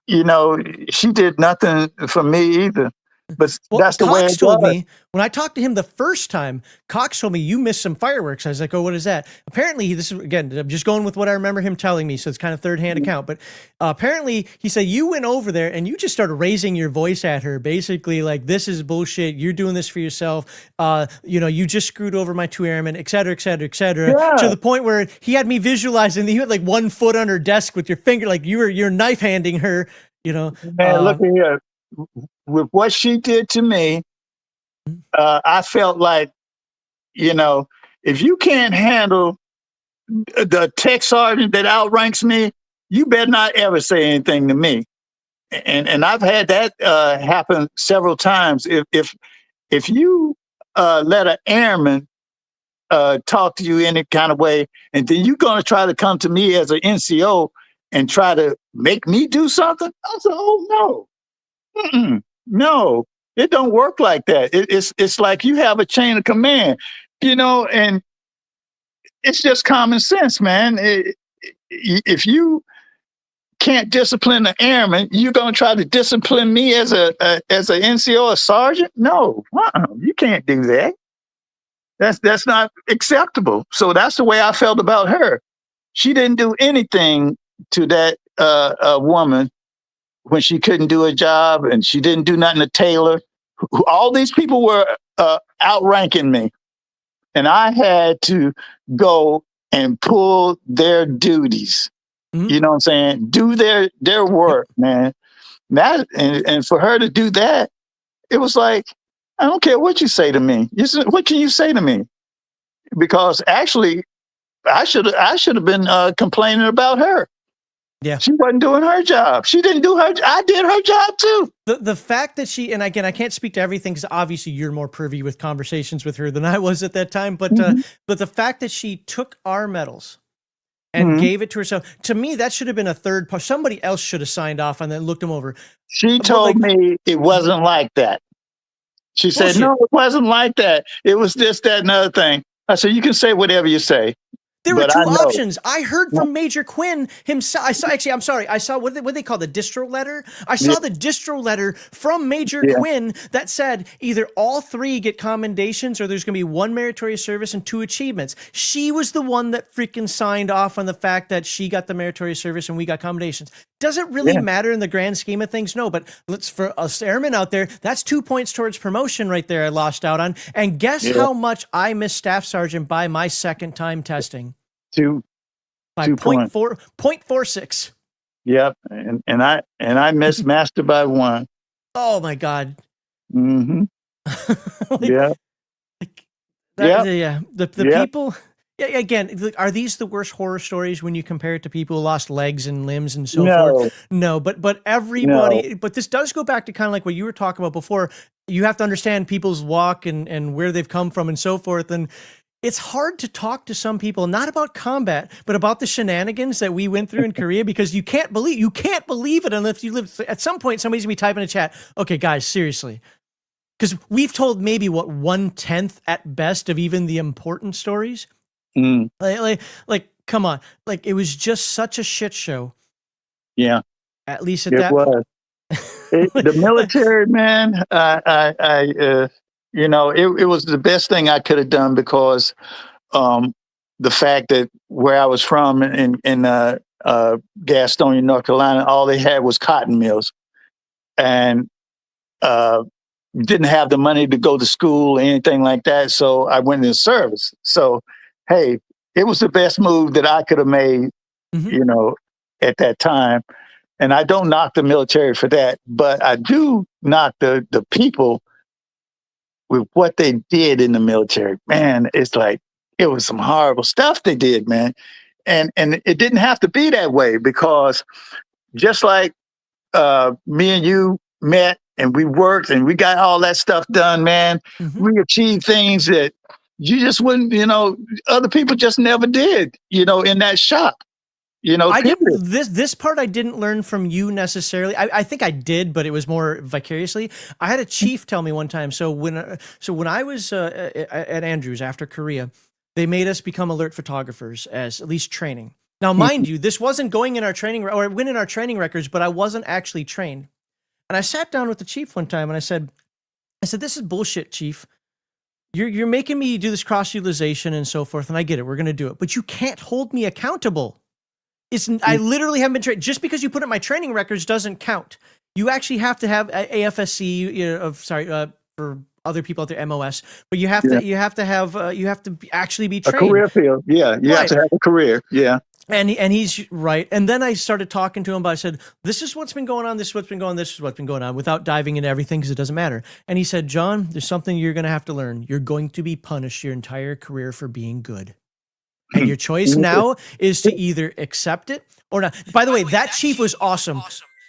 she did nothing for me either. But that's the way Cox it told was. me, when I talked to him the first time, Cox told me, you missed some fireworks. I was like, oh, what is that? Apparently, this is, again, I'm just going with what I remember him telling me, so it's kind of third-hand account. But apparently, he said, you went over there and you just started raising your voice at her, basically like, this is bullshit. You're doing this for yourself. You just screwed over my 2 airmen, et cetera, et cetera, et cetera. Yeah. To the point where he had me visualizing that you had like 1 foot on her desk with your finger, like you're knife-handing her, Man, look at here. With what she did to me, I felt like, if you can't handle the tech sergeant that outranks me, you better not ever say anything to me. And I've had that happen several times. If you let an airman talk to you any kind of way, and then you're going to try to come to me as an NCO and try to make me do something, I said, oh no. No, it don't work like that. It's like you have a chain of command, and it's just common sense, man. If you can't discipline the airman, you're gonna try to discipline me as a NCO, a sergeant? No, you can't do that. That's not acceptable. So that's the way I felt about her. She didn't do anything to that woman when she couldn't do a job, and she didn't do nothing to Taylor. All these people were outranking me, and I had to go and pull their duties. You know what I'm saying? Do their work, man. That and for her to do that, it was like, I don't care what you say to me. What can you say to me? Because actually, I should have been complaining about her. Yeah. She wasn't doing her job. She didn't do her. I did her job too. The fact that she, and again, I can't speak to everything because obviously you're more privy with conversations with her than I was at that time. But the fact that she took our medals and gave it to herself, to me, that should have been a third part. Somebody else should have signed off and then looked them over. She told me it wasn't like that. She said, no, it wasn't like that. It was this, that, and other thing. I said, you can say whatever you say. There were 2 options. I heard from Major Quinn himself. I saw what they call the distro letter. I saw the distro letter from Major Quinn that said either all 3 get commendations or there's going to be 1 meritorious service and 2 achievements. She was the one that freaking signed off on the fact that she got the meritorious service and we got commendations. Does it really matter in the grand scheme of things? No, but for us airmen out there, that's 2 points towards promotion right there I lost out on. And guess how much I missed Staff Sergeant by my second time testing? 2 by 0.46. Yep, and I missed Master by 1. Oh my God. Yeah. The people. Yeah, again, are these the worst horror stories when you compare it to people who lost legs and limbs and so forth? No, but everybody. No. But this does go back to kind of like what you were talking about before. You have to understand people's walk and where they've come from and so forth. And it's hard to talk to some people, not about combat, but about the shenanigans that we went through in Korea, because you can't believe it unless you live. At some point, somebody's gonna be typing in a chat. Okay, guys, seriously. Because we've told maybe 1/10 at best of even the important stories. Like, come on. Like, it was just such a shit show. Yeah. At least at that point. The military, man, You know, it was the best thing I could have done because the fact that where I was from in Gastonia, North Carolina, all they had was cotton mills, and didn't have the money to go to school or anything like that. So I went into service. So, hey, it was the best move that I could have made, you know, at that time. And I don't knock the military for that, but I do knock the people with what they did in the military. Man, it's like, it was some horrible stuff they did, man. And it didn't have to be that way, because just like me and you met and we worked and we got all that stuff done, man, we achieved things that you just wouldn't, you know, other people just never did, you know, in that shop. You know, I didn't. This part I didn't learn from you necessarily. I think I did, but it was more vicariously. I had a chief tell me one time. So when I was at Andrews after Korea, they made us become alert photographers as at least training. Now, mind you, this wasn't going in our training or it went in our training records, but I wasn't actually trained. And I sat down with the chief one time and I said, "This is bullshit, chief. You're making me do this cross utilization and so forth, and I get it. We're going to do it, but you can't hold me accountable." I literally haven't been trained. Just because you put it in my training records doesn't count. You actually have to have AFSC, for other people out there, MOS, but you have to actually be trained. A career field. Yeah. You have to have a career. Yeah. And he's right. And then I started talking to him, but I said, "This is what's been going on. This is what's been going on. This is what's been going on," without diving into everything, because it doesn't matter. And he said, "John, there's something you're going to have to learn. You're going to be punished your entire career for being good. And your choice now is to either accept it or not." By the way, that chief was awesome.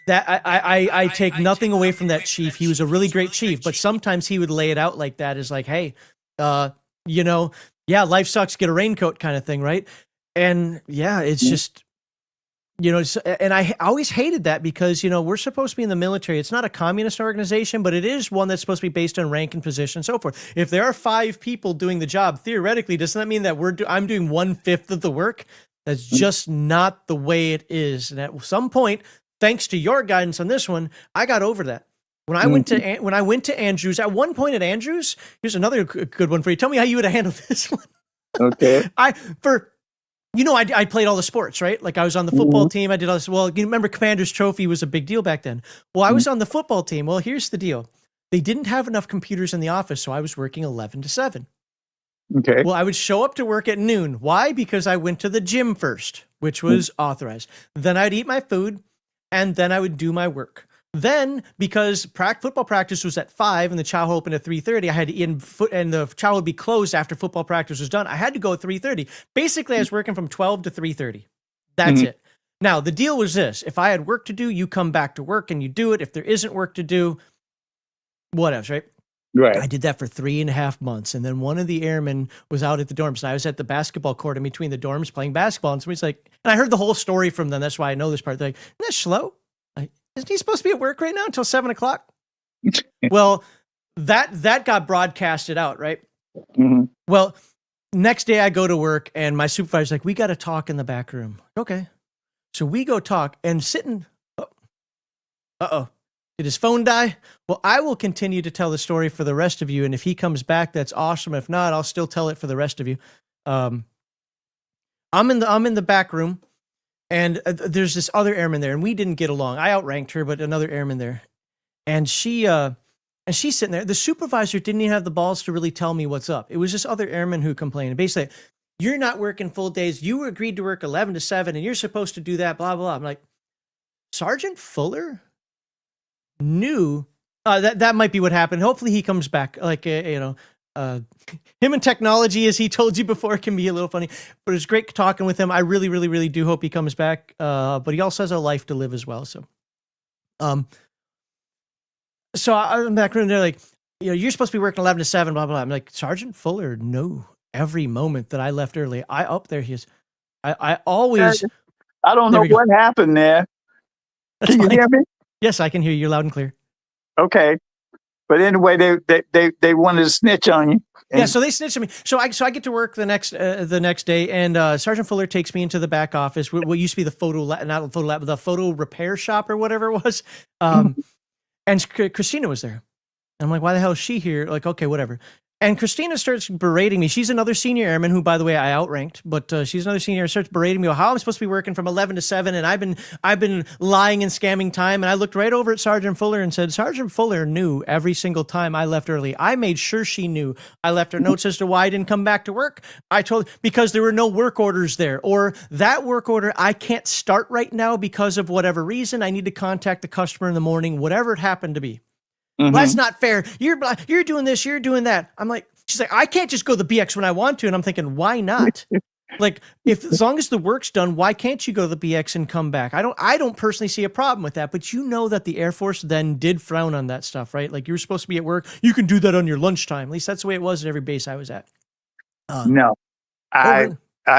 That I take nothing away from that chief. He was a really great chief, but sometimes he would lay it out like that, as like, "Hey, you know, yeah, life sucks, get a raincoat," kind of thing, right? And yeah, it's just, you know, and I always hated that, because, you know, we're supposed to be in the military. It's not a communist organization, but it is one that's supposed to be based on rank and position and so forth. If there are 5 people doing the job, theoretically, doesn't that mean that I'm doing 1/5 of the work? That's just not the way it is. And at some point, thanks to your guidance on this one, I got over that. When I went to Andrews, at one point at Andrews, here's another good one for you. Tell me how you would have handled this one. Okay. You know, I played all the sports, right? Like I was on the football team. I did all this. Well, you remember Commander's Trophy was a big deal back then. Well, I was on the football team. Well, here's the deal. They didn't have enough computers in the office, so I was working 11 to 7. Okay. Well, I would show up to work at noon. Why? Because I went to the gym first, which was authorized. Then I'd eat my food, and then I would do my work. Then, because football practice was at 5 and the chow hall opened at 3:30, I had to and the chow would be closed after football practice was done. I had to go at 3:30. Basically, I was working from 12 to 3:30. That's it. Now, the deal was this. If I had work to do, you come back to work and you do it. If there isn't work to do, what else, right? Right. I did that for 3.5 months. And then one of the airmen was out at the dorms. And I was at the basketball court in between the dorms playing basketball. And somebody's like, and I heard the whole story from them. That's why I know this part. They're like, "Isn't that slow? Isn't he supposed to be at work right now until 7 o'clock?" Well, that got broadcasted out, right? Well, next day I go to work and my supervisor's like, "We got to talk in the back room." Okay. So we go talk and sitting. Uh-oh. Did his phone die? Well, I will continue to tell the story for the rest of you. And if he comes back, that's awesome. If not, I'll still tell it for the rest of you. I'm in the back room. And there's this other airman there, and we didn't get along. I outranked her, but another airman there, and she's sitting there. The supervisor didn't even have the balls to really tell me what's up. It was this other airman who complained. Basically, "You're not working full days. You agreed to work 11 to 7, and you're supposed to do that." Blah blah. I'm like, Sergeant Fuller knew that might be what happened. Hopefully, he comes back. Like him and technology, as he told you before, can be a little funny, but it's great talking with him. I really, really, really do hope he comes back. But he also has a life to live as well. So, I'm back room. They're like, "You're supposed to be working 11 to 7, blah, blah, blah." I'm like, "Sergeant Fuller, no, every moment that I left early, there he is. I always, I don't know what happened there. Can you hear me? Yes, I can hear you loud and clear. Okay. But anyway, they wanted to snitch on you. Yeah, so they snitched on me. So I get to work the next day, and Sergeant Fuller takes me into the back office, what used to be the photo repair shop or whatever it was. And Christina was there, I'm like, why the hell is she here? Like, okay, whatever. And Christina starts berating me. She's another senior airman who, by the way, I outranked, but she's another senior. Starts berating me about how I'm supposed to be working from 11 to 7, and I've been lying and scamming time. And I looked right over at Sergeant Fuller and said, Sergeant Fuller knew every single time I left early. I made sure she knew. I left her notes as to why I didn't come back to work. I told because there were no work orders there, or that work order I can't start right now because of whatever reason. I need to contact the customer in the morning, whatever it happened to be. Mhm. Well, that's not fair. You're doing this, you're doing that. I'm like, she's like, I can't just go to the BX when I want to. And I'm thinking, why not? Like, as long as the work's done, why can't you go to the BX and come back? I don't personally see a problem with that, but you know that the Air Force then did frown on that stuff, right? Like, you're supposed to be at work. You can do that on your lunchtime. At least that's the way it was at every base I was at. No, I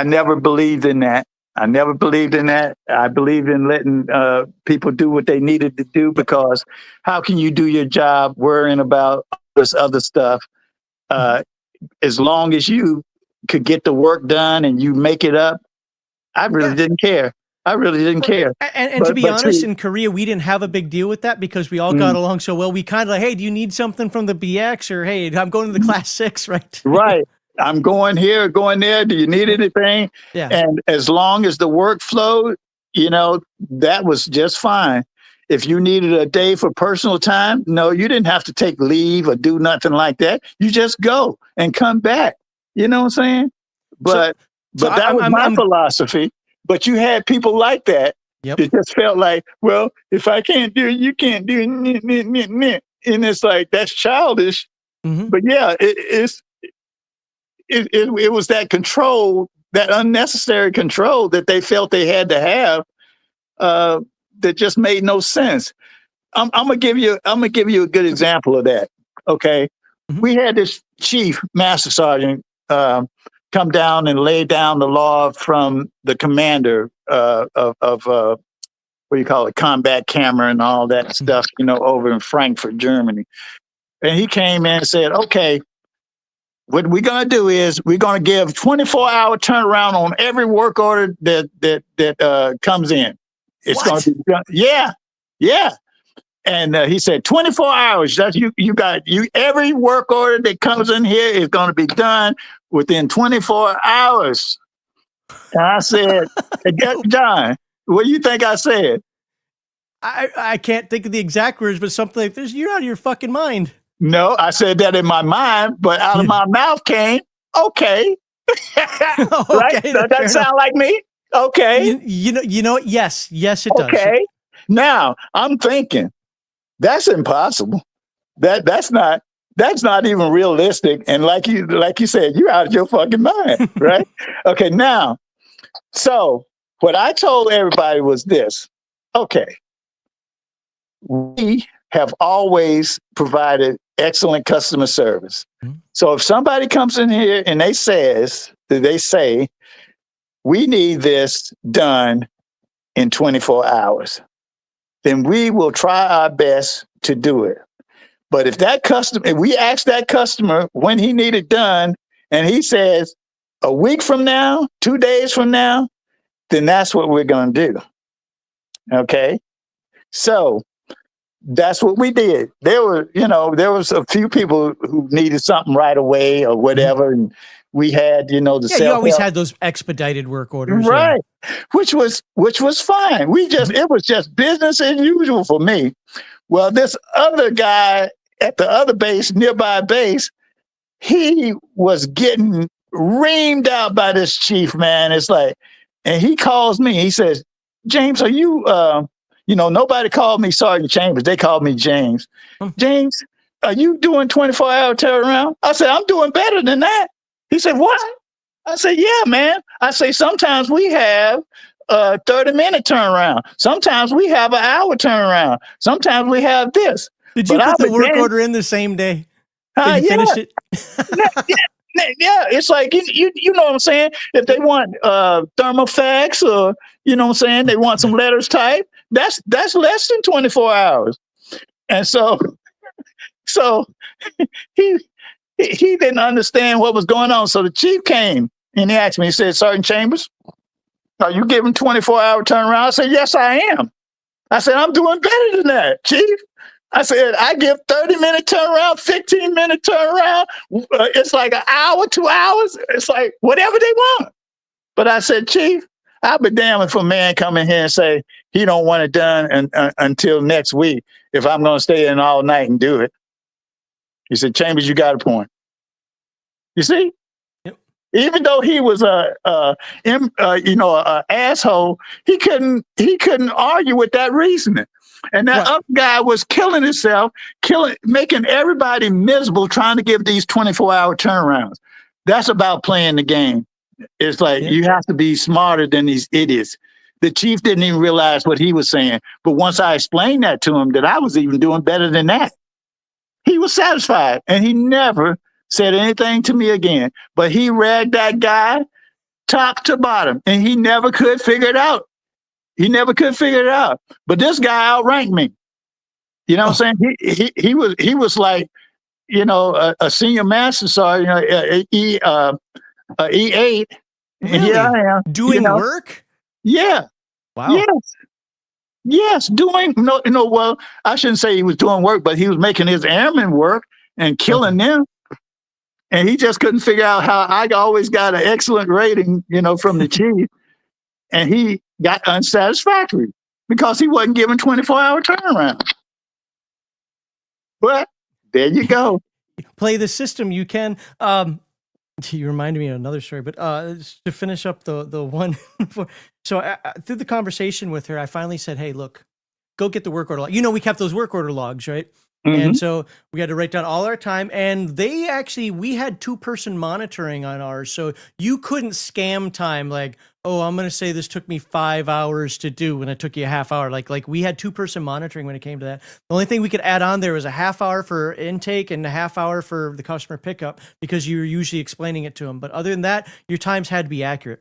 never believed in that. I never believed in that. I believed in letting people do what they needed to do, because how can you do your job worrying about this other stuff? As long as you could get the work done and you make it up, I really didn't care. I really didn't care. And to be honest, in Korea, we didn't have a big deal with that because we all got along so well. We kind of like, hey, do you need something from the BX? Or, hey, I'm going to the Class 6, right? Right. I'm going here, going there. Do you need anything? Yeah. And as long as the work flowed, that was just fine. If you needed a day for personal time, no, you didn't have to take leave or do nothing like that. You just go and come back. You know what I'm saying? But that was my philosophy. But you had people like that. Yep. It just felt like, well, if I can't do it, you can't do it. And it's like, that's childish. Mm-hmm. But yeah, it was that control, that unnecessary control that they felt they had to have, that just made no sense. I'm gonna give you a good example of that. Okay, we had this chief master sergeant come down and lay down the law from the commander of what do you call it, combat camera and all that stuff, over in Frankfurt, Germany. And he came in and said, okay, what we're going to do is we're going to give 24-hour turnaround on every work order that comes in. It's going to be, yeah. And he said 24 hours. That's you got every work order that comes in here is going to be done within 24 hours. And I said, hey, John, what do you think I said? I can't think of the exact words, but something like this. You're out of your fucking mind. No, I said that in my mind, but out of my mouth came, okay. Right? Does that sound like me? Okay. You know what? Yes, it does. Okay. Now I'm thinking that's impossible. That's not even realistic. And like you said, you're out of your fucking mind, right? Okay. Now, so what I told everybody was this. Okay. We have always provided excellent customer service. So if somebody comes in here and they say, we need this done in 24 hours, then we will try our best to do it. But if we ask that customer when he need it done, and he says a week from now, 2 days from now, then that's what we're going to do. Okay. So that's what we did. There was a few people who needed something right away or whatever. And we had, the you always had those expedited work orders. Right. Yeah. Which was fine. It was just business as usual for me. Well, this other guy at the other base, nearby base, he was getting reamed out by this chief, man. It's like, and he calls me, he says, James, are you, nobody called me Sergeant Chambers. They called me James. James, are you doing 24-hour turnaround? I said, I'm doing better than that. He said, what? I said, yeah, man. I say, sometimes we have a 30-minute turnaround. Sometimes we have an hour turnaround. Sometimes we have this. Did you put the work order in the same day? Did you finish it? Yeah, it's like, you know what I'm saying? If they want thermofax or, you know what I'm saying, they want some letters typed, that's less than 24 hours. And so he didn't understand what was going on. So the chief came and he asked me, he said, Sergeant Chambers, are you giving 24-hour turnaround? I said, yes, I am. I said, I'm doing better than that, Chief. I said, I give 30-minute turnaround, 15-minute turnaround. It's like an hour, 2 hours. It's like whatever they want. But I said, Chief, I'll be damned if a man come in here and say he don't want it done until next week if I'm going to stay in all night and do it. He said, Chambers, you got a point. You see? Yep. Even though he was a asshole, he couldn't argue with that reasoning. And that other guy was killing himself, making everybody miserable, trying to give these 24-hour turnarounds. That's about playing the game. It's like you have to be smarter than these idiots. The chief didn't even realize what he was saying. But once I explained that to him, that I was even doing better than that, he was satisfied. And he never said anything to me again. But he read that guy top to bottom, and he never could figure it out. But this guy outranked me. You know what I'm saying? He was like, a senior master sergeant, E8. Really? And here I am Doing work? Yeah. Wow. Yes. Doing well, I shouldn't say he was doing work, but he was making his airmen work and killing them. And he just couldn't figure out how I always got an excellent rating, from the chief. And he got unsatisfactory because he wasn't given 24-hour turnaround. But there you go. Play the system you can. You reminded me of another story, but to finish up the one. So through the conversation with her, I finally said, hey, look, go get the work order log. We kept those work order logs, right? Mm-hmm. And so we had to write down all our time, and we had 2-person monitoring on ours. So you couldn't scam time like, oh, I'm going to say this took me 5 hours to do when it took you a half hour. Like we had 2-person monitoring when it came to that. The only thing we could add on there was a half hour for intake and a half hour for the customer pickup because you were usually explaining it to them. But other than that, your times had to be accurate.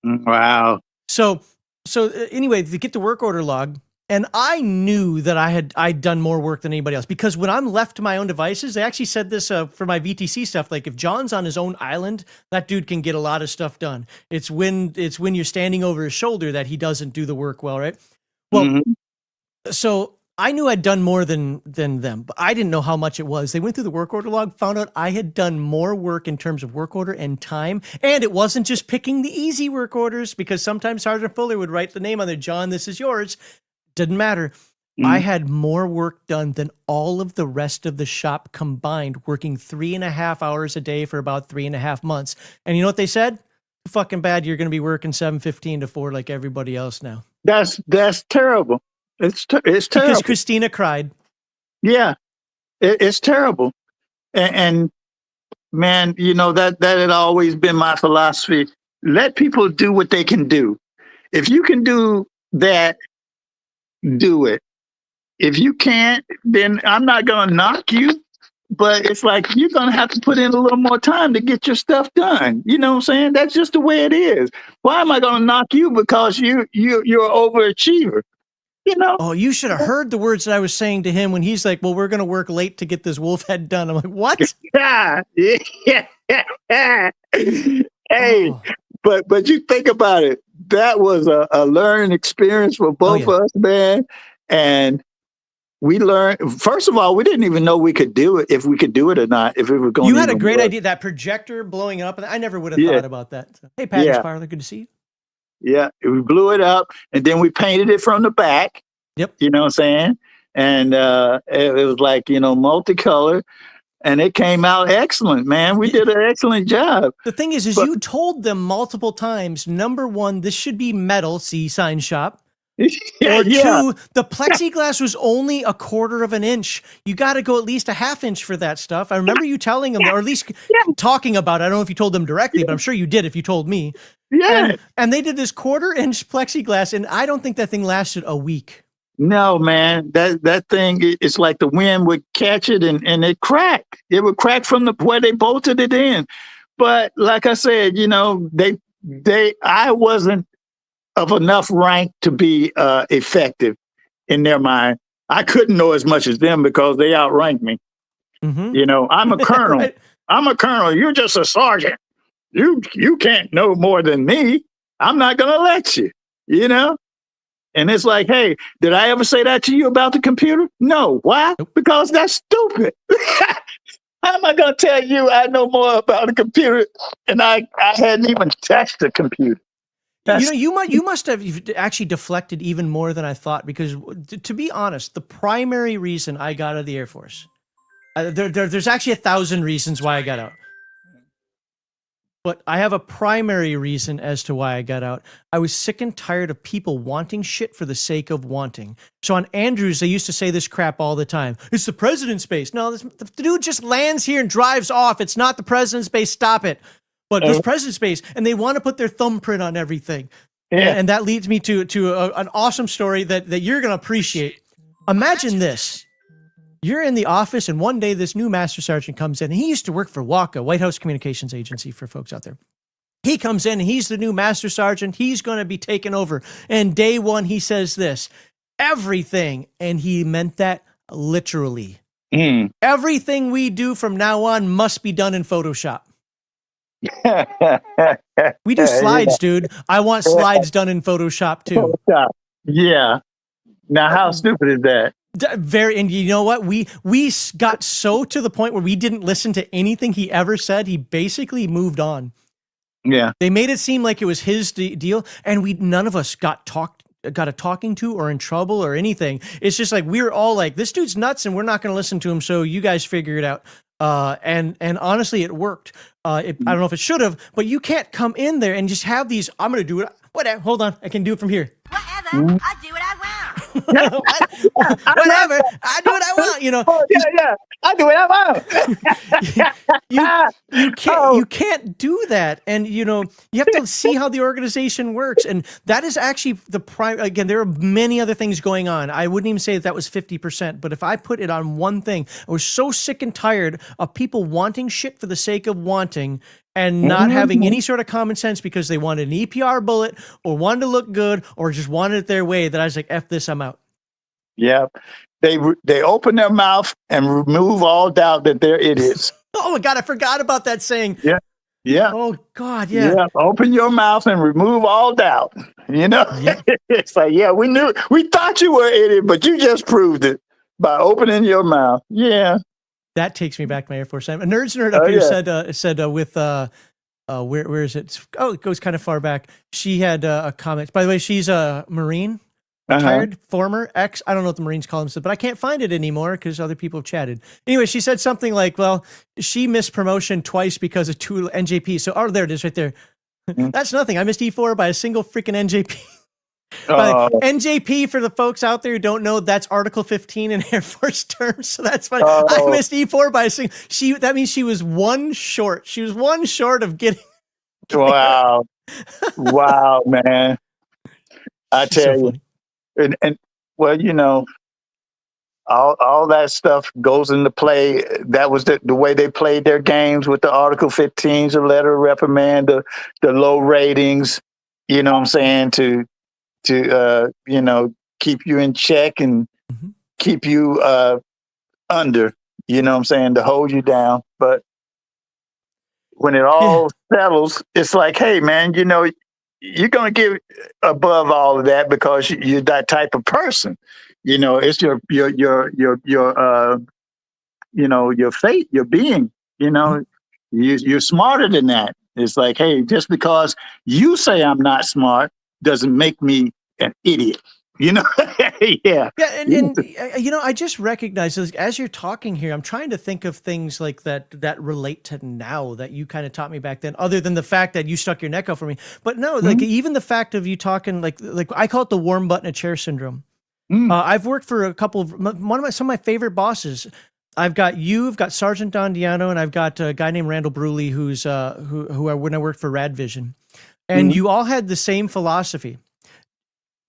Wow. So anyway, to get the work order log, and I knew that I'd done more work than anybody else because when I'm left to my own devices, they actually said this for my VTC stuff. Like if John's on his own island, that dude can get a lot of stuff done. It's when you're standing over his shoulder that he doesn't do the work well, right? Well, So I knew I'd done more than them, but I didn't know how much it was. They went through the work order log, found out I had done more work in terms of work order and time. And it wasn't just picking the easy work orders because sometimes Sergeant Fuller would write the name on there, John, this is yours. Didn't matter. I had more work done than all of the rest of the shop combined, working 3.5 hours a day for about 3.5 months. And you know what they said? Fucking bad. You're going to be working 7:15 to 4 like everybody else now. That's terrible. It's terrible. Because Christina cried. Yeah, it's terrible. And man, that had always been my philosophy. Let people do what they can do. If you can do that, do it. If you can't, then I'm not going to knock you, but it's like you're going to have to put in a little more time to get your stuff done. You know what I'm saying? That's just the way it is. Why am I going to knock you because you're an overachiever? Oh, you should have heard the words that I was saying to him when he's like, well, we're going to work late to get this wolf head done. I'm like, what? Yeah. Hey, but you think about it. That was a learning experience for both of us, man. And we learned, first of all, we didn't even know we could do it, if we could do it or not, if it was going to You had a great idea, that projector blowing up. I never would have thought about that. So, hey, Patty's Parlor, good to see you. Yeah, we blew it up, and then we painted it from the back. Yep. You know what I'm saying? And it was like, multicolored. And it came out excellent, man. We did an excellent job. The thing is you told them multiple times, number one, this should be metal, see sign shop. Or two, the plexiglass was only 1/4 of an inch. You got to go at least a 1/2 inch for that stuff. I remember you telling them, or at least talking about it. I don't know if you told them directly, but I'm sure you did if you told me. Yeah. And they did this 1/4 inch plexiglass, and I don't think that thing lasted a week. No, man, that thing, it's like the wind would catch it and it cracked. It would crack from where they bolted it in. But like I said, I wasn't of enough rank to be effective in their mind. I couldn't know as much as them because they outranked me. Mm-hmm. I'm a colonel. Right. I'm a colonel. You're just a sergeant. You can't know more than me. I'm not going to let you, And it's like, hey, did I ever say that to you about the computer? No. Why? Nope. Because that's stupid. How am I going to tell you I know more about a computer and I hadn't even touched the computer? You must have actually deflected even more than I thought, because to be honest, the primary reason I got out of the Air Force, there's actually 1,000 reasons why I got out. But I have a primary reason as to why I got out. I was sick and tired of people wanting shit for the sake of wanting. So on Andrews, they used to say this crap all the time. It's the president's base. No, the dude just lands here and drives off. It's not the president's base. Stop it. But there's president's base, and they want to put their thumbprint on everything. Yeah. And that leads me to an awesome story that you're going to appreciate. Imagine this. You're in the office, and one day this new master sergeant comes in. And he used to work for WACA, White House Communications Agency, for folks out there. He comes in, and he's the new master sergeant. He's going to be taking over. And day one, he says this, everything. And he meant that literally. Everything we do from now on must be done in Photoshop. We do slides, dude. I want slides done in Photoshop, too. Yeah. Now, how stupid is that? Very, and you know what? We got so to the point where we didn't listen to anything he ever said. He basically moved on. Yeah, they made it seem like it was his deal, and none of us got a talking to or in trouble or anything. It's just like we were all like, "This dude's nuts, and we're not going to listen to him." So you guys figure it out. And honestly, it worked. I don't know if it should have, but you can't come in there and just have these. I'm going to do it. Whatever. Hold on, I can do it from here. Whatever, I do what I want. Whatever, I do what I want. You know. Oh, yeah, I do what I want. You can't do that, and you know you have to see how the organization works, and that is actually the prime. Again, there are many other things going on. I wouldn't even say that was 50%, but if I put it on one thing, I was so sick and tired of people wanting shit for the sake of wanting. And not having any sort of common sense because they wanted an EPR bullet or wanted to look good or just wanted it their way, that I was like, F this, I'm out. Yeah. They open their mouth and remove all doubt that they're idiots. Oh my God, I forgot about that saying. Yeah. Yeah. Oh God, yeah. Open your mouth and remove all doubt. You know, It's like, we thought you were an idiot, but you just proved it by opening your mouth. Yeah. That takes me back to my Air Force time. A Nerds Nerd up here said with where is it? Oh, it goes kind of far back. She had a comment. By the way, she's a Marine, retired, former, ex. I don't know what the Marines call themselves, but I can't find it anymore because other people have chatted. Anyway, she said something like, well, she missed promotion twice because of 2 NJP. So, there it is right there. That's nothing. I missed E4 by a single freaking NJP. NJP, for the folks out there who don't know, that's Article 15 in Air Force terms. So that's fine. I missed E4 by a single. That means she was one short. She was one short of getting. Wow. Wow, man. I tell you. And well, you know, all that stuff goes into play. That was the way they played their games with the Article 15s, the letter of reprimand, the low ratings, you know what I'm saying, to keep you in check and keep you under, you know what I'm saying, to hold you down. But when it all settles, it's like, hey man, you know, you're going to give above all of that because you're that type of person. You know, it's your fate, your being, you know, you're smarter than that. It's like, hey, just because you say I'm not smart doesn't make me an idiot, you know? Yeah. And you know, I just recognize as you're talking here, I'm trying to think of things like that relate to now that you kind of taught me back then, other than the fact that you stuck your neck out for me. But no, like even the fact of you talking, like I call it the warm button a chair syndrome. I've worked for a couple of some of my favorite bosses. I've got Sergeant Don Diano, and I've got a guy named Randall Bruley, who's when I worked for Rad Vision. And you all had the same philosophy,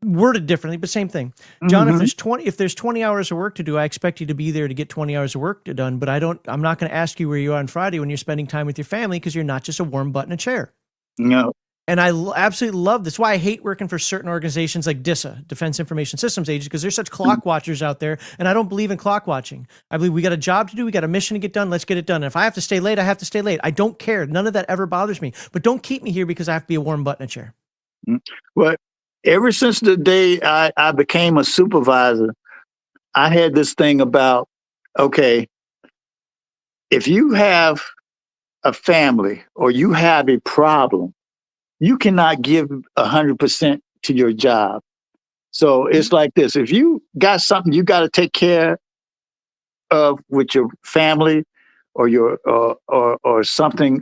worded differently, but same thing. John, if there's 20 hours of work to do, I expect you to be there to get 20 hours of work done. But I'm not going to ask you where you are on Friday when you're spending time with your family, because you're not just a warm button a chair. No. And I absolutely love this. That's why I hate working for certain organizations like DISA, Defense Information Systems Agency, because there's such clock watchers out there, and I don't believe in clock watching. I believe we got a job to do, we got a mission to get done, let's get it done. And if I have to stay late, I have to stay late. I don't care. None of that ever bothers me. But don't keep me here because I have to be a warm button a chair. Well, ever since the day I became a supervisor, I had this thing about, okay, if you have a family or you have a problem, you cannot give 100% to your job. So it's like this: if you got something you got to take care of with your family, or your or something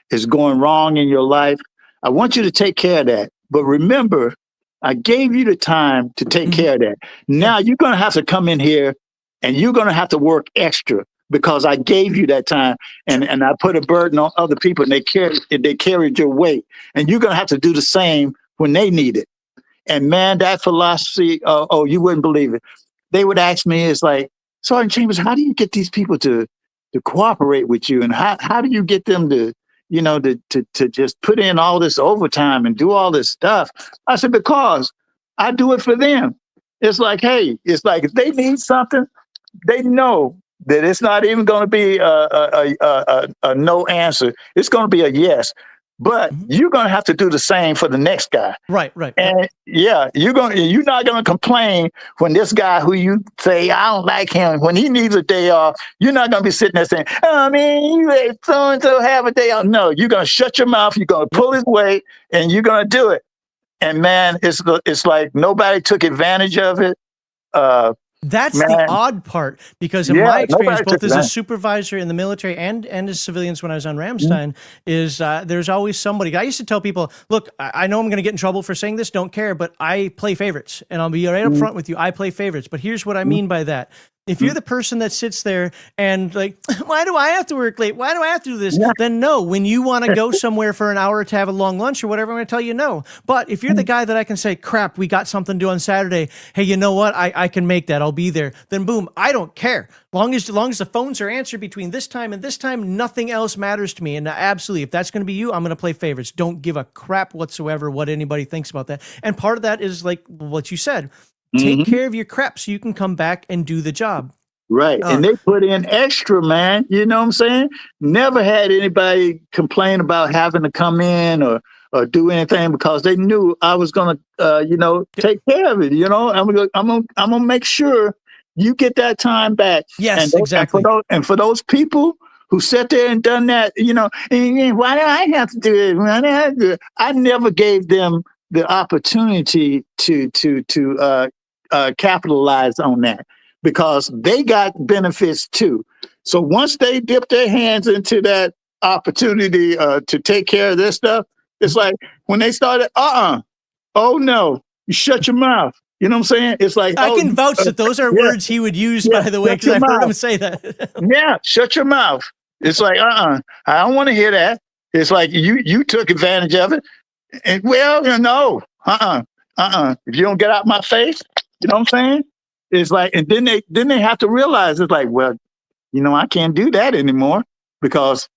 is going wrong in your life, I want you to take care of that. But remember, I gave you the time to take care of that. Now you're going to have to come in here and you're going to have to work extra because I gave you that time, and I put a burden on other people, and they carried your weight, and you're going to have to do the same when they need it. And man, that philosophy, oh, you wouldn't believe it. They would ask me, it's like, Sergeant Chambers, how do you get these people to cooperate with you? And how do you get them to, to just put in all this overtime and do all this stuff? I said, because I do it for them. It's like, hey, it's like if they need something, they know that it's not even going to be a no answer. It's going to be a yes. But you're going to have to do the same for the next guy. Right. And yeah, you're not going to complain when this guy who you say, I don't like him, when he needs a day off, you're not going to be sitting there saying, oh, man, you let so-and-so have a day off. No, you're going to shut your mouth. You're going to pull his weight and you're going to do it. And man, it's like nobody took advantage of it. That's the odd part, because in my experience, both as a supervisor in the military and as civilians when I was on Ramstein, is there's always somebody. I used to tell people, look, I know I'm going to get in trouble for saying this, don't care, but I play favorites. And I'll be right up front with you. I play favorites. But here's what I mean by that. If you're the person that sits there and like, why do I have to work late? Why do I have to do this? Then no, when you want to go somewhere for an hour to have a long lunch or whatever, I'm going to tell you no. But if you're the guy that I can say, crap, we got something to do on Saturday. Hey, you know what? I can make that. I'll be there. Then boom, I don't care. Long as the phones are answered between this time and this time, nothing else matters to me. And absolutely, if that's going to be you, I'm going to play favorites. Don't give a crap whatsoever what anybody thinks about that. And part of that is like what you said. Take care of your crap so you can come back and do the job. Right. And they put in extra, man. You know what I'm saying? Never had anybody complain about having to come in or do anything because they knew I was going to, take care of it. I'm going to make sure you get that time back. Yes, exactly. And for those people who sat there and done that, why do I have to do it? Why do I have to do it? I never gave them the opportunity to capitalize on that, because they got benefits too. So once they dip their hands into that opportunity to take care of this stuff, it's like when they started, oh no, you shut your mouth. You know what I'm saying? It's like, I can vouch that those are words he would use, by the way, because I've heard him say that. Yeah, shut your mouth. It's like, I don't want to hear that. It's like you took advantage of it. And well, no, if you don't get out my face, you know what I'm saying? It's like, and then they have to realize it's like, well, I can't do that anymore because,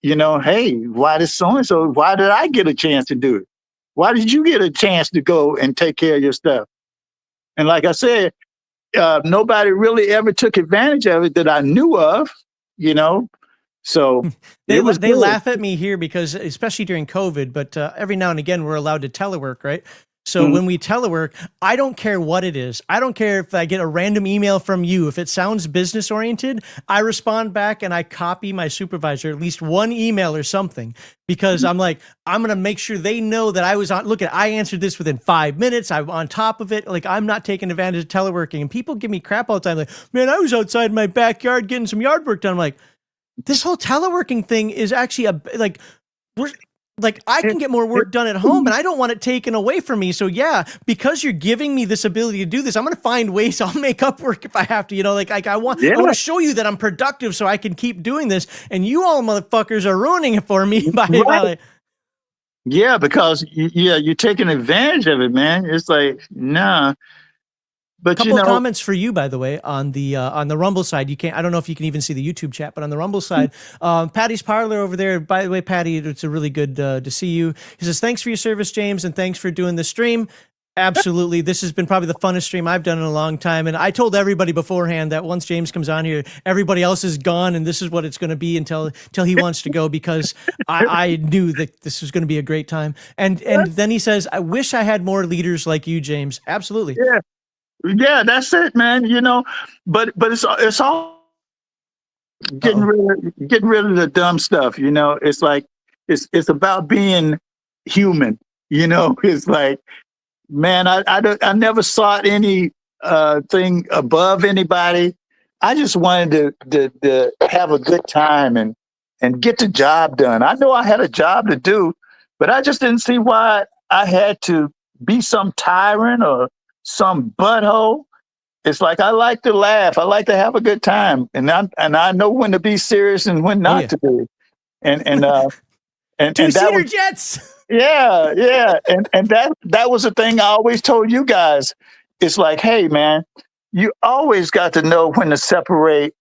hey, why did so-and-so, why did I get a chance to do it? Why did you get a chance to go and take care of your stuff? And like I said, nobody really ever took advantage of it that I knew of, So they laugh at me here because, especially during COVID, but every now and again we're allowed to telework, right? So when we telework, I don't care what it is. I don't care if I get a random email from you. If it sounds business oriented, I respond back and I copy my supervisor at least one email or something, because I'm like, I'm going to make sure they know that I was on. Look, I answered this within 5 minutes. I'm on top of it. Like, I'm not taking advantage of teleworking. And people give me crap all the time. Like, man, I was outside my backyard getting some yard work done. I'm like, this whole teleworking thing is actually I can get more work done at home and I don't want it taken away from me. So yeah, because you're giving me this ability to do this, I'm going to find ways. I'll make up work if I have to, I want to show you that I'm productive so I can keep doing this. And you all motherfuckers are ruining it for me by yeah, because you're taking advantage of it, man. It's like, nah. But couple of comments for you, by the way, on the Rumble side. I don't know if you can even see the YouTube chat, but on the Rumble side, Patty's Parlor over there. By the way, Patty, it's a really good to see you. He says, thanks for your service, James, and thanks for doing the stream. Absolutely. This has been probably the funnest stream I've done in a long time. And I told everybody beforehand that once James comes on here, everybody else is gone and this is what it's going to be until he wants to go, because I knew that this was going to be a great time. And then he says, I wish I had more leaders like you, James. Absolutely. Yeah, that's it, man. But it's all getting rid of the dumb stuff. It's like it's about being human. It's like, man, I never sought any thing above anybody. I just wanted to have a good time and get the job done. I know I had a job to do, but I just didn't see why I had to be some tyrant or some butthole. It's like, I like to laugh. I like to have a good time. And I know when to be serious and when not to be. And Two-seater jets. Yeah. And that was the thing I always told you guys. It's like, hey, man, you always got to know when to separate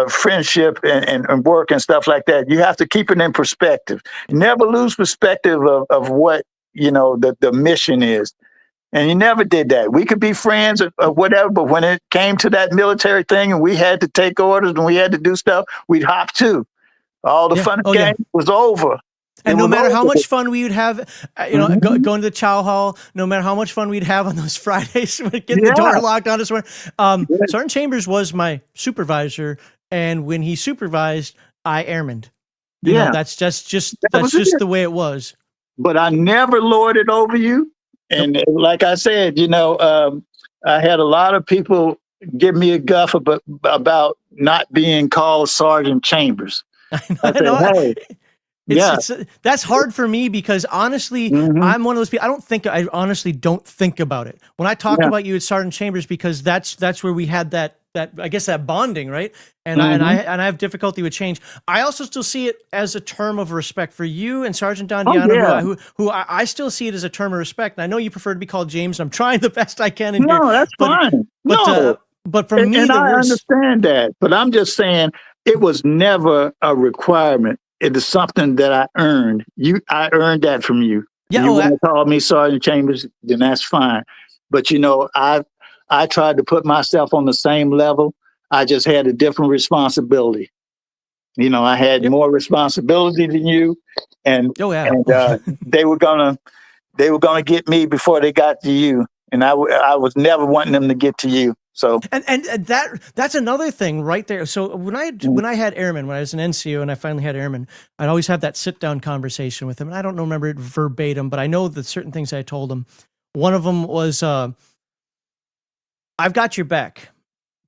friendship and work and stuff like that. You have to keep it in perspective. Never lose perspective of what, the mission is. And you never did that. We could be friends or whatever, but when it came to that military thing and we had to take orders and we had to do stuff, we'd hop too. All the fun game was over. And no matter how much fun we would have, going to the chow hall, no matter how much fun we'd have on those Fridays, getting the door locked on us. Sergeant Chambers was my supervisor, and when he supervised, I airmaned. That's just the way it was. But I never lorded over you. And like I said, I had a lot of people give me a guff about not being called Sergeant Chambers. I said, hey, that's hard for me because honestly, I'm one of those people. I honestly don't think about it when I talk about you at Sergeant Chambers, because that's where we had that I guess that bonding, right? And I have difficulty with change. I also still see it as a term of respect for you and Sergeant Don Diano, who I still see it as a term of respect. And I know you prefer to be called James, and I'm trying the best I can. That's fine. But for me, I understand that. But I'm just saying, it was never a requirement. It is something that I earned. I earned that from you. Yeah, you want to call me Sergeant Chambers, then that's fine. But I tried to put myself on the same level. I just had a different responsibility. I had more responsibility than you, and they were gonna get me before they got to you, and I was never wanting them to get to you. So and that's another thing right there. So when I had airmen, when I was an NCO and I finally had airmen, I'd always have that sit down conversation with them. And I don't remember it verbatim, but I know that certain things I told them. One of them was, I've got your back.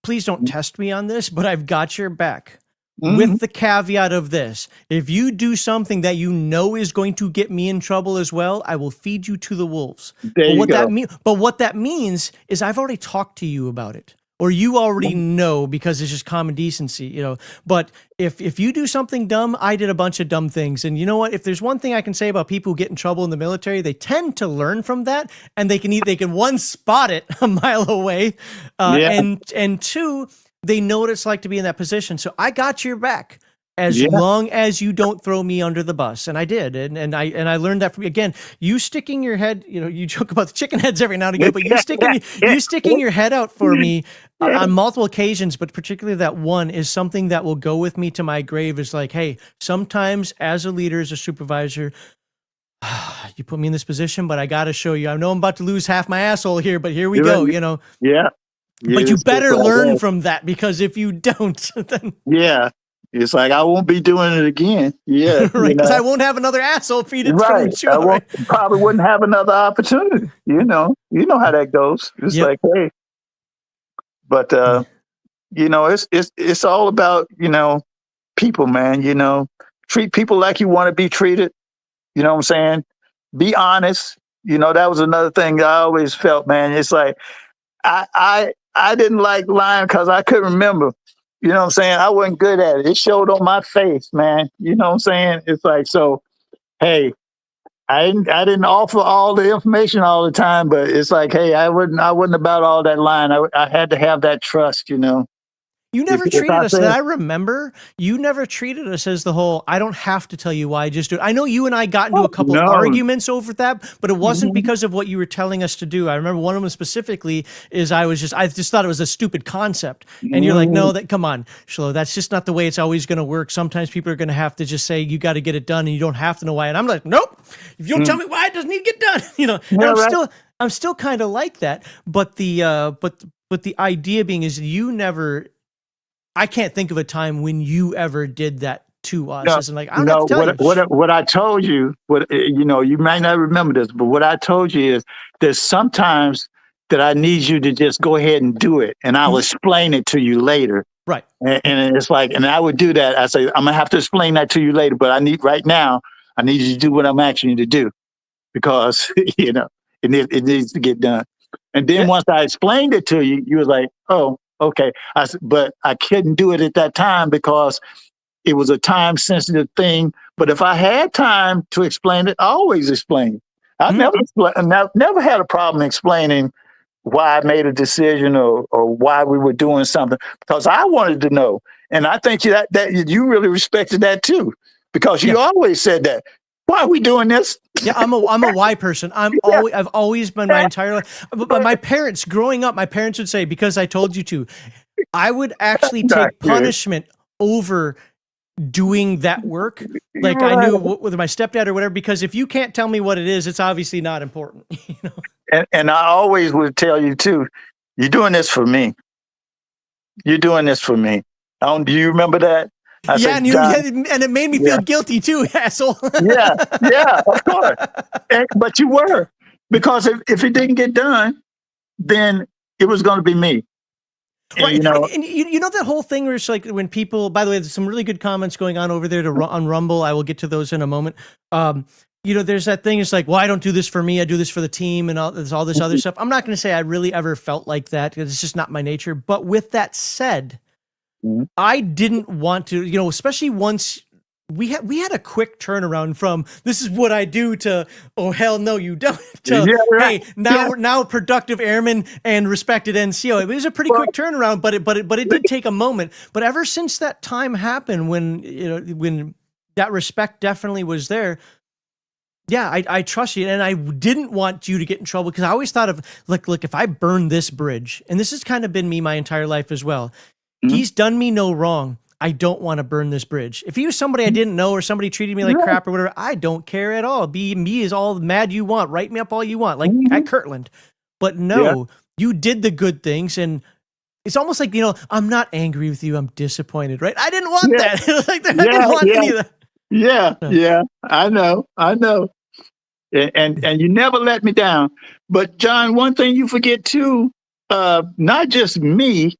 Please don't test me on this, but I've got your back. With the caveat of this: if you do something that you know is going to get me in trouble as well, I will feed you to the wolves. But what that means is I've already talked to you about it, or you already know, because it's just common decency, But if you do something dumb, I did a bunch of dumb things, and you know what? If there's one thing I can say about people who get in trouble in the military, they tend to learn from that, and they can one, spot it a mile away, and two, they know what it's like to be in that position. So I got your back as long as you don't throw me under the bus. And I did. And I learned that from, again, you sticking your head, you joke about the chicken heads every now and again, but you sticking your head out for me on multiple occasions, but particularly that one is something that will go with me to my grave. Is like, hey, sometimes as a leader, as a supervisor, you put me in this position, but I got to show you. I know I'm about to lose half my asshole here, but here we go, Yeah. But you better learn from that, because if you don't, then it's like, I won't be doing it again. Yeah, right? Because I won't have another asshole feeding from you. Probably wouldn't have another opportunity. You know how that goes. It's like, hey, but it's all about people, man. Treat people like you want to be treated. You know what I'm saying? Be honest. That was another thing I always felt, man. It's like I didn't like lying because I couldn't remember. You know what I'm saying? I wasn't good at it. It showed on my face, man. You know what I'm saying? It's like, so, hey, I didn't offer all the information all the time, but it's like, hey, I wasn't about all that lying. I had to have that trust, You never If treated I us said- that I remember. You never treated us as the whole, I don't have to tell you why I just do it. I know you and I got into a couple no. arguments over that, but it wasn't Mhm. because of what you were telling us to do. I remember one of them specifically is I just thought it was a stupid concept. And you're like, no, come on, Shlo, that's just not the way it's always going to work. Sometimes people are going to have to just say, you got to get it done and you don't have to know why. And I'm like, nope, if you don't tell me why, it doesn't need to get done. And Yeah, I'm still kind of like that. But the idea being is I can't think of a time when you ever did that to us. No, As in like, I don't have to tell you. what I told you, you might not remember this, but what I told you is there's sometimes that I need you to just go ahead and do it, and I'll explain it to you later. Right. And it's like, and I would do that. I say, I'm gonna have to explain that to you later, but I need you to do what I'm asking you to do because it needs to get done. And then once I explained it to you, you was like, oh, okay. But I couldn't do it at that time because it was a time sensitive thing. But if I had time to explain it, I always explain. I never had a problem explaining why I made a decision or why we were doing something because I wanted to know. And I think that you really respected that too, because you always said that. Why are we doing this? Yeah, I'm a why person. I've always been my entire life. But my parents, growing up, would say, because I told you to, I would actually take punishment over doing that work. Like I knew with my stepdad or whatever, because if you can't tell me what it is, it's obviously not important. And I always would tell you too, you're doing this for me. You're doing this for me. Do you remember that? And it made me feel guilty too, asshole. yeah, of course. But you were, because if it didn't get done, then it was going to be me. Right. And you know that whole thing where it's like when people, by the way, there's some really good comments going on over there on Rumble. I will get to those in a moment. There's that thing. It's like, well, I don't do this for me. I do this for the team and all this other stuff. I'm not going to say I really ever felt like that because it's just not my nature. But with that said, I didn't want to, especially once we had a quick turnaround from this is what I do to, oh, hell no, you don't. To, hey, now productive airman and respected NCO. It was a pretty quick turnaround, but it did take a moment. But ever since that time happened when that respect definitely was there, yeah, I trust you. And I didn't want you to get in trouble because I always thought of, look, if I burn this bridge, and this has kind of been me my entire life as well, he's done me no wrong. I don't want to burn this bridge. If he was somebody I didn't know or somebody treated me like crap or whatever, I don't care at all. Be me is all mad you want. Write me up all you want, like at Kirtland. But no, you did the good things. And it's almost like, I'm not angry with you. I'm disappointed, right? I didn't want that. I didn't want any of that. Yeah. I know. And you never let me down. But John, one thing you forget too, not just me,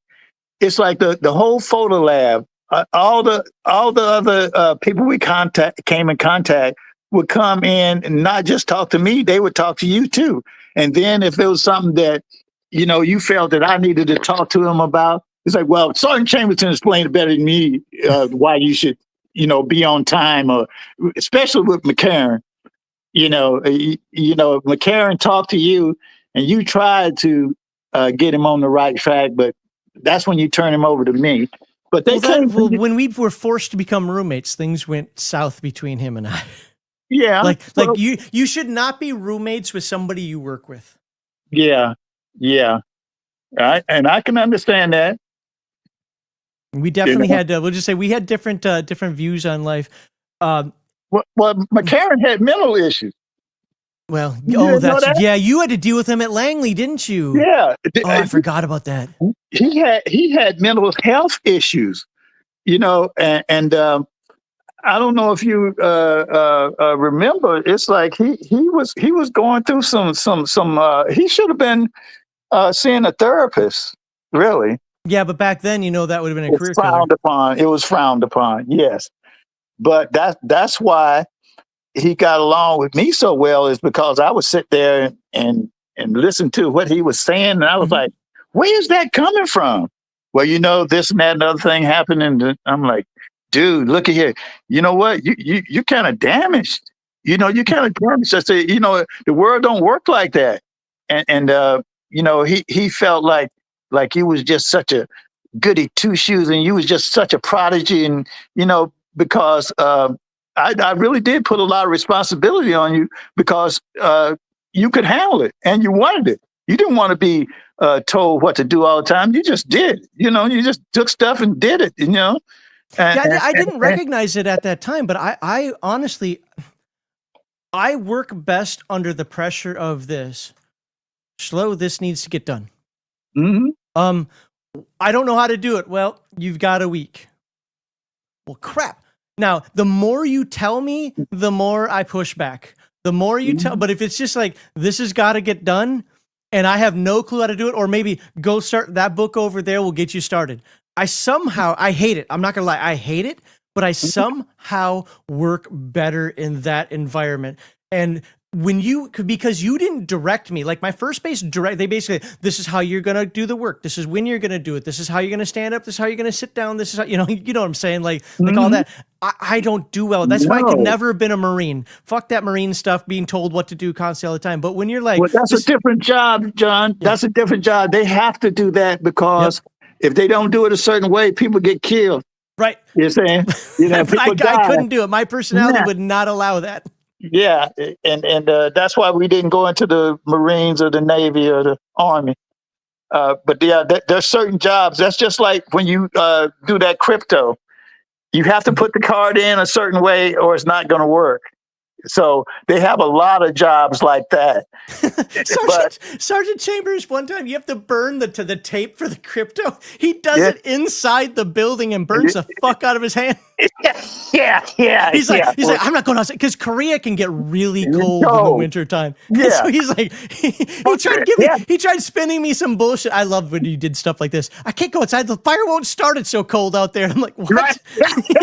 it's like the whole photo lab. All the other people we came in contact would come in and not just talk to me, they would talk to you too. And then if there was something that, you felt that I needed to talk to them about, it's like, well, Sergeant Chamberlain explained it better than me why you should, be on time, or especially with McCarran. McCarran talked to you and you tried to get him on the right track, but that's when you turn him over to me. But when we were forced to become roommates, things went south between him and I. Yeah. You should not be roommates with somebody you work with. Yeah. And I can understand that. We definitely had, we'll just say we had different views on life. Well, McCarran had mental issues. Well, you had to deal with him at Langley, didn't you? Yeah. Oh, I forgot about that. He had mental health issues, and I don't know if you remember. It's like he was going through some. He should have been seeing a therapist, really. Yeah, but back then, that would have been a career killer. It was frowned upon. Yes, but that's why he got along with me so well, is because I would sit there and listen to what he was saying, and I was like, where is that coming from? Well, this and that and other thing happened, and I'm like, dude, look at here. You know what? You kind of damaged. You kind of damaged. I say, the world don't work like that. And he felt like he was just such a goody two shoes, and you was just such a prodigy, and because I really did put a lot of responsibility on you because you could handle it and you wanted it. You didn't want to be told what to do all the time. You just did. You just took stuff and did it. I didn't recognize it at that time, but I honestly, I work best under the pressure of this. Slow, this needs to get done. Mm-hmm. I don't know how to do it. Well, you've got a week. Well, crap. Now, the more you tell me, the more I push back. The more you tell, but if it's just like, this has got to get done, and I have no clue how to do it, or maybe go start that book over there will get you started. I hate it. I'm not going to lie. I hate it, but I somehow work better in that environment. And because you didn't direct me, like my first base they basically, this is how you're going to do the work. This is when you're going to do it. This is how you're going to stand up. This is how you're going to sit down. This is how, you know what I'm saying? Like all that. I don't do well. That's why I could never have been a Marine. Fuck that Marine stuff, being told what to do constantly all the time. But when you're like, well, that's a different job, John. Yeah. That's a different job. They have to do that because if they don't do it a certain way, people get killed. Right. You're saying, I couldn't do it. My personality would not allow that. Yeah, and that's why we didn't go into the Marines or the Navy or the Army. But yeah, there's certain jobs. That's just like when you do that crypto. You have to put the card in a certain way or it's not going to work. So they have a lot of jobs like that. Sergeant Chambers, one time you have to burn the tape for the crypto. He does it inside the building and burns the fuck out of his hand. Yeah. He's like, I'm not going outside because Korea can get really cold in the wintertime. Yeah. So he's like, he tried spinning me some bullshit. I love when he did stuff like this. I can't go outside. The fire won't start. It's so cold out there. And I'm like, what? Right.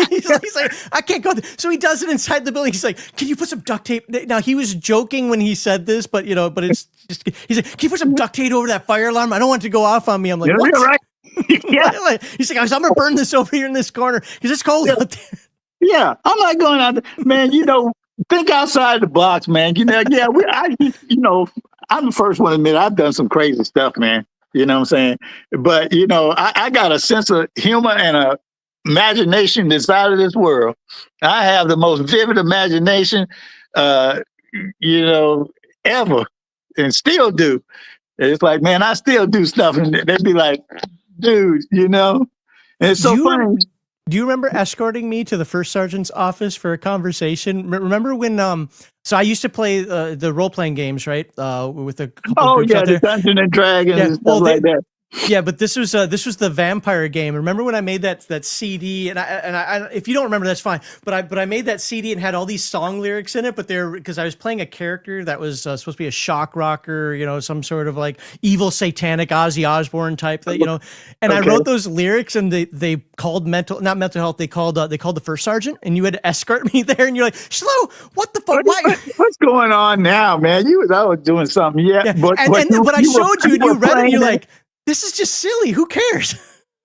he's like, I can't go. So he does it inside the building. He's like, can you put some duct tape? Now he was joking when he said this, but it's just, he's like, can you put some duct tape over that fire alarm? I don't want it to go off on me. I'm like, what? You're right. Yeah. He's like, I'm going to burn this over here in this corner because it's cold out there. Yeah, I'm not going out there. Man, think outside the box, man. I'm the first one to admit I've done some crazy stuff, man. You know what I'm saying? But, I got a sense of humor and a imagination that's out of this world. I have the most vivid imagination, ever, and still do. It's like, man, I still do stuff, and they'd be like, dude, and it's so funny. Do you remember escorting me to the first sergeant's office for a conversation? Remember when, so I used to play the role-playing games, right? With a couple groups out there. The Dungeons and Dragons and stuff like that. Yeah, but this was the vampire game. Remember when I made that CD? And I if you don't remember, that's fine. But I made that CD and had all these song lyrics in it. But because I was playing a character that was supposed to be a shock rocker, some sort of like evil satanic Ozzy Osbourne type that, And I wrote those lyrics, and they called not mental health. They called the first sergeant, and you had to escort me there. And you're like, Shlo, what the fuck? What's going on now, man? I was doing something. Yeah. But I showed you, and you read it. And you're like, this is just silly. Who cares?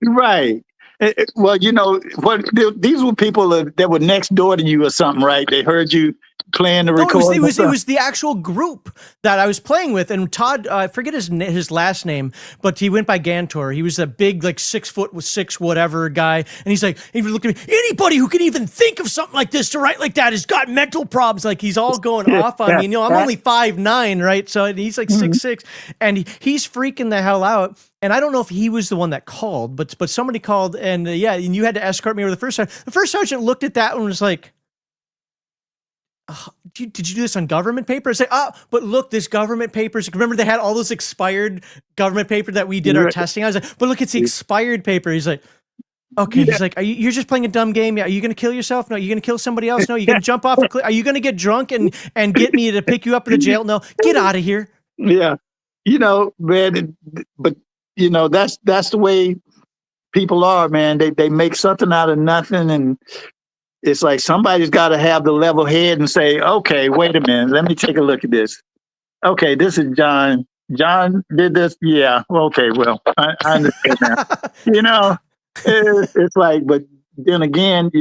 Right. Well, these were people that were next door to you or something, right? They heard you playing the recording. It was the actual group that I was playing with, and Todd, I forget his last name, but he went by Gantor. He was a big, like 6'6" whatever guy, and he was looking at me. Anybody who can even think of something like this to write like that has got mental problems. Like he's all going off on me. I'm only 5'9", right? So he's like 6'6", and he's freaking the hell out. And I don't know if he was the one that called, but somebody called, and and you had to escort me over the first sergeant. The first sergeant looked at that and was like, did you do this on government paper? I said, but look, this government papers. Remember they had all those expired government paper that we did our testing. I was like, but look, it's the expired paper. He's like, okay. Yeah. He's like, you're just playing a dumb game. Yeah. Are you going to kill yourself? No. Are you going to kill somebody else? No. You're going to jump off a cliff? Are you going to get drunk and get me to pick you up to the jail? No. Get out of here. Yeah. Man, but that's the way people are, man. They make something out of nothing, and it's like somebody's got to have the level head and say, okay, wait a minute, let me take a look at this. Okay, this is John. John did this. Yeah. Okay. Well, I understand now. It's like, but then again,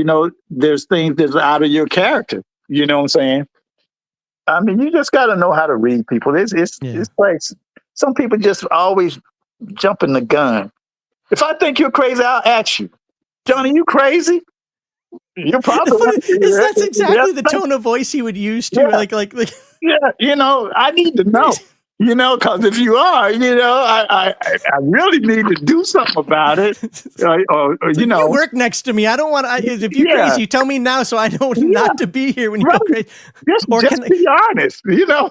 there's things that's out of your character. You know what I'm saying? I mean, you just got to know how to read people. It's like some people just always jumping the gun. If I think you're crazy, I'll ask you, Johnny, you crazy? You're probably That's exactly the tone of voice he would use too. Yeah. Like yeah. I need to know. Because if you are, I really need to do something about it. Or you work next to me. I don't want to. If you're crazy, you tell me now so I know not to be here when you go crazy. Just be honest.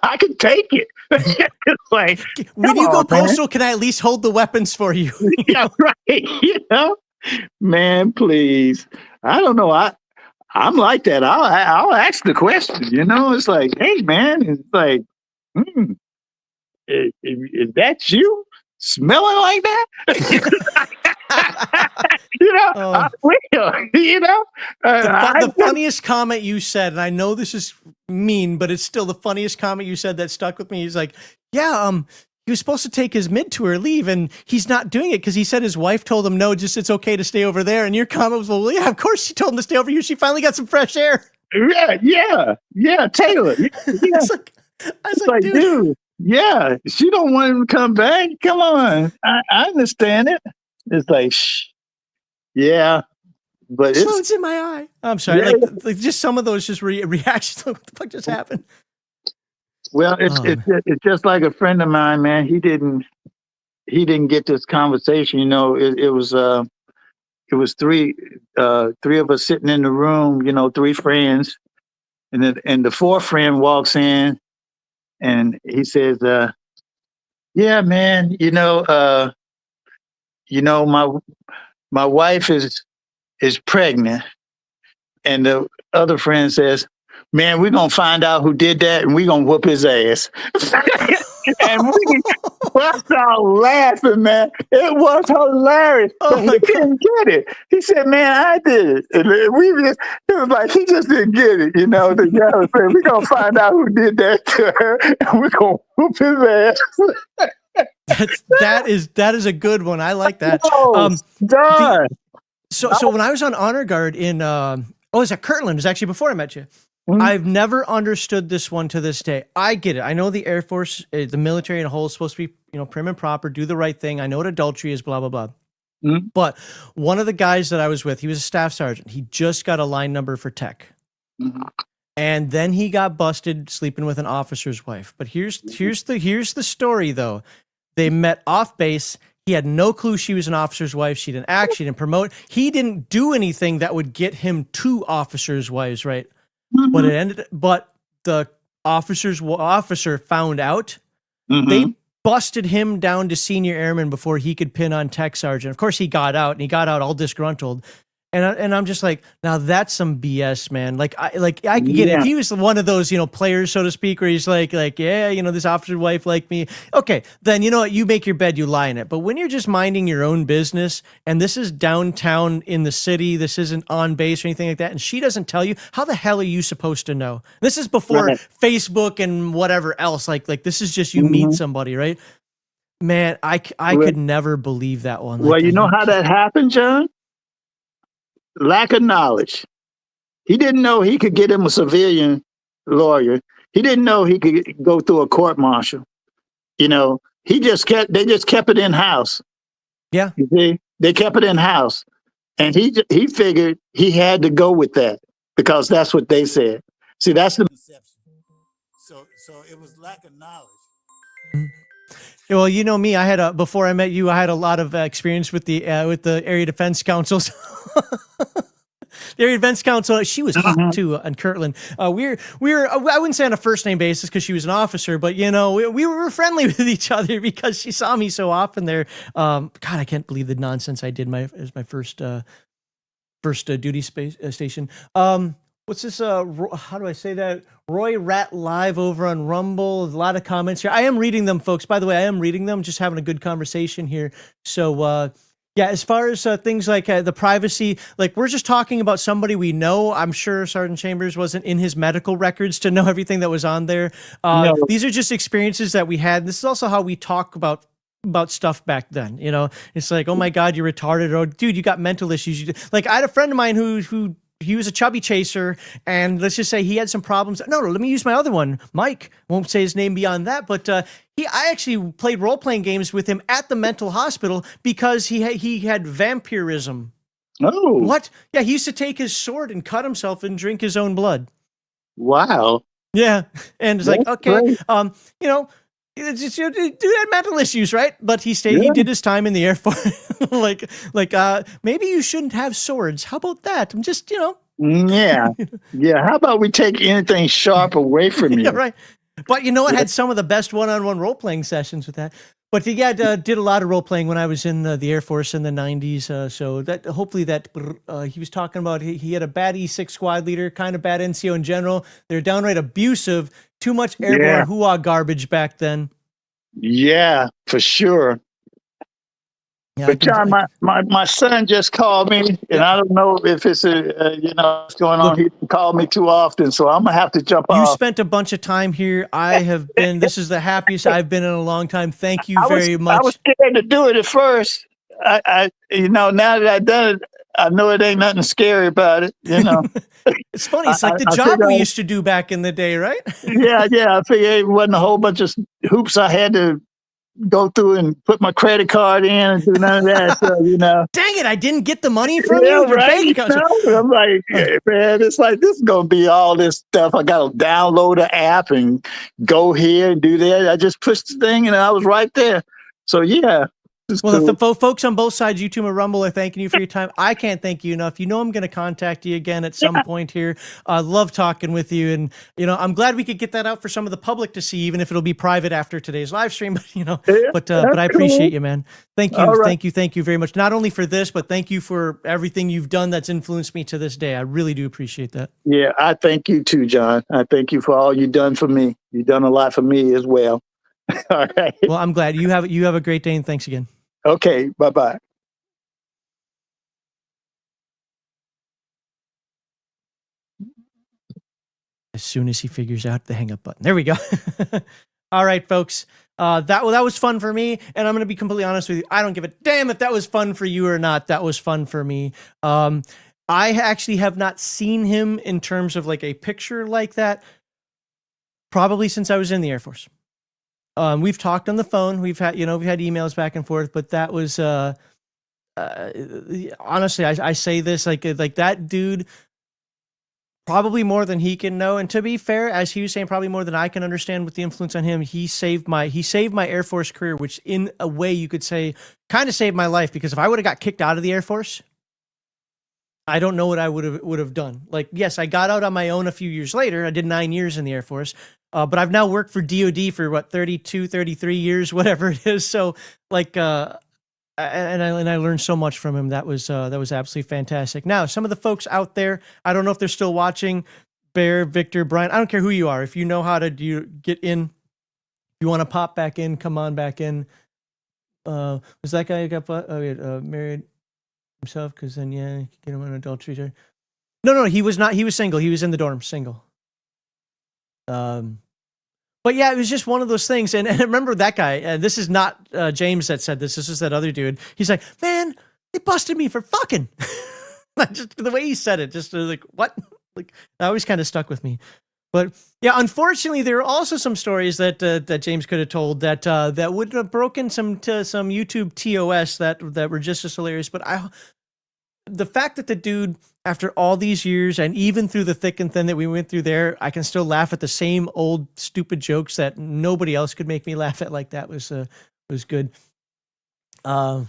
I can take it. It's like when you go postal, can I at least hold the weapons for you? Yeah, right. Man, please. I don't know. I'm like that. I'll ask the question. It's like, hey, man. It's like, is that you smelling like that? I will. The funniest comment you said, and I know this is mean, but it's still the funniest comment you said that stuck with me. He's like, yeah, he was supposed to take his mid-tour leave, and he's not doing it because he said his wife told him, no, just it's okay to stay over there. And your comment was, well, yeah, of course she told him to stay over here. She finally got some fresh air. Yeah, Taylor. Yeah. I was like, dude. Yeah, she don't want him to come back. Come on. I understand it. It's like, shh. Yeah, but it's in my eye. I'm sorry. Like just some of those just reactions. What the fuck just happened? Well, it's just like a friend of mine, man. He didn't get this conversation. It was three of us sitting in the room. Three friends, and the fourth friend walks in, and he says, "Yeah, man. My wife is pregnant," and the other friend says, "Man, we're going to find out who did that, and we're going to whoop his ass." And we bust out laughing, man. It was hilarious. Oh, but he didn't get it. He said, "Man, I did it." And it was like, he just didn't get it. The guy was saying, we're going to find out who did that to her, and we're going to whoop his ass. That is a good one. I like that. So when I was on honor guard in it was at Kirtland. It was actually before I met you. Mm-hmm. I've never understood this one to this day. I get it. I know the Air Force, the military in a whole is supposed to be, prim and proper, do the right thing. I know what adultery is, blah, blah, blah. Mm-hmm. But one of the guys that I was with, he was a staff sergeant. He just got a line number for tech. Mm-hmm. And then he got busted sleeping with an officer's wife. But here's the story though. They met off base. He had no clue she was an officer's wife. She didn't act. She didn't promote. He didn't do anything that would get him to officers' wives, right? Mm-hmm. But the officer found out. Mm-hmm. They busted him down to senior airman before he could pin on tech sergeant. Of course, he got out, and he got out all disgruntled. And I'm just like, now that's some BS, man. I could get it. If he was one of those, players, so to speak, where he's like, yeah, this officer's wife liked me. Okay, then you know what? You make your bed, you lie in it. But when you're just minding your own business, and this is downtown in the city, this isn't on base or anything like that, and she doesn't tell you, how the hell are you supposed to know? This is before Facebook and whatever else. Like this is just you meet somebody, right? Man, I could never believe that one. Well, you know how that happened, John? Lack of knowledge. He didn't know he could get him a civilian lawyer. He didn't know he could go through a court martial. They just kept it in house. Yeah. You see? They kept it in house. And he figured he had to go with that because that's what they said. See, that's the so it was lack of knowledge. Well, you know me. Before I met you, I had a lot of experience with the Area Defense Councils. The Area Defense Council. She was hot too in Kirtland. We were I wouldn't say on a first name basis because she was an officer, but we were friendly with each other because she saw me so often there. God, I can't believe the nonsense I did. As my first duty station. What's this? How do I say that? Roy Rat Live over on Rumble. A lot of comments here. I am reading them, folks. By the way, I am reading them. Just having a good conversation here. So, yeah, as far as things like the privacy, we're just talking about somebody we know. I'm sure Sergeant Chambers wasn't in his medical records to know everything that was on there. No. These are just experiences that we had. This is also how we talk about stuff back then. It's like, oh my God, you're retarded. Or dude, you got mental issues. I had a friend of mine who he was a chubby chaser, and let's just say he had some problems. No, let me use my other one, Mike. Won't say his name beyond that, but I actually played role playing games with him at the mental hospital because he had vampirism. Oh, What? Yeah, he used to take his sword and cut himself and drink his own blood. wow. Yeah, and it's like, That's okay, great. you know, it's just, you had mental issues, right? But he stayed. He did his time in the Air Force. Maybe you shouldn't have swords. How about that? I'm just, Yeah. Yeah. How about we take anything sharp away from you? yeah, right. But you know what? Had some of the best one-on-one role-playing sessions with that. But yeah, did a lot of role-playing when I was in the Air Force in the 90s. So that hopefully that he was talking about, he had a bad E6 squad leader, kind of bad NCO in general. They're downright abusive, too much airborne hoo-ah garbage back then. Yeah, for sure. Yeah, But John, my son just called me, and I don't know if it's what's going on. He called me too often, so I'm gonna have to jump You off. spent a bunch of time here. I have been. This is the happiest I've been in a long time. Thank you very much. I was scared to do it at first. I now that I've done it, I know it ain't nothing scary about it. It's funny. It's like the job we used to do back in the day, right? yeah. I figured it wasn't a whole bunch of hoops I had to go through and put my credit card in and do none of that. So, Dang it, I didn't get the money from yeah, you. Your right. bank account. I'm like, man, it's like this is gonna be all this stuff. I gotta download an app and go here and do that. I just pushed the thing and I was right there. So yeah. Well, cool. if the folks on both sides, YouTube and Rumble, are thanking you for your time, I can't thank you enough. I'm going to contact you again at some point here. I love talking with you, and I'm glad we could get that out for some of the public to see, even if it'll be private after today's live stream. But I appreciate you, man. Thank you, right. thank you very much. Not only for this, but thank you for everything you've done that's influenced me to this day. I really do appreciate that. Yeah, I thank you too, John. I thank you for all you've done for me. You've done a lot for me as well. All right. Well, I'm glad you have a great day, and thanks again. Okay, bye-bye. As soon as he figures out the hang up button. There we go. All right, folks. That was fun for me, and I'm going to be completely honest with you. I don't give a damn if that was fun for you or not. That was fun for me. I actually have not seen him in terms of like a picture like that probably since I was in the Air Force. We've talked on the phone. We've had emails back and forth, but that was honestly, I say this like that dude, probably more than he can know. And to be fair, as he was saying, probably more than I can understand with the influence on him. He saved my Air Force career, which in a way you could say kind of saved my life, because if I would have got kicked out of the Air Force, I don't know what I would have done. Like, yes, I got out on my own a few years later. I did 9 years in the Air Force. But I've now worked for DOD for 32, 33 years, whatever it is. So like, and I learned so much from him. That was absolutely fantastic. Now, some of the folks out there, I don't know if they're still watching. Bear, Victor, Brian, I don't care who you are. If you know how to get in, if you want to pop back in, come on back in. Was that guy who got married himself? Because then, yeah, you get him on adultery. No, he was not. He was single. He was in the dorm, single. But yeah, it was just one of those things. And I remember that guy, and this is not James that said this. This is that other dude. He's like, man, they busted me for fucking. Just the way he said it, just like, what? Like, that always kind of stuck with me. But yeah, unfortunately, there are also some stories that James could have told that would have broken some YouTube TOS that were just as hilarious. But the fact that the dude, after all these years, and even through the thick and thin that we went through there, I can still laugh at the same old stupid jokes that nobody else could make me laugh at. Like that was good. Your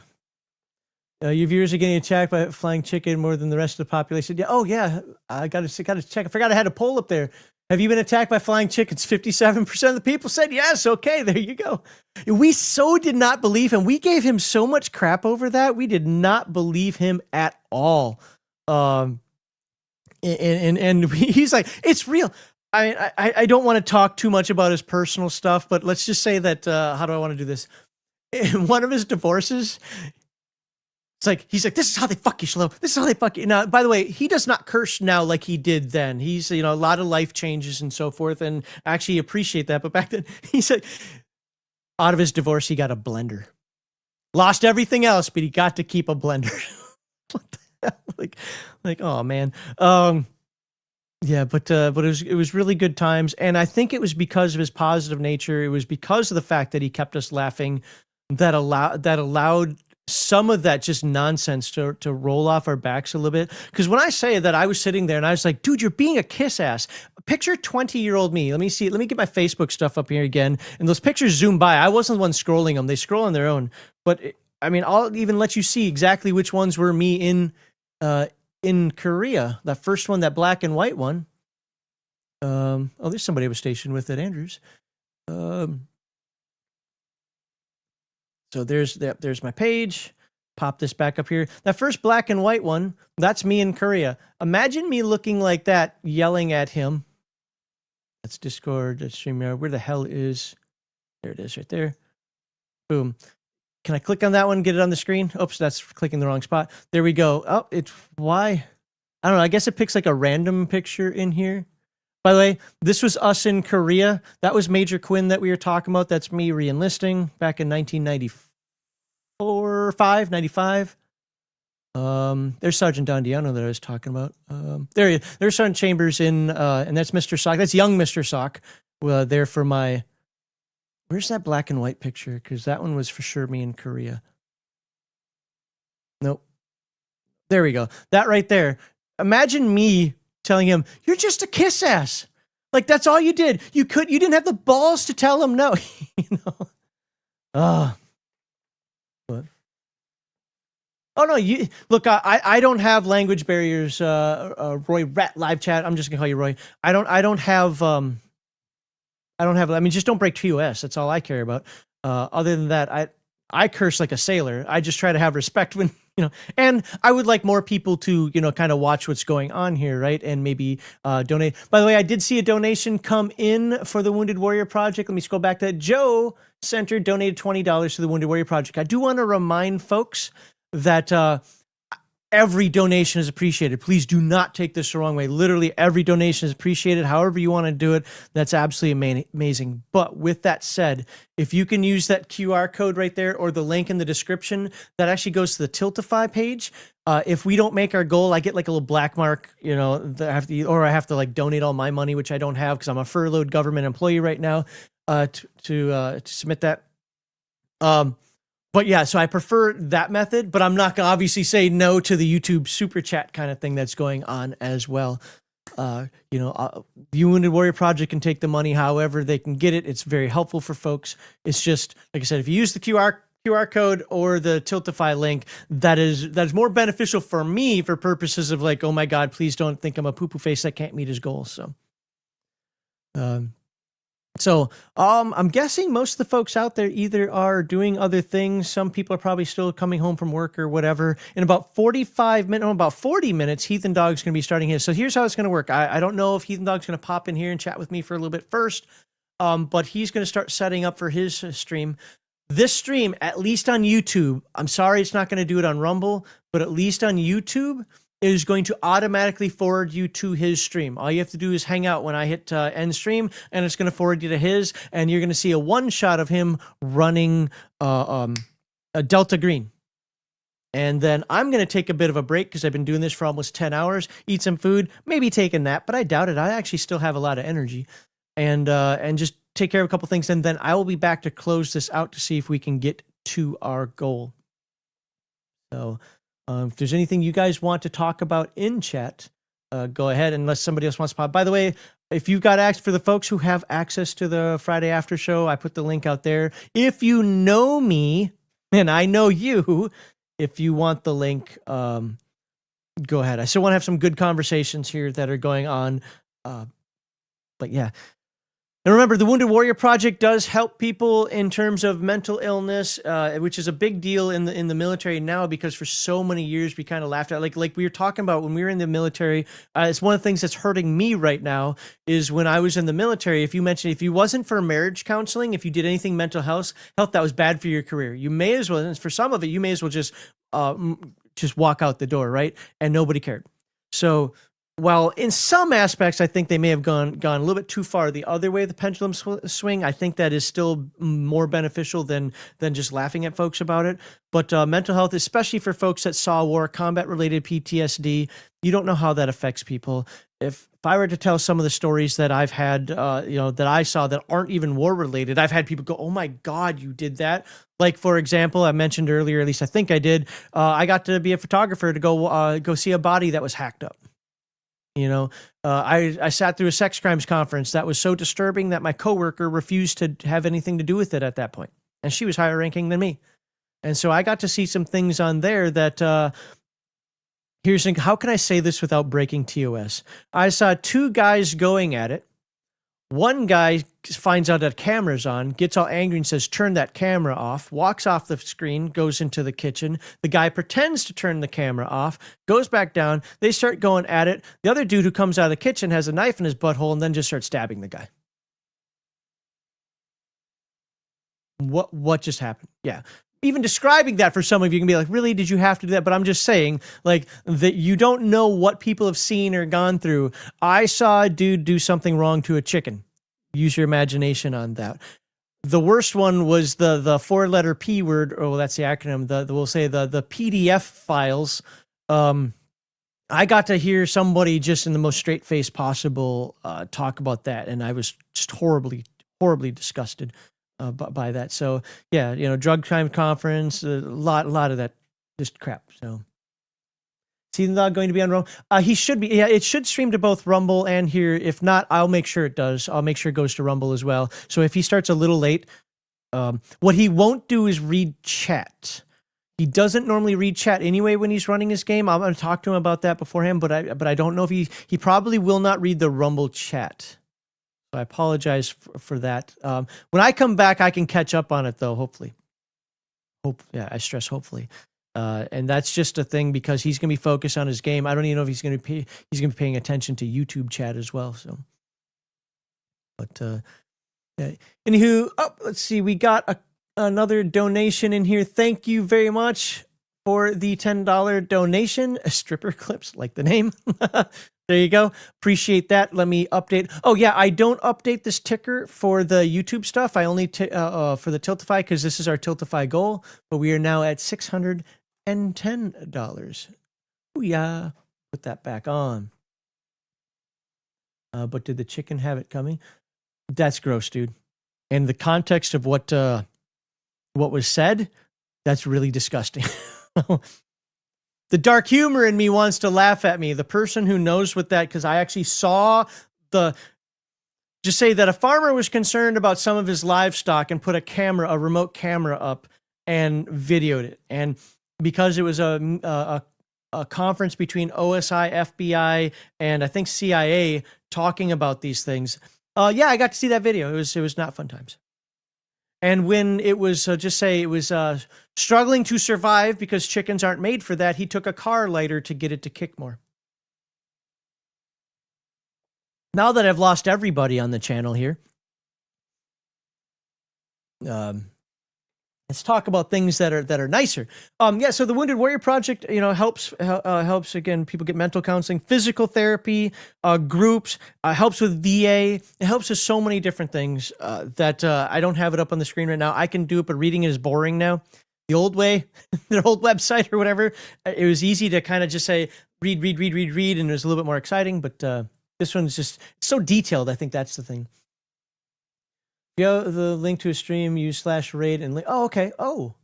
viewers are getting attacked by a flying chicken more than the rest of the population. Yeah. Oh yeah. I got to check. I forgot I had a poll up there. Have you been attacked by flying chickens? 57% of the people said yes. Okay, there you go. We so did not believe him. We gave him so much crap over that. We did not believe him at all. And he's like, it's real. I don't want to talk too much about his personal stuff, but let's just say that, how do I want to do this? In one of his divorces, he's like, this is how they fuck you, Shlo. This is how they fuck you. Now, by the way, he does not curse now like he did then. He's, a lot of life changes and so forth, and I actually appreciate that. But back then, he said, out of his divorce, he got a blender. Lost everything else, but he got to keep a blender. What the hell? like, oh man. Yeah, but it was really good times, and I think it was because of his positive nature. It was because of the fact that he kept us laughing that allowed some of that just nonsense to roll off our backs a little bit. Because when I say that, I was sitting there and I was like, dude, you're being a kiss ass. Picture 20-year-old me. Let me see. Let me get my Facebook stuff up here again. And those pictures zoom by. I wasn't the one scrolling them. They scroll on their own. But I mean, I'll even let you see exactly which ones were me in Korea. That first one, that black and white one. Oh, there's somebody I was stationed with at Andrews. So there's my page. Pop this back up here. That first black and white one, that's me in Korea. Imagine me looking like that, yelling at him. That's Discord, that's StreamYard. Where the hell is... There it is right there. Boom. Can I click on that one, get it on the screen? Oops, that's clicking the wrong spot. There we go. Oh, it's... Why? I don't know. I guess it picks like a random picture in here. By the way, this was us in Korea. That was Major Quinn that we were talking about. That's me re-enlisting back in 1994, 95. There's Sergeant Don Diano that I was talking about. There's Sergeant Chambers and that's Mr. Sock. That's young Mr. Sock. There for my... Where's that black and white picture? Because that one was for sure me in Korea. Nope. There we go. That right there. Imagine me telling him, you're just a kiss ass. Like, that's all you did. You didn't have the balls to tell him no. You know? What? Oh no, look, I don't have language barriers, Roy Rat live chat. I'm just gonna call you Roy. I don't have, I mean, just don't break TOS. That's all I care about. Other than that, I curse like a sailor. I just try to have respect when, and I would like more people to, kind of watch what's going on here, right? And maybe donate. By the way, I did see a donation come in for the Wounded Warrior Project. Let me scroll back to that. Joe Center donated $20 to the Wounded Warrior Project. I do want to remind folks that every donation is appreciated. Please do not take this the wrong way. Literally every donation is appreciated. However you want to do it, that's absolutely amazing. But with that said, if you can use that QR code right there or the link in the description, that actually goes to the Tiltify page. If we don't make our goal, I get like a little black mark, that I have to like donate all my money, which I don't have because I'm a furloughed government employee right now, to submit that. But yeah, so I prefer that method, but I'm not going to obviously say no to the YouTube super chat kind of thing that's going on as well. The Wounded Warrior Project can take the money however they can get it. It's very helpful for folks. It's just, like I said, if you use the QR code or the Tiltify link, that is more beneficial for me for purposes of like, oh my God, please don't think I'm a poo-poo face that can't meet his goals. So, I'm guessing most of the folks out there either are doing other things. Some people are probably still coming home from work or whatever. In about 40 minutes, Heath and Dog's going to be starting his. So here's how it's going to work. I don't know if Heath and Dog's going to pop in here and chat with me for a little bit first, but he's going to start setting up for his stream. This stream, at least on YouTube, I'm sorry it's not going to do it on Rumble, but at least on YouTube, is going to automatically forward you to his stream. All you have to do is hang out when I hit end stream, and it's going to forward you to his, and you're going to see a one shot of him running a Delta Green. And then I'm going to take a bit of a break because I've been doing this for almost 10 hours, eat some food, maybe take a nap, but I doubt it. I actually still have a lot of energy, and just take care of a couple things, and then I will be back to close this out to see if we can get to our goal. So... if there's anything you guys want to talk about in chat, go ahead, unless somebody else wants to pop. By the way, if you've got access, for the folks who have access to the Friday after show, I put the link out there. If you know me, and I know you, if you want the link, go ahead. I still want to have some good conversations here that are going on. But yeah. And remember, the Wounded Warrior Project does help people in terms of mental illness, which is a big deal in the military now, because for so many years we kind of laughed at, like we were talking about when we were in the military. It's one of the things that's hurting me right now is when I was in the military. If you wasn't for marriage counseling, if you did anything mental health that was bad for your career, you may as well. And for some of it, you may as well just walk out the door, right? And nobody cared. So Well, in some aspects, I think they may have gone a little bit too far the other way. The pendulum swing. I think that is still more beneficial than just laughing at folks about it. But mental health, especially for folks that saw war, combat related PTSD, you don't know how that affects people. If I were to tell some of the stories that I've had, that I saw that aren't even war related, I've had people go, "Oh my God, you did that!" Like, for example, I mentioned earlier, at least I think I did. I got to be a photographer to go see a body that was hacked up. I sat through a sex crimes conference that was so disturbing that my coworker refused to have anything to do with it at that point, and she was higher ranking than me. And so I got to see some things on there that how can I say this without breaking TOS? I saw two guys going at it. One guy finds out that camera's on, gets all angry and says, "Turn that camera off," walks off the screen, goes into the kitchen. The guy pretends to turn the camera off, goes back down. They start going at it. The other dude who comes out of the kitchen has a knife in his butthole and then just starts stabbing the guy. What just happened? Yeah. Even describing that for some of you can be like, really, did you have to do that? But I'm just saying, like, that you don't know what people have seen or gone through. I saw a dude do something wrong to a chicken. Use your imagination on that. The worst one was the 4-letter P word, or that's the acronym. We'll say the PDF files. I got to hear somebody just in the most straight face possible talk about that, and I was just horribly disgusted by that. So yeah, drug crime conference, a lot of that just crap. So is he not going to be on Rumble? He should be. Yeah, it should stream to both Rumble and here. If not, I'll make sure it does. I'll make sure it goes to Rumble as well. So if he starts a little late, what he won't do is read chat. He doesn't normally read chat anyway when he's running his game. I'm going to talk to him about that beforehand, but I don't know if he probably will not read the Rumble chat. So I apologize for that. When I come back, I can catch up on it though. Hopefully. I stress hopefully. And that's just a thing because he's going to be focused on his game. I don't even know if he's going to be paying attention to YouTube chat as well. So, but yeah. Anywho, let's see. We got another donation in here. Thank you very much for the $10 donation. Stripper clips, like the name. There you go. Appreciate that. Let me update. Oh yeah, I don't update this ticker for the YouTube stuff. I only for the Tiltify because this is our Tiltify goal. But we are now at $610. Ooh-yah. Put that back on. But did the chicken have it coming? That's gross, dude. And the context of what was said, that's really disgusting. The dark humor in me wants to laugh at me. The person who knows what that, because I actually saw just say that a farmer was concerned about some of his livestock and put a remote camera up and videoed it. And because it was a conference between OSI, FBI, and I think CIA talking about these things. Yeah, I got to see that video. It was not fun times. And when it was, struggling to survive because chickens aren't made for that, he took a car lighter to get it to kick more. Now that I've lost everybody on the channel here, let's talk about things that are nicer. So the Wounded Warrior Project, helps again people get mental counseling, physical therapy, groups, helps with VA. It helps with so many different things that I don't have it up on the screen right now. I can do it, but reading it is boring now. The old way, their old website or whatever, it was easy to kind of just say read, and it was a little bit more exciting. But this one's just so detailed. I think that's the thing. Go the link to his stream, use /raid and link. Oh, okay. Oh,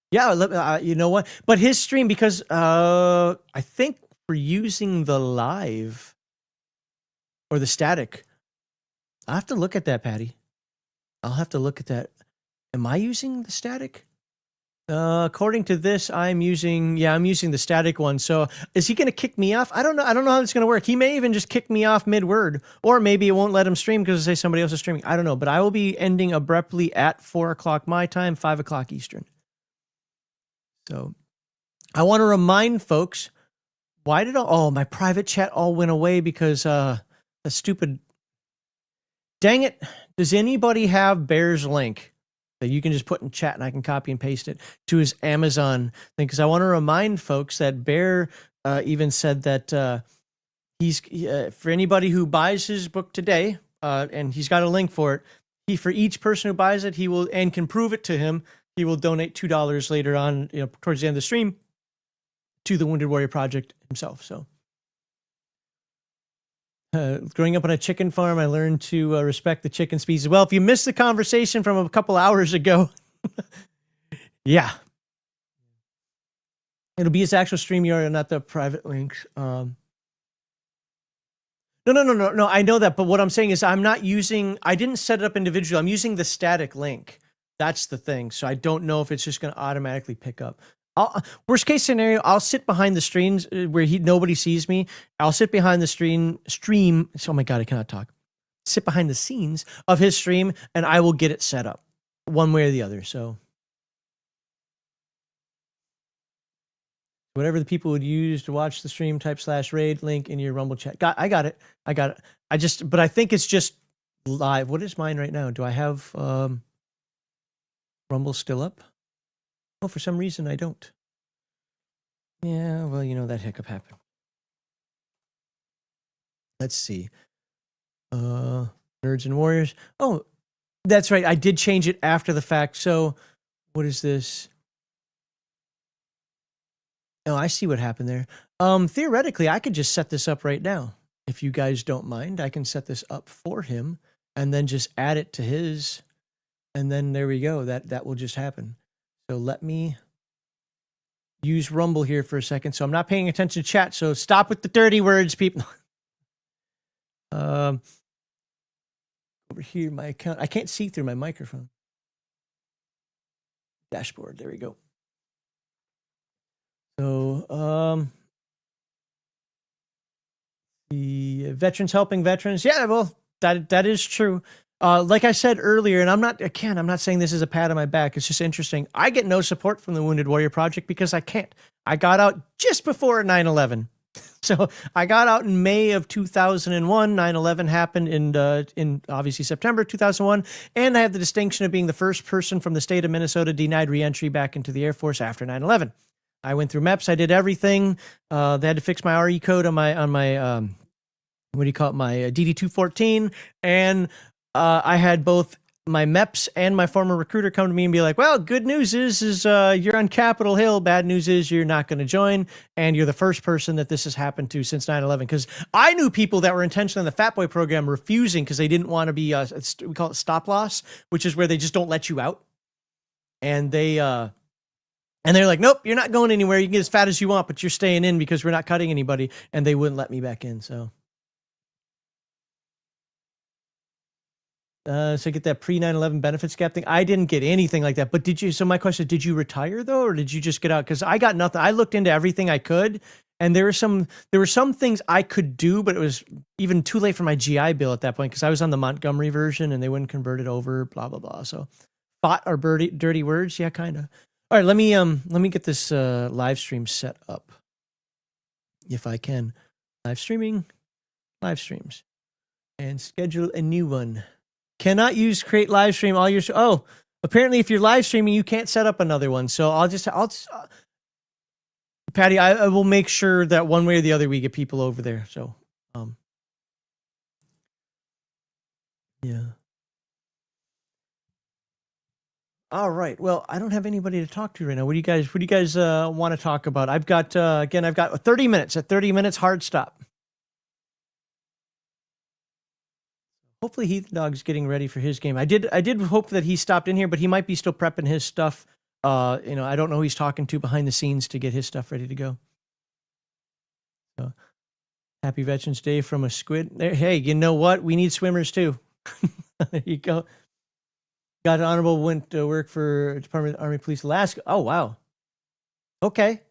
yeah. You know what? But his stream, because I think we're using the live or the static. I'll have to look at that, Patty. I'll have to look at that. Am I using the static? According to this, I'm using the static one. So is he going to kick me off? I don't know how it's going to work. He may even just kick me off mid-word, or maybe it won't let him stream because say somebody else is streaming. I don't know, but I will be ending abruptly at 4:00 my time, 5:00 Eastern. So I want to remind folks, why did my private chat all went away because a stupid, dang it. Does anybody have Bear's link that you can just put in chat and I can copy and paste it to his Amazon thing? Because I want to remind folks that Bear even said that for anybody who buys his book today, and he's got a link for it. For each person who buys it, he will and can prove it to him, he will donate $2 later on, towards the end of the stream, to the Wounded Warrior Project himself. So, growing up on a chicken farm, I learned to respect the chicken species. Well, if you missed the conversation from a couple hours ago, yeah, it'll be his actual StreamYard and not the private links. No. I know that, but what I'm saying is I didn't set it up individually. I'm using the static link. That's the thing. So I don't know if it's just going to automatically pick up. Worst case scenario, I'll sit behind the screens where nobody sees me. I'll sit behind the stream. Oh my God, I cannot talk. Sit behind the scenes of his stream, and I will get it set up one way or the other. So whatever the people would use to watch the stream, type /raid link in your Rumble chat. I got it. But I think it's just live. What is mine right now? Do I have Rumble still up? Oh, for some reason I don't. Yeah, well, that hiccup happened. Let's see. Nerds and Warriors. Oh, that's right. I did change it after the fact. So what is this? Oh, I see what happened there. Theoretically, I could just set this up right now. If you guys don't mind, I can set this up for him and then just add it to his. And then there we go. That will just happen. So let me use Rumble here for a second. So I'm not paying attention to chat. So stop with the dirty words, people. Over here, my account. I can't see through my microphone. Dashboard. There we go. So, the veterans helping veterans. Yeah, well, that is true. Like I said earlier, and I'm not saying this is a pat on my back. It's just interesting. I get no support from the Wounded Warrior Project because I can't. I got out just before 9/11. So I got out in May of 2001. 9/11 happened in obviously September 2001. And I have the distinction of being the first person from the state of Minnesota denied reentry back into the Air Force after 9/11. I went through MEPS. I did everything. They had to fix my RE code on my what do you call it? My DD-214. And I had both my MEPS and my former recruiter come to me and be like, well, good news is you're on Capitol Hill. Bad news is you're not going to join. And you're the first person that this has happened to since 9/11. Because I knew people that were intentionally in the Fat Boy program refusing because they didn't want to be, we call it stop loss, which is where they just don't let you out. And they're like, nope, you're not going anywhere. You can get as fat as you want, but you're staying in because we're not cutting anybody. And they wouldn't let me back in. So get that pre 9/11 benefits gap thing. I didn't get anything like that. But did you? So my question: did you retire though, or did you just get out? Because I got nothing. I looked into everything I could, and there were some things I could do, but it was even too late for my GI Bill at that point because I was on the Montgomery version and they wouldn't convert it over. Blah blah blah. So, bot or dirty words? Yeah, kind of. All right, let me get this live stream set up if I can. Live streams, and schedule a new one. Cannot use create live stream all your. Oh, apparently if you're live streaming, you can't set up another one. So I'll Patty, I will make sure that one way or the other we get people over there. So, yeah. All right. Well, I don't have anybody to talk to right now. What do you guys want to talk about? I've got 30 minutes. At 30 minutes, hard stop. Hopefully Heathen Dog's getting ready for his game. I did hope that he stopped in here, but he might be still prepping his stuff. I don't know who he's talking to behind the scenes to get his stuff ready to go. So, happy Veterans Day from a squid. Hey, you know what? We need swimmers too. There you go. Got an honorable, went to work for Department of Army Police Alaska. Oh, wow. Okay.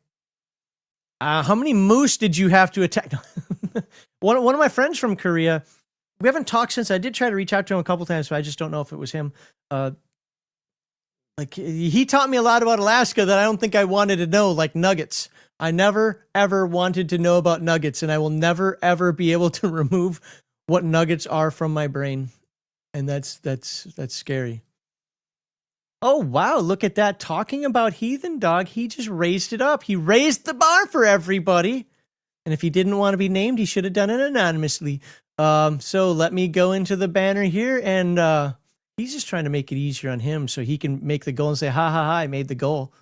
How many moose did you have to attack? One of my friends from Korea, we haven't talked since. I did try to reach out to him a couple times, but I just don't know if it was him. He taught me a lot about Alaska that I don't think I wanted to know, like nuggets. I never, ever wanted to know about nuggets, and I will never, ever be able to remove what nuggets are from my brain. And that's scary. Oh, wow. Look at that. Talking about Heathen Dog, he just raised it up. He raised the bar for everybody. And if he didn't want to be named, he should have done it anonymously. So let me go into the banner here, and he's just trying to make it easier on him so he can make the goal and say, ha ha ha, I made the goal.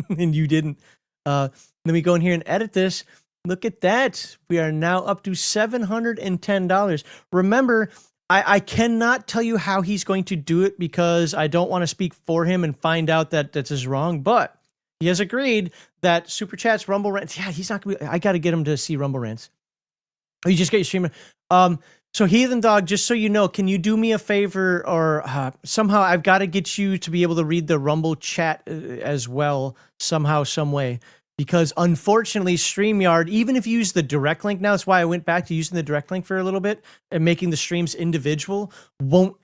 And you didn't. Let me go in here and edit this. Look at that. We are now up to $710. Remember, I cannot tell you how he's going to do it because I don't want to speak for him and find out that this is wrong, but he has agreed that Super Chats, Rumble Rants, yeah, he's not going to be, I got to get him to see Rumble Rants. Oh, you just get your streamer. So Heathen Dog, just so you know, can you do me a favor or somehow I've got to get you to be able to read the Rumble chat as well, somehow, some way. Because unfortunately, StreamYard, even if you use the direct link now, that's why I went back to using the direct link for a little bit and making the streams individual, won't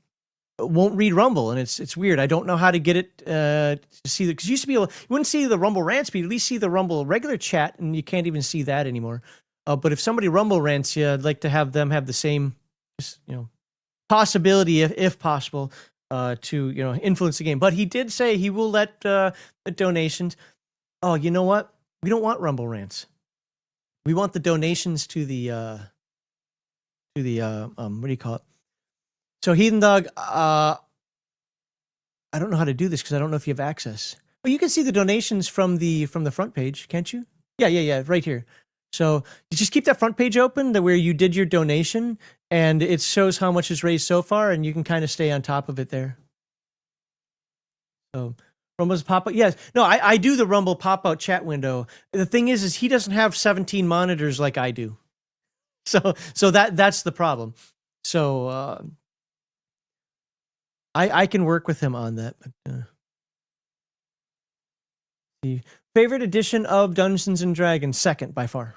read Rumble, and it's weird. I don't know how to get it to see because you used to be able, you wouldn't see the Rumble rants, but you at least see the Rumble regular chat, and you can't even see that anymore. But if somebody Rumble rants you, I'd like to have them have the same, possibility if possible to influence the game. But he did say he will let the donations. Oh, you know what? We don't want Rumble rants. We want the donations to the what do you call it? So Heathen Dog, I don't know how to do this because I don't know if you have access. Oh, you can see the donations from the front page, can't you? Yeah, right here. So you just keep that front page open where you did your donation, and it shows how much is raised so far, and you can kind of stay on top of it there. So Rumble's pop-out. Yes. No, I do the Rumble pop-out chat window. The thing is he doesn't have 17 monitors like I do. So that's the problem. So I can work with him on that. But, the favorite edition of Dungeons and Dragons, second by far.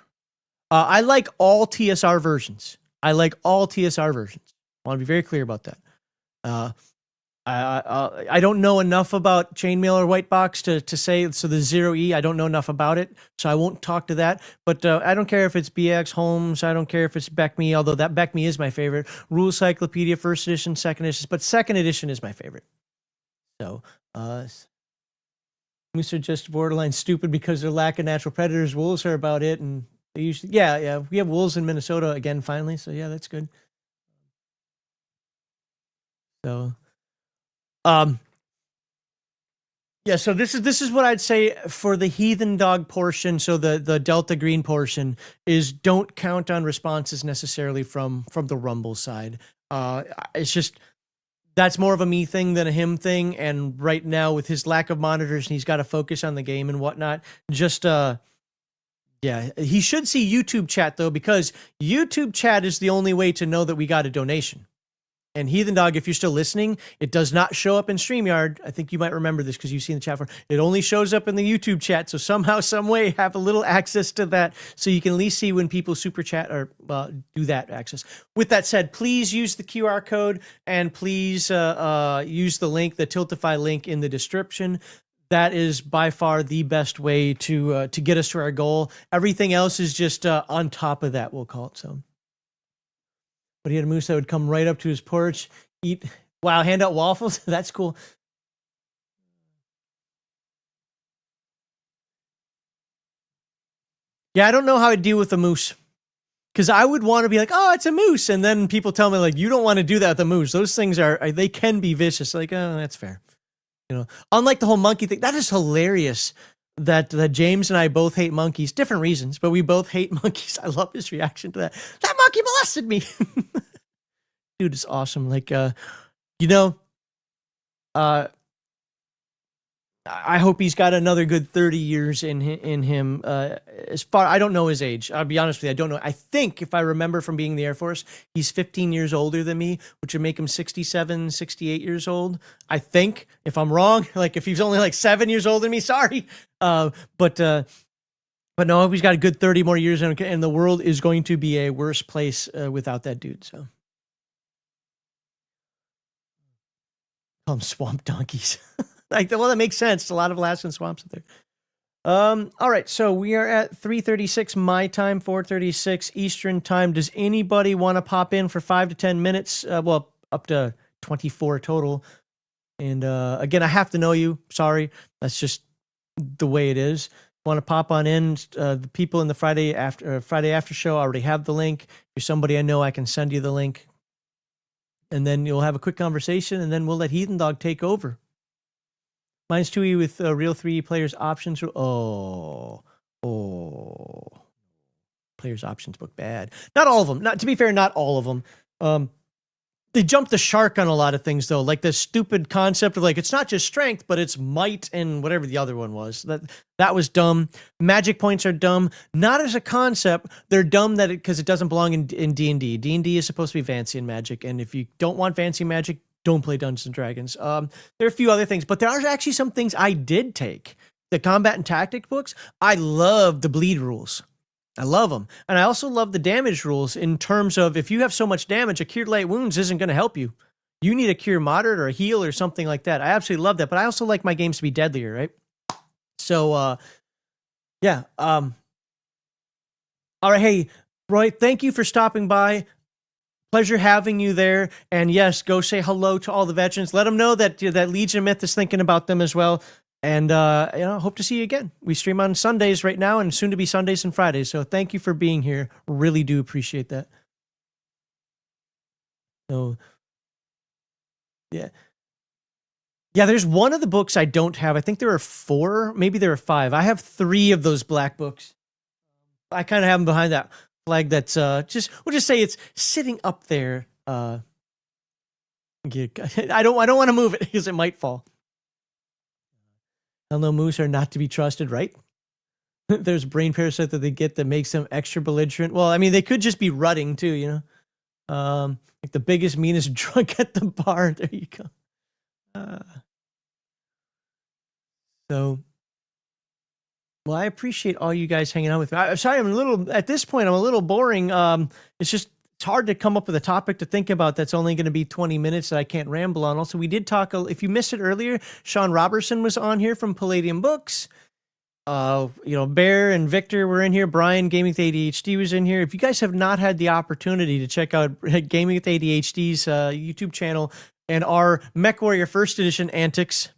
I like all TSR versions. I want to be very clear about that. I don't know enough about Chainmail or White Box to say, so the 0E, I don't know enough about it, so I won't talk to that. But I don't care if it's BX, Holmes, I don't care if it's Beck Me, although that Beck Me is my favorite. Rule Cyclopedia, first edition, second edition, but second edition is my favorite. So, moose are just borderline stupid because they're lack of natural predators. Wolves are about it, and they usually, yeah, we have wolves in Minnesota again finally, so yeah, that's good. So, yeah, so this is what I'd say for the Heathen Dog portion. So the Delta Green portion is don't count on responses necessarily from the Rumble side. It's just that's more of a me thing than a him thing. And right now with his lack of monitors and he's got to focus on the game and whatnot, just yeah, he should see YouTube chat though, because YouTube chat is the only way to know that we got a donation. And Heathen Dog, if you're still listening, it does not show up in StreamYard. I think you might remember this because you've seen the chat for it. Only shows up in the YouTube chat. So somehow, some way, have a little access to that so you can at least see when people super chat or do that access. With that said, please use the QR code and please use the link, the Tiltify link in the description. That is by far the best way to get us to our goal. Everything else is just on top of that, we'll call it so. But he had a moose that would come right up to his porch, eat, hand out waffles. That's cool. Yeah, I don't know how I'd deal with a moose. Because I would want to be like, oh, it's a moose. And then people tell me, like, you don't want to do that with a moose. Those things they can be vicious. Like, oh, that's fair. Unlike the whole monkey thing, that is hilarious. That James and I both hate monkeys, different reasons, but we both hate monkeys. I love his reaction to that. That monkey molested me. Dude, it's awesome. Like, I hope he's got another good 30 years in him. As far, I don't know his age. I'll be honest with you. I don't know. I think if I remember from being in the Air Force, he's 15 years older than me, which would make him 67, 68 years old. I think, if I'm wrong, like if he's only like 7 years older than me, sorry. But no, I hope he's got a good 30 more years, and the world is going to be a worse place without that dude. So, call them swamp donkeys. Well, that makes sense. A lot of Alaskan swamps up there. All right, so we are at 3:36 my time, 4:36 Eastern time. Does anybody want to pop in for 5 to 10 minutes? Well, up to 24 total. And again, I have to know you. Sorry, that's just the way it is. want to pop on in, the people in the Friday after show already have the link. If you're somebody I know, I can send you the link. And then you'll have a quick conversation, and then we'll let Heathen Dog take over. Mine's 2E with real 3E players options. Oh. Players options book bad. Not all of them. To be fair, not all of them. They jumped the shark on a lot of things, though. Like the stupid concept of like, it's not just strength, but it's might and whatever the other one was. That was dumb. Magic points are dumb. Not as a concept. They're dumb because it doesn't belong in D&D. D&D is supposed to be fancy and magic. And if you don't want fancy magic, don't play Dungeons and Dragons. There are a few other things, but there are actually some things I did take. The combat and tactic books, I love the bleed rules. I love them. And I also love the damage rules in terms of if you have so much damage, a cure light wounds isn't going to help you. You need a cure moderate or a heal or something like that. I absolutely love that. But I also like my games to be deadlier, right? So, yeah. All right. Hey, Roy, thank you for stopping by. Pleasure having you there. And yes, go say hello to all the veterans. Let them know that that Legion Myth is thinking about them as well. And, hope to see you again. We stream on Sundays right now and soon to be Sundays and Fridays. So thank you for being here. Really do appreciate that. So, yeah. Yeah, there's one of the books I don't have. I think there are 4. Maybe there are 5. I have 3 of those black books. I kind of have them behind that flag that's we'll just say it's sitting up there. I don't want to move it because it might fall. Hell-no moose are not to be trusted, right? There's brain parasite that they get that makes them extra belligerent. Well, I mean, they could just be rutting too, you know? Like the biggest, meanest drunk at the bar. There you go. Well, I appreciate all you guys hanging out with me. I'm sorry, at this point, I'm a little boring. It's hard to come up with a topic to think about that's only going to be 20 minutes that I can't ramble on. Also, we did talk, if you missed it earlier, Sean Robertson was on here from Palladium Books. Bear and Victor were in here. Brian, Gaming with ADHD, was in here. If you guys have not had the opportunity to check out Gaming with ADHD's YouTube channel and our Mech Warrior First Edition antics,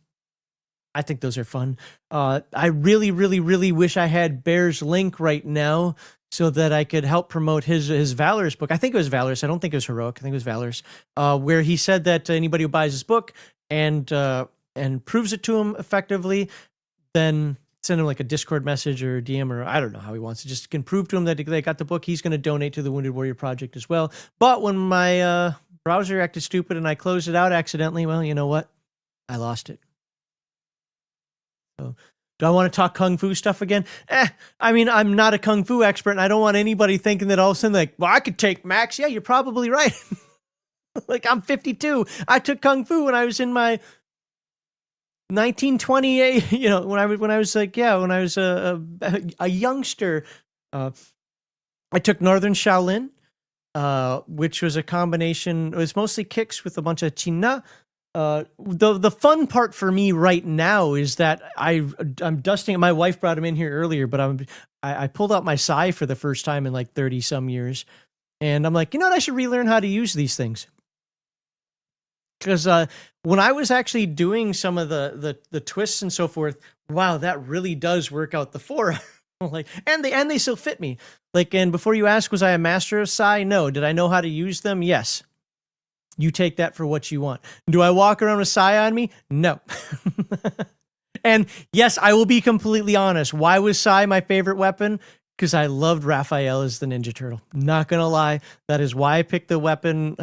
I think those are fun. I really, really, really wish I had Bear's link right now so that I could help promote his Valorous book. I think it was Valorous. I don't think it was Heroic. I think it was Valorous, where he said that anybody who buys his book and proves it to him effectively, then send him like a Discord message or a DM, or I don't know how he wants to. Just can prove to him that they got the book. He's going to donate to the Wounded Warrior Project as well. But when my browser acted stupid and I closed it out accidentally, well, you know what? I lost it. So, do I want to talk Kung Fu stuff again? I mean, I'm not a Kung Fu expert, and I don't want anybody thinking that all of a sudden, like, well, I could take Max. Yeah, you're probably right. Like, I'm 52. I took Kung Fu when I was in my 1928, when I was a youngster. I took Northern Shaolin, which was a combination. It was mostly kicks with a bunch of China. The fun part for me right now is that I'm dusting. My wife brought him in here earlier, but I pulled out my Sai for the first time in like 30 some years, and I'm like, you know what? I should relearn how to use these things. Because when I was actually doing some of the twists and so forth, wow, that really does work out the forearm. Like, and they still fit me. Like, and before you ask, was I a master of Sai? No. Did I know how to use them? Yes. You take that for what you want. Do I walk around with Sai on me? No. And yes, I will be completely honest. Why was Sai my favorite weapon? Because I loved Raphael as the Ninja Turtle. Not gonna lie, that is why I picked the weapon.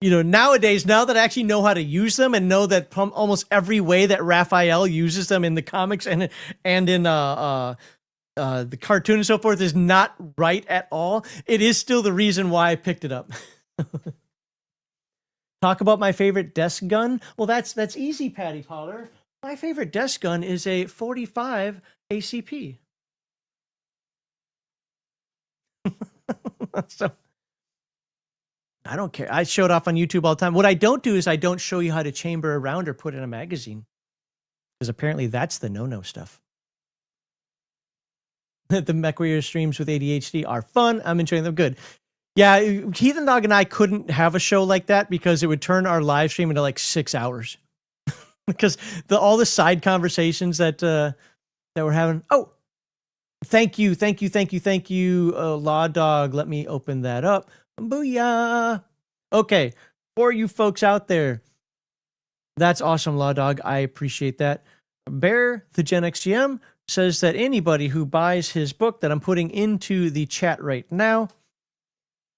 Nowadays, now that I actually know how to use them and know that almost every way that Raphael uses them in the comics and in the cartoon and so forth is not right at all, it is still the reason why I picked it up. Talk about my favorite desk gun. Well, that's easy, Patty Potter. My favorite desk gun is a 45 ACP. So I don't care. I show it off on YouTube all the time. What I don't do is I don't show you how to chamber a round or put in a magazine, because apparently that's the no-no stuff. The MechWarrior streams with ADHD are fun. I'm enjoying them. Good. Yeah, Heathen Dog and I couldn't have a show like that because it would turn our live stream into like 6 hours. because all the side conversations that we're having. Oh, thank you, Law Dog. Let me open that up. Booyah. Okay, for you folks out there, that's awesome, Law Dog. I appreciate that. Bear, the Gen X GM, says that anybody who buys his book that I'm putting into the chat right now,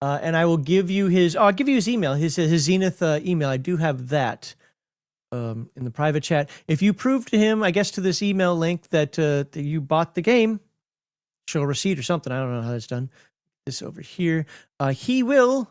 and I will give you his. I'll give you his email, his Zenith email. I do have that in the private chat. If you prove to him, I guess to this email link that you bought the game, show a receipt or something. I don't know how that's done. This over here, he will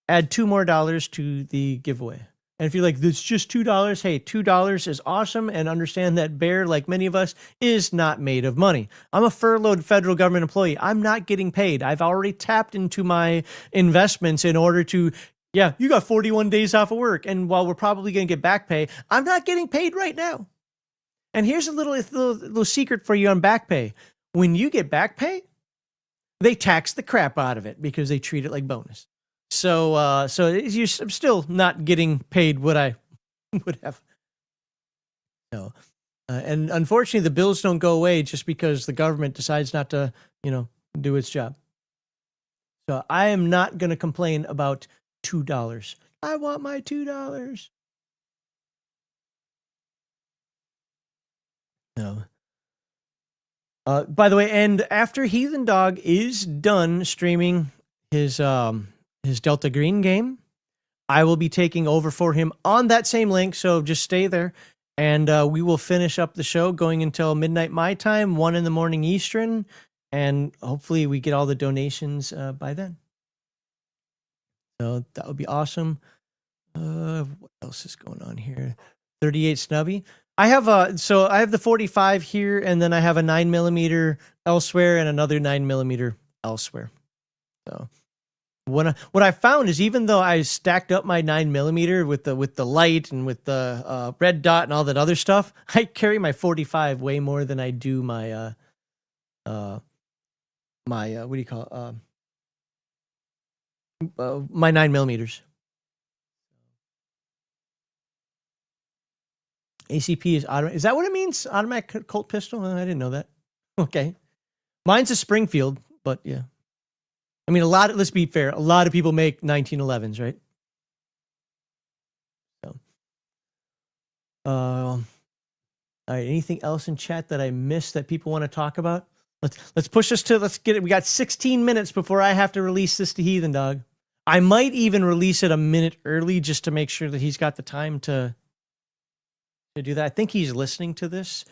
add $2 more to the giveaway. And if you're like, this is just $2, hey, $2 is awesome. And understand that Bear, like many of us, is not made of money. I'm a furloughed federal government employee. I'm not getting paid. I've already tapped into my investments in order to, yeah, you got 41 days off of work. And while we're probably going to get back pay, I'm not getting paid right now. And here's a little secret for you on back pay. When you get back pay, they tax the crap out of it because they treat it like bonus. So I'm still not getting paid what I would have. No, and unfortunately, the bills don't go away just because the government decides not to, do its job. So I am not going to complain about $2. I want my $2. No. By the way, and after Heathen Dog is done streaming his Delta Green game, I will be taking over for him on that same link. So just stay there, and we will finish up the show going until midnight my time, 1 a.m. Eastern, and hopefully we get all the donations by then. So that would be awesome. What else is going on here? 38 Snubby. I have the 45 here, and then I have a 9mm elsewhere and another 9mm elsewhere. So what I found is, even though I stacked up my 9mm with the light and with the red dot and all that other stuff, I carry my 45 way more than I do my what do you call it? My 9mm. ACP is automatic. Is that what it means? Automatic Colt pistol? I didn't know that. Okay. Mine's a Springfield, but yeah. I mean, let's be fair, a lot of people make 1911s, right? So, all right, anything else in chat that I missed that people want to talk about? Let's push this let's get it. We got 16 minutes before I have to release this to Heathen Dog. I might even release it a minute early just to make sure that he's got the time to do that. I think he's listening to this,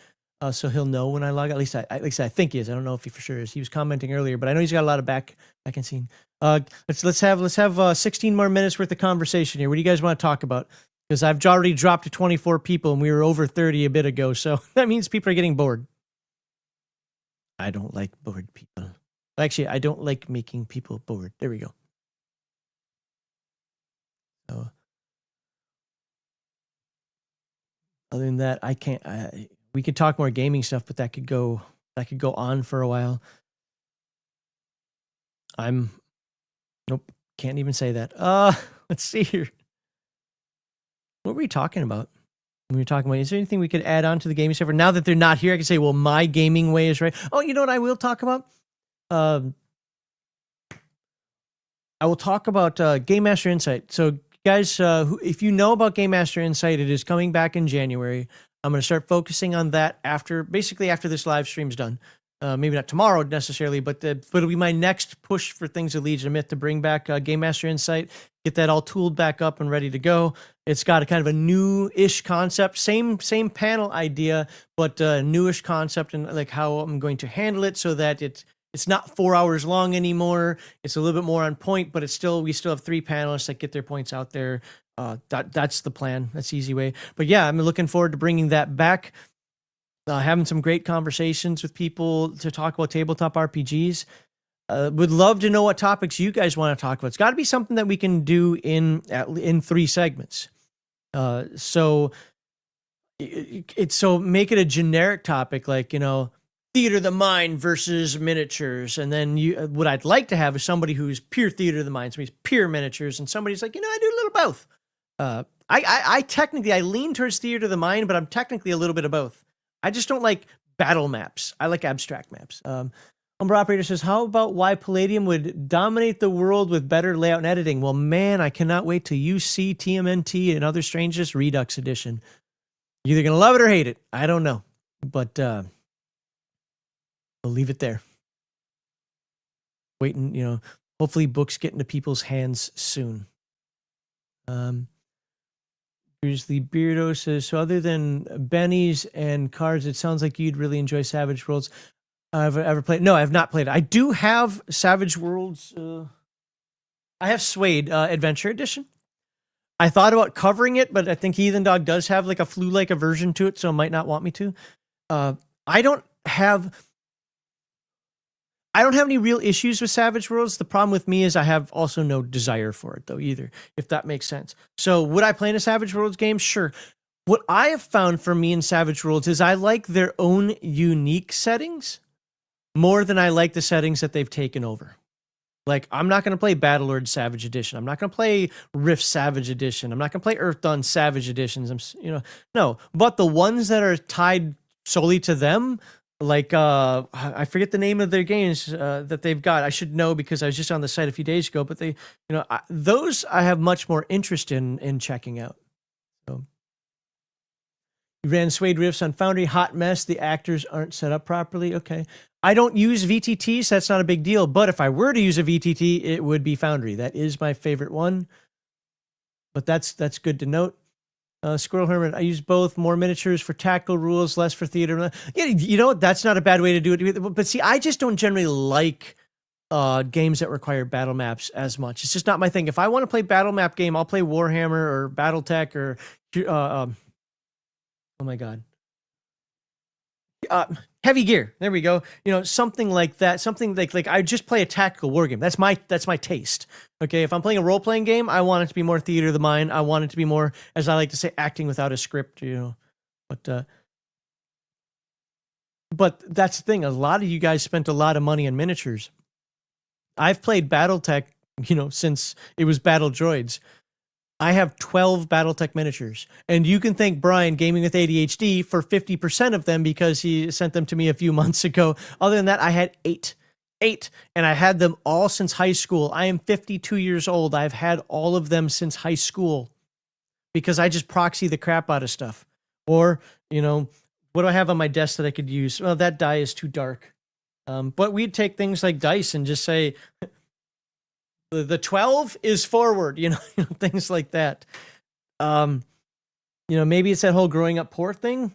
so he'll know when I log out. At least I think he is. I don't know if he for sure is. He was commenting earlier, but I know he's got a lot of back and scene. Let's have 16 more minutes worth of conversation here. What do you guys want to talk about? Because I've already dropped to 24 people, and we were over 30 a bit ago, so that means people are getting bored. I don't like bored people. Actually, I don't like making people bored. There we go. So, other than that, I can't. We could talk more gaming stuff, but that could go on for a while. Nope, can't even say that. Let's see here. What were we talking about? When we were talking about, is there anything we could add on to the gaming server? Now that they're not here, I can say, well, my gaming way is right. Oh, you know what I will talk about? I will talk about Game Master Insight. So, guys, if you know about Game Master Insight, it is coming back in January. I'm going to start focusing on that after this live stream's done. Maybe not tomorrow necessarily, but it'll be my next push for Things of Legion of Myth to bring back Game Master Insight, get that all tooled back up and ready to go. It's got a kind of a new-ish concept, same panel idea, but newish concept, and like how I'm going to handle it so that it's not 4 hours long anymore. It's a little bit more on point, but we still have 3 panelists that get their points out there. That's the plan. That's the easy way. But yeah, I'm looking forward to bringing that back. Having some great conversations with people to talk about tabletop RPGs. Would love to know what topics you guys want to talk about. It's got to be something that we can do in 3 segments. So make it a generic topic, like, theater of the mind versus miniatures. And then what I'd like to have is somebody who's pure theater of the mind, somebody's pure miniatures, and somebody's like, I do a little both. I technically I lean towards theater of the mind, but I'm technically a little bit of both. I just don't like battle maps. I like abstract maps. Umbra Operator says, how about why Palladium would dominate the world with better layout and editing? Well, man, I cannot wait till you see TMNT and Other Strangeness Redux Edition. You're either going to love it or hate it. I don't know. But we'll leave it there. Waiting, hopefully books get into people's hands soon. Grizzly Beardo says, so other than bennies and cards, it sounds like you'd really enjoy Savage Worlds. I've ever played? No, I have not played it. I do have Savage Worlds. I have Suede Adventure Edition. I thought about covering it, but I think Heathen Dog does have like a flu-like aversion to it, so might not want me to. I don't have any real issues with Savage Worlds. The problem with me is I have also no desire for it though either, if that makes sense. So would I play in a Savage Worlds game? Sure. What I have found for me in Savage Worlds is I like their own unique settings more than I like the settings that they've taken over. Like, I'm not going to play Battlelord Savage Edition. I'm not going to play Rift Savage Edition. I'm not going to play Earthdawn Savage Editions. No. But the ones that are tied solely to them, like, I forget the name of their games that they've got. I should know because I was just on the site a few days ago. But those I have much more interest in checking out. So. You ran Suede Rifts on Foundry. Hot mess. The actors aren't set up properly. Okay. I don't use VTT, so that's not a big deal. But if I were to use a VTT, it would be Foundry. That is my favorite one. But that's good to note. Squirrel Hermit, I use both. More miniatures for tactical rules, less for theater. Yeah, you know what? That's not a bad way to do it. But see, I just don't generally like games that require battle maps as much. It's just not my thing. If I want to play battle map game, I'll play Warhammer or BattleTech or oh my god. Heavy Gear. There we go. Something like that. Something like I just play a tactical war game. That's my taste. Okay, if I'm playing a role playing game, I want it to be more theater of the mind. I want it to be more, as I like to say, acting without a script. But that's the thing. A lot of you guys spent a lot of money on miniatures. I've played BattleTech, since it was Battle Droids. I have 12 BattleTech miniatures, and you can thank Brian Gaming with ADHD for 50% of them because he sent them to me a few months ago. Other than that, I had 8, and I had them all since high school. I am 52 years old. I've had all of them since high school because I just proxy the crap out of stuff. Or, what do I have on my desk that I could use? Well, that die is too dark. But we'd take things like dice and just say, the 12 is forward, things like that. Maybe it's that whole growing up poor thing,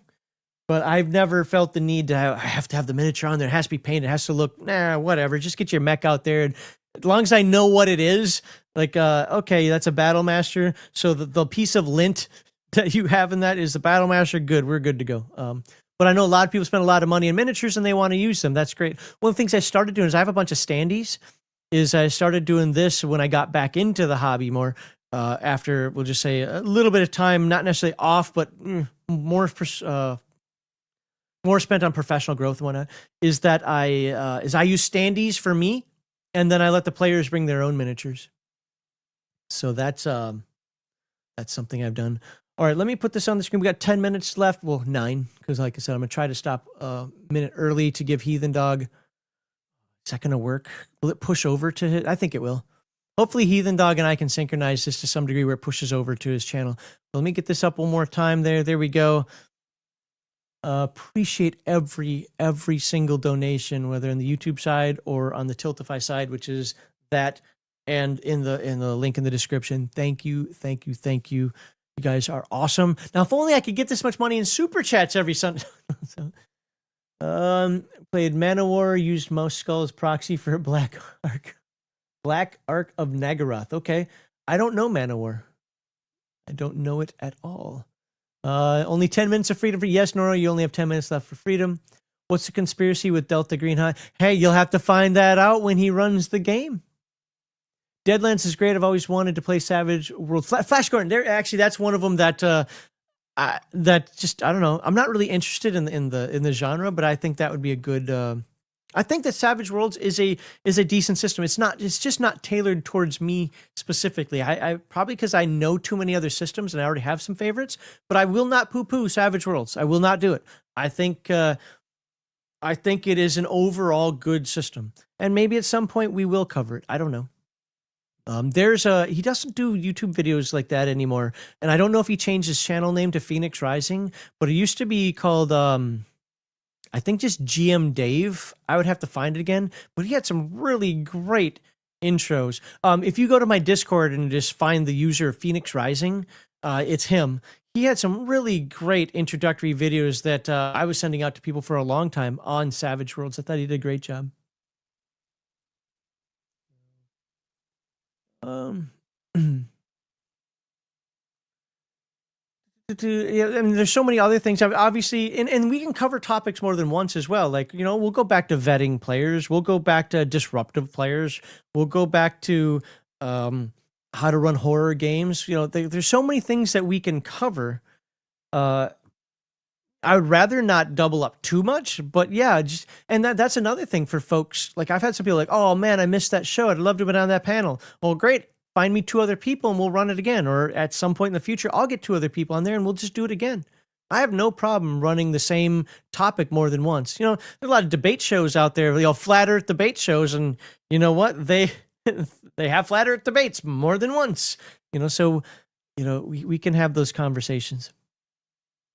but I've never felt the need to have to have the miniature on there. It has to be painted. It has to look, whatever. Just get your mech out there. And as long as I know what it is, like, okay, that's a Battle Master. So the piece of lint that you have in that is the Battle Master. Good. We're good to go. But I know a lot of people spend a lot of money in miniatures and they want to use them. That's great. One of the things I started doing is I have a bunch of standees. I started doing this when I got back into the hobby more after, we'll just say, a little bit of time, not necessarily off, but more spent on professional growth and whatnot, is that I use standees for me, and then I let the players bring their own miniatures. So that's something I've done. All right, let me put this on the screen. We got 10 minutes left. Well, 9, because like I said, I'm going to try to stop a minute early to give Heathen Dog. Is that going to work? Will it push over to hit? I think it will. Hopefully Heathen Dog and I can synchronize this to some degree where it pushes over to his channel. Let me get this up one more time there. There we go. Appreciate every single donation, whether on the YouTube side or on the Tiltify side, which is that, and in the link in the description. Thank you. You guys are awesome. Now, if only I could get this much money in super chats every Sunday. Played Manowar, used Mouse Skull as proxy for Black Ark of Nagaroth. Okay. I don't know Manowar. I don't know it at all. Only 10 minutes of freedom for yes, Nora, you only have 10 minutes left for freedom. What's the conspiracy with Delta Green High? Hey, you'll have to find that out when he runs the game. Deadlands is great. I've always wanted to play Savage World. Flash Gordon, that's one of them that that just, I don't know. I'm not really interested in the genre, but I think that would be a good I think that Savage Worlds is a decent system. It's just not tailored towards me specifically. I probably because I know too many other systems and I already have some favorites, but I will not poo-poo Savage Worlds. I will not do it. I think it is an overall good system. And maybe at some point we will cover it. I don't know. He doesn't do YouTube videos like that anymore. And I don't know if he changed his channel name to Phoenix Rising, but it used to be called, I think just GM Dave. I would have to find it again, but he had some really great intros. If you go to my Discord and just find the user Phoenix Rising, it's him. He had some really great introductory videos that I was sending out to people for a long time on Savage Worlds. I thought he did a great job. Yeah, I mean, there's so many other things. Obviously, and we can cover topics more than once as well. Like, we'll go back to vetting players. We'll go back to disruptive players. We'll go back to how to run horror games. There's so many things that we can cover. I would rather not double up too much, but yeah, that's another thing for folks. Like, I've had some people like, oh man, I missed that show. I'd love to have been on that panel. Well, great. Find me 2 other people and we'll run it again. Or at some point in the future, I'll get 2 other people on there and we'll just do it again. I have no problem running the same topic more than once. There's a lot of debate shows out there, flat earth debate shows. And you know what? They have flat earth debates more than once, so, we can have those conversations.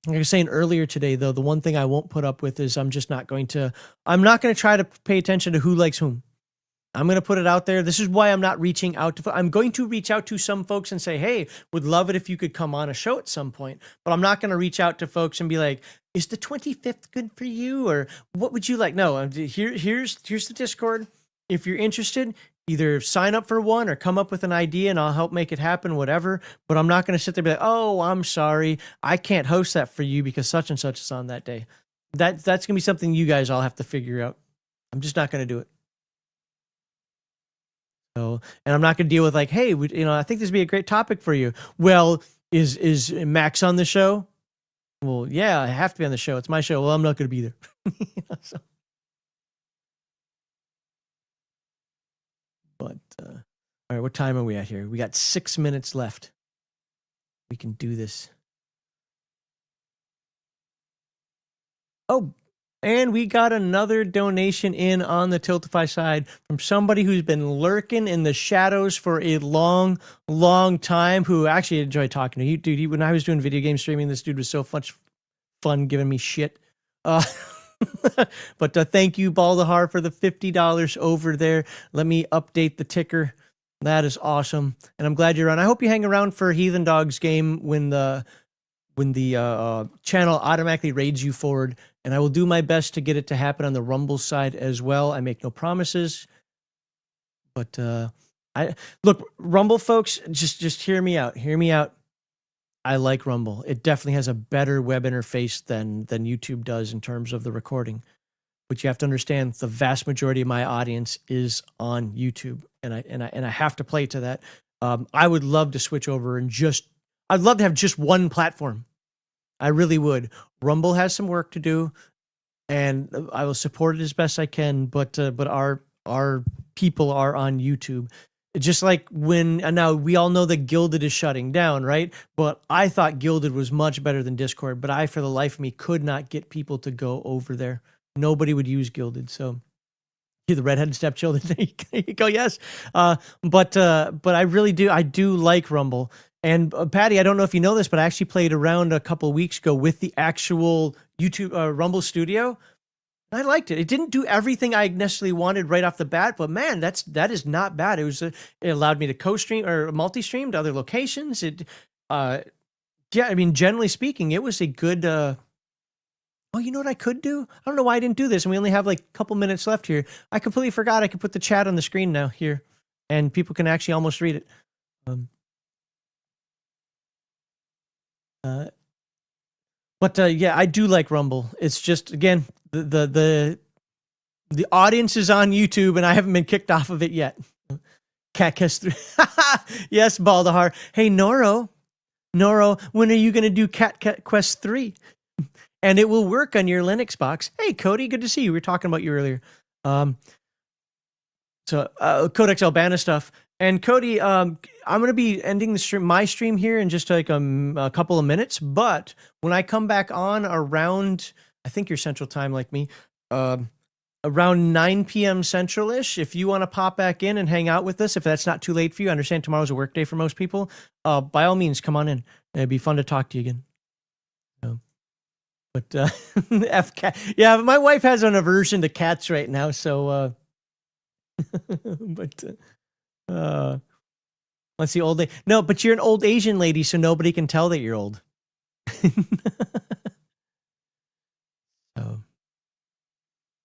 Like I was saying earlier today, though, the one thing I won't put up with is I'm not going to try to pay attention to who likes whom. I'm going to put it out there. This is why I'm not reaching out to, I'm going to reach out to some folks and say, hey, would love it if you could come on a show at some point. But I'm not going to reach out to folks and be like, is the 25th good for you? Or what would you like? No, here's the Discord. If you're interested, either sign up for one or come up with an idea and I'll help make it happen, whatever. But I'm not going to sit there and be like, oh, I'm sorry, I can't host that for you because such and such is on that day. That's going to be something you guys all have to figure out. I'm just not going to do it. So, and I'm not going to deal with like, hey, I think this would be a great topic for you. Well, is Max on the show? Well, yeah, I have to be on the show. It's my show. Well, I'm not going to be there. So. But, all right, what time are we at here? We got 6 minutes left. We can do this. Oh, and we got another donation in on the Tiltify side from somebody who's been lurking in the shadows for a long, long time, who actually enjoyed talking to you. Dude, when I was doing video game streaming, this dude was so much fun giving me shit. But thank you, Baldahar, for the $50 over there. Let me update the ticker. That is awesome. And I'm glad you're on. I hope you hang around for Heathen Dog's game when the channel automatically raids you forward. And I will do my best to get it to happen on the Rumble side as well. I make no promises. But look, Rumble folks, just hear me out. Hear me out. I like Rumble. It definitely has a better web interface than YouTube does in terms of the recording. But you have to understand the vast majority of my audience is on YouTube, and I have to play to that. I would love to switch over and I'd love to have just one platform. I really would. Rumble has some work to do, and I will support it as best I can. But our people are on YouTube. Just like now we all know that Gilded is shutting down, right? But I thought Gilded was much better than Discord, but I, for the life of me, could not get people to go over there. Nobody would use Gilded. So the redheaded stepchildren, there you go. Yes. But I really do. I do like Rumble. And Patty, I don't know if you know this, but I actually played around a couple of weeks ago with the actual YouTube Rumble Studio. I liked it. It didn't do everything I necessarily wanted right off the bat, but man, that is not bad. It allowed me to co-stream or multi-stream to other locations. Yeah, I mean, generally speaking, it was a good. Oh, you know what I could do? I don't know why I didn't do this, and we only have like a couple minutes left here. I completely forgot I could put the chat on the screen now here, and people can actually almost read it. Yeah, I do like Rumble. It's just, again, the audience is on YouTube, and I haven't been kicked off of it yet. Cat Kiss 3. Yes, Baldahar. Hey, Noro, when are you going to do Cat Quest 3? And it will work on your Linux box. Hey, Cody, good to see you. We were talking about you earlier. Codex Albana stuff. And Cody, I'm going to be ending my stream here in just like a couple of minutes. But when I come back on around, I think you're Central Time like me, around 9 p.m. Central-ish, if you want to pop back in and hang out with us, if that's not too late for you, I understand tomorrow's a work day for most people. By all means, come on in. It'd be fun to talk to you again. But F cat, yeah, my wife has an aversion to cats right now, so. But let's see, old. No, but you're an old Asian lady, so nobody can tell that you're old. So,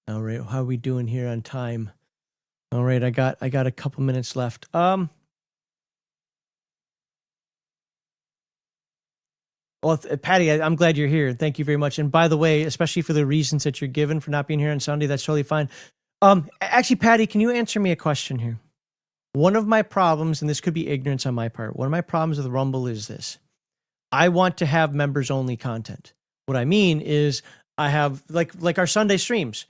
all right, how are we doing here on time? All right, I got a couple minutes left. Well, Patty, I'm glad you're here. Thank you very much. And by the way, especially for the reasons that you're given for not being here on Sunday, that's totally fine. Actually, Patty, can you answer me a question here? One of my problems, and this could be ignorance on my part, one of my problems with Rumble is this. I want to have members only content. What I mean is I have like our Sunday streams,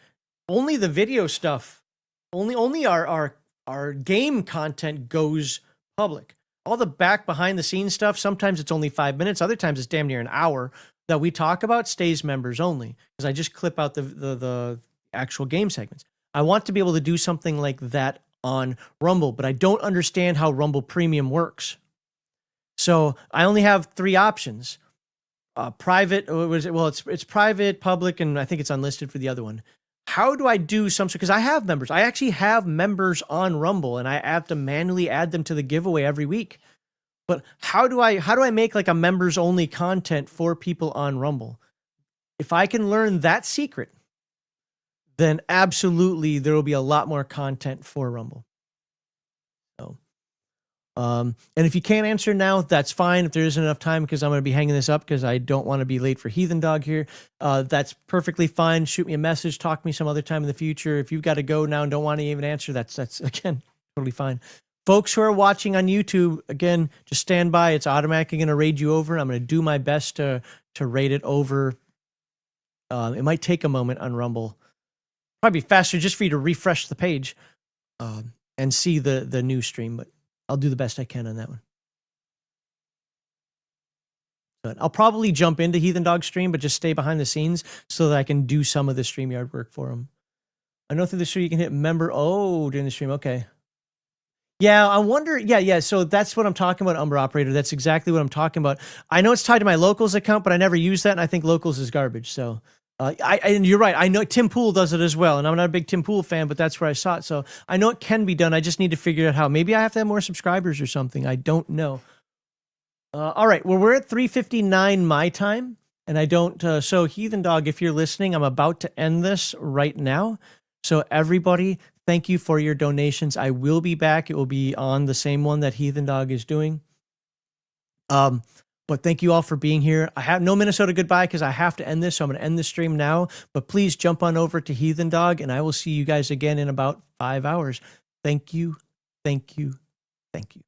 only the video stuff, only our game content goes public. All the behind the scenes stuff, sometimes it's only 5 minutes, other times it's damn near an hour that we talk about stays members only, because I just clip out the actual game segments. I want to be able to do something like that on Rumble, but I don't understand how Rumble Premium works. So I only have 3 options. Private, it's private, public, and I think it's unlisted for the other one. How do I do some, because I have members. I actually have members on Rumble, and I have to manually add them to the giveaway every week. But how do I make like a members only content for people on Rumble? If I can learn that secret, then absolutely there will be a lot more content for Rumble. So, and if you can't answer now, that's fine. If there isn't enough time, because I'm going to be hanging this up because I don't want to be late for Heathen Dog here, that's perfectly fine. Shoot me a message, talk to me some other time in the future. If you've got to go now and don't want to even answer, that's again, totally fine. Folks who are watching on YouTube, again, just stand by. It's automatically going to raid you over. I'm going to do my best to raid it over. It might take a moment on Rumble. Probably faster just for you to refresh the page and see the new stream, but I'll do the best I can on that one. But I'll probably jump into Heathen Dog stream, but just stay behind the scenes so that I can do some of the StreamYard work for him. I know through the stream you can hit member during the stream. Okay. Yeah, I wonder. Yeah. So that's what I'm talking about, Umber Operator. That's exactly what I'm talking about. I know it's tied to my Locals account, but I never use that, and I think Locals is garbage. So. And you're right. I know Tim Pool does it as well, and I'm not a big Tim Pool fan, but that's where I saw it. So I know it can be done. I just need to figure out how. Maybe I have to have more subscribers or something. I don't know. All right. Well, we're at 3:59 my time, and I don't. So Heathen Dog, if you're listening, I'm about to end this right now. So everybody, thank you for your donations. I will be back. It will be on the same one that Heathen Dog is doing. But thank you all for being here. I have no Minnesota goodbye because I have to end this, so I'm going to end the stream now. But please jump on over to Heathen Dog, and I will see you guys again in about 5 hours. Thank you, thank you, thank you.